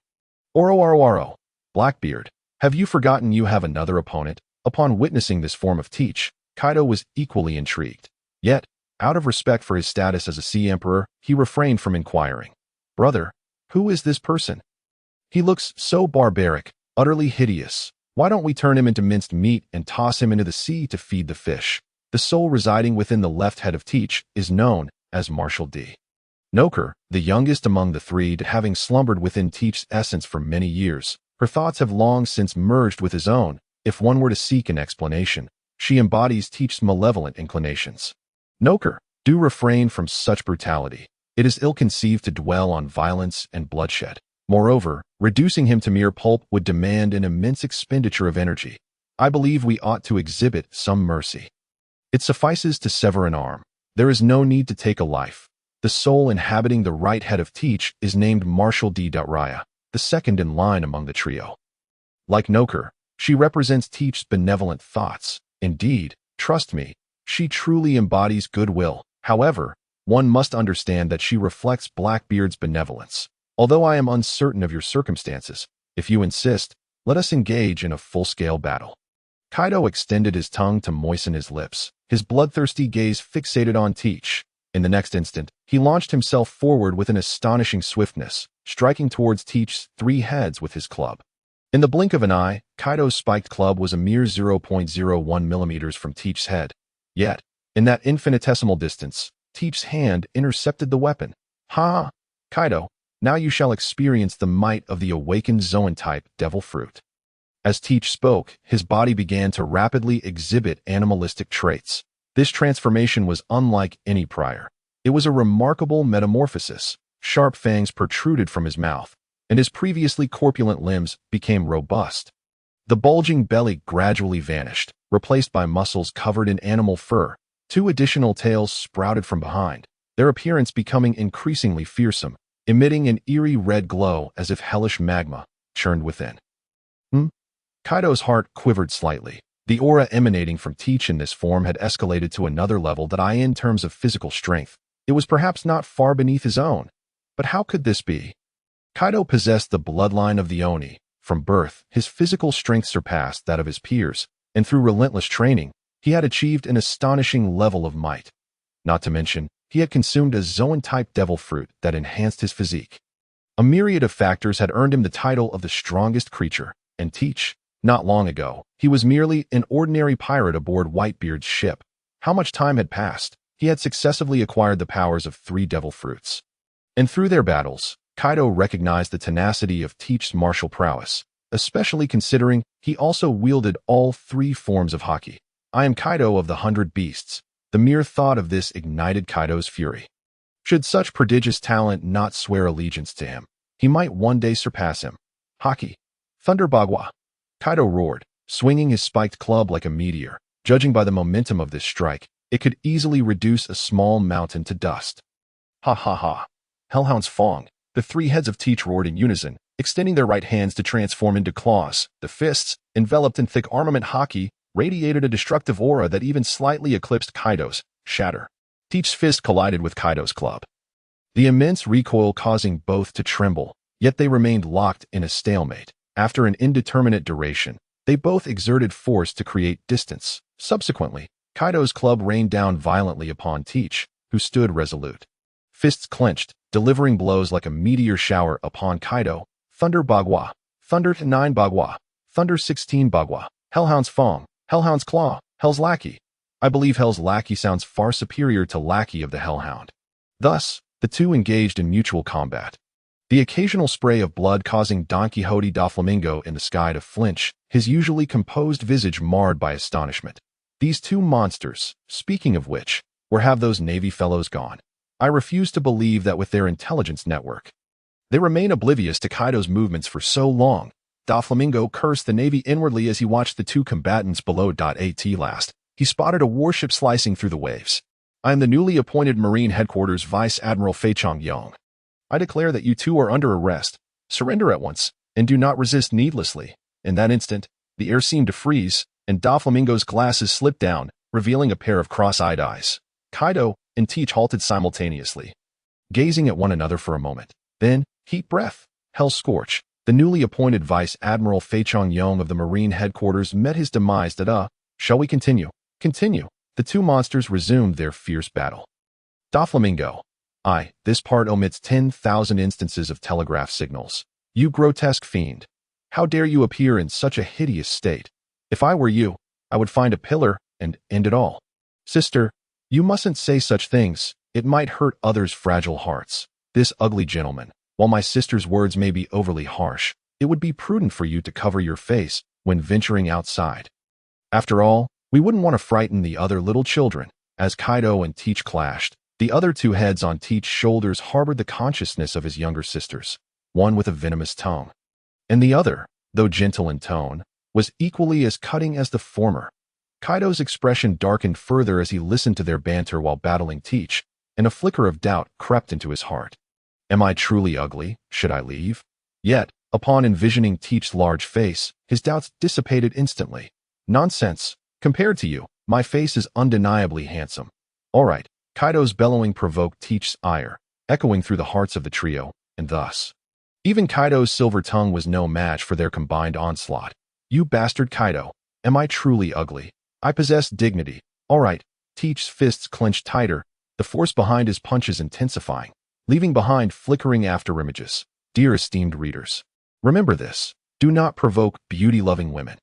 Oro, Blackbeard, have you forgotten you have another opponent? Upon witnessing this form of Teach, Kaido was equally intrigued. Yet, out of respect for his status as a Sea Emperor, he refrained from inquiring. Brother, who is this person? He looks so barbaric, utterly hideous. Why don't we turn him into minced meat and toss him into the sea to feed the fish? The soul residing within the left head of Teach is known as Marshal D. Noker, the youngest among the 3, having slumbered within Teach's essence for many years, her thoughts have long since merged with his own. If one were to seek an explanation, she embodies Teach's malevolent inclinations. Noker, do refrain from such brutality. It is ill-conceived to dwell on violence and bloodshed. Moreover, reducing him to mere pulp would demand an immense expenditure of energy. I believe we ought to exhibit some mercy. It suffices to sever an arm. There is no need to take a life. The soul inhabiting the right head of Teach is named Marshal D. Raya, the second in line among the trio. Like Noker, she represents Teach's benevolent thoughts. Indeed, trust me, she truly embodies goodwill. However, one must understand that she reflects Blackbeard's benevolence. Although I am uncertain of your circumstances, if you insist, let us engage in a full-scale battle. Kaido extended his tongue to moisten his lips, his bloodthirsty gaze fixated on Teach. In the next instant, he launched himself forward with an astonishing swiftness, striking towards Teach's 3 heads with his club. In the blink of an eye, Kaido's spiked club was a mere 0.01 millimeters from Teach's head. Yet, in that infinitesimal distance, Teach's hand intercepted the weapon. Ha! Kaido, now you shall experience the might of the awakened Zoan-type devil fruit. As Teach spoke, his body began to rapidly exhibit animalistic traits. This transformation was unlike any prior. It was a remarkable metamorphosis. Sharp fangs protruded from his mouth, and his previously corpulent limbs became robust. The bulging belly gradually vanished, replaced by muscles covered in animal fur. 2 additional tails sprouted from behind, their appearance becoming increasingly fearsome, emitting an eerie red glow as if hellish magma churned within. Kaido's heart quivered slightly. The aura emanating from Teach in this form had escalated to another level that in terms of physical strength, it was perhaps not far beneath his own. But how could this be? Kaido possessed the bloodline of the Oni. From birth, his physical strength surpassed that of his peers, and through relentless training, he had achieved an astonishing level of might. Not to mention, he had consumed a Zoan-type devil fruit that enhanced his physique. A myriad of factors had earned him the title of the strongest creature, and Teach, not long ago, he was merely an ordinary pirate aboard Whitebeard's ship. How much time had passed? He had successively acquired the powers of 3 devil fruits. And through their battles, Kaido recognized the tenacity of Teach's martial prowess, especially considering he also wielded all 3 forms of Haki. I am Kaido of the 100 Beasts. The mere thought of this ignited Kaido's fury. Should such prodigious talent not swear allegiance to him, he might one day surpass him. Haki. Thunder Bagua. Kaido roared, swinging his spiked club like a meteor. Judging by the momentum of this strike, it could easily reduce a small mountain to dust. Ha ha ha. Hellhound's Fong. The 3 heads of Teach roared in unison, extending their right hands to transform into claws. The fists, enveloped in thick armament Haki, radiated a destructive aura that even slightly eclipsed Kaido's. Shatter. Teach's fist collided with Kaido's club. The immense recoil causing both to tremble, yet they remained locked in a stalemate. After an indeterminate duration, they both exerted force to create distance. Subsequently, Kaido's club rained down violently upon Teach, who stood resolute. Fists clenched, delivering blows like a meteor shower upon Kaido. Thunder Bagua. Thunder 9 Bagua. Thunder 16 Bagua. Hellhound's Fong. Hellhound's Claw. Hell's Lackey. I believe Hell's Lackey sounds far superior to Lackey of the Hellhound. Thus, the two engaged in mutual combat. The occasional spray of blood causing Don Quixote da Flamingo in the sky to flinch, his usually composed visage marred by astonishment. These two monsters, speaking of which, where have those Navy fellows gone? I refuse to believe that with their intelligence network. They remain oblivious to Kaido's movements for so long. Da Flamingo cursed the Navy inwardly as he watched the two combatants below. At last, he spotted a warship slicing through the waves. I am the newly appointed Marine Headquarters Vice Admiral Feichong Yong. I declare that you two are under arrest. Surrender at once, and do not resist needlessly. In that instant, the air seemed to freeze, and Da Flamingo's glasses slipped down, revealing a pair of cross-eyed eyes. Kaido and Teach halted simultaneously, gazing at one another for a moment. Then, heat breath, hell scorch, the newly appointed Vice Admiral Feichong Yong of the Marine Headquarters met his demise. Shall we continue? Continue. The two monsters resumed their fierce battle. Da Flamingo. This part omits 10,000 instances of telegraph signals. You grotesque fiend. How dare you appear in such a hideous state? If I were you, I would find a pillar and end it all. Sister, you mustn't say such things. It might hurt others' fragile hearts. This ugly gentleman, while my sister's words may be overly harsh, it would be prudent for you to cover your face when venturing outside. After all, we wouldn't want to frighten the other little children. As Kaido and Teach clashed, the other two heads on Teach's shoulders harbored the consciousness of his younger sisters, one with a venomous tongue, and the other, though gentle in tone, was equally as cutting as the former. Kaido's expression darkened further as he listened to their banter while battling Teach, and a flicker of doubt crept into his heart. Am I truly ugly? Should I leave? Yet, upon envisioning Teach's large face, his doubts dissipated instantly. Nonsense. Compared to you, my face is undeniably handsome. All right. Kaido's bellowing provoked Teach's ire, echoing through the hearts of the trio, and thus, even Kaido's silver tongue was no match for their combined onslaught. You bastard Kaido, am I truly ugly? I possess dignity. All right. Teach's fists clenched tighter, the force behind his punches intensifying, leaving behind flickering afterimages. Dear esteemed readers, remember this. Do not provoke beauty-loving women,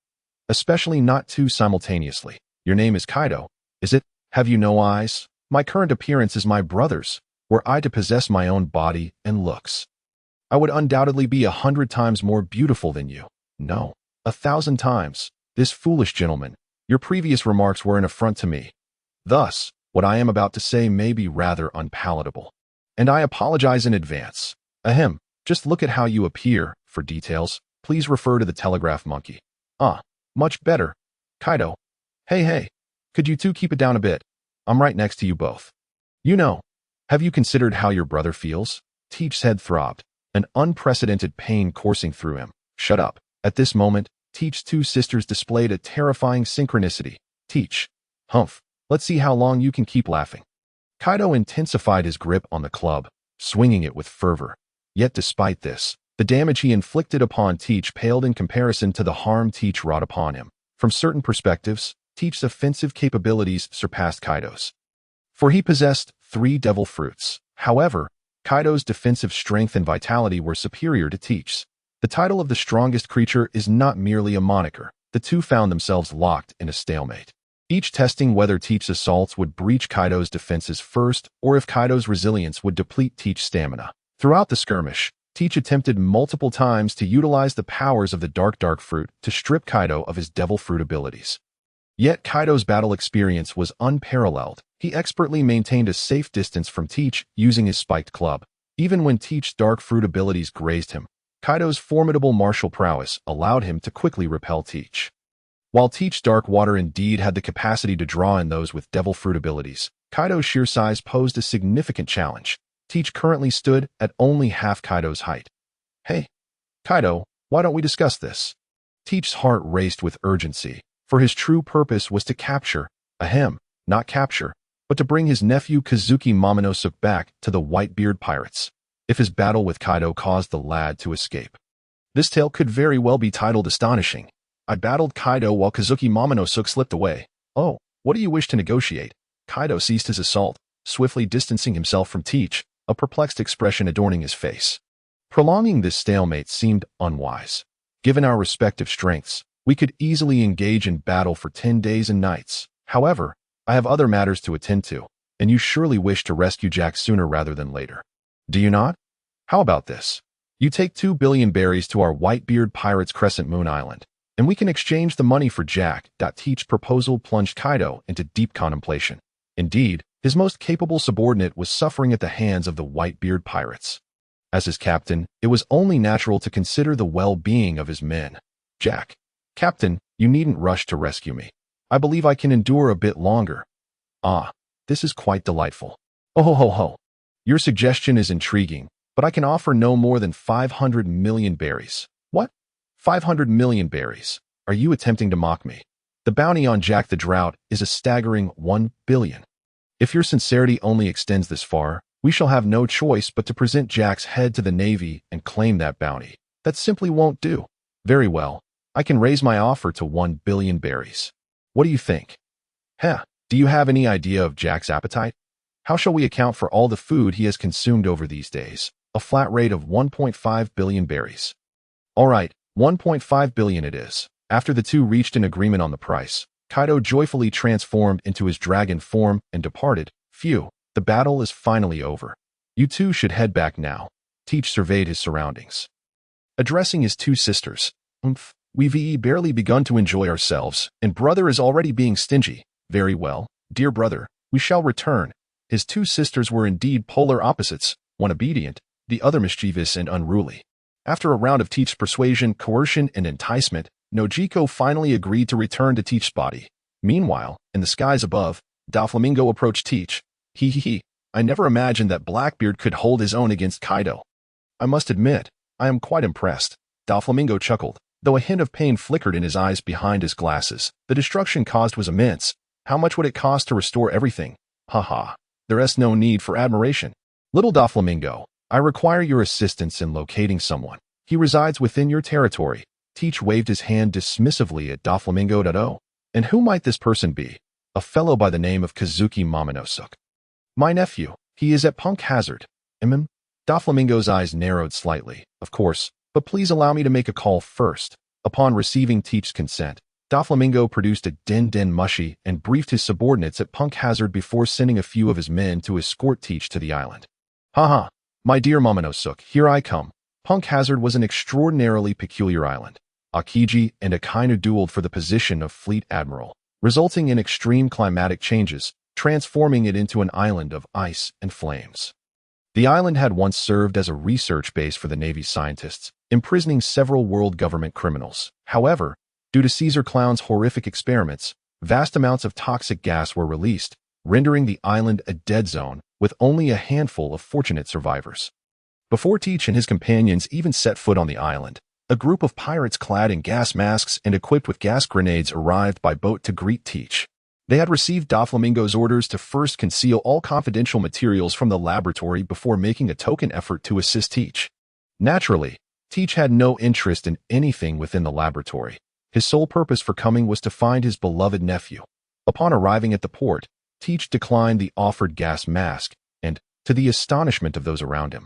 especially not two simultaneously. Your name is Kaido, is it? Have you no eyes? My current appearance is my brother's. Were I to possess my own body and looks, I would undoubtedly be 100 times more beautiful than you. No, 1,000 times. This foolish gentleman, your previous remarks were an affront to me. Thus, what I am about to say may be rather unpalatable, and I apologize in advance. Ahem, just look at how you appear. For details, please refer to the telegraph monkey. Much better. Kaido. Hey, could you two keep it down a bit? I'm right next to you both. You know, have you considered how your brother feels? Teach's head throbbed, an unprecedented pain coursing through him. Shut up. At this moment, Teach's two sisters displayed a terrifying synchronicity. Teach. Humph. Let's see how long you can keep laughing. Kaido intensified his grip on the club, swinging it with fervor. Yet despite this, the damage he inflicted upon Teach paled in comparison to the harm Teach wrought upon him. From certain perspectives, Teach's offensive capabilities surpassed Kaido's, for he possessed 3 devil fruits. However, Kaido's defensive strength and vitality were superior to Teach's. The title of the strongest creature is not merely a moniker. The two found themselves locked in a stalemate, each testing whether Teach's assaults would breach Kaido's defenses first or if Kaido's resilience would deplete Teach's stamina. Throughout the skirmish, Teach attempted multiple times to utilize the powers of the dark fruit to strip Kaido of his devil fruit abilities. Yet Kaido's battle experience was unparalleled. He expertly maintained a safe distance from Teach using his spiked club. Even when Teach's dark fruit abilities grazed him, Kaido's formidable martial prowess allowed him to quickly repel Teach. While Teach's dark water indeed had the capacity to draw in those with devil fruit abilities, Kaido's sheer size posed a significant challenge. Teach currently stood at only half Kaido's height. Hey, Kaido, why don't we discuss this? Teach's heart raced with urgency, for his true purpose was to capture, not capture, but to bring his nephew Kazuki Momonosuke back to the Whitebeard pirates, if his battle with Kaido caused the lad to escape. This tale could very well be titled Astonishing. I battled Kaido while Kazuki Momonosuke slipped away. Oh, What do you wish to negotiate? Kaido ceased his assault, swiftly distancing himself from Teach, a perplexed expression adorning his face. Prolonging this stalemate seemed unwise. Given our respective strengths, we could easily engage in battle for 10 days and nights. However, I have other matters to attend to, and you surely wish to rescue Jack sooner rather than later. Do you not? How about this? You take 2 billion berries to our Whitebeard pirates' Crescent Moon Island, and we can exchange the money for Jack. Teach's proposal plunged Kaido into deep contemplation. Indeed, his most capable subordinate was suffering at the hands of the Whitebeard pirates. As his captain, it was only natural to consider the well-being of his men. Jack, Captain, you needn't rush to rescue me. I believe I can endure a bit longer. Ah, this is quite delightful. Oh ho ho ho. Your suggestion is intriguing, but I can offer no more than 500 million berries. What? 500 million berries? Are you attempting to mock me? The bounty on Jack the Drought is a staggering 1 billion. If your sincerity only extends this far, we shall have no choice but to present Jack's head to the Navy and claim that bounty. That simply won't do. Very well. I can raise my offer to 1 billion berries. What do you think? Do you have any idea of Jack's appetite? How shall we account for all the food he has consumed over these days? A flat rate of 1.5 billion berries. All right, 1.5 billion it is. After the two reached an agreement on the price, Kaido joyfully transformed into his dragon form and departed. Phew, the battle is finally over. You two should head back now. Teach surveyed his surroundings. Addressing his two sisters, we've barely begun to enjoy ourselves, and brother is already being stingy. Very well, dear brother, we shall return. His two sisters were indeed polar opposites, one obedient, the other mischievous and unruly. After a round of Teach's persuasion, coercion, and enticement, Nojiko finally agreed to return to Teach's body. Meanwhile, in the skies above, Doflamingo approached Teach. I never imagined that Blackbeard could hold his own against Kaido. I must admit, I am quite impressed. Doflamingo chuckled, though a hint of pain flickered in his eyes behind his glasses. The destruction caused was immense. How much would it cost to restore everything? Haha, there's no need for admiration. Little Doflamingo, I require your assistance in locating someone. He resides within your territory. Teach waved his hand dismissively at Doflamingo. And who might this person be? A fellow by the name of Kazuki Momonosuke. My nephew. He is at Punk Hazard. Doflamingo's eyes narrowed slightly, of course, but please allow me to make a call first. Upon receiving Teach's consent, Doflamingo produced a den mushy and briefed his subordinates at Punk Hazard before sending a few of his men to escort Teach to the island. Haha, my dear Momonosuke, here I come. Punk Hazard was an extraordinarily peculiar island. Aokiji and Akainu dueled for the position of fleet admiral, resulting in extreme climatic changes, transforming it into an island of ice and flames. The island had once served as a research base for the Navy's scientists, imprisoning several world government criminals. However, due to Caesar Clown's horrific experiments, vast amounts of toxic gas were released, rendering the island a dead zone with only a handful of fortunate survivors. Before Teach and his companions even set foot on the island, a group of pirates clad in gas masks and equipped with gas grenades arrived by boat to greet Teach. They had received Doflamingo's orders to first conceal all confidential materials from the laboratory before making a token effort to assist Teach. Naturally, Teach had no interest in anything within the laboratory. His sole purpose for coming was to find his beloved nephew. Upon arriving at the port, Teach declined the offered gas mask and, to the astonishment of those around him,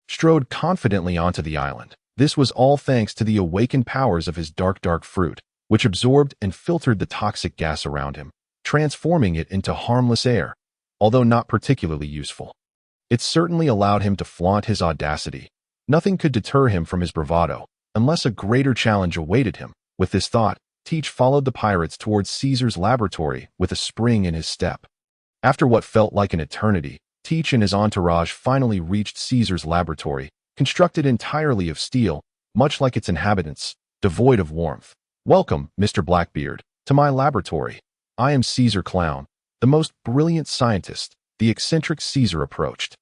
strode confidently onto the island. This was all thanks to the awakened powers of his dark fruit, which absorbed and filtered the toxic gas around him, transforming it into harmless air, although not particularly useful. It certainly allowed him to flaunt his audacity. Nothing could deter him from his bravado, unless a greater challenge awaited him. With this thought, Teach followed the pirates towards Caesar's laboratory with a spring in his step. After what felt like an eternity, Teach and his entourage finally reached Caesar's laboratory, constructed entirely of steel, much like its inhabitants, devoid of warmth. Welcome, Mr. Blackbeard, to my laboratory. I am Caesar Clown, the most brilliant scientist. The eccentric Caesar approached.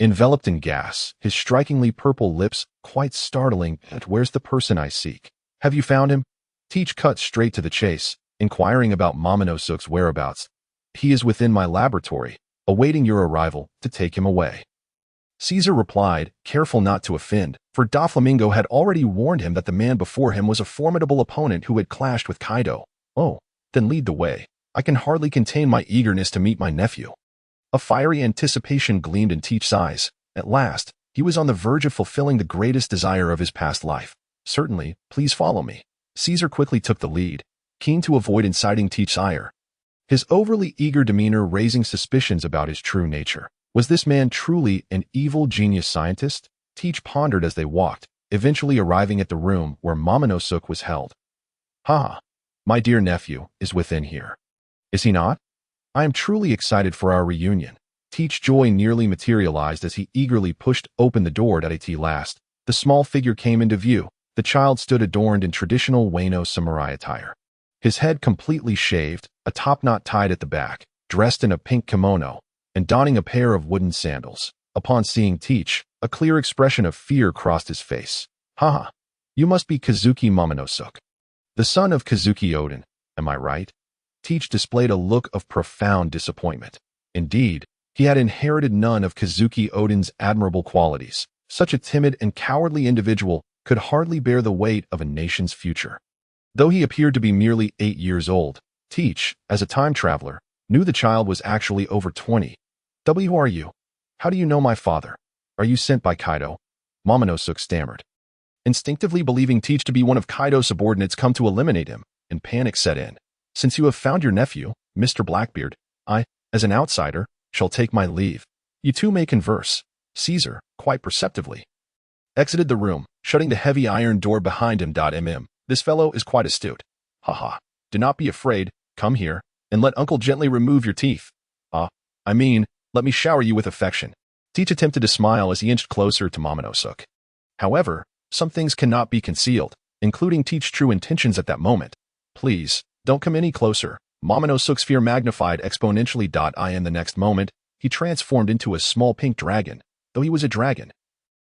Enveloped in gas, his strikingly purple lips quite startling. Where's the person I seek? Have you found him? Teach cut straight to the chase, inquiring about Momonosuke's whereabouts. He is within my laboratory, awaiting your arrival to take him away. Caesar replied, careful not to offend, for Doflamingo had already warned him that the man before him was a formidable opponent who had clashed with Kaido. Oh, then lead the way. I can hardly contain my eagerness to meet my nephew. A fiery anticipation gleamed in Teach's eyes. At last, he was on the verge of fulfilling the greatest desire of his past life. Certainly, please follow me. Caesar quickly took the lead, keen to avoid inciting Teach's ire. His overly eager demeanor raising suspicions about his true nature. Was this man truly an evil genius scientist? Teach pondered as they walked, eventually arriving at the room where Momonosuke was held. Ha! My dear nephew is within here. Is he not? I am truly excited for our reunion. Teach's joy nearly materialized as he eagerly pushed open the door at last. The small figure came into view. The child stood adorned in traditional Wano samurai attire. His head completely shaved, a top knot tied at the back, dressed in a pink kimono, and donning a pair of wooden sandals. Upon seeing Teach, a clear expression of fear crossed his face. Haha, you must be Kazuki Momonosuke, the son of Kazuki Oden, am I right? Teach displayed a look of profound disappointment. Indeed, he had inherited none of Kazuki Oden's admirable qualities. Such a timid and cowardly individual could hardly bear the weight of a nation's future. Though he appeared to be merely 8 years old, Teach, as a time traveler, knew the child was actually over 20. Who are you? How do you know my father? Are you sent by Kaido? Momonosuke stammered. Instinctively believing Teach to be one of Kaido's subordinates come to eliminate him, and panic set in. Since you have found your nephew, Mr. Blackbeard, I, as an outsider, shall take my leave. You two may converse. Caesar, quite perceptively, exited the room, shutting the heavy iron door behind him. This fellow is quite astute. Haha. Do not be afraid. Come here, and let uncle gently remove your teeth. Let me shower you with affection. Teach attempted to smile as he inched closer to Momonosuke. However, some things cannot be concealed, including Teach's true intentions at that moment. Please, don't come any closer. Momonosuke's fear magnified exponentially. In the next moment, he transformed into a small pink dragon, though he was a dragon.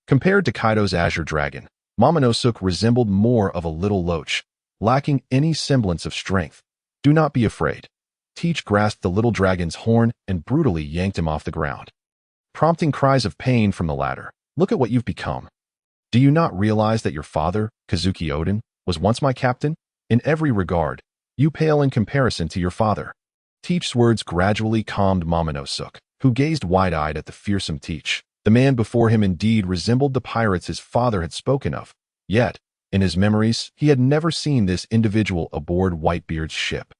Compared to Kaido's azure dragon, Momonosuke resembled more of a little loach, lacking any semblance of strength. Do not be afraid. Teach grasped the little dragon's horn and brutally yanked him off the ground, prompting cries of pain from the latter. Look at what you've become. Do you not realize that your father, Kazuki Oden, was once my captain? In every regard, you pale in comparison to your father. Teach's words gradually calmed Momonosuke, who gazed wide-eyed at the fearsome Teach. The man before him indeed resembled the pirates his father had spoken of. Yet, in his memories, he had never seen this individual aboard Whitebeard's ship.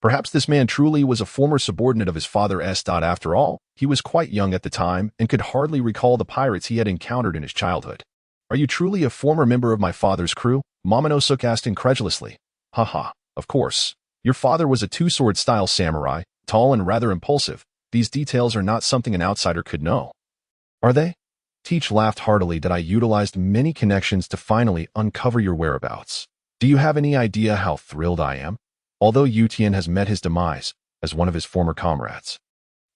Perhaps this man truly was a former subordinate of his father's. After all, he was quite young at the time and could hardly recall the pirates he had encountered in his childhood. Are you truly a former member of my father's crew? Momonosuke asked incredulously. Haha, of course. Your father was a two-sword-style samurai, tall and rather impulsive. These details are not something an outsider could know. Are they? Teach laughed heartily that I utilized many connections to finally uncover your whereabouts. Do you have any idea how thrilled I am? Although Yutien has met his demise as one of his former comrades,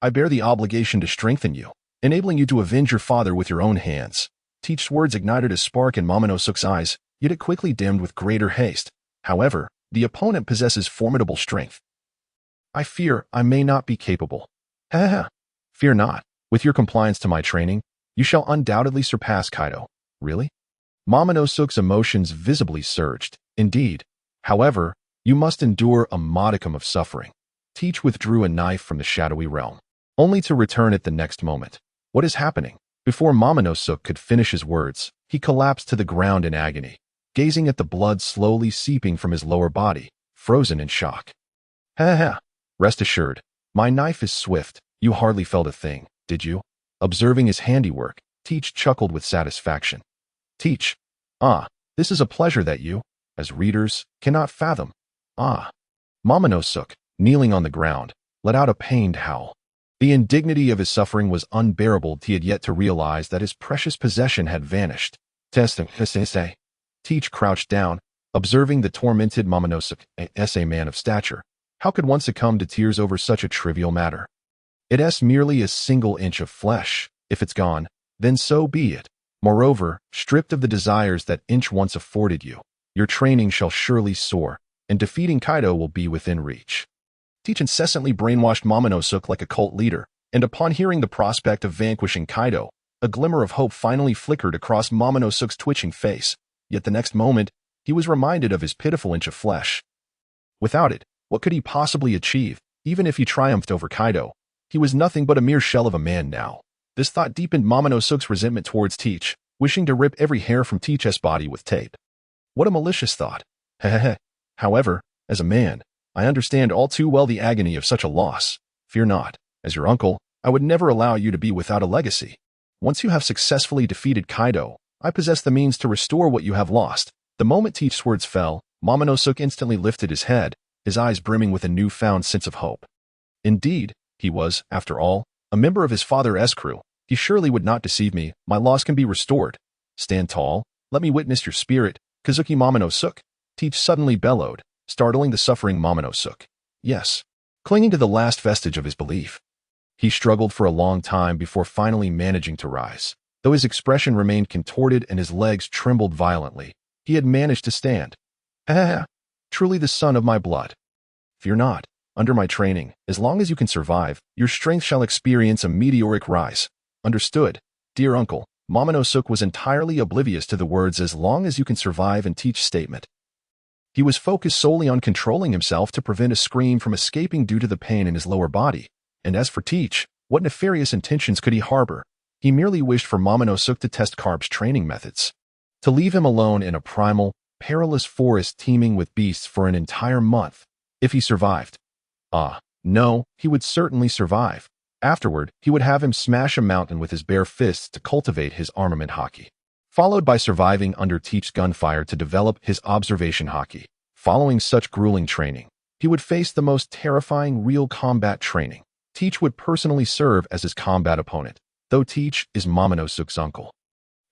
I bear the obligation to strengthen you, enabling you to avenge your father with your own hands. Teach's words ignited a spark in Momonosuke's eyes, yet it quickly dimmed with greater haste. However, the opponent possesses formidable strength. I fear I may not be capable. Fear not. With your compliance to my training, you shall undoubtedly surpass Kaido. Really? Momonosuke's emotions visibly surged. Indeed. However, you must endure a modicum of suffering. Teach withdrew a knife from the shadowy realm, only to return it the next moment. What is happening? Before Momonosuke could finish his words, he collapsed to the ground in agony, gazing at the blood slowly seeping from his lower body, frozen in shock. Rest assured, my knife is swift. You hardly felt a thing, did you? Observing his handiwork, Teach chuckled with satisfaction. Teach, this is a pleasure that you, as readers, cannot fathom. Momonosuke, kneeling on the ground, let out a pained howl. The indignity of his suffering was unbearable. He had yet to realize that his precious possession had vanished. Teach crouched down, observing the tormented Momonosuke, a man of stature. How could one succumb to tears over such a trivial matter? It's merely a single inch of flesh. If it's gone, then so be it. Moreover, stripped of the desires that inch once afforded you, your training shall surely soar, and defeating Kaido will be within reach. Teach incessantly brainwashed Momonosuke like a cult leader, and upon hearing the prospect of vanquishing Kaido, a glimmer of hope finally flickered across Momonosuke's twitching face. Yet the next moment, he was reminded of his pitiful inch of flesh. Without it, What could he possibly achieve, even if he triumphed over Kaido? He was nothing but a mere shell of a man now. This thought deepened Momonosuke's resentment towards Teach, wishing to rip every hair from Teach's body with tape. What a malicious thought. Hehehe. However, as a man, I understand all too well the agony of such a loss. Fear not. As your uncle, I would never allow you to be without a legacy. Once you have successfully defeated Kaido, I possess the means to restore what you have lost. The moment Teach's words fell, Momonosuke instantly lifted his head, his eyes brimming with a newfound sense of hope. Indeed, he was, after all, a member of his father's crew. He surely would not deceive me. My loss can be restored. Stand tall. Let me witness your spirit, Kazuki Momonosuke. Teach suddenly bellowed, startling the suffering Momonosuke. Yes, clinging to the last vestige of his belief. He struggled for a long time before finally managing to rise. Though his expression remained contorted and his legs trembled violently, he had managed to stand. Truly the son of my blood. Fear not. Under my training, as long as you can survive, your strength shall experience a meteoric rise. Understood, dear uncle. Momonosuke was entirely oblivious to the words "as long as you can survive" and Teach statement. He was focused solely on controlling himself to prevent a scream from escaping due to the pain in his lower body. And as for Teach, what nefarious intentions could he harbor? He merely wished for Momonosuke to test Carp's training methods. To leave him alone in a primal, perilous forest teeming with beasts for an entire month, if he survived. No, he would certainly survive. Afterward, he would have him smash a mountain with his bare fists to cultivate his armament Haki, followed by surviving under Teach's gunfire to develop his observation Haki. Following such grueling training, he would face the most terrifying real combat training. Teach would personally serve as his combat opponent, though Teach is Momonosuke's uncle.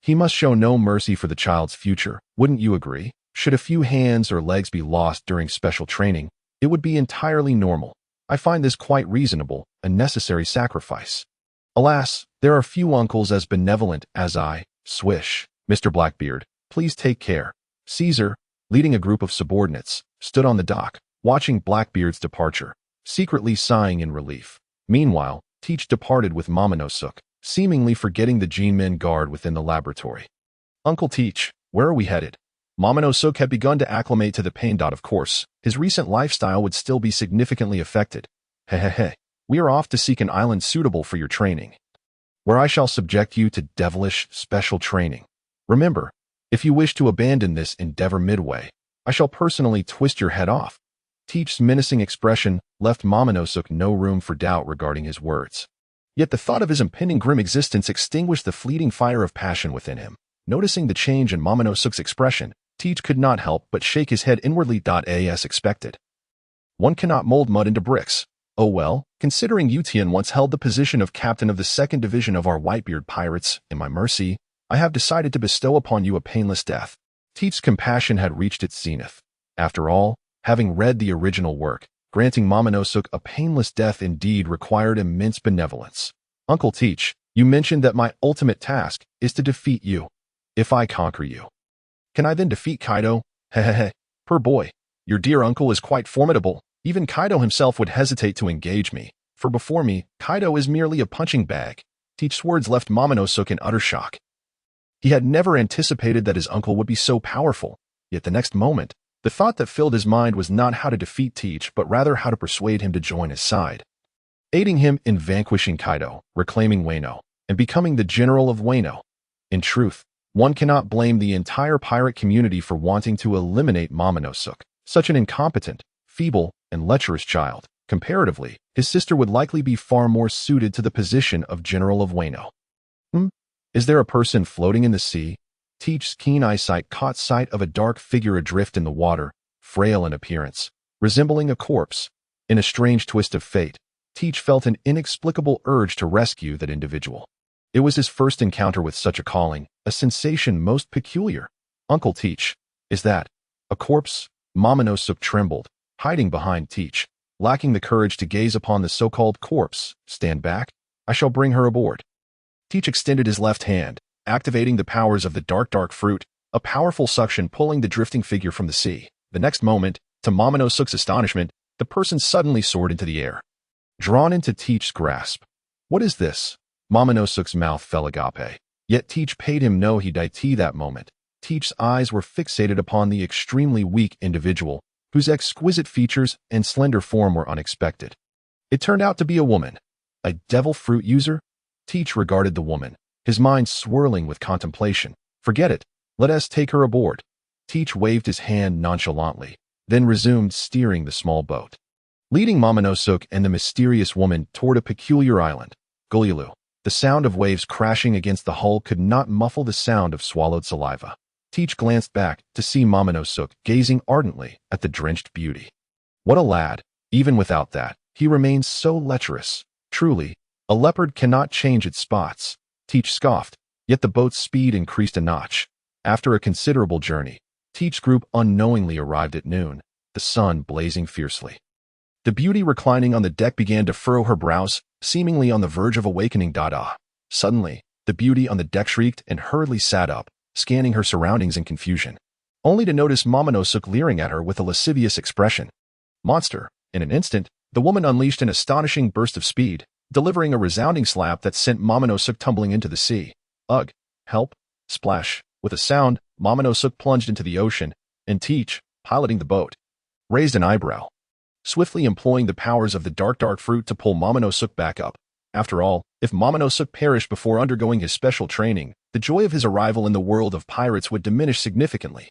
He must show no mercy for the child's future, wouldn't you agree? Should a few hands or legs be lost during special training, it would be entirely normal. I find this quite reasonable, a necessary sacrifice. Alas, there are few uncles as benevolent as I. Swish. Mr. Blackbeard, please take care. Caesar, leading a group of subordinates, stood on the dock, watching Blackbeard's departure, secretly sighing in relief. Meanwhile, Teach departed with Momonosuke, seemingly forgetting the G-men guard within the laboratory. Uncle Teach, where are we headed? Momonosuke had begun to acclimate to the pain. Of course, his recent lifestyle would still be significantly affected. We are off to seek an island suitable for your training, where I shall subject you to devilish special training. Remember, if you wish to abandon this endeavor midway, I shall personally twist your head off. Teach's menacing expression left Momonosuke no room for doubt regarding his words. Yet the thought of his impending grim existence extinguished the fleeting fire of passion within him. Noticing the change in Momonosuke's expression, Teach could not help but shake his head inwardly. As expected. One cannot mold mud into bricks. Oh well, considering Utian once held the position of captain of the 2nd Division of our Whitebeard pirates, in my mercy, I have decided to bestow upon you a painless death. Teach's compassion had reached its zenith. After all, having read the original work, granting Momonosuke a painless death indeed required immense benevolence. Uncle Teach, you mentioned that my ultimate task is to defeat you. If I conquer you, can I then defeat Kaido? Poor boy, your dear uncle is quite formidable. Even Kaido himself would hesitate to engage me, for before me, Kaido is merely a punching bag. Teach's words left Momonosuke in utter shock. He had never anticipated that his uncle would be so powerful, yet the next moment, the thought that filled his mind was not how to defeat Teach, but rather how to persuade him to join his side, aiding him in vanquishing Kaido, reclaiming Wano, and becoming the general of Wano. In truth, one cannot blame the entire pirate community for wanting to eliminate Momonosuke, such an incompetent, feeble, and lecherous child. Comparatively, his sister would likely be far more suited to the position of General of Wano. Is there a person floating in the sea? Teach's keen eyesight caught sight of a dark figure adrift in the water, frail in appearance, resembling a corpse. In a strange twist of fate, Teach felt an inexplicable urge to rescue that individual. It was his first encounter with such a calling, a sensation most peculiar. Uncle Teach, is that a corpse? Momonosuke trembled, hiding behind Teach, lacking the courage to gaze upon the so-called corpse. Stand back, I shall bring her aboard. Teach extended his left hand, activating the powers of the dark fruit, a powerful suction pulling the drifting figure from the sea. The next moment, to Momonosuke's astonishment, the person suddenly soared into the air, drawn into Teach's grasp. What is this? Momonosuke's mouth fell agape, yet Teach paid him no heed that moment. Teach's eyes were fixated upon the extremely weak individual, whose exquisite features and slender form were unexpected. It turned out to be a woman. A devil fruit user? Teach regarded the woman, his mind swirling with contemplation. Forget it. Let us take her aboard. Teach waved his hand nonchalantly, then resumed steering the small boat, leading Momonosuke and the mysterious woman toward a peculiar island, Gladiator. The sound of waves crashing against the hull could not muffle the sound of swallowed saliva. Teach glanced back to see Momonosuke gazing ardently at the drenched beauty. What a lad! Even without that, he remains so lecherous. Truly, a leopard cannot change its spots. Teach scoffed, yet the boat's speed increased a notch. After a considerable journey, Teach's group unknowingly arrived at noon, the sun blazing fiercely. The beauty reclining on the deck began to furrow her brows, seemingly on the verge of awakening. Suddenly, the beauty on the deck shrieked and hurriedly sat up, scanning her surroundings in confusion, only to notice Momonosuke leering at her with a lascivious expression. Monster! In an instant, the woman unleashed an astonishing burst of speed, delivering a resounding slap that sent Momonosuke tumbling into the sea. Ugh! Help! Splash! With a sound, Momonosuke plunged into the ocean, and Teach, piloting the boat, raised an eyebrow, swiftly employing the powers of the dark fruit to pull Momonosuke back up. After all, if Momonosuke perished before undergoing his special training, the joy of his arrival in the world of pirates would diminish significantly.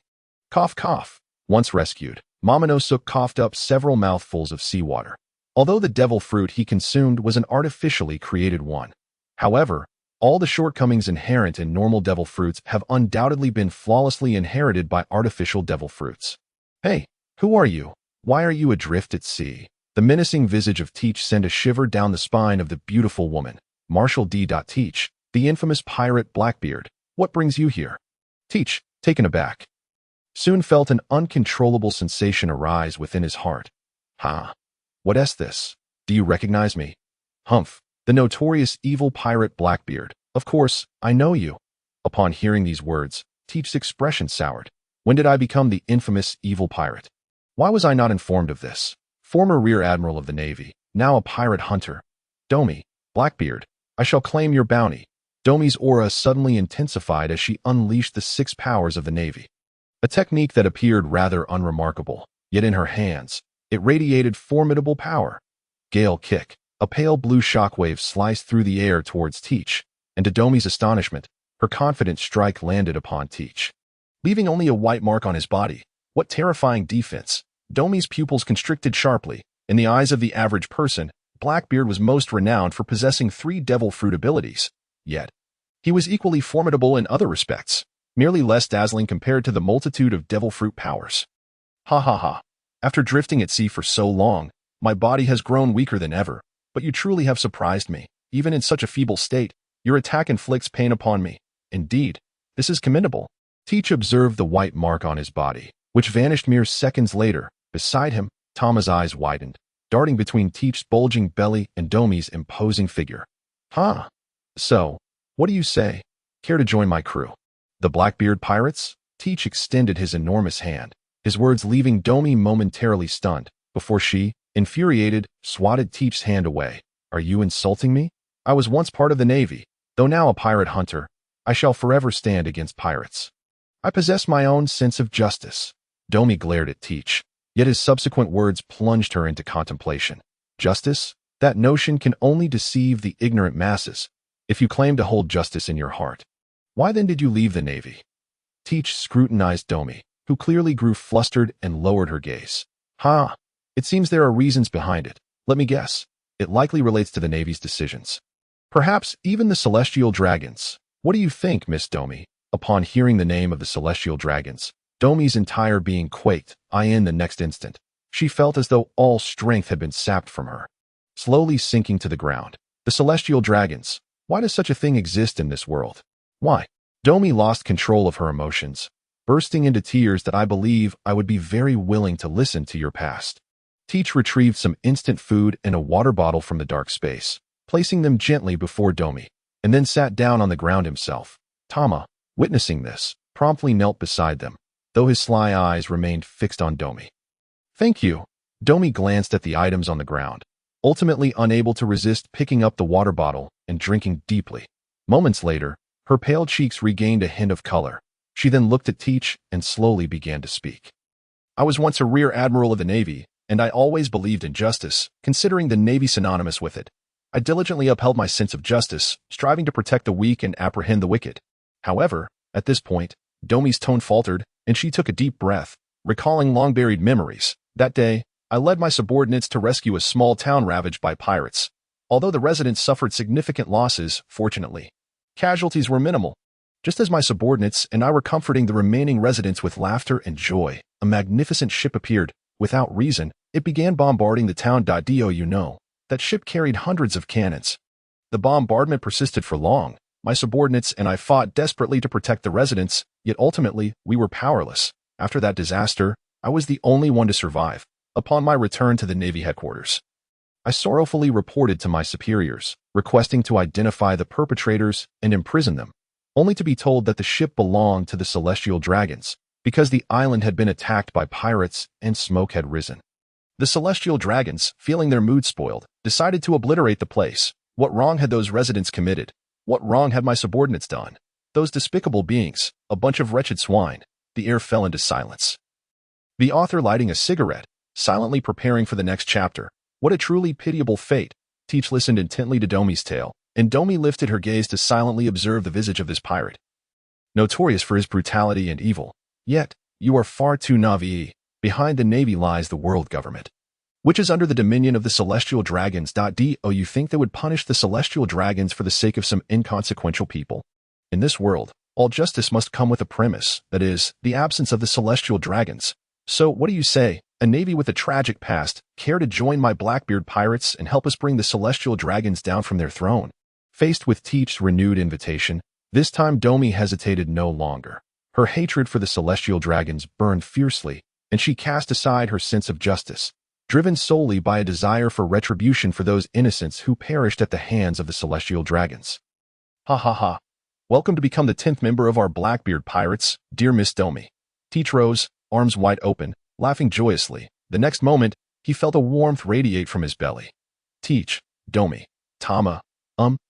Cough, cough. Once rescued, Momonosuke coughed up several mouthfuls of seawater. Although the devil fruit he consumed was an artificially created one. However, all the shortcomings inherent in normal devil fruits have undoubtedly been flawlessly inherited by artificial devil fruits. Hey, who are you? Why are you adrift at sea? The menacing visage of Teach sent a shiver down the spine of the beautiful woman. Marshal D. Teach, the infamous pirate Blackbeard. What brings you here? Teach, taken aback, soon felt an uncontrollable sensation arise within his heart. What is this? Do you recognize me? Humph, the notorious evil pirate Blackbeard. Of course, I know you. Upon hearing these words, Teach's expression soured. When did I become the infamous evil pirate? Why was I not informed of this? Former Rear Admiral of the Navy, now a pirate hunter. Domi, Blackbeard, I shall claim your bounty. Domi's aura suddenly intensified as she unleashed the 6 powers of the Navy. A technique that appeared rather unremarkable, yet in her hands, it radiated formidable power. Gale kick. A pale blue shockwave sliced through the air towards Teach, and to Domi's astonishment, her confident strike landed upon Teach, leaving only a white mark on his body. What terrifying defense! Domi's pupils constricted sharply. In the eyes of the average person, Blackbeard was most renowned for possessing 3 devil fruit abilities. Yet, he was equally formidable in other respects, merely less dazzling compared to the multitude of devil fruit powers. Ha ha ha. After drifting at sea for so long, my body has grown weaker than ever. But you truly have surprised me. Even in such a feeble state, your attack inflicts pain upon me. Indeed, this is commendable. Teach observed the white mark on his body, which vanished mere seconds later. Beside him, Tama's eyes widened, darting between Teach's bulging belly and Domi's imposing figure. So, what do you say? Care to join my crew? The Blackbeard pirates? Teach extended his enormous hand, his words leaving Domi momentarily stunned, before she, infuriated, swatted Teach's hand away. Are you insulting me? I was once part of the Navy, though now a pirate hunter. I shall forever stand against pirates. I possess my own sense of justice. Domi glared at Teach, yet his subsequent words plunged her into contemplation. Justice? That notion can only deceive the ignorant masses. If you claim to hold justice in your heart, why then did you leave the Navy? Teach scrutinized Domi, who clearly grew flustered and lowered her gaze. It seems there are reasons behind it. Let me guess. It likely relates to the Navy's decisions. Perhaps even the Celestial Dragons. What do you think, Miss Domi? Upon hearing the name of the Celestial Dragons, Domi's entire being quaked. In the next instant, she felt as though all strength had been sapped from her, slowly sinking to the ground. The Celestial Dragons. Why does such a thing exist in this world? Why? Domi lost control of her emotions, bursting into tears. That I believe I would be very willing to listen to your past. Teach retrieved some instant food and a water bottle from the dark space, placing them gently before Domi, and then sat down on the ground himself. Tama, witnessing this, promptly knelt beside them, though his sly eyes remained fixed on Domi. Thank you. Domi glanced at the items on the ground, ultimately unable to resist picking up the water bottle and drinking deeply. Moments later, her pale cheeks regained a hint of color. She then looked at Teach and slowly began to speak. I was once a Rear Admiral of the Navy, and I always believed in justice, considering the Navy synonymous with it. I diligently upheld my sense of justice, striving to protect the weak and apprehend the wicked. However, at this point, Domi's tone faltered, and she took a deep breath, recalling long-buried memories. That day, I led my subordinates to rescue a small town ravaged by pirates. Although the residents suffered significant losses, fortunately, casualties were minimal. Just as my subordinates and I were comforting the remaining residents with laughter and joy, a magnificent ship appeared. Without reason, it began bombarding the town. That ship carried hundreds of cannons. The bombardment persisted for long. My subordinates and I fought desperately to protect the residents, yet ultimately, we were powerless. After that disaster, I was the only one to survive. Upon my return to the Navy headquarters, I sorrowfully reported to my superiors, requesting to identify the perpetrators and imprison them, only to be told that the ship belonged to the Celestial Dragons, because the island had been attacked by pirates and smoke had risen. The Celestial Dragons, feeling their mood spoiled, decided to obliterate the place. What wrong had those residents committed? What wrong had my subordinates done? Those despicable beings, a bunch of wretched swine. The air fell into silence. The author lighting a cigarette, silently preparing for the next chapter. What a truly pitiable fate. Teach listened intently to Domi's tale, and Domi lifted her gaze to silently observe the visage of this pirate. Notorious for his brutality and evil. Yet, you are far too naive. Behind the Navy lies the world government, which is under the dominion of the Celestial Dragons. You think they would punish the Celestial Dragons for the sake of some inconsequential people? In this world, all justice must come with a premise, that is, the absence of the Celestial Dragons. So, what do you say? A Navy with a tragic past, care to join my Blackbeard pirates and help us bring the Celestial Dragons down from their throne? Faced with Teach's renewed invitation, this time Domi hesitated no longer. Her hatred for the Celestial Dragons burned fiercely, and she cast aside her sense of justice, driven solely by a desire for retribution for those innocents who perished at the hands of the Celestial Dragons. Ha ha ha. Welcome to become the 10th member of our Blackbeard pirates, dear Miss Domi. Teach rose, arms wide open, laughing joyously. The next moment, he felt a warmth radiate from his belly. Teach, Domi, Tama,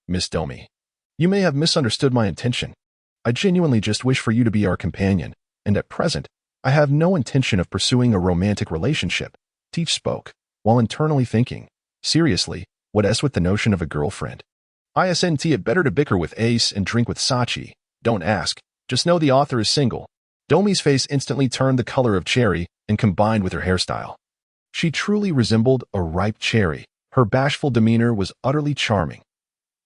Miss Domi. You may have misunderstood my intention. I genuinely just wish for you to be our companion, and at present, I have no intention of pursuing a romantic relationship. Teach spoke, while internally thinking, seriously, what s with the notion of a girlfriend? Isn't it better to bicker with Ace and drink with Sachi? Don't ask, just know the author is single. Domi's face instantly turned the color of cherry and combined with her hairstyle. She truly resembled a ripe cherry. Her bashful demeanor was utterly charming.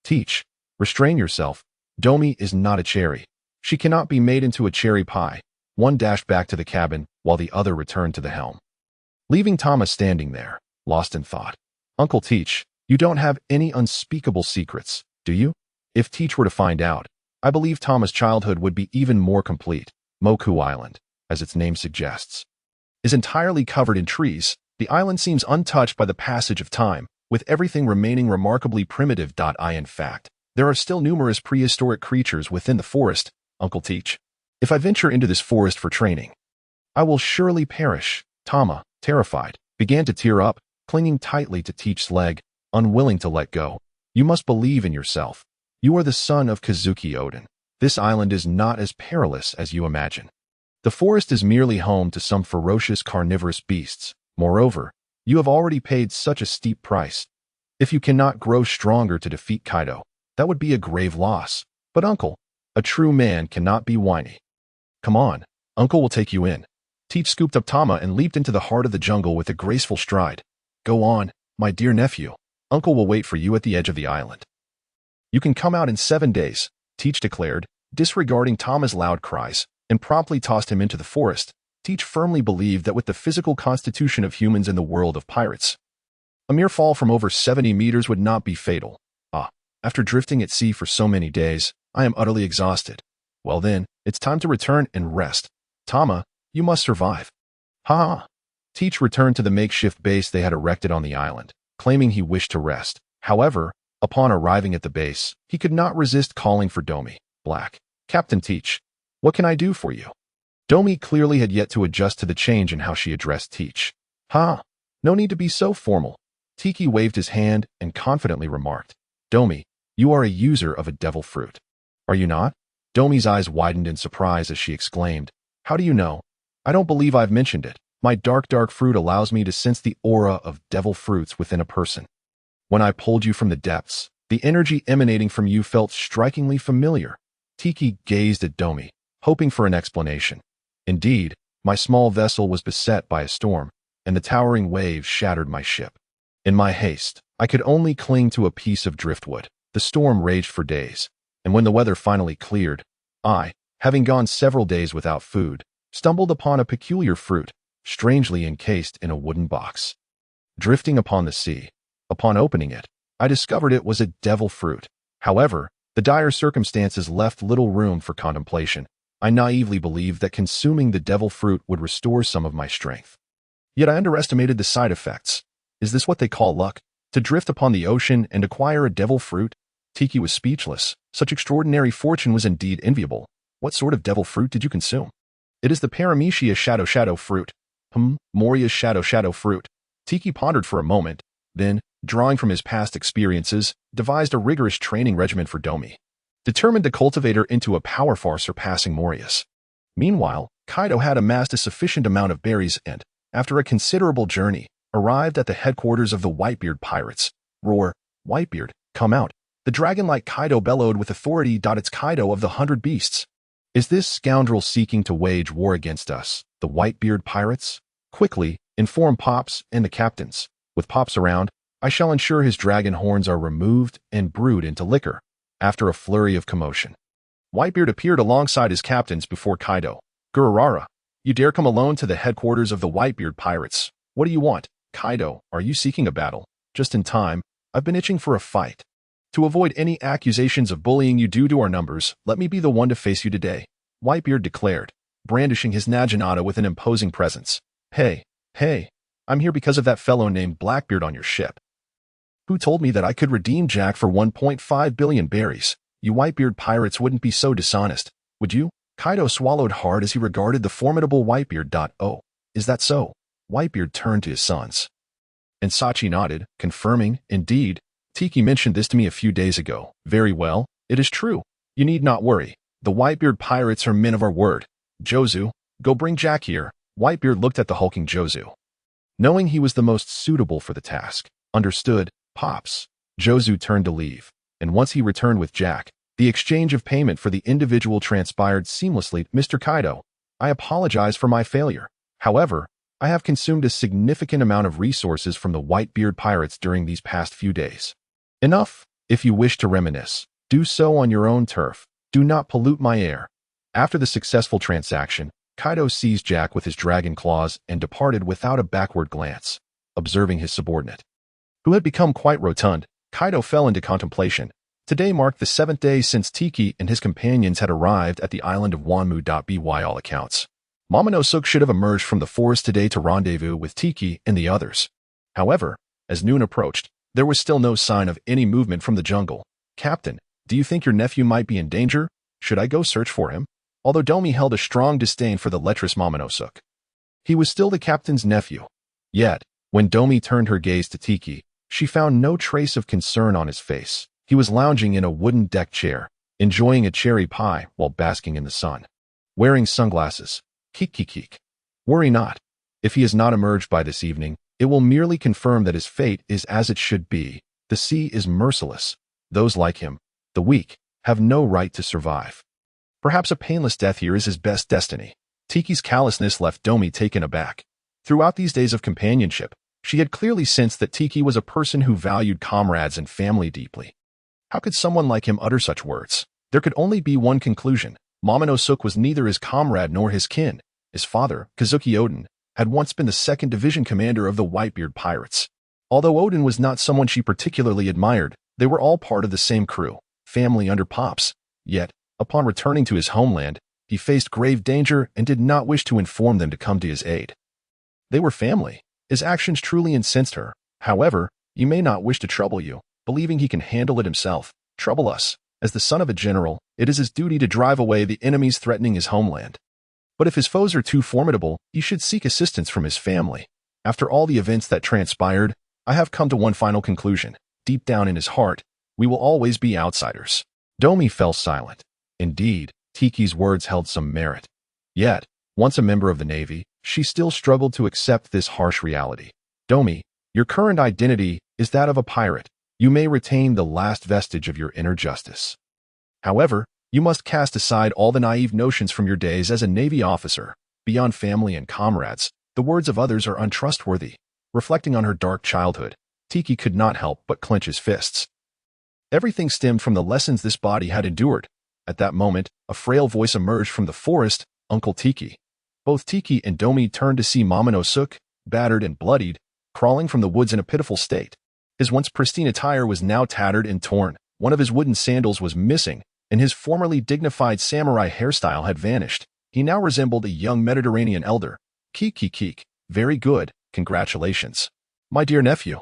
Teach, restrain yourself. Domi is not a cherry. She cannot be made into a cherry pie. One dashed back to the cabin, while the other returned to the helm, leaving Thomas standing there, lost in thought. Uncle Teach, you don't have any unspeakable secrets, do you? If Teach were to find out, I believe Thomas' childhood would be even more complete. Moku Island, as its name suggests, is entirely covered in trees. The island seems untouched by the passage of time, with everything remaining remarkably primitive. In fact, there are still numerous prehistoric creatures within the forest, Uncle Teach. If I venture into this forest for training, I will surely perish. Tama, terrified, began to tear up, clinging tightly to Teach's leg, unwilling to let go. You must believe in yourself. You are the son of Kazuki Oden. This island is not as perilous as you imagine. The forest is merely home to some ferocious carnivorous beasts. Moreover, you have already paid such a steep price. If you cannot grow stronger to defeat Kaido, that would be a grave loss. But uncle, a true man cannot be whiny. Come on, uncle will take you in. Teach scooped up Tama and leaped into the heart of the jungle with a graceful stride. Go on, my dear nephew. Uncle will wait for you at the edge of the island. You can come out in 7 days, Teach declared, disregarding Tama's loud cries, and promptly tossed him into the forest. Teach firmly believed that with the physical constitution of humans in the world of pirates, a mere fall from over 70 meters would not be fatal. After drifting at sea for so many days, I am utterly exhausted. Well then, it's time to return and rest. Tama, you must survive. Ha! Teach returned to the makeshift base they had erected on the island, claiming he wished to rest. However, upon arriving at the base, he could not resist calling for Domi. Captain Teach, what can I do for you? Domi clearly had yet to adjust to the change in how she addressed Teach. No need to be so formal. Tiki waved his hand and confidently remarked, Domi, you are a user of a devil fruit. Are you not? Domi's eyes widened in surprise as she exclaimed, How do you know? I don't believe I've mentioned it. My dark fruit allows me to sense the aura of devil fruits within a person. When I pulled you from the depths, the energy emanating from you felt strikingly familiar. Tiki gazed at Domi, hoping for an explanation. Indeed, my small vessel was beset by a storm, and the towering waves shattered my ship. In my haste, I could only cling to a piece of driftwood. The storm raged for days, and when the weather finally cleared, I, having gone several days without food, stumbled upon a peculiar fruit, strangely encased in a wooden box. Drifting upon the sea, upon opening it, I discovered it was a devil fruit. However, the dire circumstances left little room for contemplation. I naively believed that consuming the devil fruit would restore some of my strength. Yet I underestimated the side effects. Is this what they call luck? To drift upon the ocean and acquire a devil fruit? Tiki was speechless. Such extraordinary fortune was indeed enviable. What sort of devil fruit did you consume? It is the Paramecia shadow fruit. Moria's shadow fruit. Tiki pondered for a moment, then, drawing from his past experiences, devised a rigorous training regimen for Domi, determined to cultivate her into a power far surpassing Moria's. Meanwhile, Kaido had amassed a sufficient amount of berries and, after a considerable journey, arrived at the headquarters of the Whitebeard pirates. Roar, Whitebeard, come out. The dragon-like Kaido bellowed with authority. It's Kaido of the 100 Beasts. Is this scoundrel seeking to wage war against us, the Whitebeard pirates? Quickly, inform Pops and the captains. With Pops around, I shall ensure his dragon horns are removed and brewed into liquor. After a flurry of commotion, Whitebeard appeared alongside his captains before Kaido. Gururara, you dare come alone to the headquarters of the Whitebeard pirates. What do you want? Kaido, are you seeking a battle? Just in time. I've been itching for a fight. To avoid any accusations of bullying you due to our numbers, let me be the one to face you today, Whitebeard declared, brandishing his Naginata with an imposing presence. Hey, I'm here because of that fellow named Blackbeard on your ship. Who told me that I could redeem Jack for 1.5 billion berries? You Whitebeard pirates wouldn't be so dishonest, would you? Kaido swallowed hard as he regarded the formidable Whitebeard. Oh, is that so? Whitebeard turned to his sons. And Sachi nodded, confirming, indeed, Tiki mentioned this to me a few days ago. Very well, it is true. You need not worry. The Whitebeard pirates are men of our word. Jozu, go bring Jack here. Whitebeard looked at the hulking Jozu, knowing he was the most suitable for the task. Understood, Pops. Jozu turned to leave, and once he returned with Jack, the exchange of payment for the individual transpired seamlessly. Mr. Kaido, I apologize for my failure. However, I have consumed a significant amount of resources from the Whitebeard pirates during these past few days. Enough. If you wish to reminisce, do so on your own turf. Do not pollute my air. After the successful transaction, Kaido seized Jack with his dragon claws and departed without a backward glance. Observing his subordinate, who had become quite rotund, Kaido fell into contemplation. Today marked the 7th day since Tiki and his companions had arrived at the island of Wanmu. By all accounts, Momonosuke should have emerged from the forest today to rendezvous with Tiki and the others. However, as noon approached, there was still no sign of any movement from the jungle. Captain, do you think your nephew might be in danger? Should I go search for him? Although Domi held a strong disdain for the lecherous Momonosuke, he was still the captain's nephew. Yet, when Domi turned her gaze to Tiki, she found no trace of concern on his face. He was lounging in a wooden deck chair, enjoying a cherry pie while basking in the sun. Wearing sunglasses. Keek. Worry not. If he has not emerged by this evening, it will merely confirm that his fate is as it should be. The sea is merciless. Those like him, the weak, have no right to survive. Perhaps a painless death here is his best destiny. Tiki's callousness left Domi taken aback. Throughout these days of companionship, she had clearly sensed that Tiki was a person who valued comrades and family deeply. How could someone like him utter such words? There could only be one conclusion. Momonosuke was neither his comrade nor his kin. His father, Kazuki Oden, had once been the 2nd Division commander of the Whitebeard pirates. Although Oden was not someone she particularly admired, they were all part of the same crew, family under Pops. Yet, upon returning to his homeland, he faced grave danger and did not wish to inform them to come to his aid. They were family. His actions truly incensed her. However, he may not wish to trouble you, believing he can handle it himself. Trouble us. As the son of a general, it is his duty to drive away the enemies threatening his homeland. But if his foes are too formidable, he should seek assistance from his family. After all the events that transpired, I have come to one final conclusion. Deep down in his heart, we will always be outsiders. Domi fell silent. Indeed, Tiki's words held some merit. Yet, once a member of the Navy, she still struggled to accept this harsh reality. Domi, your current identity is that of a pirate. You may retain the last vestige of your inner justice. However, you must cast aside all the naive notions from your days as a Navy officer. Beyond family and comrades, the words of others are untrustworthy. Reflecting on her dark childhood, Tiki could not help but clench his fists. Everything stemmed from the lessons this body had endured. At that moment, a frail voice emerged from the forest, Uncle Tiki. Both Tiki and Domi turned to see Momonosuke, battered and bloodied, crawling from the woods in a pitiful state. His once pristine attire was now tattered and torn. One of his wooden sandals was missing, and his formerly dignified samurai hairstyle had vanished. He now resembled a young Mediterranean elder. Keek. Very good, congratulations. My dear nephew,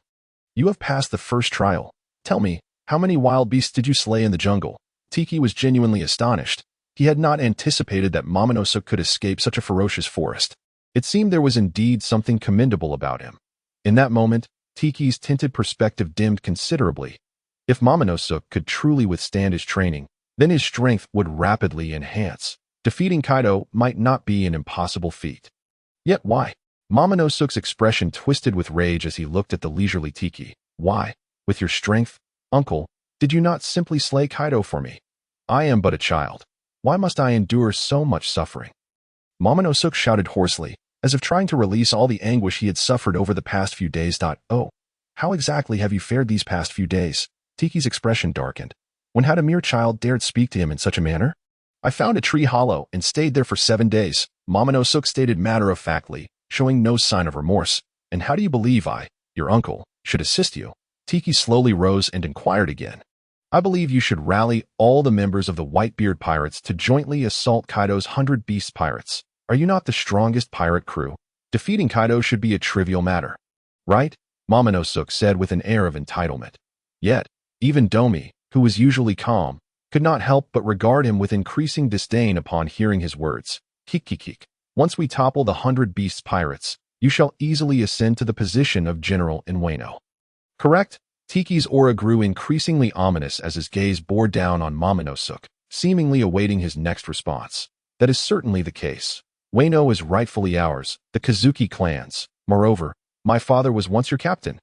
you have passed the first trial. Tell me, how many wild beasts did you slay in the jungle? Tiki was genuinely astonished. He had not anticipated that Momonosuke could escape such a ferocious forest. It seemed there was indeed something commendable about him. In that moment, Tiki's tinted perspective dimmed considerably. If Momonosuke could truly withstand his training, then his strength would rapidly enhance. Defeating Kaido might not be an impossible feat. Yet why? Momonosuke's expression twisted with rage as he looked at the leisurely Tiki. Why? With your strength, uncle, did you not simply slay Kaido for me? I am but a child. Why must I endure so much suffering? Momonosuke shouted hoarsely, as if trying to release all the anguish he had suffered over the past few days. Oh, how exactly have you fared these past few days? Tiki's expression darkened. When had a mere child dared speak to him in such a manner? I found a tree hollow and stayed there for 7 days, Momonosuke stated matter-of-factly, showing no sign of remorse. And how do you believe I, your uncle, should assist you? Tiki slowly rose and inquired again. I believe you should rally all the members of the Whitebeard pirates to jointly assault Kaido's 100 Beast pirates. Are you not the strongest pirate crew? Defeating Kaido should be a trivial matter. Right? Momonosuke said with an air of entitlement. Yet, even Domi, who was usually calm, could not help but regard him with increasing disdain upon hearing his words. Keek. Once we topple the 100 Beasts pirates, you shall easily ascend to the position of general in Wano. Correct? Tiki's aura grew increasingly ominous as his gaze bore down on Momonosuke, seemingly awaiting his next response. That is certainly the case. Wano is rightfully ours, the Kazuki clans. Moreover, my father was once your captain.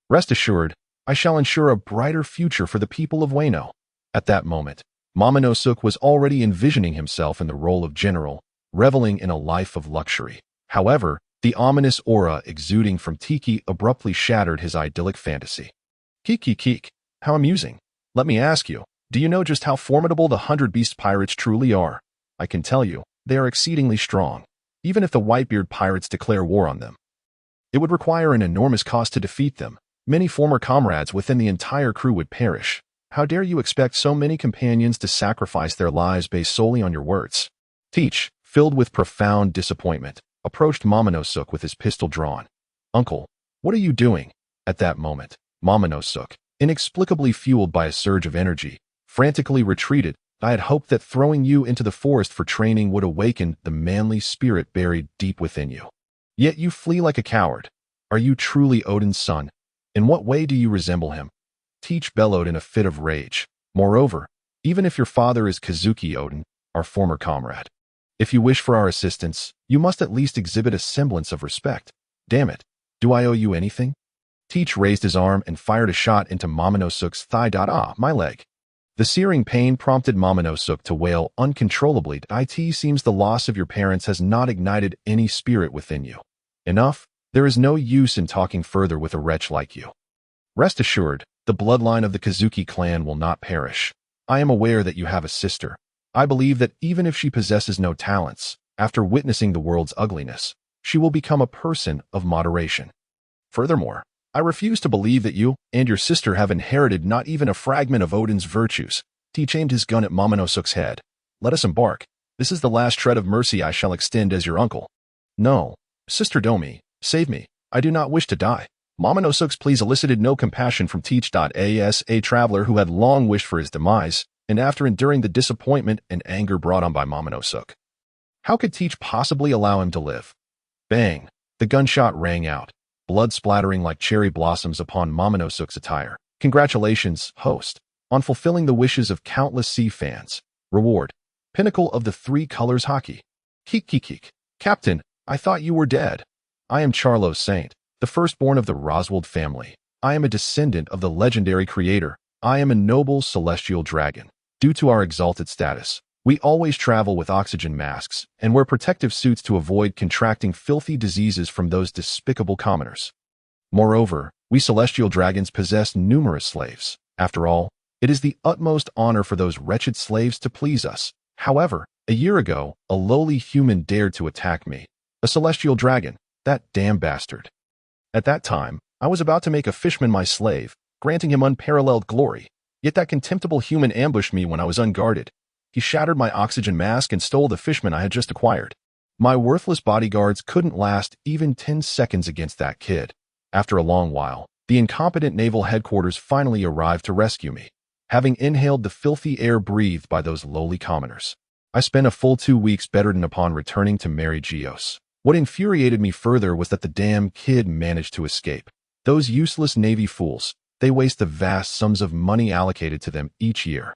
Rest assured, I shall ensure a brighter future for the people of Wano. At that moment, Momonosuke was already envisioning himself in the role of general, reveling in a life of luxury. However, the ominous aura exuding from Tiki abruptly shattered his idyllic fantasy. Keek. How amusing. Let me ask you, do you know just how formidable the 100 Beast pirates truly are? I can tell you, they are exceedingly strong. Even if the Whitebeard pirates declare war on them, it would require an enormous cost to defeat them. Many former comrades within the entire crew would perish. How dare you expect so many companions to sacrifice their lives based solely on your words? Teach, filled with profound disappointment, approached Momonosuke with his pistol drawn. Uncle, what are you doing? At that moment, Momonosuke, inexplicably fueled by a surge of energy, frantically retreated. I had hoped that throwing you into the forest for training would awaken the manly spirit buried deep within you. Yet you flee like a coward. Are you truly Odin's son? In what way do you resemble him? Teach bellowed in a fit of rage. Moreover, even if your father is Kazuki Odin, our former comrade, if you wish for our assistance, you must at least exhibit a semblance of respect. Damn it, do I owe you anything? Teach raised his arm and fired a shot into Momonosuke's thigh. My leg. The searing pain prompted Momonosuke to wail uncontrollably. It seems the loss of your parents has not ignited any spirit within you. Enough, there is no use in talking further with a wretch like you. Rest assured, the bloodline of the Kazuki clan will not perish. I am aware that you have a sister. I believe that even if she possesses no talents, after witnessing the world's ugliness, she will become a person of moderation. Furthermore, I refuse to believe that you and your sister have inherited not even a fragment of Odin's virtues. Teach aimed his gun at Momonosuke's head. Let us embark. This is the last shred of mercy I shall extend as your uncle. No, Sister Domi, save me. I do not wish to die. Momonosuke's pleas elicited no compassion from Teach. As a traveler who had long wished for his demise, and after enduring the disappointment and anger brought on by Momonosuke, how could Teach possibly allow him to live? Bang! The gunshot rang out, blood splattering like cherry blossoms upon Momonosuke's attire. Congratulations, host, on fulfilling the wishes of countless sea fans. Reward: Pinnacle of the Three Colors Haki. Keek. Captain, I thought you were dead. I am Charlo Saint, the firstborn of the Roswald family. I am a descendant of the legendary creator. I am a noble celestial dragon. Due to our exalted status, we always travel with oxygen masks and wear protective suits to avoid contracting filthy diseases from those despicable commoners. Moreover, we celestial dragons possess numerous slaves. After all, it is the utmost honor for those wretched slaves to please us. However, a year ago, a lowly human dared to attack me. A celestial dragon, that damn bastard. At that time, I was about to make a fishman my slave, granting him unparalleled glory. Yet that contemptible human ambushed me when I was unguarded. He shattered my oxygen mask and stole the fishman I had just acquired. My worthless bodyguards couldn't last even 10 seconds against that kid. After a long while, the incompetent naval headquarters finally arrived to rescue me, having inhaled the filthy air breathed by those lowly commoners. I spent a full 2 weeks bedridden upon returning to Mary Geos. What infuriated me further was that the damn kid managed to escape. Those useless Navy fools, they waste the vast sums of money allocated to them each year.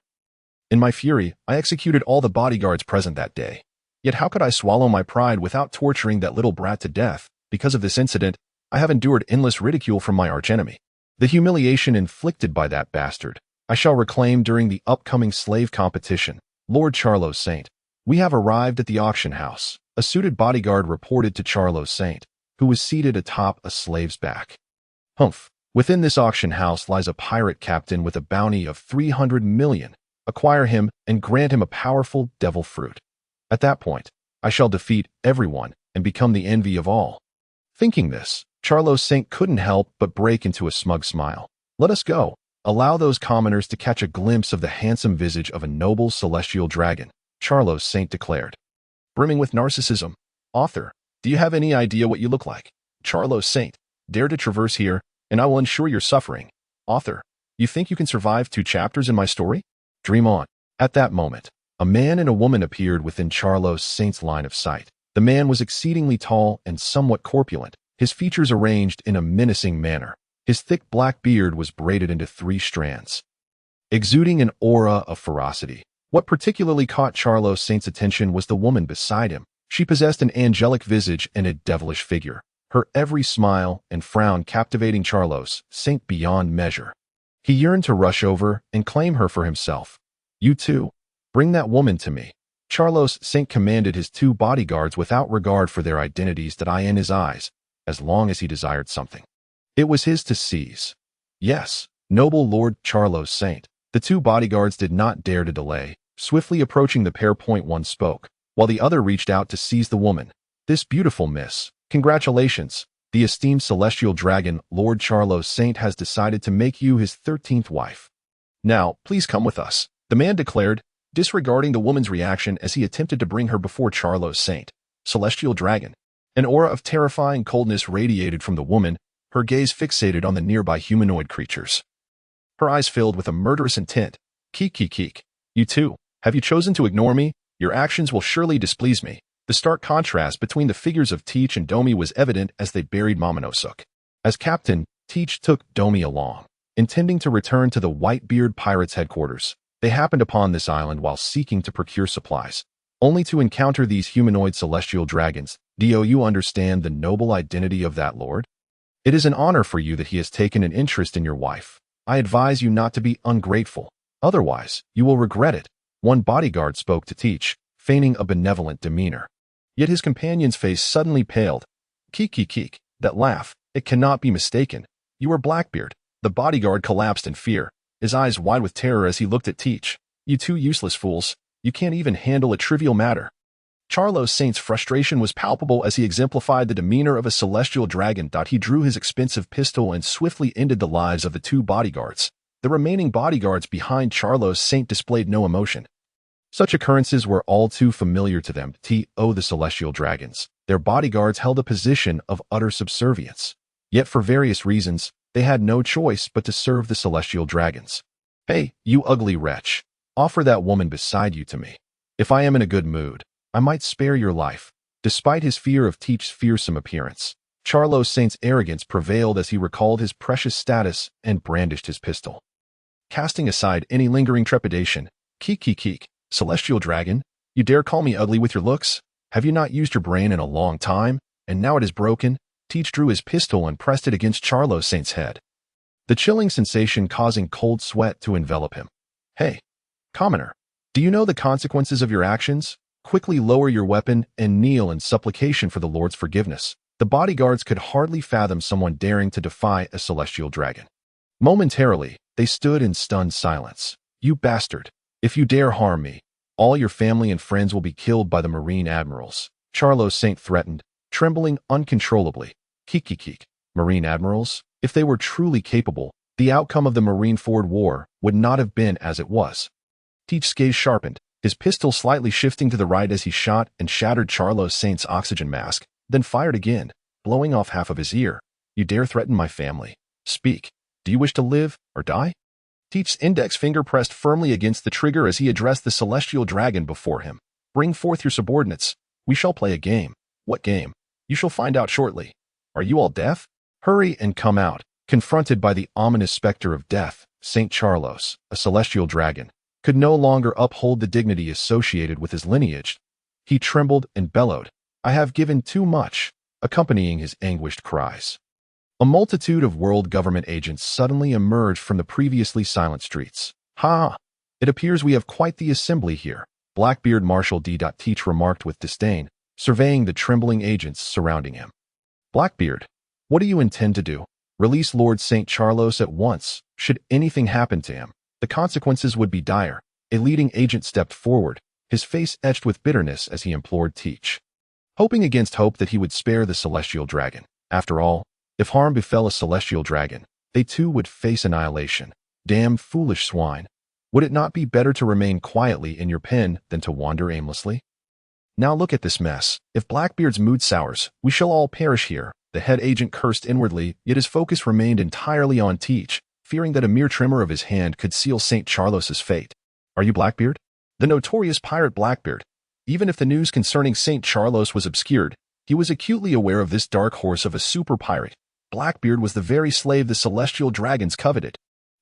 In my fury, I executed all the bodyguards present that day. Yet how could I swallow my pride without torturing that little brat to death? Because of this incident, I have endured endless ridicule from my archenemy. The humiliation inflicted by that bastard, I shall reclaim during the upcoming slave competition. Lord Charlo Saint, we have arrived at the auction house. A suited bodyguard reported to Charlo Saint, who was seated atop a slave's back. Humph. Within this auction house lies a pirate captain with a bounty of 300 million. Acquire him and grant him a powerful devil fruit. At that point, I shall defeat everyone and become the envy of all. Thinking this, Charlo Saint couldn't help but break into a smug smile. Let us go. Allow those commoners to catch a glimpse of the handsome visage of a noble celestial dragon, Charlo Saint declared. Brimming with narcissism. Author, do you have any idea what you look like? Charlo Saint, dare to traverse here, and I will ensure your suffering. Author, you think you can survive 2 chapters in my story? Dream on. At that moment, a man and a woman appeared within Charlo Saint's line of sight. The man was exceedingly tall and somewhat corpulent, his features arranged in a menacing manner. His thick black beard was braided into 3 strands, exuding an aura of ferocity. What particularly caught Charlo Saint's attention was the woman beside him. She possessed an angelic visage and a devilish figure, her every smile and frown captivating Charlo Saint beyond measure. He yearned to rush over and claim her for himself. You too, bring that woman to me. Charlo Saint commanded his 2 bodyguards without regard for their identities that eye in his eyes, as long as he desired something. It was his to seize. Yes, noble Lord Charlo Saint. The 2 bodyguards did not dare to delay. Swiftly approaching the pair, one spoke, while the other reached out to seize the woman. This beautiful miss, congratulations. The esteemed celestial dragon, Lord Charlo Saint, has decided to make you his 13th wife. Now, please come with us, the man declared, disregarding the woman's reaction as he attempted to bring her before Charlo Saint. Celestial dragon. An aura of terrifying coldness radiated from the woman, her gaze fixated on the nearby humanoid creatures. Her eyes filled with a murderous intent. Keek. You too. Have you chosen to ignore me? Your actions will surely displease me. The stark contrast between the figures of Teach and Domi was evident as they buried Momonosuke. As captain, Teach took Domi along, intending to return to the Whitebeard pirates' headquarters. They happened upon this island while seeking to procure supplies, only to encounter these humanoid celestial dragons. Do you understand the noble identity of that lord? It is an honor for you that he has taken an interest in your wife. I advise you not to be ungrateful. Otherwise, you will regret it. One bodyguard spoke to Teach, feigning a benevolent demeanor. Yet his companion's face suddenly paled. Keek. That laugh, it cannot be mistaken. You are Blackbeard. The bodyguard collapsed in fear, his eyes wide with terror as he looked at Teach. You 2 useless fools. You can't even handle a trivial matter. Charlo Saint's frustration was palpable as he exemplified the demeanor of a celestial dragon. He drew his expensive pistol and swiftly ended the lives of the 2 bodyguards. The remaining bodyguards behind Charlo Saint displayed no emotion. Such occurrences were all too familiar to them. The celestial dragons. Their bodyguards held a position of utter subservience. Yet for various reasons, they had no choice but to serve the celestial dragons. Hey, you ugly wretch. Offer that woman beside you to me. If I am in a good mood, I might spare your life. Despite his fear of Teach's fearsome appearance, Charlo Saint's arrogance prevailed as he recalled his precious status and brandished his pistol. Casting aside any lingering trepidation, Keek, celestial dragon, you dare call me ugly with your looks? Have you not used your brain in a long time? And now it is broken? Teach drew his pistol and pressed it against Charlo Saint's head, the chilling sensation causing cold sweat to envelop him. Hey, commoner, do you know the consequences of your actions? Quickly lower your weapon and kneel in supplication for the Lord's forgiveness. The bodyguards could hardly fathom someone daring to defy a celestial dragon. Momentarily, they stood in stunned silence. You bastard! If you dare harm me, all your family and friends will be killed by the Marine Admirals, Charlo Saint threatened, trembling uncontrollably. Kikikik. Marine Admirals? If they were truly capable, the outcome of the Marineford War would not have been as it was. Teach's gaze sharpened, his pistol slightly shifting to the right as he shot and shattered Charlo Saint's oxygen mask, then fired again, blowing off half of his ear. You dare threaten my family? Speak. Do you wish to live or die? Teach's index finger pressed firmly against the trigger as he addressed the celestial dragon before him. Bring forth your subordinates. We shall play a game. What game? You shall find out shortly. Are you all deaf? Hurry and come out. Confronted by the ominous specter of death, Saint Charlos, a celestial dragon, could no longer uphold the dignity associated with his lineage. He trembled and bellowed, I have given too much, accompanying his anguished cries. A multitude of world government agents suddenly emerged from the previously silent streets. Ha! It appears we have quite the assembly here, Blackbeard Marshal D. Teach remarked with disdain, surveying the trembling agents surrounding him. Blackbeard, what do you intend to do? Release Lord St. Charlos at once. Should anything happen to him, the consequences would be dire. A leading agent stepped forward, his face etched with bitterness as he implored Teach, hoping against hope that he would spare the celestial dragon. After all, if harm befell a celestial dragon, they too would face annihilation. Damn foolish swine. Would it not be better to remain quietly in your pen than to wander aimlessly? Now look at this mess. If Blackbeard's mood sours, we shall all perish here. The head agent cursed inwardly, yet his focus remained entirely on Teach, fearing that a mere tremor of his hand could seal St. Charlos's fate. Are you Blackbeard? The notorious pirate Blackbeard. Even if the news concerning St. Charlos was obscured, he was acutely aware of this dark horse of a super pirate. Blackbeard was the very slave the celestial dragons coveted.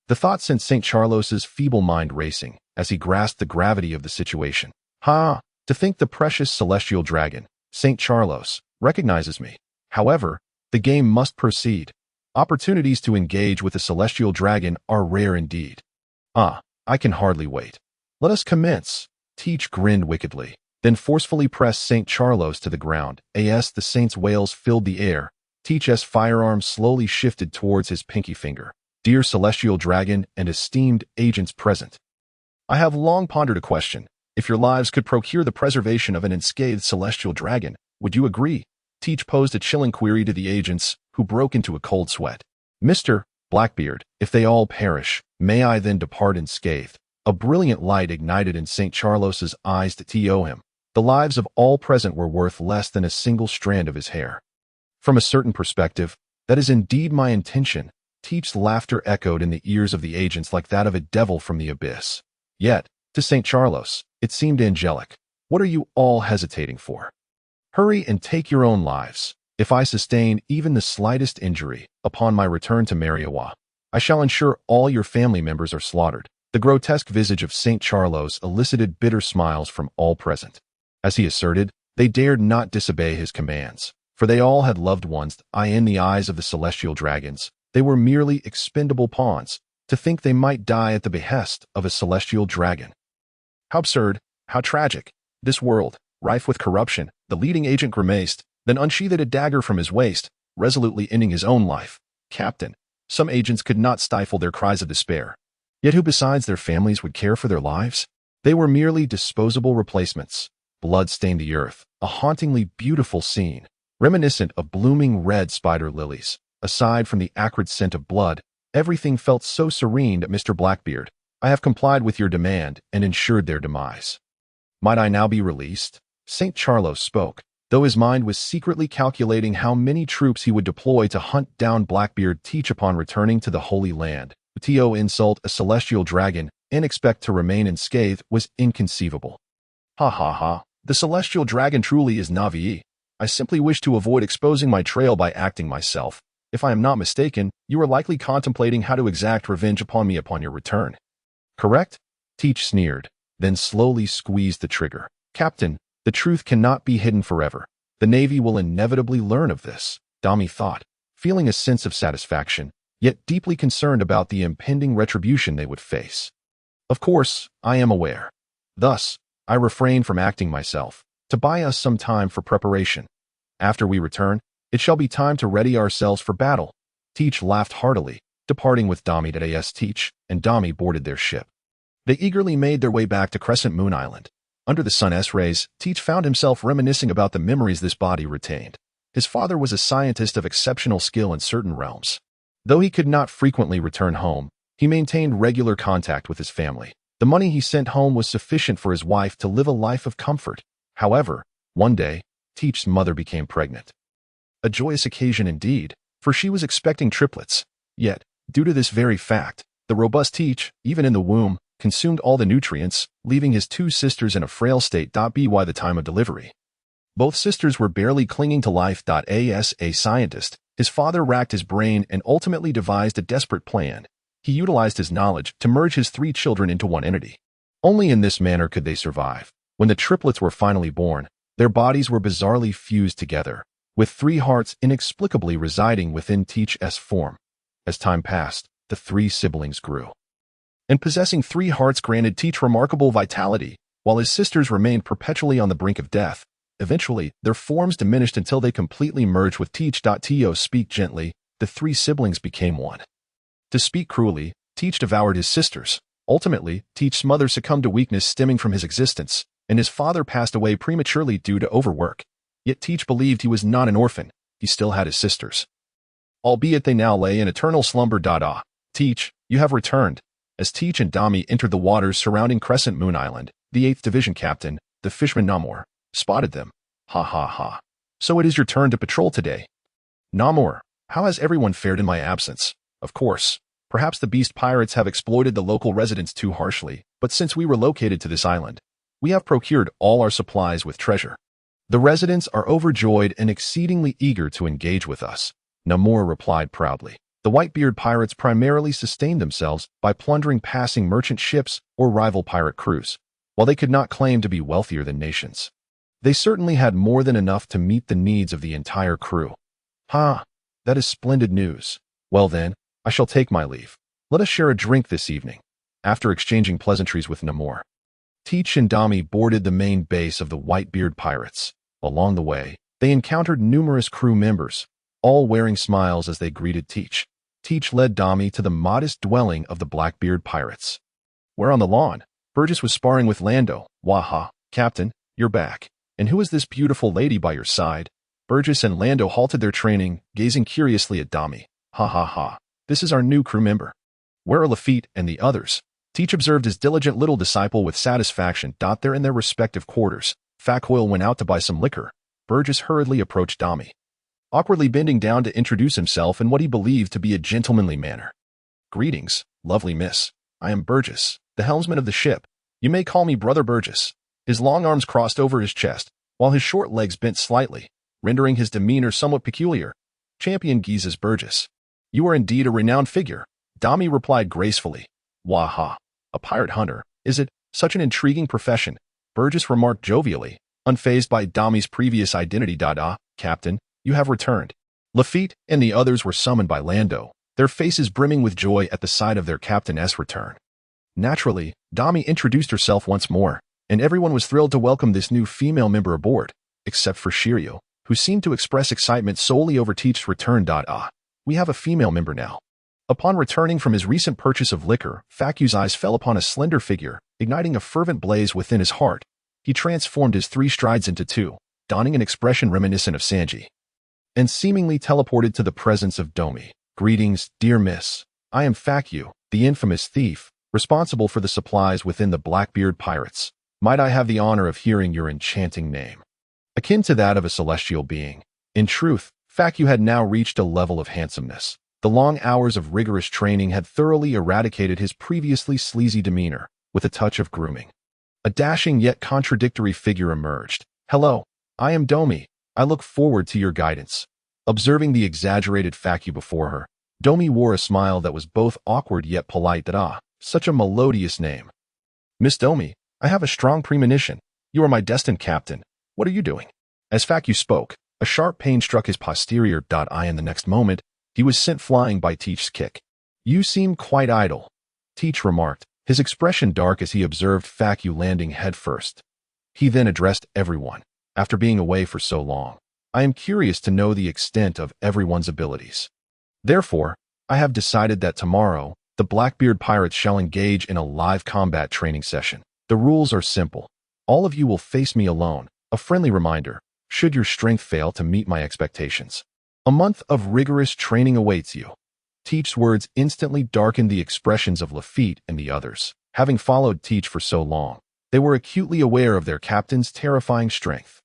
The thought sent St. Charlos's feeble mind racing as he grasped the gravity of the situation. Ha! To think the precious celestial dragon, St. Charlos, recognizes me. However, the game must proceed. Opportunities to engage with the celestial dragon are rare indeed. I can hardly wait. Let us commence. Teach grinned wickedly, then forcefully pressed St. Charlos to the ground. As the saint's wails filled the air, Teach's firearm slowly shifted towards his pinky finger. Dear celestial dragon and esteemed agents present, I have long pondered a question. If your lives could procure the preservation of an unscathed celestial dragon, would you agree? Teach posed a chilling query to the agents, who broke into a cold sweat. Mr. Blackbeard, if they all perish, may I then depart unscathed? A brilliant light ignited in St. Charlos's eyes to TO him. The lives of all present were worth less than a single strand of his hair. From a certain perspective, that is indeed my intention. Teach's laughter echoed in the ears of the agents like that of a devil from the abyss. Yet, to St. Charlos, it seemed angelic. What are you all hesitating for? Hurry and take your own lives. If I sustain even the slightest injury upon my return to Mariawa, I shall ensure all your family members are slaughtered. The grotesque visage of St. Charlos elicited bitter smiles from all present. As he asserted, they dared not disobey his commands, for they all had loved ones. In the eyes of the celestial dragons, they were merely expendable pawns. To think they might die at the behest of a celestial dragon. How absurd, how tragic. This world, rife with corruption, the leading agent grimaced, then unsheathed a dagger from his waist, resolutely ending his own life. Captain, some agents could not stifle their cries of despair. Yet who besides their families would care for their lives? They were merely disposable replacements. Blood stained the earth, a hauntingly beautiful scene, reminiscent of blooming red spider lilies. Aside from the acrid scent of blood, everything felt so serene that Mr. Blackbeard, I have complied with your demand and ensured their demise. Might I now be released? St. Charlos spoke, though his mind was secretly calculating how many troops he would deploy to hunt down Blackbeard. Teach upon returning to the Holy Land. To insult a celestial dragon and expect to remain unscathed was inconceivable. Ha ha ha, the celestial dragon truly is Navi. I simply wish to avoid exposing my trail by acting myself. If I am not mistaken, you are likely contemplating how to exact revenge upon me upon your return. Correct? Teach sneered, then slowly squeezed the trigger. Captain, The truth cannot be hidden forever. The Navy will inevitably learn of this, Dami thought, feeling a sense of satisfaction, yet deeply concerned about the impending retribution they would face. Of course, I am aware. Thus, I refrain from acting myself, to buy us some time for preparation. After we return, it shall be time to ready ourselves for battle. Teach laughed heartily, departing with Dami to Teach, and Dami boarded their ship. They eagerly made their way back to Crescent Moon Island. Under the sun's rays, Teach found himself reminiscing about the memories this body retained. His father was a scientist of exceptional skill in certain realms. Though he could not frequently return home, he maintained regular contact with his family. The money he sent home was sufficient for his wife to live a life of comfort. However, one day, Teach's mother became pregnant. A joyous occasion indeed, for she was expecting triplets. Yet, due to this very fact, the robust Teach, even in the womb, consumed all the nutrients, leaving his two sisters in a frail state. By the time of delivery, both sisters were barely clinging to life. As a scientist, his father racked his brain and ultimately devised a desperate plan. He utilized his knowledge to merge his three children into one entity. Only in this manner could they survive. When the triplets were finally born, their bodies were bizarrely fused together, with three hearts inexplicably residing within Teach's form. As time passed, the three siblings grew, and possessing three hearts granted Teach remarkable vitality, while his sisters remained perpetually on the brink of death. Eventually, their forms diminished until they completely merged with Teach. To speak gently, the three siblings became one. To speak cruelly, Teach devoured his sisters. Ultimately, Teach's mother succumbed to weakness stemming from his existence, and his father passed away prematurely due to overwork. Yet Teach believed he was not an orphan. He still had his sisters, albeit they now lay in eternal slumber. Teach, you have returned. As Teach and Dami entered the waters surrounding Crescent Moon Island, the 8th Division captain, the fisherman Namor, spotted them. Ha ha ha. So it is your turn to patrol today. Namor, how has everyone fared in my absence? Of course, perhaps the beast pirates have exploited the local residents too harshly, but since we relocated to this island, we have procured all our supplies with treasure. The residents are overjoyed and exceedingly eager to engage with us, Namor replied proudly. The Whitebeard pirates primarily sustained themselves by plundering passing merchant ships or rival pirate crews. While they could not claim to be wealthier than nations, they certainly had more than enough to meet the needs of the entire crew. Ha! That is splendid news. Well then, I shall take my leave. Let us share a drink this evening. After exchanging pleasantries with Namor, Teach and Dami boarded the main base of the Whitebeard pirates. Along the way, they encountered numerous crew members, all wearing smiles as they greeted Teach. Teach led Dami to the modest dwelling of the Blackbeard pirates, where on the lawn, Burgess was sparring with Lando. Waha, Captain, you're back. And who is this beautiful lady by your side? Burgess and Lando halted their training, gazing curiously at Dami. Ha ha ha. This is our new crew member. Where are Lafitte and the others? Teach observed his diligent little disciple with satisfaction. They're in their respective quarters. Facoil went out to buy some liquor. Burgess hurriedly approached Dami, awkwardly bending down to introduce himself in what he believed to be a gentlemanly manner. Greetings, lovely miss. I am Burgess, the helmsman of the ship. You may call me Brother Burgess. His long arms crossed over his chest, while his short legs bent slightly, rendering his demeanor somewhat peculiar. Champion Giza's Burgess. You are indeed a renowned figure, Dami replied gracefully. Waha, a pirate hunter, is it? Such an intriguing profession, Burgess remarked jovially, unfazed by Dami's previous identity. Captain, you have returned. Lafitte and the others were summoned by Lando, their faces brimming with joy at the sight of their captain's return. Naturally, Dami introduced herself once more, and everyone was thrilled to welcome this new female member aboard, except for Shiryu, who seemed to express excitement solely over Teach's return. We have a female member now. Upon returning from his recent purchase of liquor, Facu's eyes fell upon a slender figure, igniting a fervent blaze within his heart. He transformed his 3 strides into 2, donning an expression reminiscent of Sanji, and seemingly teleported to the presence of Domi. Greetings, dear miss. I am Facu, the infamous thief, responsible for the supplies within the Blackbeard pirates. Might I have the honor of hearing your enchanting name? Akin to that of a celestial being. In truth, Facu had now reached a level of handsomeness. The long hours of rigorous training had thoroughly eradicated his previously sleazy demeanor, with a touch of grooming. A dashing yet contradictory figure emerged. Hello, I am Domi. I look forward to your guidance. Observing the exaggerated Facu before her, Domi wore a smile that was both awkward yet polite. Such a melodious name. Miss Domi, I have a strong premonition. You are my destined captain. What are you doing? As Facu spoke, a sharp pain struck his posterior eye, and the next moment, he was sent flying by Teach's kick. You seem quite idle, Teach remarked, his expression dark as he observed Facu landing headfirst. He then addressed everyone. After being away for so long, I am curious to know the extent of everyone's abilities. Therefore, I have decided that tomorrow, the Blackbeard pirates shall engage in a live combat training session. The rules are simple. All of you will face me alone, a friendly reminder, should your strength fail to meet my expectations. A month of rigorous training awaits you. Teach's words instantly darkened the expressions of Lafitte and the others. Having followed Teach for so long, they were acutely aware of their captain's terrifying strength.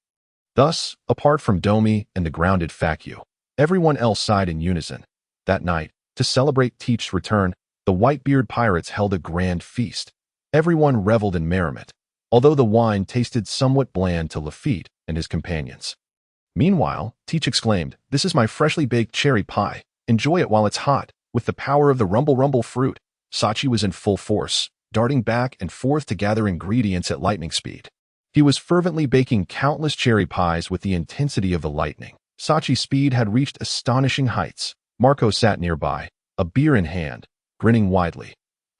Thus, apart from Domi and the grounded Facu, everyone else sighed in unison. That night, to celebrate Teach's return, the Whitebeard pirates held a grand feast. Everyone reveled in merriment, although the wine tasted somewhat bland to Lafitte and his companions. Meanwhile, Teach exclaimed, "This is my freshly baked cherry pie. Enjoy it while it's hot." With the power of the rumble fruit, Sachi was in full force, darting back and forth to gather ingredients at lightning speed. He was fervently baking countless cherry pies with the intensity of the lightning. Sachi's speed had reached astonishing heights. Marco sat nearby, a beer in hand, grinning widely.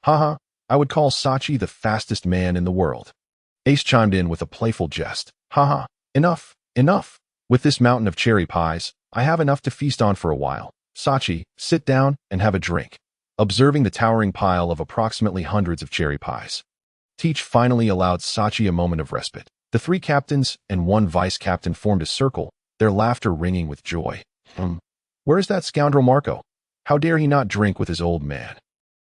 "Haha, I would call Sachi the fastest man in the world." Ace chimed in with a playful jest. "Haha, enough, enough. With this mountain of cherry pies, I have enough to feast on for a while. Sachi, sit down and have a drink." Observing the towering pile of approximately hundreds of cherry pies, Teach finally allowed Sachi a moment of respite. The three captains and one vice-captain formed a circle, their laughter ringing with joy. Where is that scoundrel Marco? How dare he not drink with his old man?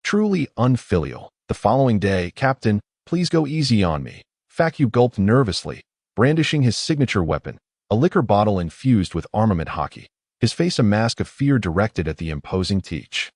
Truly unfilial. The following day, "Captain, please go easy on me." Facu gulped nervously, brandishing his signature weapon, a liquor bottle infused with armament Haki, his face a mask of fear directed at the imposing Teach.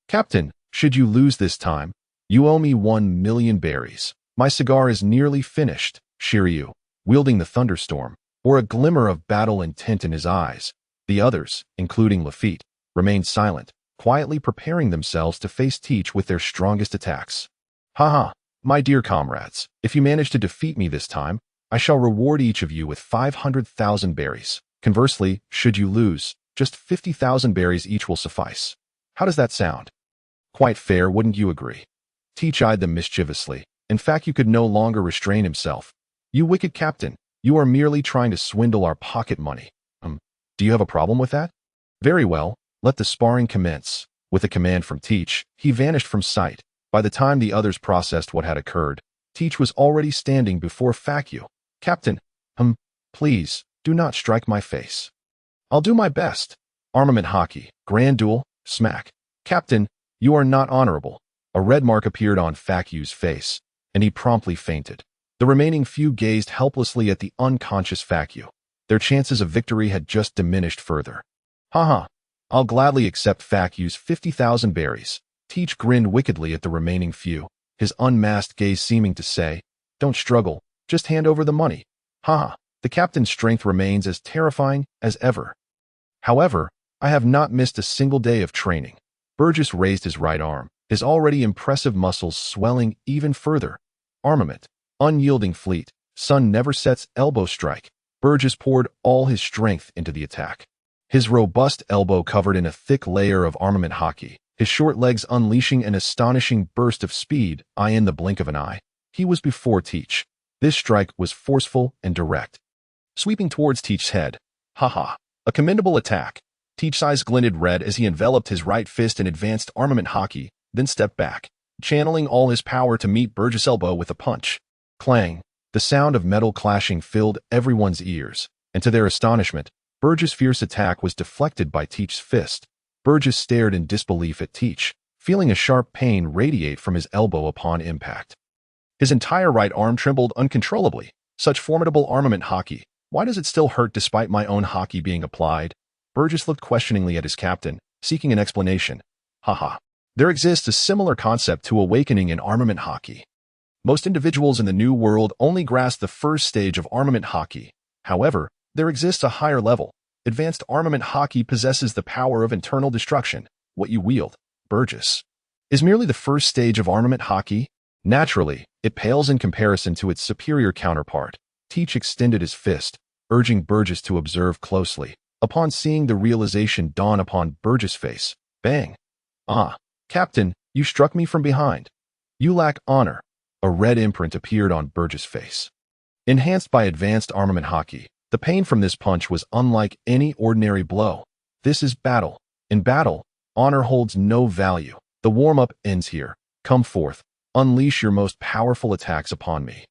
"Captain, should you lose this time, you owe me 1,000,000 berries. My cigar is nearly finished." Shiryu, wielding the thunderstorm, bore a glimmer of battle intent in his eyes. The others, including Lafitte, remained silent, quietly preparing themselves to face Teach with their strongest attacks. "Haha, my dear comrades, if you manage to defeat me this time, I shall reward each of you with 500,000 berries. Conversely, should you lose, just 50,000 berries each will suffice. How does that sound? Quite fair, wouldn't you agree?" Teach eyed them mischievously. In fact, you could no longer restrain himself. "You wicked captain, you are merely trying to swindle our pocket money. Do you have a problem with that? Very well, let the sparring commence." With a command from Teach, he vanished from sight. By the time the others processed what had occurred, Teach was already standing before Facu. "Captain, please, do not strike my face." "I'll do my best." Armament Haki, grand duel, smack. "Captain, you are not honorable." A red mark appeared on Facu's face, and he promptly fainted. The remaining few gazed helplessly at the unconscious Facu. Their chances of victory had just diminished further. "Haha, I'll gladly accept Facu's 50,000 berries." Teach grinned wickedly at the remaining few, his unmasked gaze seeming to say, "Don't struggle, just hand over the money." Haha, the captain's strength remains as terrifying as ever. "However, I have not missed a single day of training." Burgess raised his right arm, his already impressive muscles swelling even further. Armament, unyielding fleet, sun never sets elbow strike. Burgess poured all his strength into the attack. His robust elbow covered in a thick layer of armament Haki, his short legs unleashing an astonishing burst of speed. In the blink of an eye, he was before Teach. This strike was forceful and direct, sweeping towards Teach's head. Haha, a commendable attack. Teach's eyes glinted red as he enveloped his right fist in advanced armament Haki, then stepped back, channeling all his power to meet Burgess' elbow with a punch. Clang! The sound of metal clashing filled everyone's ears, and to their astonishment, Burgess' fierce attack was deflected by Teach's fist. Burgess stared in disbelief at Teach, feeling a sharp pain radiate from his elbow upon impact. His entire right arm trembled uncontrollably. Such formidable armament Haki. Why does it still hurt despite my own Haki being applied? Burgess looked questioningly at his captain, seeking an explanation. Haha. There exists a similar concept to awakening in armament Haki. Most individuals in the New World only grasp the first stage of armament Haki. However, there exists a higher level. Advanced armament Haki possesses the power of internal destruction. What you wield, Burgess, is merely the first stage of armament Haki. Naturally, it pales in comparison to its superior counterpart. Teach extended his fist, urging Burgess to observe closely. Upon seeing the realization dawn upon Burgess' face, bang. Ah, Captain, you struck me from behind. You lack honor. A red imprint appeared on Burgess' face. Enhanced by advanced armament Haki, the pain from this punch was unlike any ordinary blow. This is battle. In battle, honor holds no value. The warm-up ends here. Come forth. Unleash your most powerful attacks upon me.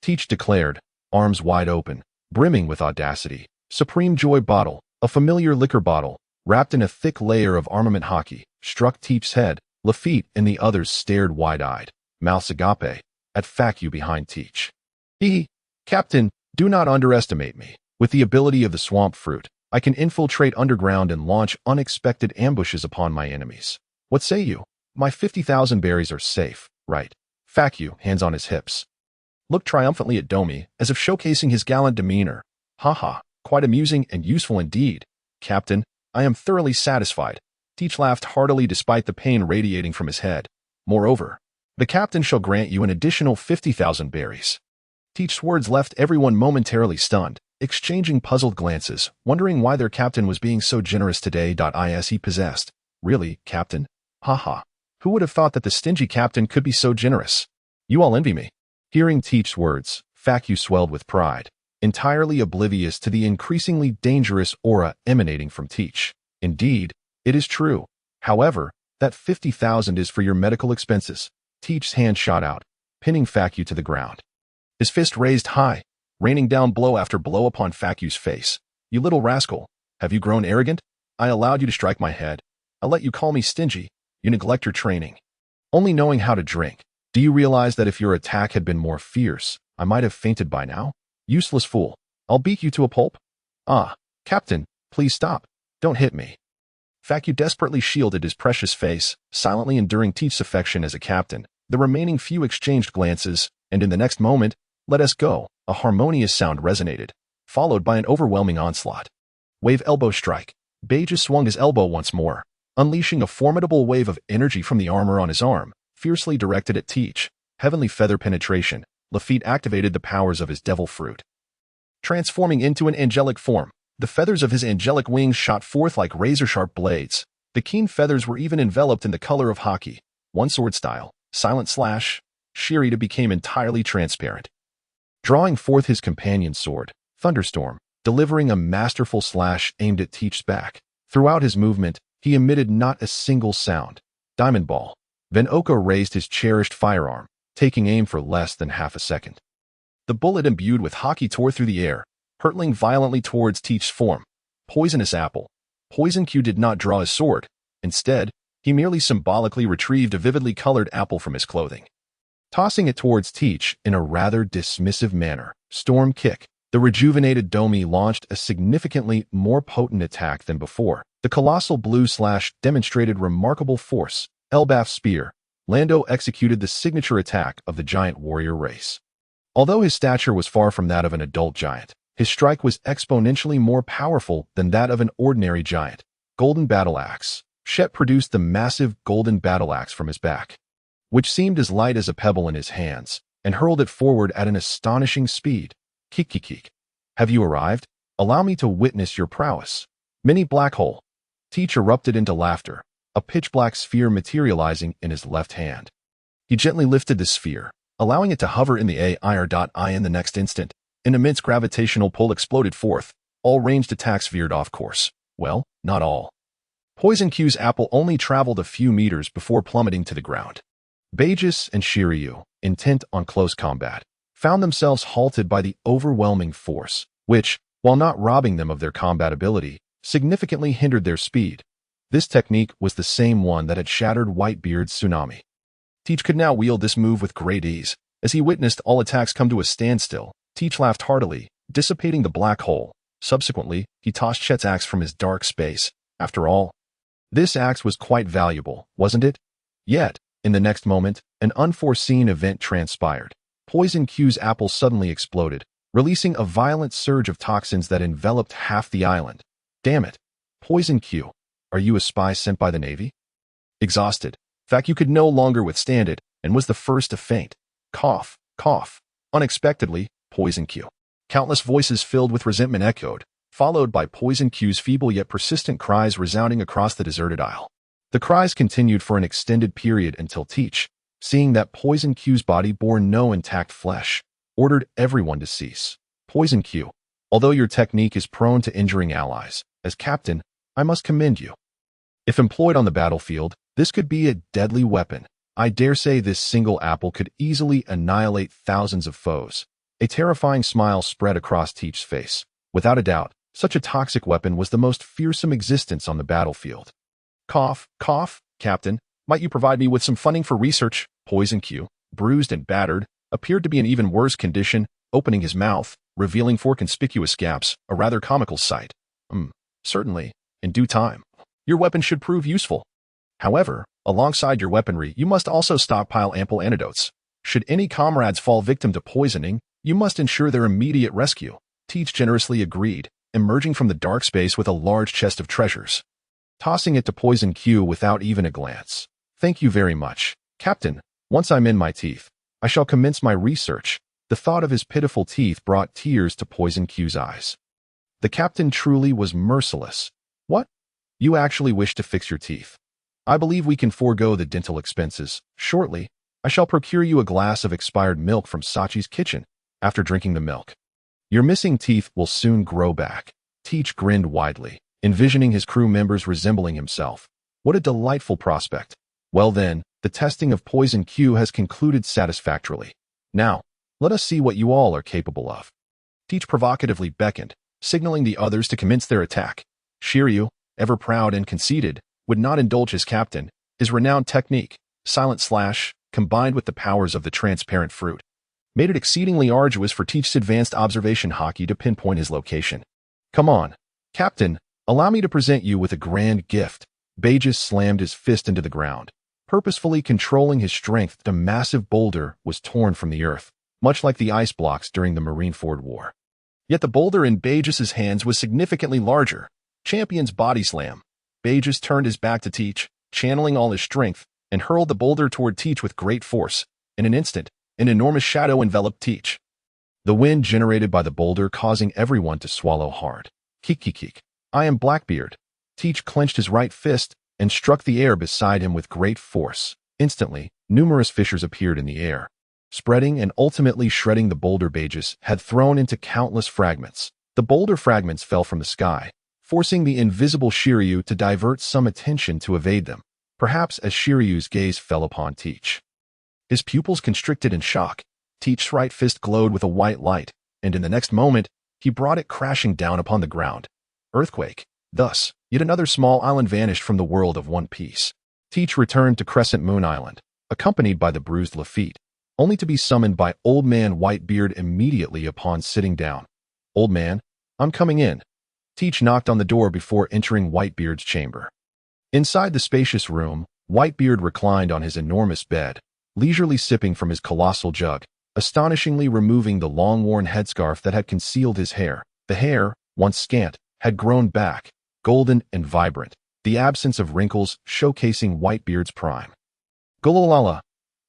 Teach declared, arms wide open, brimming with audacity. Supreme Joy bottle, a familiar liquor bottle, wrapped in a thick layer of armament Haki, struck Teach's head. Lafitte and the others stared wide-eyed, mouths agape, at Facu behind Teach. Captain, do not underestimate me. With the ability of the swamp fruit, I can infiltrate underground and launch unexpected ambushes upon my enemies. What say you? My 50,000 berries are safe, right? Facu, hands on his hips, looked triumphantly at Domi, as if showcasing his gallant demeanor. Haha, quite amusing and useful indeed. Captain, I am thoroughly satisfied. Teach laughed heartily despite the pain radiating from his head. Moreover, the captain shall grant you an additional 50,000 berries. Teach's words left everyone momentarily stunned, exchanging puzzled glances, wondering why their captain was being so generous today. Is he possessed? Really, Captain? Haha. Who would have thought that the stingy captain could be so generous? You all envy me. Hearing Teach's words, Facu swelled with pride, entirely oblivious to the increasingly dangerous aura emanating from Teach. Indeed, it is true. However, that 50,000 is for your medical expenses. Teach's hand shot out, pinning Facu to the ground. His fist raised high, raining down blow after blow upon Facu's face. You little rascal, have you grown arrogant? I allowed you to strike my head. I let you call me stingy. You neglect your training. Only knowing how to drink. Do you realize that if your attack had been more fierce, I might have fainted by now? Useless fool. I'll beat you to a pulp. Ah, Captain, please stop. Don't hit me. Facu desperately shielded his precious face, silently enduring Teach's affection as a captain. The remaining few exchanged glances, and in the next moment, let us go. A harmonious sound resonated, followed by an overwhelming onslaught. Wave elbow strike. Burgess swung his elbow once more, unleashing a formidable wave of energy from the armor on his arm, fiercely directed at Teach. Heavenly feather penetration. Lafitte activated the powers of his devil fruit, transforming into an angelic form. The feathers of his angelic wings shot forth like razor-sharp blades. The keen feathers were even enveloped in the color of Haki. One sword style, silent slash, Shirita became entirely transparent. Drawing forth his companion's sword, Thunderstorm, delivering a masterful slash aimed at Teach's back. Throughout his movement, he emitted not a single sound. Diamond Ball. Van Oka raised his cherished firearm, taking aim for less than half a second. The bullet imbued with Haki tore through the air, hurtling violently towards Teach's form. Poisonous Apple. Poison Q did not draw his sword. Instead, he merely symbolically retrieved a vividly colored apple from his clothing, tossing it towards Teach in a rather dismissive manner. Storm Kick. The rejuvenated Domi launched a significantly more potent attack than before. The colossal blue slash demonstrated remarkable force. Elbaf Spear. Lando executed the signature attack of the giant warrior race. Although his stature was far from that of an adult giant, his strike was exponentially more powerful than that of an ordinary giant. Golden Battle Axe. Shet produced the massive golden battle axe from his back, which seemed as light as a pebble in his hands, and hurled it forward at an astonishing speed. Kik. Have you arrived? Allow me to witness your prowess. Mini Black Hole. Teach erupted into laughter, a pitch-black sphere materializing in his left hand. He gently lifted the sphere, allowing it to hover in the air. In the next instant, an immense gravitational pull exploded forth. All ranged attacks veered off course. Well, not all. Poison Q's apple only traveled a few meters before plummeting to the ground. Burgess and Shiryu, intent on close combat, found themselves halted by the overwhelming force, which, while not robbing them of their combat ability, significantly hindered their speed. This technique was the same one that had shattered Whitebeard's tsunami. Teach could now wield this move with great ease. As he witnessed all attacks come to a standstill, Teach laughed heartily, dissipating the black hole. Subsequently, he tossed Chet's axe from his dark space. After all, this axe was quite valuable, wasn't it? Yet, in the next moment, an unforeseen event transpired. Poison Q's apple suddenly exploded, releasing a violent surge of toxins that enveloped half the island. Damn it. Poison Q, are you a spy sent by the Navy? Exhausted, Facu could no longer withstand it and was the first to faint. Cough. Unexpectedly, Poison Q Countless voices filled with resentment echoed, followed by Poison Q's feeble yet persistent cries resounding across the deserted isle. The cries continued for an extended period until Teach, seeing that Poison Q's body bore no intact flesh, ordered everyone to cease. Poison Q, although your technique is prone to injuring allies, as captain, I must commend you. If employed on the battlefield, this could be a deadly weapon. I dare say this single apple could easily annihilate thousands of foes. A terrifying smile spread across Teach's face. Without a doubt, such a toxic weapon was the most fearsome existence on the battlefield. Cough, cough, Captain. Might you provide me with some funding for research? Poison Q, bruised and battered, appeared to be in even worse condition, opening his mouth, revealing 4 conspicuous gaps, a rather comical sight. Certainly, in due time. Your weapon should prove useful. However, alongside your weaponry, you must also stockpile ample antidotes. Should any comrades fall victim to poisoning, you must ensure their immediate rescue. Teach generously agreed, emerging from the dark space with a large chest of treasures. Tossing it to Poison Q without even a glance. Thank you very much, Captain. Once I'm in my teeth, I shall commence my research. The thought of his pitiful teeth brought tears to Poison Q's eyes. The captain truly was merciless. What? You actually wish to fix your teeth? I believe we can forego the dental expenses. Shortly, I shall procure you a glass of expired milk from Sachi's kitchen. After drinking the milk, your missing teeth will soon grow back. Teach grinned widely, envisioning his crew members resembling himself. What a delightful prospect. Well then, the testing of Poison Q has concluded satisfactorily. Now, let us see what you all are capable of. Teach provocatively beckoned, signaling the others to commence their attack. Shiryu, ever proud and conceited, would not indulge his captain. His renowned technique, Silent Slash, combined with the powers of the transparent fruit, made it exceedingly arduous for Teach's advanced observation Haki to pinpoint his location. Come on, Captain, allow me to present you with a grand gift. Burgess slammed his fist into the ground. Purposefully controlling his strength, the massive boulder was torn from the earth, much like the ice blocks during the Marineford War. Yet the boulder in Burgess's hands was significantly larger. Champion's body slam. Burgess turned his back to Teach, channeling all his strength, and hurled the boulder toward Teach with great force. In an instant, an enormous shadow enveloped Teach. The wind generated by the boulder causing everyone to swallow hard. Kik. I am Blackbeard. Teach clenched his right fist and struck the air beside him with great force. Instantly, numerous fissures appeared in the air, spreading and ultimately shredding the boulder Burgess had thrown into countless fragments. The boulder fragments fell from the sky, forcing the invisible Shiryu to divert some attention to evade them, perhaps as Shiryu's gaze fell upon Teach. His pupils constricted in shock. Teach's right fist glowed with a white light, and in the next moment, he brought it crashing down upon the ground. Earthquake. Thus, yet another small island vanished from the world of One Piece. Teach returned to Crescent Moon Island, accompanied by the bruised Lafitte, only to be summoned by Old Man Whitebeard immediately upon sitting down. Old Man, I'm coming in. Teach knocked on the door before entering Whitebeard's chamber. Inside the spacious room, Whitebeard reclined on his enormous bed, leisurely sipping from his colossal jug, astonishingly removing the long-worn headscarf that had concealed his hair. The hair, once scant, had grown back, golden and vibrant, the absence of wrinkles showcasing Whitebeard's prime. Gololala.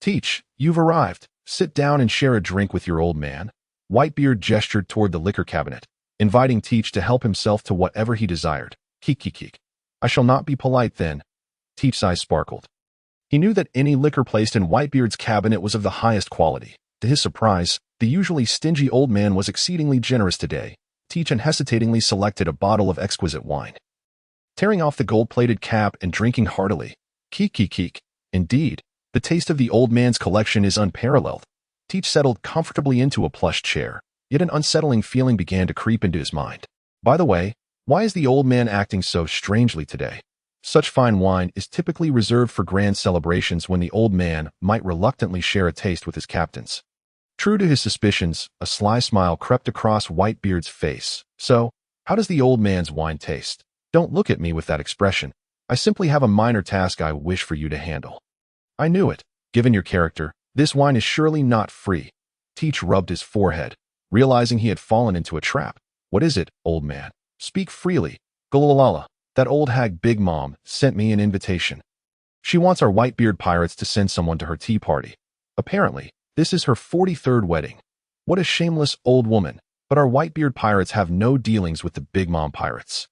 Teach, you've arrived. Sit down and share a drink with your old man. Whitebeard gestured toward the liquor cabinet, inviting Teach to help himself to whatever he desired. Kik. I shall not be polite then. Teach's eyes sparkled. He knew that any liquor placed in Whitebeard's cabinet was of the highest quality. To his surprise, the usually stingy old man was exceedingly generous today. Teach unhesitatingly selected a bottle of exquisite wine. Tearing off the gold-plated cap and drinking heartily. Kik. Indeed, the taste of the old man's collection is unparalleled. Teach settled comfortably into a plush chair, yet an unsettling feeling began to creep into his mind. By the way, why is the old man acting so strangely today? Such fine wine is typically reserved for grand celebrations when the old man might reluctantly share a taste with his captains. True to his suspicions, a sly smile crept across Whitebeard's face. So, how does the old man's wine taste? Don't look at me with that expression. I simply have a minor task I wish for you to handle. I knew it. Given your character, this wine is surely not free. Teach rubbed his forehead, realizing he had fallen into a trap. What is it, old man? Speak freely. Gololala. That old hag Big Mom sent me an invitation. She wants our Whitebeard pirates to send someone to her tea party. Apparently, this is her 43rd wedding. What a shameless old woman. But our Whitebeard pirates have no dealings with the Big Mom pirates.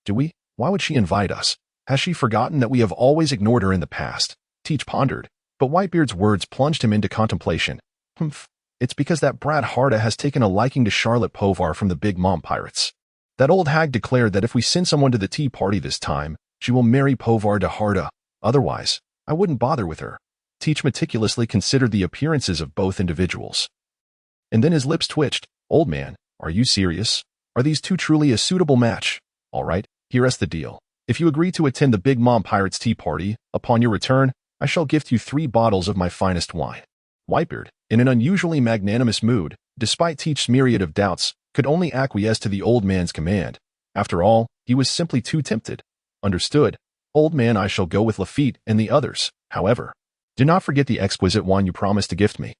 Do we? Why would she invite us? Has she forgotten that we have always ignored her in the past? Teach pondered, but Whitebeard's words plunged him into contemplation. Humph. It's because that brat Harda has taken a liking to Charlotte Povar from the Big Mom pirates. That old hag declared that if we send someone to the tea party this time, she will marry Povar to Harda. Otherwise, I wouldn't bother with her. Teach meticulously considered the appearances of both individuals. And then his lips twitched. Old man, are you serious? Are these two truly a suitable match? All right, here's the deal. If you agree to attend the Big Mom Pirates tea party, upon your return, I shall gift you 3 bottles of my finest wine. Whitebeard, in an unusually magnanimous mood, despite Teach's myriad of doubts, could only acquiesce to the old man's command. After all, he was simply too tempted. Understood. Old man, I shall go with Lafitte and the others. However, do not forget the exquisite wine you promised to gift me.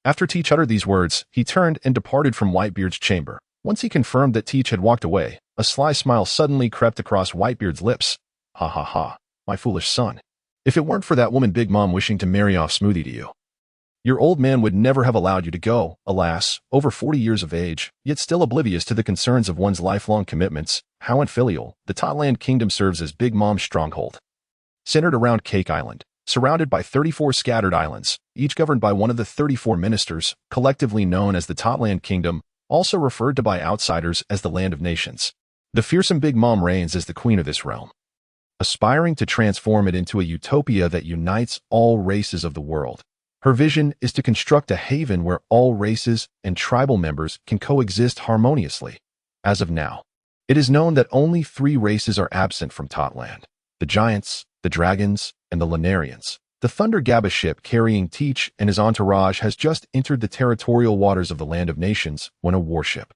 After Teach uttered these words, he turned and departed from Whitebeard's chamber. Once he confirmed that Teach had walked away, a sly smile suddenly crept across Whitebeard's lips. Ha ha ha, my foolish son. If it weren't for that woman Big Mom wishing to marry off Smoothie to you, your old man would never have allowed you to go, alas, over 40 years of age, yet still oblivious to the concerns of one's lifelong commitments. How unfilial, the Totland Kingdom serves as Big Mom's stronghold. Centered around Cake Island, surrounded by 34 scattered islands, each governed by one of the 34 ministers, collectively known as the Totland Kingdom, also referred to by outsiders as the Land of Nations. The fearsome Big Mom reigns as the queen of this realm, aspiring to transform it into a utopia that unites all races of the world. Her vision is to construct a haven where all races and tribal members can coexist harmoniously. As of now, it is known that only 3 races are absent from Totland: the Giants, the Dragons, and the Lunarians. The Thunder Gabba ship carrying Teach and his entourage has just entered the territorial waters of the Land of Nations when a warship,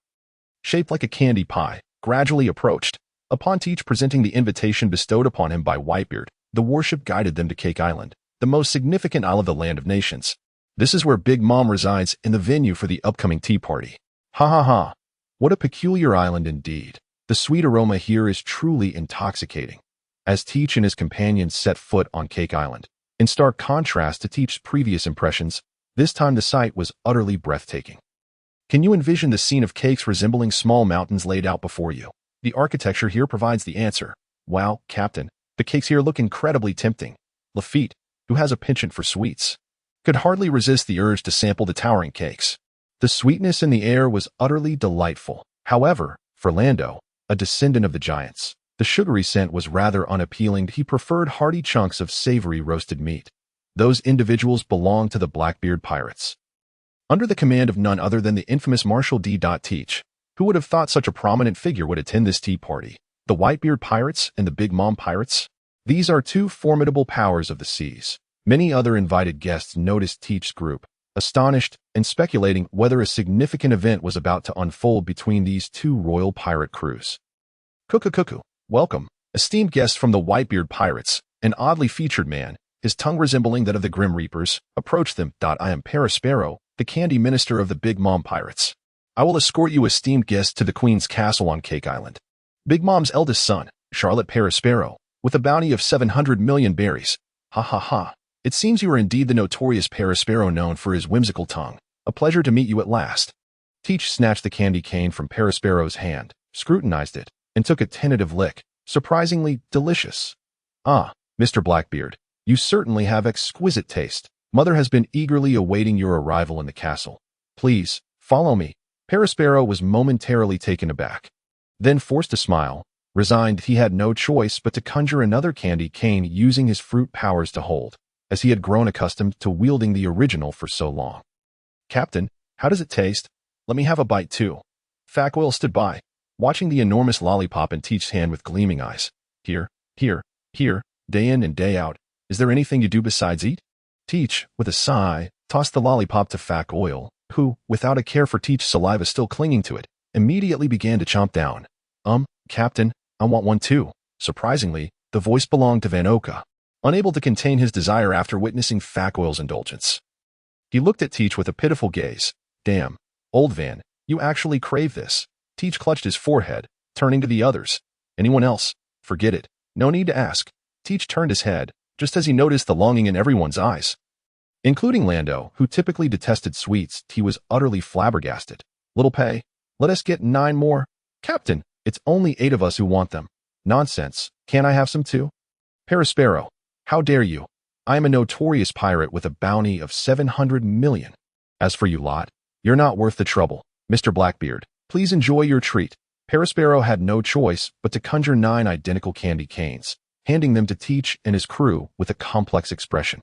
shaped like a candy pie, gradually approached. Upon Teach presenting the invitation bestowed upon him by Whitebeard, the warship guided them to Cake Island, the most significant isle of the Land of Nations. This is where Big Mom resides, in the venue for the upcoming tea party. Ha ha ha. What a peculiar island indeed. The sweet aroma here is truly intoxicating. As Teach and his companions set foot on Cake Island, in stark contrast to Teach's previous impressions, this time the sight was utterly breathtaking. Can you envision the scene of cakes resembling small mountains laid out before you? The architecture here provides the answer. Wow, Captain, the cakes here look incredibly tempting. Lafitte, who has a penchant for sweets, could hardly resist the urge to sample the towering cakes. The sweetness in the air was utterly delightful. However, for Lando, a descendant of the Giants, the sugary scent was rather unappealing. He preferred hearty chunks of savory roasted meat. Those individuals belonged to the Blackbeard pirates, under the command of none other than the infamous Marshal D. Teach. Who would have thought such a prominent figure would attend this tea party? The Whitebeard pirates and the Big Mom pirates? These are 2 formidable powers of the seas. Many other invited guests noticed Teach's group, astonished and speculating whether a significant event was about to unfold between these 2 royal pirate crews. Cuckoo, welcome, esteemed guests from the Whitebeard pirates. An oddly featured man, his tongue resembling that of the Grim Reapers, approached them. I am Paraspero, the candy minister of the Big Mom pirates. I will escort you esteemed guests to the Queen's castle on Cake Island. Big Mom's eldest son, Charlotte Paraspero, with a bounty of 700 million berries. Ha ha ha. It seems you are indeed the notorious Paraspero known for his whimsical tongue. A pleasure to meet you at last. Teach snatched the candy cane from Paraspero's hand, scrutinized it, and took a tentative lick. Surprisingly delicious. Ah, Mr. Blackbeard, you certainly have exquisite taste. Mother has been eagerly awaiting your arrival in the castle. Please, follow me. Paraspero was momentarily taken aback, then forced to smile, resigned he had no choice but to conjure another candy cane using his fruit powers to hold, as he had grown accustomed to wielding the original for so long. Captain, how does it taste? Let me have a bite too. Fat Oil stood by, watching the enormous lollipop in Teach's hand with gleaming eyes. Here, day in and day out. Is there anything you do besides eat? Teach, with a sigh, tossed the lollipop to Fat Oil, who, without a care for Teach's saliva still clinging to it, immediately began to chomp down. Captain, I want one too. Surprisingly, the voice belonged to Vanoka, unable to contain his desire after witnessing Fat Oil's indulgence. He looked at Teach with a pitiful gaze. Damn, old Van, you actually crave this. Teach clutched his forehead, turning to the others. Anyone else? Forget it. No need to ask. Teach turned his head, just as he noticed the longing in everyone's eyes. Including Lando, who typically detested sweets. He was utterly flabbergasted. Little Pay, Let us get 9 more. Captain, it's only 8 of us who want them. Nonsense. Can't I have some too? Perospero, how dare you? I am a notorious pirate with a bounty of 700 million. As for you lot, you're not worth the trouble. Mr. Blackbeard, please enjoy your treat. Perospero had no choice but to conjure 9 identical candy canes, handing them to Teach and his crew with a complex expression.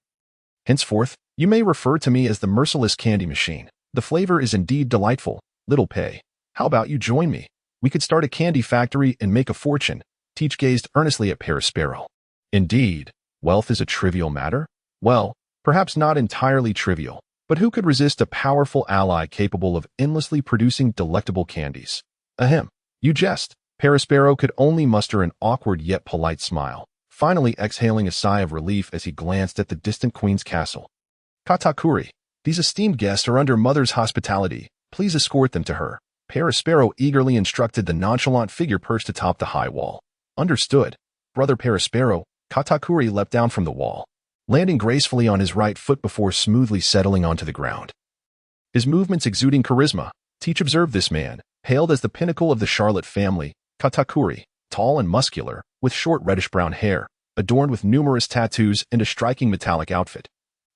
Henceforth, you may refer to me as the merciless candy machine. The flavor is indeed delightful. Little pay. How about you join me? We could start a candy factory and make a fortune. Teach gazed earnestly at Perospero. Indeed, wealth is a trivial matter? Well, perhaps not entirely trivial, but who could resist a powerful ally capable of endlessly producing delectable candies? Ahem. You jest. Perospero could only muster an awkward yet polite smile, finally exhaling a sigh of relief as he glanced at the distant queen's castle. Katakuri, these esteemed guests are under mother's hospitality. Please escort them to her. Perospero eagerly instructed the nonchalant figure perched atop the high wall. Understood. Brother Perospero. Katakuri leapt down from the wall, landing gracefully on his right foot before smoothly settling onto the ground. His movements exuding charisma, Teach observed this man, hailed as the pinnacle of the Charlotte family, Katakuri, tall and muscular, with short reddish-brown hair, adorned with numerous tattoos and a striking metallic outfit.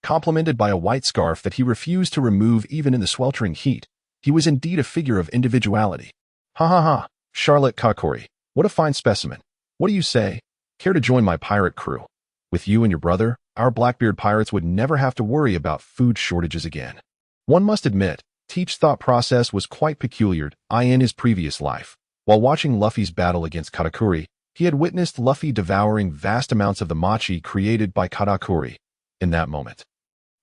Complemented by a white scarf that he refused to remove even in the sweltering heat, he was indeed a figure of individuality. Ha ha ha, Charlotte Katakuri, what a fine specimen. What do you say? Care to join my pirate crew? With you and your brother, our Blackbeard pirates would never have to worry about food shortages again. One must admit, Teach's thought process was quite peculiar. In his previous life, while watching Luffy's battle against Katakuri, he had witnessed Luffy devouring vast amounts of the machi created by Katakuri. In that moment,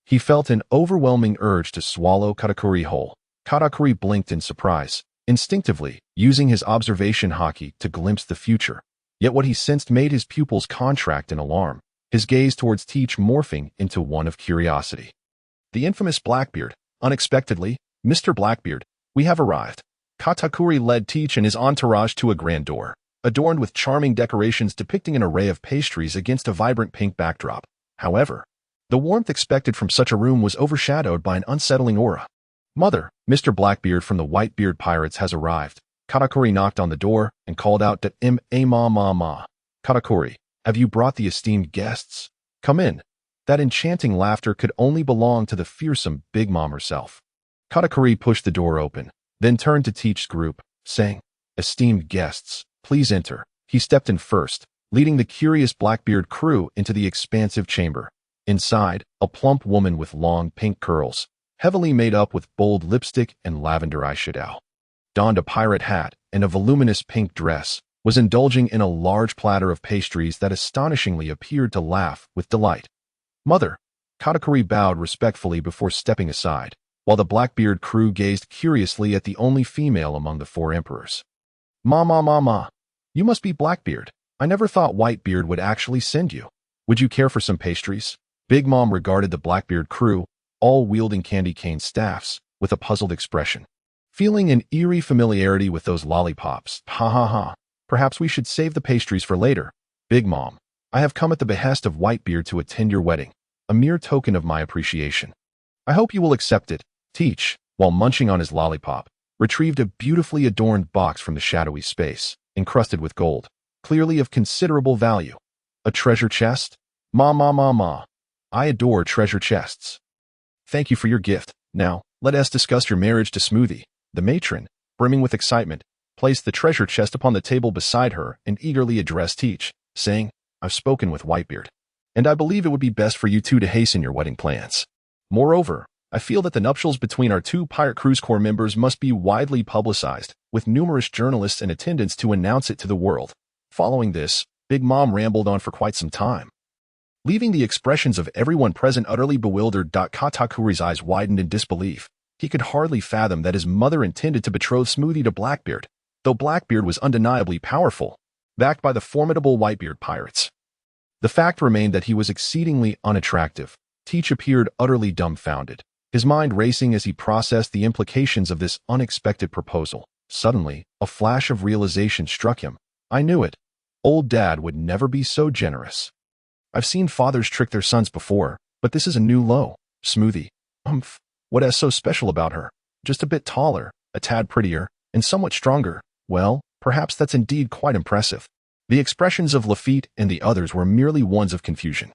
he felt an overwhelming urge to swallow Katakuri whole. Katakuri blinked in surprise, instinctively using his observation haki to glimpse the future. Yet what he sensed made his pupils contract in alarm, his gaze towards Teach morphing into one of curiosity. The infamous Blackbeard, unexpectedly, Mr. Blackbeard, we have arrived. Katakuri led Teach and his entourage to a grand door, adorned with charming decorations depicting an array of pastries against a vibrant pink backdrop. However, the warmth expected from such a room was overshadowed by an unsettling aura. Mother, Mr. Blackbeard from the Whitebeard Pirates has arrived. Katakuri knocked on the door and called out to ma. Katakuri, have you brought the esteemed guests? Come in. That enchanting laughter could only belong to the fearsome Big Mom herself. Katakuri pushed the door open, then turned to Teach's group, saying, Esteemed guests, please enter. He stepped in first, leading the curious Blackbeard crew into the expansive chamber. Inside, a plump woman with long pink curls, heavily made up with bold lipstick and lavender eyeshadow, donned a pirate hat and a voluminous pink dress, was indulging in a large platter of pastries that astonishingly appeared to laugh with delight. Mother, Katakuri bowed respectfully before stepping aside, while the Blackbeard crew gazed curiously at the only female among the 4 emperors. Ma. You must be Blackbeard. I never thought Whitebeard would actually send you. Would you care for some pastries? Big Mom regarded the Blackbeard crew, all wielding candy cane staffs, with a puzzled expression. Feeling an eerie familiarity with those lollipops, ha. Perhaps we should save the pastries for later. Big Mom, I have come at the behest of Whitebeard to attend your wedding, a mere token of my appreciation. I hope you will accept it. Teach, while munching on his lollipop, retrieved a beautifully adorned box from the shadowy space, encrusted with gold, clearly of considerable value. A treasure chest? Ma. I adore treasure chests. Thank you for your gift. Now, let us discuss your marriage to Smoothie. The matron, brimming with excitement, placed the treasure chest upon the table beside her and eagerly addressed Teach, saying, I've spoken with Whitebeard, and I believe it would be best for you two to hasten your wedding plans. Moreover, I feel that the nuptials between our 2 Pirate Cruise Corps members must be widely publicized, with numerous journalists in attendance to announce it to the world. Following this, Big Mom rambled on for quite some time, leaving the expressions of everyone present utterly bewildered. Katakuri's eyes widened in disbelief. He could hardly fathom that his mother intended to betroth Smoothie to Blackbeard, though Blackbeard was undeniably powerful, backed by the formidable Whitebeard pirates. The fact remained that he was exceedingly unattractive. Teach appeared utterly dumbfounded, his mind racing as he processed the implications of this unexpected proposal. Suddenly, a flash of realization struck him. I knew it. Old Dad would never be so generous. I've seen fathers trick their sons before, but this is a new low. Smoothie. What is so special about her? Just a bit taller, a tad prettier, and somewhat stronger. Well, perhaps that's indeed quite impressive. The expressions of Lafitte and the others were merely ones of confusion.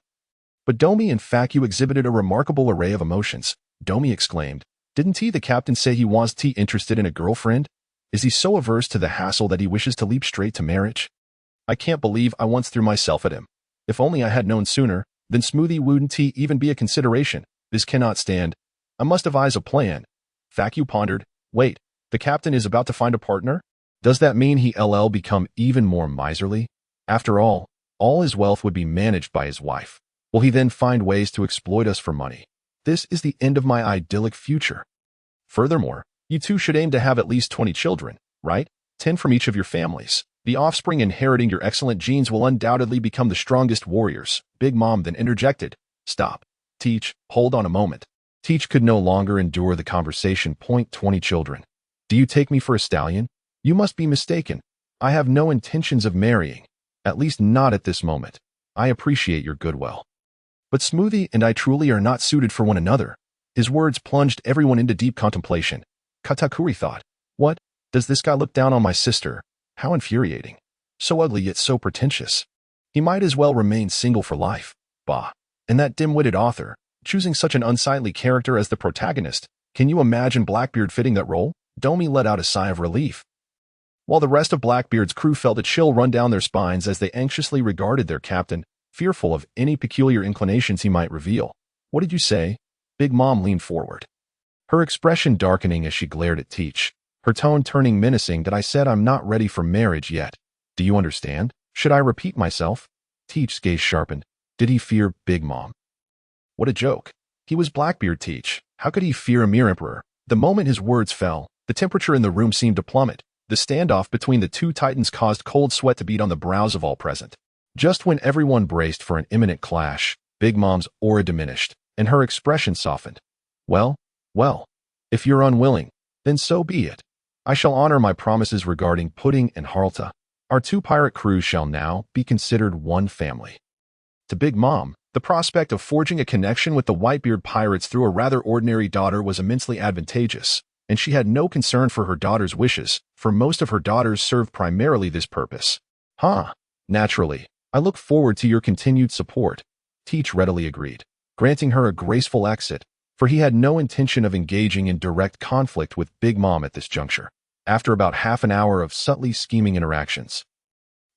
But Domi and Facu exhibited a remarkable array of emotions. Domi exclaimed, "Didn't the captain say he was interested in a girlfriend? Is he so averse to the hassle that he wishes to leap straight to marriage? I can't believe I once threw myself at him. If only I had known sooner, then Smoothie wouldn't even be a consideration. This cannot stand. I must devise a plan." Facu pondered. Wait, the captain is about to find a partner? Does that mean he'll become even more miserly? After all his wealth would be managed by his wife. Will he then find ways to exploit us for money? This is the end of my idyllic future. Furthermore, you two should aim to have at least 20 children, right? 10 from each of your families. The offspring inheriting your excellent genes will undoubtedly become the strongest warriors. Big Mom then interjected. Stop. Teach, hold on a moment. Teach could no longer endure the conversation. 20 children. Do you take me for a stallion? You must be mistaken. I have no intentions of marrying. At least not at this moment. I appreciate your goodwill. But Smoothie and I truly are not suited for one another. His words plunged everyone into deep contemplation. Katakuri thought, what? Does this guy look down on my sister? How infuriating. So ugly yet so pretentious. He might as well remain single for life. Bah. And that dim-witted author, choosing such an unsightly character as the protagonist. Can you imagine Blackbeard fitting that role? Domi let out a sigh of relief, while the rest of Blackbeard's crew felt a chill run down their spines as they anxiously regarded their captain, fearful of any peculiar inclinations he might reveal. What did you say? Big Mom leaned forward, her expression darkening as she glared at Teach, her tone turning menacing. That I said I'm not ready for marriage yet. Do you understand? Should I repeat myself? Teach's gaze sharpened. Did he fear Big Mom? What a joke. He was Blackbeard. Teach. How could he fear a mere emperor? The moment his words fell, the temperature in the room seemed to plummet. The standoff between the two titans caused cold sweat to beat on the brows of all present. Just when everyone braced for an imminent clash, Big Mom's aura diminished, and her expression softened. Well, if you're unwilling, then so be it. I shall honor my promises regarding Pudding and Harlta. Our two pirate crews shall now be considered one family. To Big Mom, the prospect of forging a connection with the Whitebeard pirates through a rather ordinary daughter was immensely advantageous, and she had no concern for her daughter's wishes, for most of her daughters served primarily this purpose. Naturally, I look forward to your continued support, Teach readily agreed, granting her a graceful exit, for he had no intention of engaging in direct conflict with Big Mom at this juncture. After about half an hour of subtly scheming interactions,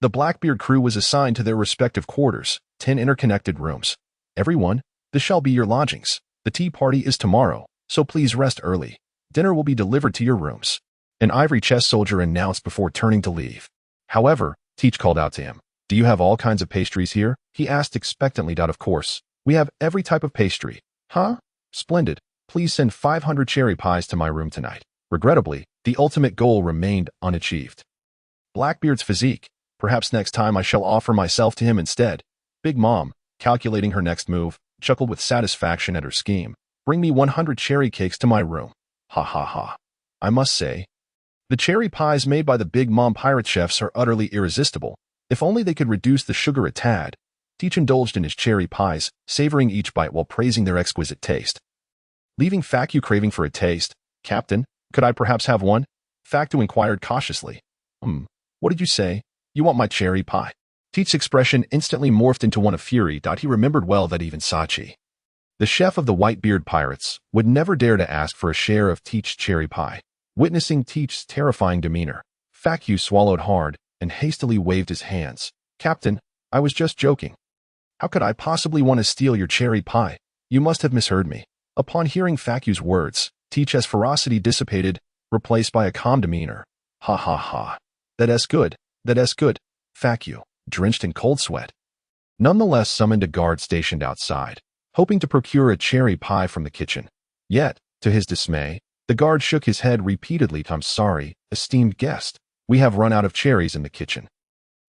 the Blackbeard crew was assigned to their respective quarters, 10 interconnected rooms. Everyone, this shall be your lodgings. The tea party is tomorrow, so please rest early. Dinner will be delivered to your rooms, an ivory chest soldier announced before turning to leave. However, Teach called out to him. Do you have all kinds of pastries here? He asked expectantly. Of course. We have every type of pastry. Huh? Splendid. Please send 500 cherry pies to my room tonight. Regrettably, the ultimate goal remained unachieved. Blackbeard's physique. Perhaps next time I shall offer myself to him instead. Big Mom, calculating her next move, chuckled with satisfaction at her scheme. Bring me 100 cherry cakes to my room. Ha ha ha. I must say, the cherry pies made by the Big Mom pirate chefs are utterly irresistible. If only they could reduce the sugar a tad. Teach indulged in his cherry pies, savoring each bite while praising their exquisite taste. Leaving Facu craving for a taste. Captain, could I perhaps have one? Facu inquired cautiously. What did you say? You want my cherry pie? Teach's expression instantly morphed into one of fury. He remembered well that even Sachi, the chef of the Whitebeard pirates, would never dare to ask for a share of Teach's cherry pie. Witnessing Teach's terrifying demeanor, Facu swallowed hard and hastily waved his hands. Captain, I was just joking. How could I possibly want to steal your cherry pie? You must have misheard me. Upon hearing Facu's words, Teach's ferocity dissipated, replaced by a calm demeanor. Ha ha ha. That's good. Facu, drenched in cold sweat, nonetheless summoned a guard stationed outside, hoping to procure a cherry pie from the kitchen. Yet, to his dismay, the guard shook his head repeatedly. I'm sorry, esteemed guest. We have run out of cherries in the kitchen.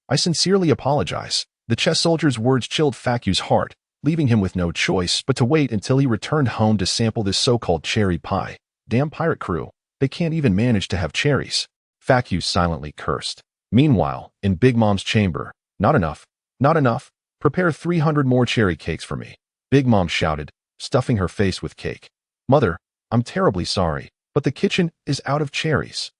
I sincerely apologize. The chess soldier's words chilled Facu's heart, leaving him with no choice but to wait until he returned home to sample this so-called cherry pie. Damn pirate crew, they can't even manage to have cherries. Facu silently cursed. Meanwhile, in Big Mom's chamber, not enough. Prepare 300 more cherry cakes for me. Big Mom shouted, stuffing her face with cake. Mother, I'm terribly sorry, but the kitchen is out of cherries.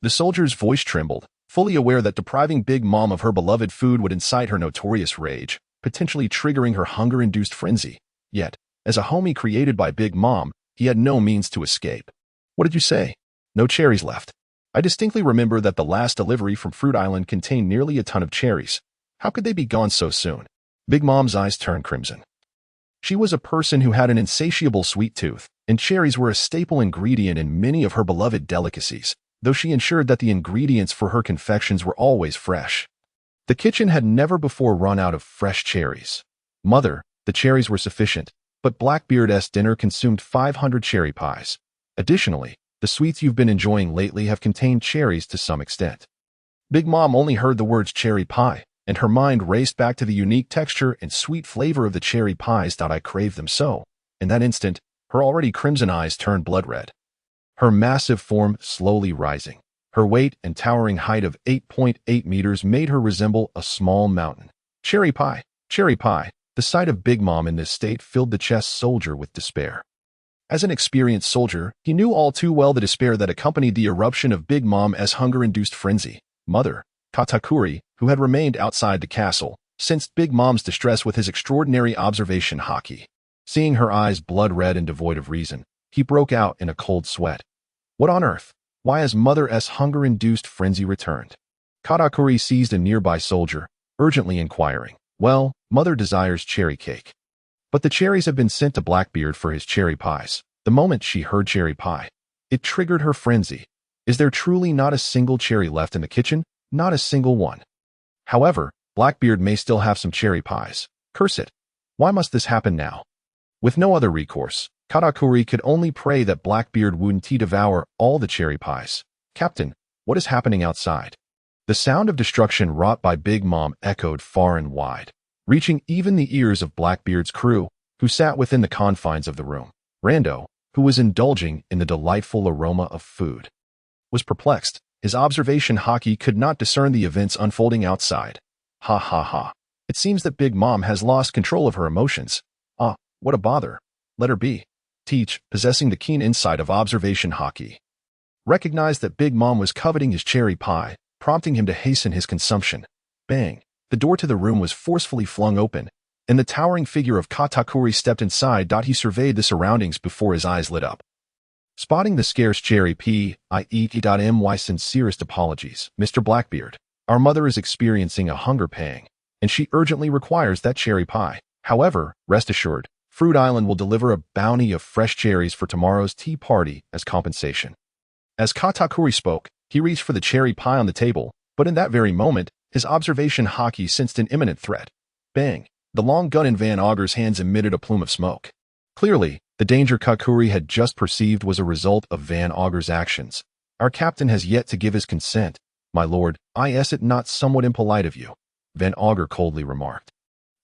The soldier's voice trembled, fully aware that depriving Big Mom of her beloved food would incite her notorious rage, potentially triggering her hunger-induced frenzy. Yet, as a homie created by Big Mom, he had no means to escape. What did you say? No cherries left. I distinctly remember that the last delivery from Fruit Island contained nearly a ton of cherries. How could they be gone so soon? Big Mom's eyes turned crimson. She was a person who had an insatiable sweet tooth, and cherries were a staple ingredient in many of her beloved delicacies, though she ensured that the ingredients for her confections were always fresh. The kitchen had never before run out of fresh cherries. Mother, the cherries were sufficient, but Blackbeard's dinner consumed 500 cherry pies. Additionally, the sweets you've been enjoying lately have contained cherries to some extent. Big Mom only heard the words cherry pie, and her mind raced back to the unique texture and sweet flavor of the cherry pies. I craved them so. In that instant, her already crimson eyes turned blood red. Her massive form slowly rising. Her weight and towering height of 8.8 meters made her resemble a small mountain. Cherry pie, cherry pie. The sight of Big Mom in this state filled the chess soldier with despair. As an experienced soldier, he knew all too well the despair that accompanied the eruption of Big Mom's hunger-induced frenzy. Mother, Katakuri, who had remained outside the castle, sensed Big Mom's distress with his extraordinary observation Haki. Seeing her eyes blood-red and devoid of reason, he broke out in a cold sweat. What on earth? Why has Mother's hunger-induced frenzy returned? Katakuri seized a nearby soldier, urgently inquiring. Well, Mother desires cherry cake. But the cherries have been sent to Blackbeard for his cherry pies. The moment she heard cherry pie, it triggered her frenzy. Is there truly not a single cherry left in the kitchen? Not a single one. However, Blackbeard may still have some cherry pies. Curse it. Why must this happen now? With no other recourse, Katakuri could only pray that Blackbeard wouldn't devour all the cherry pies. Captain, what is happening outside? The sound of destruction wrought by Big Mom echoed far and wide, reaching even the ears of Blackbeard's crew, who sat within the confines of the room. Rando, who was indulging in the delightful aroma of food, was perplexed. His observation Haki could not discern the events unfolding outside. Ha ha ha. It seems that Big Mom has lost control of her emotions. Ah, what a bother. Let her be. Teach, possessing the keen insight of observation Haki, recognized that Big Mom was coveting his cherry pie, prompting him to hasten his consumption. Bang! The door to the room was forcefully flung open, and the towering figure of Katakuri stepped inside. He surveyed the surroundings before his eyes lit up. Spotting the scarce cherry pie, my sincerest apologies, Mr. Blackbeard. Our mother is experiencing a hunger pang, and she urgently requires that cherry pie. However, rest assured, Fruit Island will deliver a bounty of fresh cherries for tomorrow's tea party as compensation. As Katakuri spoke, he reached for the cherry pie on the table, but in that very moment, his observation Haki sensed an imminent threat. Bang! The long gun in Van Augur's hands emitted a plume of smoke. Clearly, the danger Katakuri had just perceived was a result of Van Augur's actions. Our captain has yet to give his consent. My lord, is it not somewhat impolite of you? Van Augur coldly remarked.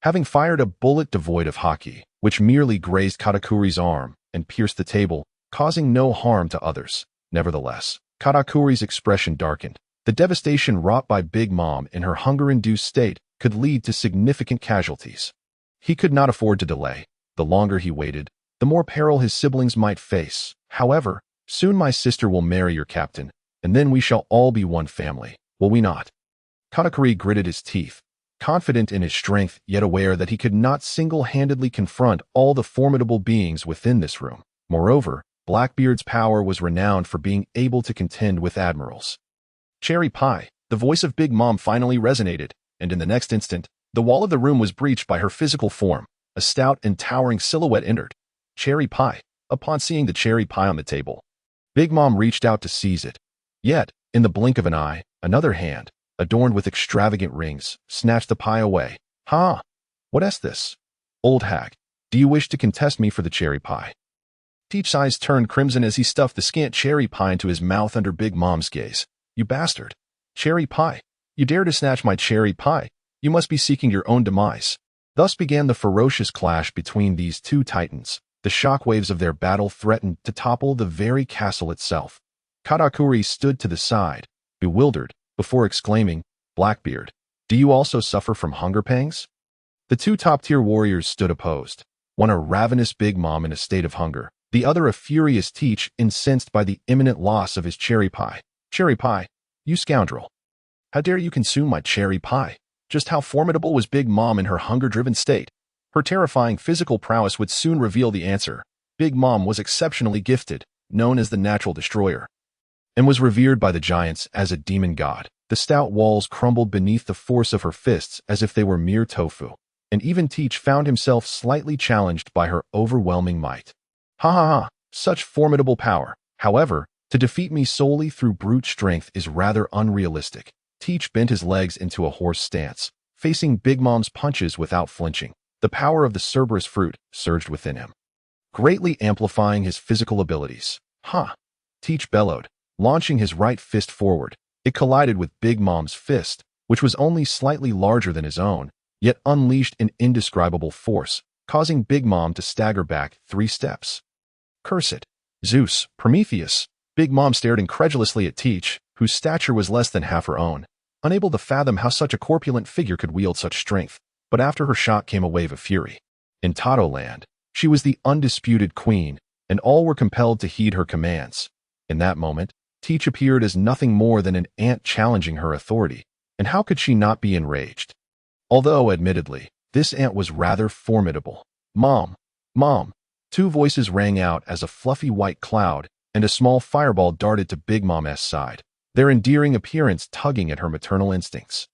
Having fired a bullet devoid of Haki, which merely grazed Katakuri's arm and pierced the table, causing no harm to others. Nevertheless, Katakuri's expression darkened. The devastation wrought by Big Mom in her hunger-induced state could lead to significant casualties. He could not afford to delay. The longer he waited, the more peril his siblings might face. However, soon my sister will marry your captain, and then we shall all be one family, will we not? Katakuri gritted his teeth, confident in his strength yet aware that he could not single-handedly confront all the formidable beings within this room. Moreover, Blackbeard's power was renowned for being able to contend with admirals. Cherry pie. The voice of Big Mom finally resonated, and in the next instant, the wall of the room was breached by her physical form. A stout and towering silhouette entered. Cherry pie. Upon seeing the cherry pie on the table, Big Mom reached out to seize it. Yet, in the blink of an eye, another hand, adorned with extravagant rings, snatched the pie away. Ha! What is this? Old hag, do you wish to contest me for the cherry pie? Teach's eyes turned crimson as he stuffed the scant cherry pie into his mouth under Big Mom's gaze. You bastard. Cherry pie. You dare to snatch my cherry pie. You must be seeking your own demise. Thus began the ferocious clash between these two titans. The shockwaves of their battle threatened to topple the very castle itself. Katakuri stood to the side, bewildered, before exclaiming, Blackbeard, do you also suffer from hunger pangs? The two top-tier warriors stood opposed, one a ravenous Big Mom in a state of hunger, the other a furious Teach incensed by the imminent loss of his cherry pie. Cherry pie, you scoundrel. How dare you consume my cherry pie? Just how formidable was Big Mom in her hunger-driven state? Her terrifying physical prowess would soon reveal the answer. Big Mom was exceptionally gifted, known as the Natural Destroyer, and was revered by the giants as a demon god. The stout walls crumbled beneath the force of her fists as if they were mere tofu, and even Teach found himself slightly challenged by her overwhelming might. Ha ha ha, such formidable power. However, to defeat me solely through brute strength is rather unrealistic. Teach bent his legs into a horse stance, facing Big Mom's punches without flinching. The power of the Cerberus fruit surged within him, greatly amplifying his physical abilities. Ha! Teach bellowed, launching his right fist forward. It collided with Big Mom's fist, which was only slightly larger than his own, yet unleashed an indescribable force, causing Big Mom to stagger back 3 steps. Curse it! Zeus, Prometheus! Big Mom stared incredulously at Teach, whose stature was less than half her own, unable to fathom how such a corpulent figure could wield such strength. But after her shock came a wave of fury. In Tato land, she was the undisputed queen, and all were compelled to heed her commands. In that moment, Teach appeared as nothing more than an ant challenging her authority, and how could she not be enraged? Although, admittedly, this ant was rather formidable. Mom! Mom! 2 voices rang out as a fluffy white cloud and a small fireball darted to Big Mom's side, their endearing appearance tugging at her maternal instincts.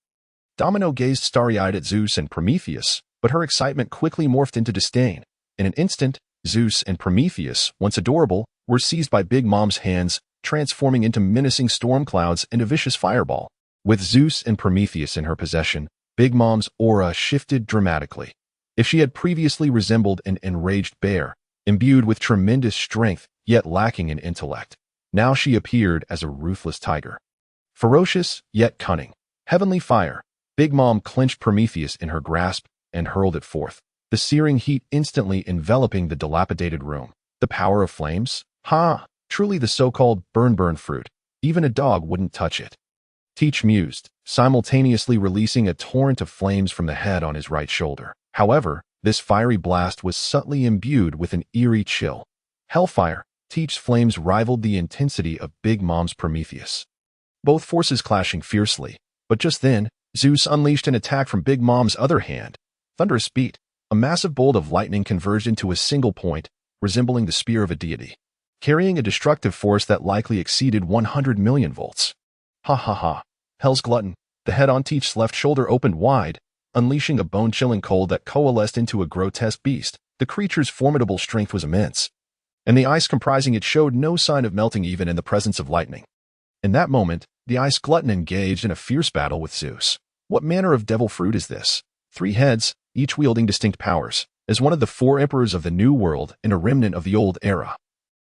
Domino gazed starry-eyed at Zeus and Prometheus, but her excitement quickly morphed into disdain. In an instant, Zeus and Prometheus, once adorable, were seized by Big Mom's hands, transforming into menacing storm clouds and a vicious fireball. With Zeus and Prometheus in her possession, Big Mom's aura shifted dramatically. If she had previously resembled an enraged bear, imbued with tremendous strength yet lacking in intellect, now she appeared as a ruthless tiger. Ferocious yet cunning. Heavenly fire. Big Mom clenched Prometheus in her grasp and hurled it forth, the searing heat instantly enveloping the dilapidated room. The power of flames? Ha! Truly the so-called burn fruit. Even a dog wouldn't touch it. Teach mused, simultaneously releasing a torrent of flames from the head on his right shoulder. However, this fiery blast was subtly imbued with an eerie chill. Hellfire. Teach's flames rivaled the intensity of Big Mom's Prometheus, both forces clashing fiercely. But just then, Zeus unleashed an attack from Big Mom's other hand. Thunderous beat. A massive bolt of lightning converged into a single point, resembling the spear of a deity, carrying a destructive force that likely exceeded 100 million volts. Ha ha ha. Hell's glutton. The head on Teach's left shoulder opened wide, unleashing a bone-chilling cold that coalesced into a grotesque beast. The creature's formidable strength was immense, and the ice comprising it showed no sign of melting even in the presence of lightning. In that moment, the ice glutton engaged in a fierce battle with Zeus. What manner of devil fruit is this? 3 heads, each wielding distinct powers, as one of the 4 emperors of the New World and a remnant of the old era.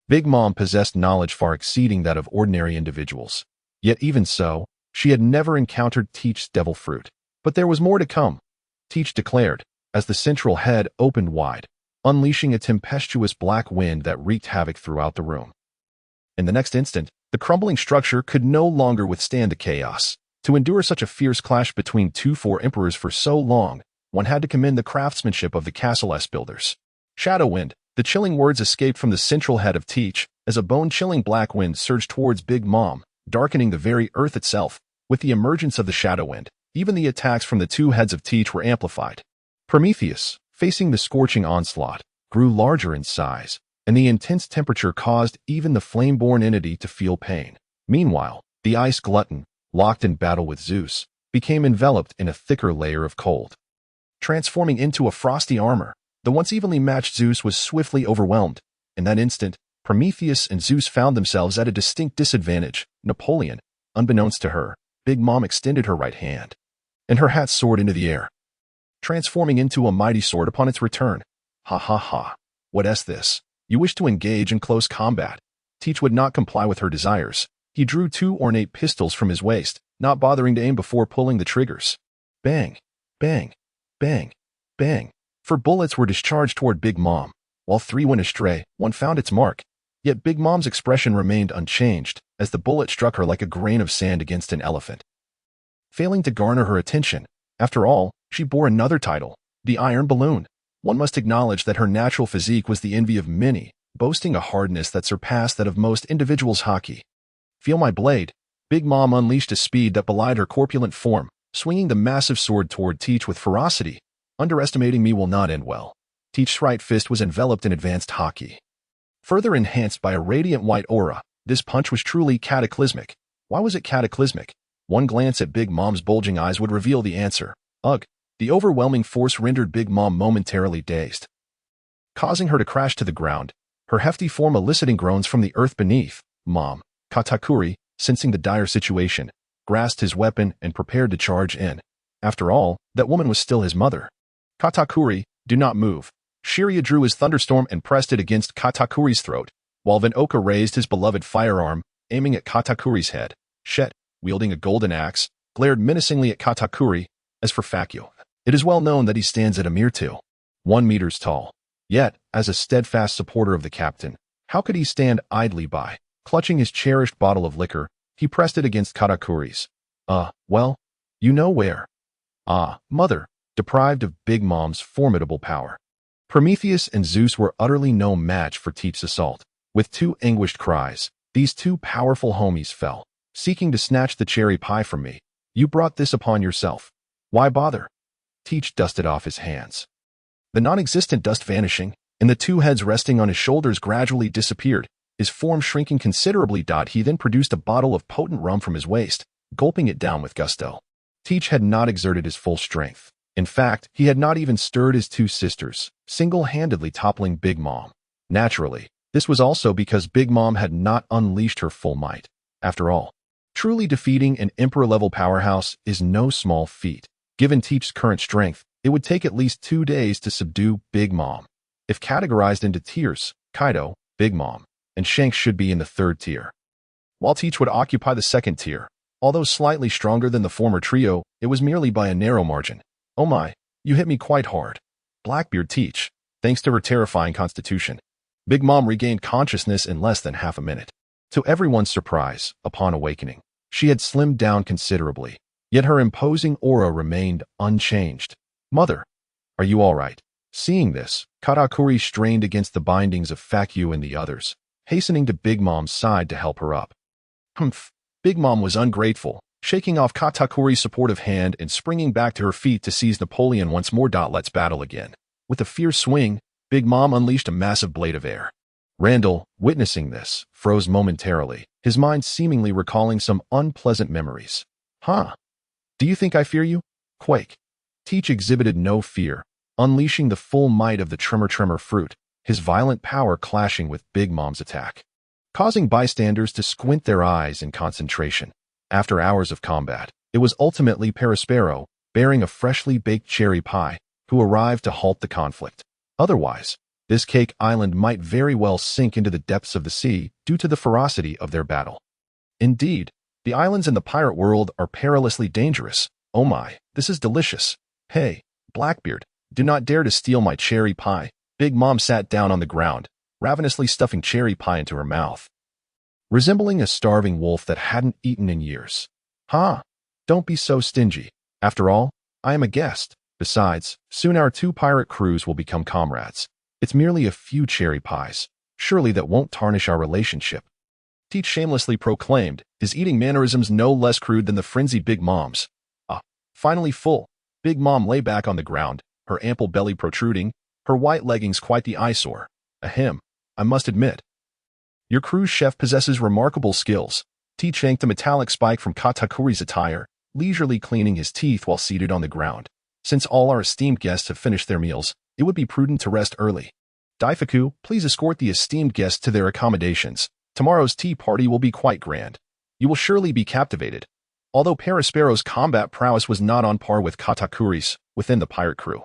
Big Mom possessed knowledge far exceeding that of ordinary individuals. Yet even so, she had never encountered Teach's devil fruit. But there was more to come, Teach declared, as the central head opened wide, unleashing a tempestuous black wind that wreaked havoc throughout the room. In the next instant, the crumbling structure could no longer withstand the chaos. To endure such a fierce clash between 2 emperors for so long, one had to commend the craftsmanship of the Castle-S builders. Shadow wind. The chilling words escaped from the central head of Teach as a bone-chilling black wind surged towards Big Mom, darkening the very earth itself. With the emergence of the shadow wind, even the attacks from the 2 heads of Teach were amplified. Prometheus, facing the scorching onslaught, grew larger in size, and the intense temperature caused even the flame-born entity to feel pain. Meanwhile, the ice glutton, locked in battle with Zeus, became enveloped in a thicker layer of cold. Transforming into a frosty armor, the once evenly matched Zeus was swiftly overwhelmed. In that instant, Prometheus and Zeus found themselves at a distinct disadvantage. Napoleon, unbeknownst to her, Big Mom extended her right hand, and her hat soared into the air, transforming into a mighty sword upon its return. Ha ha ha. What is this? You wish to engage in close combat? Teach would not comply with her desires. He drew 2 ornate pistols from his waist, not bothering to aim before pulling the triggers. Bang, bang, bang, bang. 4 bullets were discharged toward Big Mom. While 3 went astray, 1 found its mark. Yet Big Mom's expression remained unchanged, as the bullet struck her like a grain of sand against an elephant, failing to garner her attention. After all, she bore another title, the Iron Balloon. One must acknowledge that her natural physique was the envy of many, boasting a hardness that surpassed that of most individuals' Haki. Feel my blade. Big Mom unleashed a speed that belied her corpulent form, swinging the massive sword toward Teach with ferocity. Underestimating me will not end well. Teach's right fist was enveloped in advanced Haki. Further enhanced by a radiant white aura, this punch was truly cataclysmic. Why was it cataclysmic? One glance at Big Mom's bulging eyes would reveal the answer. Ugh. The overwhelming force rendered Big Mom momentarily dazed, causing her to crash to the ground, her hefty form eliciting groans from the earth beneath. Mom, Katakuri, sensing the dire situation, grasped his weapon and prepared to charge in. After all, that woman was still his mother. Katakuri, do not move. Shiryu drew his thunderstorm and pressed it against Katakuri's throat, while Venoka raised his beloved firearm, aiming at Katakuri's head. Shet, wielding a golden axe, glared menacingly at Katakuri. As for Fakyu, it is well known that he stands at a mere 1 meters tall. Yet, as a steadfast supporter of the captain, how could he stand idly by? Clutching his cherished bottle of liquor, he pressed it against Katakuri's. Well, you know where. Mother, deprived of Big Mom's formidable power. Prometheus and Zeus were utterly no match for Teach's assault. With 2 anguished cries, these 2 powerful homies fell, seeking to snatch the cherry pie from me. You brought this upon yourself. Why bother? Teach dusted off his hands. The non-existent dust vanishing, and the 2 heads resting on his shoulders gradually disappeared, his form shrinking considerably. He then produced a bottle of potent rum from his waist, gulping it down with gusto. Teach had not exerted his full strength. In fact, he had not even stirred his 2 sisters, single-handedly toppling Big Mom. Naturally, this was also because Big Mom had not unleashed her full might. After all, truly defeating an Emperor-level powerhouse is no small feat. Given Teach's current strength, it would take at least 2 days to subdue Big Mom. If categorized into tiers, Kaido, Big Mom, and Shanks should be in the 3rd tier, while Teach would occupy the 2nd tier. Although slightly stronger than the former trio, it was merely by a narrow margin. Oh my, you hit me quite hard. Blackbeard Teach, thanks to her terrifying constitution. Big Mom regained consciousness in less than half a minute. To everyone's surprise, upon awakening, she had slimmed down considerably. Yet her imposing aura remained unchanged. Mother, are you all right? Seeing this, Katakuri strained against the bindings of Fakyu and the others, hastening to Big Mom's side to help her up. Humph. Big Mom was ungrateful, shaking off Katakuri's supportive hand and springing back to her feet to seize Napoleon once more. Let's battle again. With a fierce swing, Big Mom unleashed a massive blade of air. Randall, witnessing this, froze momentarily, his mind seemingly recalling some unpleasant memories. Do you think I fear you? Quake. Teach exhibited no fear, unleashing the full might of the Tremor fruit, his violent power clashing with Big Mom's attack, causing bystanders to squint their eyes in concentration. After hours of combat, it was ultimately Perispero, bearing a freshly baked cherry pie, who arrived to halt the conflict. Otherwise, this cake island might very well sink into the depths of the sea due to the ferocity of their battle. Indeed, the islands in the pirate world are perilously dangerous. Oh my, this is delicious. Hey, Blackbeard, do not dare to steal my cherry pie. Big Mom sat down on the ground, ravenously stuffing cherry pie into her mouth, resembling a starving wolf that hadn't eaten in years. Don't be so stingy. After all, I am a guest. Besides, soon our 2 pirate crews will become comrades. It's merely a few cherry pies. Surely that won't tarnish our relationship. Teach shamelessly proclaimed, his eating mannerisms no less crude than the frenzied Big Mom's. Finally full, Big Mom lay back on the ground, her ample belly protruding, her white leggings quite the eyesore. Ahem, I must admit, your cruise chef possesses remarkable skills. Teach yanked the metallic spike from Katakuri's attire, leisurely cleaning his teeth while seated on the ground. Since all our esteemed guests have finished their meals, it would be prudent to rest early. Daifuku, please escort the esteemed guests to their accommodations. Tomorrow's tea party will be quite grand. You will surely be captivated. Although Perispero's combat prowess was not on par with Katakuri's within the pirate crew,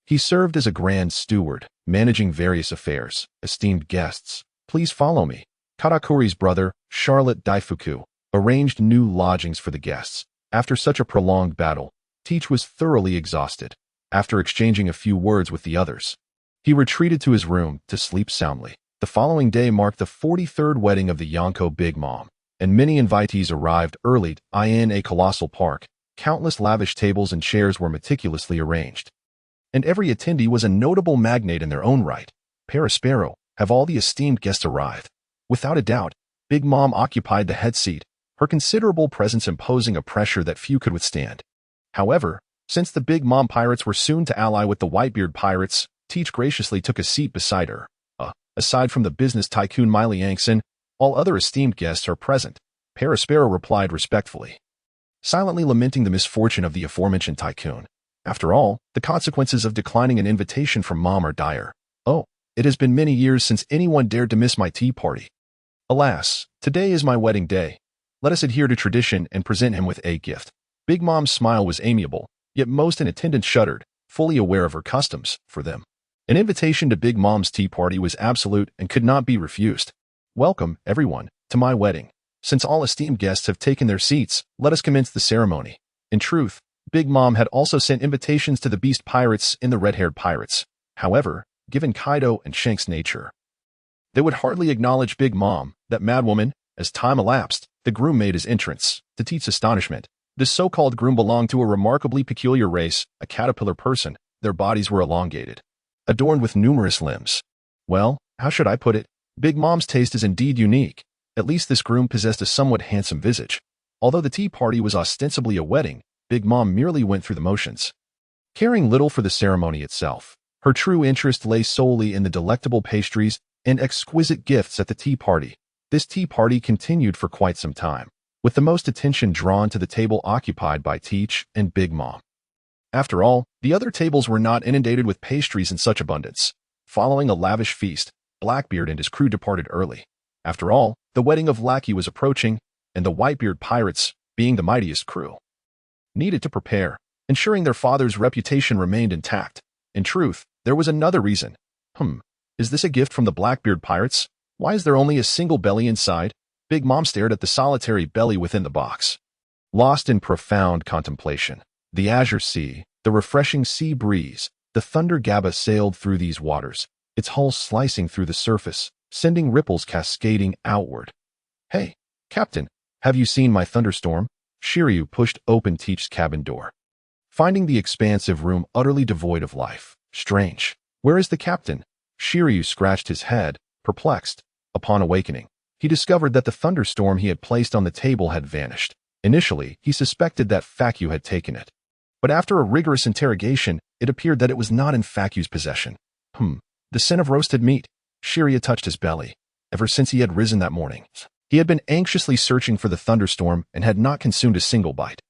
he served as a grand steward, managing various affairs. Esteemed guests, please follow me. Katakuri's brother, Charlotte Daifuku, arranged new lodgings for the guests. After such a prolonged battle, Teach was thoroughly exhausted. After exchanging a few words with the others, he retreated to his room to sleep soundly. The following day marked the 43rd wedding of the Yonko Big Mom, and many invitees arrived early in a colossal park. Countless lavish tables and chairs were meticulously arranged, and every attendee was a notable magnate in their own right. Perispero, have all the esteemed guests arrived? Without a doubt, Big Mom occupied the head seat. her considerable presence imposing a pressure that few could withstand. However, since the Big Mom pirates were soon to ally with the Whitebeard pirates, Teach graciously took a seat beside her. Aside from the business tycoon Miley Yankson, all other esteemed guests are present, Paraspero replied respectfully, silently lamenting the misfortune of the aforementioned tycoon. After all, the consequences of declining an invitation from Mom are dire. Oh, it has been many years since anyone dared to miss my tea party. Alas, today is my wedding day. Let us adhere to tradition and present him with a gift. Big Mom's smile was amiable, yet most in attendance shuddered, fully aware of her customs for them. An invitation to Big Mom's tea party was absolute and could not be refused. Welcome, everyone, to my wedding. Since all esteemed guests have taken their seats, let us commence the ceremony. In truth, Big Mom had also sent invitations to the Beast Pirates and the Red-Haired Pirates. However, given Kaido and Shanks' nature, they would hardly acknowledge Big Mom, that madwoman. As time elapsed, the groom made his entrance. To Teach's astonishment, this so-called groom belonged to a remarkably peculiar race, a caterpillar person. Their bodies were elongated, adorned with numerous limbs. Well, how should I put it? Big Mom's taste is indeed unique. At least this groom possessed a somewhat handsome visage. Although the tea party was ostensibly a wedding, Big Mom merely went through the motions, caring little for the ceremony itself. Her true interest lay solely in the delectable pastries and exquisite gifts at the tea party. This tea party continued for quite some time, with the most attention drawn to the table occupied by Teach and Big Mom. After all, the other tables were not inundated with pastries in such abundance. Following a lavish feast, Blackbeard and his crew departed early. After all, the wedding of Lackey was approaching, and the Whitebeard pirates, being the mightiest crew, needed to prepare, ensuring their father's reputation remained intact. In truth, there was another reason. Is this a gift from the Blackbeard pirates? Why is there only a single belly inside? Big Mom stared at the solitary belly within the box, lost in profound contemplation. The azure sea, the refreshing sea breeze, the thunder gabba sailed through these waters, its hull slicing through the surface, sending ripples cascading outward. Hey, Captain, have you seen my thunderstorm? Shiryu pushed open Teach's cabin door, finding the expansive room utterly devoid of life. Strange. Where is the captain? Shiryu scratched his head, perplexed. Upon awakening, he discovered that the thunderstorm he had placed on the table had vanished. Initially, he suspected that Faku had taken it. But after a rigorous interrogation, it appeared that it was not in Faku's possession. The scent of roasted meat. Shiryu touched his belly. Ever since he had risen that morning, he had been anxiously searching for the thunderstorm and had not consumed a single bite.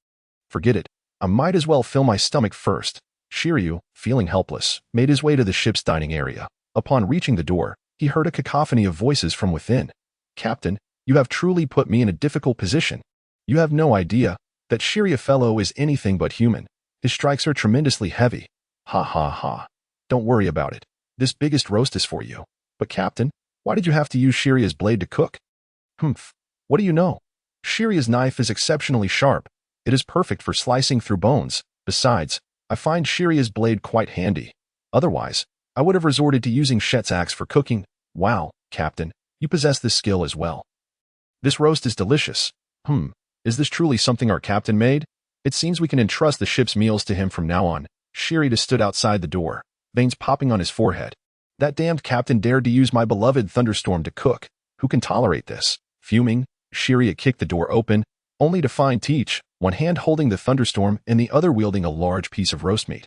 Forget it. I might as well fill my stomach first. Shiryu, feeling helpless, made his way to the ship's dining area. Upon reaching the door, he heard a cacophony of voices from within. Captain, you have truly put me in a difficult position. You have no idea that Shiryu fellow is anything but human. His strikes are tremendously heavy. Ha ha ha. Don't worry about it. This biggest roast is for you. But Captain, why did you have to use Shiryu's blade to cook? What do you know? Shiryu's knife is exceptionally sharp. It is perfect for slicing through bones. Besides, I find Shiryu's blade quite handy. Otherwise, I would have resorted to using Shet's axe for cooking. Wow, Captain, you possess this skill as well. This roast is delicious. Is this truly something our captain made? It seems we can entrust the ship's meals to him from now on. Shiryu stood outside the door, veins popping on his forehead. That damned captain dared to use my beloved thunderstorm to cook. Who can tolerate this? Fuming, Shiryu kicked the door open, only to find Teach, one hand holding the thunderstorm and the other wielding a large piece of roast meat,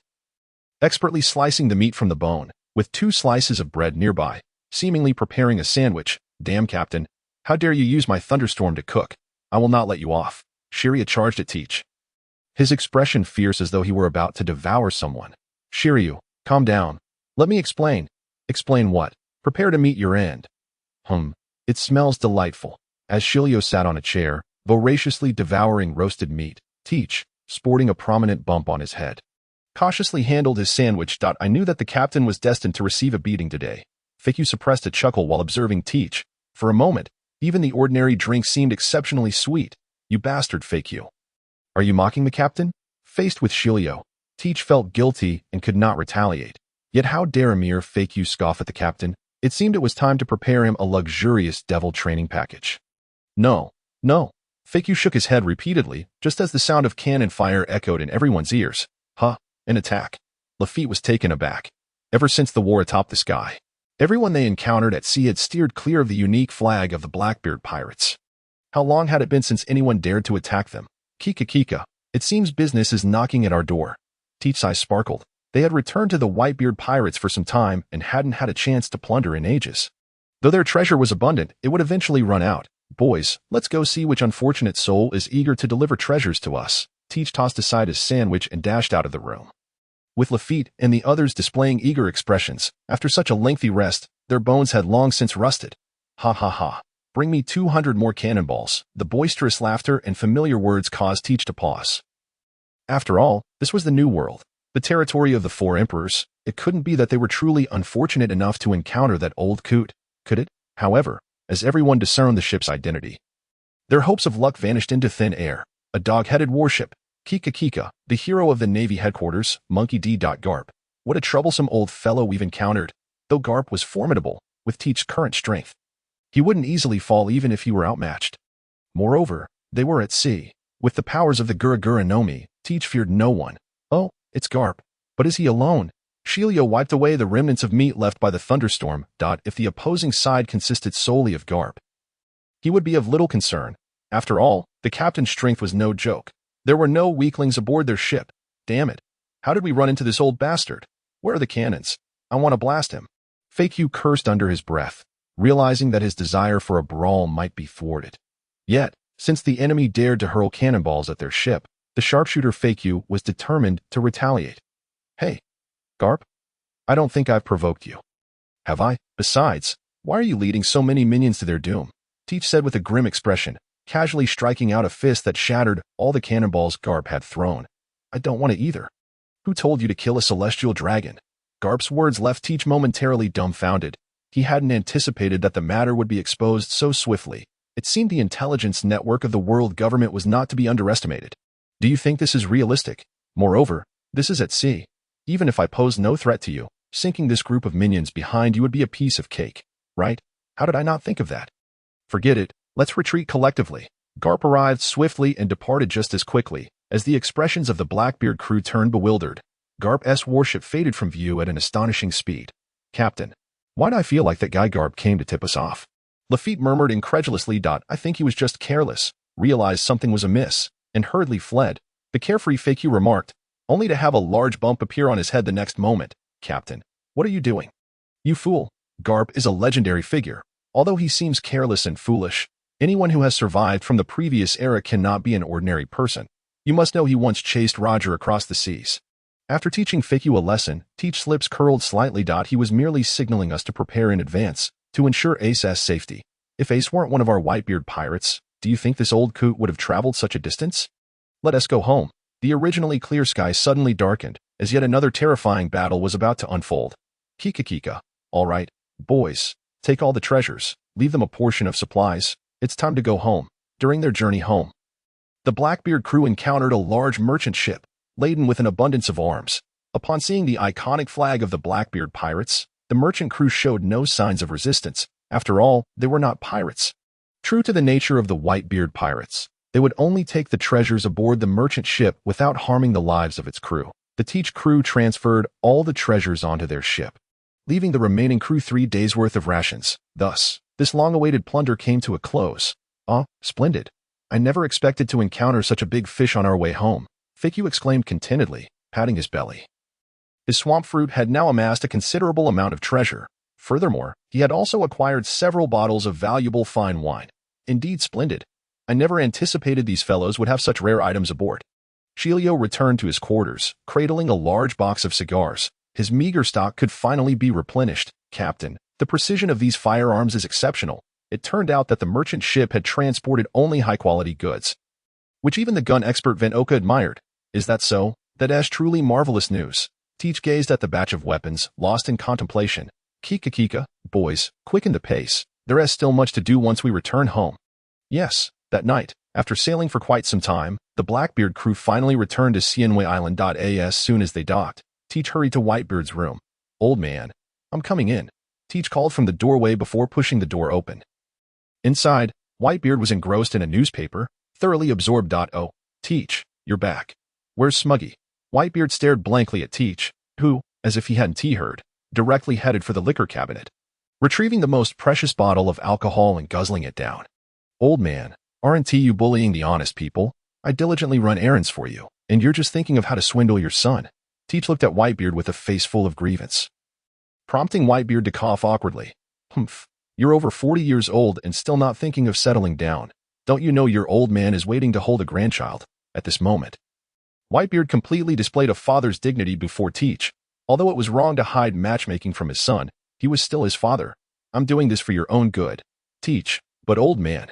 expertly slicing the meat from the bone, with 2 slices of bread nearby, seemingly preparing a sandwich. Damn, Captain, how dare you use my thunderstorm to cook? I will not let you off. Shiryu charged at Teach, his expression fierce as though he were about to devour someone. Shiryu, calm down. Let me explain. Explain what? Prepare to meet your end. It smells delightful. As Shiryu sat on a chair, voraciously devouring roasted meat, Teach, sporting a prominent bump on his head, cautiously handled his sandwich. I knew that the captain was destined to receive a beating today. Faku suppressed a chuckle while observing Teach. For a moment, even the ordinary drink seemed exceptionally sweet. You bastard, Faku. Are you mocking the captain? Faced with Shiryu, Teach felt guilty and could not retaliate. Yet how dare a mere Faku scoff at the captain? It seemed it was time to prepare him a luxurious devil training package. No. Faku shook his head repeatedly, just as the sound of cannon fire echoed in everyone's ears. An attack. Luffy was taken aback. Ever since the war atop the sky, everyone they encountered at sea had steered clear of the unique flag of the Blackbeard pirates. How long had it been since anyone dared to attack them? Kika Kika. It seems business is knocking at our door. Teach's eyes sparkled. They had returned to the Whitebeard pirates for some time and hadn't had a chance to plunder in ages. Though their treasure was abundant, it would eventually run out. Boys, let's go see which unfortunate soul is eager to deliver treasures to us. Teach tossed aside his sandwich and dashed out of the room. With Lafitte and the others displaying eager expressions, after such a lengthy rest, their bones had long since rusted. Ha ha ha. Bring me 200 more cannonballs. The boisterous laughter and familiar words caused Teach to pause. After all, this was the New World, the territory of the four emperors. It couldn't be that they were truly unfortunate enough to encounter that old coot, could it? However, as everyone discerned the ship's identity, their hopes of luck vanished into thin air. A dog-headed warship, Kika Kika, the hero of the Navy headquarters, Monkey D. Garp. What a troublesome old fellow we've encountered. Though Garp was formidable, with Teach's current strength, he wouldn't easily fall even if he were outmatched. Moreover, they were at sea. With the powers of the Gura Gura Nomi, Teach feared no one. Oh, it's Garp. But is he alone? Shilio wiped away the remnants of meat left by the thunderstorm. If the opposing side consisted solely of Garp, he would be of little concern. After all, the captain's strength was no joke. There were no weaklings aboard their ship. Damn it. How did we run into this old bastard? Where are the cannons? I want to blast him. Fakeu cursed under his breath, realizing that his desire for a brawl might be thwarted. Yet, since the enemy dared to hurl cannonballs at their ship, the sharpshooter Fakeu was determined to retaliate. Hey, Garp, I don't think I've provoked you. Have I? Besides, why are you leading so many minions to their doom? Teach said with a grim expression, casually striking out a fist that shattered all the cannonballs Garp had thrown. I don't want to either. Who told you to kill a celestial dragon? Garp's words left Teach momentarily dumbfounded. He hadn't anticipated that the matter would be exposed so swiftly. It seemed the intelligence network of the world government was not to be underestimated. Do you think this is realistic? Moreover, this is at sea. Even if I posed no threat to you, sinking this group of minions behind you would be a piece of cake, right? How did I not think of that? Forget it. Let's retreat collectively. Garp arrived swiftly and departed just as quickly as the expressions of the Blackbeard crew turned bewildered. Garp's warship faded from view at an astonishing speed. Captain, why'd I feel like that guy Garp came to tip us off? Lafitte murmured incredulously. I think he was just careless, realized something was amiss, and hurriedly fled. The carefree Fakeu remarked, only to have a large bump appear on his head the next moment. Captain, what are you doing? You fool. Garp is a legendary figure. Although he seems careless and foolish, anyone who has survived from the previous era cannot be an ordinary person. You must know he once chased Roger across the seas. After teaching Fakeu a lesson, Teach's lips curled slightly. He was merely signaling us to prepare in advance, to ensure Ace's safety. If Ace weren't one of our Whitebeard pirates, do you think this old coot would have traveled such a distance? Let us go home. The originally clear sky suddenly darkened, as yet another terrifying battle was about to unfold. Kika Kika. All right, boys, take all the treasures, leave them a portion of supplies. It's time to go home. During their journey home, the Blackbeard crew encountered a large merchant ship, laden with an abundance of arms. Upon seeing the iconic flag of the Blackbeard pirates, the merchant crew showed no signs of resistance. After all, they were not pirates. True to the nature of the Whitebeard pirates, they would only take the treasures aboard the merchant ship without harming the lives of its crew. The Teach crew transferred all the treasures onto their ship, leaving the remaining crew 3 days' worth of rations. Thus, this long-awaited plunder came to a close. Ah, splendid. I never expected to encounter such a big fish on our way home, Fakeu exclaimed contentedly, patting his belly. His swamp fruit had now amassed a considerable amount of treasure. Furthermore, he had also acquired several bottles of valuable fine wine. Indeed splendid. I never anticipated these fellows would have such rare items aboard. Shilio returned to his quarters, cradling a large box of cigars. His meager stock could finally be replenished. Captain, the precision of these firearms is exceptional. It turned out that the merchant ship had transported only high-quality goods, which even the gun expert Van Oka admired. Is that so? That is truly marvelous news. Teach gazed at the batch of weapons, lost in contemplation. Kika Kika, boys, quicken the pace. There is still much to do once we return home. Yes, that night, after sailing for quite some time, the Blackbeard crew finally returned to Sienway Island. As soon as they docked, Teach hurried to Whitebeard's room. Old man, I'm coming in. Teach called from the doorway before pushing the door open. Inside, Whitebeard was engrossed in a newspaper, thoroughly absorbed. Oh, Teach, you're back. Where's Smuggy? Whitebeard stared blankly at Teach, who, as if he hadn't heard, directly headed for the liquor cabinet, retrieving the most precious bottle of alcohol and guzzling it down. Old man, Aren't you bullying the honest people? I diligently run errands for you, and you're just thinking of how to swindle your son. Teach looked at Whitebeard with a face full of grievance, prompting Whitebeard to cough awkwardly. Humph. You're over 40 years old and still not thinking of settling down. Don't you know your old man is waiting to hold a grandchild at this moment? Whitebeard completely displayed a father's dignity before Teach. Although it was wrong to hide matchmaking from his son, he was still his father. I'm doing this for your own good, Teach. But old man,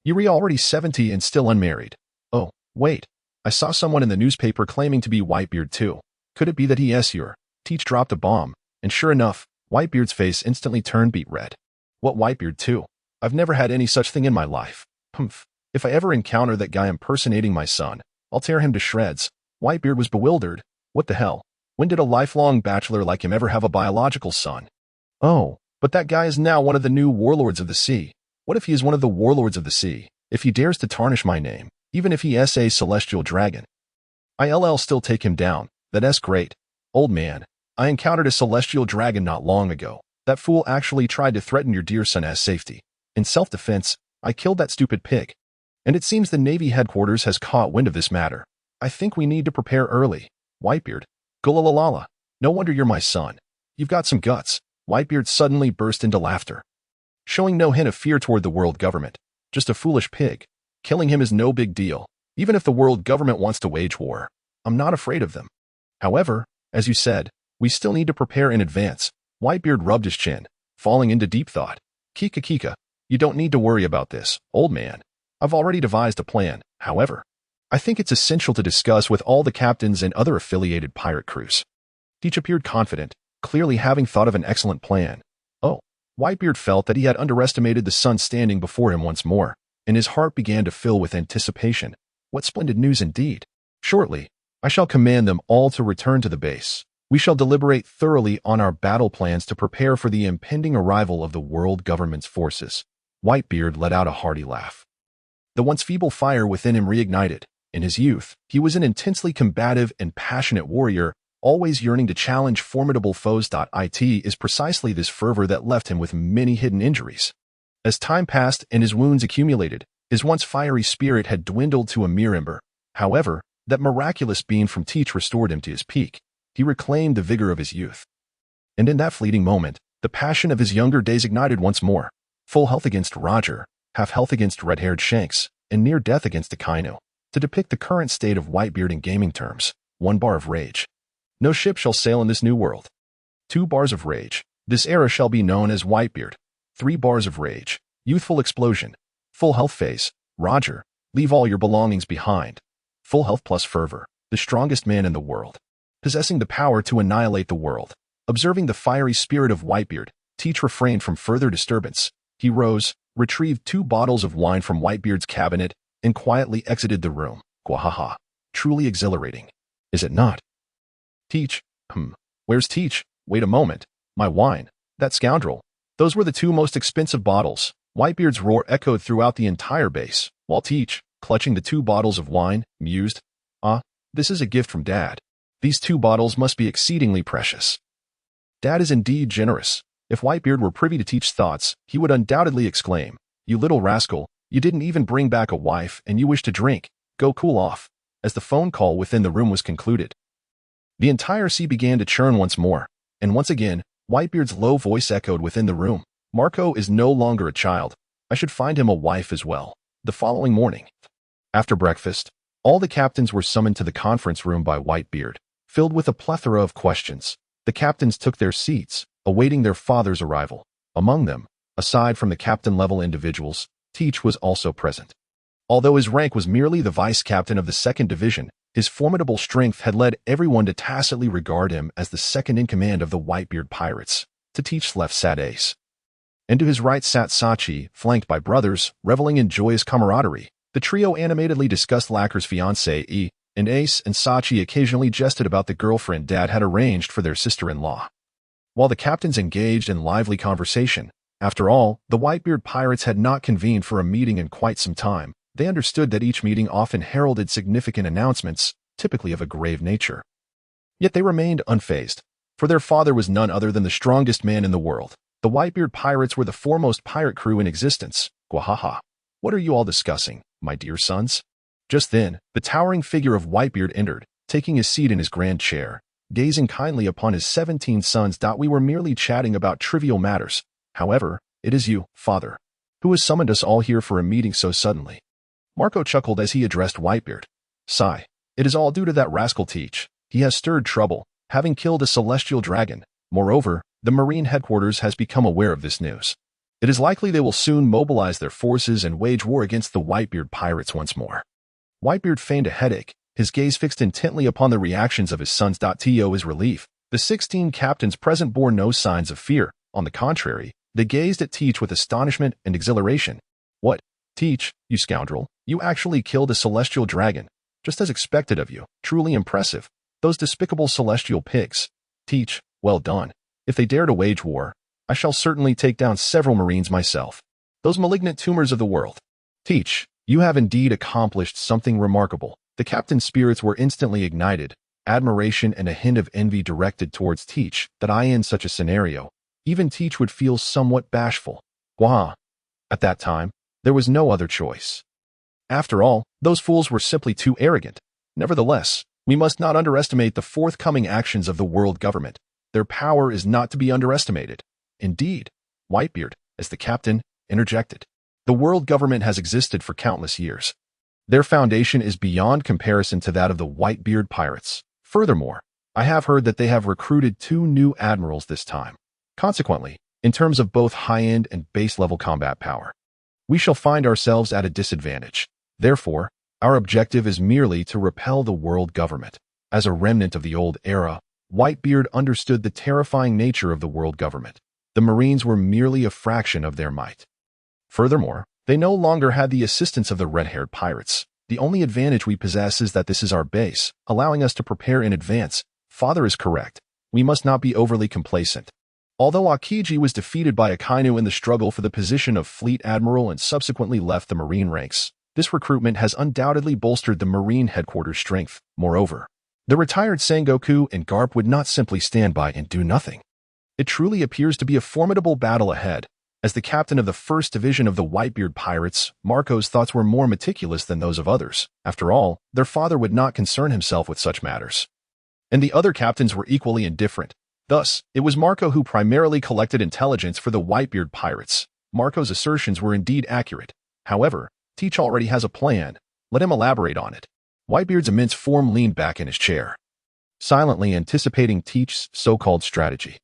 you're already 70 and still unmarried. Oh, wait. I saw someone in the newspaper claiming to be Whitebeard too. Could it be that your Teach dropped a bomb? And sure enough, Whitebeard's face instantly turned beet red. What Whitebeard too? I've never had any such thing in my life. Humph. If I ever encounter that guy impersonating my son, I'll tear him to shreds. Whitebeard was bewildered. What the hell? When did a lifelong bachelor like him ever have a biological son? Oh, but that guy is now one of the new warlords of the sea. What if he is one of the warlords of the sea? If he dares to tarnish my name, even if he is a celestial dragon, I'll still take him down. That's great. Old man, I encountered a celestial dragon not long ago. That fool actually tried to threaten your dear son as safety. In self-defense, I killed that stupid pig. And it seems the Navy headquarters has caught wind of this matter. I think we need to prepare early. Whitebeard. Gulalalala. No wonder you're my son. You've got some guts. Whitebeard suddenly burst into laughter, showing no hint of fear toward the world government. Just a foolish pig. Killing him is no big deal. Even if the world government wants to wage war, I'm not afraid of them. However, as you said, we still need to prepare in advance. Whitebeard rubbed his chin, falling into deep thought. Kika, you don't need to worry about this, old man. I've already devised a plan. However, I think it's essential to discuss with all the captains and other affiliated pirate crews. Teach appeared confident, clearly having thought of an excellent plan. Oh, Whitebeard felt that he had underestimated the sun standing before him once more, and his heart began to fill with anticipation. What splendid news indeed. Shortly, I shall command them all to return to the base. We shall deliberate thoroughly on our battle plans to prepare for the impending arrival of the world government's forces. Whitebeard let out a hearty laugh. The once feeble fire within him reignited. In his youth, he was an intensely combative and passionate warrior, always yearning to challenge formidable foes. It is precisely this fervor that left him with many hidden injuries. As time passed and his wounds accumulated, his once fiery spirit had dwindled to a mere ember. However, that miraculous beam from Teach restored him to his peak. He reclaimed the vigor of his youth. And in that fleeting moment, the passion of his younger days ignited once more. Full health against Roger, half health against Red-Haired Shanks, and near death against Akainu. To depict the current state of Whitebeard in gaming terms, 1 bar of rage. No ship shall sail in this new world. 2 bars of rage. This era shall be known as Whitebeard. 3 bars of rage. Youthful explosion. Full health phase. Roger, leave all your belongings behind. Full health plus fervor. The strongest man in the world, possessing the power to annihilate the world. Observing the fiery spirit of Whitebeard, Teach refrained from further disturbance. He rose, retrieved 2 bottles of wine from Whitebeard's cabinet, and quietly exited the room. Gwahaha. Truly exhilarating. Is it not? Teach. Where's Teach? Wait a moment. My wine. That scoundrel. Those were the 2 most expensive bottles. Whitebeard's roar echoed throughout the entire base, while Teach, clutching the 2 bottles of wine, mused, this is a gift from Dad. These 2 bottles must be exceedingly precious. Dad is indeed generous. If Whitebeard were privy to Teach's thoughts, he would undoubtedly exclaim, you little rascal, you didn't even bring back a wife and you wish to drink. Go cool off. As the phone call within the room was concluded, the entire sea began to churn once more, and once again, Whitebeard's low voice echoed within the room. Marco is no longer a child. I should find him a wife as well. The following morning, after breakfast, all the captains were summoned to the conference room by Whitebeard, filled with a plethora of questions. The captains took their seats, awaiting their father's arrival. Among them, aside from the captain-level individuals, Teach was also present. Although his rank was merely the vice-captain of the 2nd Division, his formidable strength had led everyone to tacitly regard him as the second-in-command of the Whitebeard pirates. To Teach's left sat Ace, and to his right sat Sachi, flanked by brothers, reveling in joyous camaraderie. The trio animatedly discussed Lacquer's fiancée, and Ace and Sachi occasionally jested about the girlfriend Dad had arranged for their sister-in-law. While the captains engaged in lively conversation, after all, the Whitebeard pirates had not convened for a meeting in quite some time. They understood that each meeting often heralded significant announcements, typically of a grave nature. Yet they remained unfazed, for their father was none other than the strongest man in the world. The Whitebeard pirates were the foremost pirate crew in existence. Gwahaha. What are you all discussing, my dear sons? Just then, the towering figure of Whitebeard entered, taking his seat in his grand chair, gazing kindly upon his 17 sons. We were merely chatting about trivial matters. However, it is you, father, who has summoned us all here for a meeting so suddenly. Marco chuckled as he addressed Whitebeard. Sigh. It is all due to that rascal Teach. He has stirred trouble, having killed a celestial dragon. Moreover, the Marine headquarters has become aware of this news. It is likely they will soon mobilize their forces and wage war against the Whitebeard pirates once more. Whitebeard feigned a headache, his gaze fixed intently upon the reactions of his sons. To his relief, the 16 captains present bore no signs of fear. On the contrary, they gazed at Teach with astonishment and exhilaration. What? Teach, you scoundrel, you actually killed a celestial dragon. Just as expected of you. Truly impressive. Those despicable celestial pigs. Teach, well done. If they dare to wage war, I shall certainly take down several Marines myself. Those malignant tumors of the world. Teach, you have indeed accomplished something remarkable. The captain's spirits were instantly ignited, admiration and a hint of envy directed towards Teach. In such a scenario, even Teach would feel somewhat bashful. Wah! At that time, there was no other choice. After all, those fools were simply too arrogant. Nevertheless, we must not underestimate the forthcoming actions of the world government. Their power is not to be underestimated. Indeed, Whitebeard, as the captain, interjected. The world government has existed for countless years. Their foundation is beyond comparison to that of the Whitebeard pirates. Furthermore, I have heard that they have recruited 2 new admirals this time. Consequently, in terms of both high-end and base-level combat power, we shall find ourselves at a disadvantage. Therefore, our objective is merely to repel the world government. As a remnant of the old era, Whitebeard understood the terrifying nature of the world government. The Marines were merely a fraction of their might. Furthermore, they no longer had the assistance of the red-haired pirates. The only advantage we possess is that this is our base, allowing us to prepare in advance. Father is correct. We must not be overly complacent. Although Aokiji was defeated by Akainu in the struggle for the position of Fleet Admiral and subsequently left the Marine ranks, this recruitment has undoubtedly bolstered the Marine headquarters' strength. Moreover, the retired Sengoku and Garp would not simply stand by and do nothing. It truly appears to be a formidable battle ahead. As the captain of the 1st Division of the Whitebeard Pirates, Marco's thoughts were more meticulous than those of others. After all, their father would not concern himself with such matters. And the other captains were equally indifferent. Thus, it was Marco who primarily collected intelligence for the Whitebeard pirates. Marco's assertions were indeed accurate. However, Teach already has a plan. Let him elaborate on it. Whitebeard's immense form leaned back in his chair, silently anticipating Teach's so-called strategy.